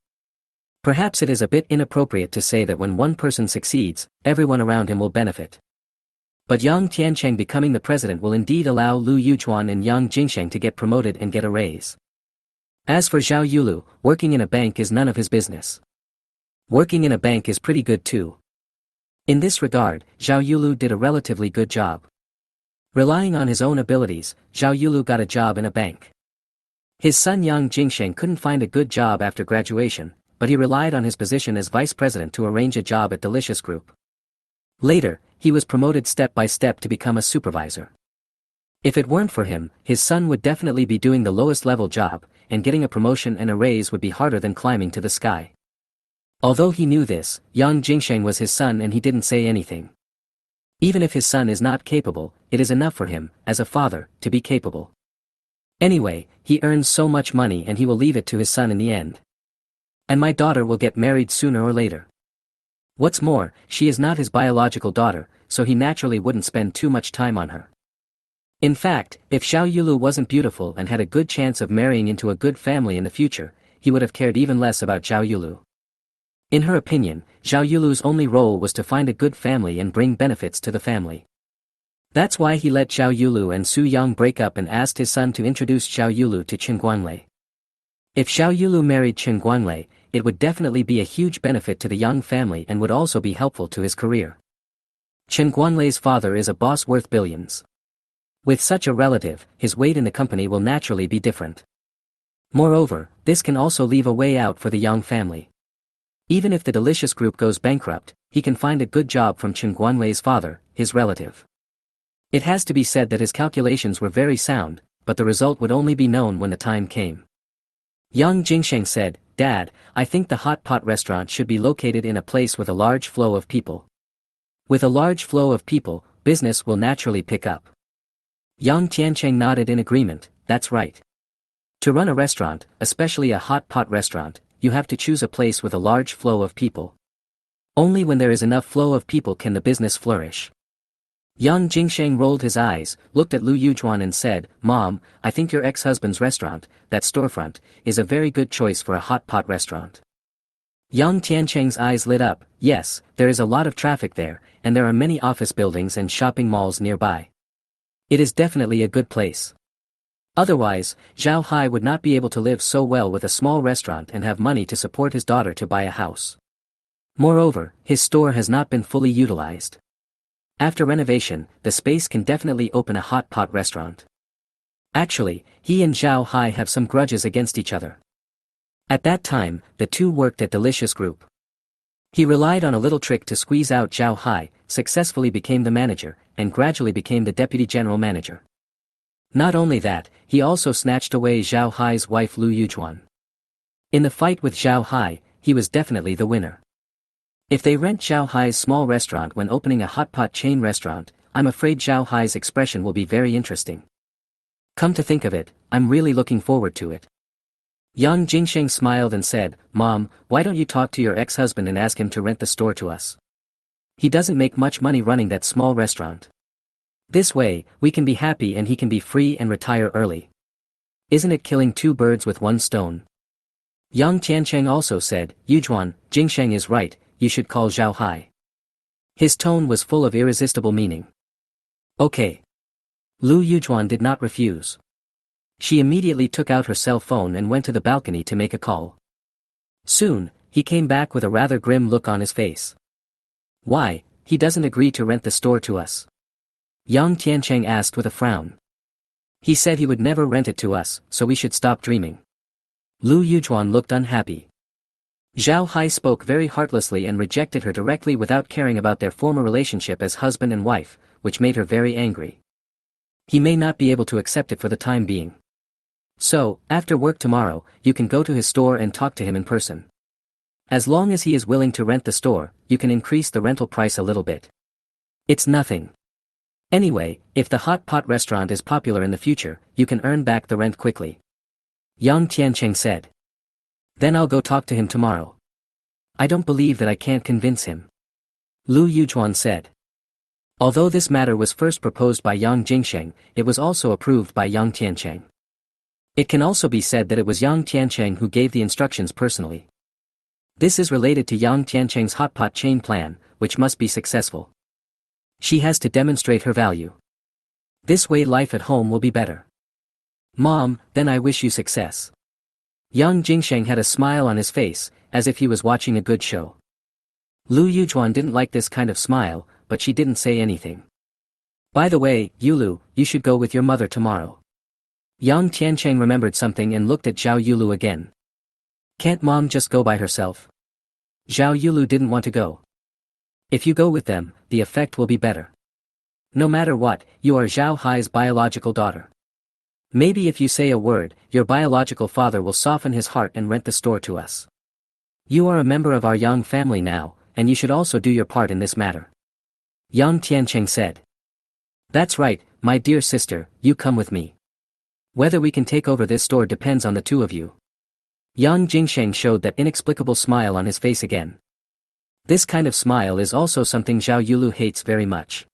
Perhaps it is a bit inappropriate to say that when one person succeeds, everyone around him will benefit. But Yang Tiancheng becoming the president will indeed allow Lu Yujuan and Yang Jingsheng to get promoted and get a raise. As for Zhao Yulu, working in a bank is none of his business. Working in a bank is pretty good too. In this regard, Zhao Yulu did a relatively good job. Relying on his own abilities, Zhao Yulu got a job in a bank. His son Yang Jingsheng couldn't find a good job after graduation, but he relied on his position as vice president to arrange a job at Delicious Group. Later, he was promoted step by step to become a supervisor. If it weren't for him, his son would definitely be doing the lowest level job, and getting a promotion and a raise would be harder than climbing to the sky. Although he knew this, Yang Jingsheng was his son and he didn't say anything. Even if his son is not capable, it is enough for him, as a father, to be capable. Anyway, he earns so much money and he will leave it to his son in the end. And my daughter will get married sooner or later. What's more, she is not his biological daughter, so he naturally wouldn't spend too much time on her. In fact, if Xiao Yulu wasn't beautiful and had a good chance of marrying into a good family in the future, he would have cared even less about Xiao Yulu. In her opinion, Xiao Yulu's only role was to find a good family and bring benefits to the family. That's why he let Xiao Yulu and Su Yang break up and asked his son to introduce Xiao Yulu to Chen Guanglei. If Xiao Yulu married Chen Guanglei, it would definitely be a huge benefit to the Yang family and would also be helpful to his career. Chen Guanlei's father is a boss worth billions. With such a relative, his weight in the company will naturally be different. Moreover, this can also leave a way out for the Yang family. Even if the Delicious Group goes bankrupt, he can find a good job from Chen Guanlei's father, his relative. It has to be said that his calculations were very sound, but the result would only be known when the time came. Yang Jingsheng said, "Dad, I think the hot pot restaurant should be located in a place with a large flow of people. With a large flow of people, business will naturally pick up." Yang Tiancheng nodded in agreement, "That's right. To run a restaurant, especially a hot pot restaurant, you have to choose a place with a large flow of people. Only when there is enough flow of people can the business flourish." Yang Jingsheng rolled his eyes, looked at Lu Yujuan and said, "Mom, I think your ex-husband's restaurant, that storefront, is a very good choice for a hot pot restaurant." Yang Tiancheng's eyes lit up, "Yes, there is a lot of traffic there, and there are many office buildings and shopping malls nearby. It is definitely a good place. Otherwise, Zhao Hai would not be able to live so well with a small restaurant and have money to support his daughter to buy a house. Moreover, his store has not been fully utilized. After renovation, the space can definitely open a hot pot restaurant." Actually, he and Zhao Hai have some grudges against each other. At that time, the two worked at Delicious Group. He relied on a little trick to squeeze out Zhao Hai, successfully became the manager, and gradually became the deputy general manager. Not only that, he also snatched away Zhao Hai's wife Lu Yujuan. In the fight with Zhao Hai, he was definitely the winner. If they rent Zhao Hai's small restaurant when opening a hot pot chain restaurant, I'm afraid Zhao Hai's expression will be very interesting. Come to think of it, I'm really looking forward to it. Yang Jingsheng smiled and said, "Mom, why don't you talk to your ex-husband and ask him to rent the store to us? He doesn't make much money running that small restaurant. This way, we can be happy and he can be free and retire early. Isn't it killing two birds with one stone?" Yang Tiancheng also said, "Yujuan, Jingsheng is right, you should call Zhao Hai." His tone was full of irresistible meaning. "Okay." Lu Yujuan did not refuse. She immediately took out her cell phone and went to the balcony to make a call. Soon, he came back with a rather grim look on his face. "Why, he doesn't agree to rent the store to us?" Yang Tiancheng asked with a frown. "He said he would never rent it to us, so we should stop dreaming." Lu Yujuan looked unhappy. Zhao Hai spoke very heartlessly and rejected her directly without caring about their former relationship as husband and wife, which made her very angry. He may not be able to accept it for the time being. So, after work tomorrow, you can go to his store and talk to him in person. As long as he is willing to rent the store, you can increase the rental price a little bit. It's nothing. Anyway, if the hot pot restaurant is popular in the future, you can earn back the rent quickly. Yang Tiancheng said. Then I'll go talk to him tomorrow. I don't believe that I can't convince him. Lu Yujuan said. Although this matter was first proposed by Yang Jingsheng, it was also approved by Yang Tiancheng. It can also be said that it was Yang Tiancheng who gave the instructions personally. This is related to Yang Tiancheng's hot pot chain plan, which must be successful. She has to demonstrate her value. This way life at home will be better. Mom, then I wish you success. Yang Jingsheng had a smile on his face, as if he was watching a good show. Lu Yujuan didn't like this kind of smile, but she didn't say anything. By the way, Yulu, you should go with your mother tomorrow. Yang Tiancheng remembered something and looked at Zhao Yulu again. Can't mom just go by herself? Zhao Yulu didn't want to go. If you go with them, the effect will be better. No matter what, you are Zhao Hai's biological daughter. Maybe if you say a word, your biological father will soften his heart and rent the store to us. You are a member of our Yang family now, and you should also do your part in this matter. Yang Tiancheng said. That's right, my dear sister, you come with me. Whether we can take over this store depends on the two of you. Yang Jingsheng showed that inexplicable smile on his face again. This kind of smile is also something Zhao Yulu hates very much.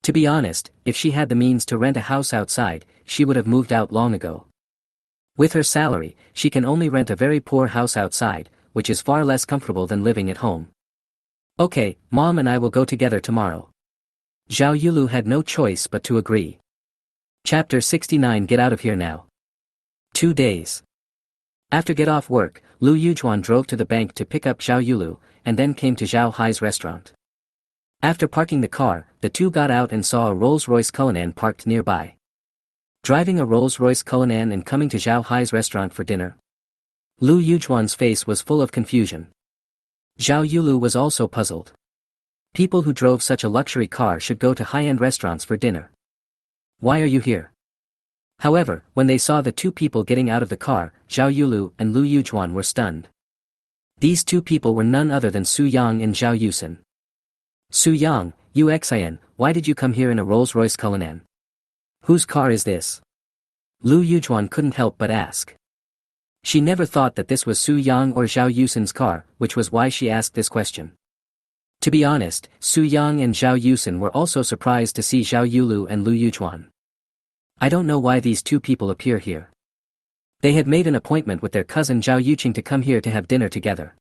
To be honest, if she had the means to rent a house outside, she would have moved out long ago. With her salary, she can only rent a very poor house outside, which is far less comfortable than living at home. Okay, Mom and I will go together tomorrow. Zhao Yulu had no choice but to agree. Chapter 69. Get out of here now. 2 days. After get off work, Lu Yujuan drove to the bank to pick up Zhao Yulu, and then came to Zhao Hai's restaurant. After parking the car, the two got out and saw a Rolls-Royce Cullinan parked nearby. Driving a Rolls-Royce Cullinan and coming to Zhao Hai's restaurant for dinner. Lu Yujuan's face was full of confusion. Zhao Yulu was also puzzled. People who drove such a luxury car should go to high-end restaurants for dinner. Why are you here? However, when they saw the two people getting out of the car, Zhao Yulu and Lu Yujuan were stunned. These two people were none other than Su Yang and Zhao Yusin. Su Yang, Uxin, why did you come here in a Rolls-Royce Cullinan? Whose car is this? Lu Yujuan couldn't help but ask. She never thought that this was Su Yang or Zhao Yusin's car, which was why she asked this question. To be honest, Su Yang and Zhao Yusin were also surprised to see Zhao Yulu and Lu Yujuan. I don't know why these two people appear here. They had made an appointment with their cousin Zhao Yuqing to come here to have dinner together.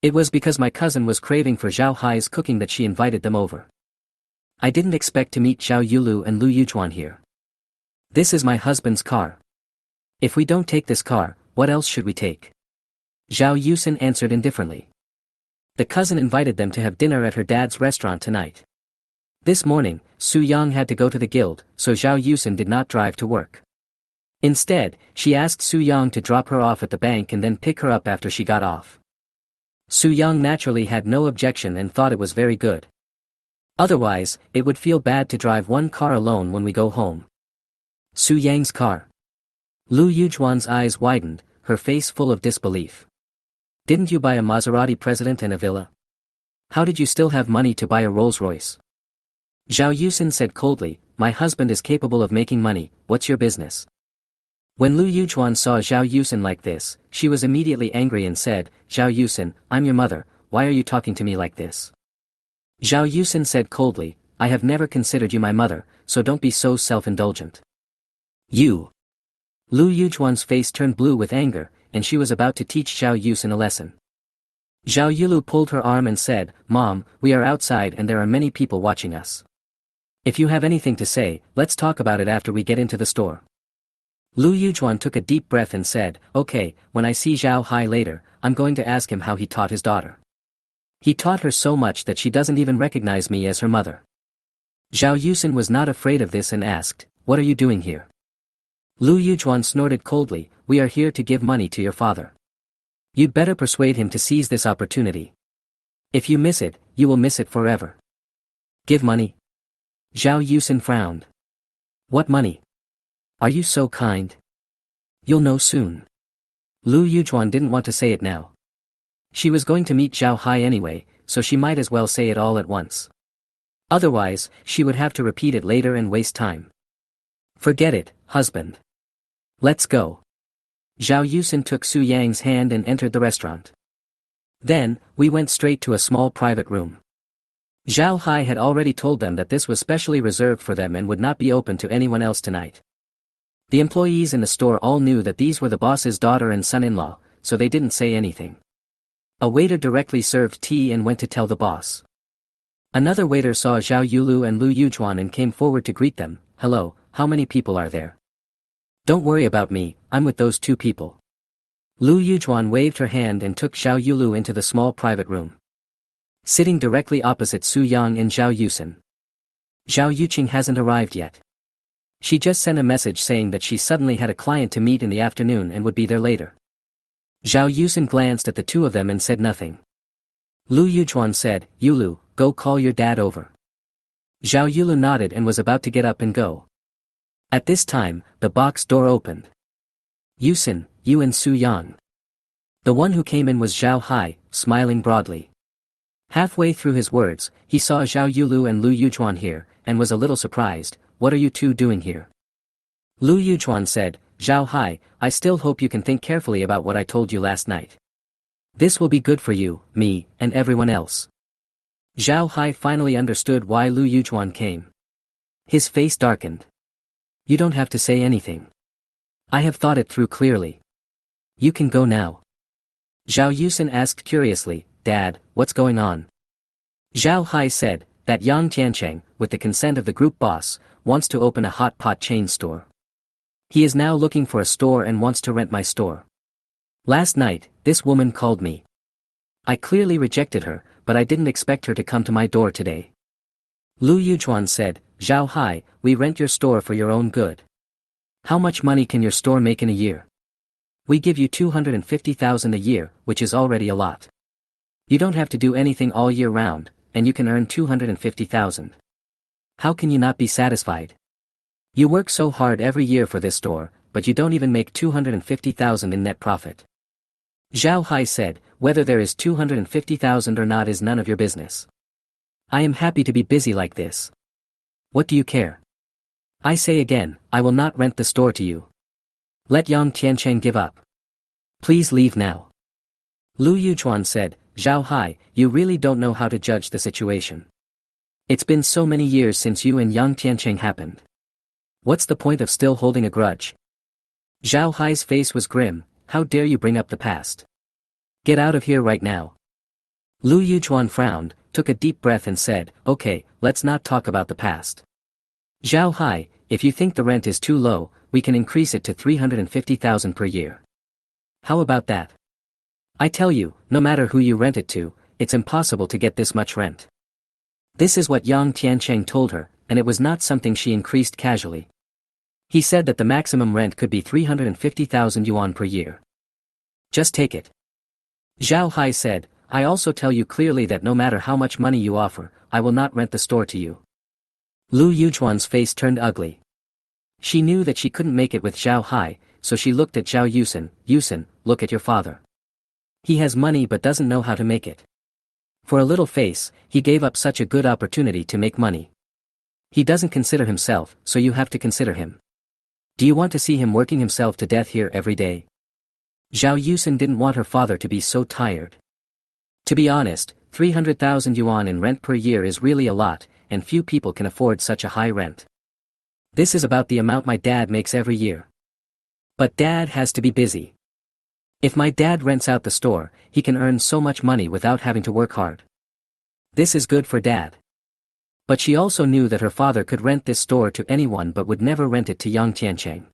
It was because my cousin was craving for Zhao Hai's cooking that she invited them over. I didn't expect to meet Zhao Yulu and Lu Yujuan here. This is my husband's car. If we don't take this car, what else should we take? Zhao Yusin answered indifferently. The cousin invited them to have dinner at her dad's restaurant tonight. This morning, Su Yang had to go to the guild, so Zhao Yusin did not drive to work. Instead, she asked Su Yang to drop her off at the bank and then pick her up after she got off. Su Yang naturally had no objection and thought it was very good. Otherwise, it would feel bad to drive one car alone when we go home. Su Yang's car. Lu Yujuan's eyes widened, her face full of disbelief. Didn't you buy a Maserati President and a villa? How did you still have money to buy a Rolls-Royce? Zhao Yusin said coldly, my husband is capable of making money, what's your business? When Lu Yujuan saw Zhao Yusin like this, she was immediately angry and said, Zhao Yusin, I'm your mother, why are you talking to me like this? Zhao Yusin said coldly, I have never considered you my mother, so don't be so self-indulgent. You. Lu Yujuan's face turned blue with anger, and she was about to teach Zhao Yusin a lesson. Zhao Yulu pulled her arm and said, Mom, we are outside and there are many people watching us. If you have anything to say, let's talk about it after we get into the store. Lu Yujuan took a deep breath and said, okay, when I see Zhao Hai later, I'm going to ask him how he taught his daughter. He taught her so much that she doesn't even recognize me as her mother. Zhao Yusin was not afraid of this and asked, what are you doing here? Lu Yujuan snorted coldly, we are here to give money to your father. You'd better persuade him to seize this opportunity. If you miss it, you will miss it forever. Give money? Zhao Yusin frowned. What money? Are you so kind? You'll know soon. Lu Yujuan didn't want to say it now. She was going to meet Zhao Hai anyway, so she might as well say it all at once. Otherwise, she would have to repeat it later and waste time. Forget it, husband. Let's go. Zhao Yusin took Su Yang's hand and entered the restaurant. Then, we went straight to a small private room. Zhao Hai had already told them that this was specially reserved for them and would not be open to anyone else tonight. The employees in the store all knew that these were the boss's daughter and son-in-law, so they didn't say anything. A waiter directly served tea and went to tell the boss. Another waiter saw Zhao Yulu and Lu Yujuan and came forward to greet them, hello, how many people are there? Don't worry about me, I'm with those two people. Lu Yujuan waved her hand and took Zhao Yulu into the small private room. Sitting directly opposite Su Yang and Zhao Yusin. Zhao Yuqing hasn't arrived yet. She just sent a message saying that she suddenly had a client to meet in the afternoon and would be there later. Zhao Yusin glanced at the two of them and said nothing. Lu Yujuan said, Yulu, go call your dad over. Zhao Yulu nodded and was about to get up and go. At this time, the box door opened. Yusin, you and Su Yang. The one who came in was Zhao Hai, smiling broadly. Halfway through his words, he saw Zhao Yulu and Lu Yujuan here, and was a little surprised, what are you two doing here? Lu Yuchuan said, Zhao Hai, I still hope you can think carefully about what I told you last night. This will be good for you, me, and everyone else. Zhao Hai finally understood why Lu Yuchuan came. His face darkened. You don't have to say anything. I have thought it through clearly. You can go now. Zhao Yusen asked curiously, Dad, what's going on? Zhao Hai said, that Yang Tiancheng, with the consent of the group boss, wants to open a hot pot chain store. He is now looking for a store and wants to rent my store. Last night, this woman called me. I clearly rejected her, but I didn't expect her to come to my door today. Lu Yuchuan said, Zhao Hai, we rent your store for your own good. How much money can your store make in a year? We give you 250,000 a year, which is already a lot. You don't have to do anything all year round, and you can earn 250,000. How can you not be satisfied? You work so hard every year for this store, but you don't even make 250,000 in net profit. Zhao Hai said, whether there is 250,000 or not is none of your business. I am happy to be busy like this. What do you care? I say again, I will not rent the store to you. Let Yang Tiancheng give up. Please leave now. Lu Yuchuan said, Zhao Hai, you really don't know how to judge the situation. It's been so many years since you and Yang Tiancheng happened. What's the point of still holding a grudge? Zhao Hai's face was grim, how dare you bring up the past? Get out of here right now. Lu Yuchuan frowned, took a deep breath and said, okay, let's not talk about the past. Zhao Hai, if you think the rent is too low, we can increase it to 350,000 per year. How about that? I tell you, no matter who you rent it to, it's impossible to get this much rent. This is what Yang Tiancheng told her, and it was not something she increased casually. He said that the maximum rent could be 350,000 yuan per year. Just take it. Zhao Hai said, I also tell you clearly that no matter how much money you offer, I will not rent the store to you. Lu Yuchuan's face turned ugly. She knew that she couldn't make it with Zhao Hai, so she looked at Zhao Yusen, Yusen, look at your father. He has money but doesn't know how to make it. For a little face, he gave up such a good opportunity to make money. He doesn't consider himself, so you have to consider him. Do you want to see him working himself to death here every day? Zhao Yusen didn't want her father to be so tired. To be honest, 300,000 yuan in rent per year is really a lot, and few people can afford such a high rent. This is about the amount my dad makes every year. But dad has to be busy. If my dad rents out the store, he can earn so much money without having to work hard. This is good for dad. But she also knew that her father could rent this store to anyone but would never rent it to Yang Tiancheng.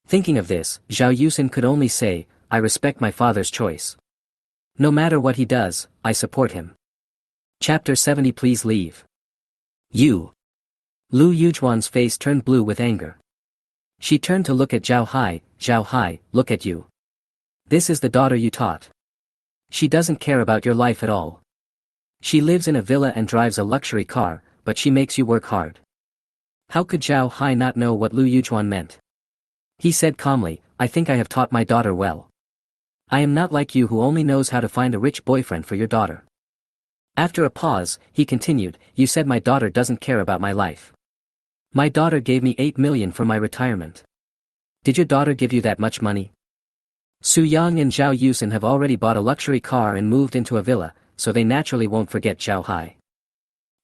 Thinking of this, Zhao Yusen could only say, I respect my father's choice. No matter what he does, I support him. Chapter 70. Please leave. You. Lu Yuchuan's face turned blue with anger. She turned to look at Zhao Hai, look at you. This is the daughter you taught. She doesn't care about your life at all. She lives in a villa and drives a luxury car, but she makes you work hard. How could Zhao Hai not know what Lu Yuchuan meant? He said calmly, I think I have taught my daughter well. I am not like you who only knows how to find a rich boyfriend for your daughter. After a pause, he continued, you said my daughter doesn't care about my life. My daughter gave me 8 million for my retirement. Did your daughter give you that much money? Su Yang and Zhao Yusen have already bought a luxury car and moved into a villa, so they naturally won't forget Zhao Hai.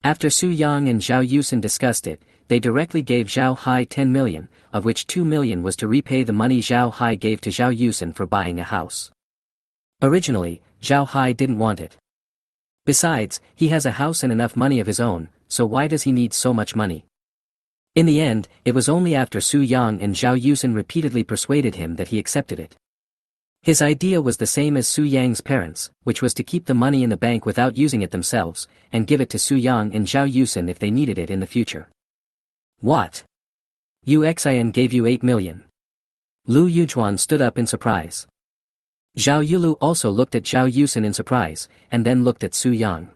After Su Yang and Zhao Yusen discussed it, they directly gave Zhao Hai 10 million, of which 2 million was to repay the money Zhao Hai gave to Zhao Yusen for buying a house. Originally, Zhao Hai didn't want it. Besides, he has a house and enough money of his own, so why does he need so much money? In the end, it was only after Su Yang and Zhao Yusen repeatedly persuaded him that he accepted it. His idea was the same as Su Yang's parents, which was to keep the money in the bank without using it themselves, and give it to Su Yang and Zhao Yusen if they needed it in the future. What? Uxin gave you 8 million. Lu Yuchuan stood up in surprise. Zhao Yulu also looked at Zhao Yusen in surprise, and then looked at Su Yang.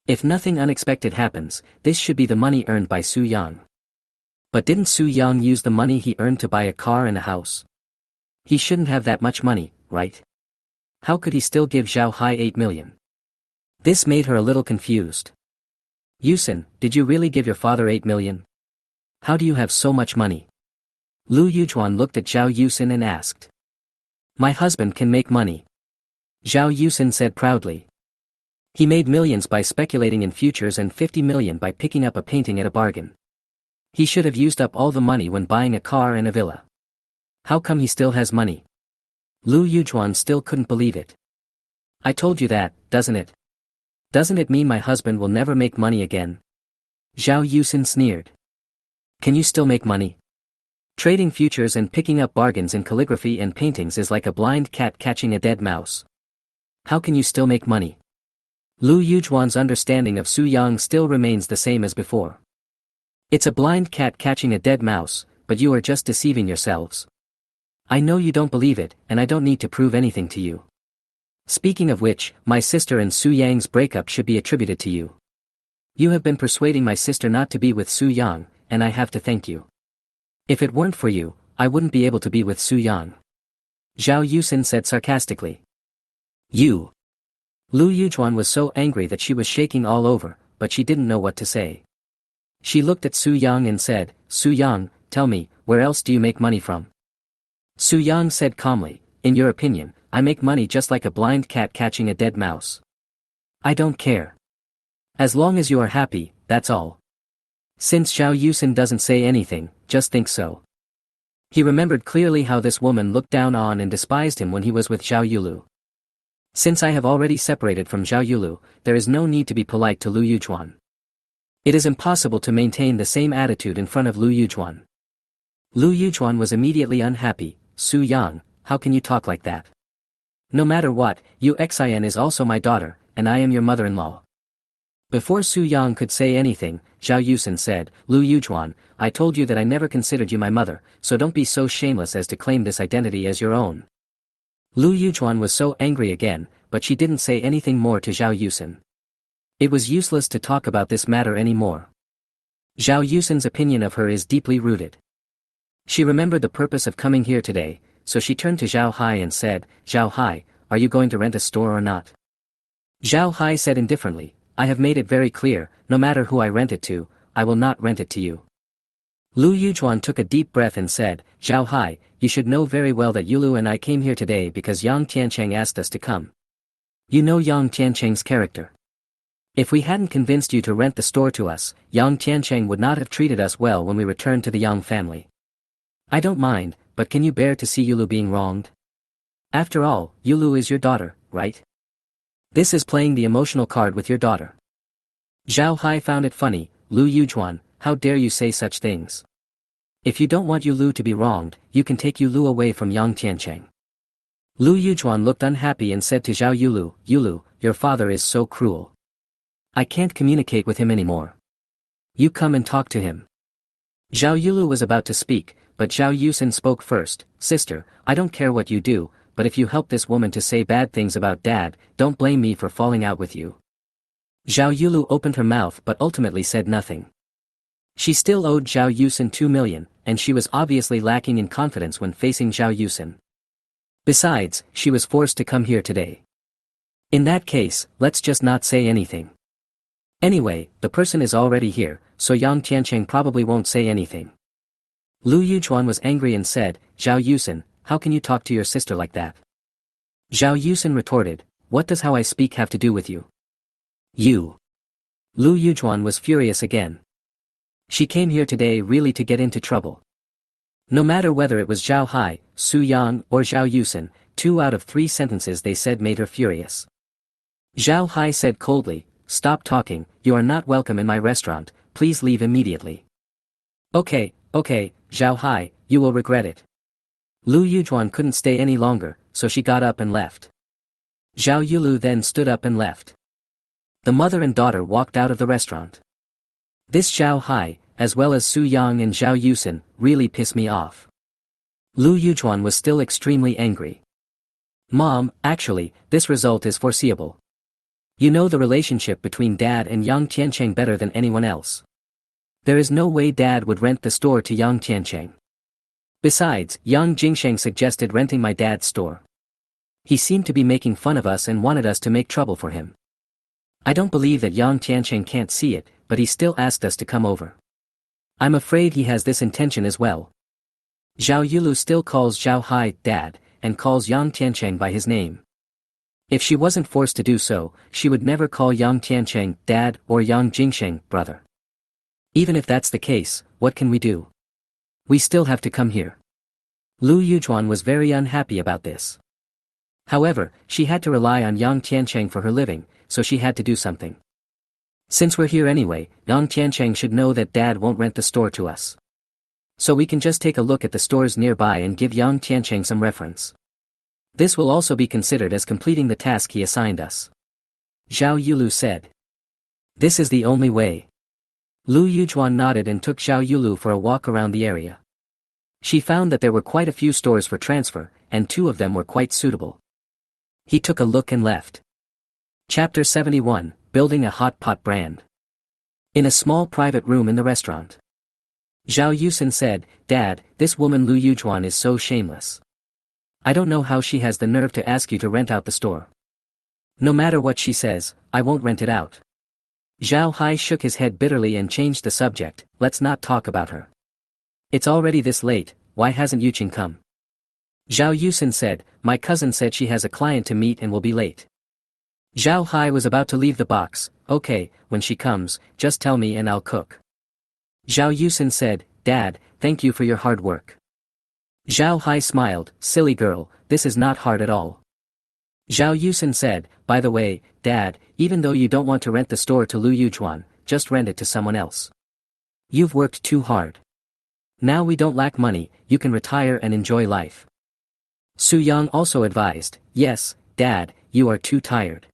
If nothing unexpected happens, this should be the money earned by Su Yang. But didn't Su Yang use the money he earned to buy a car and a house? He shouldn't have that much money, right? How could he still give Zhao Hai 8 million? This made her a little confused. Yusen, did you really give your father 8 million? How do you have so much money? Lu Yujuan looked at Zhao Yusin and asked. My husband can make money. Zhao Yusin said proudly. He made millions by speculating in futures and 50 million by picking up a painting at a bargain. He should have used up all the money when buying a car and a villa. How come he still has money? Lu Yujuan still couldn't believe it. I told you that, doesn't it? Doesn't it mean my husband will never make money again? Zhao Yusin sneered. Can you still make money? Trading futures and picking up bargains in calligraphy and paintings is like a blind cat catching a dead mouse. How can you still make money? Lu Yujuan's understanding of Su Yang still remains the same as before. It's a blind cat catching a dead mouse, but you are just deceiving yourselves. I know you don't believe it, and I don't need to prove anything to you. Speaking of which, my sister and Su Yang's breakup should be attributed to you. You have been persuading my sister not to be with Su Yang, and I have to thank you. If it weren't for you, I wouldn't be able to be with Su Yang. Zhao Yusin said sarcastically. You. Lu Yujuan was so angry that she was shaking all over, but she didn't know what to say. She looked at Su Yang and said, Su Yang, tell me, where else do you make money from? Su Yang said calmly, in your opinion, I make money just like a blind cat catching a dead mouse. I don't care. As long as you are happy, that's all. Since Zhao Yusin doesn't say anything, just think so. He remembered clearly how this woman looked down on and despised him when he was with Zhao Yulu. Since I have already separated from Zhao Yulu, there is no need to be polite to Lu Yujuan. It is impossible to maintain the same attitude in front of Lu Yujuan. Lu Yujuan was immediately unhappy. Su Yang, how can you talk like that? No matter what, Xin is also my daughter, and I am your mother-in-law. Before Su Yang could say anything, Zhao Yusin said, Lu Yujuan, I told you that I never considered you my mother, so don't be so shameless as to claim this identity as your own. Lu Yujuan was so angry again, but she didn't say anything more to Zhao Yusin. It was useless to talk about this matter anymore. Zhao Yusin's opinion of her is deeply rooted. She remembered the purpose of coming here today, so she turned to Zhao Hai and said, Zhao Hai, are you going to rent a store or not? Zhao Hai said indifferently, I have made it very clear, no matter who I rent it to, I will not rent it to you. Lu Yujuan took a deep breath and said, Zhao Hai, you should know very well that Yulu and I came here today because Yang Tiancheng asked us to come. You know Yang Tiancheng's character. If we hadn't convinced you to rent the store to us, Yang Tiancheng would not have treated us well when we returned to the Yang family. I don't mind, but can you bear to see Yulu being wronged? After all, Yulu is your daughter, right? This is playing the emotional card with your daughter. Zhao Hai found it funny, Lu Yujuan, how dare you say such things? If you don't want Yulu to be wronged, you can take Yulu away from Yang Tiancheng. Lu Yujuan looked unhappy and said to Zhao Yulu, Yulu, your father is so cruel. I can't communicate with him anymore. You come and talk to him. Zhao Yulu was about to speak, but Zhao Yusin spoke first, Sister, I don't care what you do, but if you help this woman to say bad things about Dad, don't blame me for falling out with you. Zhao Yulu opened her mouth but ultimately said nothing. She still owed Zhao Yusin 2 million, and she was obviously lacking in confidence when facing Zhao Yusin. Besides, she was forced to come here today. In that case, let's just not say anything. Anyway, the person is already here, so Yang Tiancheng probably won't say anything. Lu Yujuan was angry and said, Zhao Yusin, how can you talk to your sister like that? Zhao Yusin retorted, what does how I speak have to do with you? You. Lu Yujuan was furious again. She came here today really to get into trouble. No matter whether it was Zhao Hai, Su Yang, or Zhao Yusin, 2 out of 3 sentences they said made her furious. Zhao Hai said coldly, stop talking, you are not welcome in my restaurant, please leave immediately. Okay, Zhao Hai, you will regret it. Lu Yujuan couldn't stay any longer, so she got up and left. Zhao Yulu then stood up and left. The mother and daughter walked out of the restaurant. This Zhao Hai, as well as Su Yang and Zhao Yusin, really pissed me off. Lu Yujuan was still extremely angry. Mom, actually, this result is foreseeable. You know the relationship between Dad and Yang Tiancheng better than anyone else. There is no way Dad would rent the store to Yang Tiancheng. Besides, Yang Jingsheng suggested renting my dad's store. He seemed to be making fun of us and wanted us to make trouble for him. I don't believe that Yang Tiancheng can't see it, but he still asked us to come over. I'm afraid he has this intention as well. Zhao Yulu still calls Zhao Hai dad, and calls Yang Tiancheng by his name. If she wasn't forced to do so, she would never call Yang Tiancheng dad or Yang Jingsheng brother. Even if that's the case, what can we do? We still have to come here. Lu Yujuan was very unhappy about this. However, she had to rely on Yang Tiancheng for her living, so she had to do something. Since we're here anyway, Yang Tiancheng should know that dad won't rent the store to us. So we can just take a look at the stores nearby and give Yang Tiancheng some reference. This will also be considered as completing the task he assigned us. Zhao Yulu said. This is the only way. Lu Yujuan nodded and took Zhao Yulu for a walk around the area. She found that there were quite a few stores for transfer, and 2 of them were quite suitable. He took a look and left. Chapter 71, Building a Hot Pot Brand. In a small private room in the restaurant. Zhao Yusin said, Dad, this woman Lu Yujuan is so shameless. I don't know how she has the nerve to ask you to rent out the store. No matter what she says, I won't rent it out. Zhao Hai shook his head bitterly and changed the subject, let's not talk about her. It's already this late, why hasn't Yuqing come? Zhao Yusin said, my cousin said she has a client to meet and will be late. Zhao Hai was about to leave the box, okay, when she comes, just tell me and I'll cook. Zhao Yusin said, Dad, thank you for your hard work. Zhao Hai smiled, silly girl, this is not hard at all. Zhao Yusin said, by the way, Dad, even though you don't want to rent the store to Lu Yujuan, just rent it to someone else. You've worked too hard. Now we don't lack money, you can retire and enjoy life. Su Yang also advised, yes, Dad, you are too tired.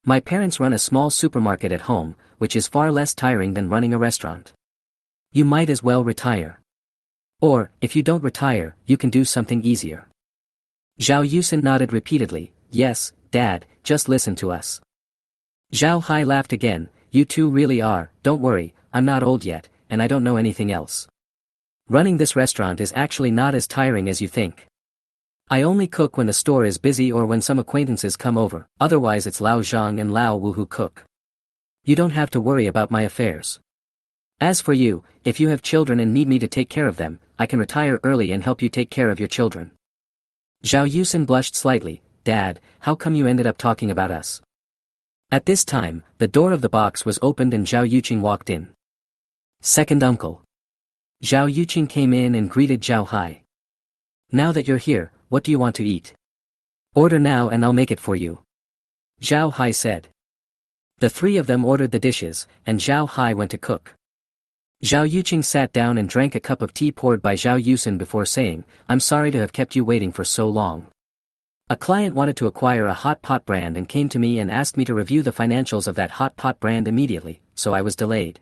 My parents run a small supermarket at home, which is far less tiring than running a restaurant. You might as well retire. Or, if you don't retire, you can do something easier. Zhao Yusin nodded repeatedly, yes, Dad, just listen to us. Zhao Hai laughed again, you two really are, don't worry, I'm not old yet, and I don't know anything else. Running this restaurant is actually not as tiring as you think. I only cook when the store is busy or when some acquaintances come over, otherwise it's Lao Zhang and Lao Wu who cook. You don't have to worry about my affairs. As for you, if you have children and need me to take care of them, I can retire early and help you take care of your children. Zhao Yusin blushed slightly, Dad, how come you ended up talking about us? At this time, the door of the box was opened and Zhao Yuqing walked in. Second uncle. Zhao Yuqing came in and greeted Zhao Hai. Now that you're here, what do you want to eat? Order now and I'll make it for you. Zhao Hai said. The 3 of them ordered the dishes, and Zhao Hai went to cook. Zhao Yuqing sat down and drank a cup of tea poured by Zhao Yusin before saying, I'm sorry to have kept you waiting for so long. A client wanted to acquire a hot pot brand and came to me and asked me to review the financials of that hot pot brand immediately, so I was delayed.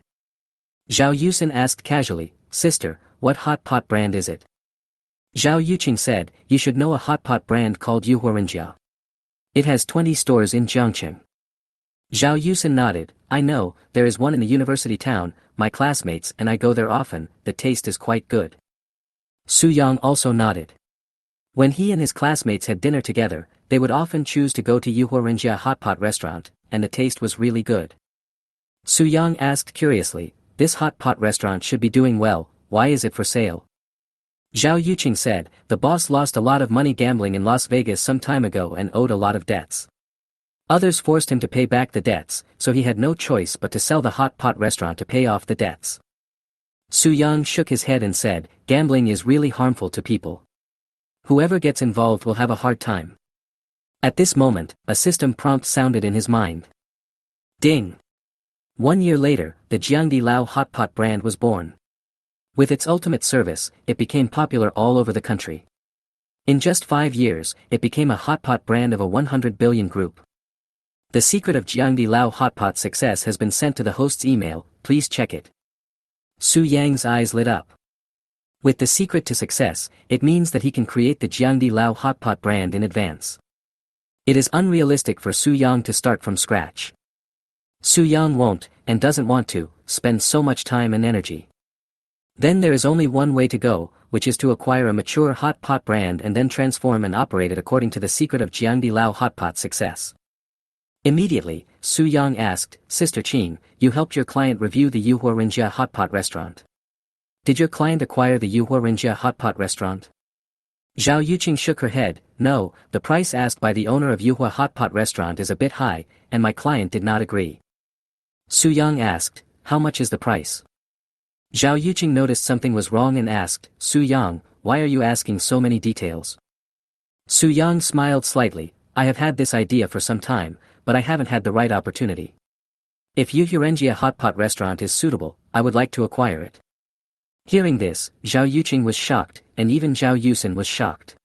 Zhao Yusin asked casually, Sister, what hot pot brand is it? Zhao Yuqing said, you should know a hot pot brand called Yuhuorenjia. It has 20 stores in Jiangcheng. Zhao Yusin nodded, I know, there is one in the university town, my classmates and I go there often, the taste is quite good. Su Yang also nodded. When he and his classmates had dinner together, they would often choose to go to Yuhuorenjia hot pot restaurant, and the taste was really good. Su Yang asked curiously, this hot pot restaurant should be doing well, why is it for sale? Zhao Yuqing said, the boss lost a lot of money gambling in Las Vegas some time ago and owed a lot of debts. Others forced him to pay back the debts, so he had no choice but to sell the hot pot restaurant to pay off the debts. Su Yang shook his head and said, gambling is really harmful to people. Whoever gets involved will have a hard time. At this moment, a system prompt sounded in his mind. Ding! 1 year later, the Jiangdi Lao hot pot brand was born. With its ultimate service, it became popular all over the country. In just 5 years, it became a hot pot brand of a 100 billion group. The secret of Jiangdi Lao hot pot success has been sent to the host's email, please check it. Su Yang's eyes lit up. With the secret to success, it means that he can create the Jiangdi Lao hot pot brand in advance. It is unrealistic for Su Yang to start from scratch. Su Yang won't, and doesn't want to, spend so much time and energy. Then there is only one way to go, which is to acquire a mature hot pot brand and then transform and operate it according to the secret of Jiangdi Lao hot pot success. Immediately, Su Yang asked, Sister Qing, you helped your client review the Yuhuorenjia hot pot restaurant. Did your client acquire the Yuhuarinjia hot pot restaurant? Zhao Yuqing shook her head. No, the price asked by the owner of Yuhua hot pot restaurant is a bit high, and my client did not agree. Su Yang asked, how much is the price? Zhao Yuqing noticed something was wrong and asked, Su Yang, why are you asking so many details? Su Yang smiled slightly. I have had this idea for some time, but I haven't had the right opportunity. If Yuhuarinjia hot pot restaurant is suitable, I would like to acquire it. Hearing this, Zhao Yuqing was shocked, and even Zhao Yusin was shocked.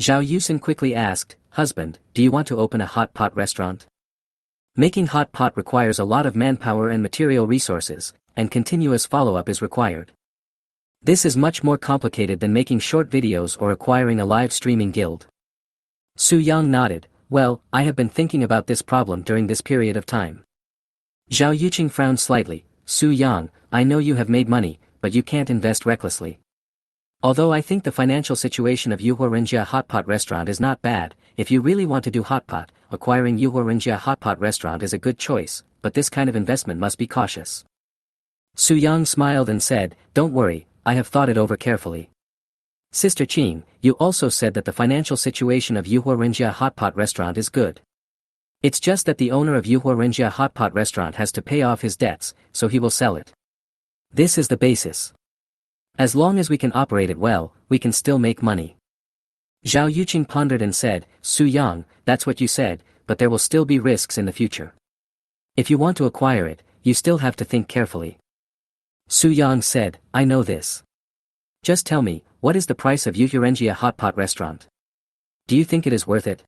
Zhao Yusin quickly asked, husband, do you want to open a hot pot restaurant? Making hot pot requires a lot of manpower and material resources, and continuous follow-up is required. This is much more complicated than making short videos or acquiring a live streaming guild. Su Yang nodded, well, I have been thinking about this problem during this period of time. Zhao Yuqing frowned slightly, Su Yang, I know you have made money, but you can't invest recklessly. Although I think the financial situation of Yuhuarinjia hot pot restaurant is not bad, if you really want to do hot pot, acquiring Yuhuarinjia hot pot restaurant is a good choice, but this kind of investment must be cautious. Su Yang smiled and said, don't worry, I have thought it over carefully. Sister Qing, you also said that the financial situation of Yuhuarinjia hot pot restaurant is good. It's just that the owner of Yuhuarinjia hot pot restaurant has to pay off his debts, so he will sell it. This is the basis. As long as we can operate it well, we can still make money. Zhao Yuqing pondered and said, Su Yang, that's what you said, but there will still be risks in the future. If you want to acquire it, you still have to think carefully. Su Yang said, I know this. Just tell me, what is the price of Yuhuarinjia hot pot restaurant? Do you think it is worth it?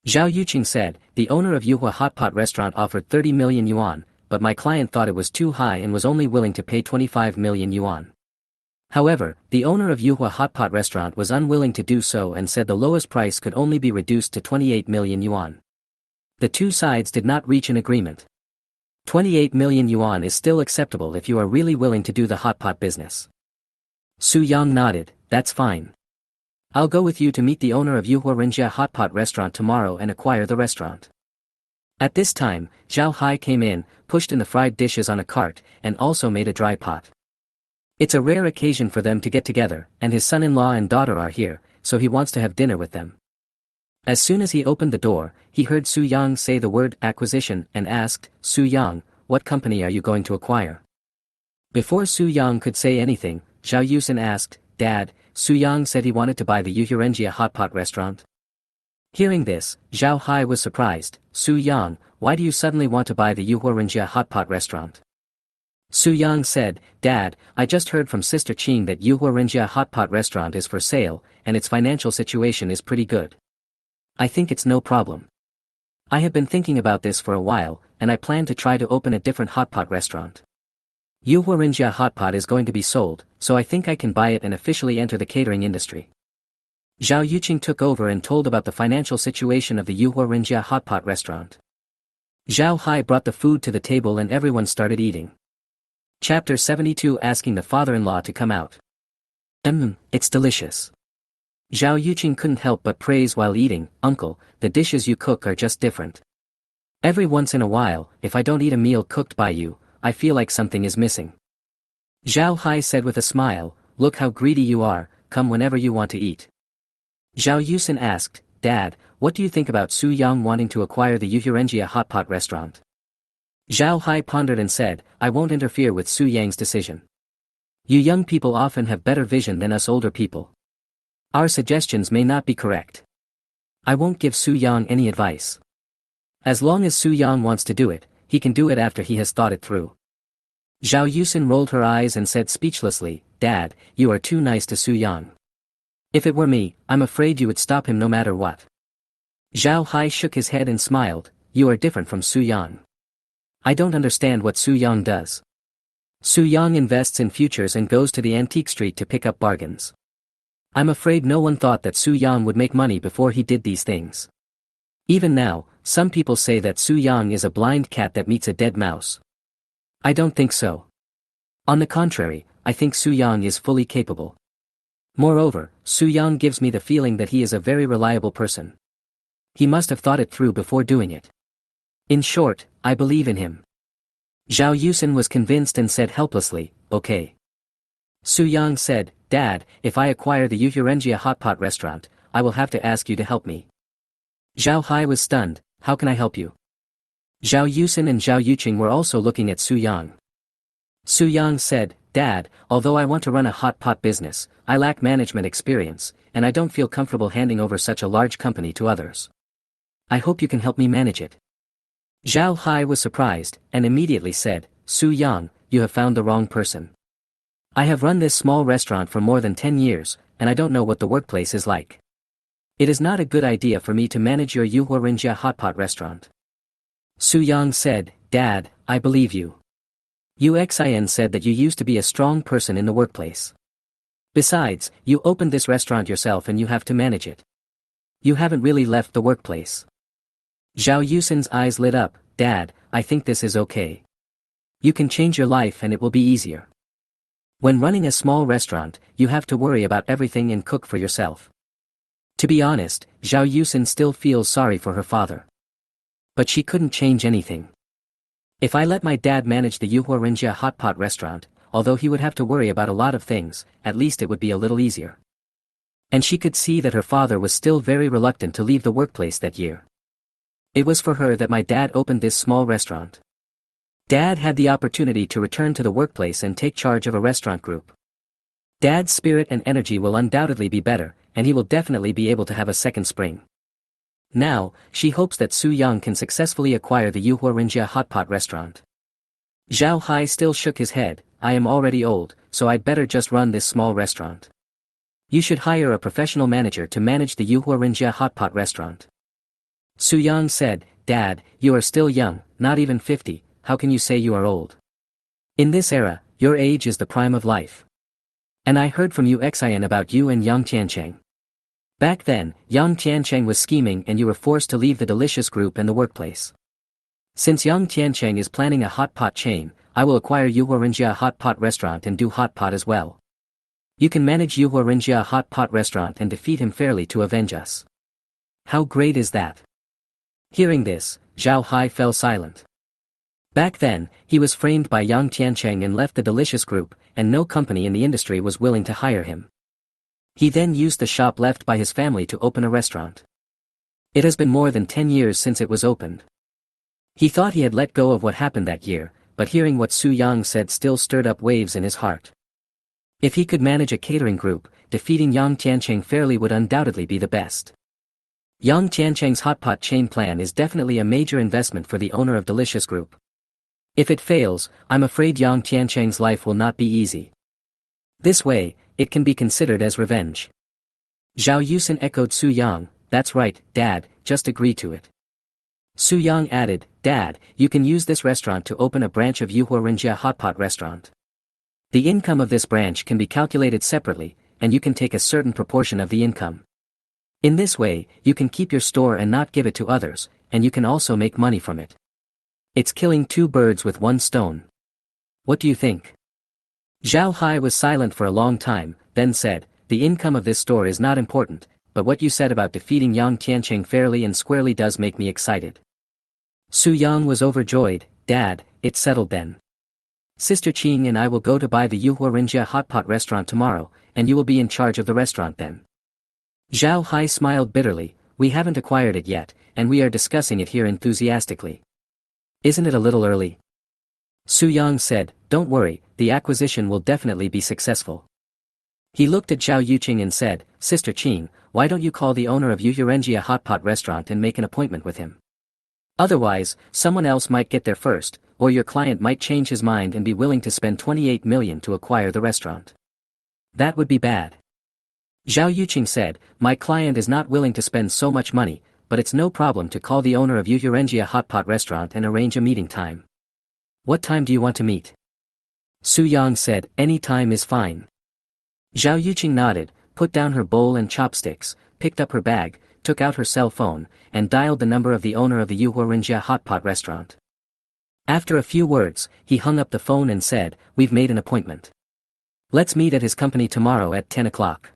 Zhao Yuqing said, the owner of Yuhua hot pot restaurant offered 30 million yuan, but my client thought it was too high and was only willing to pay 25 million yuan. However, the owner of Yuhua hot pot restaurant was unwilling to do so and said the lowest price could only be reduced to 28 million yuan. The two sides did not reach an agreement. 28 million yuan is still acceptable if you are really willing to do the hot pot business. Su Yang nodded, that's fine. I'll go with you to meet the owner of Yuhuarinjia hot pot restaurant tomorrow and acquire the restaurant. At this time, Zhao Hai came in, pushed in the fried dishes on a cart, and also made a dry pot. It's a rare occasion for them to get together, and his son-in-law and daughter are here, so he wants to have dinner with them. As soon as he opened the door, he heard Su Yang say the word acquisition and asked, Su Yang, what company are you going to acquire? Before Su Yang could say anything, Zhao Yusin asked, Dad, Su Yang said he wanted to buy the Yuhuarinjia hot pot restaurant. Hearing this, Zhao Hai was surprised, Su Yang, why do you suddenly want to buy the Yuhuarinjia hot pot restaurant? Su Yang said, Dad, I just heard from Sister Qing that Yuhuarinjia hot pot restaurant is for sale, and its financial situation is pretty good. I think it's no problem. I have been thinking about this for a while, and I plan to try to open a different hot pot restaurant. Yuhuarinjia hot pot is going to be sold, so I think I can buy it and officially enter the catering industry. Zhao Yuqing took over and told about the financial situation of the Yuhuarinjia hot pot restaurant. Zhao Hai brought the food to the table and everyone started eating. Chapter 72 Asking the father-in-law to come out. It's delicious. Zhao Yuqing couldn't help but praise while eating, Uncle, the dishes you cook are just different. Every once in a while, if I don't eat a meal cooked by you, I feel like something is missing. Zhao Hai said with a smile, look how greedy you are, come whenever you want to eat. Zhao Yusin asked, Dad, what do you think about Su Yang wanting to acquire the Yuhuarinjia hot pot restaurant? Zhao Hai pondered and said, I won't interfere with Su Yang's decision. You young people often have better vision than us older people. Our suggestions may not be correct. I won't give Su Yang any advice. As long as Su Yang wants to do it, he can do it after he has thought it through. Zhao Yusin rolled her eyes and said speechlessly, Dad, you are too nice to Su Yang. If it were me, I'm afraid you would stop him no matter what. Zhao Hai shook his head and smiled, you are different from Su Yang. I don't understand what Su Yang does. Su Yang invests in futures and goes to the antique street to pick up bargains. I'm afraid no one thought that Su Yang would make money before he did these things. Even now, some people say that Su Yang is a blind cat that meets a dead mouse. I don't think so. On the contrary, I think Su Yang is fully capable. Moreover, Su Yang gives me the feeling that he is a very reliable person. He must have thought it through before doing it. In short, I believe in him. Zhao Yusin was convinced and said helplessly, okay. Su Yang said, Dad, if I acquire the Yuhurenjia hot pot restaurant, I will have to ask you to help me. Zhao Hai was stunned. How can I help you? Zhao Yusin and Zhao Yuqing were also looking at Su Yang. Su Yang said, Dad, although I want to run a hot pot business, I lack management experience, and I don't feel comfortable handing over such a large company to others. I hope you can help me manage it. Zhao Hai was surprised, and immediately said, Su Yang, you have found the wrong person. I have run this small restaurant for more than 10 years, and I don't know what the workplace is like. It is not a good idea for me to manage your Yuhurinjia hot pot restaurant. Su Yang said, Dad, I believe you. Uxin said that you used to be a strong person in the workplace. Besides, you opened this restaurant yourself and you have to manage it. You haven't really left the workplace. Zhao Yusin's eyes lit up. Dad, I think this is okay. You can change your life and it will be easier. When running a small restaurant, you have to worry about everything and cook for yourself. To be honest, Zhao Yusin still feels sorry for her father. But she couldn't change anything. If I let my dad manage the Yuhurinjia hot pot restaurant, although he would have to worry about a lot of things, at least it would be a little easier. And she could see that her father was still very reluctant to leave the workplace that year. It was for her that my dad opened this small restaurant. Dad had the opportunity to return to the workplace and take charge of a restaurant group. Dad's spirit and energy will undoubtedly be better, and he will definitely be able to have a second spring. Now, she hopes that Su Yang can successfully acquire the Yuhurinjia hot pot restaurant. Zhao Hai still shook his head. I am already old, so I'd better just run this small restaurant. You should hire a professional manager to manage the Yuhurinjia hot pot restaurant. Su Yang said, Dad, you are still young, not even 50, how can you say you are old? In this era, your age is the prime of life. And I heard from Uxin about you and Yang Tiancheng. Back then, Yang Tiancheng was scheming and you were forced to leave the delicious group and the workplace. Since Yang Tiancheng is planning a hot pot chain, I will acquire Yuhurinjia hot pot restaurant and do hot pot as well. You can manage Yuhurinjia hot pot restaurant and defeat him fairly to avenge us. How great is that? Hearing this, Zhao Hai fell silent. Back then, he was framed by Yang Tiancheng and left the delicious group, and no company in the industry was willing to hire him. He then used the shop left by his family to open a restaurant. It has been more than 10 years since it was opened. He thought he had let go of what happened that year, but hearing what Su Yang said still stirred up waves in his heart. If he could manage a catering group, defeating Yang Tiancheng fairly would undoubtedly be the best. Yang Tiancheng's hot pot chain plan is definitely a major investment for the owner of Delicious Group. If it fails, I'm afraid Yang Tiancheng's life will not be easy. This way, it can be considered as revenge. Zhao Yusin echoed Su Yang, that's right, Dad, just agree to it. Su Yang added, Dad, you can use this restaurant to open a branch of Yuhurinjia hot pot restaurant. The income of this branch can be calculated separately, and you can take a certain proportion of the income. In this way, you can keep your store and not give it to others, and you can also make money from it. It's killing two birds with one stone. What do you think? Zhao Hai was silent for a long time, then said, the income of this store is not important, but what you said about defeating Yang Tiancheng fairly and squarely does make me excited. Su Yang was overjoyed. Dad, it's settled then. Sister Qing and I will go to buy the Yuhurinjia hot pot restaurant tomorrow, and you will be in charge of the restaurant then. Zhao Hai smiled bitterly. We haven't acquired it yet, and we are discussing it here enthusiastically. Isn't it a little early? Su Yang said, don't worry, the acquisition will definitely be successful. He looked at Zhao Yuqing and said, Sister Qing, why don't you call the owner of Yuhurenjia hot pot restaurant and make an appointment with him? Otherwise, someone else might get there first, or your client might change his mind and be willing to spend 28 million to acquire the restaurant. That would be bad. Zhao Yuqing said, my client is not willing to spend so much money, but it's no problem to call the owner of Yuhurenjia hot pot restaurant and arrange a meeting time. What time do you want to meet? Su Yang said, any time is fine. Zhao Yuqing nodded, put down her bowl and chopsticks, picked up her bag, took out her cell phone, and dialed the number of the owner of the Yuhurinjia hot pot restaurant. After a few words, he hung up the phone and said, we've made an appointment. Let's meet at his company tomorrow at 10 o'clock.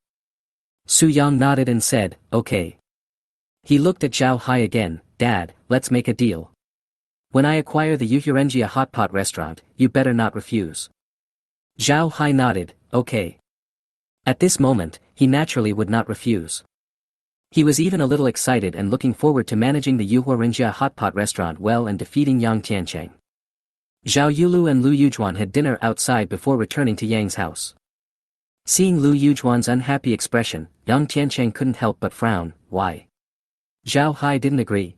Su Yang nodded and said, okay. He looked at Zhao Hai again, Dad, let's make a deal. When I acquire the Yuhurenjia hot pot restaurant, you better not refuse. Zhao Hai nodded, okay. At this moment, he naturally would not refuse. He was even a little excited and looking forward to managing the Yuhuarinjia hot pot restaurant well and defeating Yang Tiancheng. Zhao Yulu and Lu Yujuan had dinner outside before returning to Yang's house. Seeing Lu Yujuan's unhappy expression, Yang Tiancheng couldn't help but frown. Why? Zhao Hai didn't agree.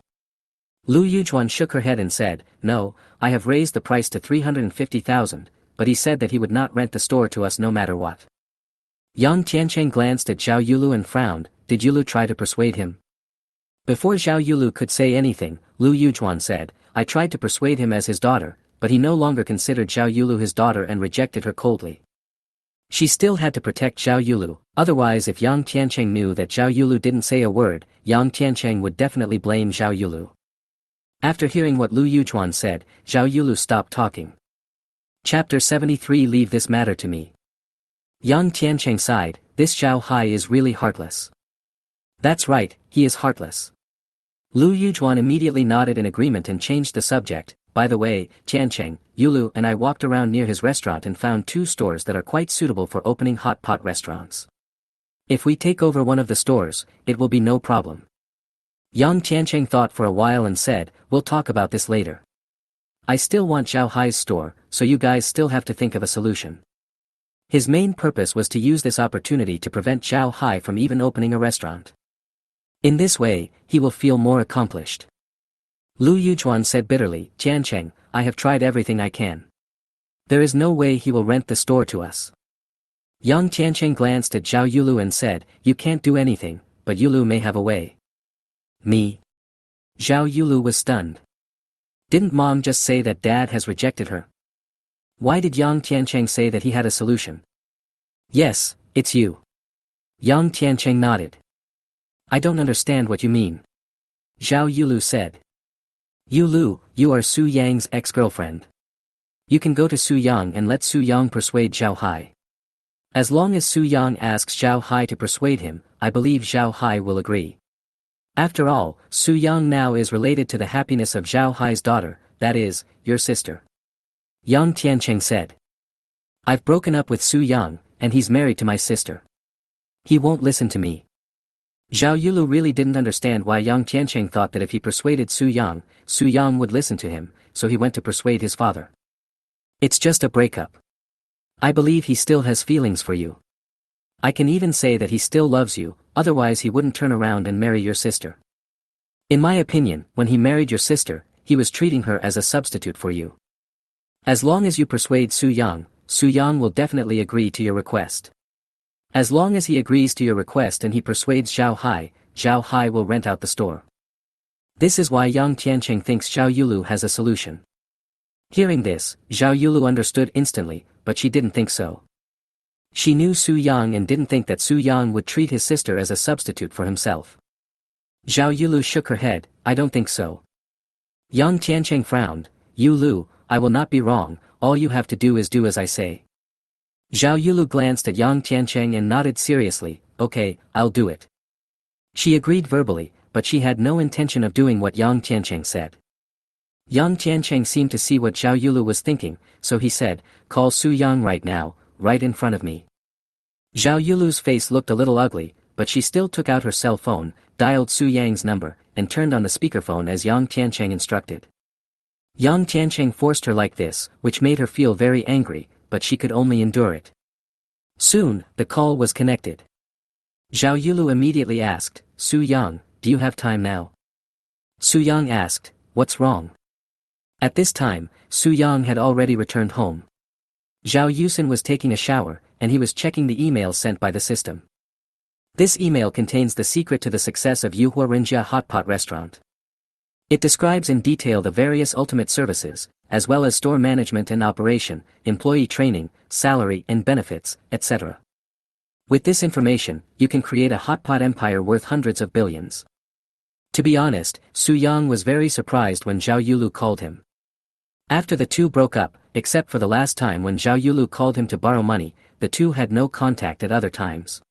Lu Yujuan shook her head and said, no, I have raised the price to 350,000, but he said that he would not rent the store to us no matter what. Yang Tiancheng glanced at Zhao Yulu and frowned. Did Yulu try to persuade him? Before Zhao Yulu could say anything, Lu Yujuan said, I tried to persuade him as his daughter, but he no longer considered Zhao Yulu his daughter and rejected her coldly. She still had to protect Zhao Yulu, otherwise if Yang Tiancheng knew that Zhao Yulu didn't say a word, Yang Tiancheng would definitely blame Zhao Yulu. After hearing what Lu Yujuan said, Zhao Yulu stopped talking. Chapter 73 Leave this matter to me. Yang Tiancheng sighed, this Zhao Hai is really heartless. That's right, he is heartless. Lu Yujuan immediately nodded in agreement and changed the subject. By the way, Tiancheng, Yulu and I walked around near his restaurant and found 2 stores that are quite suitable for opening hot pot restaurants. If we take over one of the stores, it will be no problem. Yang Tiancheng thought for a while and said, we'll talk about this later. I still want Zhao Hai's store, so you guys still have to think of a solution. His main purpose was to use this opportunity to prevent Zhao Hai from even opening a restaurant. In this way, he will feel more accomplished. Lu Yujuan said bitterly, Tiancheng, I have tried everything I can. There is no way he will rent the store to us. Yang Tiancheng glanced at Zhao Yulu and said, you can't do anything, but Yulu may have a way. Me? Zhao Yulu was stunned. Didn't Mom just say that Dad has rejected her? Why did Yang Tiancheng say that he had a solution? Yes, it's you. Yang Tiancheng nodded. I don't understand what you mean. Zhao Yulu said. Yulu, you are Su Yang's ex-girlfriend. You can go to Su Yang and let Su Yang persuade Zhao Hai. As long as Su Yang asks Zhao Hai to persuade him, I believe Zhao Hai will agree. After all, Su Yang now is related to the happiness of Zhao Hai's daughter, that is, your sister. Yang Tiancheng said. I've broken up with Su Yang, and he's married to my sister. He won't listen to me. Zhao Yulu really didn't understand why Yang Tiancheng thought that if he persuaded Su Yang would listen to him, so he went to persuade his father. It's just a breakup. I believe he still has feelings for you. I can even say that he still loves you, otherwise he wouldn't turn around and marry your sister. In my opinion, when he married your sister, he was treating her as a substitute for you. As long as you persuade Su Yang will definitely agree to your request. As long as he agrees to your request and he persuades Zhao Hai will rent out the store. This is why Yang Tiancheng thinks Zhao Yulu has a solution. Hearing this, Zhao Yulu understood instantly, but she didn't think so. She knew Su Yang and didn't think that Su Yang would treat his sister as a substitute for himself. Zhao Yulu shook her head, I don't think so. Yang Tiancheng frowned, Yulu, I will not be wrong, all you have to do is do as I say. Zhao Yulu glanced at Yang Tiancheng and nodded seriously, okay, I'll do it. She agreed verbally, but she had no intention of doing what Yang Tiancheng said. Yang Tiancheng seemed to see what Zhao Yulu was thinking, so he said, call Su Yang right now, right in front of me. Zhao Yulu's face looked a little ugly, but she still took out her cell phone, dialed Su Yang's number, and turned on the speakerphone as Yang Tiancheng instructed. Yang Tiancheng forced her like this, which made her feel very angry, but she could only endure it. Soon, the call was connected. Zhao Yulu immediately asked, Su Yang, do you have time now? Su Yang asked, what's wrong? At this time, Su Yang had already returned home. Zhao Yusin was taking a shower, and he was checking the emails sent by the system. This email contains the secret to the success of Yuhuarinjia Hot Pot Restaurant. It describes in detail the various ultimate services, as well as store management and operation, employee training, salary and benefits, etc. With this information, you can create a hot pot empire worth hundreds of billions. To be honest, Su Yang was very surprised when Zhao Yulu called him. After the two broke up, except for the last time when Zhao Yulu called him to borrow money, the two had no contact at other times.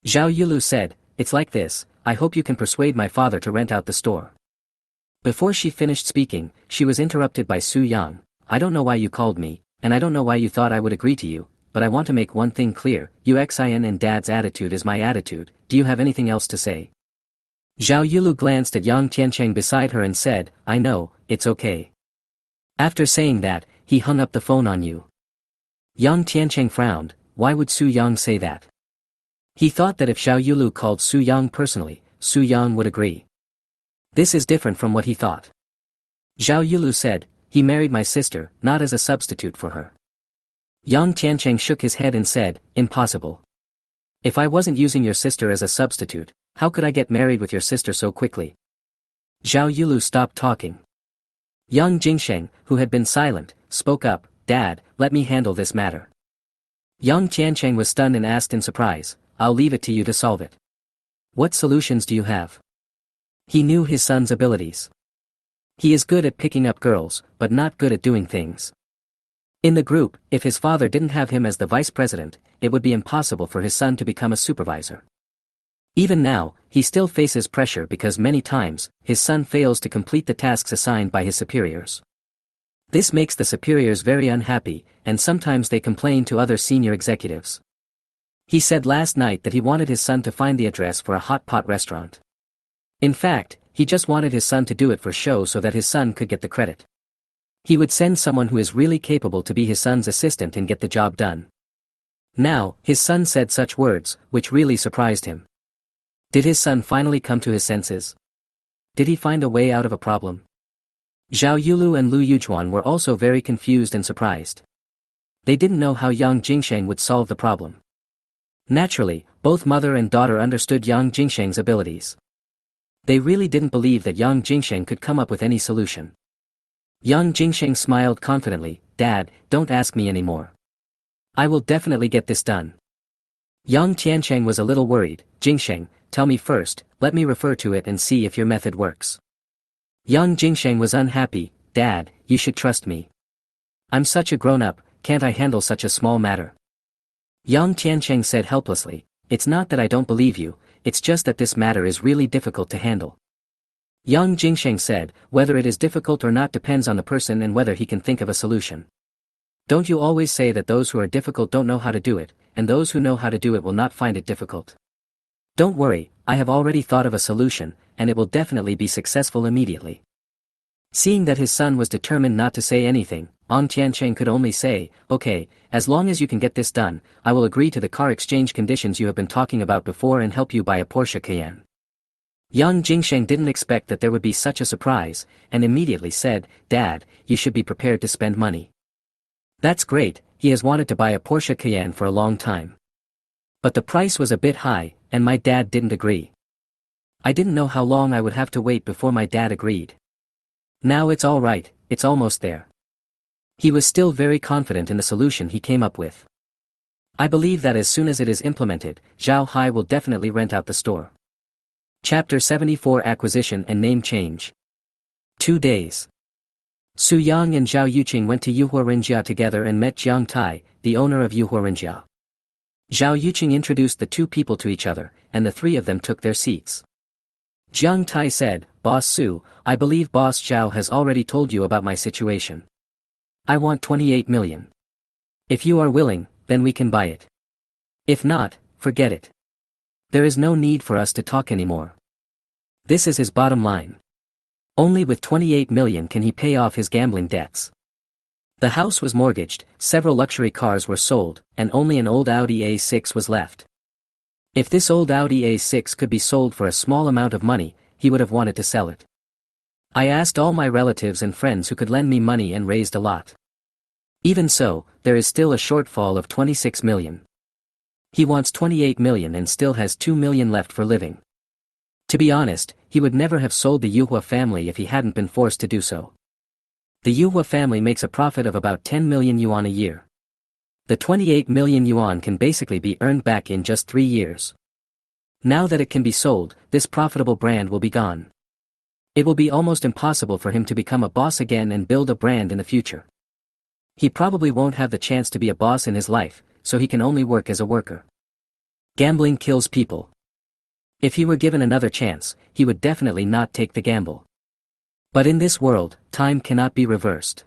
Zhao Yulu said, it's like this, I hope you can persuade my father to rent out the store. Before she finished speaking, she was interrupted by Su Yang. I don't know why you called me, and I don't know why you thought I would agree to you, but I want to make one thing clear, Uxin and Dad's attitude is my attitude, do you have anything else to say? Zhao Yulu glanced at Yang Tiancheng beside her and said, I know, it's okay. After saying that, he hung up the phone on you. Yang Tiancheng frowned, why would Su Yang say that? He thought that if Zhao Yulu called Su Yang personally, Su Yang would agree. This is different from what he thought. Zhao Yulu said, he married my sister, not as a substitute for her. Yang Tiancheng shook his head and said, impossible. If I wasn't using your sister as a substitute, how could I get married with your sister so quickly? Zhao Yulu stopped talking. Yang Jingsheng, who had been silent, spoke up, Dad, let me handle this matter. Yang Tiancheng was stunned and asked in surprise, I'll leave it to you to solve it. What solutions do you have? He knew his son's abilities. He is good at picking up girls, but not good at doing things. In the group, if his father didn't have him as the vice president, it would be impossible for his son to become a supervisor. Even now, he still faces pressure because many times, his son fails to complete the tasks assigned by his superiors. This makes the superiors very unhappy, and sometimes they complain to other senior executives. He said last night that he wanted his son to find the address for a hot pot restaurant. In fact, he just wanted his son to do it for show so that his son could get the credit. He would send someone who is really capable to be his son's assistant and get the job done. Now, his son said such words, which really surprised him. Did his son finally come to his senses? Did he find a way out of a problem? Zhao Yulu and Lu Yujuan were also very confused and surprised. They didn't know how Yang Jingsheng would solve the problem. Naturally, both mother and daughter understood Yang Jingsheng's abilities. They really didn't believe that Yang Jingsheng could come up with any solution. Yang Jingsheng smiled confidently, Dad, don't ask me anymore. I will definitely get this done. Yang Tiancheng was a little worried, Jingsheng, tell me first, let me refer to it and see if your method works. Yang Jingsheng was unhappy, Dad, you should trust me. I'm such a grown-up, can't I handle such a small matter? Yang Tiancheng said helplessly, it's not that I don't believe you, it's just that this matter is really difficult to handle. Yang Jingsheng said, whether it is difficult or not depends on the person and whether he can think of a solution. Don't you always say that those who are difficult don't know how to do it, and those who know how to do it will not find it difficult? Don't worry, I have already thought of a solution, and it will definitely be successful immediately. Seeing that his son was determined not to say anything, Ang Tiancheng could only say, okay, as long as you can get this done, I will agree to the car exchange conditions you have been talking about before and help you buy a Porsche Cayenne. Yang Jingsheng didn't expect that there would be such a surprise, and immediately said, Dad, you should be prepared to spend money. That's great, he has wanted to buy a Porsche Cayenne for a long time. But the price was a bit high, and my dad didn't agree. I didn't know how long I would have to wait before my dad agreed. Now it's all right, it's almost there. He was still very confident in the solution he came up with. I believe that as soon as it is implemented, Zhao Hai will definitely rent out the store. Chapter 74 Acquisition and Name Change. 2 days. Su Yang and Zhao Yuqing went to Yuhuarinjia together and met Jiang Tai, the owner of Yuhuarinjia. Zhao Yuqing introduced the two people to each other, and the three of them took their seats. Jiang Tai said, Boss Su, I believe Boss Zhao has already told you about my situation. I want 28 million. If you are willing, then we can buy it. If not, forget it. There is no need for us to talk anymore. This is his bottom line. Only with 28 million can he pay off his gambling debts. The house was mortgaged, several luxury cars were sold, and only an old Audi A6 was left. If this old Audi A6 could be sold for a small amount of money, he would have wanted to sell it. I asked all my relatives and friends who could lend me money and raised a lot. Even so, there is still a shortfall of 26 million. He wants 28 million and still has 2 million left for living. To be honest, he would never have sold the Yuhua family if he hadn't been forced to do so. The Yuhua family makes a profit of about 10 million yuan a year. The 28 million yuan can basically be earned back in just 3 years. Now that it can be sold, this profitable brand will be gone. It will be almost impossible for him to become a boss again and build a brand in the future. He probably won't have the chance to be a boss in his life, so he can only work as a worker. Gambling kills people. If he were given another chance, he would definitely not take the gamble. But in this world, time cannot be reversed.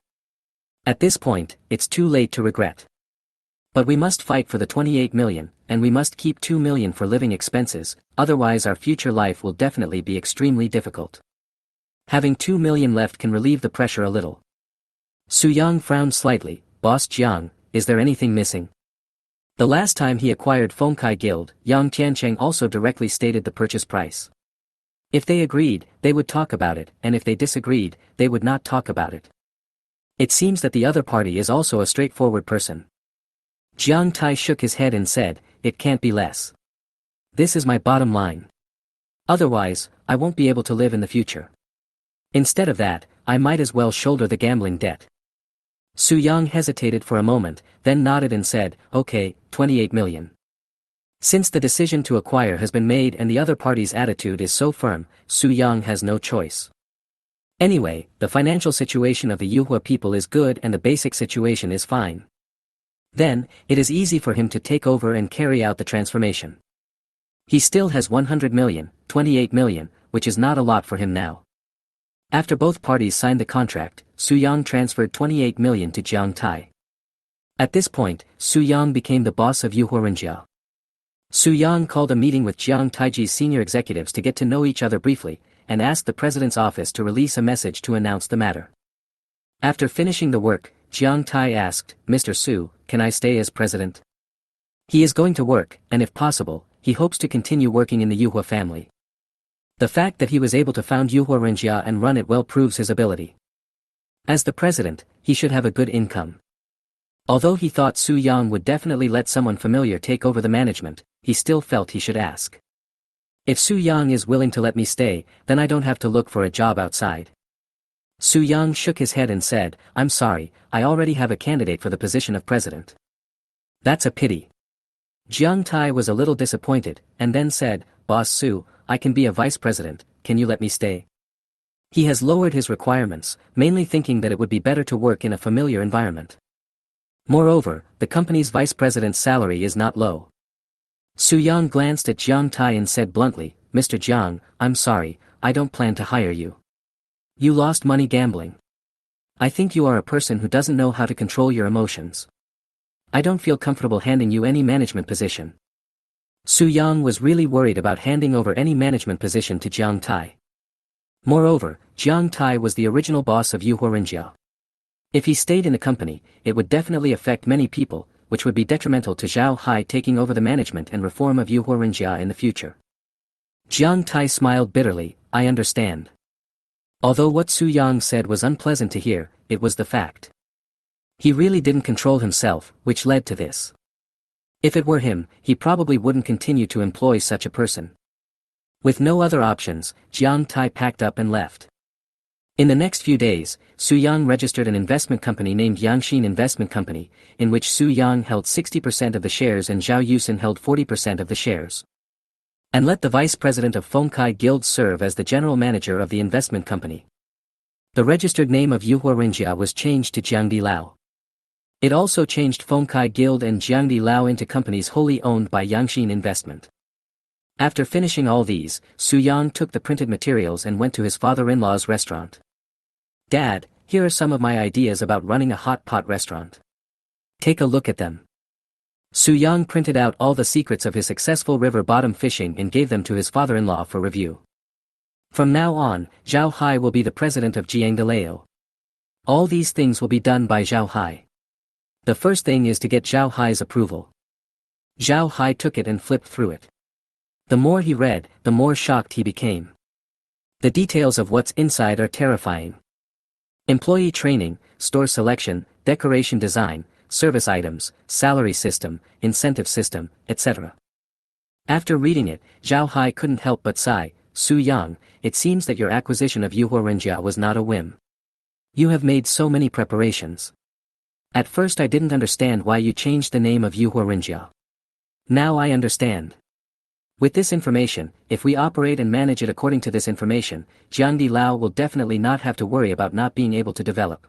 At this point, it's too late to regret. But we must fight for the 28 million, and we must keep 2 million for living expenses, otherwise our future life will definitely be extremely difficult. Having 2 million left can relieve the pressure a little. Su-young frowned slightly. Boss Jiang, is there anything missing? The last time he acquired Fengkai Guild, Yang Tiancheng also directly stated the purchase price. If they agreed, they would talk about it, and if they disagreed, they would not talk about it. It seems that the other party is also a straightforward person. Jiang Tai shook his head and said, it can't be less. This is my bottom line. Otherwise, I won't be able to live in the future. Instead of that, I might as well shoulder the gambling debt. Su-young hesitated for a moment, then nodded and said, okay, 28 million. Since the decision to acquire has been made and the other party's attitude is so firm, Su-young has no choice. Anyway, the financial situation of the Yuhua people is good and the basic situation is fine. Then, it is easy for him to take over and carry out the transformation. He still has 100 million, 28 million, which is not a lot for him now. After both parties signed the contract, Su-young transferred 28 million to Jiang Tai. At this point, Su-young became the boss of Yuhua Renjia. Su-young called a meeting with Jiang Taiji's senior executives to get to know each other briefly, and asked the president's office to release a message to announce the matter. After finishing the work, Jiang Tai asked, Mr. Su, can I stay as president? He is going to work, and if possible, he hopes to continue working in the Yuhua family. The fact that he was able to found Yuhua Renjia and run it well proves his ability. As the president, he should have a good income. Although he thought Su-young would definitely let someone familiar take over the management, he still felt he should ask. If Su-young is willing to let me stay, then I don't have to look for a job outside. Su-young shook his head and said, I'm sorry, I already have a candidate for the position of president. That's a pity. Jiang Tai was a little disappointed, and then said, Boss Su, I can be a vice president, can you let me stay? He has lowered his requirements, mainly thinking that it would be better to work in a familiar environment. Moreover, the company's vice president's salary is not low. Su-young glanced at Jiang Tai and said bluntly, Mr. Jiang, I'm sorry, I don't plan to hire you. You lost money gambling. I think you are a person who doesn't know how to control your emotions. I don't feel comfortable handing you any management position. Su-young was really worried about handing over any management position to Jiang Tai. Moreover, Jiang Tai was the original boss of Yuhua Renjia. If he stayed in the company, it would definitely affect many people, which would be detrimental to Zhao Hai taking over the management and reform of Yuhua Renjia in the future. Jiang Tai smiled bitterly, I understand. Although what Su-young said was unpleasant to hear, it was the fact. He really didn't control himself, which led to this. If it were him, he probably wouldn't continue to employ such a person. With no other options, Jiang Tai packed up and left. In the next few days, Su-young registered an investment company named Yangxin Investment Company, in which Su-young held 60% of the shares and Zhao Yusin held 40% of the shares. And let the vice president of Fengkai Guild serve as the general manager of the investment company. The registered name of Yuhua Renjia was changed to Jiangdi Lao. It also changed Fengkai Guild and Jiangdi Lao into companies wholly owned by Yangxin Investment. After finishing all these, Su-young took the printed materials and went to his father-in-law's restaurant. Dad, here are some of my ideas about running a hot pot restaurant. Take a look at them. Su-young printed out all the secrets of his successful river bottom fishing and gave them to his father-in-law for review. From now on, Zhao Hai will be the president of Jiangdaleo. All these things will be done by Zhao Hai. The first thing is to get Zhao Hai's approval. Zhao Hai took it and flipped through it. The more he read, the more shocked he became. The details of what's inside are terrifying. Employee training, store selection, decoration design, service items, salary system, incentive system, etc. After reading it, Zhao Hai couldn't help but sigh, Su-young, it seems that your acquisition of Yuhua Renjia was not a whim. You have made so many preparations. At first I didn't understand why you changed the name of Yuhua Renjia. Now I understand. With this information, if we operate and manage it according to this information, Jiangdi Lao will definitely not have to worry about not being able to develop.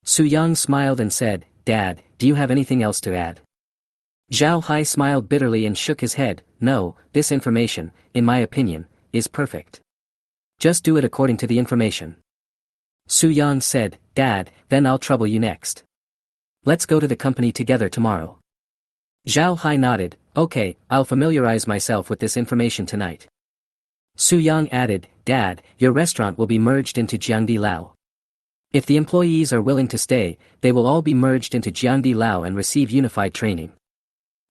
Su-young smiled and said, Dad, do you have anything else to add? Zhao Hai smiled bitterly and shook his head, no, this information, in my opinion, is perfect. Just do it according to the information. Su-young said, Dad, then I'll trouble you next. Let's go to the company together tomorrow. Zhao Hai nodded, okay, I'll familiarize myself with this information tonight. Su Yang added, Dad, your restaurant will be merged into Jiangdi Lao. If the employees are willing to stay, they will all be merged into Jiangdi Lao and receive unified training.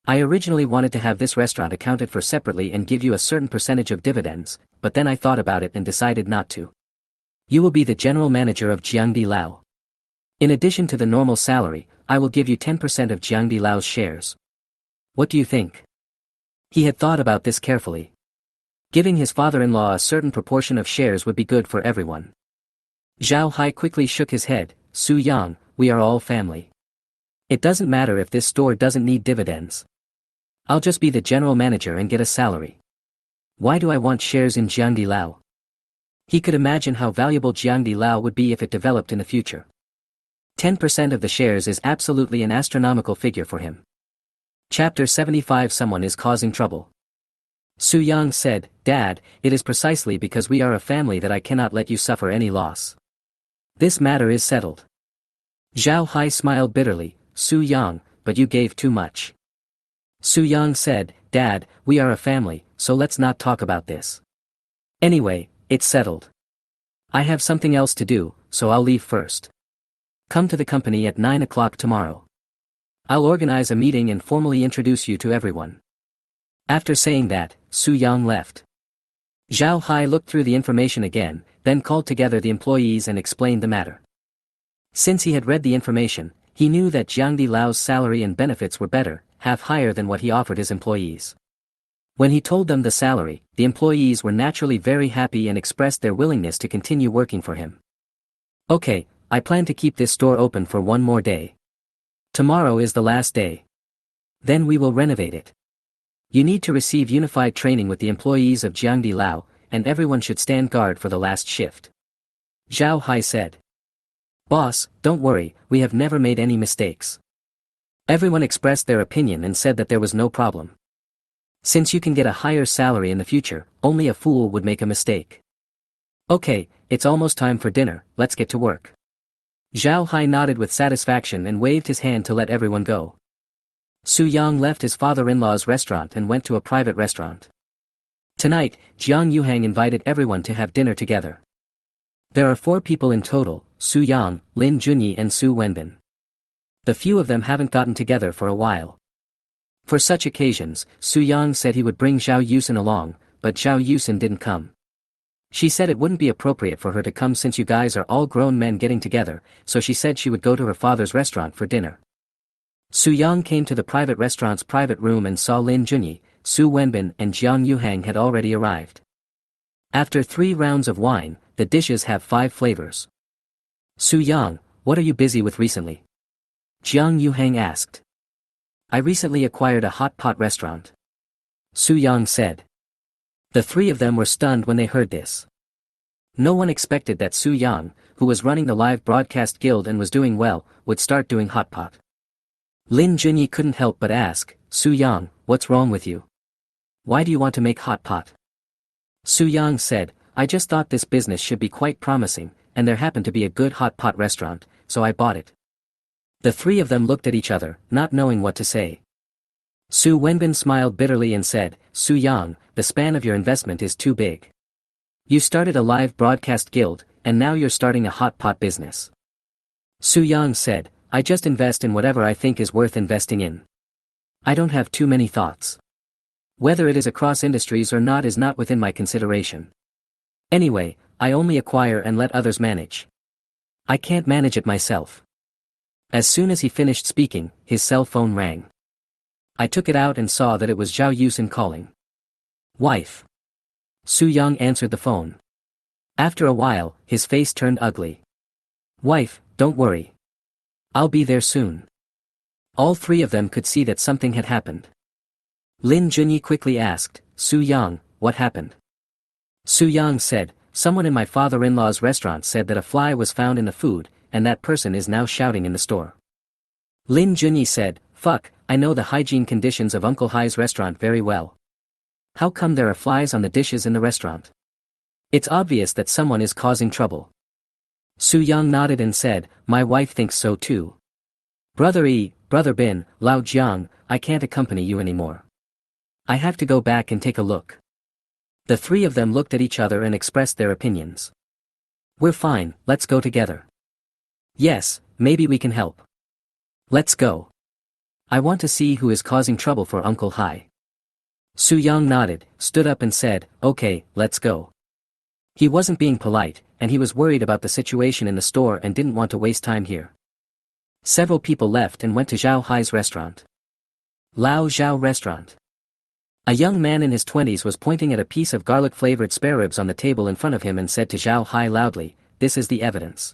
I originally wanted to have this restaurant accounted for separately and give you a certain percentage of dividends, but then I thought about it and decided not to. You will be the general manager of Jiangdi Lao. In addition to the normal salary, I will give you 10% of Jiangdi Lao's shares. What do you think? He had thought about this carefully. Giving his father-in-law a certain proportion of shares would be good for everyone. Zhao Hai quickly shook his head, Su Yang, we are all family. It doesn't matter if this store doesn't need dividends. I'll just be the general manager and get a salary. Why do I want shares in Jiangdi Lao? He could imagine how valuable Jiangdi Lao would be if it developed in the future. 10% of the shares is absolutely an astronomical figure for him. Chapter 75 Someone is causing trouble. Su Yang said, Dad, it is precisely because we are a family that I cannot let you suffer any loss. This matter is settled. Zhao Hai smiled bitterly, Su Yang, but you gave too much. Su Yang said, Dad, we are a family, so let's not talk about this. Anyway, it's settled. I have something else to do, so I'll leave first. Come to the company at 9 o'clock tomorrow. I'll organize a meeting and formally introduce you to everyone. After saying that, Su Yang left. Zhao Hai looked through the information again, then called together the employees and explained the matter. Since he had read the information, he knew that Jiangdi Lao's salary and benefits were better, half higher than what he offered his employees. When he told them the salary, the employees were naturally very happy and expressed their willingness to continue working for him. Okay, I plan to keep this store open for one more day. Tomorrow is the last day. Then we will renovate it. You need to receive unified training with the employees of Jiangdi Lao, and everyone should stand guard for the last shift. Zhao Hai said. Boss, don't worry, we have never made any mistakes. Everyone expressed their opinion and said that there was no problem. Since you can get a higher salary in the future, only a fool would make a mistake. Okay, it's almost time for dinner, let's get to work. Zhao Hai nodded with satisfaction and waved his hand to let everyone go. Su Yang left his father-in-law's restaurant and went to a private restaurant. Tonight, Jiang Yuhang invited everyone to have dinner together. There are 4 people in total, Su Yang, Lin Junyi and Su Wenbin. The few of them haven't gotten together for a while. For such occasions, Su Yang said he would bring Zhao Yusin along, but Zhao Yusin didn't come. She said it wouldn't be appropriate for her to come since you guys are all grown men getting together, so she said she would go to her father's restaurant for dinner. Su Yang came to the private restaurant's private room and saw Lin Junyi, Su Wenbin and Jiang Yuhang had already arrived. After 3 rounds of wine, the dishes have 5 flavors. Su Yang, what are you busy with recently? Jiang Yuhang asked. I recently acquired a hot pot restaurant. Su Yang said. The 3 of them were stunned when they heard this. No one expected that Su Yang, who was running the live broadcast guild and was doing well, would start doing hot pot. Lin Junyi couldn't help but ask, Su Yang, what's wrong with you? Why do you want to make hot pot? Su Yang said, I just thought this business should be quite promising, and there happened to be a good hot pot restaurant, so I bought it. The 3 of them looked at each other, not knowing what to say. Su Wenbin smiled bitterly and said, Su Yang, the span of your investment is too big. You started a live broadcast guild, and now you're starting a hot pot business. Su Yang said, I just invest in whatever I think is worth investing in. I don't have too many thoughts. Whether it is across industries or not is not within my consideration. Anyway, I only acquire and let others manage. I can't manage it myself. As soon as he finished speaking, his cell phone rang. I took it out and saw that it was Zhao Yusin calling. Wife. Su Yang answered the phone. After a while, his face turned ugly. Wife, don't worry. I'll be there soon. All 3 of them could see that something had happened. Lin Junyi quickly asked, Su Yang, what happened? Su Yang said, someone in my father-in-law's restaurant said that a fly was found in the food, and that person is now shouting in the store. Lin Junyi said, fuck, I know the hygiene conditions of Uncle Hai's restaurant very well. How come there are flies on the dishes in the restaurant? It's obvious that someone is causing trouble. Su Yang nodded and said, my wife thinks so too. Brother E, Brother Bin, Lao Jiang, I can't accompany you anymore. I have to go back and take a look. The three of them looked at each other and expressed their opinions. We're fine, let's go together. Yes, maybe we can help. Let's go. I want to see who is causing trouble for Uncle Hai. Su Yang nodded, stood up and said, okay, let's go. He wasn't being polite, and he was worried about the situation in the store and didn't want to waste time here. Several people left and went to Zhao Hai's restaurant. Lao Zhao Restaurant. A young man in his 20s was pointing at a piece of garlic-flavored spare ribs on the table in front of him and said to Zhao Hai loudly, this is the evidence.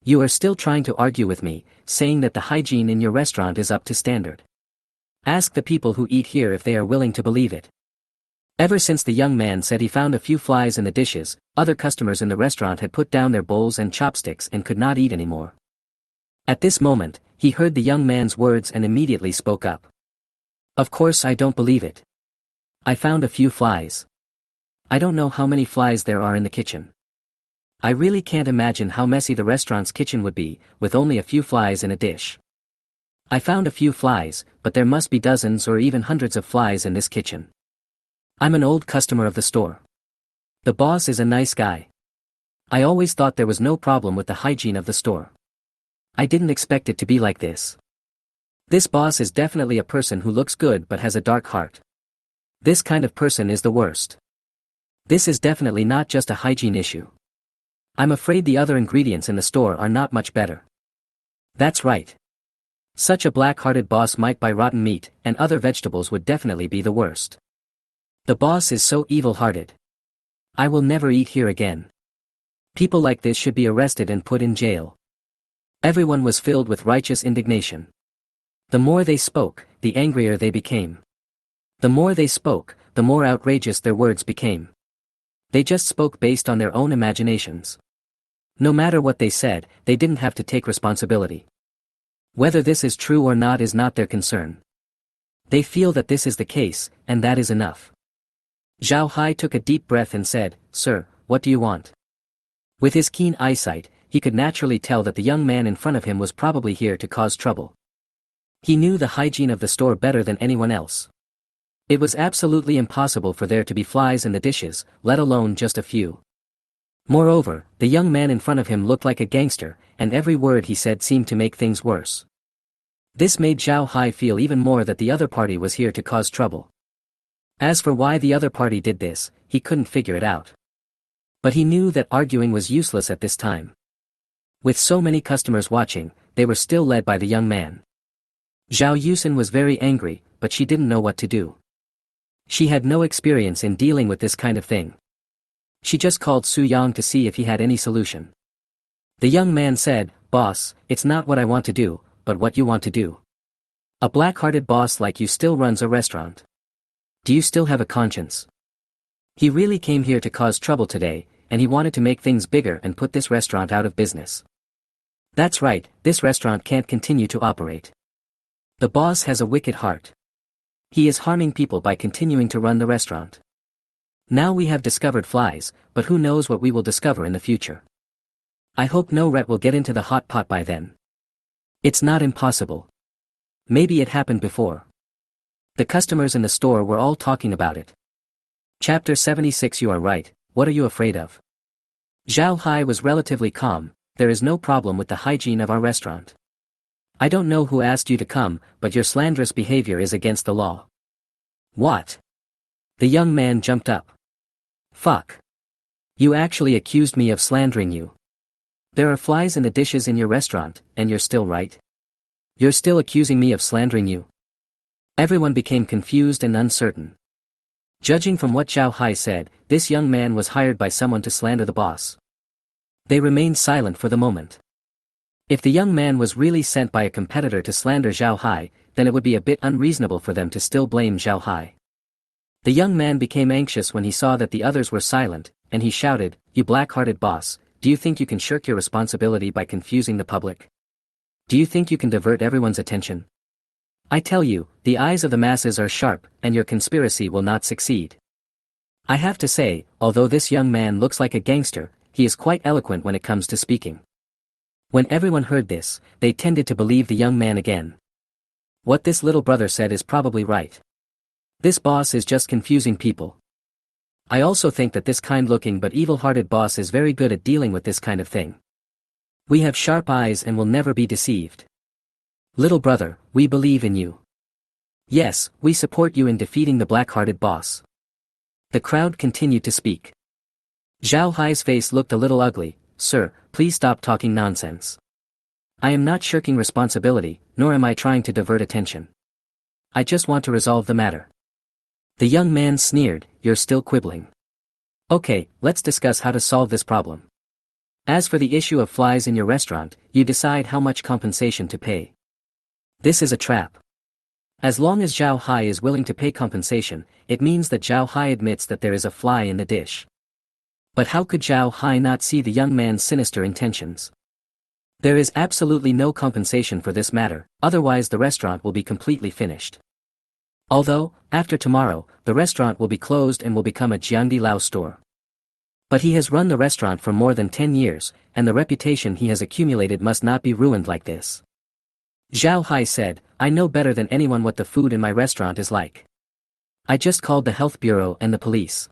You are still trying to argue with me, saying that the hygiene in your restaurant is up to standard. Ask the people who eat here if they are willing to believe it. Ever since the young man said he found a few flies in the dishes, other customers in the restaurant had put down their bowls and chopsticks and could not eat anymore. At this moment, he heard the young man's words and immediately spoke up. Of course I don't believe it. I found a few flies. I don't know how many flies there are in the kitchen. I really can't imagine how messy the restaurant's kitchen would be, with only a few flies in a dish. I found a few flies, but there must be dozens or even hundreds of flies in this kitchen. I'm an old customer of the store. The boss is a nice guy. I always thought there was no problem with the hygiene of the store. I didn't expect it to be like this. This boss is definitely a person who looks good but has a dark heart. This kind of person is the worst. This is definitely not just a hygiene issue. I'm afraid the other ingredients in the store are not much better. That's right. Such a black-hearted boss might buy rotten meat, and other vegetables would definitely be the worst. The boss is so evil-hearted. I will never eat here again. People like this should be arrested and put in jail. Everyone was filled with righteous indignation. The more they spoke, the angrier they became. The more they spoke, the more outrageous their words became. They just spoke based on their own imaginations. No matter what they said, they didn't have to take responsibility. Whether this is true or not is not their concern. They feel that this is the case, and that is enough. Zhao Hai took a deep breath and said, Sir, what do you want? With his keen eyesight, he could naturally tell that the young man in front of him was probably here to cause trouble. He knew the hygiene of the store better than anyone else. It was absolutely impossible for there to be flies in the dishes, let alone just a few. Moreover, the young man in front of him looked like a gangster, and every word he said seemed to make things worse. This made Zhao Hai feel even more that the other party was here to cause trouble. As for why the other party did this, he couldn't figure it out. But he knew that arguing was useless at this time. With so many customers watching, they were still led by the young man. Zhao Yusin was very angry, but she didn't know what to do. She had no experience in dealing with this kind of thing. She just called Su Yang to see if he had any solution. The young man said, Boss, it's not what I want to do, but what you want to do. A black-hearted boss like you still runs a restaurant. Do you still have a conscience? He really came here to cause trouble today, and he wanted to make things bigger and put this restaurant out of business. That's right, this restaurant can't continue to operate. The boss has a wicked heart. He is harming people by continuing to run the restaurant. Now we have discovered flies, but who knows what we will discover in the future. I hope no rat will get into the hot pot by then. It's not impossible. Maybe it happened before. The customers in the store were all talking about it. Chapter 76. You are right, what are you afraid of? Zhao Hai was relatively calm. There is no problem with the hygiene of our restaurant. I don't know who asked you to come, but your slanderous behavior is against the law. What? The young man jumped up. Fuck. You actually accused me of slandering you. There are flies in the dishes in your restaurant, and you're still right? You're still accusing me of slandering you? Everyone became confused and uncertain. Judging from what Zhao Hai said, this young man was hired by someone to slander the boss. They remained silent for the moment. If the young man was really sent by a competitor to slander Zhao Hai, then it would be a bit unreasonable for them to still blame Zhao Hai. The young man became anxious when he saw that the others were silent, and he shouted, You black-hearted boss, do you think you can shirk your responsibility by confusing the public? Do you think you can divert everyone's attention? I tell you, the eyes of the masses are sharp, and your conspiracy will not succeed. I have to say, although this young man looks like a gangster, he is quite eloquent when it comes to speaking. When everyone heard this, they tended to believe the young man again. What this little brother said is probably right. This boss is just confusing people. I also think that this kind-looking but evil-hearted boss is very good at dealing with this kind of thing. We have sharp eyes and will never be deceived. Little brother, we believe in you. Yes, we support you in defeating the black-hearted boss. The crowd continued to speak. Zhao Hai's face looked a little ugly. Sir, please stop talking nonsense. I am not shirking responsibility, nor am I trying to divert attention. I just want to resolve the matter. The young man sneered, you're still quibbling. Okay, let's discuss how to solve this problem. As for the issue of flies in your restaurant, you decide how much compensation to pay. This is a trap. As long as Zhao Hai is willing to pay compensation, it means that Zhao Hai admits that there is a fly in the dish. But how could Zhao Hai not see the young man's sinister intentions? There is absolutely no compensation for this matter, otherwise the restaurant will be completely finished. Although, after tomorrow, the restaurant will be closed and will become a Jiangdi Lao store. But he has run the restaurant for more than 10 years, and the reputation he has accumulated must not be ruined like this. Zhao Hai said, I know better than anyone what the food in my restaurant is like. I just called the health bureau and the police.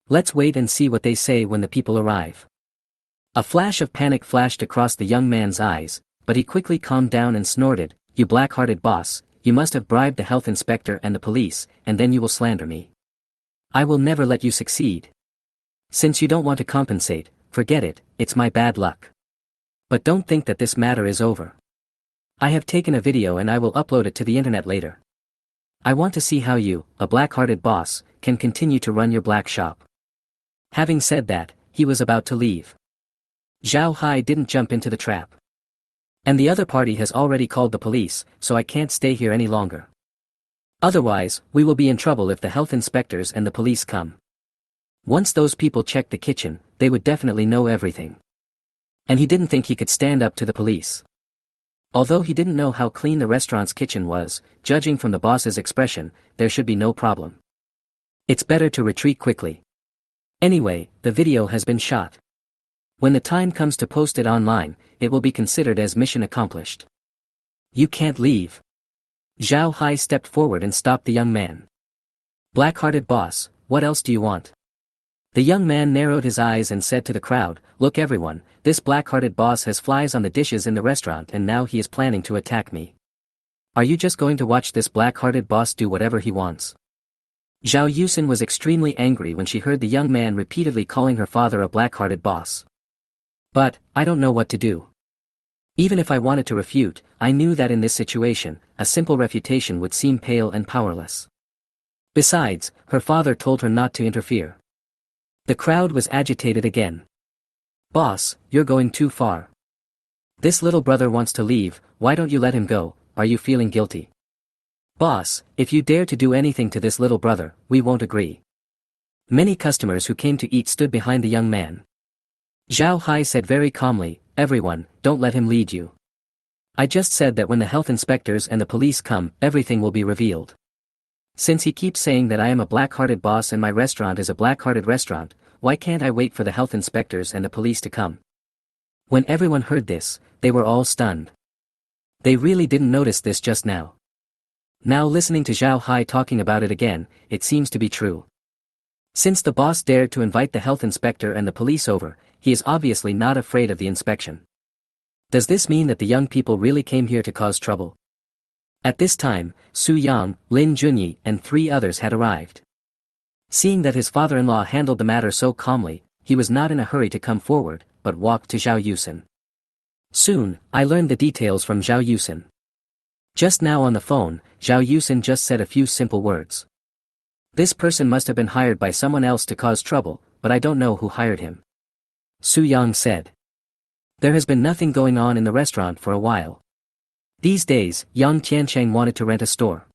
Let's wait and see what they say when the people arrive. A flash of panic flashed across the young man's eyes, but he quickly calmed down and snorted, you black-hearted boss, you must have bribed the health inspector and the police, and then you will slander me. I will never let you succeed. Since you don't want to compensate, forget it, it's my bad luck. But don't think that this matter is over. I have taken a video and I will upload it to the internet later. I want to see how you, a black-hearted boss, can continue to run your black shop. Having said that, he was about to leave. Zhao Hai didn't jump into the trap. And the other party has already called the police, so I can't stay here any longer. Otherwise, we will be in trouble if the health inspectors and the police come. Once those people checked the kitchen, they would definitely know everything. And he didn't think he could stand up to the police. Although he didn't know how clean the restaurant's kitchen was, judging from the boss's expression, there should be no problem. It's better to retreat quickly. Anyway, the video has been shot. When the time comes to post it online, it will be considered as mission accomplished. You can't leave. Zhao Hai stepped forward and stopped the young man. Black-hearted boss, what else do you want? The young man narrowed his eyes and said to the crowd, look everyone, this black-hearted boss has flies on the dishes in the restaurant and now he is planning to attack me. Are you just going to watch this black-hearted boss do whatever he wants? Zhao Yusin was extremely angry when she heard the young man repeatedly calling her father a black-hearted boss. But, I don't know what to do. Even if I wanted to refute, I knew that in this situation, a simple refutation would seem pale and powerless. Besides, her father told her not to interfere. The crowd was agitated again. Boss, you're going too far. This little brother wants to leave, why don't you let him go, are you feeling guilty? Boss, if you dare to do anything to this little brother, we won't agree. Many customers who came to eat stood behind the young man. Zhao Hai said very calmly, everyone, don't let him lead you. I just said that when the health inspectors and the police come, everything will be revealed. Since he keeps saying that I am a black-hearted boss and my restaurant is a black-hearted restaurant, why can't I wait for the health inspectors and the police to come? When everyone heard this, they were all stunned. They really didn't notice this just now. Now listening to Zhao Hai talking about it again, it seems to be true. Since the boss dared to invite the health inspector and the police over, he is obviously not afraid of the inspection. Does this mean that the young people really came here to cause trouble? At this time, Su Yang, Lin Junyi and 3 others had arrived. Seeing that his father-in-law handled the matter so calmly, he was not in a hurry to come forward, but walked to Zhao Yusin. Soon, I learned the details from Zhao Yusin. Just now on the phone, Zhao Yusin just said a few simple words. This person must have been hired by someone else to cause trouble, but I don't know who hired him. Su Yang said. There has been nothing going on in the restaurant for a while. These days, Yang Tiancheng wanted to rent a store.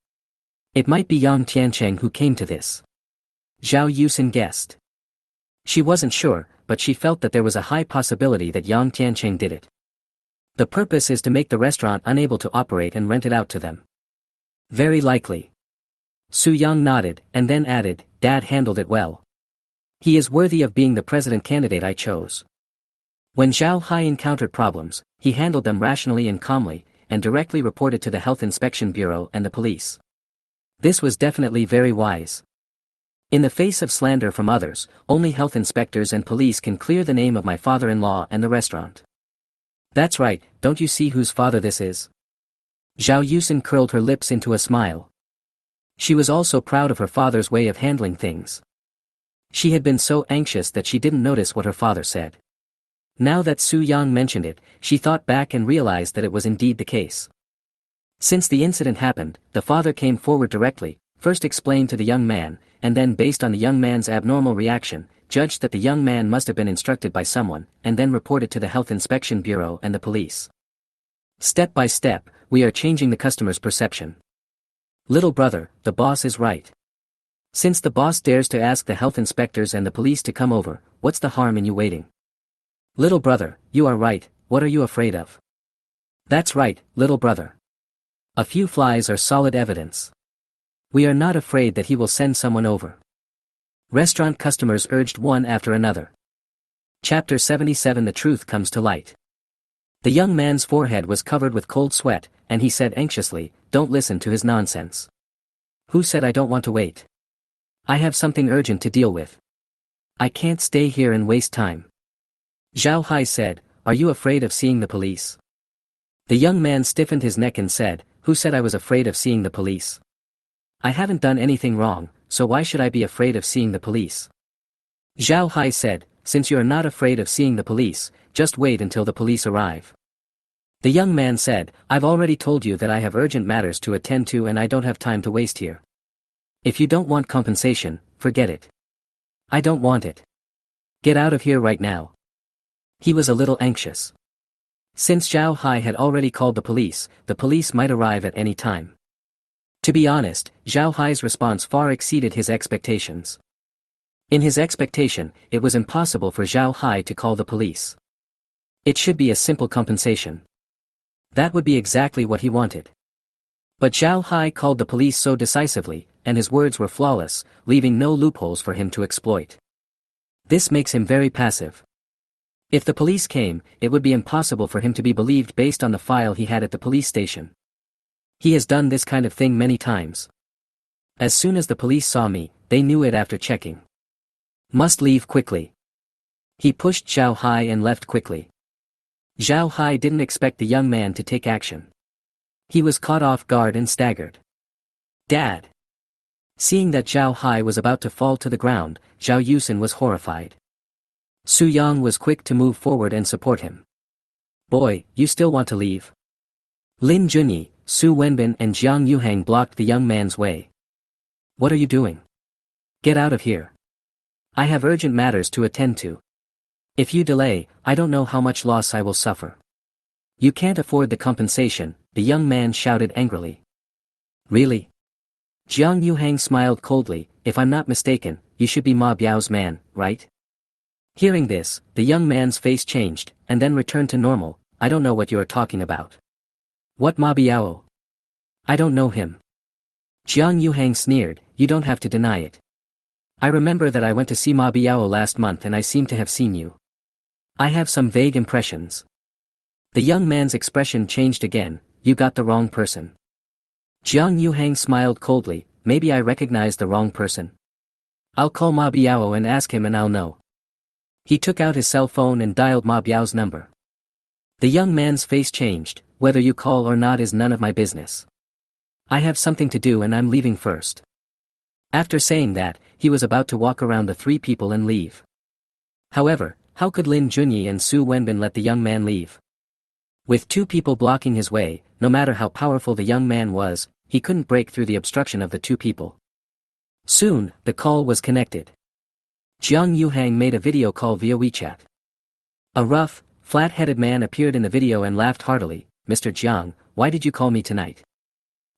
It might be Yang Tiancheng who came to this. Zhao Yusin guessed. She wasn't sure, but she felt that there was a high possibility that Yang Tiancheng did it. The purpose is to make the restaurant unable to operate and rent it out to them. Very likely. Su Yang nodded, and then added, Dad handled it well. He is worthy of being the president candidate I chose. When Zhao Hai encountered problems, he handled them rationally and calmly, and directly report it to the Health Inspection Bureau and the police. This was definitely very wise. In the face of slander from others, only health inspectors and police can clear the name of my father-in-law and the restaurant. That's right, don't you see whose father this is? Zhao Yusin curled her lips into a smile. She was also proud of her father's way of handling things. She had been so anxious that she didn't notice what her father said. Now that Su Yang mentioned it, she thought back and realized that it was indeed the case. Since the incident happened, the father came forward directly, first explained to the young man, and then based on the young man's abnormal reaction, judged that the young man must have been instructed by someone, and then reported to the Health Inspection Bureau and the police. Step by step, we are changing the customer's perception. Little brother, the boss is right. Since the boss dares to ask the health inspectors and the police to come over, what's the harm in you waiting? Little brother, you are right, what are you afraid of? That's right, little brother. A few flies are solid evidence. We are not afraid that he will send someone over. Restaurant customers urged one after another. Chapter 77 The Truth Comes to Light. The young man's forehead was covered with cold sweat, and he said anxiously, don't listen to his nonsense. Who said I don't want to wait? I have something urgent to deal with. I can't stay here and waste time. Zhao Hai said, are you afraid of seeing the police? The young man stiffened his neck and said, who said I was afraid of seeing the police? I haven't done anything wrong, so why should I be afraid of seeing the police? Zhao Hai said, since you are not afraid of seeing the police, just wait until the police arrive. The young man said, I've already told you that I have urgent matters to attend to and I don't have time to waste here. If you don't want compensation, forget it. I don't want it. Get out of here right now. He was a little anxious. Since Zhao Hai had already called the police might arrive at any time. To be honest, Zhao Hai's response far exceeded his expectations. In his expectation, it was impossible for Zhao Hai to call the police. It should be a simple compensation. That would be exactly what he wanted. But Zhao Hai called the police so decisively, and his words were flawless, leaving no loopholes for him to exploit. This makes him very passive. If the police came, it would be impossible for him to be believed based on the file he had at the police station. He has done this kind of thing many times. As soon as the police saw me, they knew it after checking. Must leave quickly. He pushed Zhao Hai and left quickly. Zhao Hai didn't expect the young man to take action. He was caught off guard and staggered. Dad! Seeing that Zhao Hai was about to fall to the ground, Zhao Yusin was horrified. Su Yang was quick to move forward and support him. Boy, you still want to leave? Lin Junyi, Su Wenbin and Jiang Yuhang blocked the young man's way. What are you doing? Get out of here. I have urgent matters to attend to. If you delay, I don't know how much loss I will suffer. You can't afford the compensation, the young man shouted angrily. Really? Jiang Yuhang smiled coldly, if I'm not mistaken, you should be Ma Biao's man, right? Hearing this, the young man's face changed, and then returned to normal. I don't know what you are talking about. What Ma Biao? I don't know him. Jiang Yuhang sneered, you don't have to deny it. I remember that I went to see Ma Biao last month and I seem to have seen you. I have some vague impressions. The young man's expression changed again, you got the wrong person. Jiang Yuhang smiled coldly, maybe I recognized the wrong person. I'll call Ma Biao and ask him and I'll know. He took out his cell phone and dialed Ma Biao's number. The young man's face changed, whether you call or not is none of my business. I have something to do and I'm leaving first. After saying that, he was about to walk around the three people and leave. However, how could Lin Junyi and Su Wenbin let the young man leave? With two people blocking his way, no matter how powerful the young man was, he couldn't break through the obstruction of the two people. Soon, the call was connected. Jiang Yuhang made a video call via WeChat. A rough, flat-headed man appeared in the video and laughed heartily. Mr. Jiang, why did you call me tonight?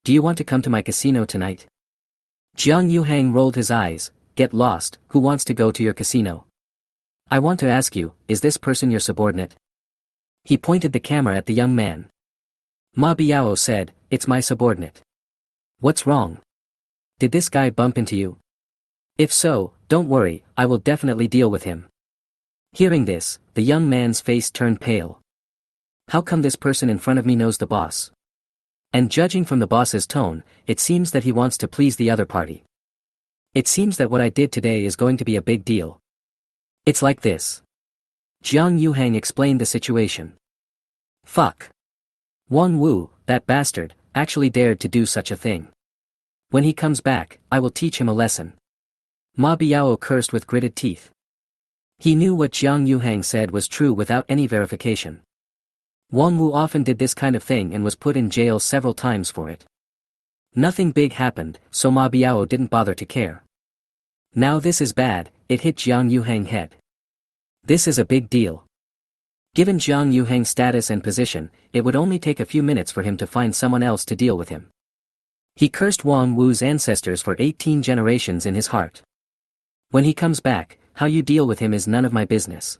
Do you want to come to my casino tonight? Jiang Yuhang rolled his eyes, get lost, who wants to go to your casino? I want to ask you, is this person your subordinate? He pointed the camera at the young man. Ma Biao said, it's my subordinate. What's wrong? Did this guy bump into you? If so, don't worry, I will definitely deal with him. Hearing this, the young man's face turned pale. How come this person in front of me knows the boss? And judging from the boss's tone, it seems that he wants to please the other party. It seems that what I did today is going to be a big deal. It's like this. Jiang Yuhang explained the situation. Fuck. Wang Wu, that bastard, actually dared to do such a thing. When he comes back, I will teach him a lesson. Ma Biao cursed with gritted teeth. He knew what Jiang Yuhang said was true without any verification. Wang Wu often did this kind of thing and was put in jail several times for it. Nothing big happened, so Ma Biao didn't bother to care. Now this is bad, it hit Jiang Yuhang head. This is a big deal. Given Jiang Yuhang's status and position, it would only take a few minutes for him to find someone else to deal with him. He cursed Wang Wu's ancestors for 18 generations in his heart. When he comes back, how you deal with him is none of my business.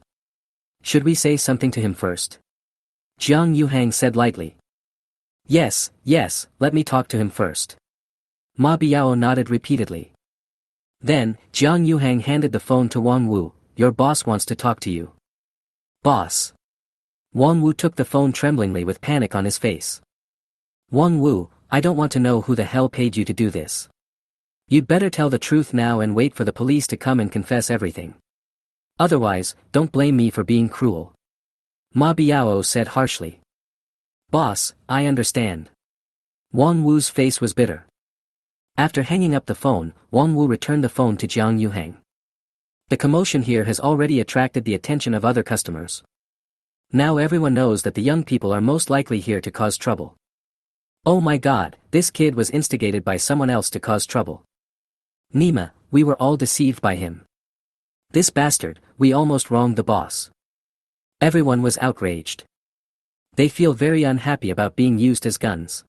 Should we say something to him first? Jiang Yuhang said lightly. Yes, let me talk to him first. Ma Biao nodded repeatedly. Then, Jiang Yuhang handed the phone to Wang Wu. Your boss wants to talk to you. Boss. Wang Wu took the phone tremblingly with panic on his face. Wang Wu, I don't want to know who the hell paid you to do this. You'd better tell the truth now and wait for the police to come and confess everything. Otherwise, don't blame me for being cruel. Ma Biao said harshly. Boss, I understand. Wang Wu's face was bitter. After hanging up the phone, Wang Wu returned the phone to Jiang Yuhang. The commotion here has already attracted the attention of other customers. Now everyone knows that the young people are most likely here to cause trouble. Oh my god, this kid was instigated by someone else to cause trouble. Nima, we were all deceived by him. This bastard, we almost wronged the boss. Everyone was outraged. They feel very unhappy about being used as guns.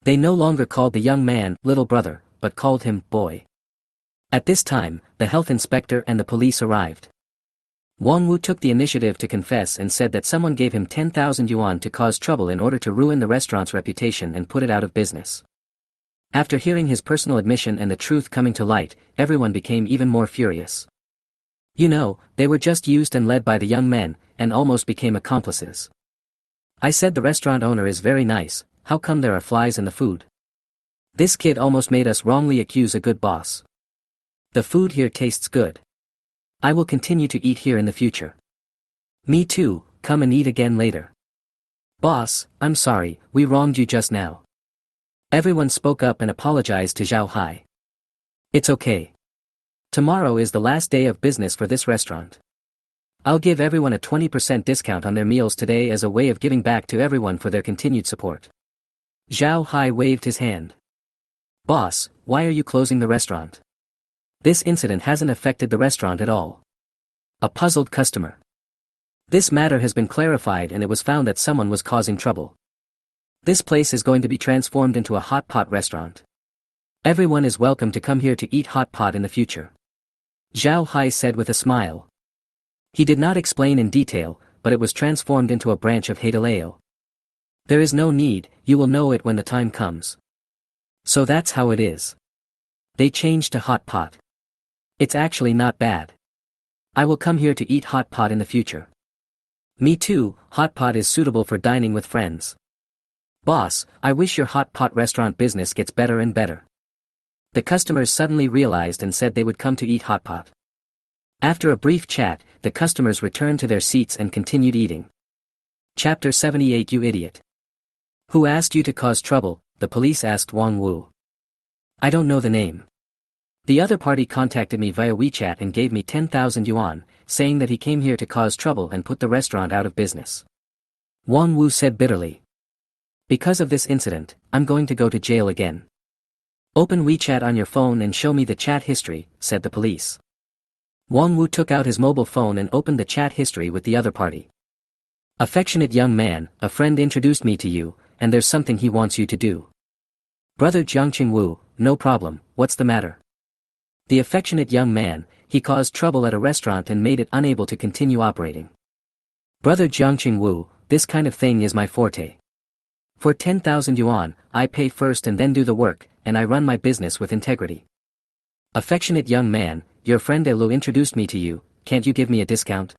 They no longer called the young man little brother, but called him boy. At this time, the health inspector and the police arrived. Wang Wu took the initiative to confess and said that someone gave him 10,000 yuan to cause trouble in order to ruin the restaurant's reputation and put it out of business. After hearing his personal admission and the truth coming to light, everyone became even more furious. You know, they were just used and led by the young men, and almost became accomplices. I said the restaurant owner is very nice, how come there are flies in the food? This kid almost made us wrongly accuse a good boss. The food here tastes good. I will continue to eat here in the future. Me too, come and eat again later. Boss, I'm sorry, we wronged you just now. Everyone spoke up and apologized to Zhao Hai. It's okay. Tomorrow is the last day of business for this restaurant. I'll give everyone a 20% discount on their meals today as a way of giving back to everyone for their continued support. Zhao Hai waved his hand. Boss, why are you closing the restaurant? This incident hasn't affected the restaurant at all. A puzzled customer. This matter has been clarified and it was found that someone was causing trouble. This place is going to be transformed into a hot pot restaurant. Everyone is welcome to come here to eat hot pot in the future. Zhao Hai said with a smile. He did not explain in detail, but it was transformed into a branch of Heideleo. There is no need, you will know it when the time comes. So that's how it is. They changed to hot pot. It's actually not bad. I will come here to eat hot pot in the future. Me too, hot pot is suitable for dining with friends. Boss, I wish your hot pot restaurant business gets better and better. The customers suddenly realized and said they would come to eat hot pot. After a brief chat, the customers returned to their seats and continued eating. Chapter 78. You idiot. Who asked you to cause trouble? The police asked Wang Wu. I don't know the name. The other party contacted me via WeChat and gave me 10,000 yuan, saying that he came here to cause trouble and put the restaurant out of business. Wang Wu said bitterly. Because of this incident, I'm going to go to jail again. Open WeChat on your phone and show me the chat history, said the police. Wang Wu took out his mobile phone and opened the chat history with the other party. Affectionate young man, a friend introduced me to you, and there's something he wants you to do. Brother Jiangqing Wu, no problem, what's the matter? The affectionate young man, he caused trouble at a restaurant and made it unable to continue operating. Brother Jiangqing Wu, this kind of thing is my forte. For 10,000 yuan, I pay first and then do the work, and I run my business with integrity. Affectionate young man, your friend Elu introduced me to you, can't you give me a discount?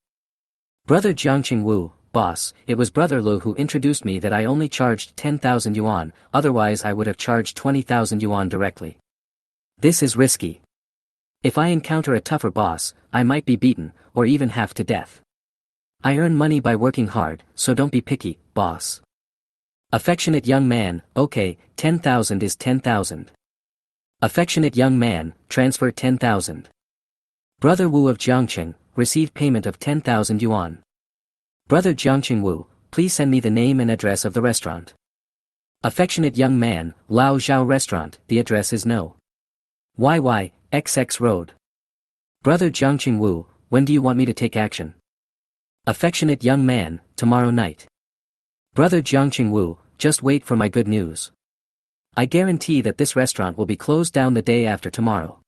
Brother Jiangqing Wu, boss, it was Brother Lu who introduced me that I only charged 10,000 yuan, otherwise I would have charged 20,000 yuan directly. This is risky. If I encounter a tougher boss, I might be beaten, or even half to death. I earn money by working hard, so don't be picky, boss. Affectionate young man, okay, 10,000 is 10,000. Affectionate young man, transfer 10,000. Brother Wu of Jiangqing, received payment of 10,000 yuan. Brother Jiangqing Wu, please send me the name and address of the restaurant. Affectionate young man, Lao Zhao Restaurant, the address is no. XX Road. Brother Jiangqing Wu, when do you want me to take action? Affectionate young man, tomorrow night. Brother Jiangqing Wu, just wait for my good news. I guarantee that this restaurant will be closed down the day after tomorrow.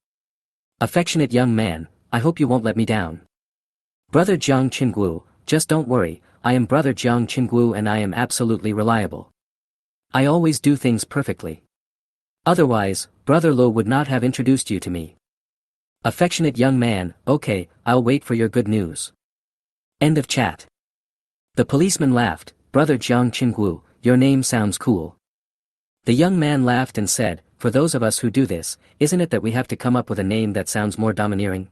Affectionate young man, I hope you won't let me down. Brother Jiang Qingguo, just don't worry, I am Brother Jiang Qingguo and I am absolutely reliable. I always do things perfectly. Otherwise, Brother Lo would not have introduced you to me. Affectionate young man, okay, I'll wait for your good news. End of chat. The policeman laughed, Brother Jiang Qingguo, your name sounds cool. The young man laughed and said, for those of us who do this, isn't it that we have to come up with a name that sounds more domineering?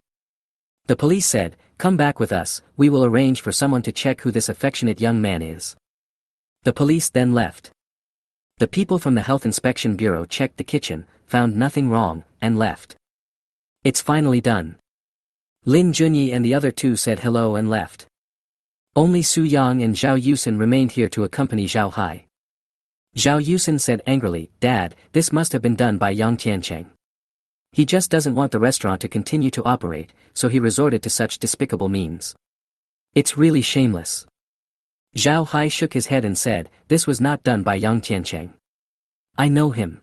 The police said, come back with us, we will arrange for someone to check who this affectionate young man is. The police then left. The people from the Health Inspection Bureau checked the kitchen, found nothing wrong, and left. It's finally done. Lin Junyi and the other two said hello and left. Only Su Yang and Zhao Yusin remained here to accompany Zhao Hai. Zhao Yusin said angrily, Dad, this must have been done by Yang Tiancheng. He just doesn't want the restaurant to continue to operate, so he resorted to such despicable means. It's really shameless. Zhao Hai shook his head and said, this was not done by Yang Tiancheng. I know him.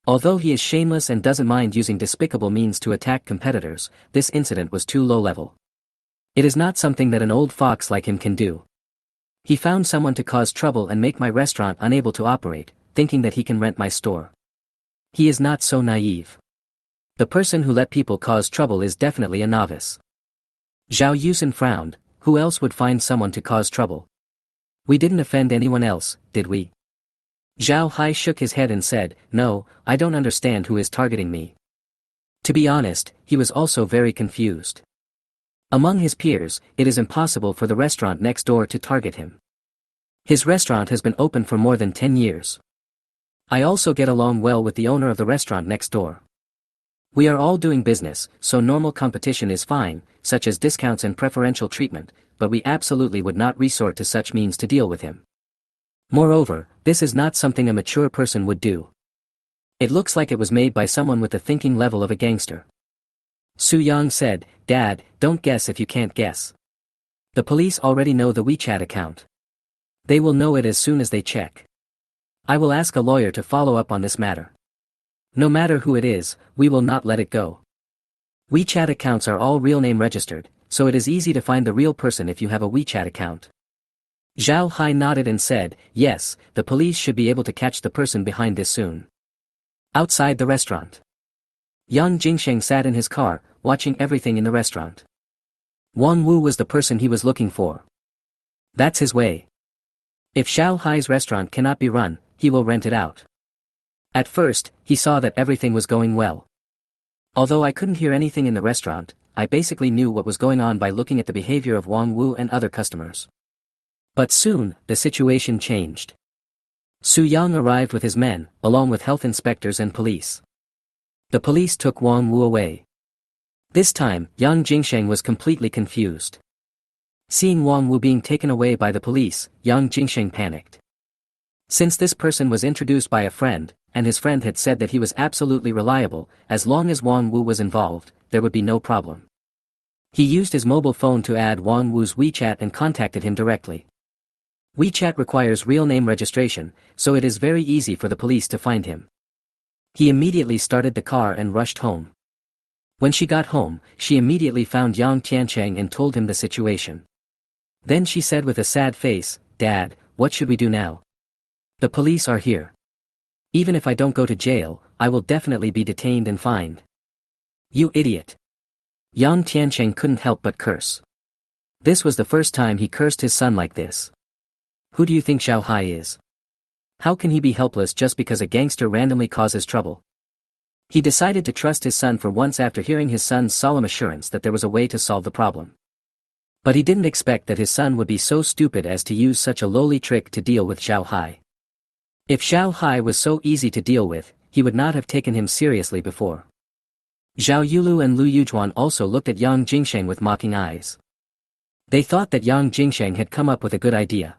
Although he is shameless and doesn't mind using despicable means to attack competitors, this incident was too low level. It is not something that an old fox like him can do. He found someone to cause trouble and make my restaurant unable to operate, thinking that he can rent my store. He is not so naive. The person who let people cause trouble is definitely a novice. Zhao Yusin frowned, who else would find someone to cause trouble? We didn't offend anyone else, did we? Zhao Hai shook his head and said, no, I don't understand who is targeting me. To be honest, he was also very confused. Among his peers, it is impossible for the restaurant next door to target him. His restaurant has been open for more than 10 years. I also get along well with the owner of the restaurant next door. We are all doing business, so normal competition is fine, such as discounts and preferential treatment, but we absolutely would not resort to such means to deal with him. Moreover, this is not something a mature person would do. It looks like it was made by someone with the thinking level of a gangster. Su Yang said, Dad, don't guess if you can't guess. The police already know the WeChat account. They will know it as soon as they check. I will ask a lawyer to follow up on this matter. No matter who it is, we will not let it go. WeChat accounts are all real name registered, so it is easy to find the real person if you have a WeChat account. Zhao Hai nodded and said, yes, the police should be able to catch the person behind this soon. Outside the restaurant. Yang Jingsheng sat in his car, watching everything in the restaurant. Wang Wu was the person he was looking for. That's his way. If Xiao Hai's restaurant cannot be run, he will rent it out. At first, he saw that everything was going well. Although I couldn't hear anything in the restaurant, I basically knew what was going on by looking at the behavior of Wang Wu and other customers. But soon, the situation changed. Su Yang arrived with his men, along with health inspectors and police. The police took Wang Wu away. This time, Yang Jingsheng was completely confused. Seeing Wang Wu being taken away by the police, Yang Jingsheng panicked. Since this person was introduced by a friend, and his friend had said that he was absolutely reliable, as long as Wang Wu was involved, there would be no problem. He used his mobile phone to add Wang Wu's WeChat and contacted him directly. WeChat requires real name registration, so it is very easy for the police to find him. He immediately started the car and rushed home. When she got home, she immediately found Yang Tiancheng and told him the situation. Then she said with a sad face, Dad, what should we do now? The police are here. Even if I don't go to jail, I will definitely be detained and fined. You idiot. Yang Tiancheng couldn't help but curse. This was the first time he cursed his son like this. Who do you think Xiao Hai is? How can he be helpless just because a gangster randomly causes trouble? He decided to trust his son for once after hearing his son's solemn assurance that there was a way to solve the problem. But he didn't expect that his son would be so stupid as to use such a lowly trick to deal with Xiao Hai. If Xiao Hai was so easy to deal with, he would not have taken him seriously before. Zhao Yulu and Lu Yujuan also looked at Yang Jingsheng with mocking eyes. They thought that Yang Jingsheng had come up with a good idea.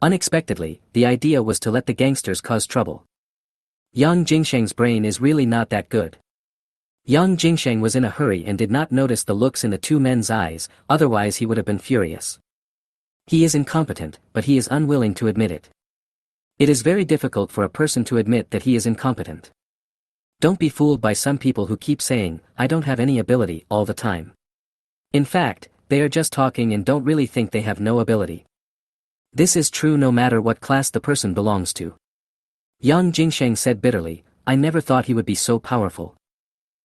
Unexpectedly, the idea was to let the gangsters cause trouble. Yang Jingsheng's brain is really not that good. Yang Jingsheng was in a hurry and did not notice the looks in the two men's eyes, otherwise he would have been furious. He is incompetent, but he is unwilling to admit it. It is very difficult for a person to admit that he is incompetent. Don't be fooled by some people who keep saying, "I don't have any ability," all the time. In fact, they are just talking and don't really think they have no ability. This is true no matter what class the person belongs to. Yang Jingsheng said bitterly, "I never thought he would be so powerful.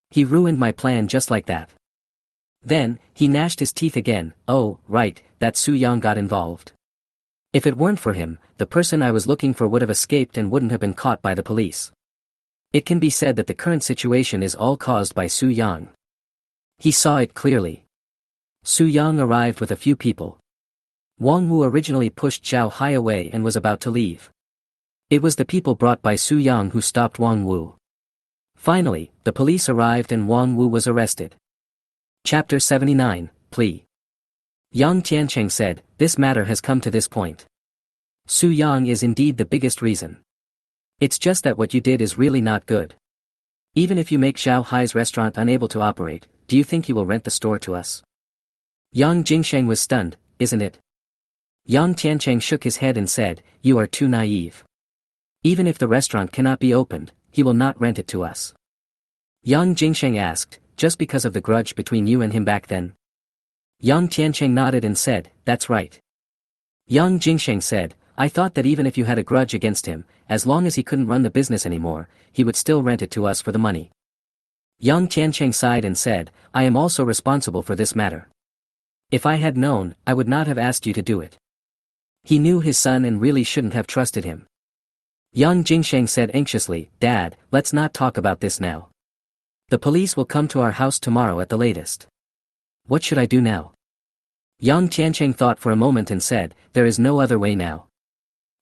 He ruined my plan just like that." Then, he gnashed his teeth again. "Oh, right, that Su Yang got involved. If it weren't for him, the person I was looking for would have escaped and wouldn't have been caught by the police. It can be said that the current situation is all caused by Su Yang." He saw it clearly. Su Yang arrived with a few people. Wang Wu originally pushed Zhao Hai away and was about to leave. It was the people brought by Su Yang who stopped Wang Wu. Finally, the police arrived and Wang Wu was arrested. Chapter 79, Plea. Yang Tiancheng said, "This matter has come to this point. Su Yang is indeed the biggest reason. It's just that what you did is really not good. Even if you make Xiao Hai's restaurant unable to operate, do you think he will rent the store to us?" Yang Jingsheng was stunned, "Isn't it?" Yang Tiancheng shook his head and said, "You are too naive. Even if the restaurant cannot be opened, he will not rent it to us." Yang Jingsheng asked, "Just because of the grudge between you and him back then?" Yang Tiancheng nodded and said, "That's right." Yang Jingsheng said, "I thought that even if you had a grudge against him, as long as he couldn't run the business anymore, he would still rent it to us for the money." Yang Tiancheng sighed and said, "I am also responsible for this matter. If I had known, I would not have asked you to do it." He knew his son and really shouldn't have trusted him. Yang Jingsheng said anxiously, "Dad, let's not talk about this now. The police will come to our house tomorrow at the latest. What should I do now?" Yang Tiancheng thought for a moment and said, "There is no other way now.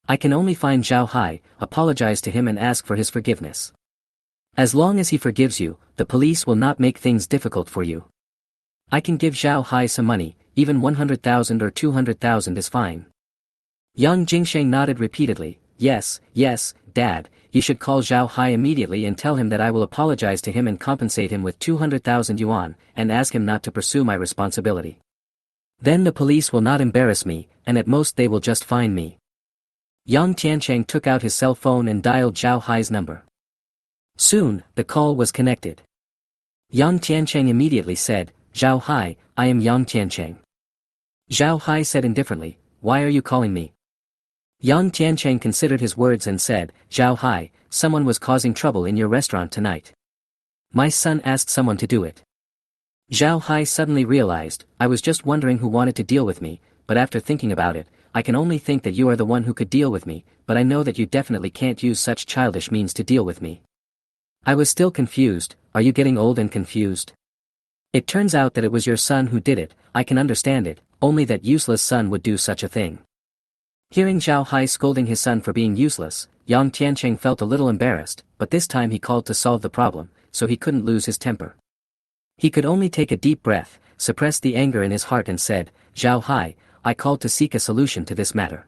I can only find Zhao Hai, apologize to him and ask for his forgiveness. As long as he forgives you, the police will not make things difficult for you. I can give Zhao Hai some money, even 100,000 or 200,000 is fine." Yang Jingsheng nodded repeatedly, "Yes, yes, Dad, you should call Zhao Hai immediately and tell him that I will apologize to him and compensate him with 200,000 yuan, and ask him not to pursue my responsibility. Then the police will not embarrass me, and at most they will just fine me." Yang Tiancheng took out his cell phone and dialed Zhao Hai's number. Soon, the call was connected. Yang Tiancheng immediately said, "Zhao Hai, I am Yang Tiancheng." Zhao Hai said indifferently, "Why are you calling me?" Yang Tiancheng considered his words and said, "Zhao Hai, someone was causing trouble in your restaurant tonight. My son asked someone to do it." Zhao Hai suddenly realized, "I was just wondering who wanted to deal with me, but after thinking about it, I can only think that you are the one who could deal with me, but I know that you definitely can't use such childish means to deal with me." I was still confused. Are you getting old and confused? It turns out that it was your son who did it. I can understand it, only that useless son would do such a thing. Hearing Zhao Hai scolding his son for being useless, Yang Tiancheng felt a little embarrassed, but this time he called to solve the problem, so he couldn't lose his temper. He could only take a deep breath, suppress the anger in his heart and said, "Zhao Hai, I called to seek a solution to this matter.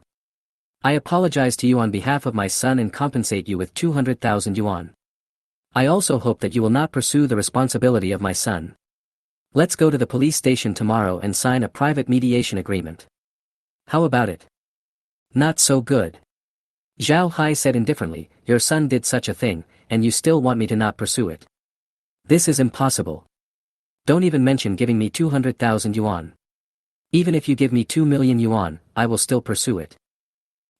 I apologize to you on behalf of my son and compensate you with 200,000 yuan. I also hope that you will not pursue the responsibility of my son. Let's go to the police station tomorrow and sign a private mediation agreement. How about it?" "Not so good." Zhao Hai said indifferently, "Your son did such a thing, and you still want me to not pursue it. This is impossible. Don't even mention giving me 200,000 yuan. Even if you give me 2 million yuan, I will still pursue it."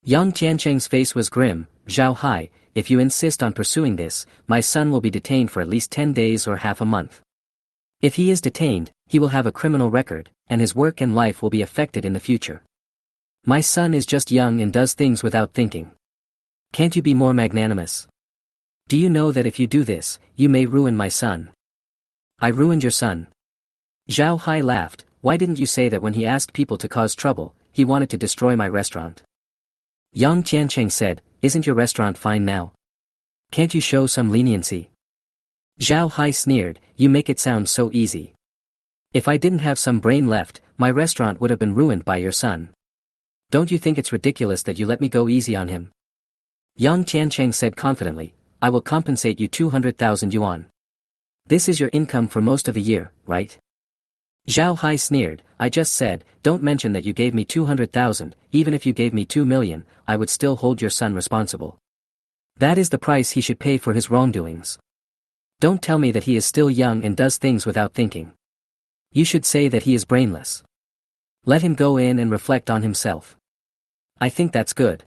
Yang Tiancheng's face was grim. "Zhao Hai, if you insist on pursuing this, my son will be detained for at least 10 days or half a month. If he is detained, he will have a criminal record, and his work and life will be affected in the future. My son is just young and does things without thinking. Can't you be more magnanimous? Do you know that if you do this, you may ruin my son? I ruined your son. Zhao Hai laughed. Why didn't you say that when he asked people to cause trouble, he wanted to destroy my restaurant? Yang Tiancheng said, isn't your restaurant fine now? Can't you show some leniency? Zhao Hai sneered, you make it sound so easy. If I didn't have some brain left, my restaurant would have been ruined by your son. Don't you think it's ridiculous that you let me go easy on him? Yang Tiancheng said confidently, I will compensate you 200,000 yuan. This is your income for most of the year, right? Zhao Hai sneered, I just said, don't mention that you gave me 200,000, even if you gave me 2 million, I would still hold your son responsible. That is the price he should pay for his wrongdoings. Don't tell me that he is still young and does things without thinking. You should say that he is brainless. Let him go in and reflect on himself. I think that's good.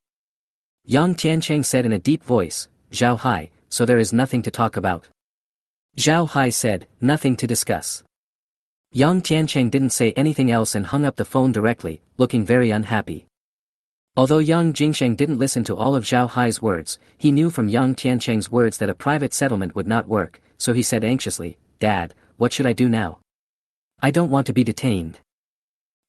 Yang Tiancheng said in a deep voice, Zhao Hai, so there is nothing to talk about. Zhao Hai said, nothing to discuss. Yang Tiancheng didn't say anything else and hung up the phone directly, looking very unhappy. Although Yang Jingsheng didn't listen to all of Zhao Hai's words, he knew from Yang Tiancheng's words that a private settlement would not work, so he said anxiously, Dad, what should I do now? I don't want to be detained.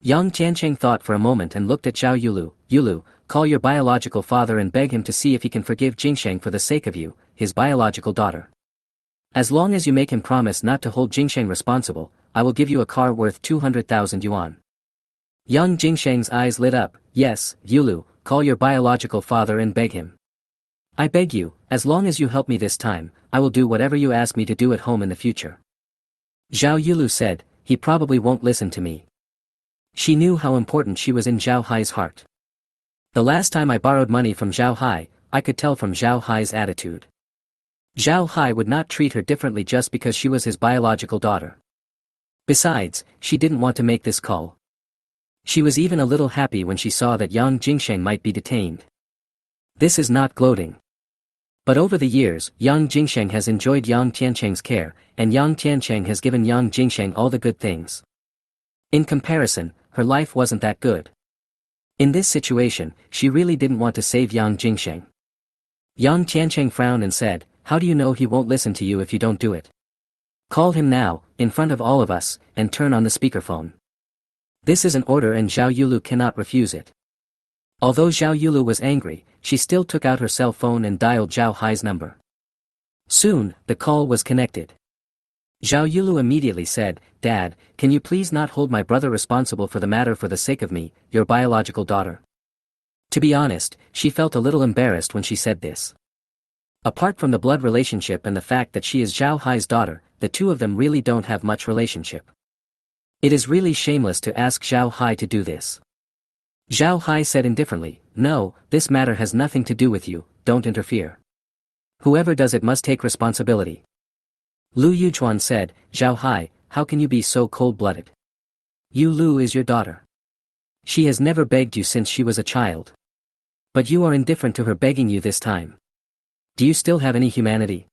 Yang Tiancheng thought for a moment and looked at Zhao Yulu. Yulu, call your biological father and beg him to see if he can forgive Jingsheng for the sake of you, his biological daughter. As long as you make him promise not to hold Jingsheng responsible, I will give you a car worth 200,000 yuan. Yang Jingsheng's eyes lit up, yes, Yulu, call your biological father and beg him. I beg you, as long as you help me this time, I will do whatever you ask me to do at home in the future. Zhao Yulu said, he probably won't listen to me. She knew how important she was in Zhao Hai's heart. The last time I borrowed money from Zhao Hai, I could tell from Zhao Hai's attitude. Zhao Hai would not treat her differently just because she was his biological daughter. Besides, she didn't want to make this call. She was even a little happy when she saw that Yang Jingsheng might be detained. This is not gloating. But over the years, Yang Jingsheng has enjoyed Yang Tiancheng's care, and Yang Tiancheng has given Yang Jingsheng all the good things. In comparison, her life wasn't that good. In this situation, she really didn't want to save Yang Jingsheng. Yang Tiancheng frowned and said, how do you know he won't listen to you if you don't do it? Call him now, in front of all of us, and turn on the speakerphone. This is an order and Zhao Yulu cannot refuse it. Although Zhao Yulu was angry, she still took out her cell phone and dialed Zhao Hai's number. Soon, the call was connected. Zhao Yulu immediately said, Dad, can you please not hold my brother responsible for the matter for the sake of me, your biological daughter? To be honest, she felt a little embarrassed when she said this. Apart from the blood relationship and the fact that she is Zhao Hai's daughter, the two of them really don't have much relationship. It is really shameless to ask Zhao Hai to do this. Zhao Hai said indifferently, no, this matter has nothing to do with you, don't interfere. Whoever does it must take responsibility. Lu Yuchuan said, Zhao Hai, how can you be so cold-blooded? Yu Lu is your daughter. She has never begged you since she was a child. But you are indifferent to her begging you this time. Do you still have any humanity?